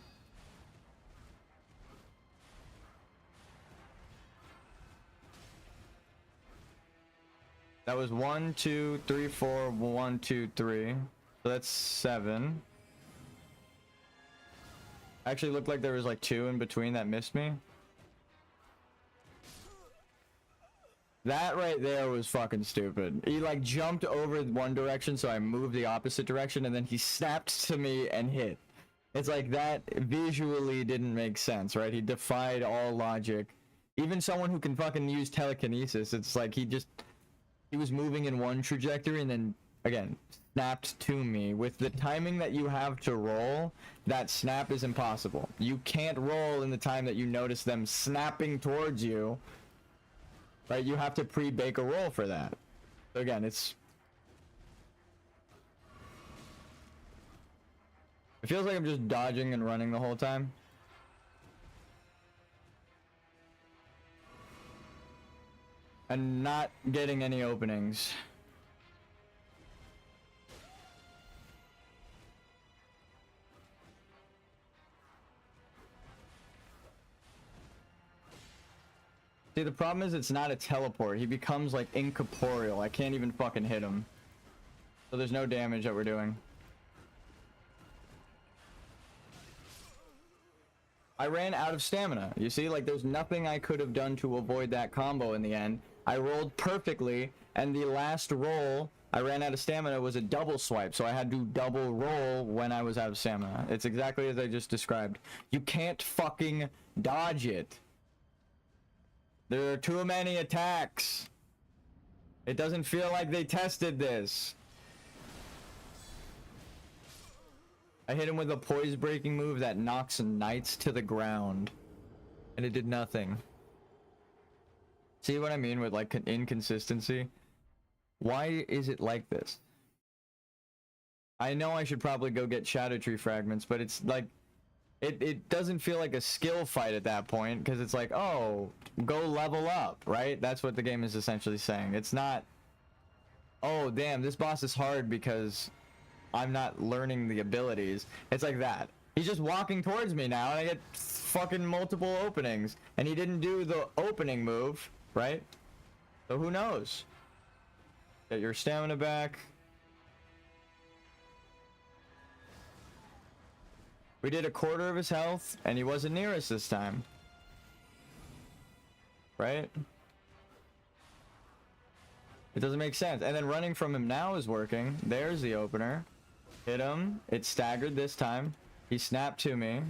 That was 1, 2, 3, 4, 1, 2, 3. So that's 7. Actually looked like there was like 2 in between that missed me. That right there was fucking stupid. He like jumped over one direction, so I moved the opposite direction, and then he snapped to me and hit. It's like that visually didn't make sense, right? He defied all logic. Even someone who can fucking use telekinesis, it's like he was moving in one trajectory and then, again, snapped to me. With the timing that you have to roll, that snap is impossible. You can't roll in the time that you notice them snapping towards you. Right, you have to pre-bake a roll for that. So again, it feels like I'm just dodging and running the whole time. And not getting any openings. See, the problem is it's not a teleport. He becomes like incorporeal. I can't even fucking hit him. So there's no damage that we're doing. I ran out of stamina. You see, like there's nothing I could have done to avoid that combo in the end. I rolled perfectly, and the last roll I ran out of stamina was a double swipe, so I had to double roll when I was out of stamina. It's exactly as I just described. You can't fucking dodge it. There are too many attacks. It doesn't feel like they tested this. I hit him with a poise breaking move that knocks knights to the ground. And it did nothing. See what I mean with like inconsistency? Why is it like this? I know I should probably go get Shadow Tree fragments, but it's like it doesn't feel like a skill fight at that point, because it's like, oh, go level up, right? That's what the game is essentially saying. It's not, oh damn, this boss is hard because I'm not learning the abilities. It's like that. He's just walking towards me now and I get fucking multiple openings, and he didn't do the opening move, right? So who knows? Get your stamina back. We did a quarter of his health, and he wasn't near us this time. Right? It doesn't make sense. And then running from him now is working. There's the opener. Hit him. It staggered this time. He snapped to me.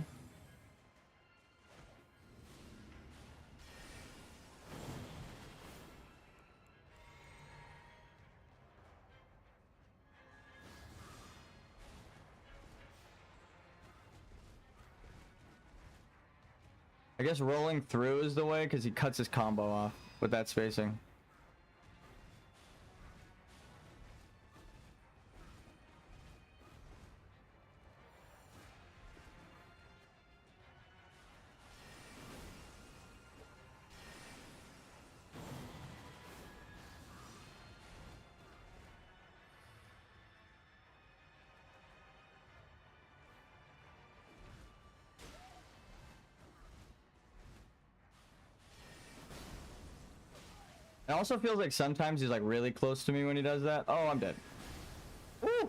I guess rolling through is the way, because he cuts his combo off with that spacing. It also feels like sometimes he's like really close to me when he does that. Oh, I'm dead. Woo!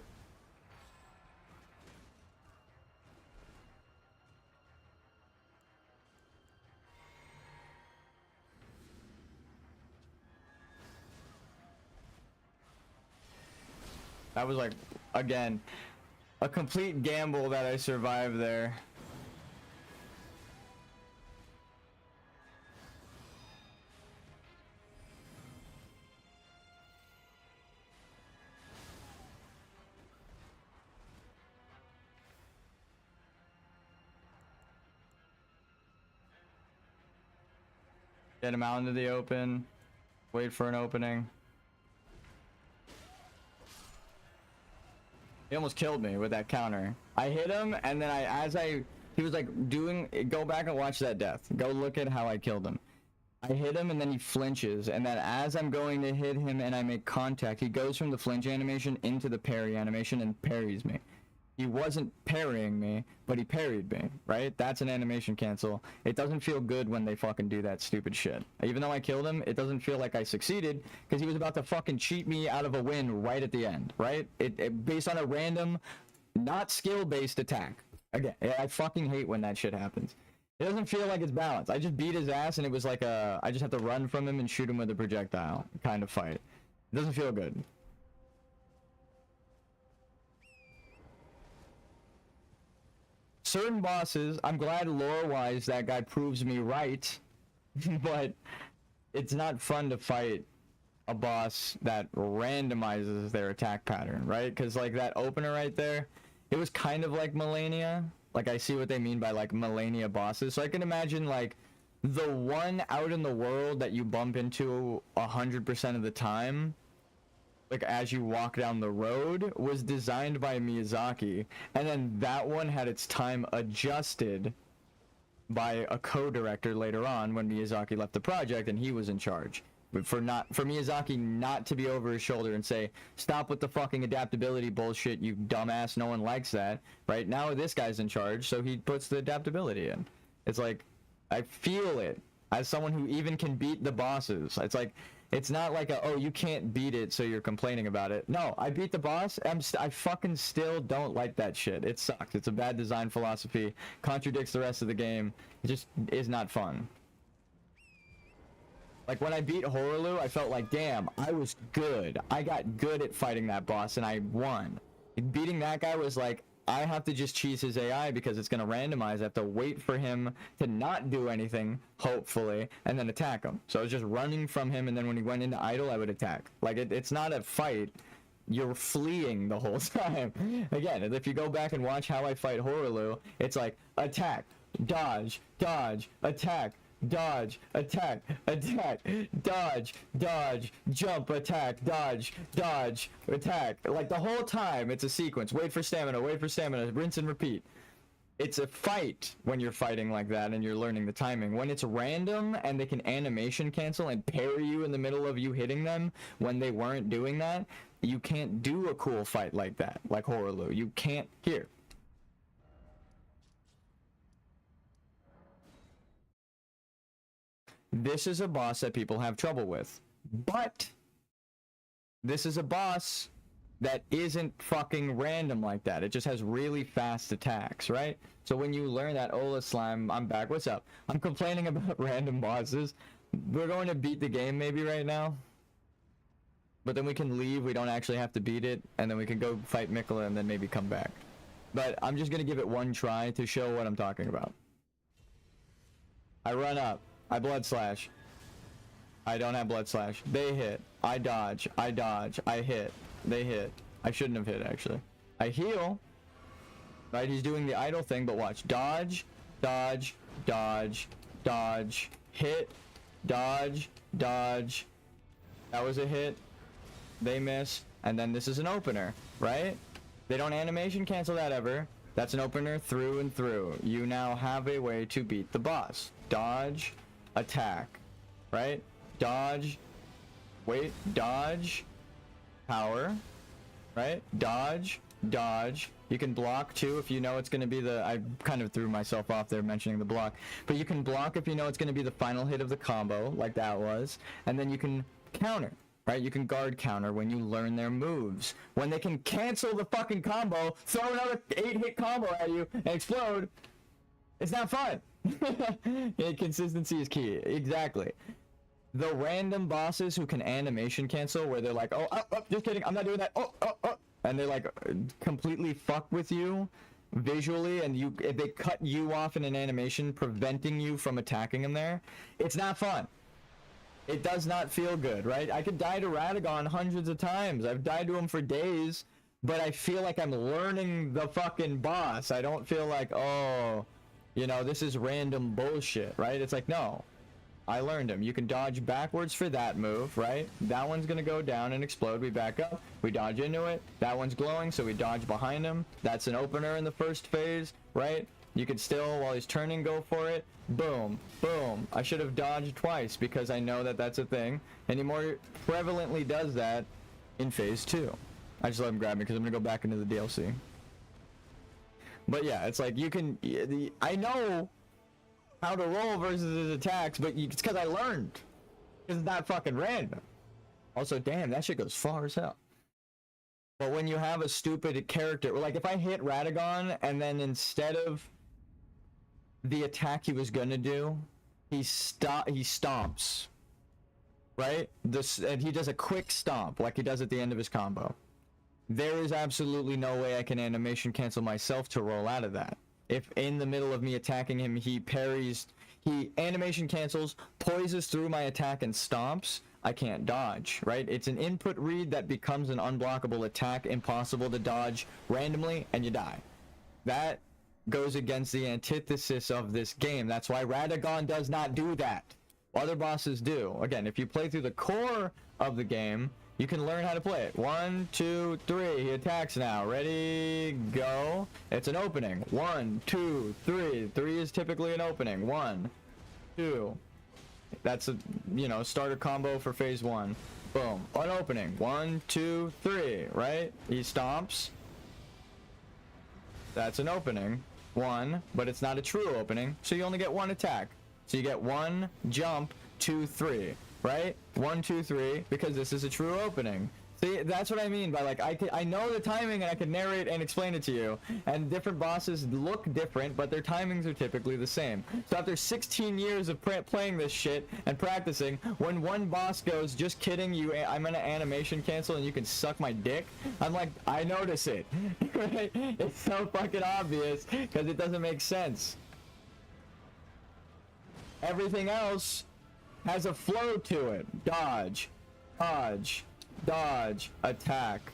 That was like, again, a complete gamble that I survived there. Get him out into the open. Wait for an opening. He almost killed me with that counter. I hit him, and then he was like go back and watch that death. Go look at how I killed him. I hit him, and then he flinches, and then as I'm going to hit him and I make contact, he goes from the flinch animation into the parry animation and parries me. He wasn't parrying me, but he parried me, right? That's an animation cancel. It doesn't feel good when they fucking do that stupid shit. Even though I killed him, it doesn't feel like I succeeded, because he was about to fucking cheat me out of a win right at the end, right? It based on a random, not skill-based attack. Again, I fucking hate when that shit happens. It doesn't feel like it's balanced. I just beat his ass, and it was like I just have to run from him and shoot him with a projectile kind of fight. It doesn't feel good. Certain bosses, I'm glad lore-wise that guy proves me right, but it's not fun to fight a boss that randomizes their attack pattern, right? Because like that opener right there, it was kind of like Millennia. Like I see what they mean by like Millennia bosses. So I can imagine like the one out in the world that you bump into 100% of the time, like as you walk down the road, was designed by Miyazaki, and then that one had its time adjusted by a co-director later on when Miyazaki left the project and he was in charge. But for Miyazaki not to be over his shoulder and say, stop with the fucking adaptability bullshit, you dumbass, no one likes that. Right now this guy's in charge, so he puts the adaptability in. It's like, I feel it as someone who even can beat the bosses. It's like, it's not like oh, you can't beat it, so you're complaining about it. No, I beat the boss. I fucking still don't like that shit. It sucks. It's a bad design philosophy. Contradicts the rest of the game. It just is not fun. Like when I beat Horolu, I felt like, damn, I was good. I got good at fighting that boss, and I won. Beating that guy was like, I have to just cheese his AI because it's going to randomize. I have to wait for him to not do anything, hopefully, and then attack him. So I was just running from him, and then when he went into idle, I would attack. Like, it's not a fight. You're fleeing the whole time. Again, if you go back and watch how I fight Horolu, it's like, attack, dodge, dodge, attack, dodge, attack, attack, dodge, dodge, jump, attack, dodge, dodge, attack. Like the whole time it's a sequence. Wait for stamina, rinse and repeat. It's a fight when you're fighting like that and you're learning the timing. When it's random and they can animation cancel and parry you in the middle of you hitting them when they weren't doing that, you can't do a cool fight like that, like Horolu. You can't. Here. This is a boss that people have trouble with, but this is a boss that isn't fucking random like that. It just has really fast attacks, right? So when you learn that, Ola Slime, I'm back, what's up? I'm complaining about random bosses. We're going to beat the game maybe right now, but then we can leave, we don't actually have to beat it, and then we can go fight Mikola and then maybe come back. But I'm just gonna give it one try to show what I'm talking about. I run up. I blood slash. I don't have blood slash. They hit. I dodge. I dodge. I hit. They hit. I shouldn't have hit, actually. I heal. Right, he's doing the idle thing, but watch. Dodge, dodge, dodge, dodge, hit, dodge, dodge. That was a hit. They miss. And then this is an opener, right? They don't animation cancel that ever. That's an opener through and through. You now have a way to beat the boss. Dodge, attack, right? Dodge, wait, dodge, power, right? Dodge, dodge. You can block too if you know it's going to be the, I kind of threw myself off there mentioning the block, but you can block if you know it's going to be the final hit of the combo, like that was, and then you can counter, right? You can guard counter when you learn their moves. When they can cancel the fucking combo, throw another 8-hit combo at you, and explode, it's not fun. Yeah, consistency is key. Exactly. The random bosses who can animation cancel, where they're like, oh, just kidding, I'm not doing that, and they like completely fuck with you visually, and if they cut you off in an animation, preventing you from attacking them there, it's not fun. It does not feel good, right? I could die to Radagon hundreds of times. I've died to him for days, but I feel like I'm learning the fucking boss. I don't feel like, oh, you know, this is random bullshit, right? It's like, no, I learned him. You can dodge backwards for that move, right? That one's gonna go down and explode. We back up, we dodge into it. That one's glowing, so we dodge behind him. That's an opener in the first phase, right? You could still, while he's turning, go for it. Boom, boom. I should have dodged twice because I know that that's a thing. And he more prevalently does that in phase 2. I just let him grab me because I'm gonna go back into the DLC. But yeah, it's like you can. I know how to roll versus his attacks, but it's because I learned. It's not fucking random. Also, damn, that shit goes far as hell. But when you have a stupid character, like if I hit Radagon and then instead of the attack he was gonna do, he stomps, right? And he does a quick stomp like he does at the end of his combo. There is absolutely no way I can animation cancel myself to roll out of that. If in the middle of me attacking him, he parries, he animation cancels, poises through my attack and stomps, I can't dodge, right? It's an input read that becomes an unblockable attack, impossible to dodge randomly, and you die. That goes against the antithesis of this game. That's why Radagon does not do that. Other bosses do. Again, if you play through the core of the game, you can learn how to play it. 1, 2, 3. He attacks now. Ready, go. It's an opening. 1, 2, 3. 3 is typically an opening. 1, 2. That's a, you know, starter combo for phase 1. Boom. An opening. 1, 2, 3. Right? He stomps. That's an opening. 1, but it's not a true opening, so you only get 1 attack. So you get 1 jump, 2, 3. Right? 1, 2, 3, because this is a true opening. See, that's what I mean by, like, I know the timing and I can narrate and explain it to you. And different bosses look different, but their timings are typically the same. So after 16 years of playing this shit and practicing, when one boss goes, just kidding, I'm gonna animation cancel and you can suck my dick, I'm like, I notice it. Right? It's so fucking obvious because it doesn't make sense. Everything else has a flow to it. Dodge, dodge, dodge, attack,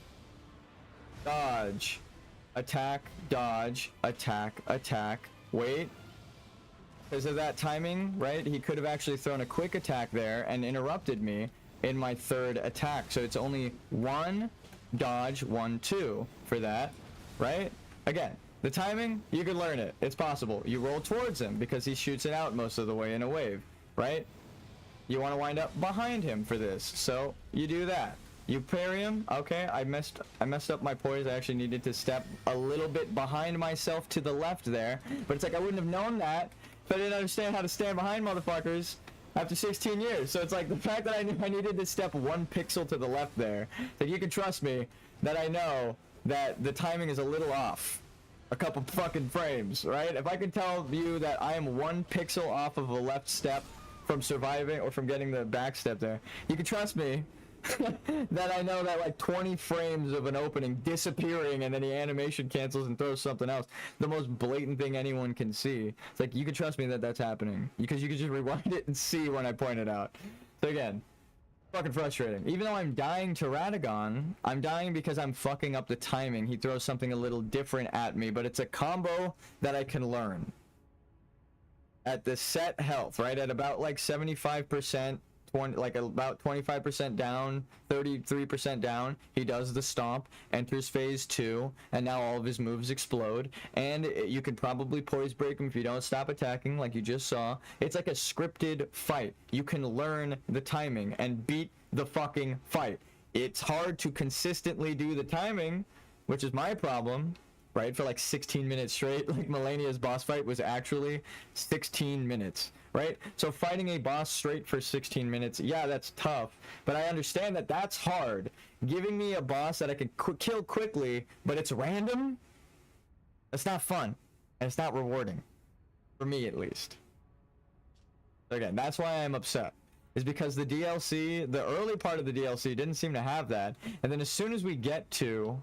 dodge, attack, dodge, attack, attack. Wait. Because of that timing, right? He could have actually thrown a quick attack there and interrupted me in my third attack. So it's only 1, dodge, 1, 2 for that, right? Again, the timing, you can learn it. It's possible. You roll towards him because he shoots it out most of the way in a wave, right? You want to wind up behind him for this, so you do that. You parry him. Okay, I messed up my poise. I actually needed to step a little bit behind myself to the left there, but it's like I wouldn't have known that if I didn't understand how to stand behind motherfuckers after 16 years. So it's like the fact that I knew I needed to step 1 pixel to the left there, that you can trust me that I know that the timing is a little off. A couple fucking frames, right? If I can tell you that I am 1 pixel off of a left step from surviving or from getting the back step there, you can trust me that I know that like 20 frames of an opening disappearing and then the animation cancels and throws something else, the most blatant thing anyone can see. It's like, you can trust me that that's happening because you can just rewind it and see when I point it out. So again, fucking frustrating. Even though I'm dying to Radagon, I'm dying because I'm fucking up the timing. He throws something a little different at me, but it's a combo that I can learn. At the set health, right? At about like 75%, like about 25% down, 33% down, he does the stomp, enters phase 2, and now all of his moves explode, and you could probably poise break him if you don't stop attacking, like you just saw. It's like a scripted fight. You can learn the timing and beat the fucking fight. It's hard to consistently do the timing, which is my problem, right? For like 16 minutes straight. Like Melania's boss fight was actually 16 minutes, right? So fighting a boss straight for 16 minutes, yeah, that's tough, but I understand that that's hard. Giving me a boss that I can kill quickly, but it's random, that's not fun, and it's not rewarding. For me, at least. Again, that's why I'm upset. Is because the DLC, the early part of the DLC didn't seem to have that, and then as soon as we get to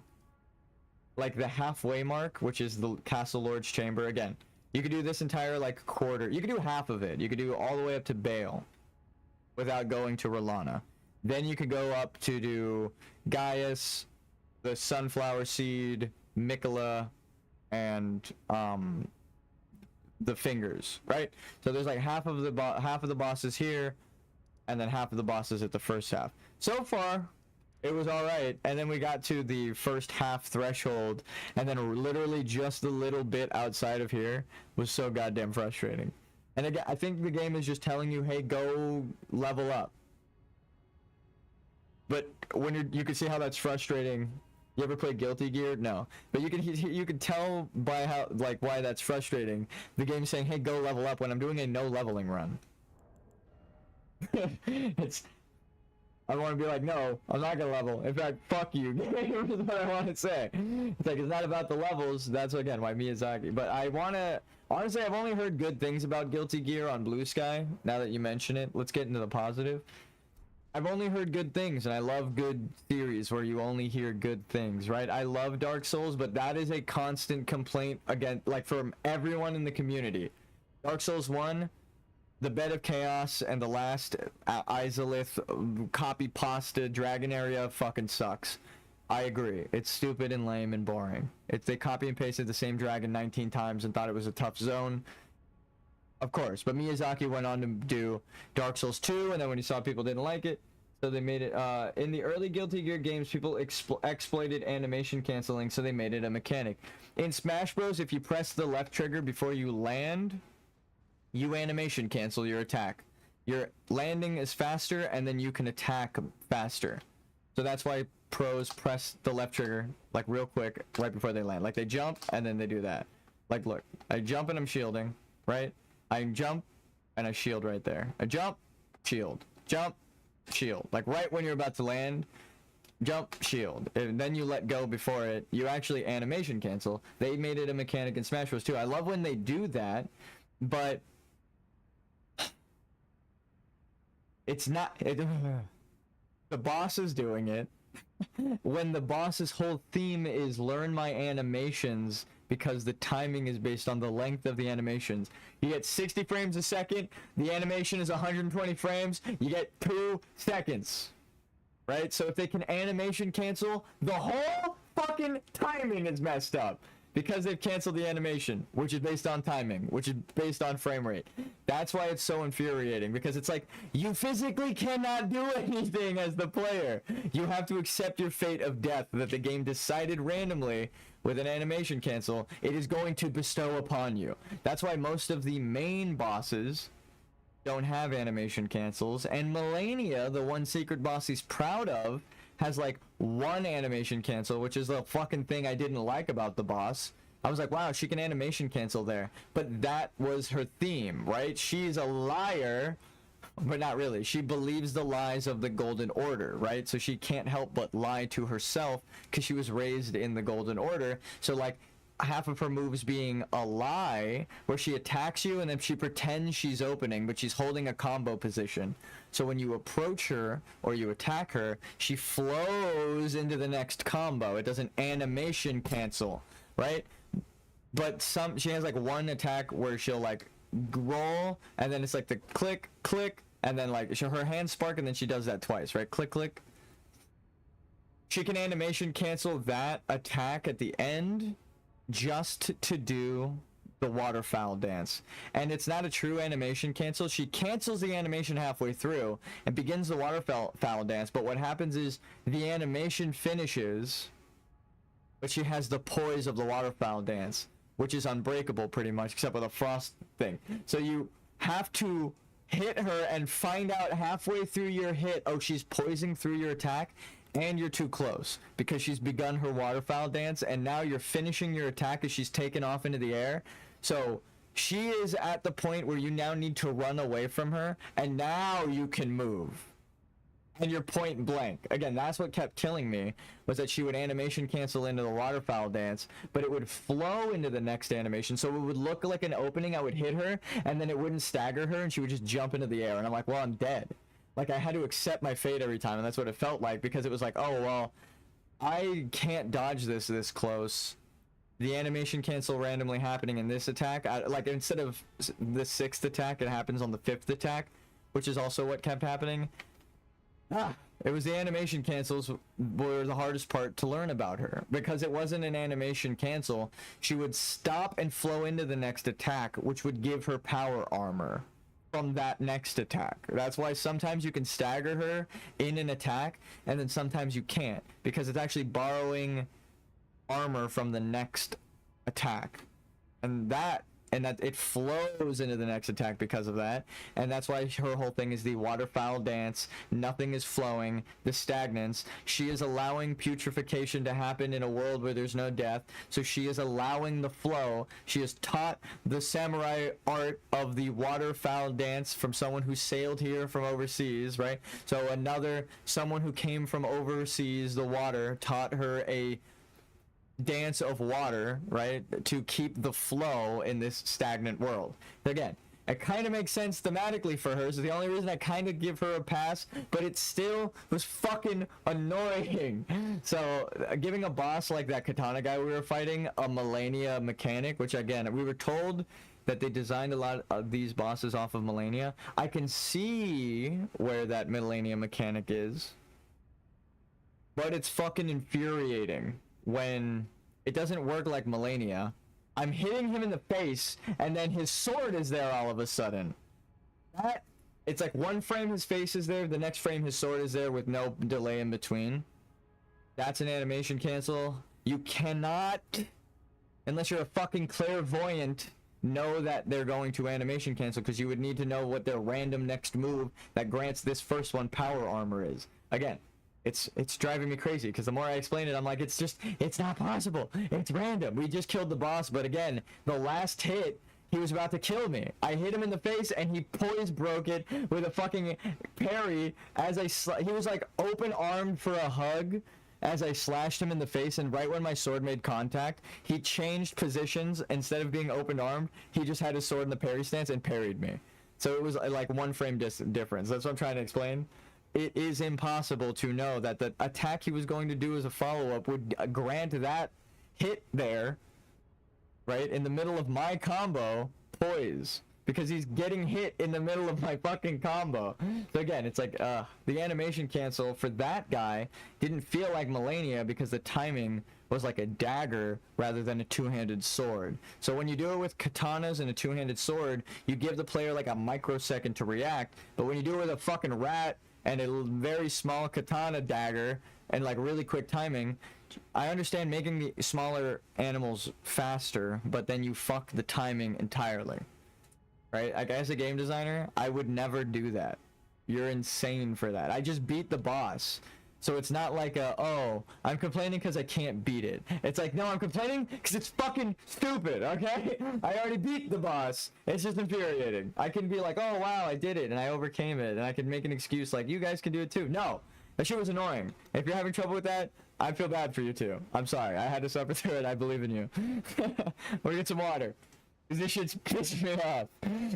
like the halfway mark, which is the Castle Lord's Chamber, again, you could do this entire like quarter, you could do half of it, you could do all the way up to Bale without going to Rolana. Then you could go up to do Gaius, the Sunflower Seed, Mikola, and the Fingers, right? So there's like half of the bosses here, and then half of the bosses at the first half. So far, it was alright, and then we got to the first half threshold, and then literally just a little bit outside of here was so goddamn frustrating. And again, I think the game is just telling you, hey, go level up. But when you can see how that's frustrating You ever play Guilty Gear? No, but you can tell by how like why that's frustrating. The game's saying, "Hey, go level up," when I'm doing a no leveling run. It's I want to be like, no, I'm not gonna level. In fact, fuck you. Is what I want to say. It's like it's not about the levels. That's again why Miyazaki. But I wanna honestly, I've only heard good things about Guilty Gear on Blue Sky. Now that you mention it, let's get into the positive. I've only heard good things, and I love good theories where you only hear good things, right? I love Dark Souls, but that is a constant complaint again, like from everyone in the community. Dark Souls 1, the Bed of Chaos, and the last Izalith copy pasta dragon area fucking sucks. I agree. It's stupid and lame and boring. They copy and pasted the same dragon 19 times and thought it was a tough zone. Of course, but Miyazaki went on to do Dark Souls 2, and then when he saw people didn't like it, so they made it, in the early Guilty Gear games, people exploited animation canceling, so they made it a mechanic. In Smash Bros, if you press the left trigger before you land, you animation cancel your attack. Your landing is faster, and then you can attack faster. So that's why pros press the left trigger, like real quick, right before they land. Like they jump, and then they do that. Like look, I jump and I'm shielding, right? I jump and I shield right there. I jump, shield, jump, shield. Like right when you're about to land, jump, shield. And then you let go before it. You actually animation cancel. They made it a mechanic in Smash Bros. too. I love when they do that, but it's not. The boss is doing it. When the boss's whole theme is learn my animations because the timing is based on the length of the animations. You get 60 frames a second, the animation is 120 frames, you get 2 seconds. Right? So if they can animation cancel, the whole fucking timing is messed up. Because they've canceled the animation, which is based on timing, which is based on frame rate. That's why it's so infuriating, because it's like, you physically cannot do anything as the player. You have to accept your fate of death that the game decided randomly with an animation cancel, it is going to bestow upon you. That's why most of the main bosses don't have animation cancels, and Melania, the one secret boss he's proud of, has like one animation cancel, which is the fucking thing I didn't like about the boss. I was like, wow, she can animation cancel there. But that was her theme, right? She's a liar, but not really. She believes the lies of the Golden Order, right? So she can't help but lie to herself because she was raised in the Golden Order. So like half of her moves being a lie, where she attacks you and then she pretends she's opening, but she's holding a combo position. So when you approach her or you attack her, she flows into the next combo. It doesn't animation cancel, right? But she has like one attack where she'll like roll, and then it's like the click, click, and then like her hands spark, and then she does that twice, right? Click, click. She can animation cancel that attack at the end just to do the waterfowl dance. And it's not a true animation cancel. She cancels the animation halfway through and begins the waterfowl dance, but what happens is the animation finishes, but she has the poise of the waterfowl dance, which is unbreakable pretty much, except with a frost thing. So you have to hit her and find out halfway through your hit, oh, she's poising through your attack, and you're too close because she's begun her waterfowl dance, and now you're finishing your attack as she's taken off into the air. So she is at the point where you now need to run away from her, and now you can move. And you're point blank. Again, that's what kept killing me, was that she would animation cancel into the waterfowl dance, but it would flow into the next animation. So it would look like an opening, I would hit her, and then it wouldn't stagger her, and she would just jump into the air. And I'm like, well, I'm dead. Like, I had to accept my fate every time, and that's what it felt like, because it was like, oh, well, I can't dodge this close. The animation cancel randomly happening in this attack, like, instead of the 6th attack, it happens on the 5th attack, which is also what kept happening. It was the animation cancels were the hardest part to learn about her, because it wasn't an animation cancel. She would stop and flow into the next attack, which would give her power armor from that next attack. That's why sometimes you can stagger her in an attack, and then sometimes you can't, because it's actually borrowing armor from the next attack. And that and that it flows into the next attack because of that. And that's why her whole thing is the waterfowl dance. Nothing is flowing, the stagnance. She is allowing putrefaction to happen in a world where there's no death, so she is allowing the flow. She has taught the samurai art of the waterfowl dance from someone who sailed here from overseas, right? So someone who came from overseas, the water, taught her a dance of water, right, to keep the flow in this stagnant world. Again, it kind of makes sense thematically for her, so the only reason I kind of give her a pass, but it still was fucking annoying. So giving a boss like that katana guy we were fighting a Melania mechanic, which again, we were told that they designed a lot of these bosses off of Melania. I can see where that Melania mechanic is, but it's fucking infuriating when it doesn't work like Melania. I'm hitting him in the face, and then his sword is there all of a sudden. It's like one frame his face is there, the next frame his sword is there with no delay in between. That's an animation cancel. You cannot, unless you're a fucking clairvoyant, know that they're going to animation cancel, because you would need to know what their random next move that grants this first one power armor is. Again, it's driving me crazy, because the more I explain it, I'm like, it's not possible. It's random. We just killed the boss, but again, the last hit, he was about to kill me. I hit him in the face, and he poise broke it with a fucking parry as he was like open-armed for a hug as I slashed him in the face, and right when my sword made contact, he changed positions. Instead of being open-armed, he just had his sword in the parry stance and parried me. So it was like one frame difference. That's what I'm trying to explain. It is impossible to know that the attack he was going to do as a follow-up would grant that hit there, right, in the middle of my combo, poise, because he's getting hit in the middle of my fucking combo. So again, it's like, the animation cancel for that guy didn't feel like Melania because the timing was like a dagger rather than a two-handed sword. So when you do it with katanas and a two-handed sword, you give the player like a microsecond to react, but when you do it with a fucking rat and a very small katana dagger and like really quick timing, I understand making the smaller animals faster, but then you fuck the timing entirely, right? Like, as a game designer, I would never do that. You're insane for that. I just beat the boss. So it's not like I'm complaining because I can't beat it. It's like, no, I'm complaining because it's fucking stupid, okay? I already beat the boss. It's just infuriating. I can be like, oh, wow, I did it, and I overcame it, and I can make an excuse like, you guys can do it too. No, that shit was annoying. If you're having trouble with that, I feel bad for you too. I'm sorry. I had to suffer through it. I believe in you. We'll get some water. This shit's pissing me off.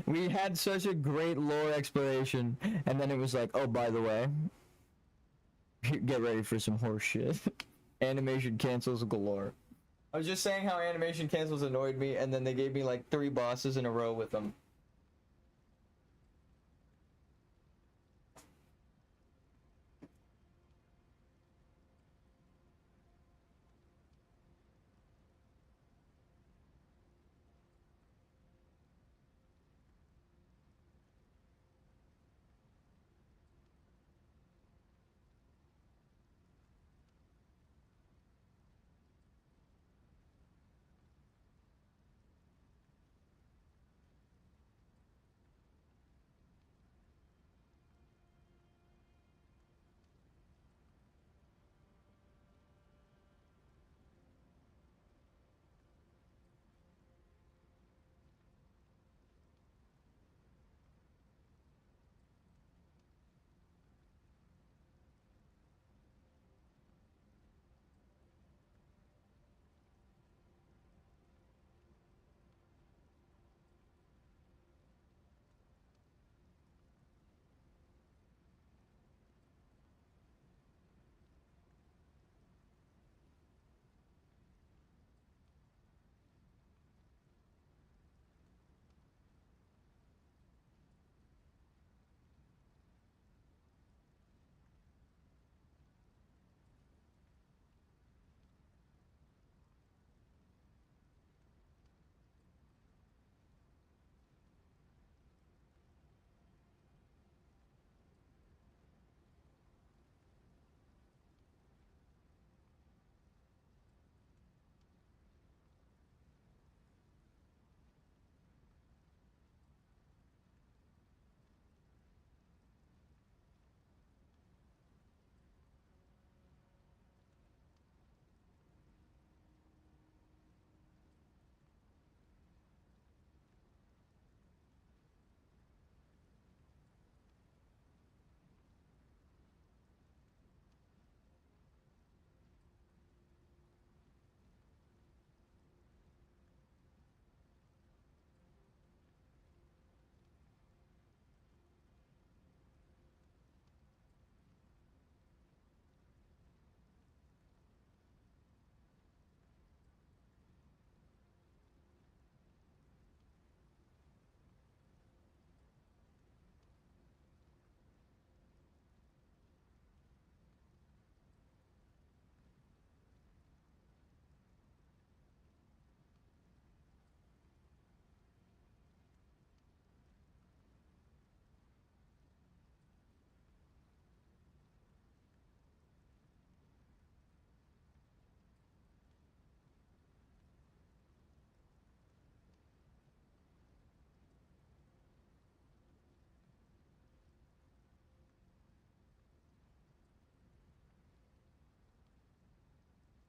We had such a great lore exploration, and then it was like, oh, by the way, get ready for some horse shit. Animation cancels galore. I was just saying how animation cancels annoyed me, and then they gave me like 3 bosses in a row with them.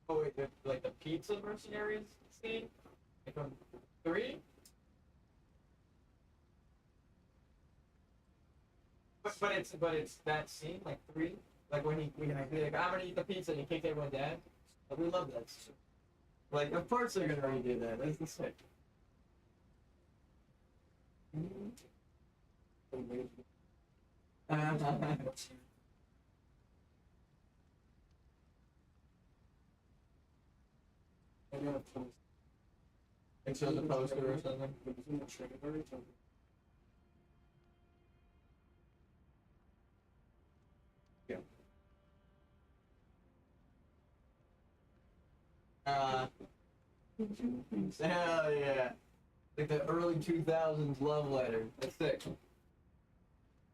Oh wait, like the pizza mercenaries scene? Like from 3? But it's that scene, like 3? Like when he like, I'm gonna eat the pizza and he kicked everyone down? Like, we love that scene. Like, of course they're gonna redo that. That's the sick. It shows a poster or something. Yeah. Hell yeah. Like the early 2000s love letter. That's sick.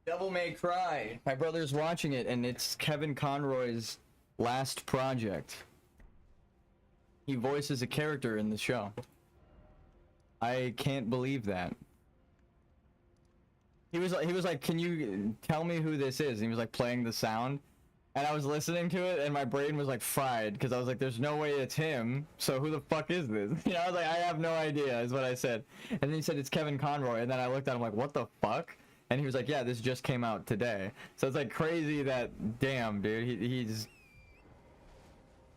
Devil May Cry. My brother's watching it, and it's Kevin Conroy's last project. He voices a character in the show. I can't believe that. He was like, can you tell me who this is? And he was like playing the sound. And I was listening to it, and my brain was like fried, because I was like, there's no way it's him, so who the fuck is this? You know, I was like, I have no idea, is what I said. And then he said, it's Kevin Conroy, and then I looked at him like, what the fuck? And he was like, yeah, this just came out today. So it's like crazy that, damn, dude, he's...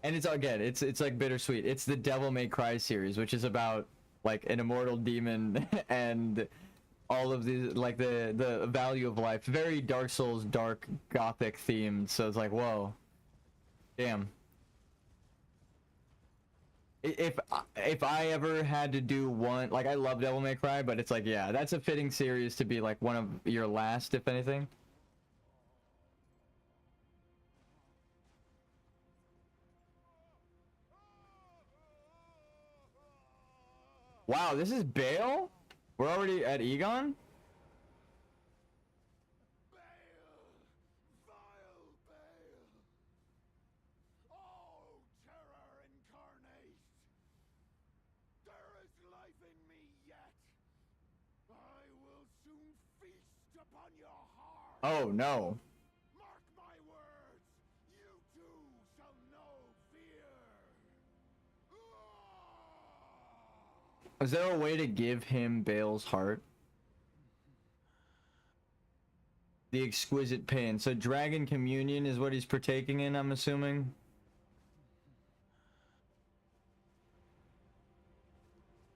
And it's, again, it's like bittersweet. It's the Devil May Cry series, which is about, like, an immortal demon, and... all of these, like, the value of life. Very Dark Souls, dark, gothic themed, so it's like, whoa. Damn. If I ever had to do one, like, I love Devil May Cry, but it's like, yeah, that's a fitting series to be, like, one of your last, if anything. Wow, this is Bale? We're already at Egon? Bale! Vile Bale! Oh, terror incarnate! There is life in me yet! I will soon feast upon your heart! Oh, no. Mark my words! You too shall know fear! Is there a way to give him Bale's heart? The exquisite pain. So Dragon Communion is what he's partaking in, I'm assuming?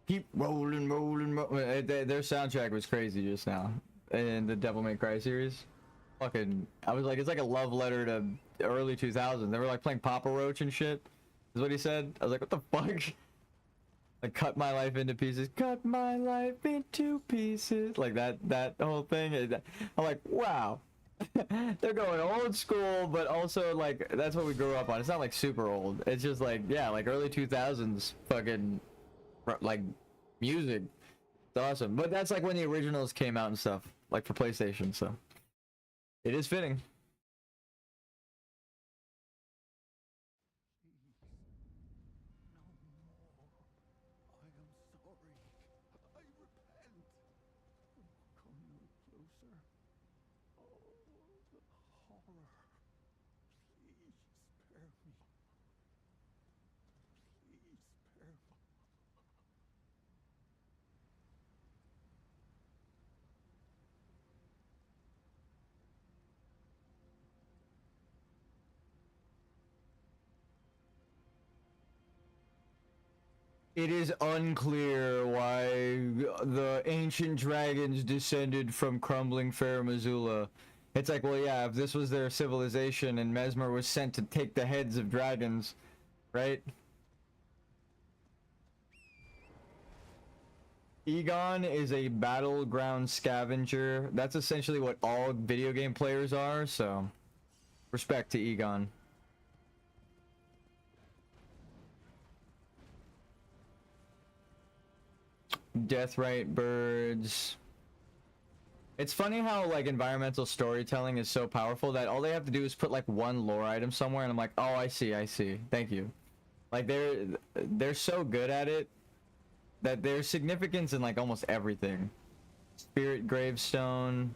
Keep rolling, rolling, their soundtrack was crazy just now. In the Devil May Cry series. Fucking, I was like, it's like a love letter to the early 2000s. They were like playing Papa Roach and shit. Is what he said. I was like, what the fuck? Like, cut my life into pieces. Cut my life into pieces. Like that whole thing. I'm like, wow. They're going old school, but also like that's what we grew up on. It's not like super old. It's just like, yeah, like early 2000s fucking like music. It's awesome. But that's like when the originals came out and stuff, like for PlayStation, so it is fitting. I am sorry. I repent. Come no closer. Oh, the horror. Please spare me. Please spare me. It is unclear why the ancient dragons descended from crumbling Fair Missoula. It's like, well, yeah, if this was their civilization and Mesmer was sent to take the heads of dragons, right? Egon is a battleground scavenger. That's essentially what all video game players are, so respect to Egon. Deathrite birds. It's funny how like environmental storytelling is so powerful that all they have to do is put like one lore item somewhere and I'm like, oh, I see, thank you. Like they're so good at it that there's significance in like almost everything. Spirit gravestone.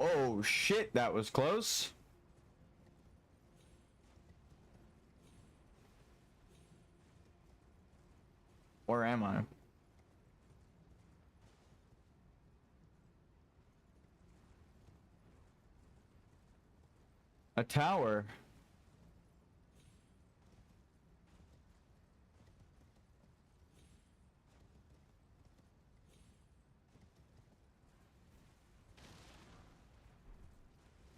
Oh shit, that was close. Where am I? A tower.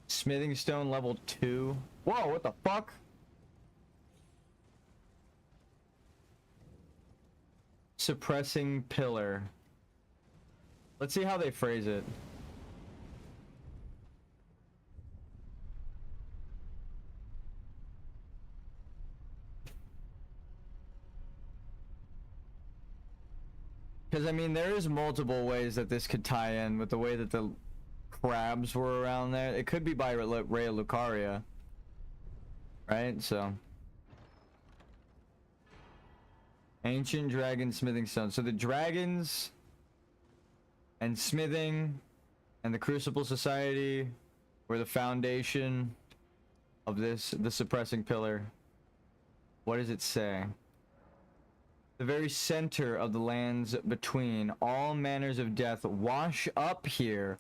Smithing stone level 2. Whoa, what the fuck? Suppressing pillar. Let's see how they phrase it. Because, I mean, there is multiple ways that this could tie in with the way that the crabs were around there. It could be by Ray of Lucaria. Right? So. Ancient dragon smithing stone. So the dragons and smithing and the Crucible Society were the foundation of this, the suppressing pillar. What does it say? The very center of the lands between all manners of death wash up here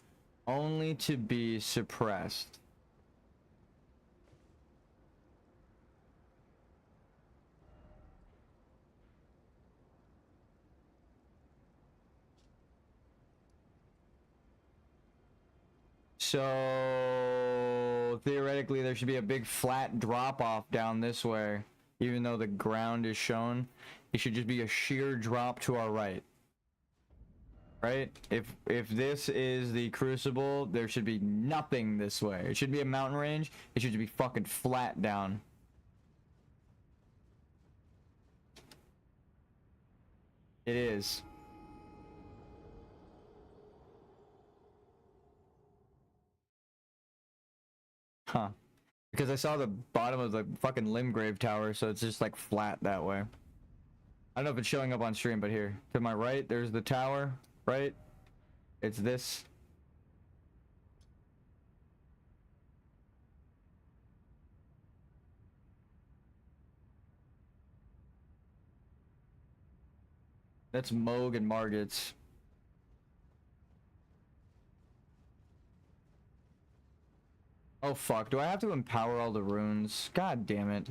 only to be suppressed. So theoretically there should be a big flat drop off down this way, even though the ground is shown. It should just be a sheer drop to our right. Right? If this is the Crucible, there should be nothing this way. It should be a mountain range. It should be fucking flat down. It is. Huh. Because I saw the bottom of the fucking Limgrave Tower, so it's just like flat that way. I don't know if it's showing up on stream, but here. To my right, there's the tower, right? It's this. That's Moog and Margit's. Oh fuck, do I have to empower all the runes? God damn it.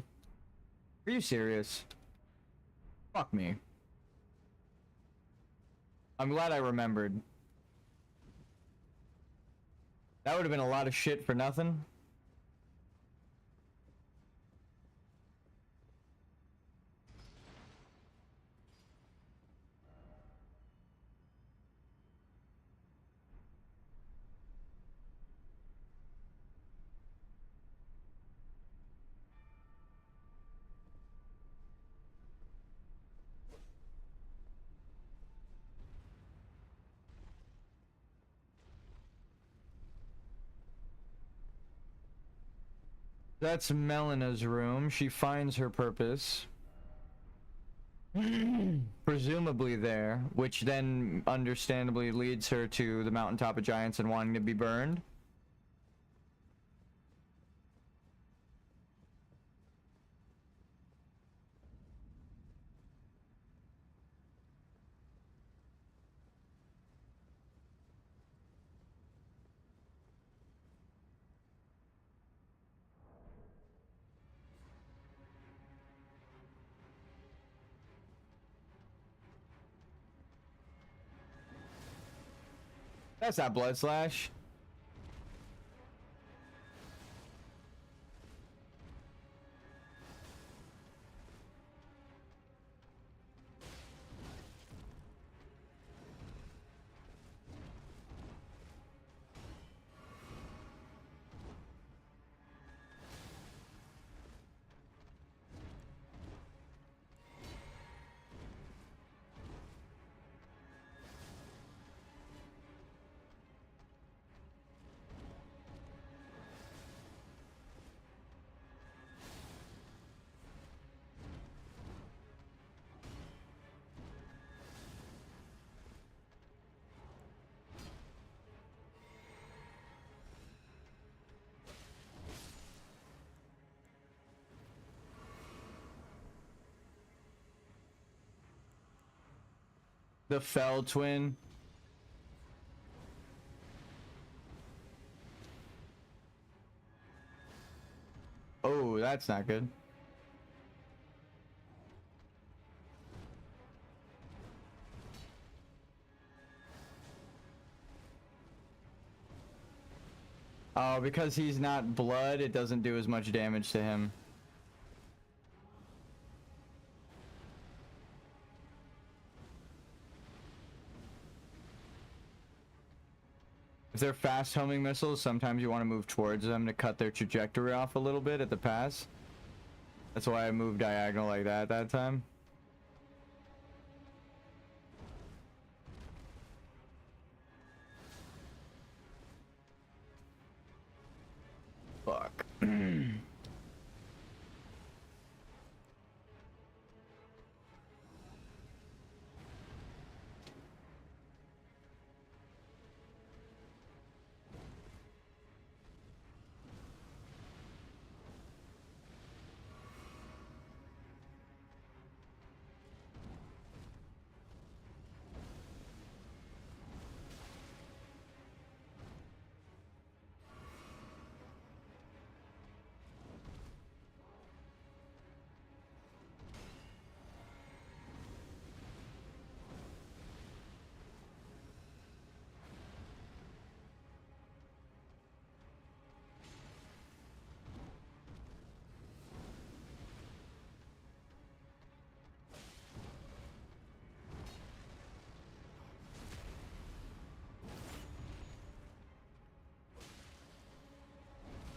Are you serious? Fuck me. I'm glad I remembered. That would have been a lot of shit for nothing. That's Melena's room. She finds her purpose. Presumably there, which then understandably leads her to the mountaintop of giants and wanting to be burned. That's not Blood Slash. The Fell Twin. Oh, that's not good. Oh, because he's not blood, it doesn't do as much damage to him. If they're fast homing missiles, sometimes you want to move towards them to cut their trajectory off a little bit at the pass. That's why I moved diagonal like that time. Fuck.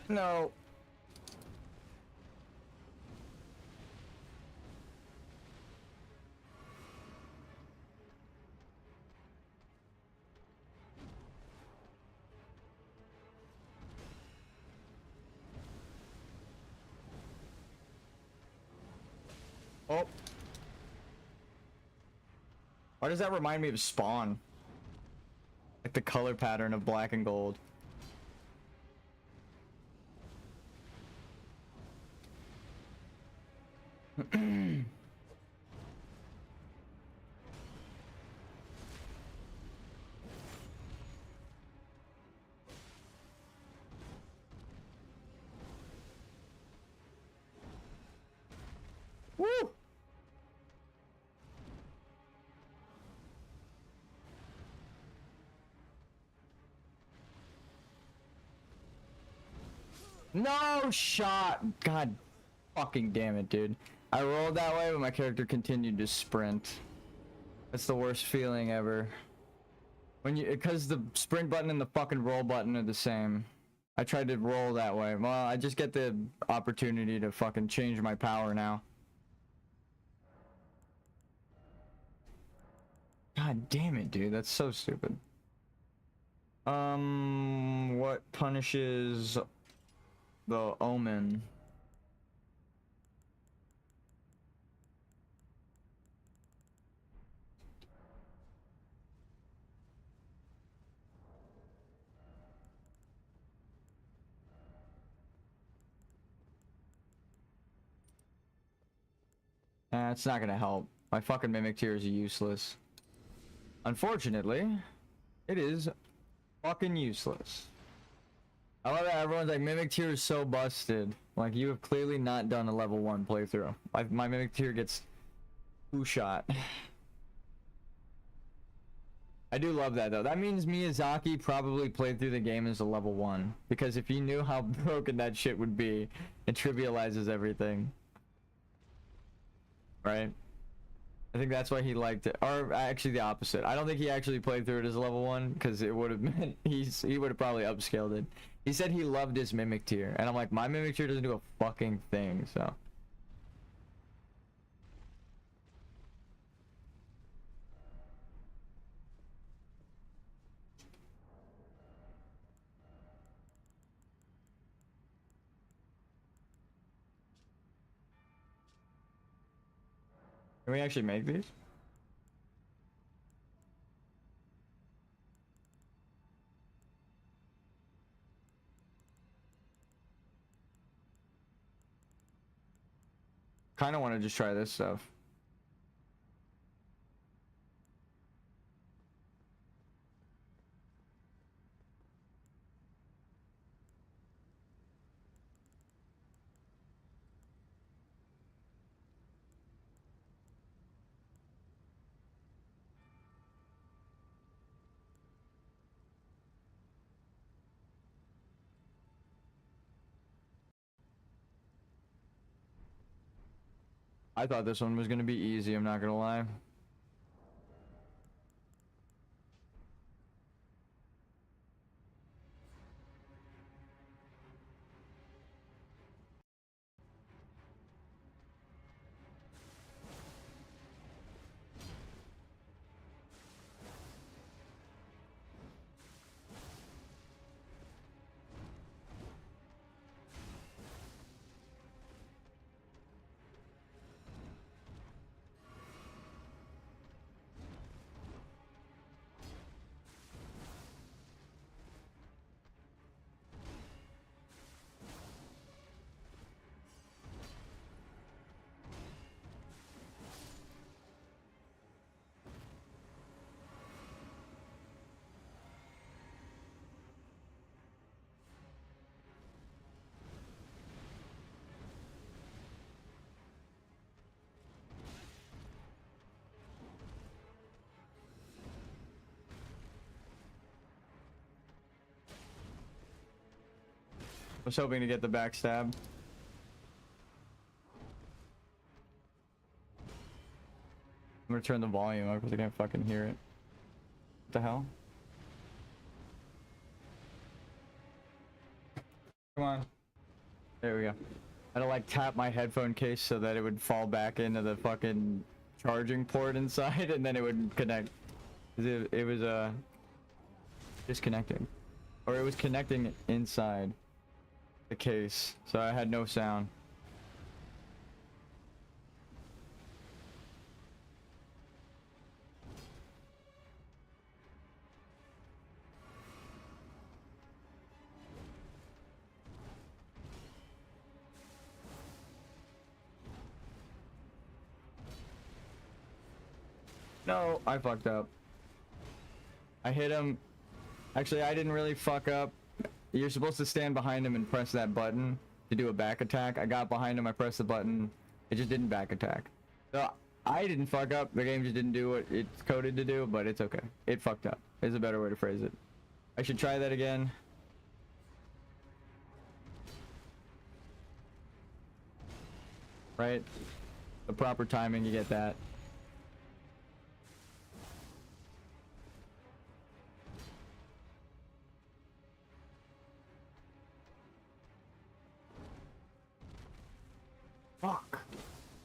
No. Oh. Why does that remind me of Spawn? Like the color pattern of black and gold. Woo! No shot! God fucking damn it, dude. I rolled that way, but my character continued to sprint. That's the worst feeling ever. When you, because the sprint button and the fucking roll button are the same. I tried to roll that way. Well, I just get the opportunity to fucking change my power now. God damn it, dude. That's so stupid. What punishes the omen? It's not gonna help. My fucking mimic tier is useless. Unfortunately, it is fucking useless. I love that everyone's like, mimic tier is so busted. Like, you have clearly not done a level 1 playthrough. My mimic tier gets 2 shot. I do love that though. That means Miyazaki probably played through the game as a level 1. Because if he knew how broken that shit would be, it trivializes everything. Right? I think that's why he liked it. Or actually the opposite. I don't think he actually played through it as a level 1, because it would have meant he would have probably upscaled it. He said he loved his mimic tier, and I'm like, my mimic tier doesn't do a fucking thing, so. Can we actually make these? Kind of want to just try this stuff. I thought this one was gonna be easy, I'm not gonna lie. I was hoping to get the backstab. I'm gonna turn the volume up because I can't fucking hear it. What the hell? Come on. There we go. I had to like tap my headphone case so that it would fall back into the fucking charging port inside and then it would connect. It was disconnecting. Or it was connecting inside the case, so I had no sound. No, I fucked up. I hit him. Actually, I didn't really fuck up. You're supposed to stand behind him and press that button to do a back attack. I got behind him, I pressed the button. It just didn't back attack. So I didn't fuck up. The game just didn't do what it's coded to do, but it's okay. It fucked up is a better way to phrase it. I should try that again. Right? The proper timing, you get that. Fuck.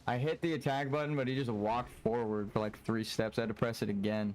I hit the attack button, but he just walked forward for like 3 steps. I had to press it again.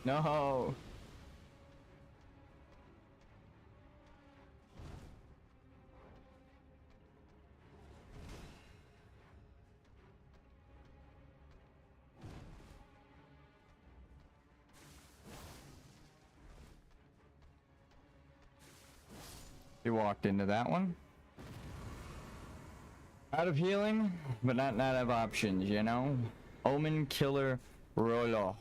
No. He walked into that one. Out of healing, but not out of options, you know? Omen Killer Rolo.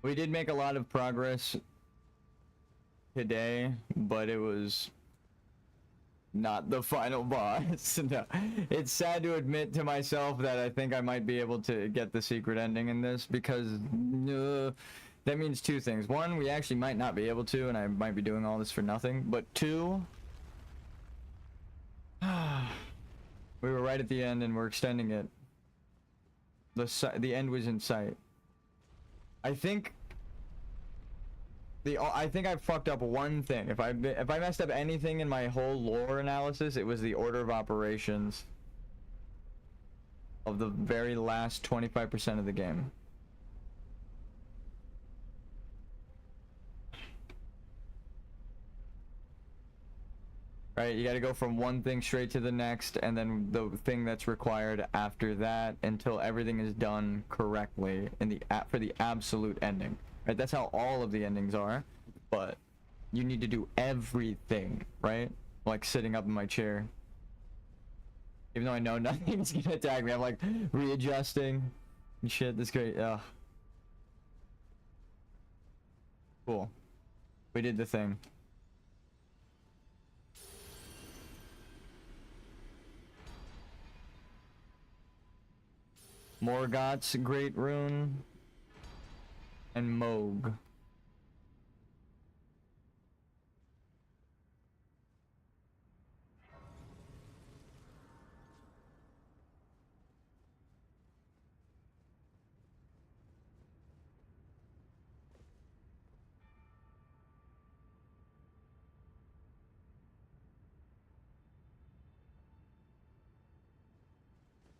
We did make a lot of progress today, but it was not the final boss. No. It's sad to admit to myself that I think I might be able to get the secret ending in this because that means 2 things. 1, we actually might not be able to, and I might be doing all this for nothing. But 2, we were right at the end and we're extending it. The end was in sight. I think I think I fucked up one thing. If I messed up anything in my whole lore analysis, it was the order of operations of the very last 25% of the game. Right, you gotta go from one thing straight to the next, and then the thing that's required after that until everything is done correctly in the for the absolute ending. Right, that's how all of the endings are, but you need to do everything, right? Like sitting up in my chair. Even though I know nothing's gonna attack me, I'm like readjusting and shit. This is great. Cool. We did the thing. Morgoth's Great Rune and Moog.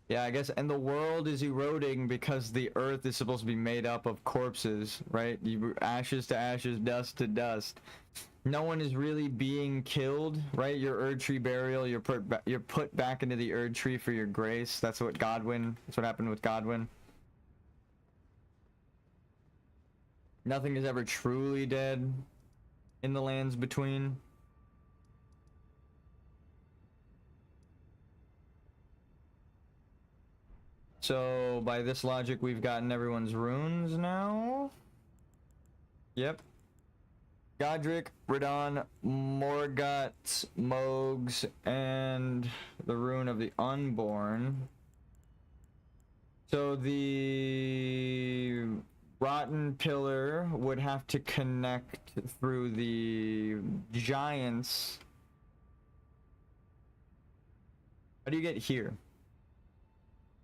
Yeah, I guess, and the world is eroding because the earth is supposed to be made up of corpses, right? Ashes to ashes, dust to dust. No one is really being killed, right? Your Erd Tree burial, you're put back into the Erd Tree for your grace. That's what happened with Godwin. Nothing is ever truly dead in the lands between. So, by this logic, we've gotten everyone's runes now. Yep. Godric, Radon, Morgoth, Mogs, and the Rune of the Unborn. So the Rotten Pillar would have to connect through the Giants. How do you get here?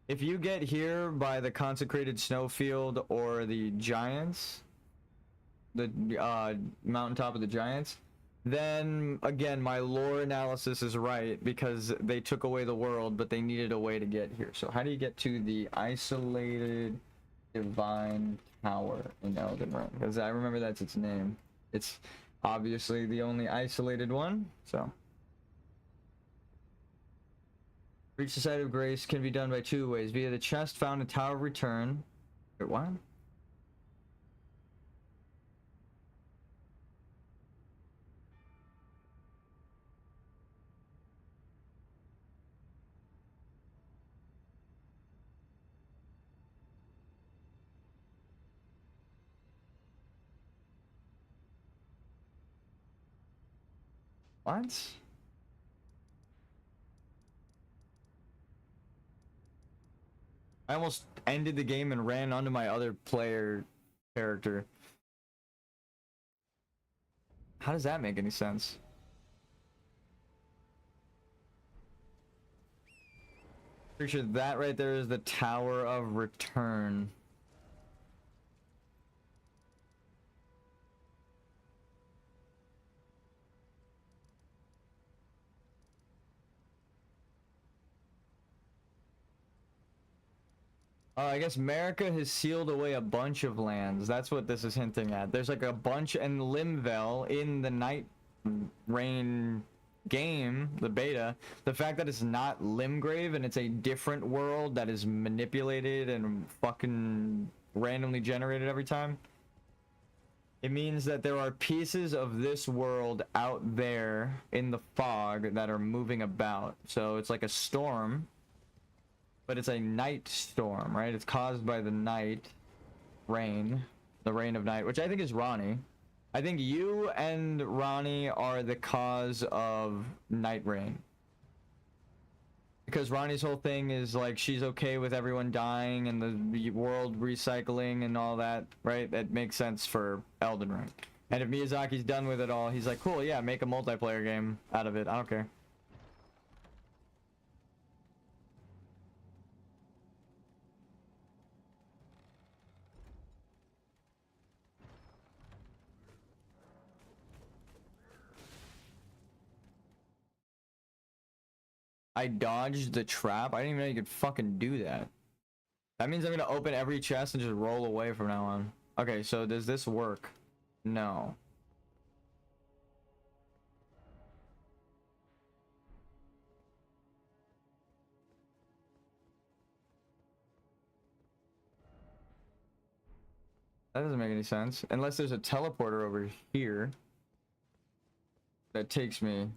If you get here by the Consecrated Snowfield or the Giants, the mountaintop of the Giants, then again my lore analysis is right because they took away the world, but they needed a way to get here. So how do you get to the isolated divine tower in Elden Ring? Because I remember that's its name. It's obviously the only isolated one. So reach the site of grace can be done by two ways: via the chest found in Tower of Return. Wait, what? What? I almost ended the game and ran onto my other player character. How does that make any sense? Pretty sure that right there is the Tower of Return. I guess America has sealed away a bunch of lands. That's what this is hinting at. There's like a bunch in Limvel in the Night Rain game, the beta. The fact that it's not Limgrave and it's a different world that is manipulated and fucking randomly generated every time. It means that there are pieces of this world out there in the fog that are moving about. So it's like a storm. But it's a night storm, right? It's caused by the night rain, the rain of night, which I think is Ronnie. I think you and Ronnie are the cause of night rain. Because Ronnie's whole thing is like she's okay with everyone dying and the world recycling and all that, right? That makes sense for Elden Ring. And if Miyazaki's done with it all, he's like, cool, yeah, make a multiplayer game out of it. I don't care. I dodged the trap. I didn't even know you could fucking do that. That means I'm gonna open every chest and just roll away from now on. Okay, so does this work? No. That doesn't make any sense. Unless there's a teleporter over here that takes me.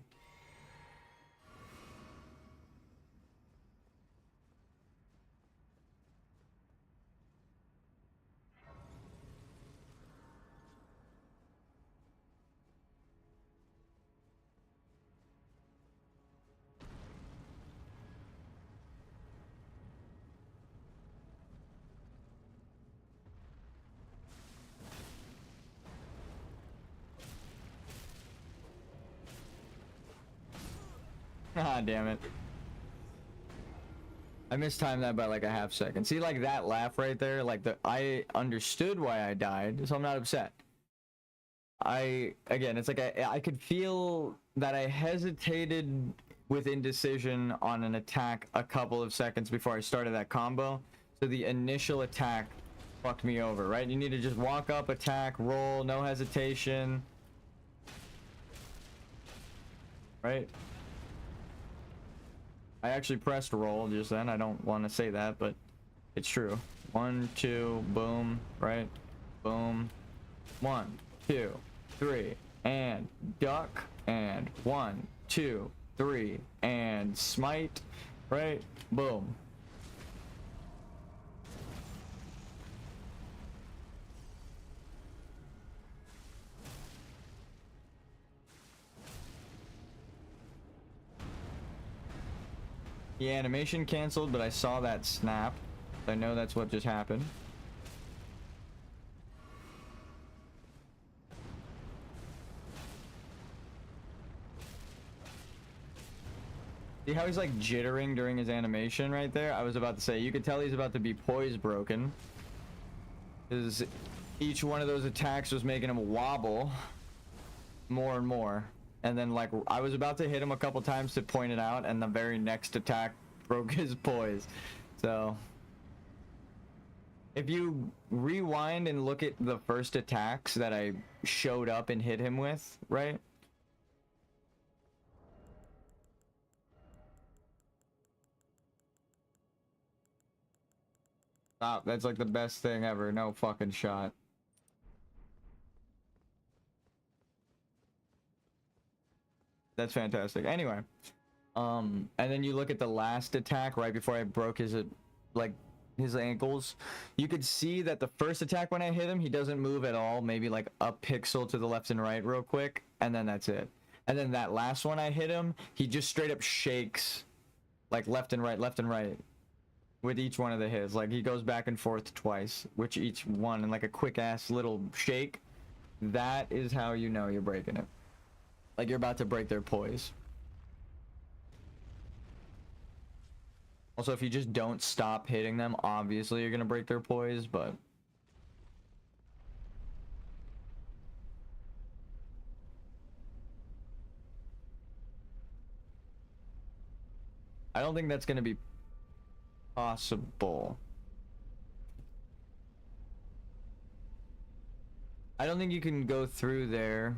Ah, damn it. I mistimed that by like a half second. See, like that laugh right there, like I understood why I died, so I'm not upset. Again, it's like I could feel that I hesitated with indecision on an attack a couple of seconds before I started that combo. So the initial attack fucked me over, right? You need to just walk up, attack, roll, no hesitation. Right? I actually pressed roll just then. I don't want to say that, but it's true. 1, 2, boom, right? Boom. 1, 2, 3, and duck, and 1, 2, 3, and smite, right? Boom. The animation canceled, but I saw that snap. I know that's what just happened. See how he's like jittering during his animation right there? I was about to say, you could tell he's about to be poise broken. Because each one of those attacks was making him wobble more and more. And then like I was about to hit him a couple times to point it out, and the very next attack broke his poise. So if you rewind and look at the first attacks that I showed up and hit him with, right? Stop, that's like the best thing ever. No fucking shot. That's fantastic. Anyway, and then you look at the last attack right before I broke his like his ankles. You could see that the first attack when I hit him, he doesn't move at all, maybe like a pixel to the left and right real quick, and then that's it. And then that last one I hit him, he just straight up shakes like left and right with each one of the hits. Like he goes back and forth twice, which each one in like a quick ass little shake. That is how you know you're breaking it. Like you're about to break their poise. Also, if you just don't stop hitting them, obviously you're gonna break their poise, but I don't think that's gonna be possible. I don't think you can go through there.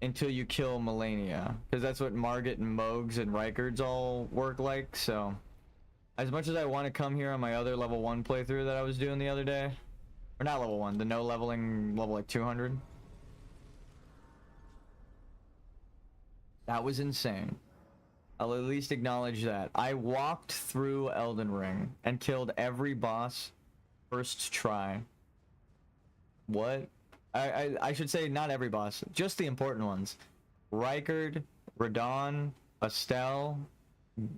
Until you kill Melania, because that's what Margit and Mogs and Reichard's all work like. So as much as I want to come here on my other level 1 playthrough that I was doing the other day, or not level 1, the no leveling level like 200, that was insane. I'll at least acknowledge that. I walked through Elden Ring and killed every boss first try. What? I should say not every boss, just the important ones. Reichard, Radon, Estelle,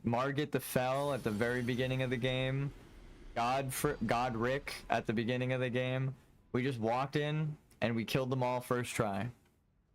Margit the Fell at the very beginning of the game, Godric at the beginning of the game. We just walked in and we killed them all first try.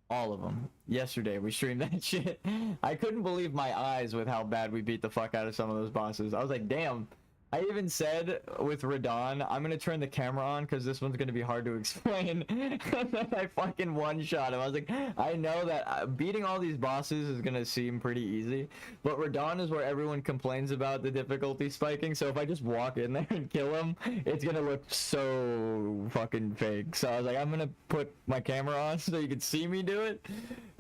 All of them. Yesterday we streamed that shit. I couldn't believe my eyes with how bad we beat the fuck out of some of those bosses. I was like, damn, I even said with Radon, I'm gonna turn the camera on because this one's gonna be hard to explain. And then I fucking one-shot him. I was like, I know that beating all these bosses is gonna seem pretty easy, but Radon is where everyone complains about the difficulty spiking. So if I just walk in there and kill him, it's gonna look so fucking fake. So I was like, I'm gonna put my camera on so you can see me do it,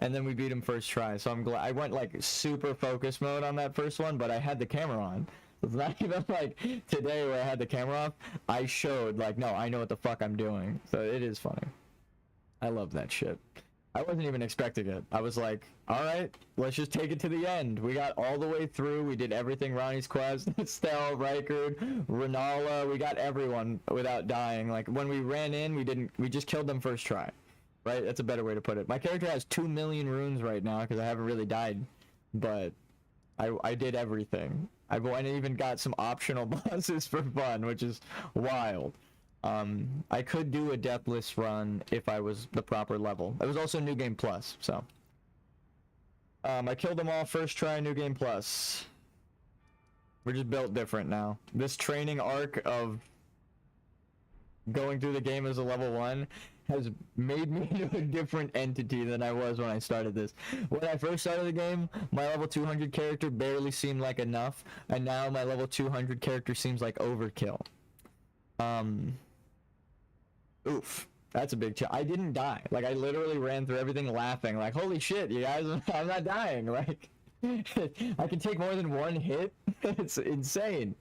and then we beat him first try. So I'm glad I went like super focus mode on that first one, but I had the camera on. It's not even like today where I had the camera off. I showed like, no, I know what the fuck I'm doing. So it is funny. I love that shit. I wasn't even expecting it. I was like, all right, let's just take it to the end. We got all the way through. We did everything. Ronnie's quest, Stell, Rykard, Renala. We got everyone without dying. Like when we ran in, we just killed them first try. Right? That's a better way to put it. My character has 2 million runes right now because I haven't really died, but I did everything. I even got some optional bosses for fun, which is wild. I could do a deathless run if I was the proper level. It was also New Game Plus, so. I killed them all first try, New Game Plus. We're just built different now. This training arc of going through the game as a level 1 has made me into a different entity than I was when I started this. When I first started the game, my level 200 character barely seemed like enough, and now my level 200 character seems like overkill. Oof. That's a big I didn't die. Like, I literally ran through everything laughing, like, holy shit, you guys, I'm not dying. Like, I can take more than one hit? It's insane.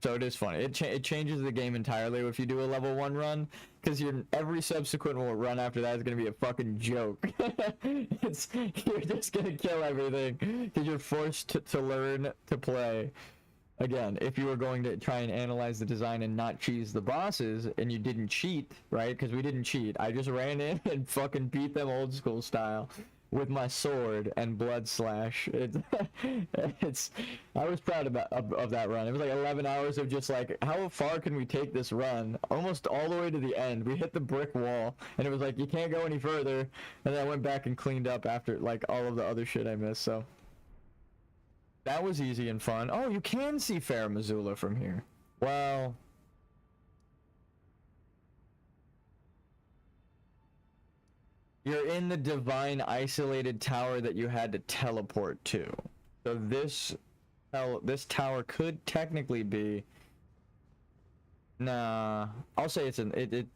So it is funny. It changes the game entirely if you do a level 1 run, because every subsequent run after that is going to be a fucking joke. You're just going to kill everything, because you're forced to learn to play. Again, if you were going to try and analyze the design and not cheese the bosses, and you didn't cheat, right? Because we didn't cheat. I just ran in and fucking beat them old school style with my sword and blood slash. I was proud of that run. It was like 11 hours of just like, how far can we take this run? Almost all the way to the end. We hit the brick wall, and it was like, you can't go any further. And then I went back and cleaned up after like all of the other shit I missed. So that was easy and fun. Oh, you can see Fair Missoula from here. Well, you're in the divine isolated tower that you had to teleport to. So this tower could technically be. Nah, I'll say it can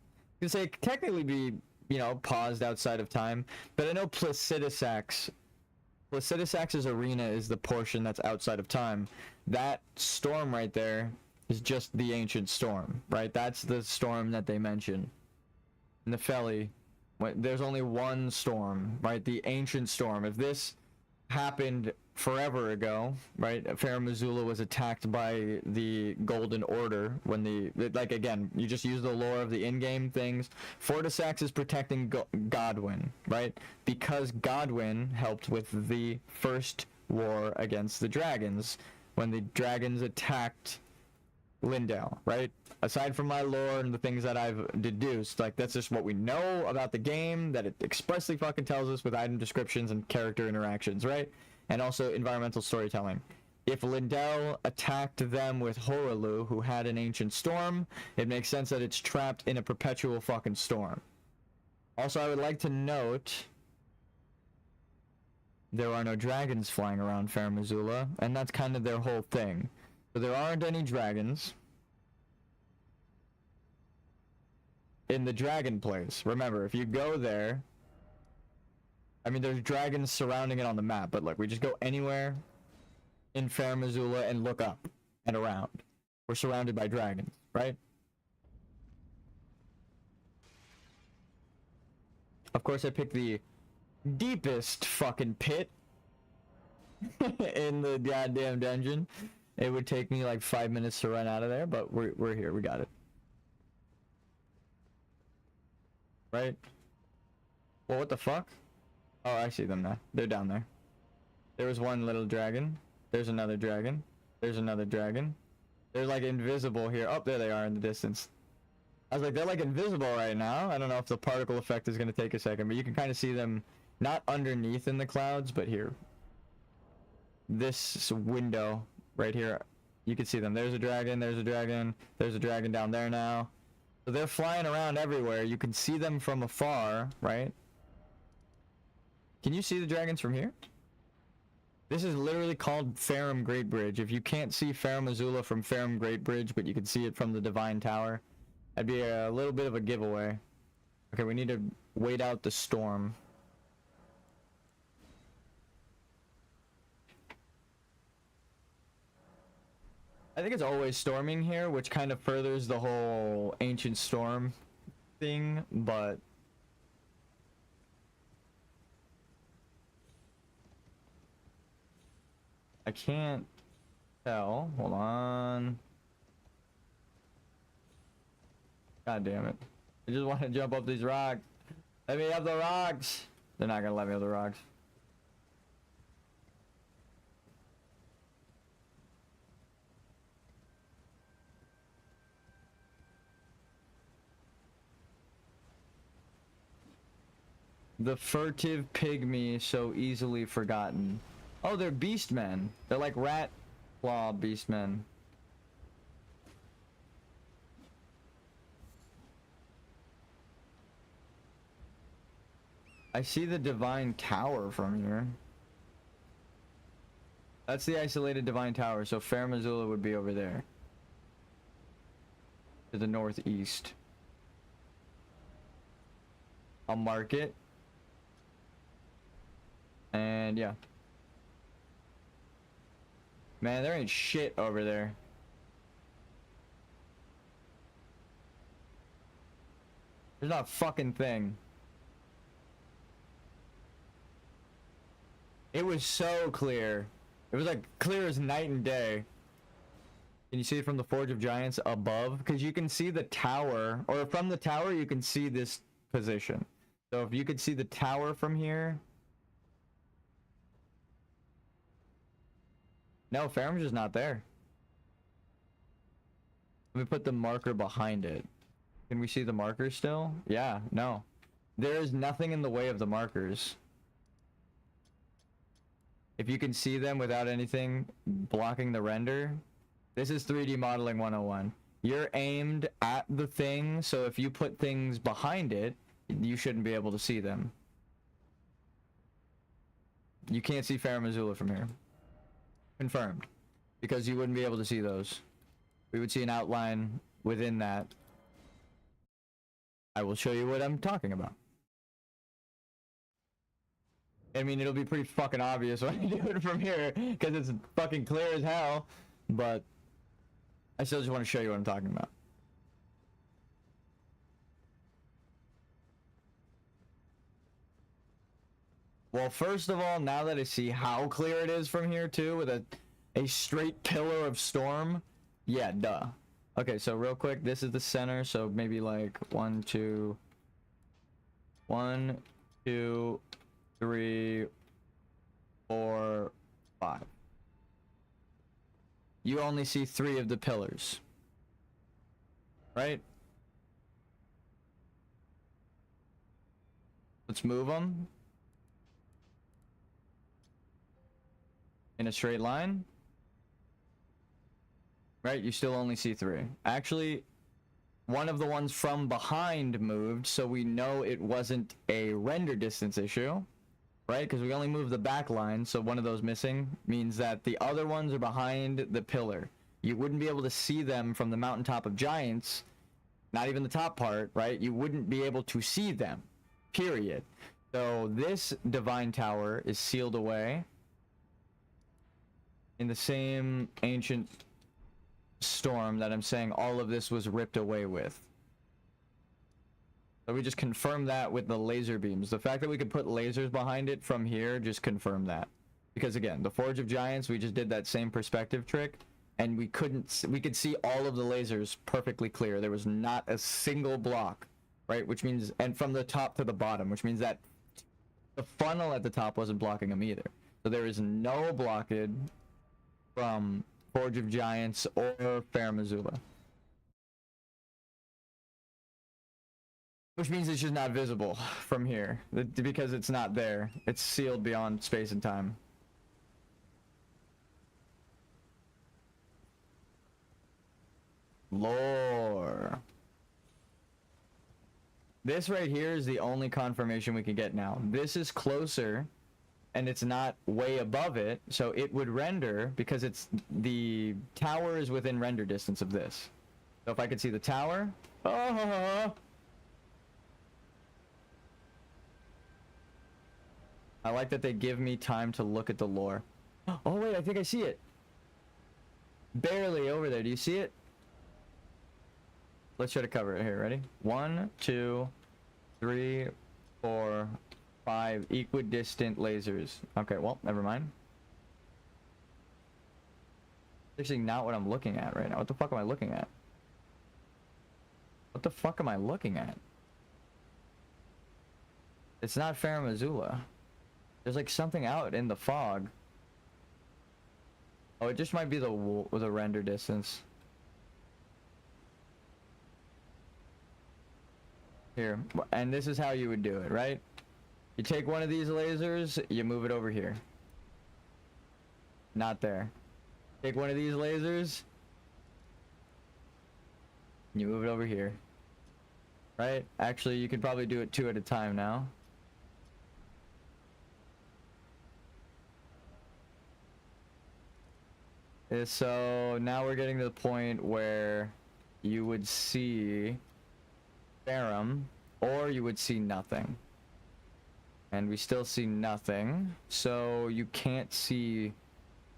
say technically be, you know, paused outside of time. But I know Placidusax's arena is the portion that's outside of time. That storm right there is just the ancient storm, right? That's the storm that they mention. Nefeli. There's only one storm, right? The ancient storm. If this happened forever ago, right? Fair Missoula was attacked by the Golden Order when like again, you just use the lore of the in-game things. Fortisax is protecting Godwyn, right? Because Godwyn helped with the first war against the dragons when the dragons attacked Lindell, right? Aside from my lore and the things that I've deduced, like that's just what we know about the game, that it expressly fucking tells us with item descriptions and character interactions, right? And also environmental storytelling. If Lindell attacked them with Horalu, who had an ancient storm, it makes sense that it's trapped in a perpetual fucking storm. Also, I would like to note there are no dragons flying around Fair Missoula, and that's kind of their whole thing. So there aren't any dragons in the dragon place. Remember, if you go there, I mean, there's dragons surrounding it on the map, but like, we just go anywhere in Fair Missoula and look up and around. We're surrounded by dragons, right? Of course, I picked the deepest fucking pit in the goddamn dungeon. It would take me like 5 minutes to run out of there, but we're here. We got it. Right? Well, what the fuck? Oh, I see them now. They're down there. There was one little dragon. There's another dragon. There's another dragon. They're like invisible here. Oh, there they are in the distance. I was like, they're like invisible right now. I don't know if the particle effect is going to take a second, but you can kind of see them not underneath in the clouds, but here. this window right here. You can see them. There's a dragon, there's a dragon, there's a dragon down there now. So they're flying around everywhere. You can see them from afar, right? Can you see the dragons from here? This is literally called Farum Great Bridge. If you can't see Farum Azula from Farum Great Bridge, but you can see it from the Divine Tower, that'd be a little bit of a giveaway. Okay, we need to wait out the storm. I think it's always storming here, which kind of furthers the whole ancient storm thing, but I can't tell. Hold on. God damn it. I just want to jump up these rocks. Let me up the rocks. They're not gonna let me up the rocks. The furtive pygmy so easily forgotten. Oh, they're beastmen. They're like rat claw beastmen. I see the Divine Tower from here. That's the isolated Divine Tower, so Farum Azula would be over there. To the northeast. I'll mark it. And yeah. Man, there ain't shit over there. There's not a fucking thing. It was so clear. It was like clear as night and day. Can you see it from the Forge of Giants above? Because you can see the tower, or from the tower you can see this position. So if you could see the tower from here. No, Farum's just not there. Let me put the marker behind it. Can we see the marker still? Yeah, no. There is nothing in the way of the markers. If you can see them without anything blocking the render, this is 3D modeling 101. You're aimed at the thing, so if you put things behind it, you shouldn't be able to see them. You can't see Farum Azula from here. Confirmed. Because you wouldn't be able to see those. We would see an outline within that. I will show you what I'm talking about. I mean, it'll be pretty fucking obvious when I do it from here, because it's fucking clear as hell, but I still just want to show you what I'm talking about. Well, first of all, now that I see how clear it is from here too, with a straight pillar of storm, yeah, duh. Okay, so real quick, this is the center, so maybe like 1, 2, 3, 4, 5. You only see 3 of the pillars, right? Let's move them in a straight line. Right, you still only see 3. Actually, one of the ones from behind moved, so we know it wasn't a render distance issue, right? Because we only moved the back line, so one of those missing means that the other ones are behind the pillar. You wouldn't be able to see them from the mountaintop of giants, not even the top part, right? You wouldn't be able to see them, period. So this Divine Tower is sealed away in the same ancient storm that I'm saying all of this was ripped away with. So we just confirmed that with the laser beams. The fact that we could put lasers behind it from here just confirmed that. Because again, the Forge of Giants, we just did that same perspective trick, and we could see all of the lasers perfectly clear. There was not a single block, right? Which means, and from the top to the bottom, which means that the funnel at the top wasn't blocking them either. So there is no blockage from Forge of Giants or Farum Azula. Which means it's just not visible from here, because it's not there. It's sealed beyond space and time. Lore. This right here is the only confirmation we can get now. This is closer, and it's not way above it, so it would render, because it's, the tower is within render distance of this. So if I could see the tower, oh, I like that they give me time to look at the lore. Oh wait, I think I see it. Barely over there, do you see it? Let's try to cover it here, ready? 1, 2, 3, 4, 5 equidistant lasers. Okay, well, never mind. Actually not what I'm looking at right now. What the fuck am I looking at? What the fuck am I looking at? It's not Farum Azula. There's like something out in the fog. Oh, it just might be the render distance. Here, and this is how you would do it, right? You take one of these lasers, you move it over here. Not there. Take one of these lasers, you move it over here. Right? Actually, you could probably do it 2 at a time now. So now we're getting to the point where you would see Farum, or you would see nothing. And we still see nothing, so you can't see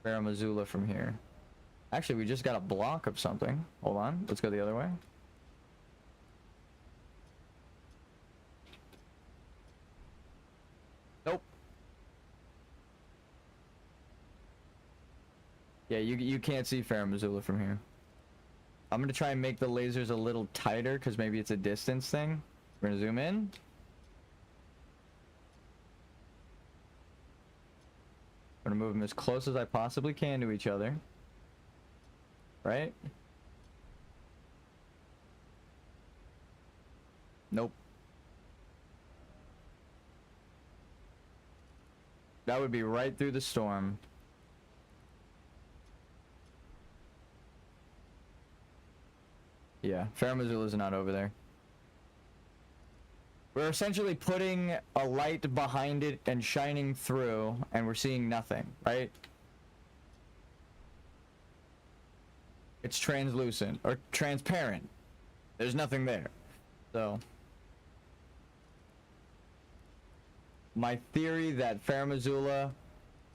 Farum Azula from here. Actually, we just got a block of something. Hold on, let's go the other way. Nope. Yeah, you can't see Farum Azula from here. I'm gonna try and make the lasers a little tighter, because maybe it's a distance thing. We're gonna zoom in. I'm gonna move them as close as I possibly can to each other. Right? Nope. That would be right through the storm. Yeah, Farum Azula's not over there. We're essentially putting a light behind it and shining through, and we're seeing nothing, right? It's translucent, or transparent. There's nothing there. So, my theory that Farum Azula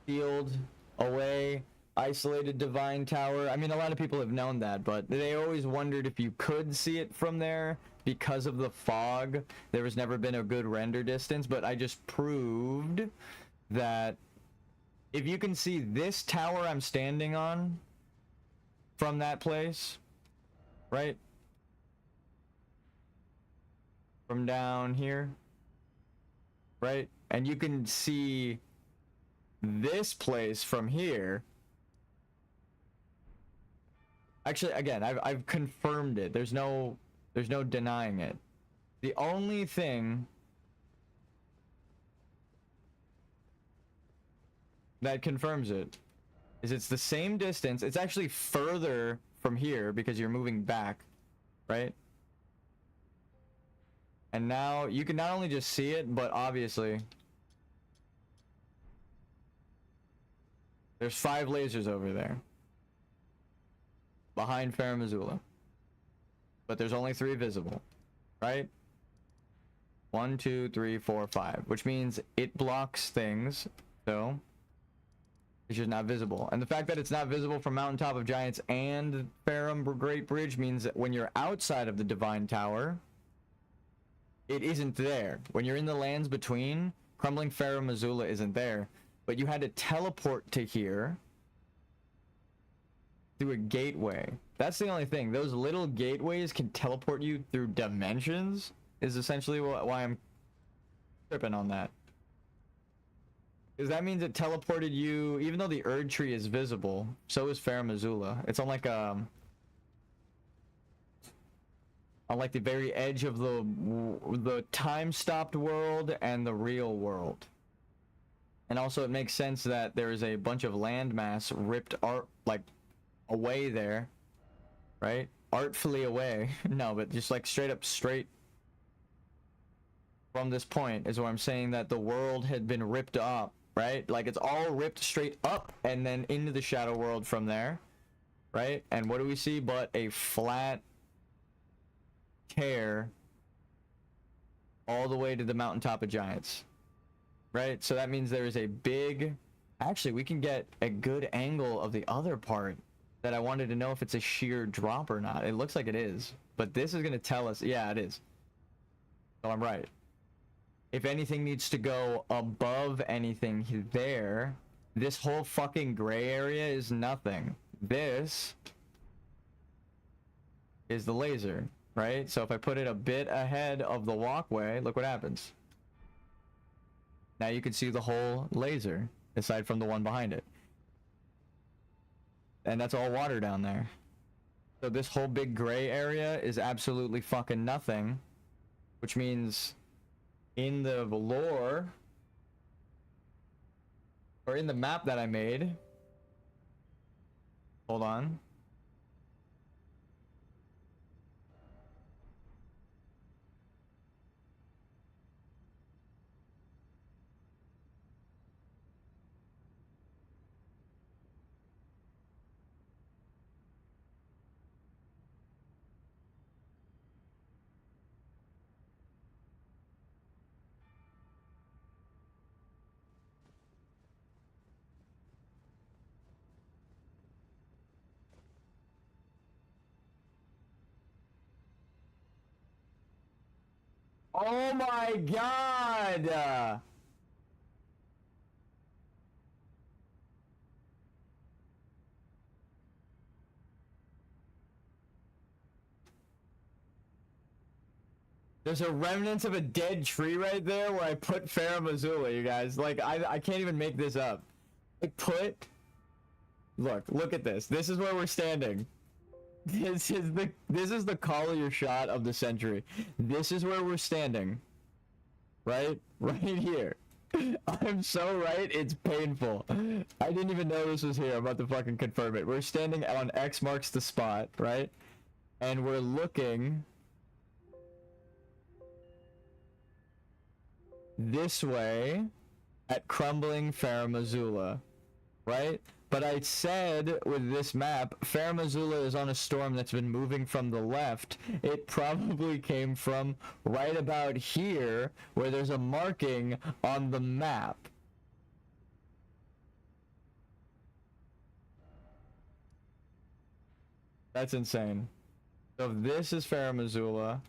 sealed away, isolated divine tower. I mean, a lot of people have known that, but they always wondered if you could see it from there because of the fog. There was never been a good render distance, but I just proved that if you can see this tower I'm standing on from that place, right? From down here, right? And you can see this place from here. Actually, again, I've confirmed it. There's no denying it. The only thing that confirms it is it's the same distance. It's actually further from here because you're moving back, right? And now you can not only just see it, but obviously there's 5 lasers over there behind Farum Azula, but there's only 3 visible, right? 1, 2, 3, 4, 5, which means it blocks things, so it's just not visible. And the fact that it's not visible from Mountaintop of Giants and Farum Great Bridge means that when you're outside of the Divine Tower, it isn't there. When you're in the lands between, Crumbling Farum Azula isn't there, but you had to teleport to here through a gateway. That's the only thing. Those little gateways can teleport you through dimensions, is essentially why I'm tripping on that. Because that means it teleported you, even though the Erd Tree is visible, so is Farum Azula. It's on like the very edge of the time-stopped world and the real world. And also it makes sense that there is a bunch of landmass ripped away there, right? artfully away. No, but just like straight up, straight from this point is where I'm saying that the world had been ripped up, right? Like it's all ripped straight up and then into the shadow world from there, right? And what do we see but a flat tear all the way to the mountaintop of giants, right? So that means there is a big, actually we can get a good angle of the other part that I wanted to know if it's a sheer drop or not. It looks like it is, but this is going to tell us, yeah, it is. So I'm right. If anything needs to go above anything there, this whole fucking gray area is nothing. This is the laser, right? So if I put it a bit ahead of the walkway, look what happens. Now you can see the whole laser, aside from the one behind it. And that's all water down there. So this whole big gray area is absolutely fucking nothing, which means in the lore, or in the map that I made, hold on. Oh my god! There's a remnant of a dead tree right there where I put Farah Missoula, you guys. Like, I can't even make this up. I put... Look at this. This is where we're standing. This is the collier shot of the century. This is where we're standing. Right? Right here. I'm so right, it's painful. I didn't even know this was here. I'm about to fucking confirm it. We're standing on X marks the spot, right? And we're looking this way at crumbling Farah Missoula, right? But I said with this map, Farah Missoula is on a storm that's been moving from the left. It probably came from right about here, where there's a marking on the map. That's insane. So this is Farah Missoula.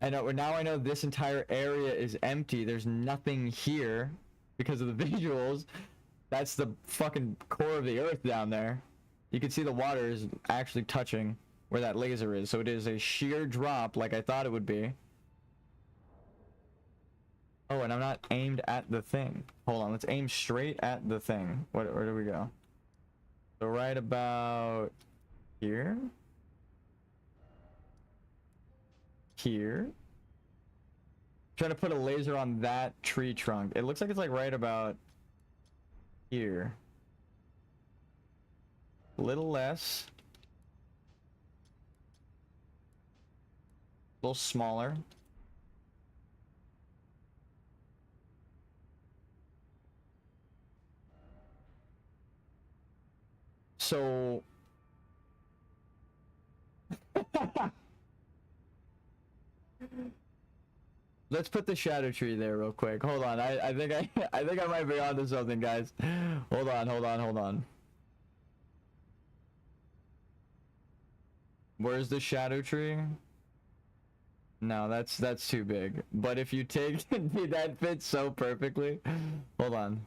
And now I know this entire area is empty. There's nothing here because of the visuals. That's the fucking core of the earth down there. You can see the water is actually touching where that laser is. So it is a sheer drop like I thought it would be. Oh, and I'm not aimed at the thing. Hold on, let's aim straight at the thing. Where do we go? So right about here. Here. Trying to put a laser on that tree trunk. It looks like it's like right about here. A little less. A little smaller. So let's put the shadow tree there real quick. Hold on. I think I might be onto something, guys. Hold on. Where's the shadow tree? No, that's too big. But if you take that fits so perfectly. Hold on.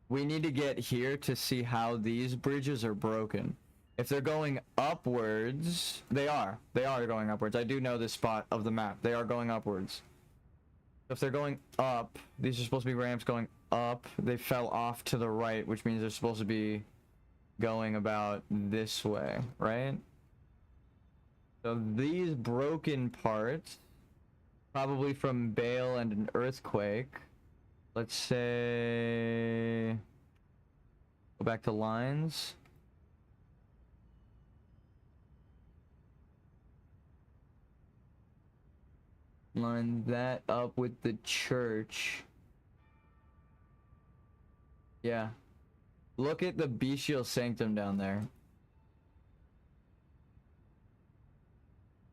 We need to get here to see how these bridges are broken. If they're going upwards, they are going upwards. I do know this spot of the map. They are going upwards. If they're going up, these are supposed to be ramps going up. They fell off to the right, which means they're supposed to be going about this way, right? So these broken parts, probably from Bale and an earthquake. Let's say, go back to lines. Line that up with the church. Yeah. Look at the bestial sanctum down there.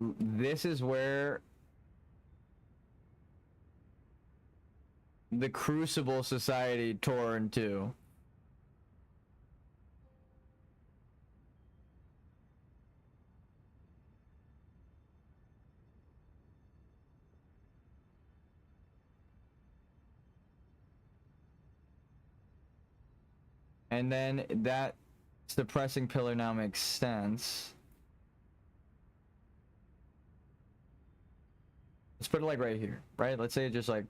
This is where the Crucible Society tore into. And then that suppressing pillar now makes sense. Let's put it like right here, right? Let's say it just like,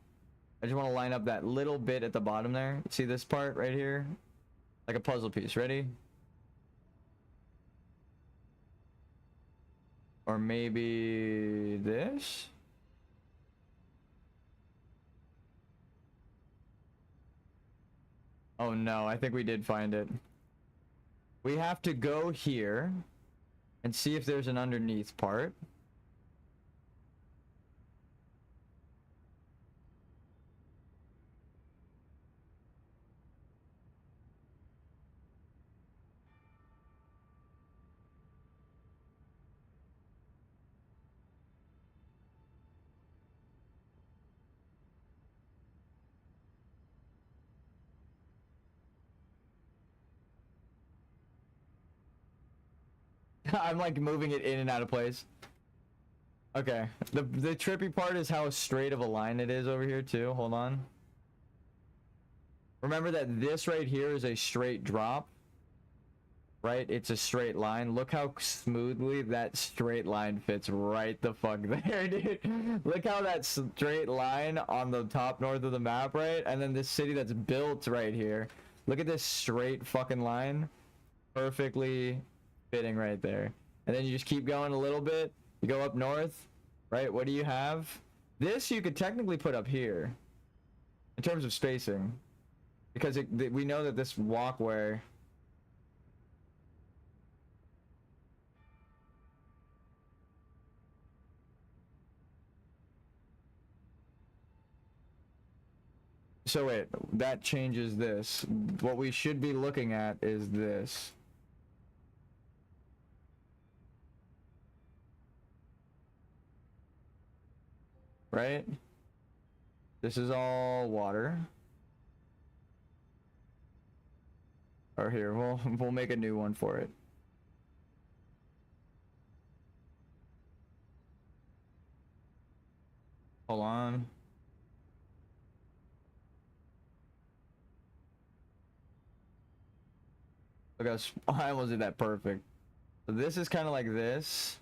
I just want to line up that little bit at the bottom there. See this part right here? Like a puzzle piece. Ready? Or maybe this? Oh no, I think we did find it. We have to go here and see if there's an underneath part. I'm like moving it in and out of place. Okay. The trippy part is how straight of a line it is over here too. Hold on. Remember that this right here is a straight drop. Right? It's a straight line. Look how smoothly that straight line fits right the fuck there, dude. Look how that straight line on the top north of the map, right? And then this city that's built right here. Look at this straight fucking line. Perfectly fitting right there. And then you just keep going a little bit. You go up north, right? What do you have? This you could technically put up here in terms of spacing, because we know that this walkway. So wait, that changes this. What we should be looking at is this. Right? This is all water. Or here, we'll make a new one for it. Hold on. Look how I almost did that perfect. So this is kind of like this.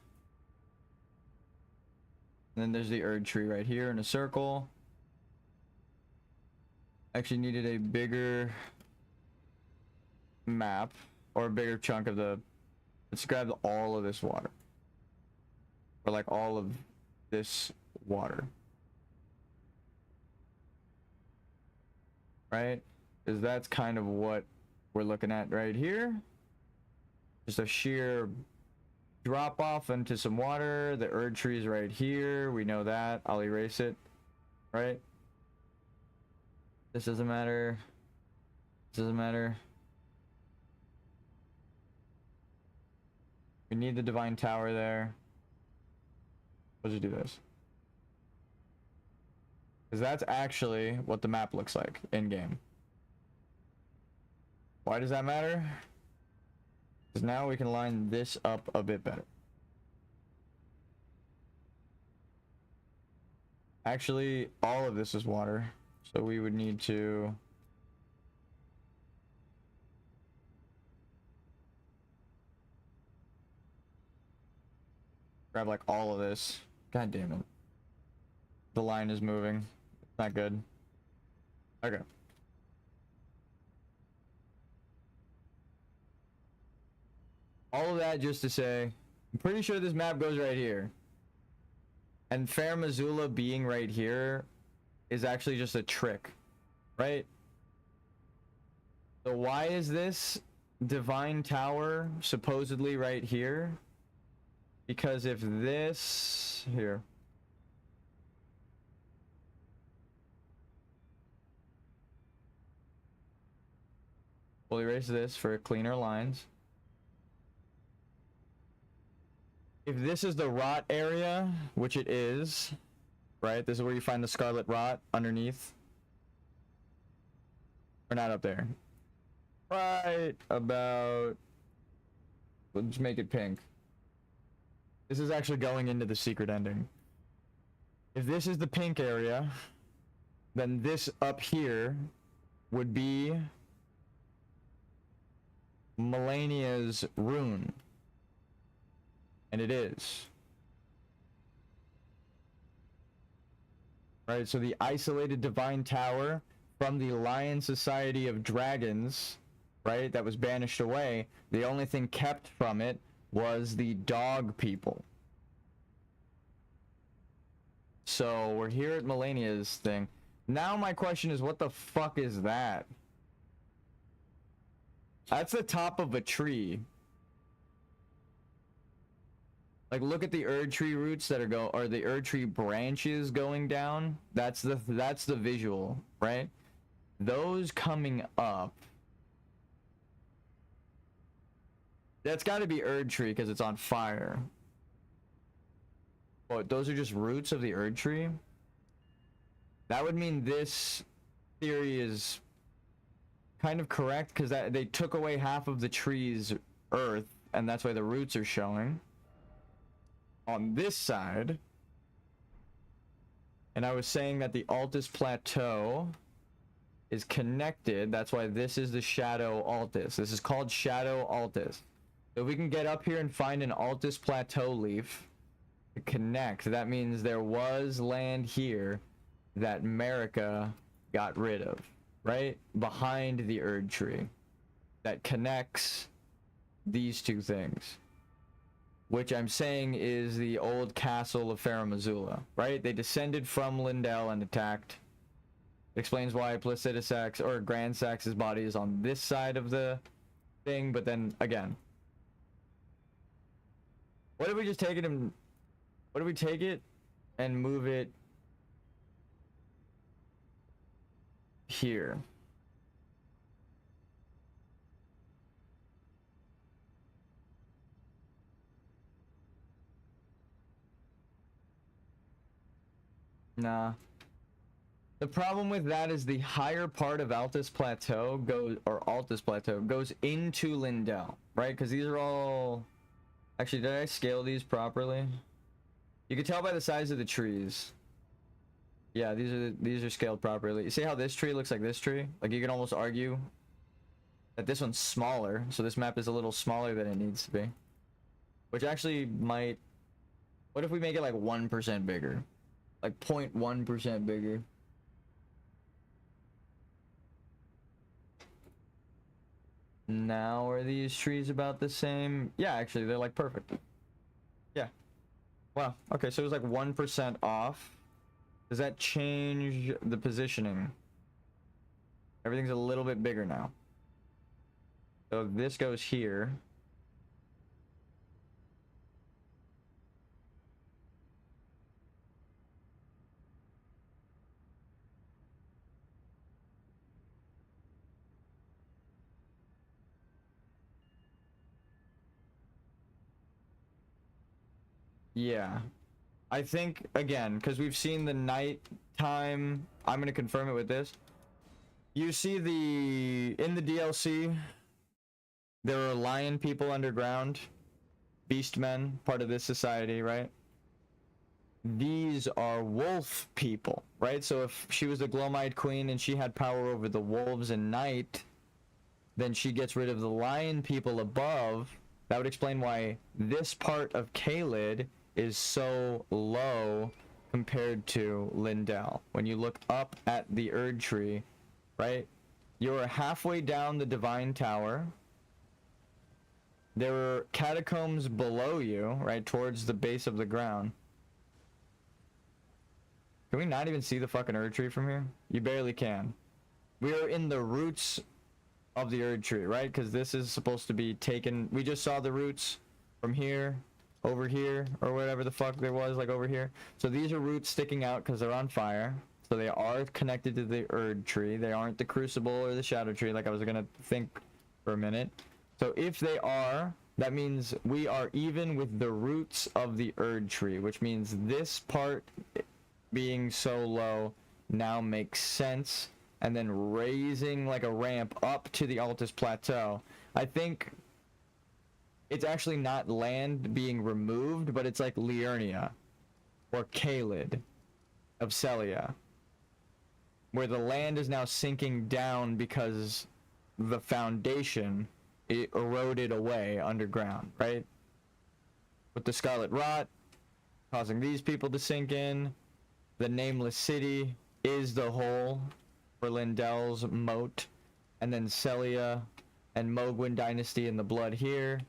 And then there's the Erd tree right here in a circle. Actually needed a bigger map or a bigger chunk of the. Let's grab all of this water. Or like all of this water. Right? Because that's kind of what we're looking at right here. Just a sheer drop off into some water. The Erd tree is right here. We know that. I'll erase it. Right? This doesn't matter. This doesn't matter. We need the divine tower there. Let's just do this. Because that's actually what the map looks like in game. Why does that matter? Because now we can line this up a bit better. Actually, all of this is water. So we would need to... Grab like all of this. God damn it. The line is moving. It's not good. Okay. All of that just to say, I'm pretty sure this map goes right here. And Fair Missoula being right here is actually just a trick, right? So why is this Divine Tower supposedly right here? Because if this... Here. We'll erase this for cleaner lines. If this is the rot area, which it is, right? This is where you find the scarlet rot underneath. Or not up there. Right about... We'll just make it pink. This is actually going into the secret ending. If this is the pink area, then this up here would be Melania's rune. And it is. Right, so the isolated divine tower from the Lion Society of Dragons, right, that was banished away, the only thing kept from it was the dog people. So we're here at Melania's thing. Now my question is, what the fuck is that? That's the top of a tree. Like, look at the Erd tree roots that are or the Erd tree branches going down. That's the visual, right? Those coming up. That's got to be Erd tree because it's on fire. Oh, those are just roots of the Erd tree? That would mean this theory is kind of correct because they took away half of the tree's earth, and that's why the roots are showing. On this side, and I was saying that the Altus Plateau is connected. That's why this is the Shadow Altus. This is called Shadow Altus. So if we can get up here and find an Altus Plateau leaf to connect, that means there was land here that Marika got rid of, right? Behind the Erd tree that connects these two things. Which I'm saying is the old castle of Fair Missoula, right? They descended from Lindell and attacked. Explains why Placidusax or Grand Sax's body is on this side of the thing, but then again, what if we just take it and what if we take it and move it here? Nah. The problem with that is the higher part of Altus Plateau goes into Lindell, right? Because these are all... Actually, did I scale these properly? You can tell by the size of the trees. Yeah, these are scaled properly. You see how this tree looks like this tree? Like, you can almost argue that this one's smaller, so this map is a little smaller than it needs to be. Which actually might... What if we make it like 1% bigger? Like 0.1% bigger. Now are these trees about the same? Yeah, actually, they're like perfect. Yeah. Wow. Okay, so it was like 1% off. Does that change the positioning? Everything's a little bit bigger now. So this goes here. Yeah. I think, again, because we've seen the nighttime, I'm going to confirm it with this. You see in the DLC, there are lion people underground, beastmen, part of this society, right? These are wolf people, right? So if she was the Glomite Queen and she had power over the wolves in night, then she gets rid of the lion people above. That would explain why this part of Kaled is so low compared to Lindell. When you look up at the Erd Tree, right? You're halfway down the Divine Tower. There are catacombs below you, right, towards the base of the ground. Can we not even see the fucking Erd Tree from here? You barely can. We are in the roots of the Erd Tree, right? Because this is supposed to be taken. We just saw the roots from here, over here, or whatever the fuck there was, like over here. So these are roots sticking out because they're on fire. So they are connected to the Erd Tree. They aren't the Crucible or the Shadow Tree, like I was gonna think for a minute. So if they are, that means we are even with the roots of the Erd Tree, which means this part being so low now makes sense. And then raising like a ramp up to the Altus Plateau. I think it's actually not land being removed, but it's like Liurnia or Caelid of Celia, where the land is now sinking down because the foundation it eroded away underground, right? With the Scarlet Rot causing these people to sink in, the Nameless City is the hole for Lindell's moat, and then Celia and Mogwin Dynasty in the blood here.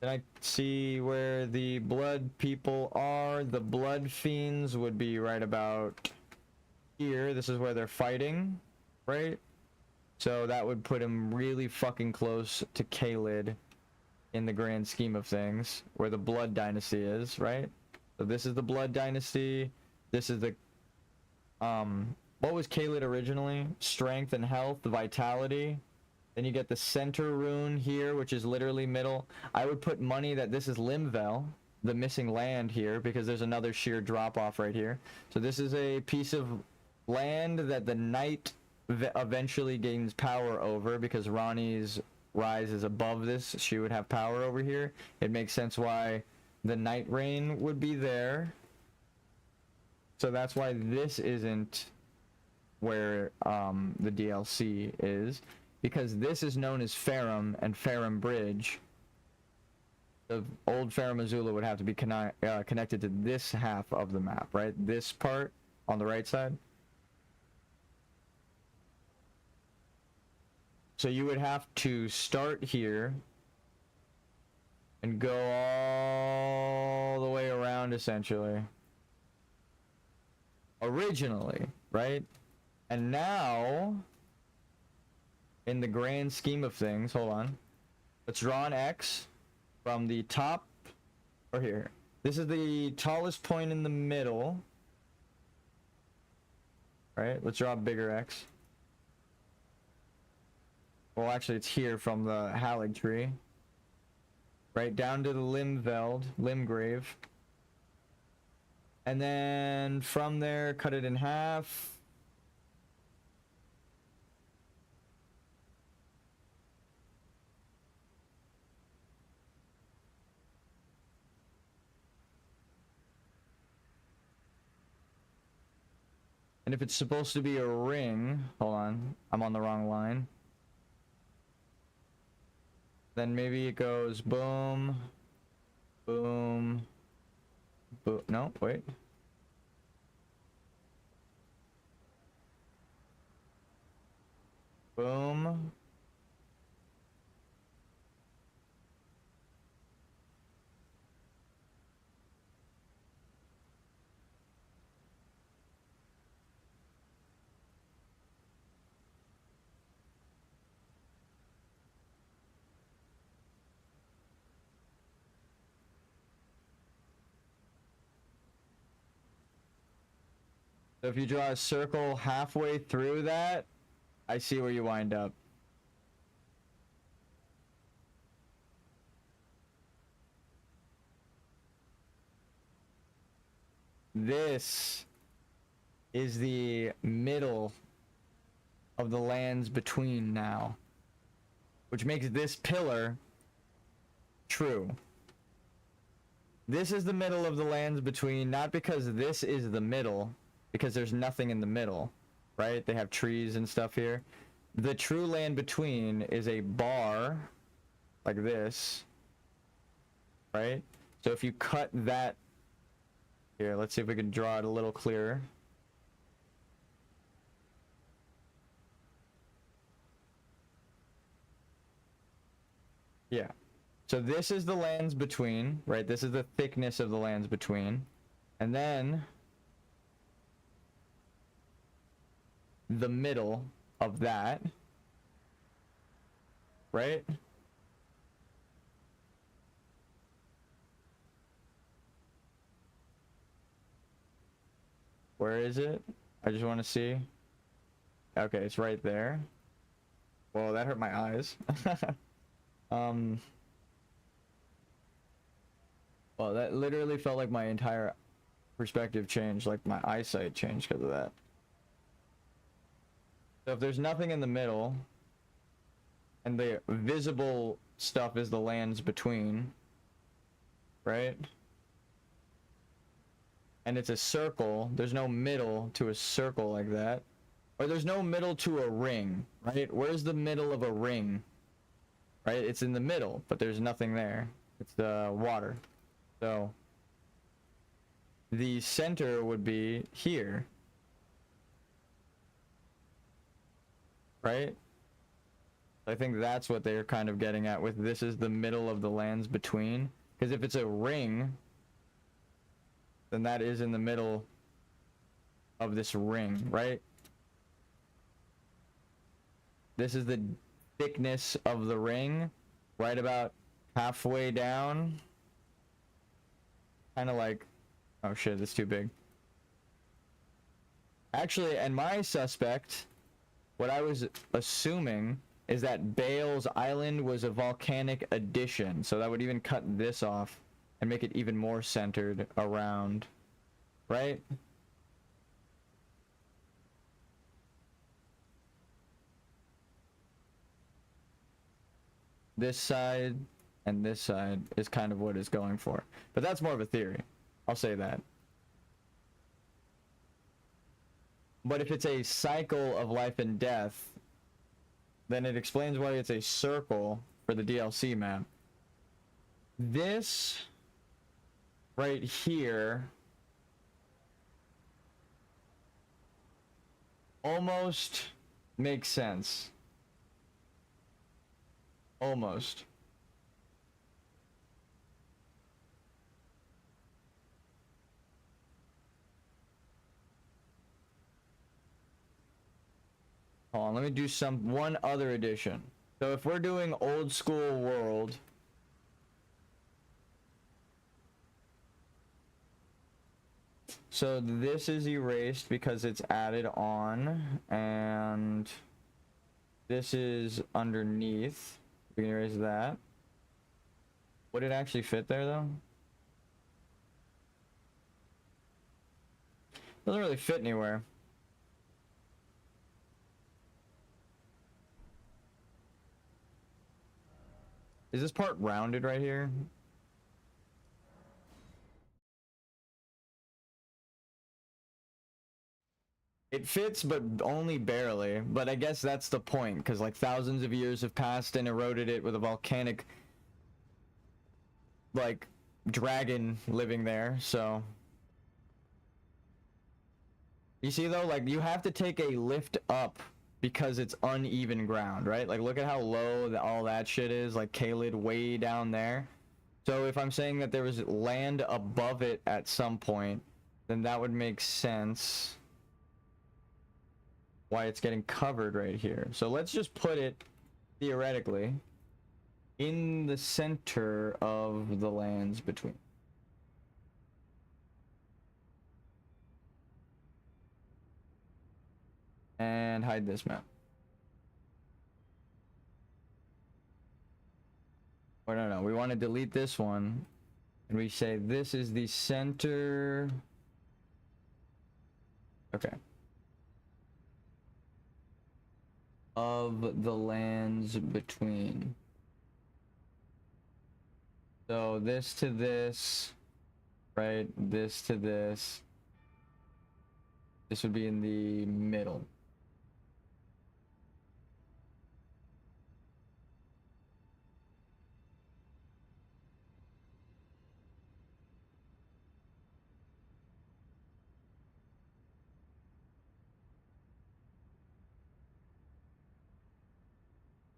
Then I see where the blood people are. The blood fiends would be right about here. This is where they're fighting, right? So that would put him really fucking close to Caelid in the grand scheme of things, where the blood dynasty is, right? So this is the blood dynasty. This is the what was Caelid originally? Strength and health, the vitality. Then you get the center rune here, which is literally middle. I would put money that this is Limvel, the missing land here, because there's another sheer drop off right here. So this is a piece of land that the knight eventually gains power over, because Ronnie's rise is above this. She would have power over here. It makes sense why the Night Rain would be there. So that's why this isn't where the DLC is, because this is known as Farum and Farum Bridge. The old Farum Azula would have to be connected to this half of the map, right? This part on the right side. So you would have to start here and go all the way around, essentially. Originally, right? And now, in the grand scheme of things, hold on. Let's draw an X from the top, or here. This is the tallest point in the middle. Right? Let's draw a bigger X. Well, actually, it's here from the Halig tree. Right down to the Limgrave. And then from there, cut it in half. And if it's supposed to be a ring, hold on, I'm on the wrong line. Then maybe it goes boom, boom, boom. No, wait. Boom. So if you draw a circle halfway through that, I see where you wind up. This is the middle of the lands between now, which makes this pillar true. This is the middle of the lands between, not because this is the middle, because there's nothing in the middle, right? They have trees and stuff here. The true land between is a bar like this, right? So if you cut that here, let's see if we can draw it a little clearer. Yeah. So this is the lands between, right? This is the thickness of the lands between. And then the middle of that, right? Where is it? I just want to see. Okay, it's right there. Whoa, that hurt my eyes. Well, that literally felt like my entire perspective changed, like my eyesight changed because of that. So if there's nothing in the middle, and the visible stuff is the lands between, right? And it's a circle, there's no middle to a circle like that. Or there's no middle to a ring, right? Where's the middle of a ring? Right? It's in the middle, but there's nothing there. It's the water. So the center would be here. Right? I think that's what they're kind of getting at with this is the middle of the lands between. Because if it's a ring, then that is in the middle of this ring, right? This is the thickness of the ring, right about halfway down. Kind of like, oh shit, it's too big. Actually, and my suspect, what I was assuming is that Bale's Island was a volcanic addition, so that would even cut this off and make it even more centered around, right? This side and this side is kind of what it's going for. But that's more of a theory. I'll say that. But if it's a cycle of life and death, then it explains why it's a circle for the DLC map. This right here almost makes sense. Almost. Hold on, let me do one other addition. So if we're doing old school world, so this is erased because it's added on, and this is underneath. We can erase that. Would it actually fit there though? Doesn't really fit anywhere. Is this part rounded right here? It fits, but only barely. But I guess that's the point, because like thousands of years have passed and eroded it with a volcanic, like, dragon living there, so. You see though, like, you have to take a lift up because it's uneven ground, right? Like, look at how low all that shit is, like Kaled way down there. So if I'm saying that there was land above it at some point, then that would make sense why it's getting covered right here. So let's just put it, theoretically, in the center of the lands between. And hide this map. Or no, we want to delete this one. And we say this is the center. Okay. Of the lands between. So this to this, right? This to this. This would be in the middle.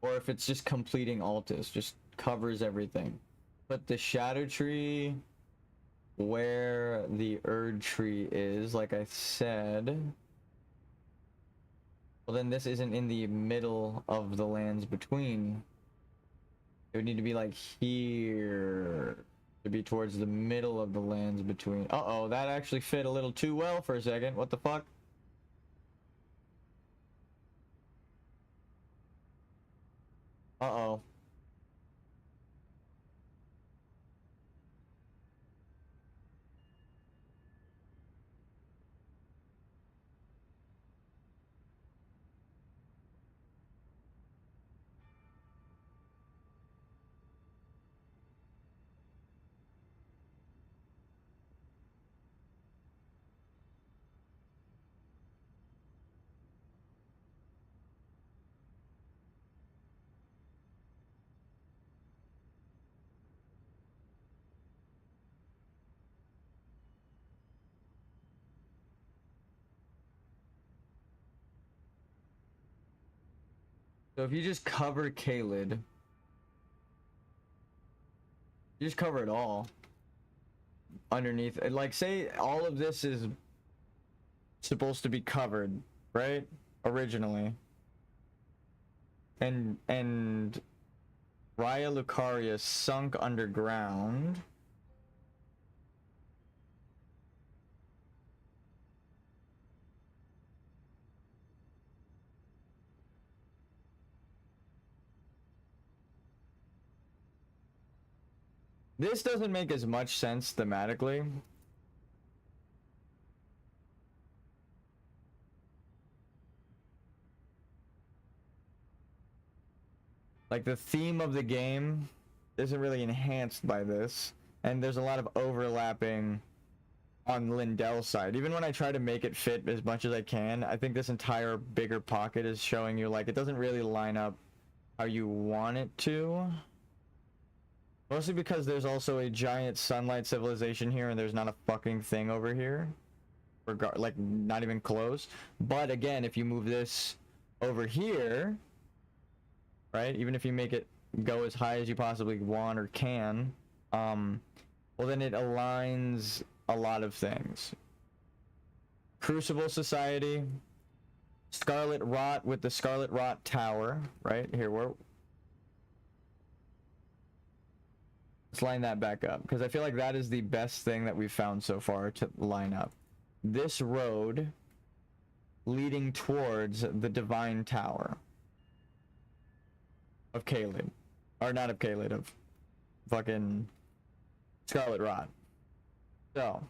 Or if it's just completing Altus, just covers everything. Put the Shadow Tree where the Erd Tree is, like I said. Well, then this isn't in the middle of the lands between. It would need to be like here. To be towards the middle of the lands between. Uh-oh, that actually fit a little too well for a second. What the fuck? Uh-oh. So if you just cover Kaled, you just cover it all underneath. And like, say all of this is supposed to be covered, right? Originally. And Raya Lucaria sunk underground. This doesn't make as much sense thematically. Like, the theme of the game isn't really enhanced by this, and there's a lot of overlapping on Lindell's side. Even when I try to make it fit as much as I can, I think this entire bigger pocket is showing you, like, it doesn't really line up how you want it to. Mostly because there's also a giant sunlight civilization here, and there's not a fucking thing over here. Like, not even close. But again, if you move this over here, right? Even if you make it go as high as you possibly want or can, well, then it aligns a lot of things. Crucible Society, Scarlet Rot with the Scarlet Rot Tower, right? Here, let's line that back up, because I feel like that is the best thing that we've found so far to line up. This road leading towards the Divine Tower of Kaled. Or not of Kaled, of fucking Scarlet Rot. So.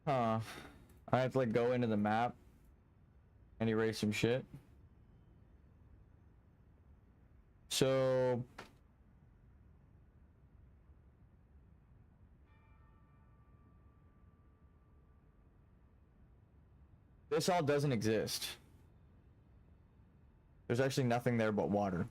Huh. I have to like go into the map and erase some shit. So this all doesn't exist. There's actually nothing there but water.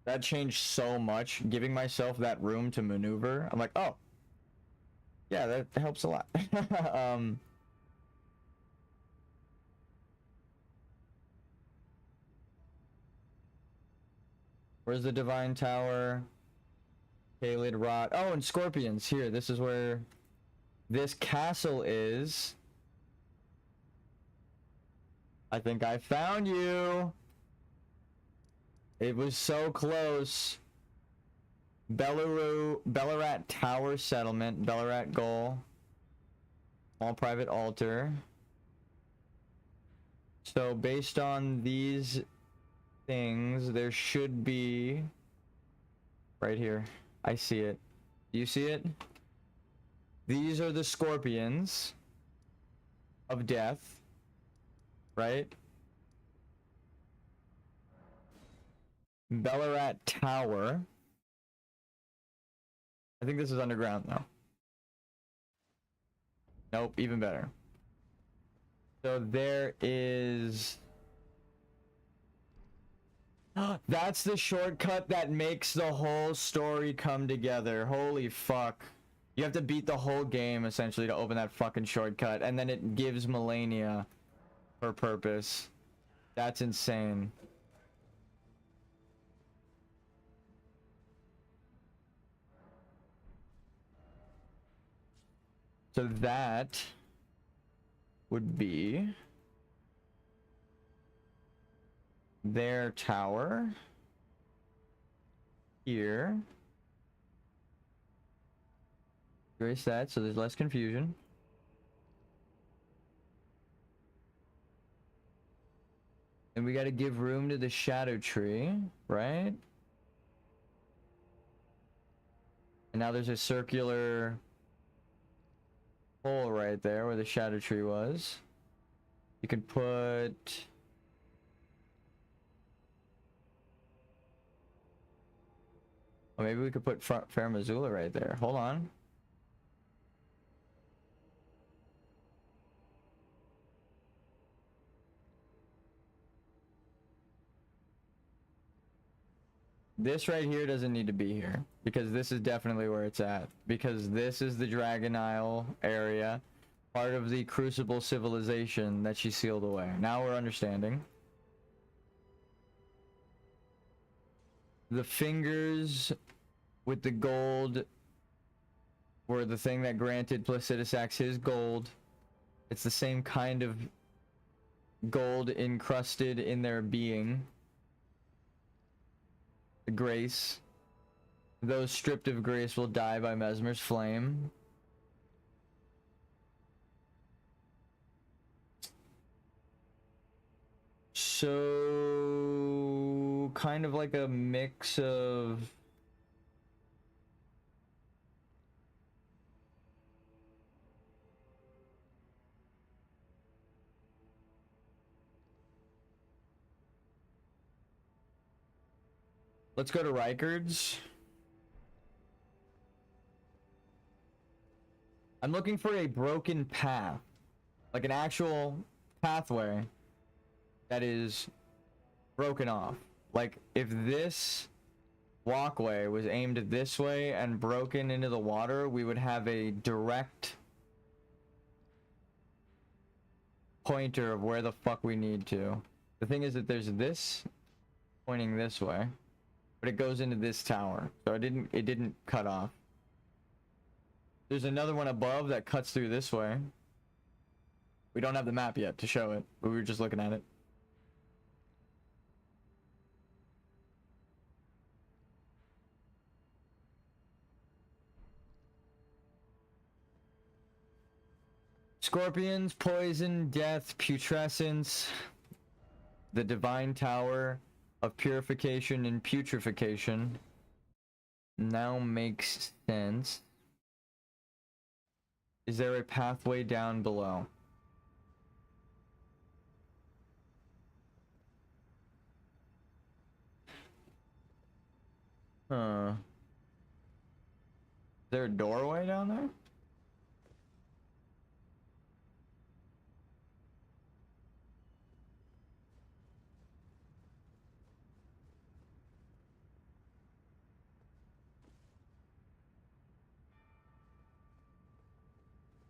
That changed so much. Giving myself that room to maneuver, I'm like, oh, yeah, that helps a lot. Where's the Divine Tower? Kaled Rot. Oh, and Scorpions. Here, this is where this castle is. I think I found you. It was so close. Bellarat Tower Settlement, Bellarat Goal. All private altar. So based on these things, there should be right here. I see it. Do you see it? These are the scorpions of death, right? Bellarat Tower. I think this is underground though. Nope, even better. So there is... That's the shortcut that makes the whole story come together. Holy fuck. You have to beat the whole game essentially to open that fucking shortcut, and then it gives Melania her purpose. That's insane. So that would be their tower here. Erase that so there's less confusion. And we got to give room to the shadow tree, right? And now there's a circular hole right there where the shadow tree was. You can put... Or maybe we could put Fair Missoula right there. Hold on. This right here doesn't need to be here, because this is definitely where it's at. Because this is the Dragon Isle area, part of the Crucible civilization that she sealed away. Now we're understanding. The fingers with the gold were the thing that granted Placidus Axe his gold. It's the same kind of gold encrusted in their being. The grace. Those stripped of grace will die by Mesmer's flame. So kind of like a mix of let's go to Reichard's. I'm looking for a broken path. Like an actual pathway that is broken off. Like if this walkway was aimed this way and broken into the water, we would have a direct pointer of where the fuck we need to. The thing is that there's this pointing this way, but it goes into this tower, so it didn't cut off. There's another one above that cuts through this way. We don't have the map yet to show it, but we were just looking at it. Scorpions, poison, death, putrescence, the divine tower of purification and putrefaction now makes sense. Is there a pathway down below? Huh. Is there a doorway down there?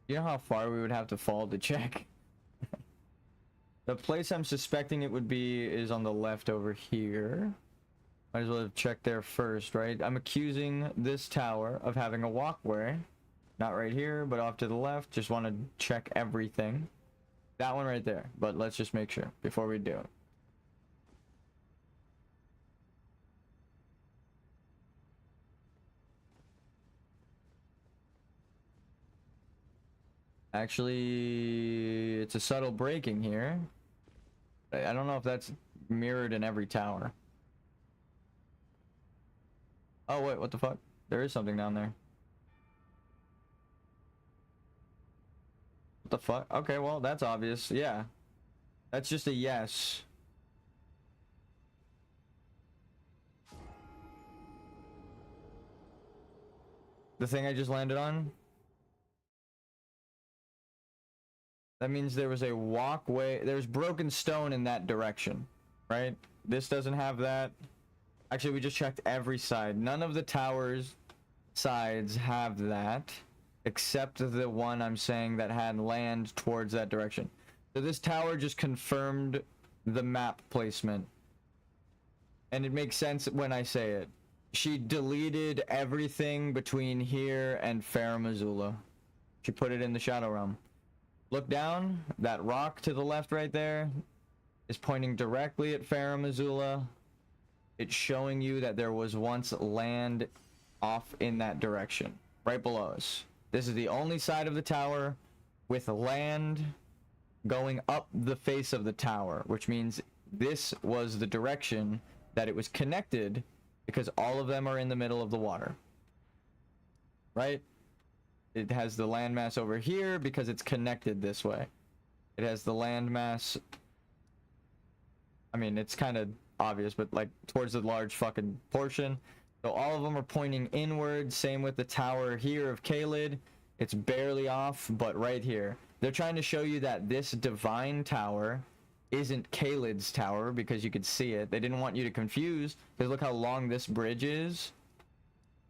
You know how far we would have to fall to check? The place I'm suspecting it would be is on the left over here. Might as well have checked there first, right? I'm accusing this tower of having a walkway. Not right here, but off to the left. Just want to check everything. That one right there. But let's just make sure before we do it. Actually, it's a subtle breaking here. I don't know if that's mirrored in every tower. Oh wait, what the fuck? There is something down there. What the fuck? Okay, well, that's obvious. Yeah. That's just a yes. The thing I just landed on? That means there was a walkway. There's broken stone in that direction, right? This doesn't have that. Actually, we just checked every side. None of the towers' sides have that, except the one I'm saying that had land towards that direction. So this tower just confirmed the map placement. And it makes sense when I say it. She deleted everything between here and Farum Azula. She put it in the Shadow Realm. Look down. That rock to the left right there is pointing directly at Farum Azula. It's showing you that there was once land off in that direction, right below us. This is the only side of the tower with land going up the face of the tower, which means this was the direction that it was connected, because all of them are in the middle of the water, right? It has the landmass over here because it's connected this way. It has the landmass, I mean, it's kind of obvious, but like towards the large fucking portion. So all of them are pointing inward. Same with the tower here of Kaled. It's barely off, but right here. They're trying to show you that this divine tower isn't Kaled's tower, because you could see it. They didn't want you to confuse, because look how long this bridge is,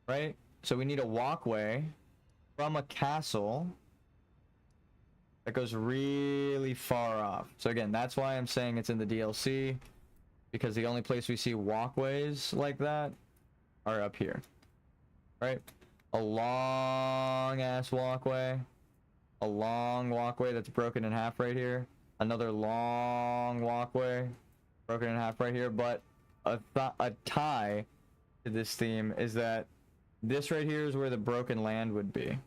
right? So we need a walkway from a castle that goes really far off. So again, that's why I'm saying it's in the DLC, because the only place we see walkways like that are up here, right? A long ass walkway, a long walkway that's broken in half right here, another long walkway broken in half right here. But a tie to this theme is that this right here is where the broken land would be,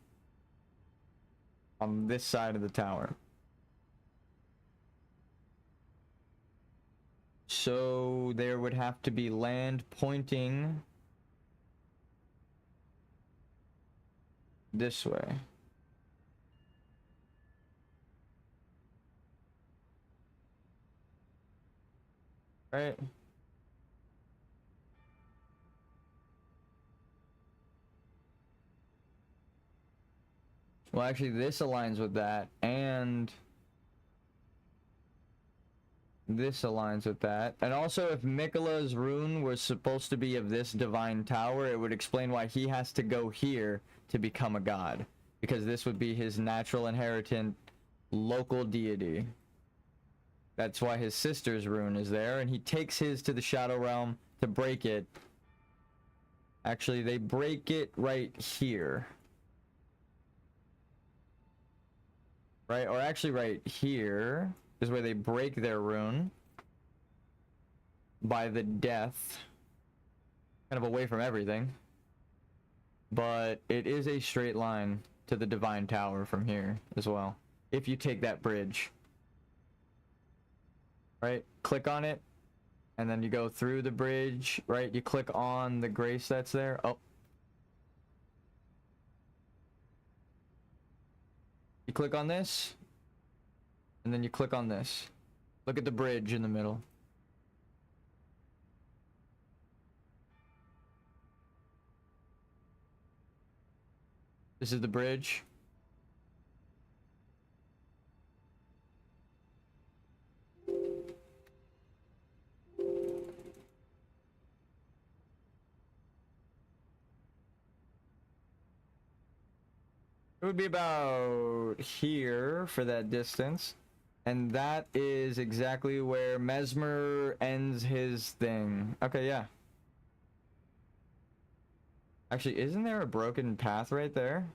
on this side of the tower. So there would have to be land pointing this way. Right? Well, actually, this aligns with that, and this aligns with that. And also, if Miquella's rune was supposed to be of this divine tower, it would explain why he has to go here to become a god, because this would be his natural inheritant local deity. That's why his sister's rune is there, and he takes his to the Shadow Realm to break it. Actually, they break it right here. Right? Or actually right here is where they break their rune by the death. Kind of away from everything. But it is a straight line to the Divine Tower from here as well, if you take that bridge. Right? Click on it, and then you go through the bridge, right? You click on the grace that's there. Oh. You click on this, and then you click on this. Look at the bridge in the middle. This is the bridge. It would be about here for that distance. And that is exactly where Mesmer ends his thing. Okay, yeah. Actually, isn't there a broken path right there?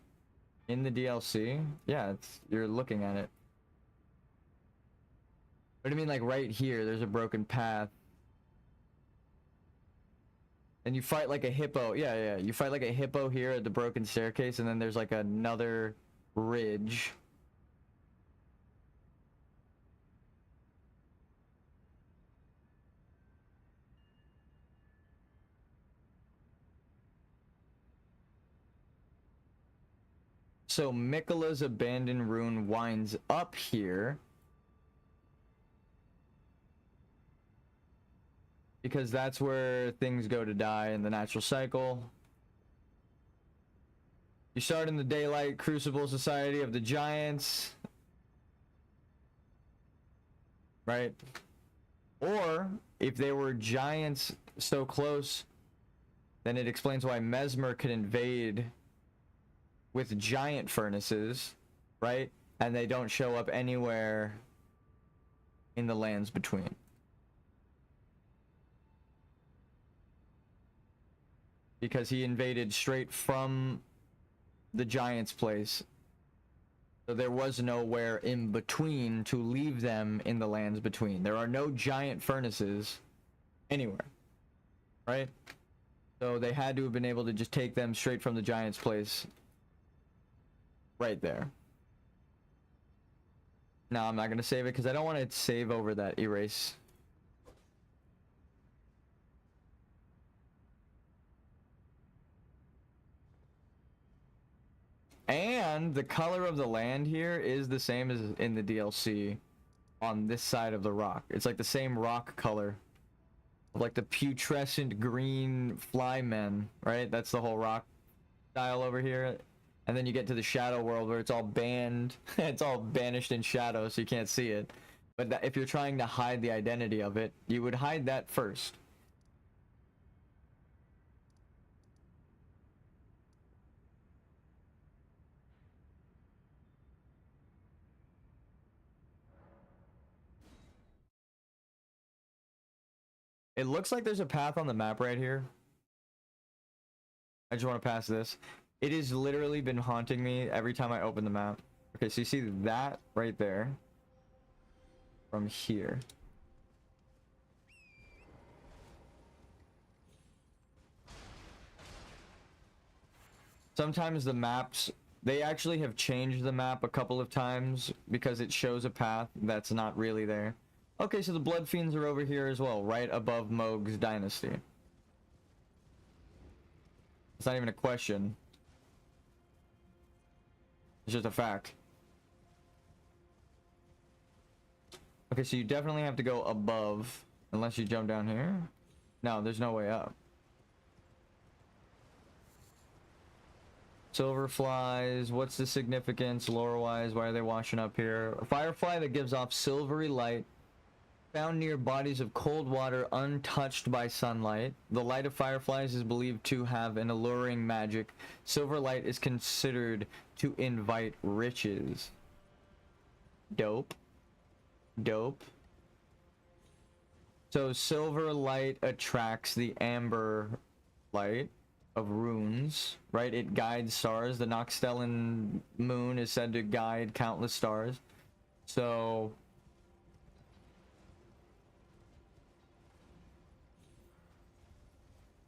In the DLC? Yeah, you're looking at it. What do you mean, like right here, there's a broken path? And you fight like a hippo. Yeah. You fight like a hippo here at the broken staircase, and then there's like another ridge. So Miquella's abandoned rune winds up here. Because that's where things go to die in the natural cycle. You start in the Daylight Crucible Society of the Giants. Right? Or, if they were giants so close, then it explains why Mesmer could invade with giant furnaces, right? And they don't show up anywhere in the lands between. Because he invaded straight from the giant's place. So there was nowhere in between to leave them in the lands between. There are no giant furnaces anywhere, right? So they had to have been able to just take them straight from the giant's place right there. No, I'm not going to save it because I don't want to save over that erase. And the color of the land here is the same as in the DLC on this side of the rock. It's like the same rock color. Like the putrescent green flymen, right? That's the whole rock style over here. And then you get to the shadow world where it's all banned. It's all banished in shadow so you can't see it. But if you're trying to hide the identity of it, you would hide that first. It looks like there's a path on the map right here. I just want to pass this. It has literally been haunting me every time I open the map. Okay, so you see that right there. From here. Sometimes the maps, they actually have changed the map a couple of times because it shows a path that's not really there. Okay, so the Blood Fiends are over here as well, right above Mohg's dynasty. It's not even a question. It's just a fact. Okay, so you definitely have to go above, unless you jump down here. No, there's no way up. Silver flies, what's the significance lore-wise? Why are they washing up here? A firefly that gives off silvery light, found near bodies of cold water untouched by sunlight. The light of fireflies is believed to have an alluring magic. Silver light is considered to invite riches. Dope. Dope. So silver light attracts the amber light of runes, right? It guides stars. The Noxtellan moon is said to guide countless stars. So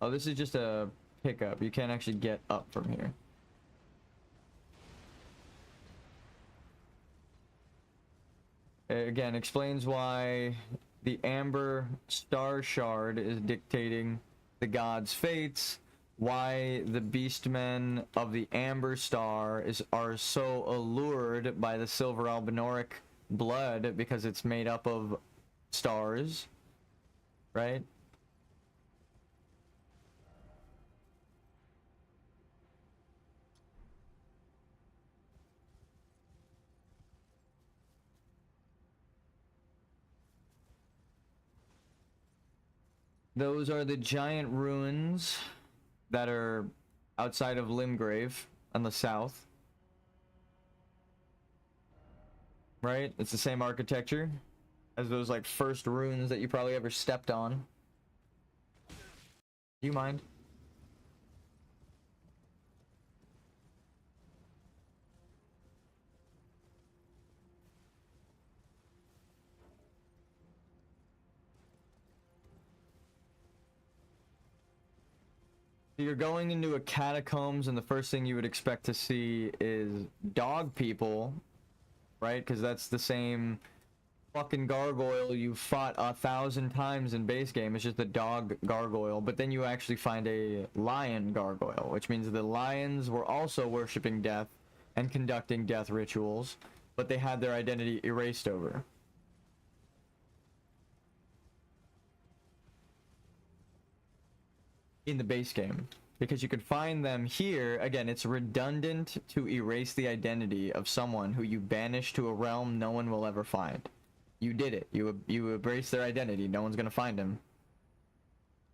oh, this is just a pickup. You can't actually get up from here. Again, explains why the Amber Star Shard is dictating the gods' fates, why the beastmen of the Amber Star are so allured by the Silver Albinoric blood because it's made up of stars, right? Those are the giant ruins that are outside of Limgrave on the south. Right? It's the same architecture as those like first ruins that you probably ever stepped on. Do you mind? You're going into a catacombs, and the first thing you would expect to see is dog people, right? Because that's the same fucking gargoyle you fought 1,000 times in base game. It's just a dog gargoyle. But then you actually find a lion gargoyle, which means the lions were also worshipping death and conducting death rituals, but they had their identity erased over. In the base game. Because you could find them here. Again, it's redundant to erase the identity of someone who you banished to a realm no one will ever find. You did it. You erased their identity. No one's gonna find them.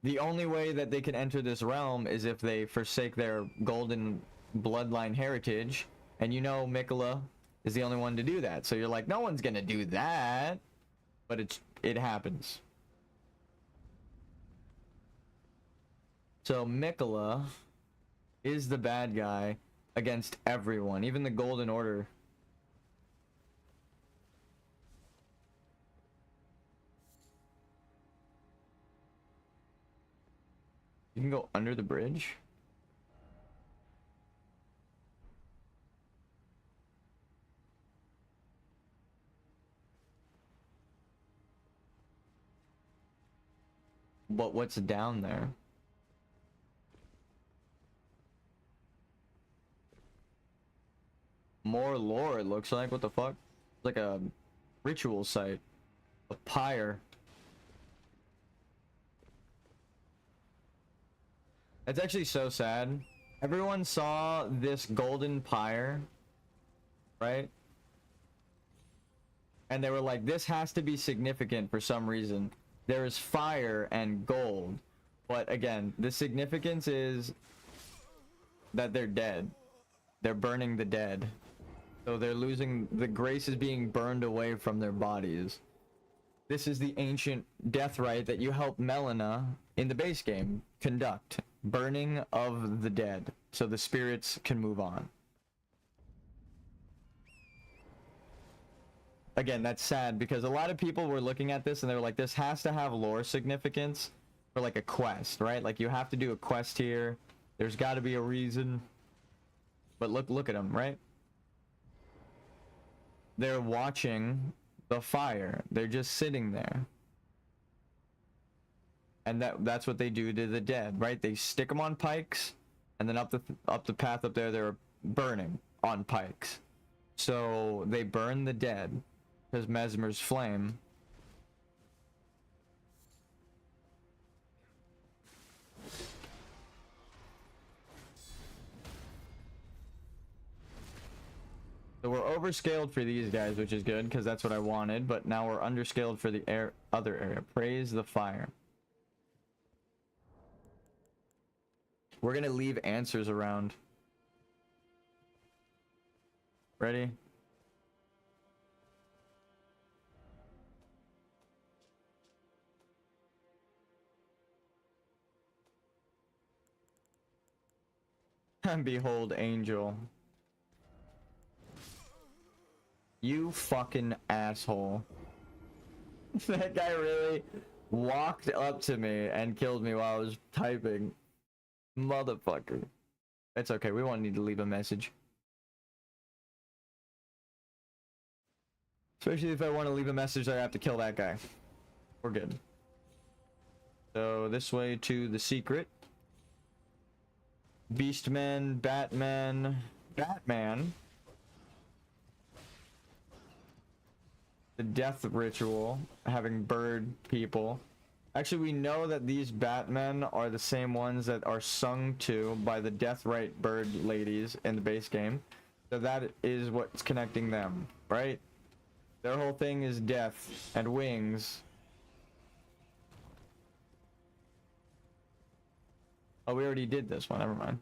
The only way that they can enter this realm is if they forsake their golden bloodline heritage. And you know Mikola is the only one to do that. So you're like, no one's gonna do that. But it happens. So Mikola is the bad guy against everyone, even the Golden Order. You can go under the bridge. But what's down there? More lore, it looks like. What the fuck? It's like a ritual site. A pyre. It's actually so sad. Everyone saw this golden pyre, right? And they were like, this has to be significant for some reason. There is fire and gold. But again, the significance is that they're dead. They're burning the dead. So they're losing, the grace is being burned away from their bodies. This is the ancient death rite that you help Melina in the base game conduct. Burning of the dead, so the spirits can move on. Again, that's sad because a lot of people were looking at this and they were like, this has to have lore significance for like a quest, right? Like you have to do a quest here. There's got to be a reason. But look at them, right? They're watching the fire. They're just sitting there. And that's what they do to the dead, right? They stick them on pikes, and then up the path up there, they're burning on pikes. So they burn the dead, because Mesmer's flame. So we're overscaled for these guys, which is good, because that's what I wanted, but now we're underscaled for the other area. Praise the fire. We're gonna leave answers around. Ready? And behold, angel. You fucking asshole. That guy really walked up to me and killed me while I was typing. Motherfucker. It's okay, we won't need to leave a message. Especially if I want to leave a message, I have to kill that guy. We're good. So this way to the secret. Beastman, Batman. The death ritual, having bird people. Actually, we know that these Batmen are the same ones that are sung to by the death rite bird ladies in the base game. So that is what's connecting them, right? Their whole thing is death and wings. Oh, we already did this one, never mind.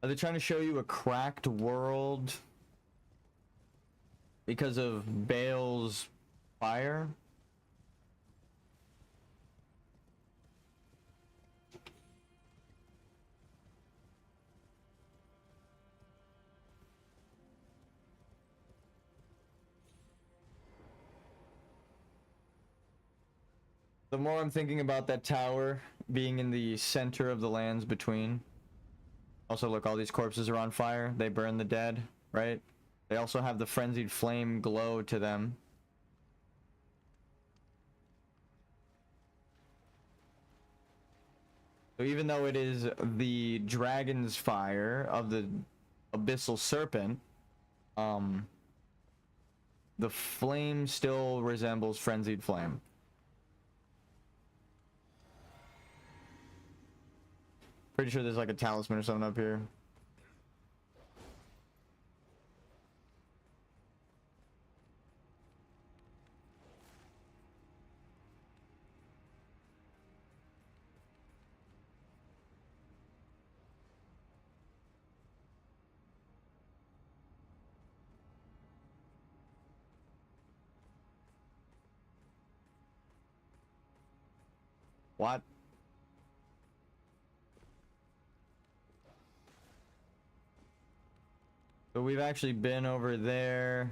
Are they trying to show you a cracked world because of Baal's fire? The more I'm thinking about that tower being in the center of the lands between. Also, look, all these corpses are on fire. They burn the dead, right? They also have the frenzied flame glow to them. So even though it is the dragon's fire of the abyssal serpent, the flame still resembles frenzied flame. Pretty sure there's like a talisman or something up here. What? So we've actually been over there.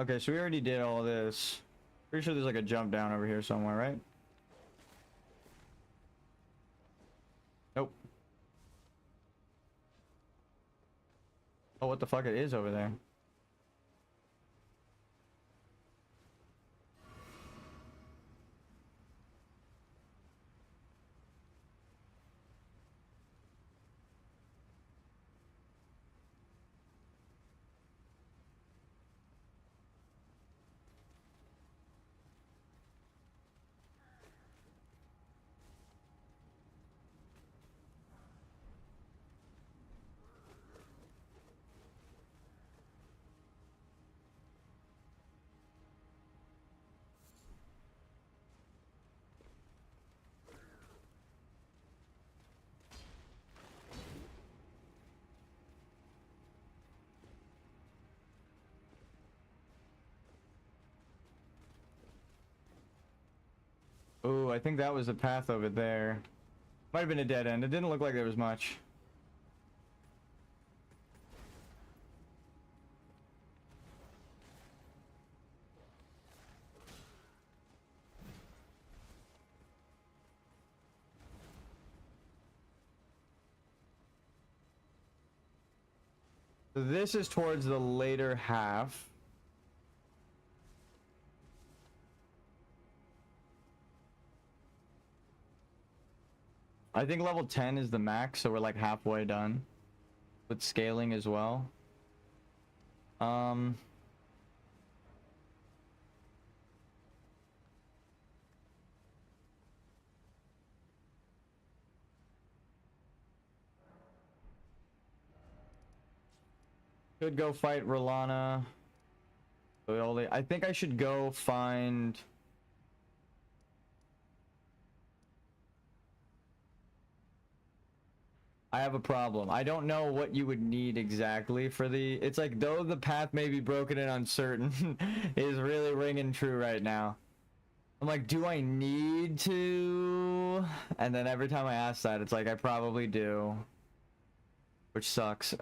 Okay, so we already did all this. Pretty sure there's like a jump down over here somewhere, right? Nope. Oh, what the fuck it is over there? Ooh, I think that was the path over there. Might have been a dead end. It didn't look like there was much. So this is towards the later half. I think level 10 is the max, so we're like halfway done with scaling as well. Could go fight Rolana. I think I should go find... I have a problem. I don't know what you would need exactly for the... It's like, though the path may be broken and uncertain, is really ringing true right now. I'm like, do I need to? And then every time I ask that, it's like, I probably do. Which sucks.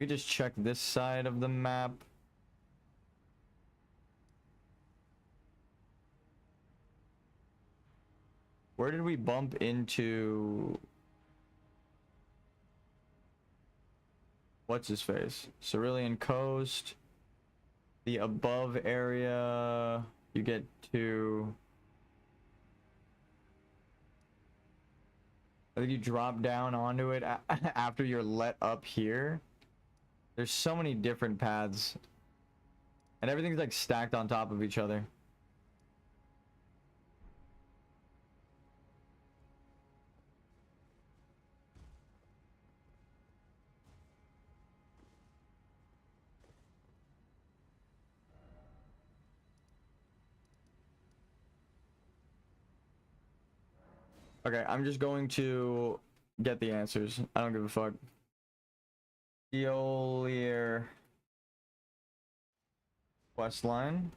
We just check this side of the map. Where did we bump into? What's his face? Cerulean Coast. The above area. You get to... I think you drop down onto it after you're let up here. There's so many different paths. And everything's like stacked on top of each other. Okay, I'm just going to get the answers. I don't give a fuck. Eolier. quest line.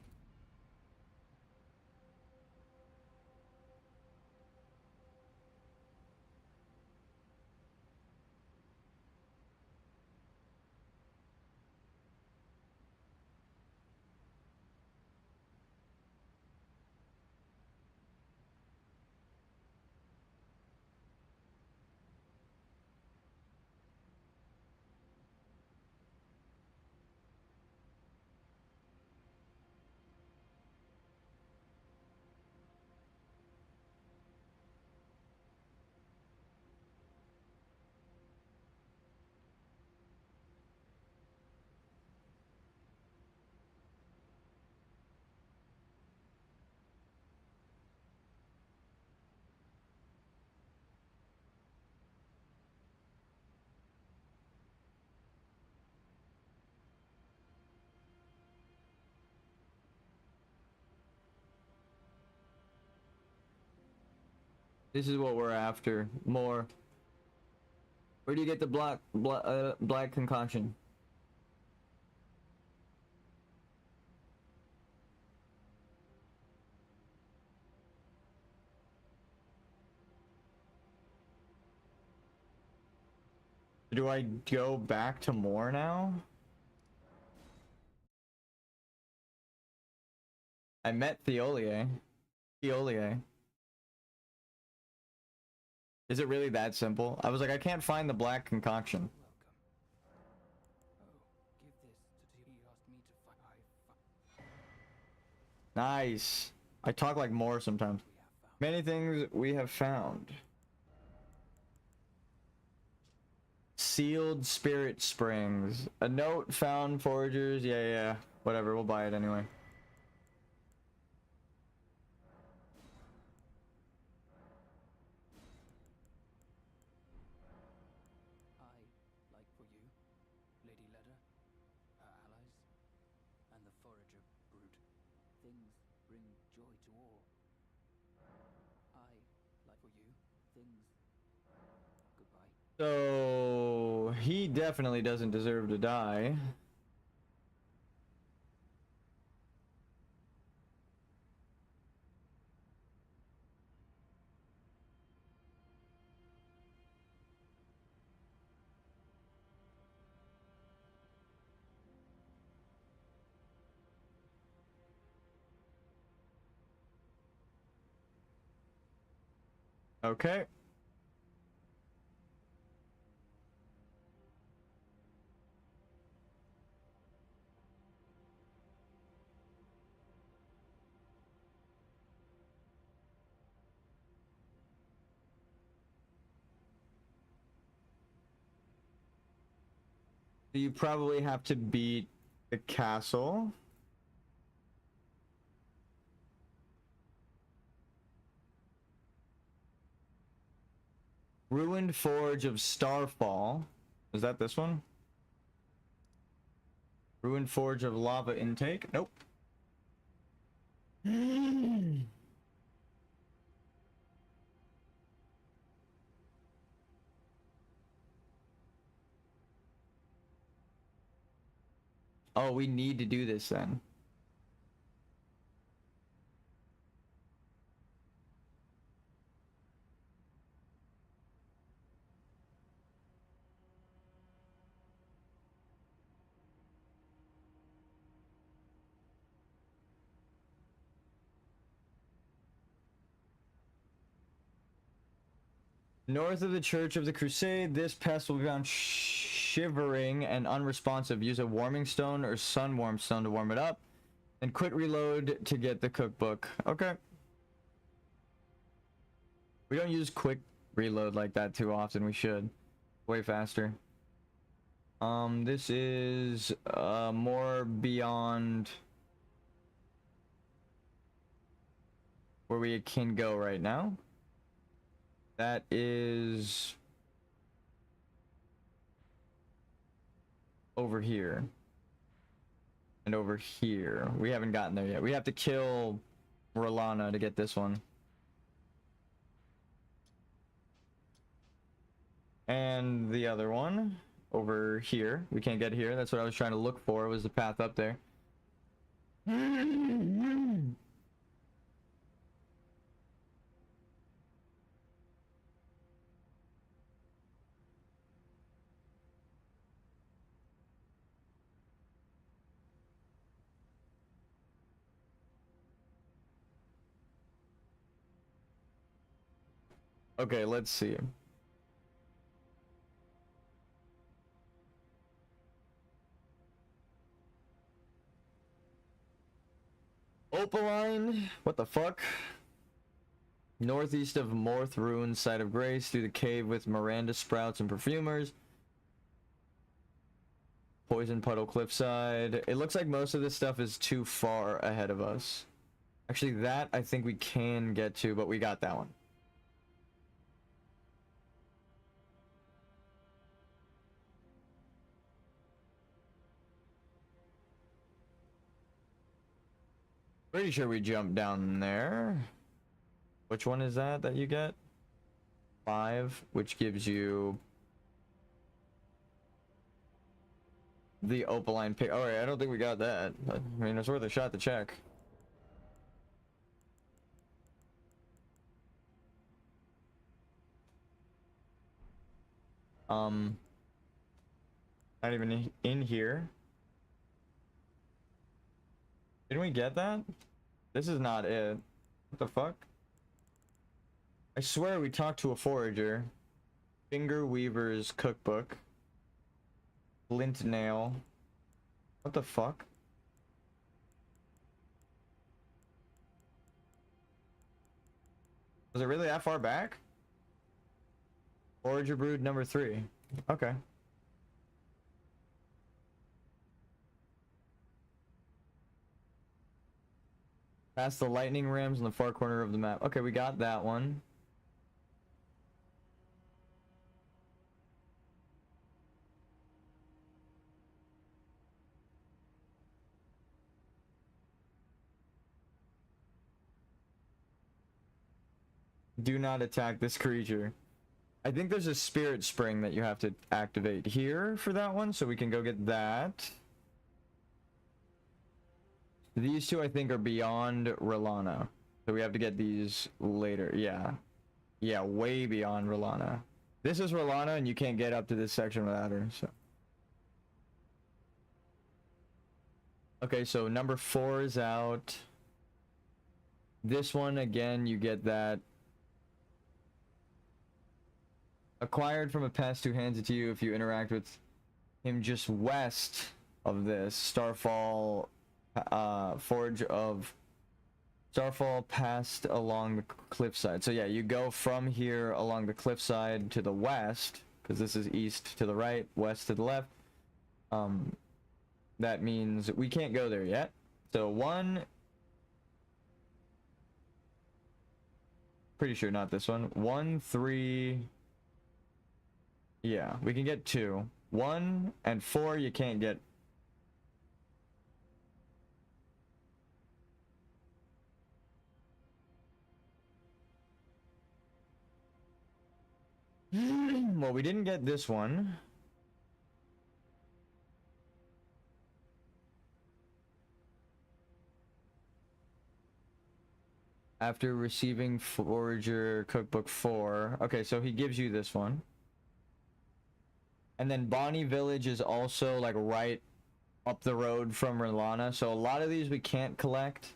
This is what we're after. More. Where do you get the black concoction? Do I go back to more now? I met Theolier. Theolier. Is it really that simple? I was like, I can't find the black concoction. Nice. I talk like more sometimes. Many things we have found. Sealed spirit springs. A note found foragers. Yeah. Whatever, we'll buy it anyway. Like for you, Lady Leda, her allies, and the forager brute. Things bring joy to all. Like for you, things. Goodbye. So he definitely doesn't deserve to die. Okay. You probably have to beat the castle. Ruined Forge of Starfall. Is that this one? Ruined Forge of Lava Intake? Nope. Oh, we need to do this then. North of the Church of the Crusade, this pest will be found shivering and unresponsive. Use a warming stone or sun warm stone to warm it up. And quit reload to get the cookbook. Okay. We don't use quick reload like that too often. We should. Way faster. This is more beyond where we can go right now. That is over here. And over here. We haven't gotten there yet. We have to kill Rolana to get this one. And the other one over here. We can't get here. That's what I was trying to look for, was the path up there. Okay, let's see. Opaline? What the fuck? Northeast of Morth Ruins, Site of Grace, through the cave with Miranda Sprouts and Perfumers. Poison Puddle Cliffside. It looks like most of this stuff is too far ahead of us. Actually, that I think we can get to, but we got that one. Pretty sure we jumped down there. Which one is that you get? 5, which gives you the opaline pick. Alright, I don't think we got that, but I mean, it's worth a shot to check. Not even in here. Didn't we get that? This is not it. What the fuck? I swear we talked to a forager. Finger Weaver's Cookbook. Flint Nail. What the fuck? Was it really that far back? Forager Brood number 3. Okay. Past the lightning rams in the far corner of the map. Okay, we got that one. Do not attack this creature. I think there's a spirit spring that you have to activate here for that one, so we can go get that. These two, I think, are beyond Relana. So we have to get these later. Yeah. Yeah, way beyond Relana. This is Relana, and you can't get up to this section without her, so. Okay, so number 4 is out. This one, again, you get that. Acquired from a pest who hands it to you if you interact with him just west of this. Starfall... Forge of Starfall passed along the cliffside. So yeah, you go from here along the cliffside to the west, because this is east to the right, west to the left. That means we can't go there yet. So 1, pretty sure not this one. 1, 3, yeah, we can get 2. 1 and 4 you can't get. Well, we didn't get this one. After receiving Forager Cookbook 4. Okay, so he gives you this one. And then Bonnie Village is also like right up the road from Relana. So a lot of these we can't collect.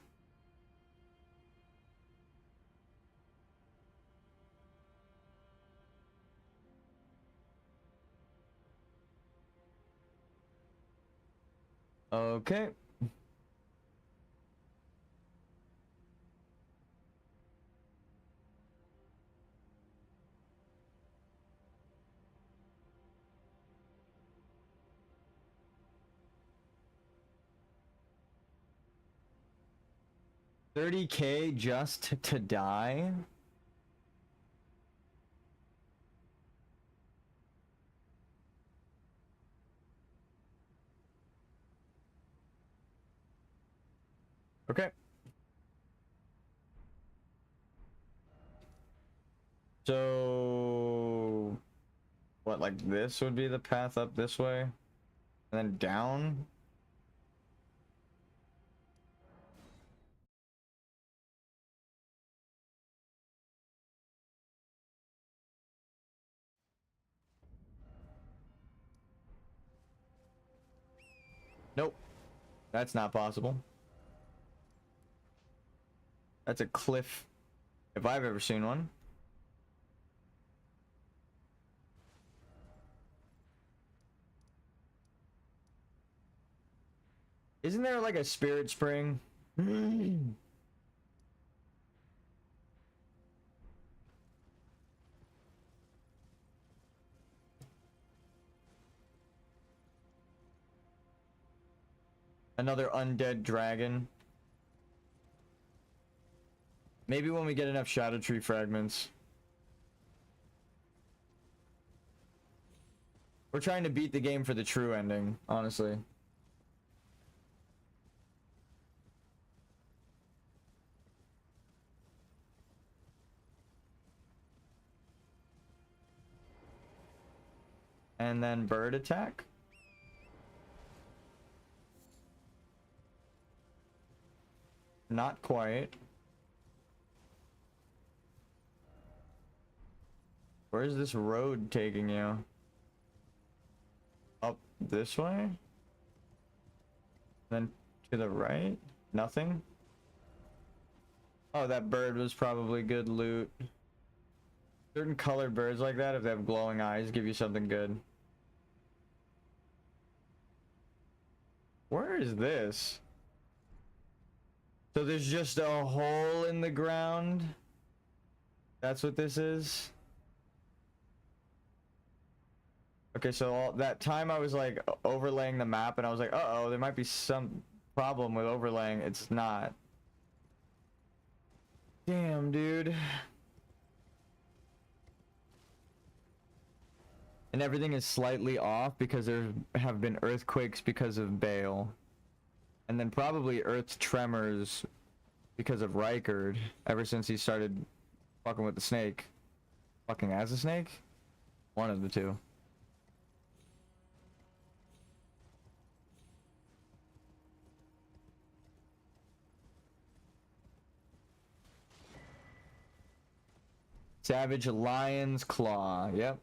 Okay. $30K just to die? Okay. So what, like this would be the path up this way? And then down? Nope. That's not possible. That's a cliff if I've ever seen one. Isn't there like a spirit spring? Another undead dragon. Maybe when we get enough Shadow Tree fragments. We're trying to beat the game for the true ending, honestly. And then bird attack. Not quite. Where's this road taking you? Up this way? Then to the right? Nothing? Oh, that bird was probably good loot. Certain colored birds like that, if they have glowing eyes, give you something good. Where is this? So there's just a hole in the ground? That's what this is? Okay, so all that time I was like overlaying the map and I was like, uh-oh, there might be some problem with overlaying. It's not. Damn, dude. And everything is slightly off because there have been earthquakes because of Bale. And then probably earth tremors because of Rykard ever since he started fucking with the snake. Fucking as a snake? One of the two. Savage Lion's Claw. Yep.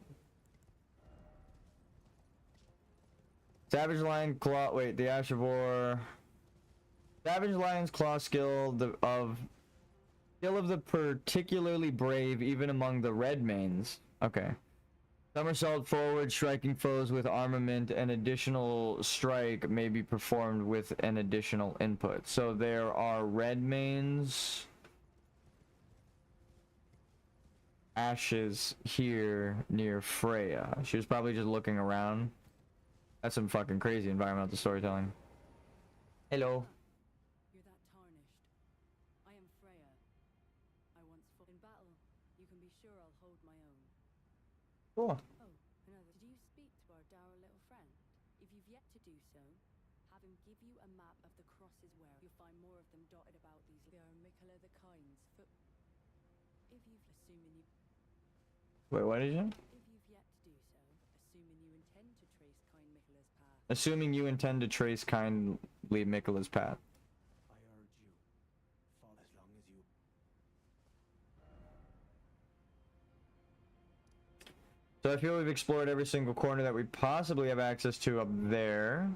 Savage Lion Claw. Wait, the Ashavor. Savage Lion's Claw skill of the particularly brave, even among the Redmanes. Okay. Somersault forward, striking foes with armament. An additional strike may be performed with an additional input. So there are Redmanes. Ashes here near Freya. She was probably just looking around. That's some fucking crazy environmental storytelling. Hello. You're that tarnished. I am Freya. I once fought in battle. You can be sure I'll hold my own. Cool. Oh, another. Did you speak to our dour little friend? If you've yet to do so, have him give you a map of the crosses where you'll find more of them dotted about these. They are Mikola the Kind's foot. If you've assuming you. Wait, what did you? If you've yet to do so, assuming you intend to trace kind Mikola's path. Assuming you intend to trace kindly Mikola's path. I urge you, follow as long as you. So I feel we've explored every single corner that we possibly have access to up there.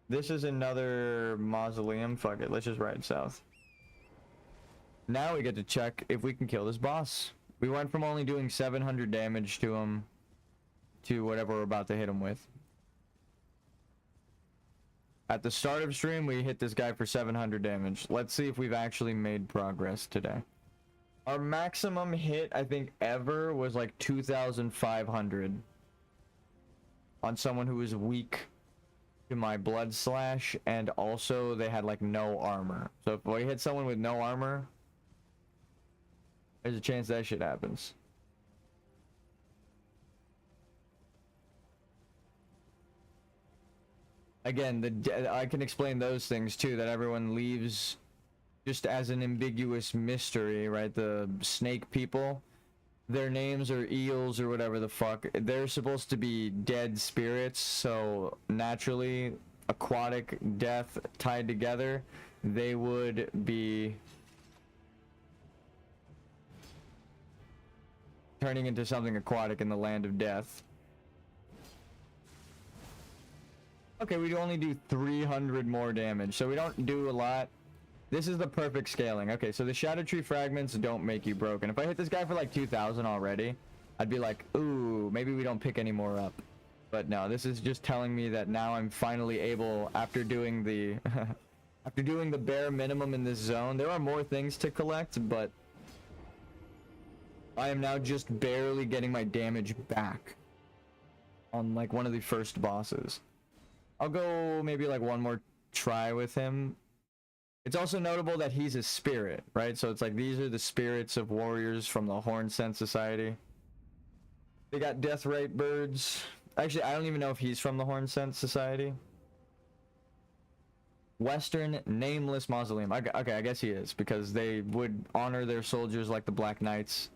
This is another mausoleum. Fuck it, let's just ride south. Now we get to check if we can kill this boss. We went from only doing 700 damage to him to whatever we're about to hit him with. At the start of stream, we hit this guy for 700 damage. Let's see if we've actually made progress today. Our maximum hit, I think, ever was like 2,500 on someone who was weak to my blood slash, and also they had like no armor. So if we hit someone with no armor, there's a chance that shit happens. Again, I can explain those things too, that everyone leaves just as an ambiguous mystery, right? The snake people, their names are eels or whatever the fuck. They're supposed to be dead spirits, so naturally, aquatic death tied together, they would be turning into something aquatic in the land of death. Okay, we only do 300 more damage, so we don't do a lot. This is the perfect scaling. Okay, so the Shadow Tree fragments don't make you broken. If I hit this guy for like 2,000 already, I'd be like, ooh, maybe we don't pick any more up. But no, this is just telling me that now I'm finally able, after doing the after doing the bare minimum in this zone. There are more things to collect, but I am now just barely getting my damage back on like one of the first bosses. I'll go maybe like one more try with him. It's also notable that he's a spirit, right? So it's like these are the spirits of warriors from the Horn Scent Society. They got death rate birds. Actually, I don't even know if he's from the Horn Scent Society. Western Nameless Mausoleum. Okay, I guess he is, because they would honor their soldiers like the Black Knights.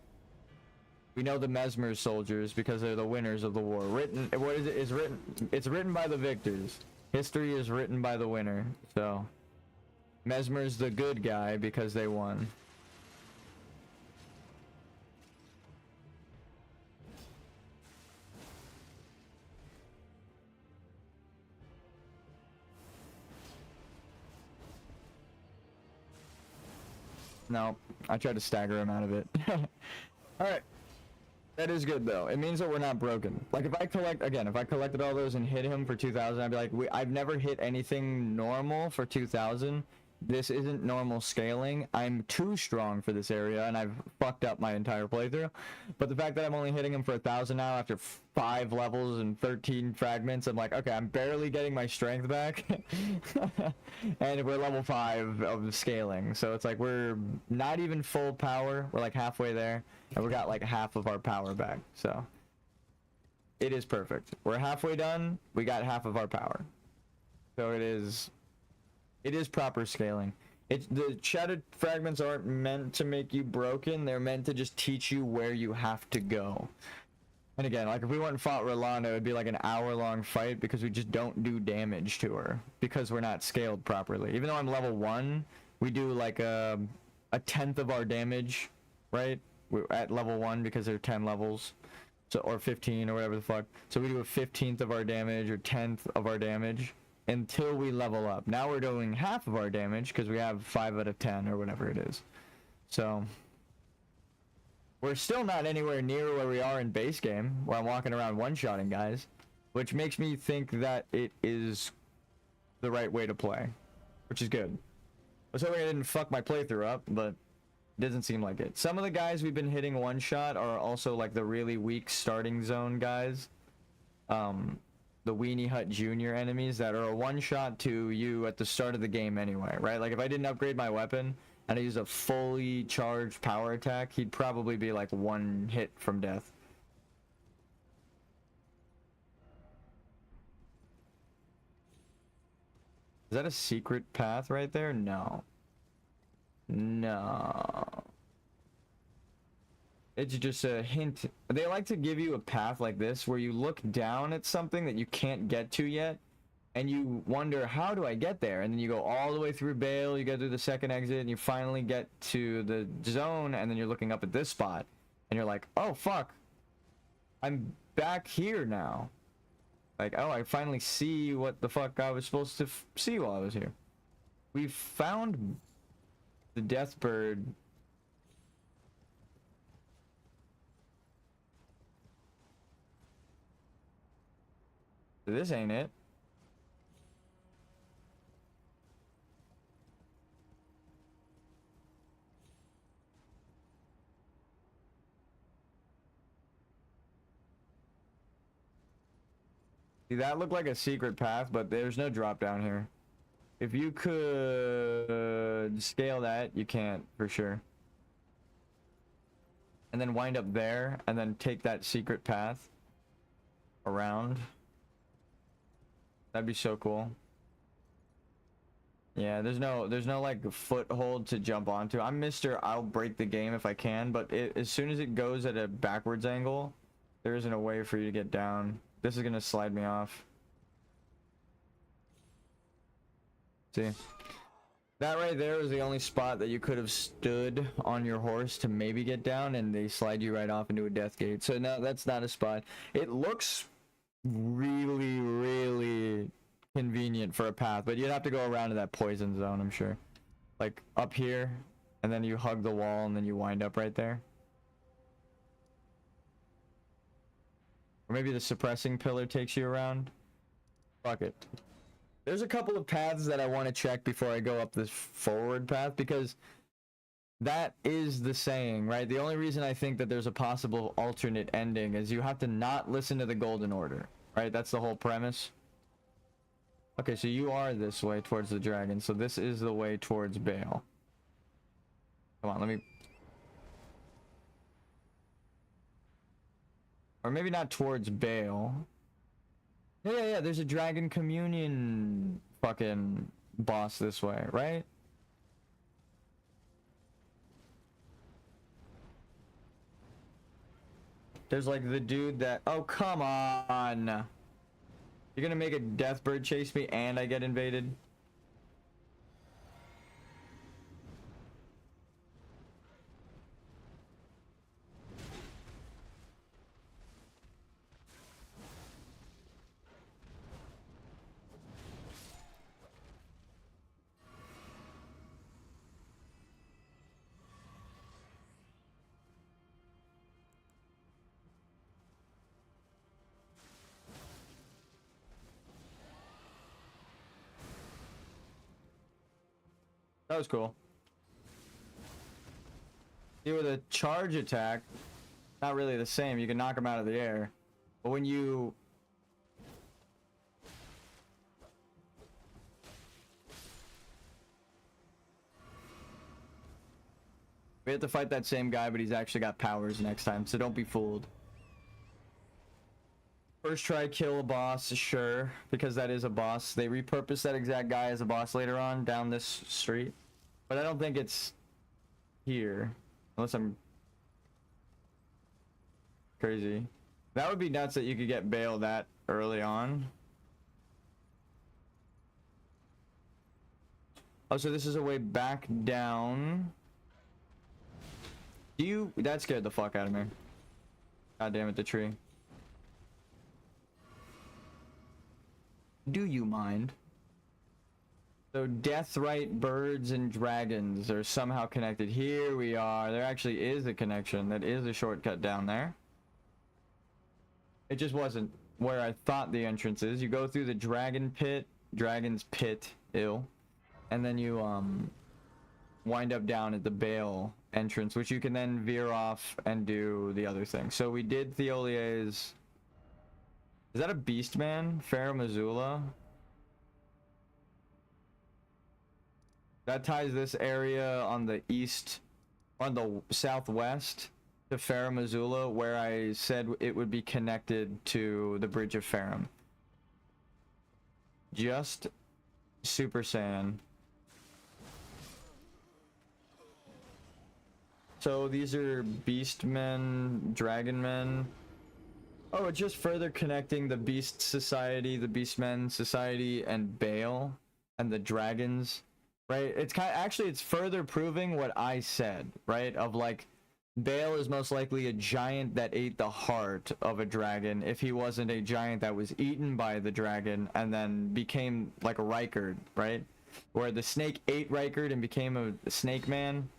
We know the Mesmer's soldiers because they're the winners of the war. Written, what is it? Is written. It's written by the victors. History is written by the winner. So, Mesmer's the good guy because they won. No, I tried to stagger him out of it. Alright. That is good though. It means that we're not broken. Like if I collect, again, if I collected all those and hit him for 2,000, I'd be like, I've never hit anything normal for 2,000. This isn't normal scaling. I'm too strong for this area and I've fucked up my entire playthrough. But the fact that I'm only hitting him for 1,000 now after 5 levels and 13 fragments, I'm like, okay, I'm barely getting my strength back. And we're level 5 of scaling. So it's like we're not even full power. We're like halfway there. And we got like half of our power back. So it is perfect. We're halfway done. We got half of our power. So it is proper scaling. The shattered fragments aren't meant to make you broken. They're meant to just teach you where you have to go. And again, like if we went and fought Rolanda, it would be like an hour-long fight because we just don't do damage to her because we're not scaled properly. Even though I'm level 1, we do like a tenth of our damage, right? We're at level 1 because there are 10 levels. So, or 15 or whatever the fuck. So we do a 15th of our damage or 10th of our damage until we level up. Now we're doing half of our damage because we have 5 out of 10 or whatever it is. So we're still not anywhere near where we are in base game, where I'm walking around one-shotting guys, which makes me think that it is the right way to play, which is good. I was hoping I didn't fuck my playthrough up, but it doesn't seem like it. Some of the guys we've been hitting one-shot are also like the really weak starting zone guys. The Weenie Hut Jr. enemies that are a one-shot to you at the start of the game anyway, right? Like if I didn't upgrade my weapon and I use a fully charged power attack, he'd probably be like 1 hit from death. Is that a secret path right there? No. No. It's just a hint. They like to give you a path like this where you look down at something that you can't get to yet and you wonder, how do I get there? And then you go all the way through Bale, you go through the second exit, and you finally get to the zone, and then you're looking up at this spot and you're like, oh fuck, I'm back here now. Like, oh, I finally see what the fuck I was supposed to see while I was here. We found the death bird. This ain't it. See, that looked like a secret path, but there's no drop down here. If you could scale that, you can't, for sure. And then wind up there, and then take that secret path around. That'd be so cool. Yeah, there's no like foothold to jump onto. I'm Mr. I'll break the game if I can, but as soon as it goes at a backwards angle, there isn't a way for you to get down. This is gonna slide me off. See? That right there is the only spot that you could have stood on your horse to maybe get down, and they slide you right off into a death gate. So no, that's not a spot. It looks really, really convenient for a path, but you'd have to go around to that poison zone, I'm sure. Like up here, and then you hug the wall, and then you wind up right there. Or maybe the suppressing pillar takes you around. Fuck it. There's a couple of paths that I want to check before I go up this forward path, because that is the saying, right? The only reason I think that there's a possible alternate ending is you have to not listen to the Golden Order, right? That's the whole premise. Okay, so you are this way towards the dragon, so this is the way towards Baal. Come on, let me... Or maybe not towards Baal. Yeah, there's a dragon communion fucking boss this way, right? There's like the dude that... Oh, come on! You're gonna make a deathbird chase me and I get invaded? That was cool. See, with a charge attack, not really the same. You can knock him out of the air. But when you... We have to fight that same guy, but he's actually got powers next time, so don't be fooled. First try kill a boss, sure, because that is a boss. They repurpose that exact guy as a boss later on down this street. But I don't think it's here, unless I'm crazy. That would be nuts that you could get Baal that early on. Oh, so this is a way back down. That scared the fuck out of me. God damn it, the tree. Do you mind? So Deathrite birds and dragons are somehow connected. Here we are. There actually is a connection. That is a shortcut down there. It just wasn't where I thought the entrance is. You go through the dragon's pit, and then you wind up down at the Baal entrance, which you can then veer off and do the other thing. So we did Theolier's... Is that a beast man? Pharaoh Missoula? That ties this area on the east, on the southwest to Pharaoh Missoula, where I said it would be connected to the Bridge of Farum. Just Super Saiyan. So these are beast men, dragon men. Oh, it's just further connecting the Beast Society, the Beastmen Society, and Baal, and the dragons, right? It's actually, it's further proving what I said, right? Of like, Baal is most likely a giant that ate the heart of a dragon if he wasn't a giant that was eaten by the dragon and then became like a Rykard, right? Where the snake ate Rykard and became a snake man,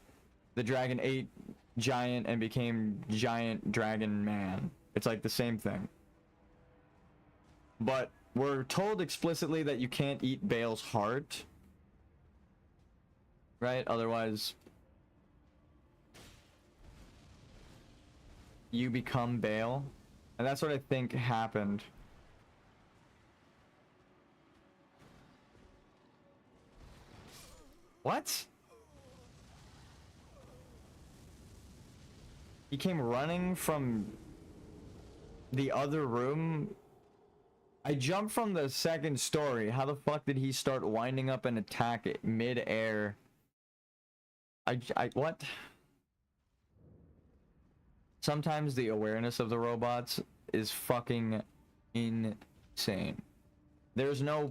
the dragon ate giant and became giant dragon man. It's like the same thing. But we're told explicitly that you can't eat Baal's heart, right? Otherwise, you become Baal. And that's what I think happened. What? He came running from the other room. I jumped from the second story. How the fuck did he start winding up an attack at mid-air? What? Sometimes the awareness of the robots is fucking insane. There's no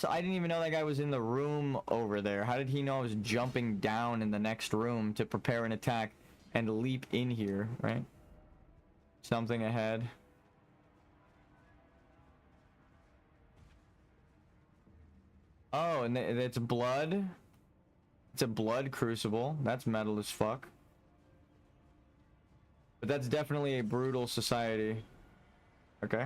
I didn't even know that guy was in the room over there. How did he know I was jumping down in the next room to prepare an attack and leap in here, right? Something ahead. Oh, and it's blood. It's a blood crucible. That's metal as fuck. But that's definitely a brutal society. Okay.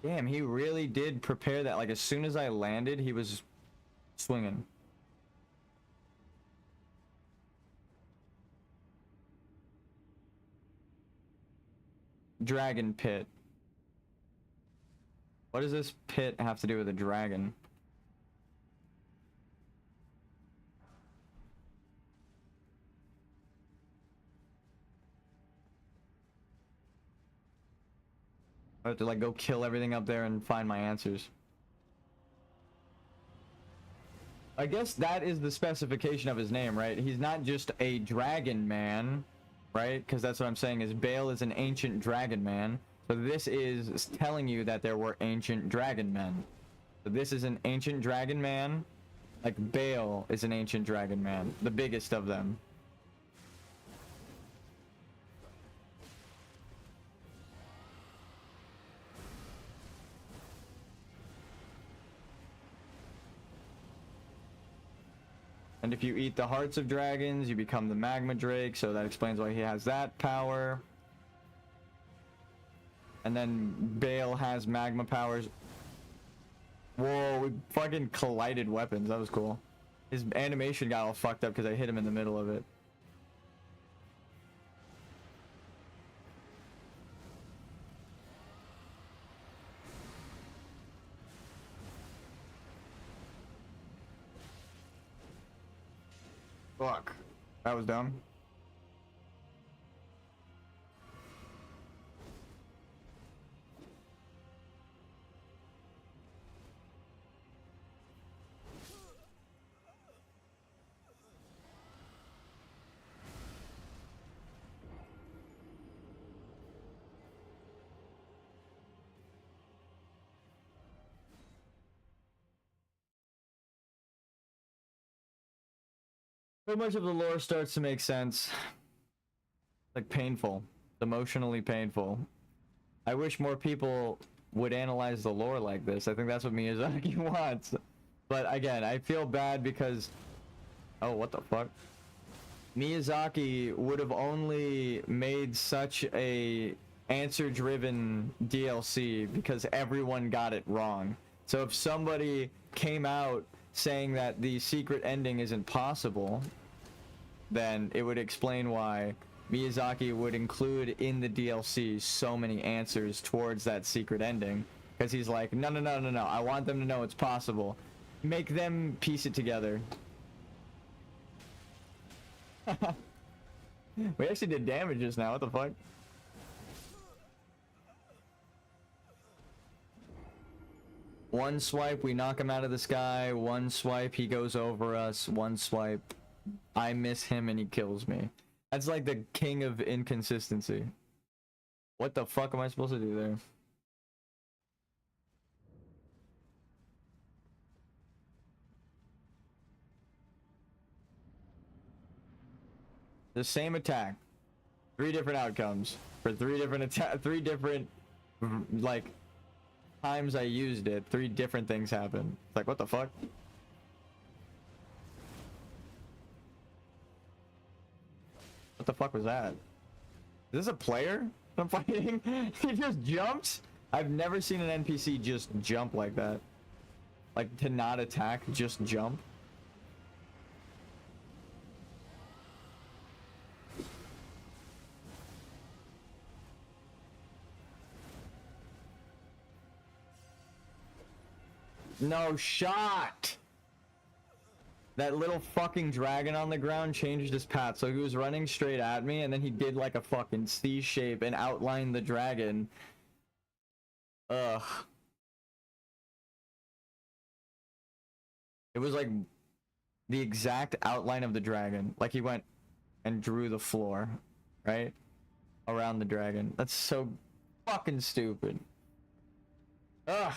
Damn, he really did prepare that. Like, as soon as I landed, he was swinging. Dragon pit. What does this pit have to do with a dragon? I have to like go kill everything up there and find my answers. I guess that is the specification of his name, right? He's not just a dragon man, right? Because that's what I'm saying is Bale is an ancient dragon man. So this is telling you that there were ancient dragon men. So this is an ancient dragon man. Like Bale is an ancient dragon man, the biggest of them. And if you eat the hearts of dragons, you become the magma drake, so that explains why he has that power. And then Bale has magma powers. Whoa, we fucking collided weapons. That was cool. His animation got all fucked up because I hit him in the middle of it. Fuck. That was dumb. So much of the lore starts to make sense. Like painful. Emotionally painful. I wish more people would analyze the lore like this. I think that's what Miyazaki wants. But again, I feel bad because... Oh, what the fuck? Miyazaki would have only made such a answer-driven DLC because everyone got it wrong. So if somebody came out saying that the secret ending isn't possible, then it would explain why Miyazaki would include in the DLC so many answers towards that secret ending. Because he's like, no, no, no, no, no, I want them to know it's possible. Make them piece it together. We actually did damage just now, what the fuck? One swipe, we knock him out of the sky. One swipe, he goes over us. One swipe, I miss him and he kills me. That's like the king of inconsistency. What the fuck am I supposed to do there? The same attack. 3 different outcomes. For 3 different three different, like, times I used it, 3 different things happened. It's like, what the fuck? What the fuck was that? Is this a player I'm fighting? He just jumps? I've never seen an NPC just jump like that. Like, to not attack, just jump. No shot! That little fucking dragon on the ground changed his path, so he was running straight at me, and then he did like a fucking C shape and outlined the dragon. Ugh. It was like the exact outline of the dragon. Like he went and drew the floor, right? Around the dragon. That's so fucking stupid. Ugh.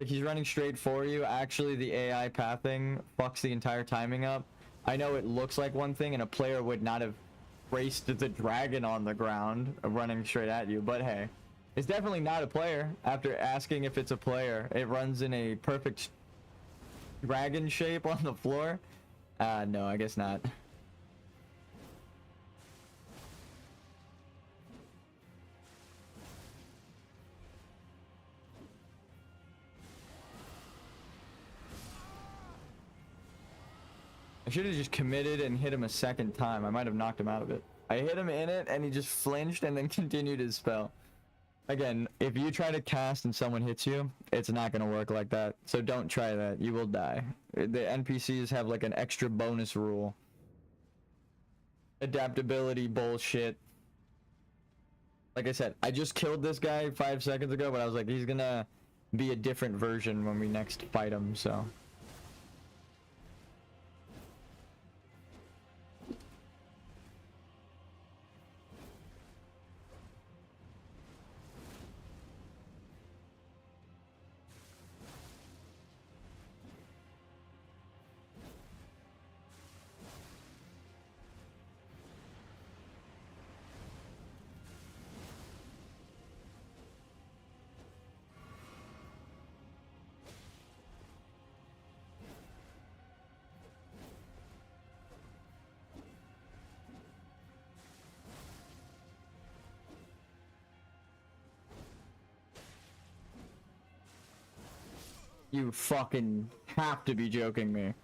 Like he's running straight for you. Actually, the AI pathing fucks the entire timing up. I know it looks like one thing, and a player would not have raced the dragon on the ground running straight at you, but hey, It's definitely not a player. After asking if it's a player, it runs in a perfect dragon shape on the floor. No, I guess not. I should have just committed and hit him a second time. I might have knocked him out of it. I hit him in it and he just flinched and then continued his spell. Again, if you try to cast and someone hits you, it's not going to work like that. So don't try that. You will die. The NPCs have like an extra bonus rule. Adaptability bullshit. Like I said, I just killed this guy 5 seconds ago, but I was like, he's going to be a different version when we next fight him, so... You fucking have to be joking me.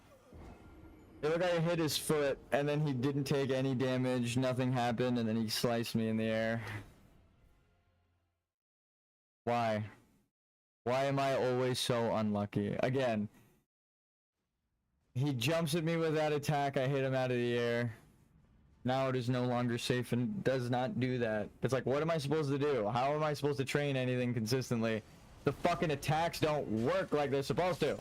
The other guy hit his foot, and then he didn't take any damage, nothing happened, and then he sliced me in the air. Why? Why am I always so unlucky? Again, he jumps at me with that attack, I hit him out of the air. Now it is no longer safe and does not do that. It's like, what am I supposed to do? How am I supposed to train anything consistently? The fucking attacks don't work like they're supposed to.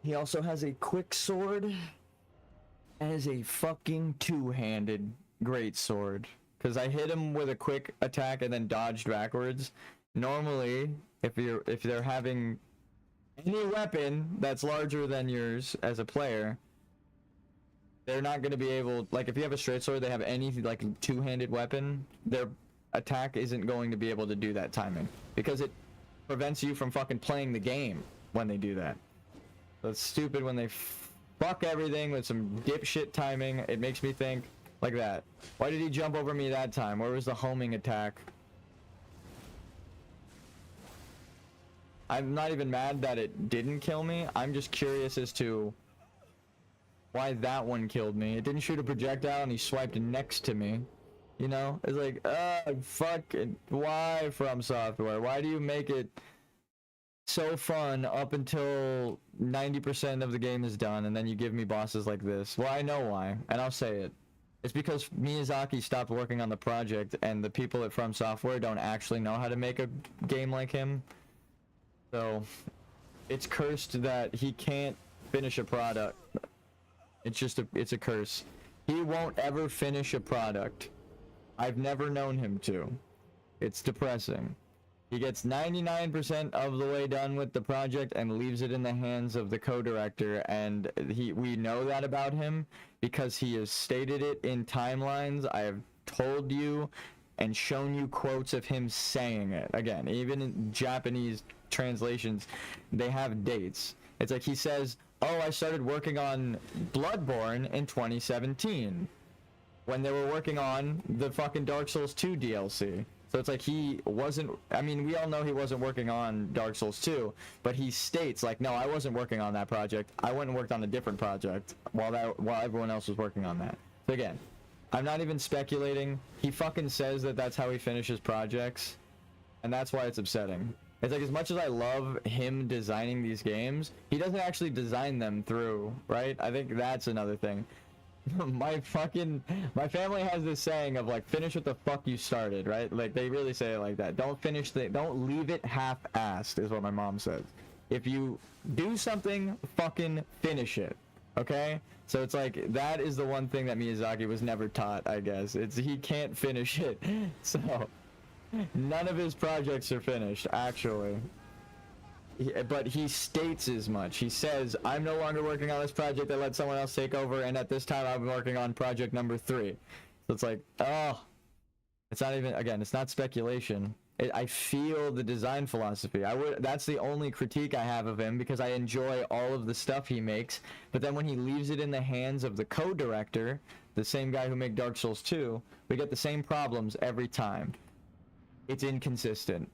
He also has a quick sword as a fucking two-handed great sword. Because I hit him with a quick attack and then dodged backwards. Normally, if they're having any weapon that's larger than yours as a player, they're not going to be able, like, if you have a straight sword, they have any, like, two-handed weapon, their attack isn't going to be able to do that timing. Because it prevents you from fucking playing the game when they do that. So it's stupid when they fuck everything with some dipshit timing. It makes me think, like that. Why did he jump over me that time? Where was the homing attack? I'm not even mad that it didn't kill me. I'm just curious as to why that one killed me. It didn't shoot a projectile and he swiped next to me. You know? It's like, fuck it. Why, From Software? Why do you make it so fun up until 90% of the game is done and then you give me bosses like this? Well, I know why, and I'll say it. It's because Miyazaki stopped working on the project and the people at From Software don't actually know how to make a game like him. So, it's cursed that he can't finish a product. It's a curse. He won't ever finish a product. I've never known him to. It's depressing. He gets 99% of the way done with the project and leaves it in the hands of the co-director, and we know that about him because he has stated it in timelines. I have told you and shown you quotes of him saying it. Again, even in Japanese translations, they have dates. It's like he says, oh, I started working on Bloodborne in 2017 when they were working on the fucking Dark Souls 2 DLC. So it's like he wasn't, I mean, we all know he wasn't working on Dark Souls 2, but he states like, no, I wasn't working on that project. I went and worked on a different project while everyone else was working on that. So again, I'm not even speculating. He fucking says that that's how he finishes projects, and that's why it's upsetting. It's like, as much as I love him designing these games, he doesn't actually design them through, right? I think that's another thing. My family has this saying of like, finish what the fuck you started, right? Like, they really say it like that. Don't leave it half-assed, is what my mom says. If you do something, fucking finish it, okay? So it's like, that is the one thing that Miyazaki was never taught, I guess. He can't finish it, so... None of his projects are finished, actually. but he states as much. He says, I'm no longer working on this project, I let someone else take over, and at this time I'm working on project number 3. So it's like, oh, it's not even, again, it's not speculation. I feel the design philosophy. That's the only critique I have of him, because I enjoy all of the stuff he makes, but then when he leaves it in the hands of the co-director, the same guy who made Dark Souls 2, we get the same problems every time. It's inconsistent.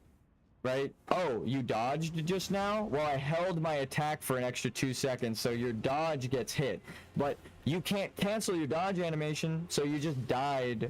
Right? Oh, you dodged just now? Well, I held my attack for an extra 2 seconds, so your dodge gets hit. But you can't cancel your dodge animation, so you just died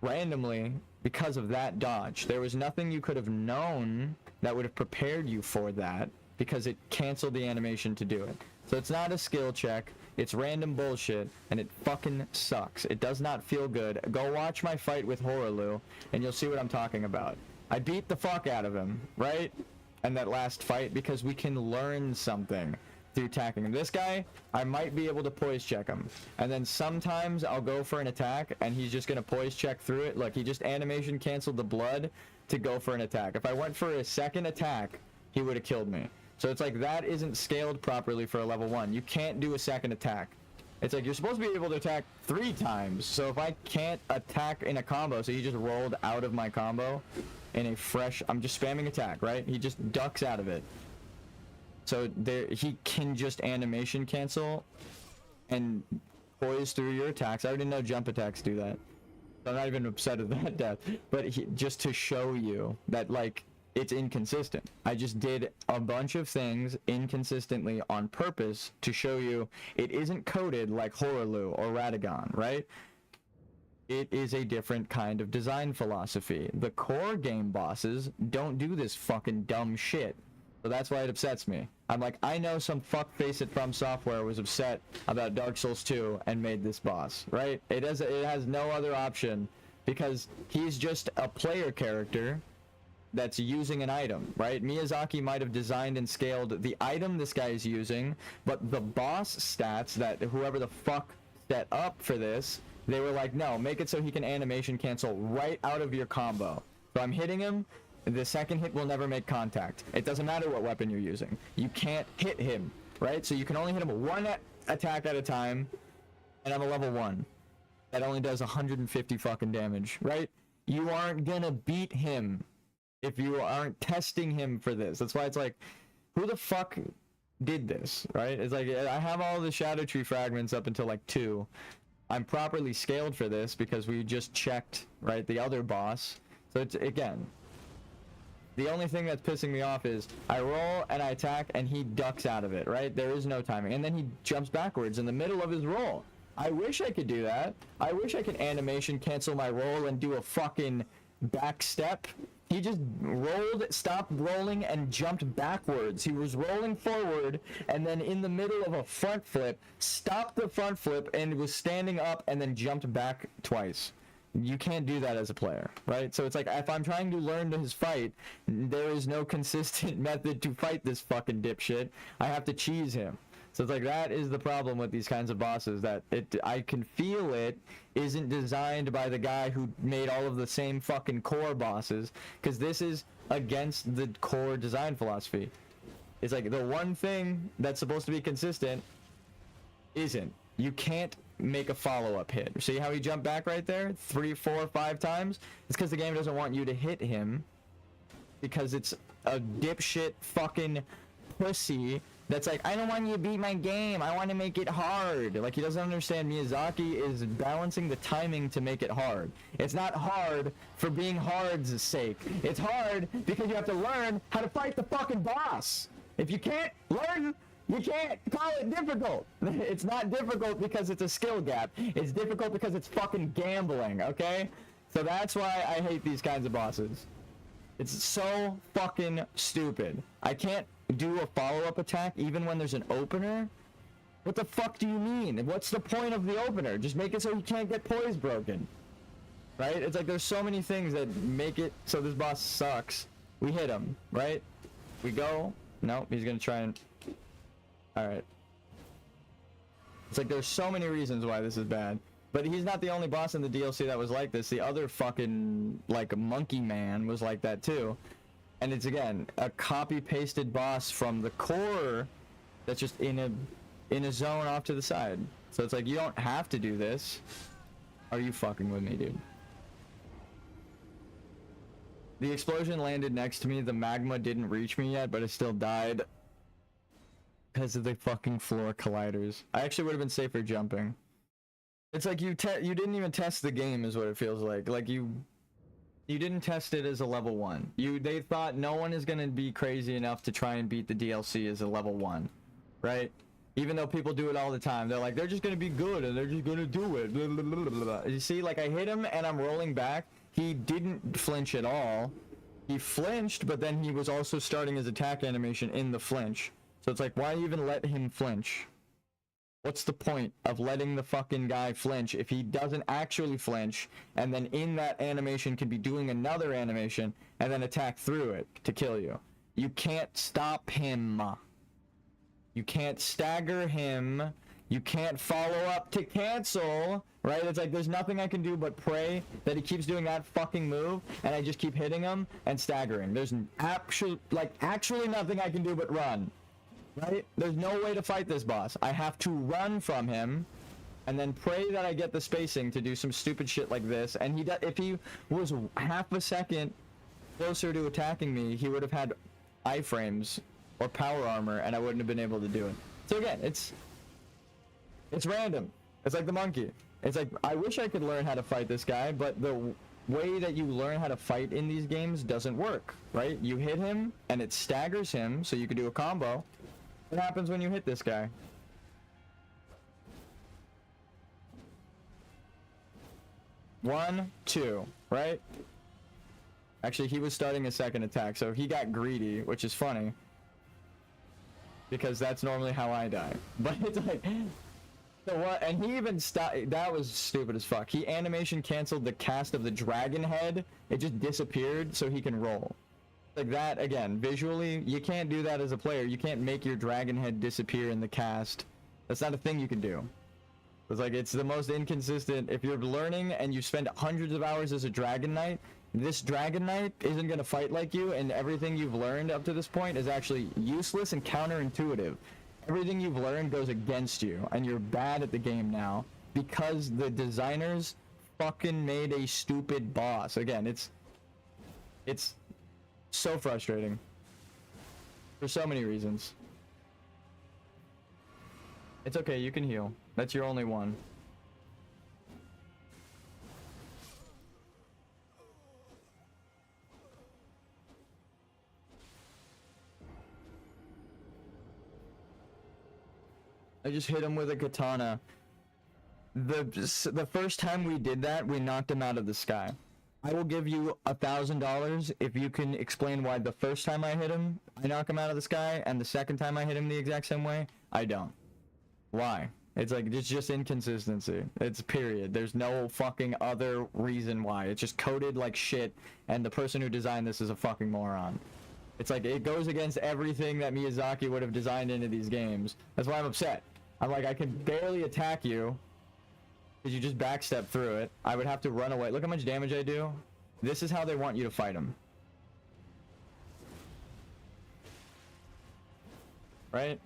randomly because of that dodge. There was nothing you could have known that would have prepared you for that, because it canceled the animation to do it. So it's not a skill check, it's random bullshit, and it fucking sucks. It does not feel good. Go watch my fight with Horaloo, and you'll see what I'm talking about. I beat the fuck out of him, right? And that last fight, because we can learn something through attacking him. This guy, I might be able to poise check him. And then sometimes I'll go for an attack, and he's just going to poise check through it. Look, he just animation canceled the blood to go for an attack. If I went for a second attack, he would have killed me. So it's like, that isn't scaled properly for a level 1. You can't do a second attack. It's like, you're supposed to be able to attack 3 times. So if I can't attack in a combo, so he just rolled out of my combo in a fresh, I'm just spamming attack, right? He just ducks out of it. So there, he can just animation cancel and poise through your attacks. I already know jump attacks do that. I'm not even upset at that death, but just to show you that, like, it's inconsistent. I just did a bunch of things inconsistently on purpose to show you it isn't coded like Horaloo or Radagon, right? It is a different kind of design philosophy. The core game bosses don't do this fucking dumb shit. So that's why it upsets me. I'm like, I know some fuckface at From Software was upset about Dark Souls 2 and made this boss, right? It has no other option, because he's just a player character that's using an item, right? Miyazaki might have designed and scaled the item this guy is using, but the boss stats that whoever the fuck set up for this, they were like, no, make it so he can animation cancel right out of your combo. So I'm hitting him, the second hit will never make contact. It doesn't matter what weapon you're using. You can't hit him, right? So you can only hit him one attack at a time, and I'm a level 1. That only does 150 fucking damage, right? You aren't gonna beat him if you aren't testing him for this. That's why it's like, who the fuck did this, right? It's like, I have all the Shadow Tree fragments up until like 2. I'm properly scaled for this because we just checked, right, the other boss. So it's, again, the only thing that's pissing me off is I roll and I attack and he ducks out of it, right? There is no timing. And then he jumps backwards in the middle of his roll. I wish I could do that. I wish I could animation cancel my roll and do a fucking back step. He just rolled, stopped rolling, and jumped backwards. He was rolling forward, and then in the middle of a front flip, stopped the front flip, and was standing up, and then jumped back twice. You can't do that as a player, right? So it's like, if I'm trying to learn his fight, there is no consistent method to fight this fucking dipshit. I have to cheese him. So it's like, that is the problem with these kinds of bosses, that I can feel it isn't designed by the guy who made all of the same fucking core bosses, because this is against the core design philosophy. It's like, the one thing that's supposed to be consistent isn't. You can't make a follow-up hit. See how he jumped back right there 3, 4, 5 times? It's because the game doesn't want you to hit him, because it's a dipshit fucking pussy that's like, I don't want you to beat my game, I want to make it hard. Like, he doesn't understand Miyazaki is balancing the timing to make it hard. It's not hard for being hard's sake. It's hard because you have to learn how to fight the fucking boss. If you can't learn, you can't call it difficult. It's not difficult because it's a skill gap. It's difficult because it's fucking gambling, okay? So that's why I hate these kinds of bosses. It's so fucking stupid. I can't do a follow-up attack even when there's an opener? What the fuck do you mean? What's the point of the opener? Just make it so he can't get poise broken. Right? It's like, there's so many things that make it so this boss sucks. We hit him, right? We go. No, he's gonna try and... Alright. It's like, there's so many reasons why this is bad. But he's not the only boss in the DLC that was like this. The other fucking, like, monkey man was like that too. And it's again a copy pasted boss from the core that's just in a zone off to the side. So it's like, you don't have to do this. Are you fucking with me, dude? The explosion landed next to me. The magma didn't reach me yet, but it still died because of the fucking floor colliders. I actually would have been safer jumping. It's like you didn't even test the game, is what it feels like. Like you didn't test it as a level 1. They thought no one is gonna be crazy enough to try and beat the DLC as a level 1, right? Even though people do it all the time, they're like, they're just gonna be good and they're just gonna do it. Blah, blah, blah, blah, blah. You see, like I hit him and I'm rolling back. He didn't flinch at all. He flinched, but then he was also starting his attack animation in the flinch. So it's like, why even let him flinch? What's the point of letting the fucking guy flinch if he doesn't actually flinch, and then in that animation can be doing another animation and then attack through it to kill you? You can't stop him. You can't stagger him. You can't follow up to cancel, right? It's like there's nothing I can do but pray that he keeps doing that fucking move and I just keep hitting him and staggering. There's actually nothing I can do but run. Right? There's no way to fight this boss. I have to run from him and then pray that I get the spacing to do some stupid shit like this. And if he was half a second closer to attacking me, he would have had iframes or power armor and I wouldn't have been able to do it. So again, it's random. It's like the monkey. It's like, I wish I could learn how to fight this guy, but the way that you learn how to fight in these games doesn't work, right? You hit him and it staggers him so you can do a combo. What happens when you hit this guy? One, two, right? Actually, he was starting a second attack, so he got greedy, which is funny. Because that's normally how I die. But it's like... So what? And he even stopped... That was stupid as fuck. He animation canceled the cast of the dragon head. It just disappeared so he can roll. Like that, again, visually, you can't do that as a player. You can't make your dragon head disappear in the cast. That's not a thing you can do. It's like, it's the most inconsistent. If you're learning and you spend hundreds of hours as a dragon knight, this dragon knight isn't going to fight like you, and everything you've learned up to this point is actually useless and counterintuitive. Everything you've learned goes against you, and you're bad at the game now because the designers fucking made a stupid boss. Again, it's so frustrating for so many reasons. It's okay, you can heal. That's your only one. I just hit him with a katana. The first time we did that, we knocked him out of the sky. I will give you $1,000 if you can explain why the first time I hit him, I knock him out of the sky, and the second time I hit him the exact same way, I don't. Why? It's like, it's just inconsistency. It's period. There's no fucking other reason why. It's just coded like shit, and the person who designed this is a fucking moron. It's like, it goes against everything that Miyazaki would have designed into these games. That's why I'm upset. I'm like, I can barely attack you because you just backstep through it. I would have to run away. Look how much damage I do. This is how they want you to fight him. Right?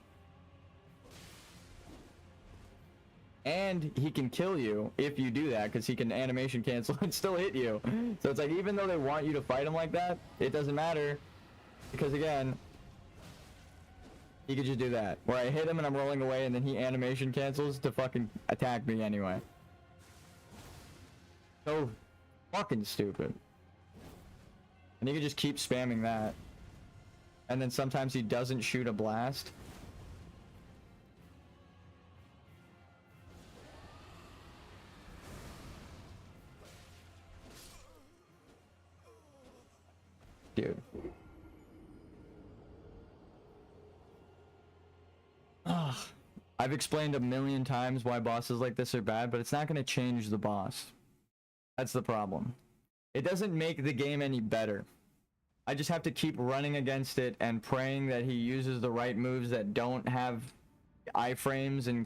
And he can kill you if you do that, because he can animation cancel and still hit you. So it's like, even though they want you to fight him like that, it doesn't matter. Because again, he could just do that. Where I hit him and I'm rolling away and then he animation cancels to fucking attack me anyway. So fucking stupid. And he could just keep spamming that. And then sometimes he doesn't shoot a blast. Dude. Ugh. I've explained a million times why bosses like this are bad, but it's not going to change the boss. That's the problem. It doesn't make the game any better. I just have to keep running against it and praying that he uses the right moves that don't have iframes and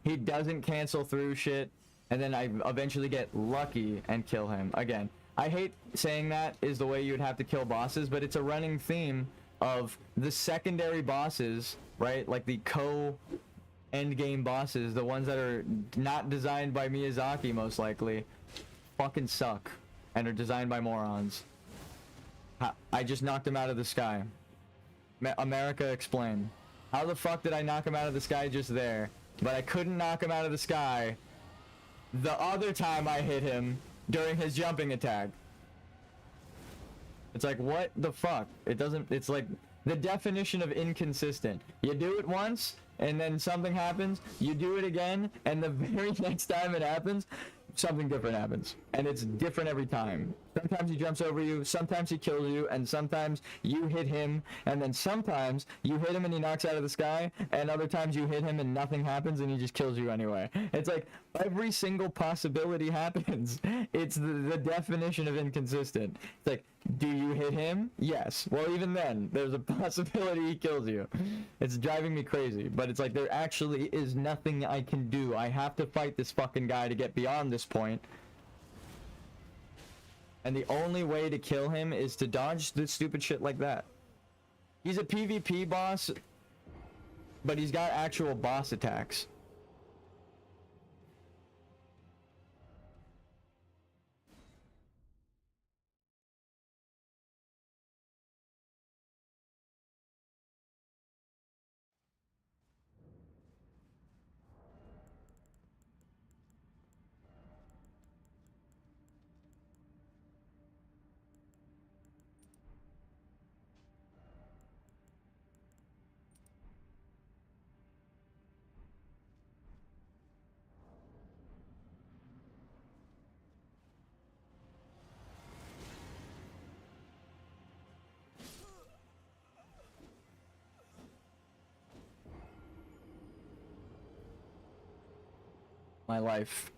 he doesn't cancel through shit, and then I eventually get lucky and kill him. Again, I hate saying that is the way you would have to kill bosses, but it's a running theme of the secondary bosses, right? Like the end game bosses, the ones that are not designed by Miyazaki most likely, fucking suck and are designed by morons. I just knocked him out of the sky. America, explain. How the fuck did I knock him out of the sky just there, but I couldn't knock him out of the sky the other time I hit him during his jumping attack? It's like, what the fuck? It doesn't, it's like the definition of inconsistent. You do it once, and then something happens, you do it again, and the very next time it happens, something different happens. And it's different every time. Sometimes he jumps over you, sometimes he kills you, and sometimes you hit him, and then sometimes you hit him and he knocks out of the sky, and other times you hit him and nothing happens and he just kills you anyway. It's like every single possibility happens. It's the definition of inconsistent. It's like, do you hit him? Yes. Well, even then, there's a possibility he kills you. It's driving me crazy, but it's like there actually is nothing I can do. I have to fight this fucking guy to get beyond this point. And the only way to kill him is to dodge the stupid shit like that. He's a PvP boss, but he's got actual boss attacks. My life.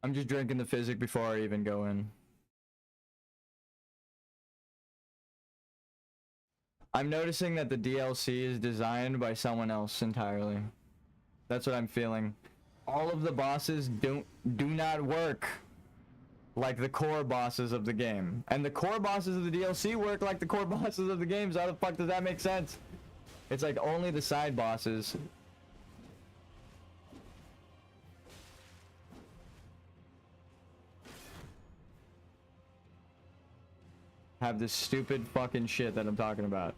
I'm just drinking the physic before I even go in. I'm noticing that the DLC is designed by someone else entirely. That's what I'm feeling. All of the bosses do not work like the core bosses of the game. And the core bosses of the DLC work like the core bosses of the game, so how the fuck does that make sense? It's like only the side bosses have this stupid fucking shit that I'm talking about.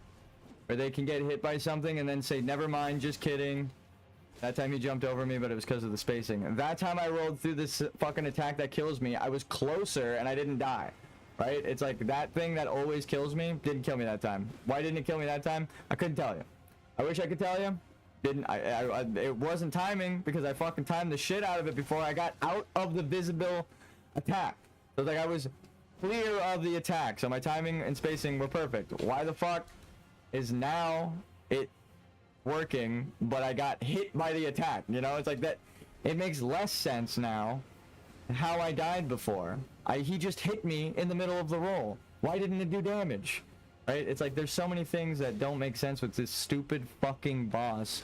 Where they can get hit by something and then say, never mind, just kidding. That time he jumped over me, but it was because of the spacing. That time I rolled through this fucking attack that kills me, I was closer and I didn't die. Right? It's like that thing that always kills me didn't kill me that time. Why didn't it kill me that time? I couldn't tell you. I wish I could tell you. Didn't. It wasn't timing because I fucking timed the shit out of it before I got out of the visible attack. So it's like I was clear of the attack, so my timing and spacing were perfect. Why the fuck is now it working, but I got hit by the attack? You know, it's like that. It makes less sense now how I died before. He just hit me in the middle of the roll. Why didn't it do damage? Right? It's like there's so many things that don't make sense with this stupid fucking boss.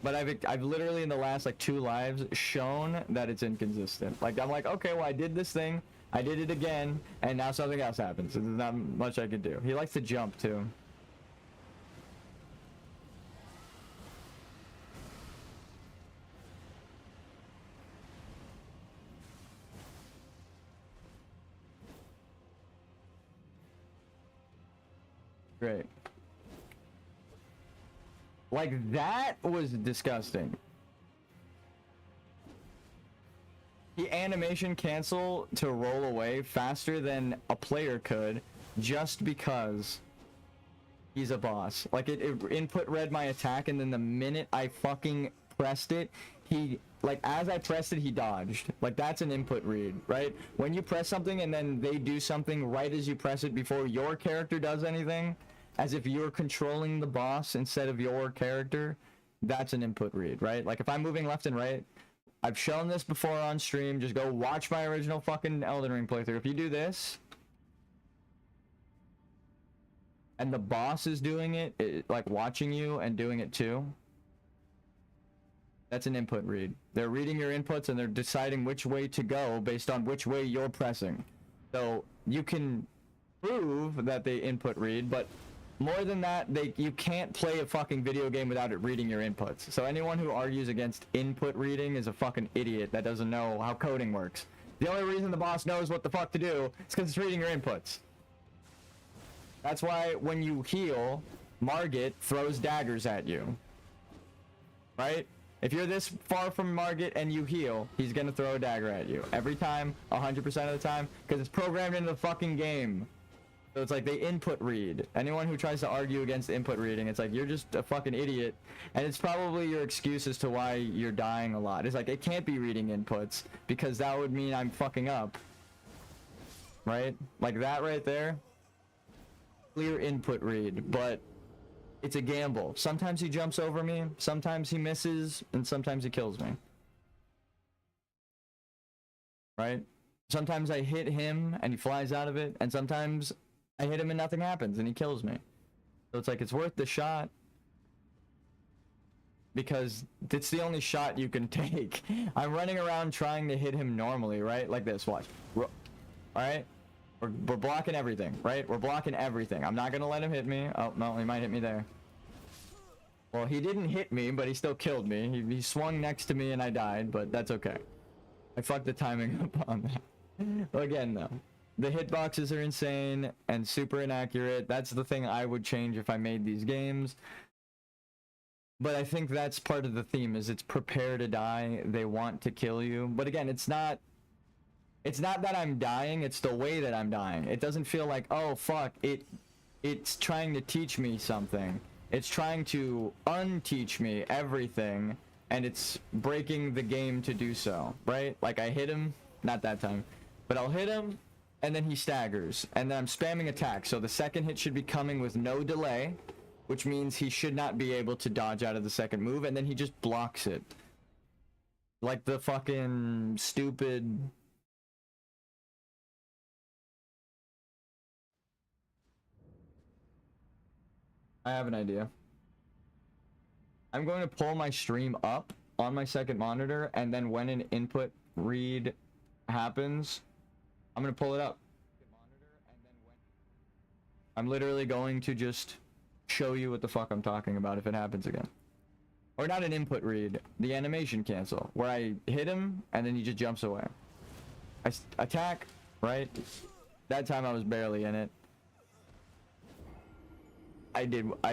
But I've literally in the last like 2 lives shown that it's inconsistent. Like I'm like, okay, well I did this thing, I did it again, and now something else happens. There's not much I can do. He likes to jump too. Great. Like, that was disgusting. The animation cancel to roll away faster than a player could just because he's a boss. Like, it input read my attack, and then the minute I fucking pressed it, he, like, as I pressed it, he dodged. Like, that's an input read, right? When you press something and then they do something right as you press it before your character does anything, as if you're controlling the boss instead of your character, that's an input read, right? Like if I'm moving left and right, I've shown this before on stream, just go watch my original fucking Elden Ring playthrough. If you do this, and the boss is doing it, like watching you and doing it too, That's an input read. They're reading your inputs and they're deciding which way to go based on which way you're pressing. So you can prove that they input read, but more than that, you can't play a fucking video game without it reading your inputs. So anyone who argues against input reading is a fucking idiot that doesn't know how coding works. The only reason the boss knows what the fuck to do is because it's reading your inputs. That's why when you heal, Margit throws daggers at you. Right? If you're this far from Margit and you heal, he's gonna throw a dagger at you. Every time, 100% of the time, because it's programmed into the fucking game. So it's like they input read. Anyone who tries to argue against input reading, it's like you're just a fucking idiot. And it's probably your excuse as to why you're dying a lot. It's like, it can't be reading inputs, because that would mean I'm fucking up. Right? Like that right there. Clear input read, but it's a gamble. Sometimes he jumps over me, sometimes he misses, and sometimes he kills me. Right? Sometimes I hit him and he flies out of it, and sometimes I hit him and nothing happens and he kills me. So it's like, it's worth the shot, because it's the only shot you can take. I'm running around trying to hit him normally, right? Like this, watch. Alright? We're blocking everything, right? We're blocking everything. I'm not gonna let him hit me. Oh, no, he might hit me there. Well, he didn't hit me, but he still killed me. He swung next to me and I died, but that's okay. I fucked the timing up on that. Again, though, the hitboxes are insane and super inaccurate. That's the thing I would change if I made these games. But I think that's part of the theme, is it's prepare to die. They want to kill you. But again, it's not that I'm dying, it's the way that I'm dying. It doesn't feel like, oh fuck, it's trying to teach me something. It's trying to unteach me everything, and it's breaking the game to do so, right? Like I hit him, not that time, but I'll hit him, and then he staggers, and then I'm spamming attack, so the second hit should be coming with no delay, which means he should not be able to dodge out of the second move, and then he just blocks it. Like the fucking stupid... I have an idea. I'm going to pull my stream up on my second monitor, and then when an input read happens, I'm going to pull it up. I'm literally going to just show you what the fuck I'm talking about if it happens again. Or not an input read, the animation cancel, where I hit him, and then he just jumps away. I attack, right? That time I was barely in it. I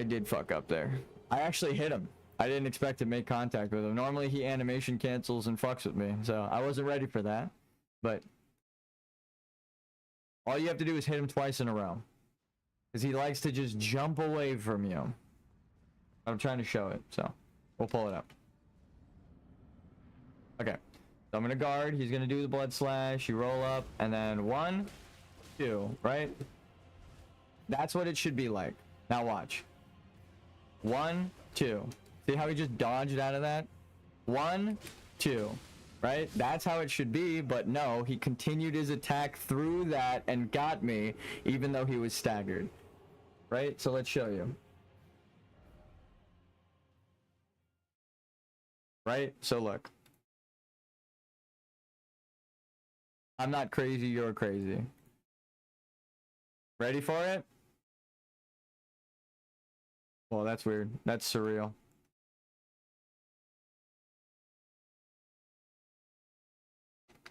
did fuck up there. I actually hit him. I didn't expect to make contact with him. Normally he animation cancels and fucks with me, so I wasn't ready for that. But all you have to do is hit him twice in a row, because he likes to just jump away from you. I'm trying to show it, so we'll pull it up. Okay, so I'm gonna guard. He's gonna do the blood slash. You roll up, and then 1, 2, right? That's what it should be like. Now watch. 1, 2. See how he just dodged out of that? 1, 2. Right? That's how it should be, but no, he continued his attack through that and got me, even though he was staggered. Right? So let's show you. Right? So look. I'm not crazy, you're crazy. Ready for it? Well, that's weird. That's surreal.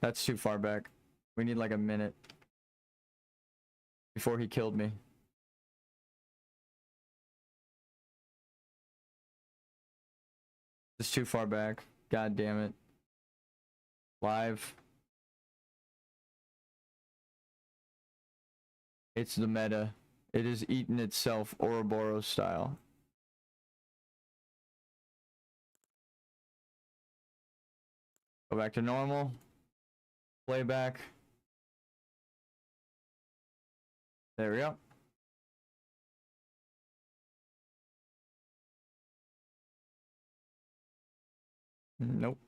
That's too far back. We need like a minute before he killed me. It's too far back. God damn it. Live. It's the meta. It has eaten itself Ouroboros style. Go back to normal. Playback. There we go. Nope.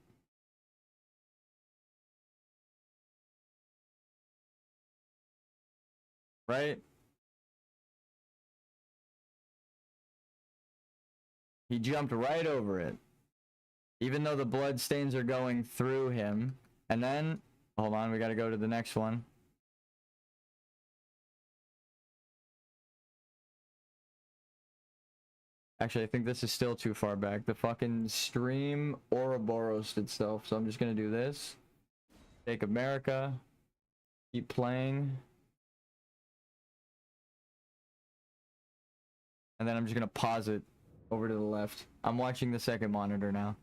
Right? He jumped right over it. Even though the blood stains are going through him. And then, hold on, we gotta go to the next one. Actually, I think this is still too far back. The fucking stream Ouroboros itself. So I'm just gonna do this. Take America. Keep playing. And then I'm just gonna pause it over to the left. I'm watching the second monitor now.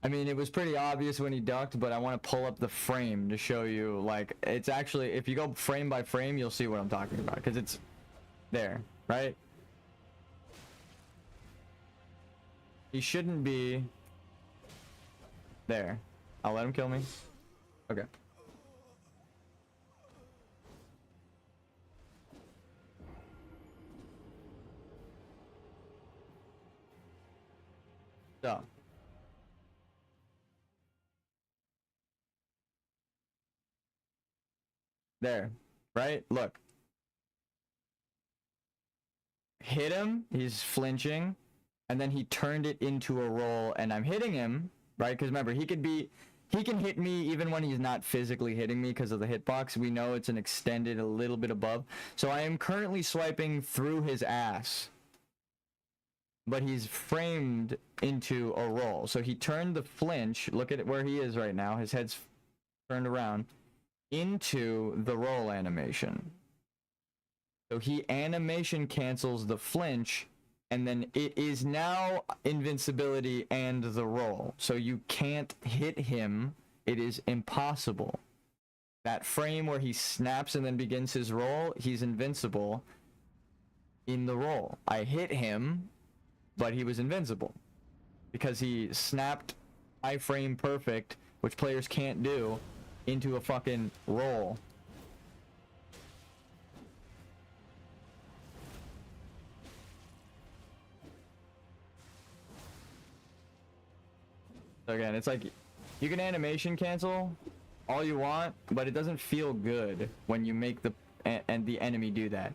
I mean, it was pretty obvious when he ducked, but I want to pull up the frame to show you, like, it's actually, if you go frame by frame, you'll see what I'm talking about, because it's there, right? He shouldn't be there. I'll let him kill me. Okay. So. There, right? Look. Hit him, he's flinching, and then he turned it into a roll, and I'm hitting him, right? Because remember, he can hit me even when he's not physically hitting me because of the hitbox. We know it's an extended a little bit above. So I am currently swiping through his ass. But he's framed into a roll. So he turned the flinch, look at where he is right now, his head's turned around, into the roll animation. So he animation cancels the flinch, and then it is now invincibility and the roll. So you can't hit him. It is impossible. That frame where he snaps and then begins his roll, he's invincible in the roll. I hit him, but he was invincible because he snapped iframe perfect, which players can't do, into a fucking roll. So again, it's like you can animation cancel all you want, but it doesn't feel good when you make the enemy do that.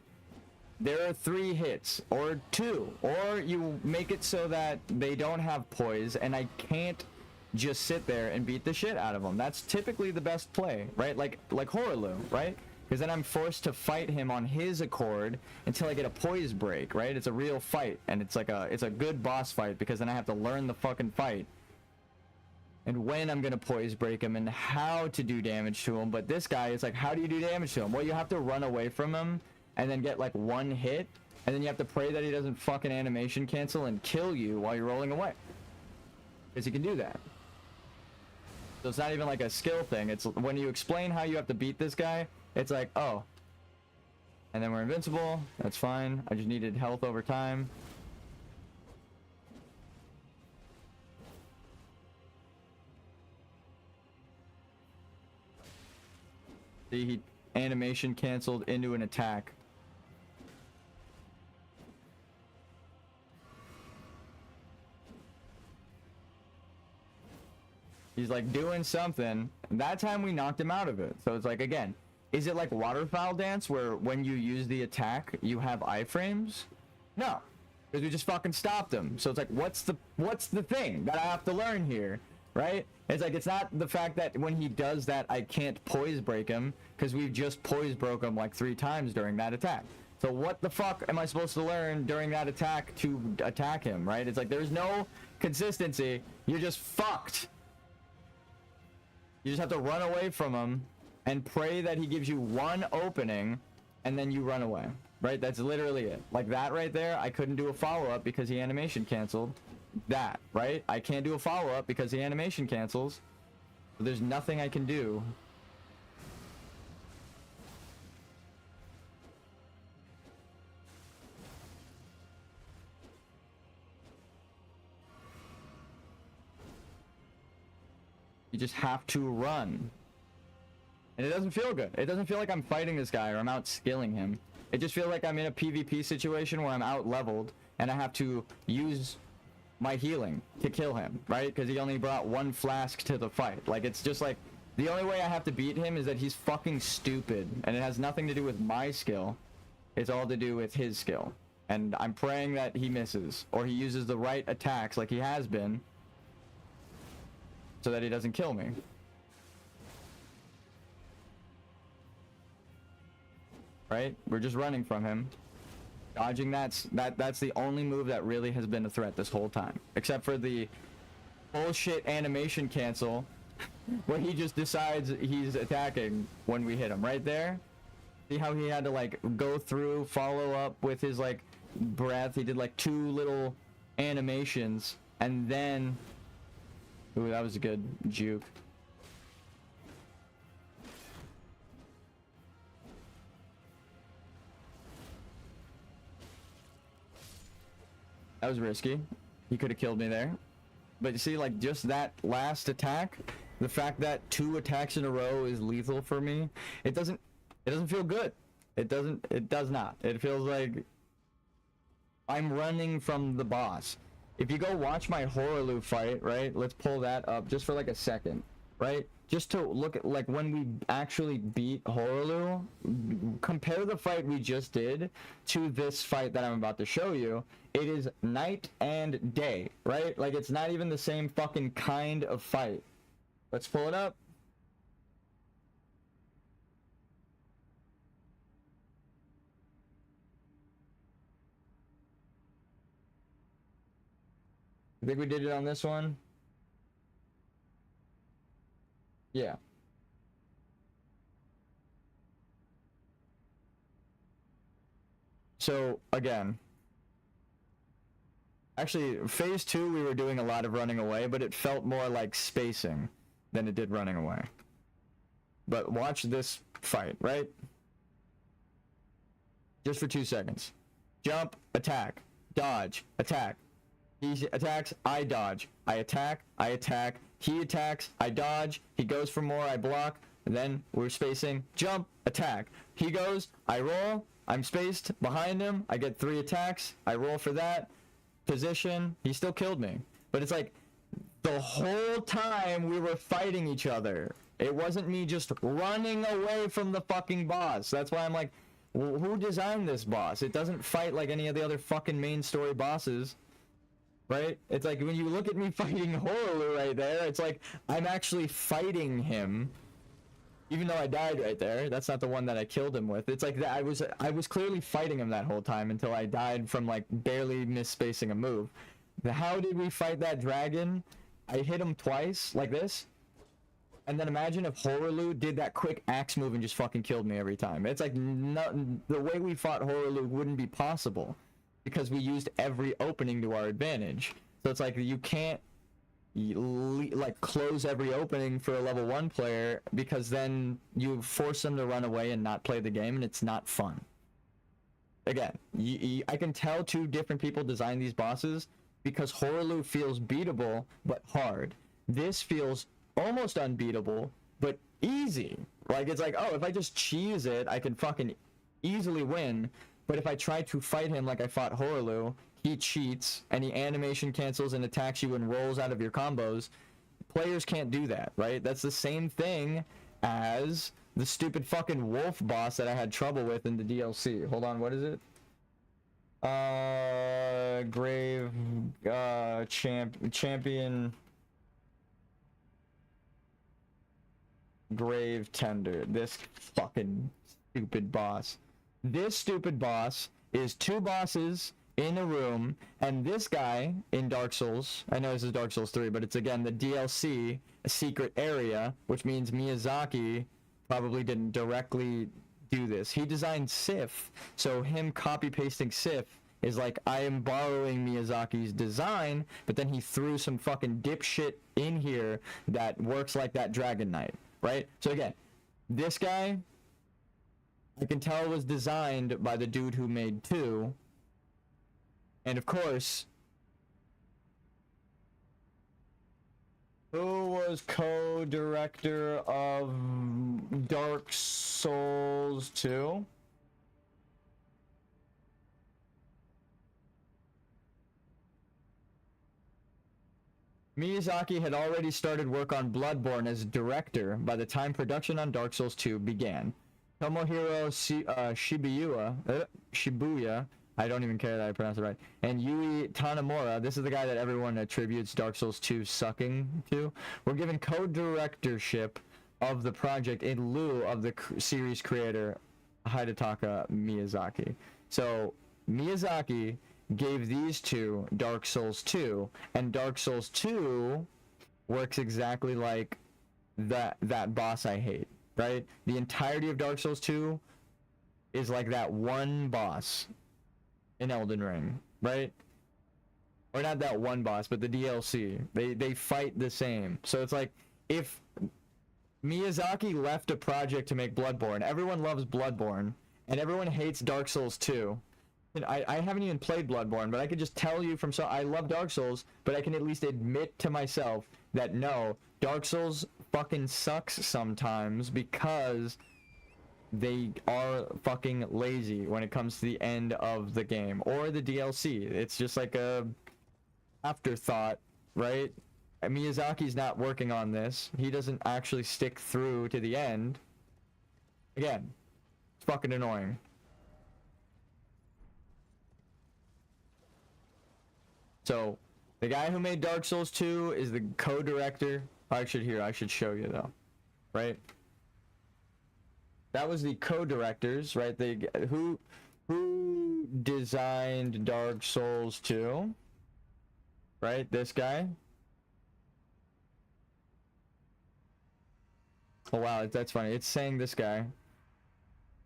There are 3 hits or 2, or you make it so that they don't have poise, and I can't just sit there and beat the shit out of them. That's typically the best play, right? Like Horaloo, right? Because then I'm forced to fight him on his accord until I get a poise break, right? It's a real fight, and it's a good boss fight, because then I have to learn the fucking fight and when I'm gonna poise break him and how to do damage to him. But this guy is like, how do you do damage to him? Well, you have to run away from him and then get like 1 hit, and then you have to pray that he doesn't fucking animation cancel and kill you while you're rolling away, because he can do that. So it's not even like a skill thing. It's when you explain how you have to beat this guy, it's like, oh, and then we're invincible, that's fine, I just needed health over time. See, he animation canceled into an attack. He's like doing something. That time we knocked him out of it. So it's like, again, is it like waterfowl dance where when you use the attack you have iframes? No, because we just fucking stopped him. So it's like, what's the thing that I have to learn here, right? It's like, it's not the fact that when he does that I can't poise break him, because we've just poise broke him like 3 times during that attack. So what the fuck am I supposed to learn during that attack to attack him, right? It's like, there's no consistency. You're just fucked. You just have to run away from him and pray that he gives you 1 opening, and then you run away, right? That's literally it. Like that right there, I couldn't do a follow-up because he animation canceled. That, right? I can't do a follow-up because the animation cancels. So there's nothing I can do. You just have to run. And it doesn't feel good. It doesn't feel like I'm fighting this guy or I'm out skilling him. It just feels like I'm in a PvP situation where I'm out leveled and I have to use my healing to kill him, right? Because he only brought 1 flask to the fight. Like, it's just like, the only way I have to beat him is that he's fucking stupid. And it has nothing to do with my skill. It's all to do with his skill. And I'm praying that he misses, or he uses the right attacks like he has been. so that he doesn't kill me. Right? We're just running from him. Dodging, that's the only move that really has been a threat this whole time. Except for the bullshit animation cancel where he just decides he's attacking when we hit him. Right there? See how he had to like go through, follow up with his like breath. He did like 2 little animations and then... Ooh, that was a good juke. That was risky. He could have killed me there. But you see, like, just that last attack, the fact that 2 attacks in a row is lethal for me, it doesn't feel good. It does not. It feels like I'm running from the boss. If you go watch my Horaloo fight, right? Let's pull that up just for like a second, right? Just to look at like when we actually beat Horaloo, compare the fight we just did to this fight that I'm about to show you. It is night and day, right? Like it's not even the same fucking kind of fight. Let's pull it up. I think we did it on this one. Yeah. So, again. Actually, phase 2 we were doing a lot of running away, but it felt more like spacing than it did running away. But watch this fight, right? Just for 2 seconds. Jump, attack, dodge, attack. He attacks, I dodge. I attack, he attacks, I dodge, he goes for more, I block, and then we're spacing, jump, attack. He goes, I roll, I'm spaced behind him, I get 3 attacks, I roll for that, position, he still killed me. But it's like, the whole time we were fighting each other. It wasn't me just running away from the fucking boss. That's why I'm like, well, who designed this boss? It doesn't fight like any of the other fucking main story bosses. Right? It's like when you look at me fighting Horaloo right there, it's like I'm actually fighting him. Even though I died right there. That's not the one that I killed him with. It's like that I was clearly fighting him that whole time until I died from like barely misspacing a move. How did we fight that dragon? I hit him twice like this. And then imagine if Horaloo did that quick axe move and just fucking killed me every time. It's like the way we fought Horaloo wouldn't be possible. Because we used every opening to our advantage. So it's like you can't like close every opening for a level 1 player because then you force them to run away and not play the game and it's not fun. Again, I can tell 2 different people designed these bosses because Horaloo feels beatable but hard. This feels almost unbeatable but easy. Like it's like, oh, if I just cheese it, I can fucking easily win. But if I try to fight him like I fought Horaloo, he cheats, and he animation cancels and attacks you and rolls out of your combos. Players can't do that, right? That's the same thing as the stupid fucking wolf boss that I had trouble with in the DLC. Hold on, what is it? Grave, champion... Grave Tender. This fucking stupid boss. This stupid boss is 2 bosses in a room, and this guy in Dark Souls, I know this is Dark Souls 3, but it's again the DLC, a secret area, which means Miyazaki probably didn't directly do this. He designed Sif, so him copy-pasting Sif is like, I am borrowing Miyazaki's design, but then he threw some fucking dipshit in here that works like that Dragon Knight, right? So again, this guy... I can tell it was designed by the dude who made 2. And of course, who was co-director of Dark Souls 2? Miyazaki had already started work on Bloodborne as director by the time production on Dark Souls 2 began. Tomohiro Shibuya, I don't even care that I pronounced it right. And Yui Tanamura, this is the guy that everyone attributes Dark Souls 2 sucking to. We're given co-directorship of the project in lieu of the series creator Hidetaka Miyazaki. So Miyazaki gave these two Dark Souls 2, and Dark Souls 2 works exactly like that boss I hate, right? The entirety of Dark Souls 2 is like that one boss in Elden Ring, right? Or not that one boss, but the DLC. They fight the same. So it's like, if Miyazaki left a project to make Bloodborne, everyone loves Bloodborne, and everyone hates Dark Souls 2. And I haven't even played Bloodborne, but I could just tell you from I love Dark Souls, but I can at least admit to myself that no, Dark Souls fucking sucks sometimes because they are fucking lazy when it comes to the end of the game or the DLC. It's just like a afterthought, right? Miyazaki's not working on this. He doesn't actually stick through to the end. Again, it's fucking annoying. So, the guy who made Dark Souls 2 is the co-director. I should show you though, right? That was the co-directors, right? Who designed Dark Souls 2? Right, this guy. Oh wow, that's funny. It's saying this guy,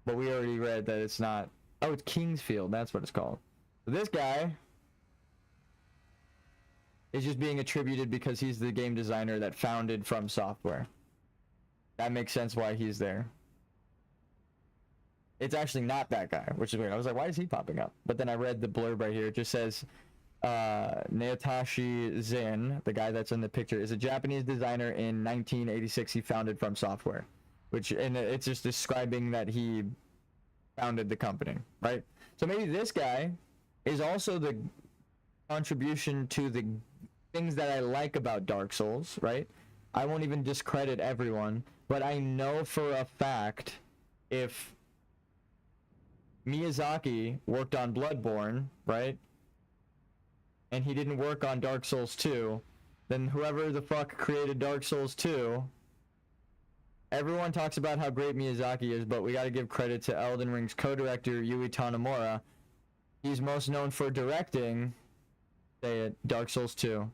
but we already read that it's not. Oh, it's Kingsfield. That's what it's called. So this guy is just being attributed because he's the game designer that founded From Software. That makes sense why he's there. It's actually not that guy, which is weird. I was like, why is he popping up? But then I read the blurb right here. It just says, Naotoshi Zen, the guy that's in the picture, is a Japanese designer. In 1986, he founded From Software. And it's just describing that he founded the company, right? So maybe this guy is also the contribution to the things that I like about Dark Souls, right? I won't even discredit everyone, but I know for a fact if Miyazaki worked on Bloodborne, right? And he didn't work on Dark Souls 2, then whoever the fuck created Dark Souls 2, everyone talks about how great Miyazaki is, but we gotta give credit to Elden Ring's co-director Yui Tanamura. He's most known for directing, say it, Dark Souls 2.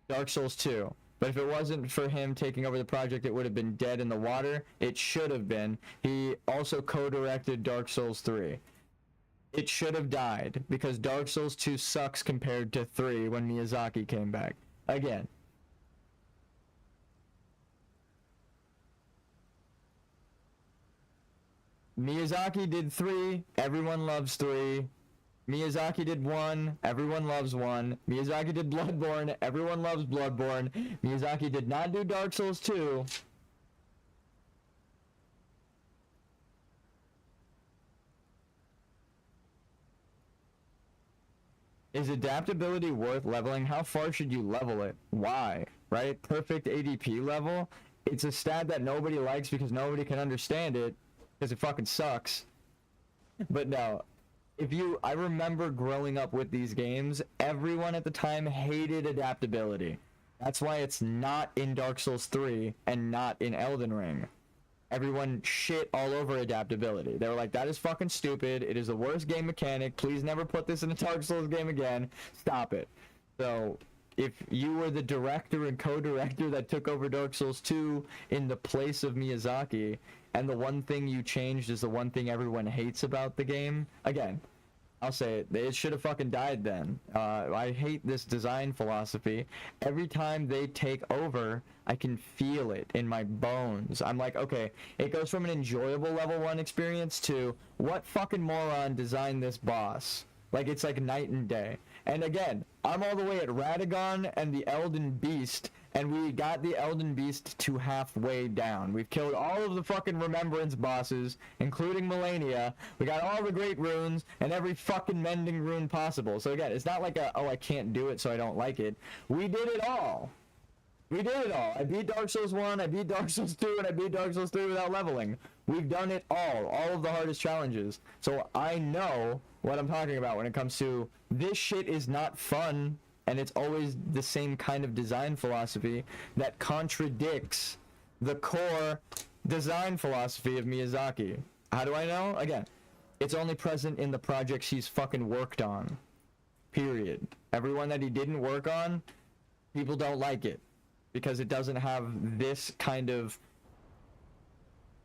Dark Souls 2. But if it wasn't for him taking over the project, it would have been dead in the water. It should have been. He also co-directed Dark Souls 3. It should have died, because Dark Souls 2 sucks compared to 3 when Miyazaki came back. Again. Miyazaki did 3, everyone loves 3. Miyazaki did 1, everyone loves 1. Miyazaki did Bloodborne, everyone loves Bloodborne. Miyazaki did not do Dark Souls 2. Is adaptability worth leveling? How far should you level it? Why? Right? Perfect ADP level? It's a stat that nobody likes because nobody can understand it, because it fucking sucks. But no. I remember growing up with these games, everyone at the time hated adaptability. That's why it's not in Dark Souls 3 and not in Elden Ring. Everyone shit all over adaptability. They were like, that is fucking stupid. It is the worst game mechanic. Please never put this in a Dark Souls game again. Stop it. So, if you were the director and co-director that took over Dark Souls 2 in the place of Miyazaki, and the one thing you changed is the one thing everyone hates about the game, again, I'll say it, it should have fucking died then. I hate this design philosophy. Every time they take over, I can feel it in my bones. I'm like, okay, it goes from an enjoyable level 1 experience to, what fucking moron designed this boss? Like, it's like night and day. And again, I'm all the way at Radagon and the Elden Beast, and we got the Elden Beast to halfway down. We've killed all of the fucking Remembrance bosses, including Melania. We got all the great runes, and every fucking mending rune possible. So again, it's not like oh, I can't do it so I don't like it. We did it all. We did it all. I beat Dark Souls 1, I beat Dark Souls 2, and I beat Dark Souls 3 without leveling. We've done it all of the hardest challenges. So I know what I'm talking about when it comes to this shit is not fun, and it's always the same kind of design philosophy that contradicts the core design philosophy of Miyazaki. How do I know? Again, it's only present in the projects he's fucking worked on. Period. Everyone that he didn't work on, people don't like it because it doesn't have this kind of,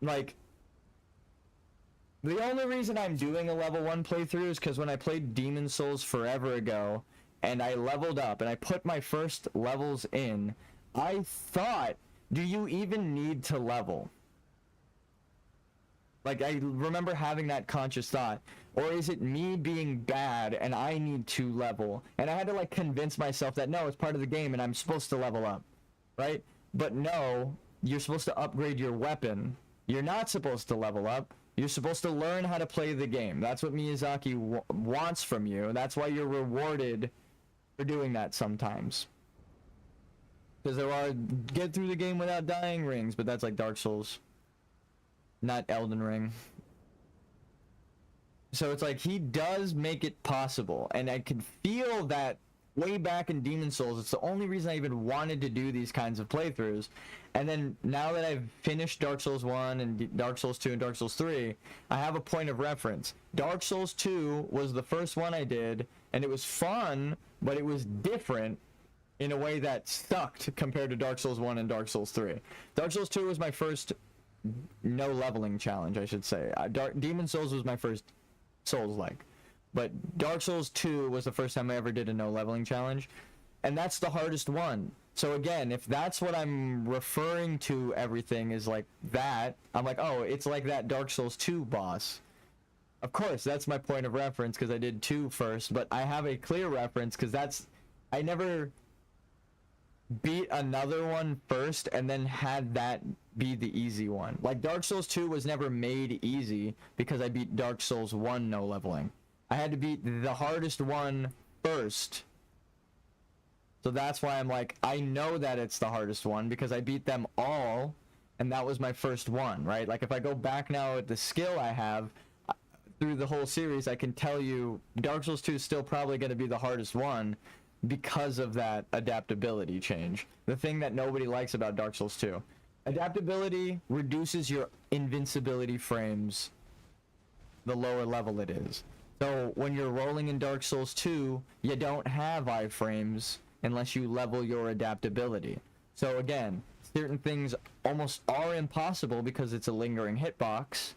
like, the only reason I'm doing a level 1 playthrough is because when I played Demon Souls forever ago and I leveled up and I put my first levels in, I thought, do you even need to level? Like, I remember having that conscious thought. Or is it me being bad and I need to level? And I had to, like, convince myself that, no, it's part of the game and I'm supposed to level up. Right? But no, you're supposed to upgrade your weapon. You're not supposed to level up. You're supposed to learn how to play the game. That's what Miyazaki wants from you. That's why you're rewarded for doing that sometimes. Because there are get through the game without dying rings, but that's like Dark Souls. Not Elden Ring. So it's like he does make it possible. And I can feel that way back in Demon Souls. It's the only reason I even wanted to do these kinds of playthroughs. And then now that I've finished Dark Souls 1 and Dark Souls 2 and Dark Souls 3, I have a point of reference. Dark Souls 2 was the first one I did, and it was fun, but it was different in a way that sucked compared to Dark Souls 1 and Dark Souls 3. Dark Souls 2 was my first no leveling challenge, I should say. Demon Souls was my first Souls-like. But Dark Souls 2 was the first time I ever did a no leveling challenge, and that's the hardest one. So again, if that's what I'm referring to everything is like that, I'm like, oh, it's like that Dark Souls 2 boss. Of course, that's my point of reference because I did 2 first, but I have a clear reference because I never beat another one first and then had that be the easy one. Like Dark Souls 2 was never made easy because I beat Dark Souls 1 no leveling. I had to beat the hardest one first. So that's why I'm like, I know that it's the hardest one because I beat them all, and that was my first one, right? Like, if I go back now at the skill I have through the whole series, I can tell you Dark Souls 2 is still probably going to be the hardest one because of that adaptability change. The thing that nobody likes about Dark Souls 2. Adaptability reduces your invincibility frames the lower level it is. So when you're rolling in Dark Souls 2, you don't have iframes unless you level your adaptability. So again, certain things almost are impossible because it's a lingering hitbox,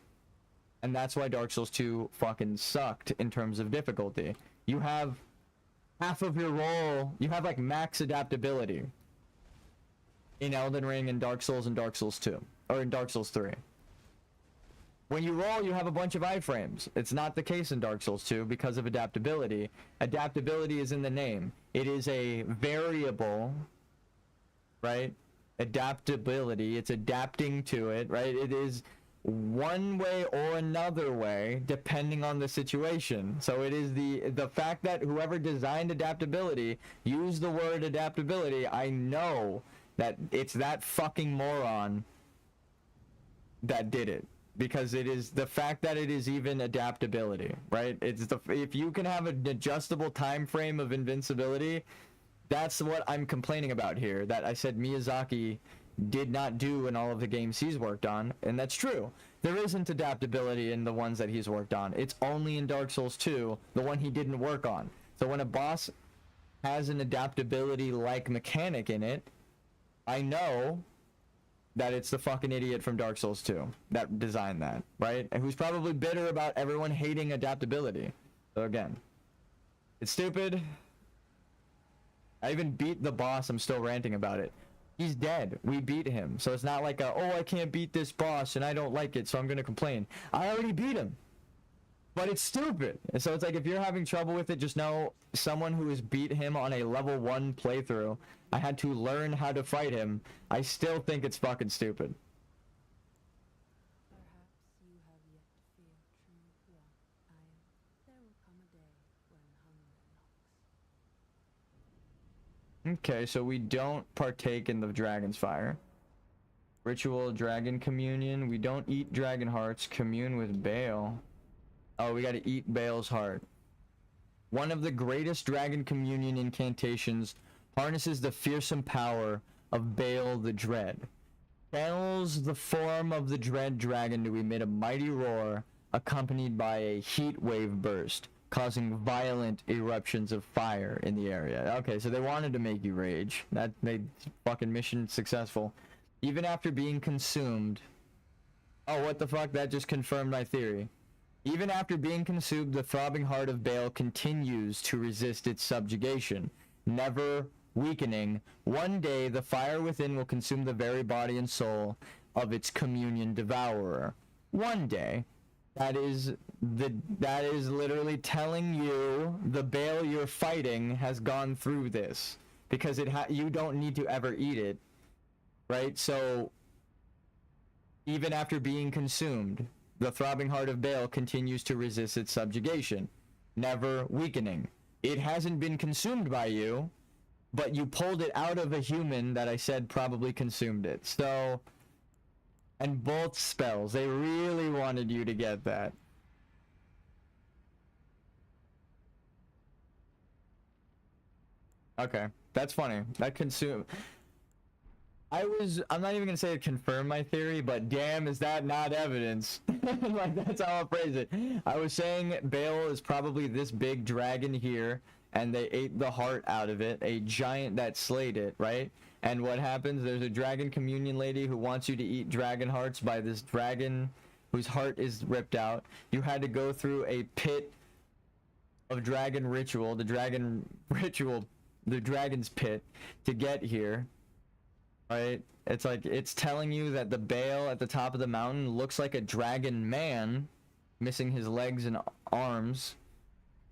and that's why Dark Souls 2 fucking sucked in terms of difficulty. You have half of your roll, you have like max adaptability in Elden Ring and Dark Souls 2, or in Dark Souls 3. When you roll, you have a bunch of iframes. It's not the case in Dark Souls 2 because of adaptability. Adaptability is in the name. It is a variable, right? Adaptability, it's adapting to it, right? It is one way or another way depending on the situation. So it is the fact that whoever designed adaptability used the word adaptability. I know that it's that fucking moron that did it. Because it is the fact that it is even adaptability, right? It's if you can have an adjustable time frame of invincibility, that's what I'm complaining about here. That I said Miyazaki did not do in all of the games he's worked on, and that's true. There isn't adaptability in the ones that he's worked on. It's only in Dark Souls 2, the one he didn't work on. So when a boss has an adaptability-like mechanic in it, I know that it's the fucking idiot from Dark Souls 2 that designed that, right? And who's probably bitter about everyone hating adaptability. So again, it's stupid. I even beat the boss, I'm still ranting about it. He's dead. We beat him. So it's not like oh, I can't beat this boss and I don't like it, so I'm gonna complain. I already beat him. But it's stupid. And so it's like, if you're having trouble with it, just know someone who has beat him on a level 1 playthrough, I had to learn how to fight him. I still think it's fucking stupid. Perhaps you have yet to feel true want. There will come a day when hunger knocks. Okay, so we don't partake in the dragon's fire. Ritual dragon communion. We don't eat dragon hearts. Commune with Baal. Oh, we gotta eat Baal's heart. One of the greatest dragon communion incantations harnesses the fearsome power of Baal the Dread. Channels the form of the dread dragon to emit a mighty roar accompanied by a heat wave burst, causing violent eruptions of fire in the area. Okay, so they wanted to make you rage. That made fucking mission successful. Even after being consumed... Oh, what the fuck? That just confirmed my theory. Even after being consumed, the throbbing heart of Baal continues to resist its subjugation, never weakening. One day, the fire within will consume the very body and soul of its communion devourer. One day. That is literally telling you the Baal you're fighting has gone through this, because you don't need to ever eat it, right? So even after being consumed, the throbbing heart of Baal continues to resist its subjugation, never weakening. It hasn't been consumed by you, but you pulled it out of a human that I said probably consumed it. So, and both spells, they really wanted you to get that. Okay, that's funny. That I'm not even gonna say it confirmed my theory, but damn, is that not evidence? Like, that's how I'll phrase it. I was saying Baal is probably this big dragon here, and they ate the heart out of it, a giant that slayed it, right? And what happens? There's a dragon communion lady who wants you to eat dragon hearts by this dragon whose heart is ripped out. You had to go through a pit of dragon ritual, the dragon's pit, to get here. Right? It's like, it's telling you that the Baal at the top of the mountain looks like a dragon man, missing his legs and arms,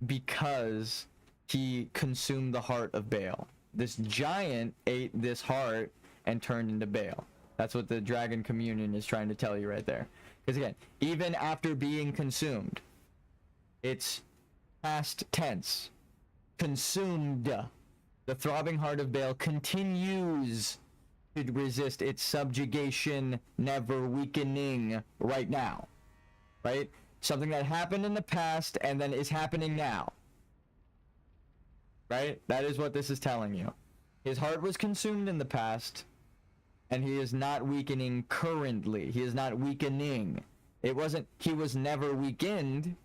because he consumed the heart of Baal. This giant ate this heart and turned into Baal. That's what the dragon communion is trying to tell you right there. Because again, even after being consumed, it's past tense. Consumed. The throbbing heart of Baal continues to resist its subjugation, never weakening right now. Right? Something that happened in the past and then is happening now. Right? That is what this is telling you. His heart was consumed in the past, and he is not weakening currently. He is not weakening. He was never weakened,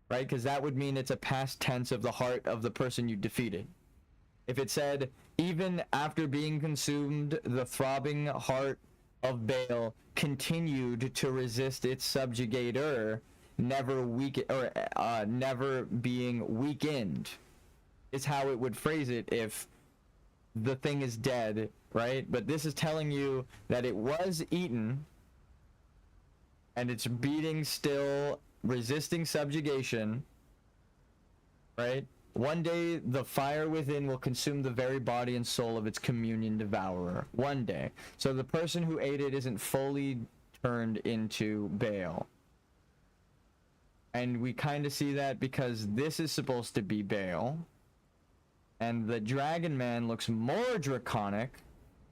right? Because that would mean it's a past tense of the heart of the person you defeated. If it said, even after being consumed, the throbbing heart of Baal continued to resist its subjugator, never being weakened, is how it would phrase it if the thing is dead, right? But this is telling you that it was eaten, and it's beating still, resisting subjugation, right? One day, the fire within will consume the very body and soul of its communion devourer. One day. So the person who ate it isn't fully turned into Baal. And we kind of see that because this is supposed to be Baal. And the Dragon Man looks more draconic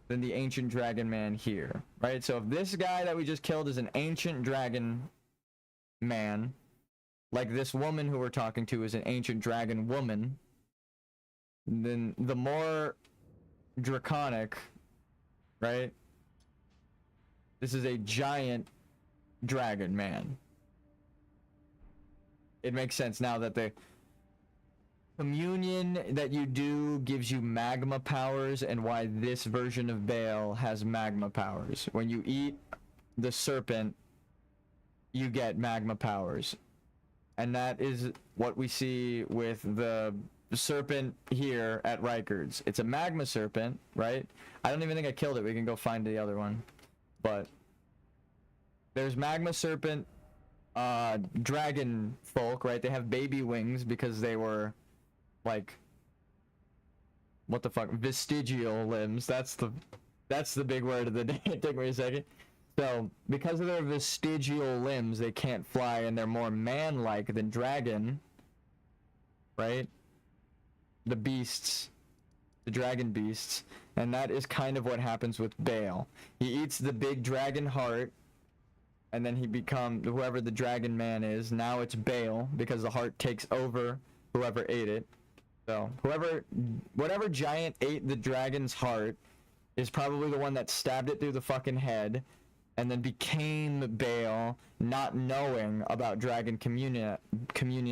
than the Ancient Dragon Man here. Right? So if this guy that we just killed is an Ancient Dragon Man, like this woman who we're talking to is an Ancient Dragon woman, then the more draconic, right? This is a giant dragon man. It makes sense now that the communion that you do gives you magma powers, and why this version of Baal has magma powers. When you eat the serpent, you get magma powers. And that is what we see with the serpent here at Reichard's. It's a magma serpent, right? I don't even think I killed it. We can go find the other one. But there's magma serpent, dragon folk, right? They have baby wings because they were like, what the fuck, vestigial limbs. That's the big word of the day. It took me a second. So because of their vestigial limbs, they can't fly, and they're more man-like than dragon, right? The beasts the dragon beasts, and that is kind of what happens with Bale. He eats the big dragon heart, and then he becomes whoever the dragon man is. Now it's Bale because the heart takes over whoever ate it. So whatever giant ate the dragon's heart is probably the one that stabbed it through the fucking head and then became Bale, not knowing about dragon communion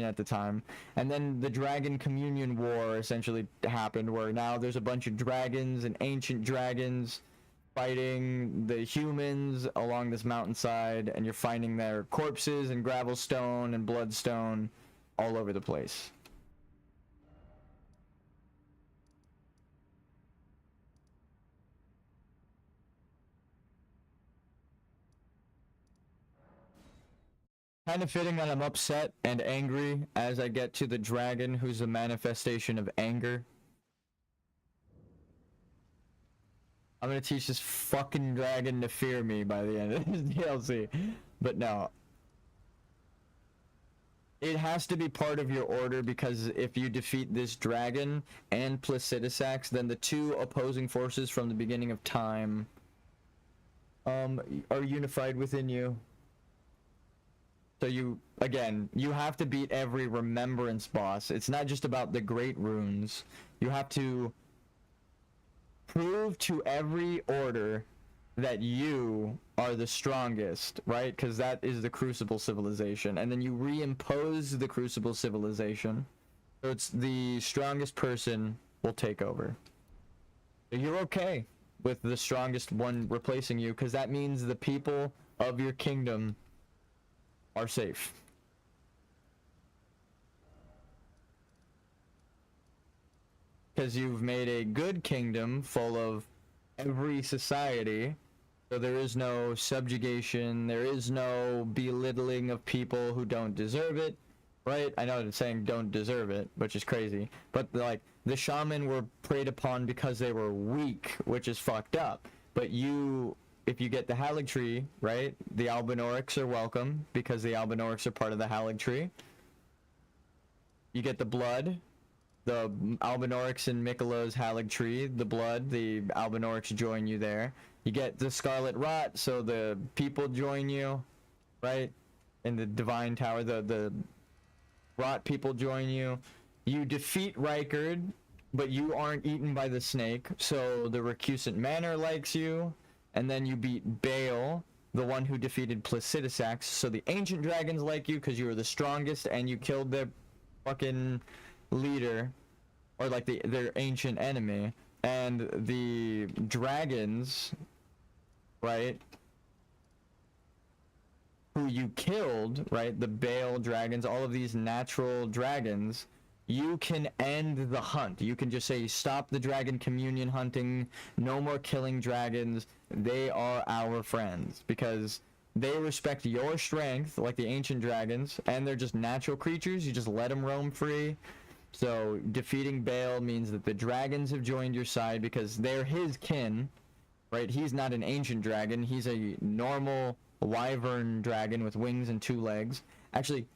at the time. And then the dragon communion war essentially happened, where now there's a bunch of dragons and ancient dragons fighting the humans along this mountainside, and you're finding their corpses and gravelstone and bloodstone all over the place. Kind of fitting that I'm upset and angry as I get to the dragon, who's a manifestation of anger. I'm gonna teach this fucking dragon to fear me by the end of this DLC. But no. It has to be part of your order, because if you defeat this dragon and Placidusax, then the two opposing forces from the beginning of time are unified within you. So you have to beat every remembrance boss. It's not just about the great runes. You have to prove to every order that you are the strongest, right? Because that is the Crucible civilization. And then you reimpose the Crucible civilization. So it's the strongest person will take over. You're okay with the strongest one replacing you, because that means the people of your kingdom are safe. Because you've made a good kingdom full of every society, so there is no subjugation, there is no belittling of people who don't deserve it, right? I know it's saying don't deserve it, which is crazy, but like the shaman were preyed upon because they were weak, which is fucked up. But if you get the Halig tree, right, the Albinaurics are welcome, because the Albinaurics are part of the Halig tree. You get the blood, the Albinaurics in Miquella's Halig tree, the blood, the Albinaurics join you there. You get the Scarlet Rot, so the people join you, right, in the Divine Tower, the Rot people join you. You defeat Rykard, but you aren't eaten by the snake, so the Recusant Manor likes you. And then you beat Bale, the one who defeated Placidusax, so the ancient dragons like you because you were the strongest and you killed their fucking leader, or like their ancient enemy. And the dragons, right, who you killed, right, the Bale dragons, all of these natural dragons, you can end the hunt. You can just say, stop the dragon communion hunting, no more killing dragons, they are our friends, because they respect your strength like the ancient dragons, and they're just natural creatures. You just let them roam free. So defeating Bale means that the dragons have joined your side because they're his kin, right? He's not an ancient dragon, he's a normal wyvern dragon with wings and 2 legs. Actually,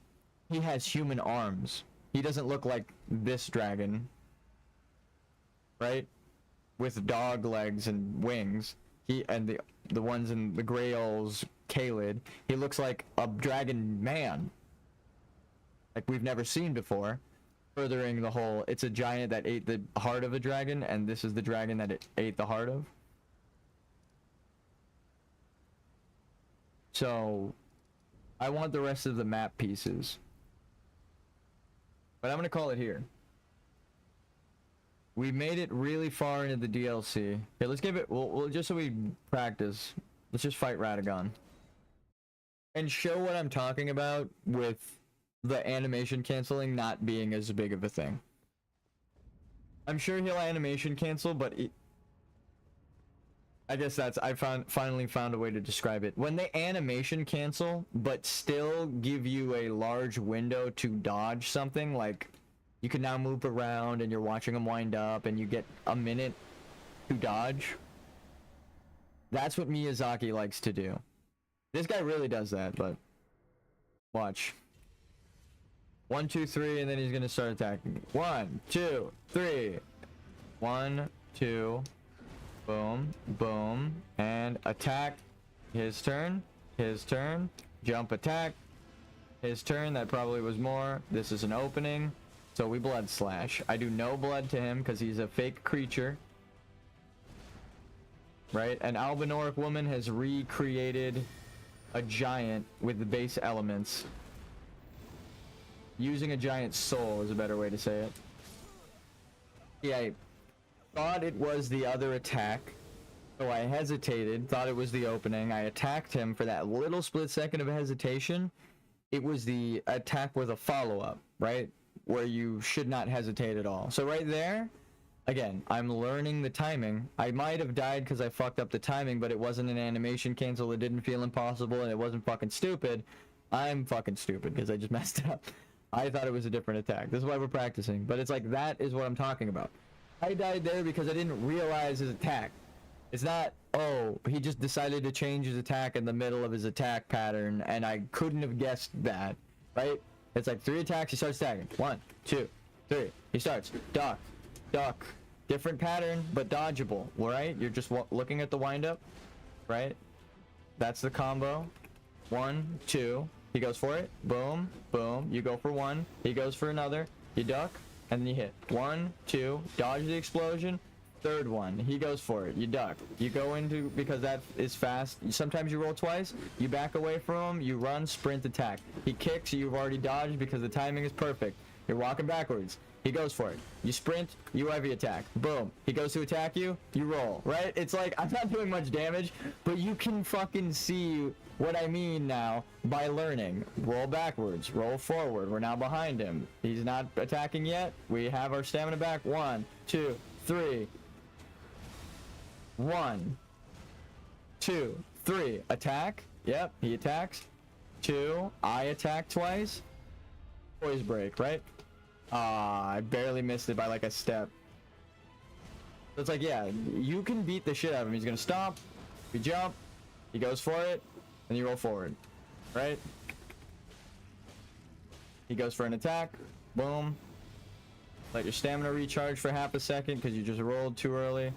he has human arms. He doesn't look like this dragon, right? With dog legs and wings. And the ones in the Grail's Kaled, he looks like a dragon man, like we've never seen before. Furthering the whole, it's a giant that ate the heart of a dragon, and this is the dragon that it ate the heart of. So, I want the rest of the map pieces. But I'm gonna call it here. We made it really far into the DLC. Okay, let's give it, we'll just so we practice, let's just fight Radagon. And show what I'm talking about with the animation canceling not being as big of a thing. I'm sure he'll animation cancel, but I guess that's, finally found a way to describe it. When they animation cancel, but still give you a large window to dodge something, like you can now move around and you're watching them wind up and you get a minute to dodge. That's what Miyazaki likes to do. This guy really does that, but watch. 1, 2, 3, and then he's gonna start attacking. 1, 2, 3. 1, 2, boom, boom, and attack. His turn, jump attack. His turn, that probably was more. This is an opening, so we blood slash. I do no blood to him because he's a fake creature. Right? An Albinoric woman has recreated a giant with the base elements. Using a giant soul is a better way to say it. Yeah, I thought it was the other attack, so I hesitated, thought it was the opening. I attacked him for that little split second of hesitation. It was the attack with a follow-up, right? Where you should not hesitate at all. So right there, again, I'm learning the timing. I might have died because I fucked up the timing, but it wasn't an animation cancel. It didn't feel impossible, and it wasn't fucking stupid. I'm fucking stupid because I just messed up. I thought it was a different attack. This is why we're practicing. But it's like, that is what I'm talking about. I died there because I didn't realize his attack. It's not, oh, he just decided to change his attack in the middle of his attack pattern, and I couldn't have guessed that, right? It's like 3 attacks, he starts attacking. 1, 2, 3. He starts. Duck. Duck. Different pattern, but dodgeable, right? You're just looking at the windup, right? That's the combo. 1, 2. He goes for it. Boom. Boom. You go for 1. He goes for another. You duck, and then you hit. 1, 2. Dodge the explosion. 3rd one. He goes for it. You duck. You go into, because that is fast. Sometimes you roll twice. You back away from him. You run, sprint, attack. He kicks. You've already dodged because the timing is perfect. You're walking backwards. He goes for it. You sprint, you heavy attack. Boom. He goes to attack you, you roll, right? It's like, I'm not doing much damage, but you can fucking see what I mean now by learning. Roll backwards, roll forward. We're now behind him. He's not attacking yet. We have our stamina back. 1, 2, 3. 1, 2, 3. Attack. Yep, he attacks. 2. I attack twice. Poise break, right? I barely missed it by like a step. So it's like, yeah, you can beat the shit out of him. He's gonna stop. You jump. He goes for it. And you roll forward. Right? He goes for an attack. Boom. Let your stamina recharge for half a second because you just rolled too early.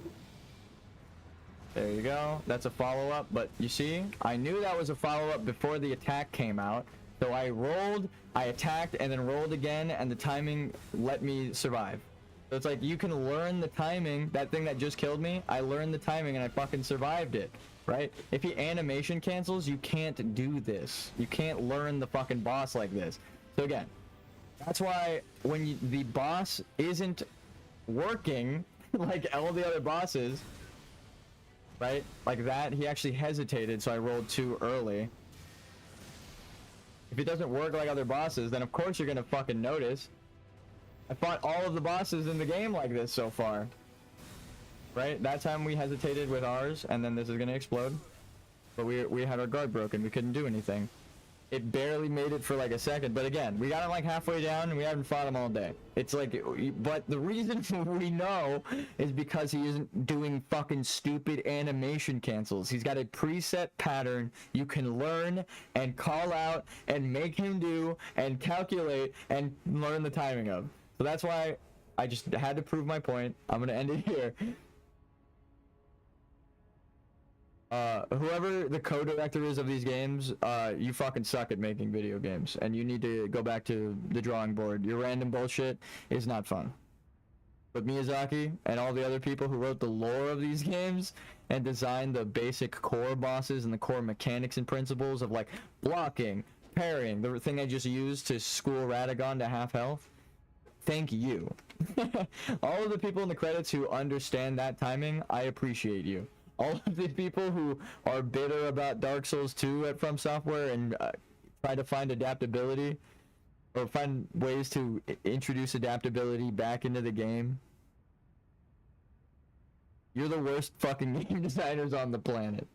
There you go. That's a follow-up. But you see, I knew that was a follow-up before the attack came out. So I rolled, I attacked, and then rolled again, and the timing let me survive. So it's like, you can learn the timing. That thing that just killed me, I learned the timing, and I fucking survived it, right? If he animation cancels, you can't do this. You can't learn the fucking boss like this. So again, that's why when the boss isn't working, like all the other bosses, right? Like that, he actually hesitated, so I rolled too early. If it doesn't work like other bosses, then of course you're gonna fucking notice. I fought all of the bosses in the game like this so far. Right? That time we hesitated with ours, and then this is gonna explode. But we had our guard broken, we couldn't do anything. It barely made it for like a second, but again, we got him like halfway down and we haven't fought him all day. It's like, but the reason we know is because he isn't doing fucking stupid animation cancels. He's got a preset pattern you can learn and call out and make him do and calculate and learn the timing of. So that's why I just had to prove my point. I'm gonna end it here. Whoever the co-director is of these games, you fucking suck at making video games, and you need to go back to the drawing board. Your random bullshit is not fun. But Miyazaki and all the other people who wrote the lore of these games and designed the basic core bosses and the core mechanics and principles of like blocking, parrying, the thing I just used to school Radagon to half health, thank you. All of the people in the credits who understand that timing, I appreciate you. All of the people who are bitter about Dark Souls 2 at From Software and try to find adaptability or find ways to introduce adaptability back into the game, you're the worst fucking game designers on the planet.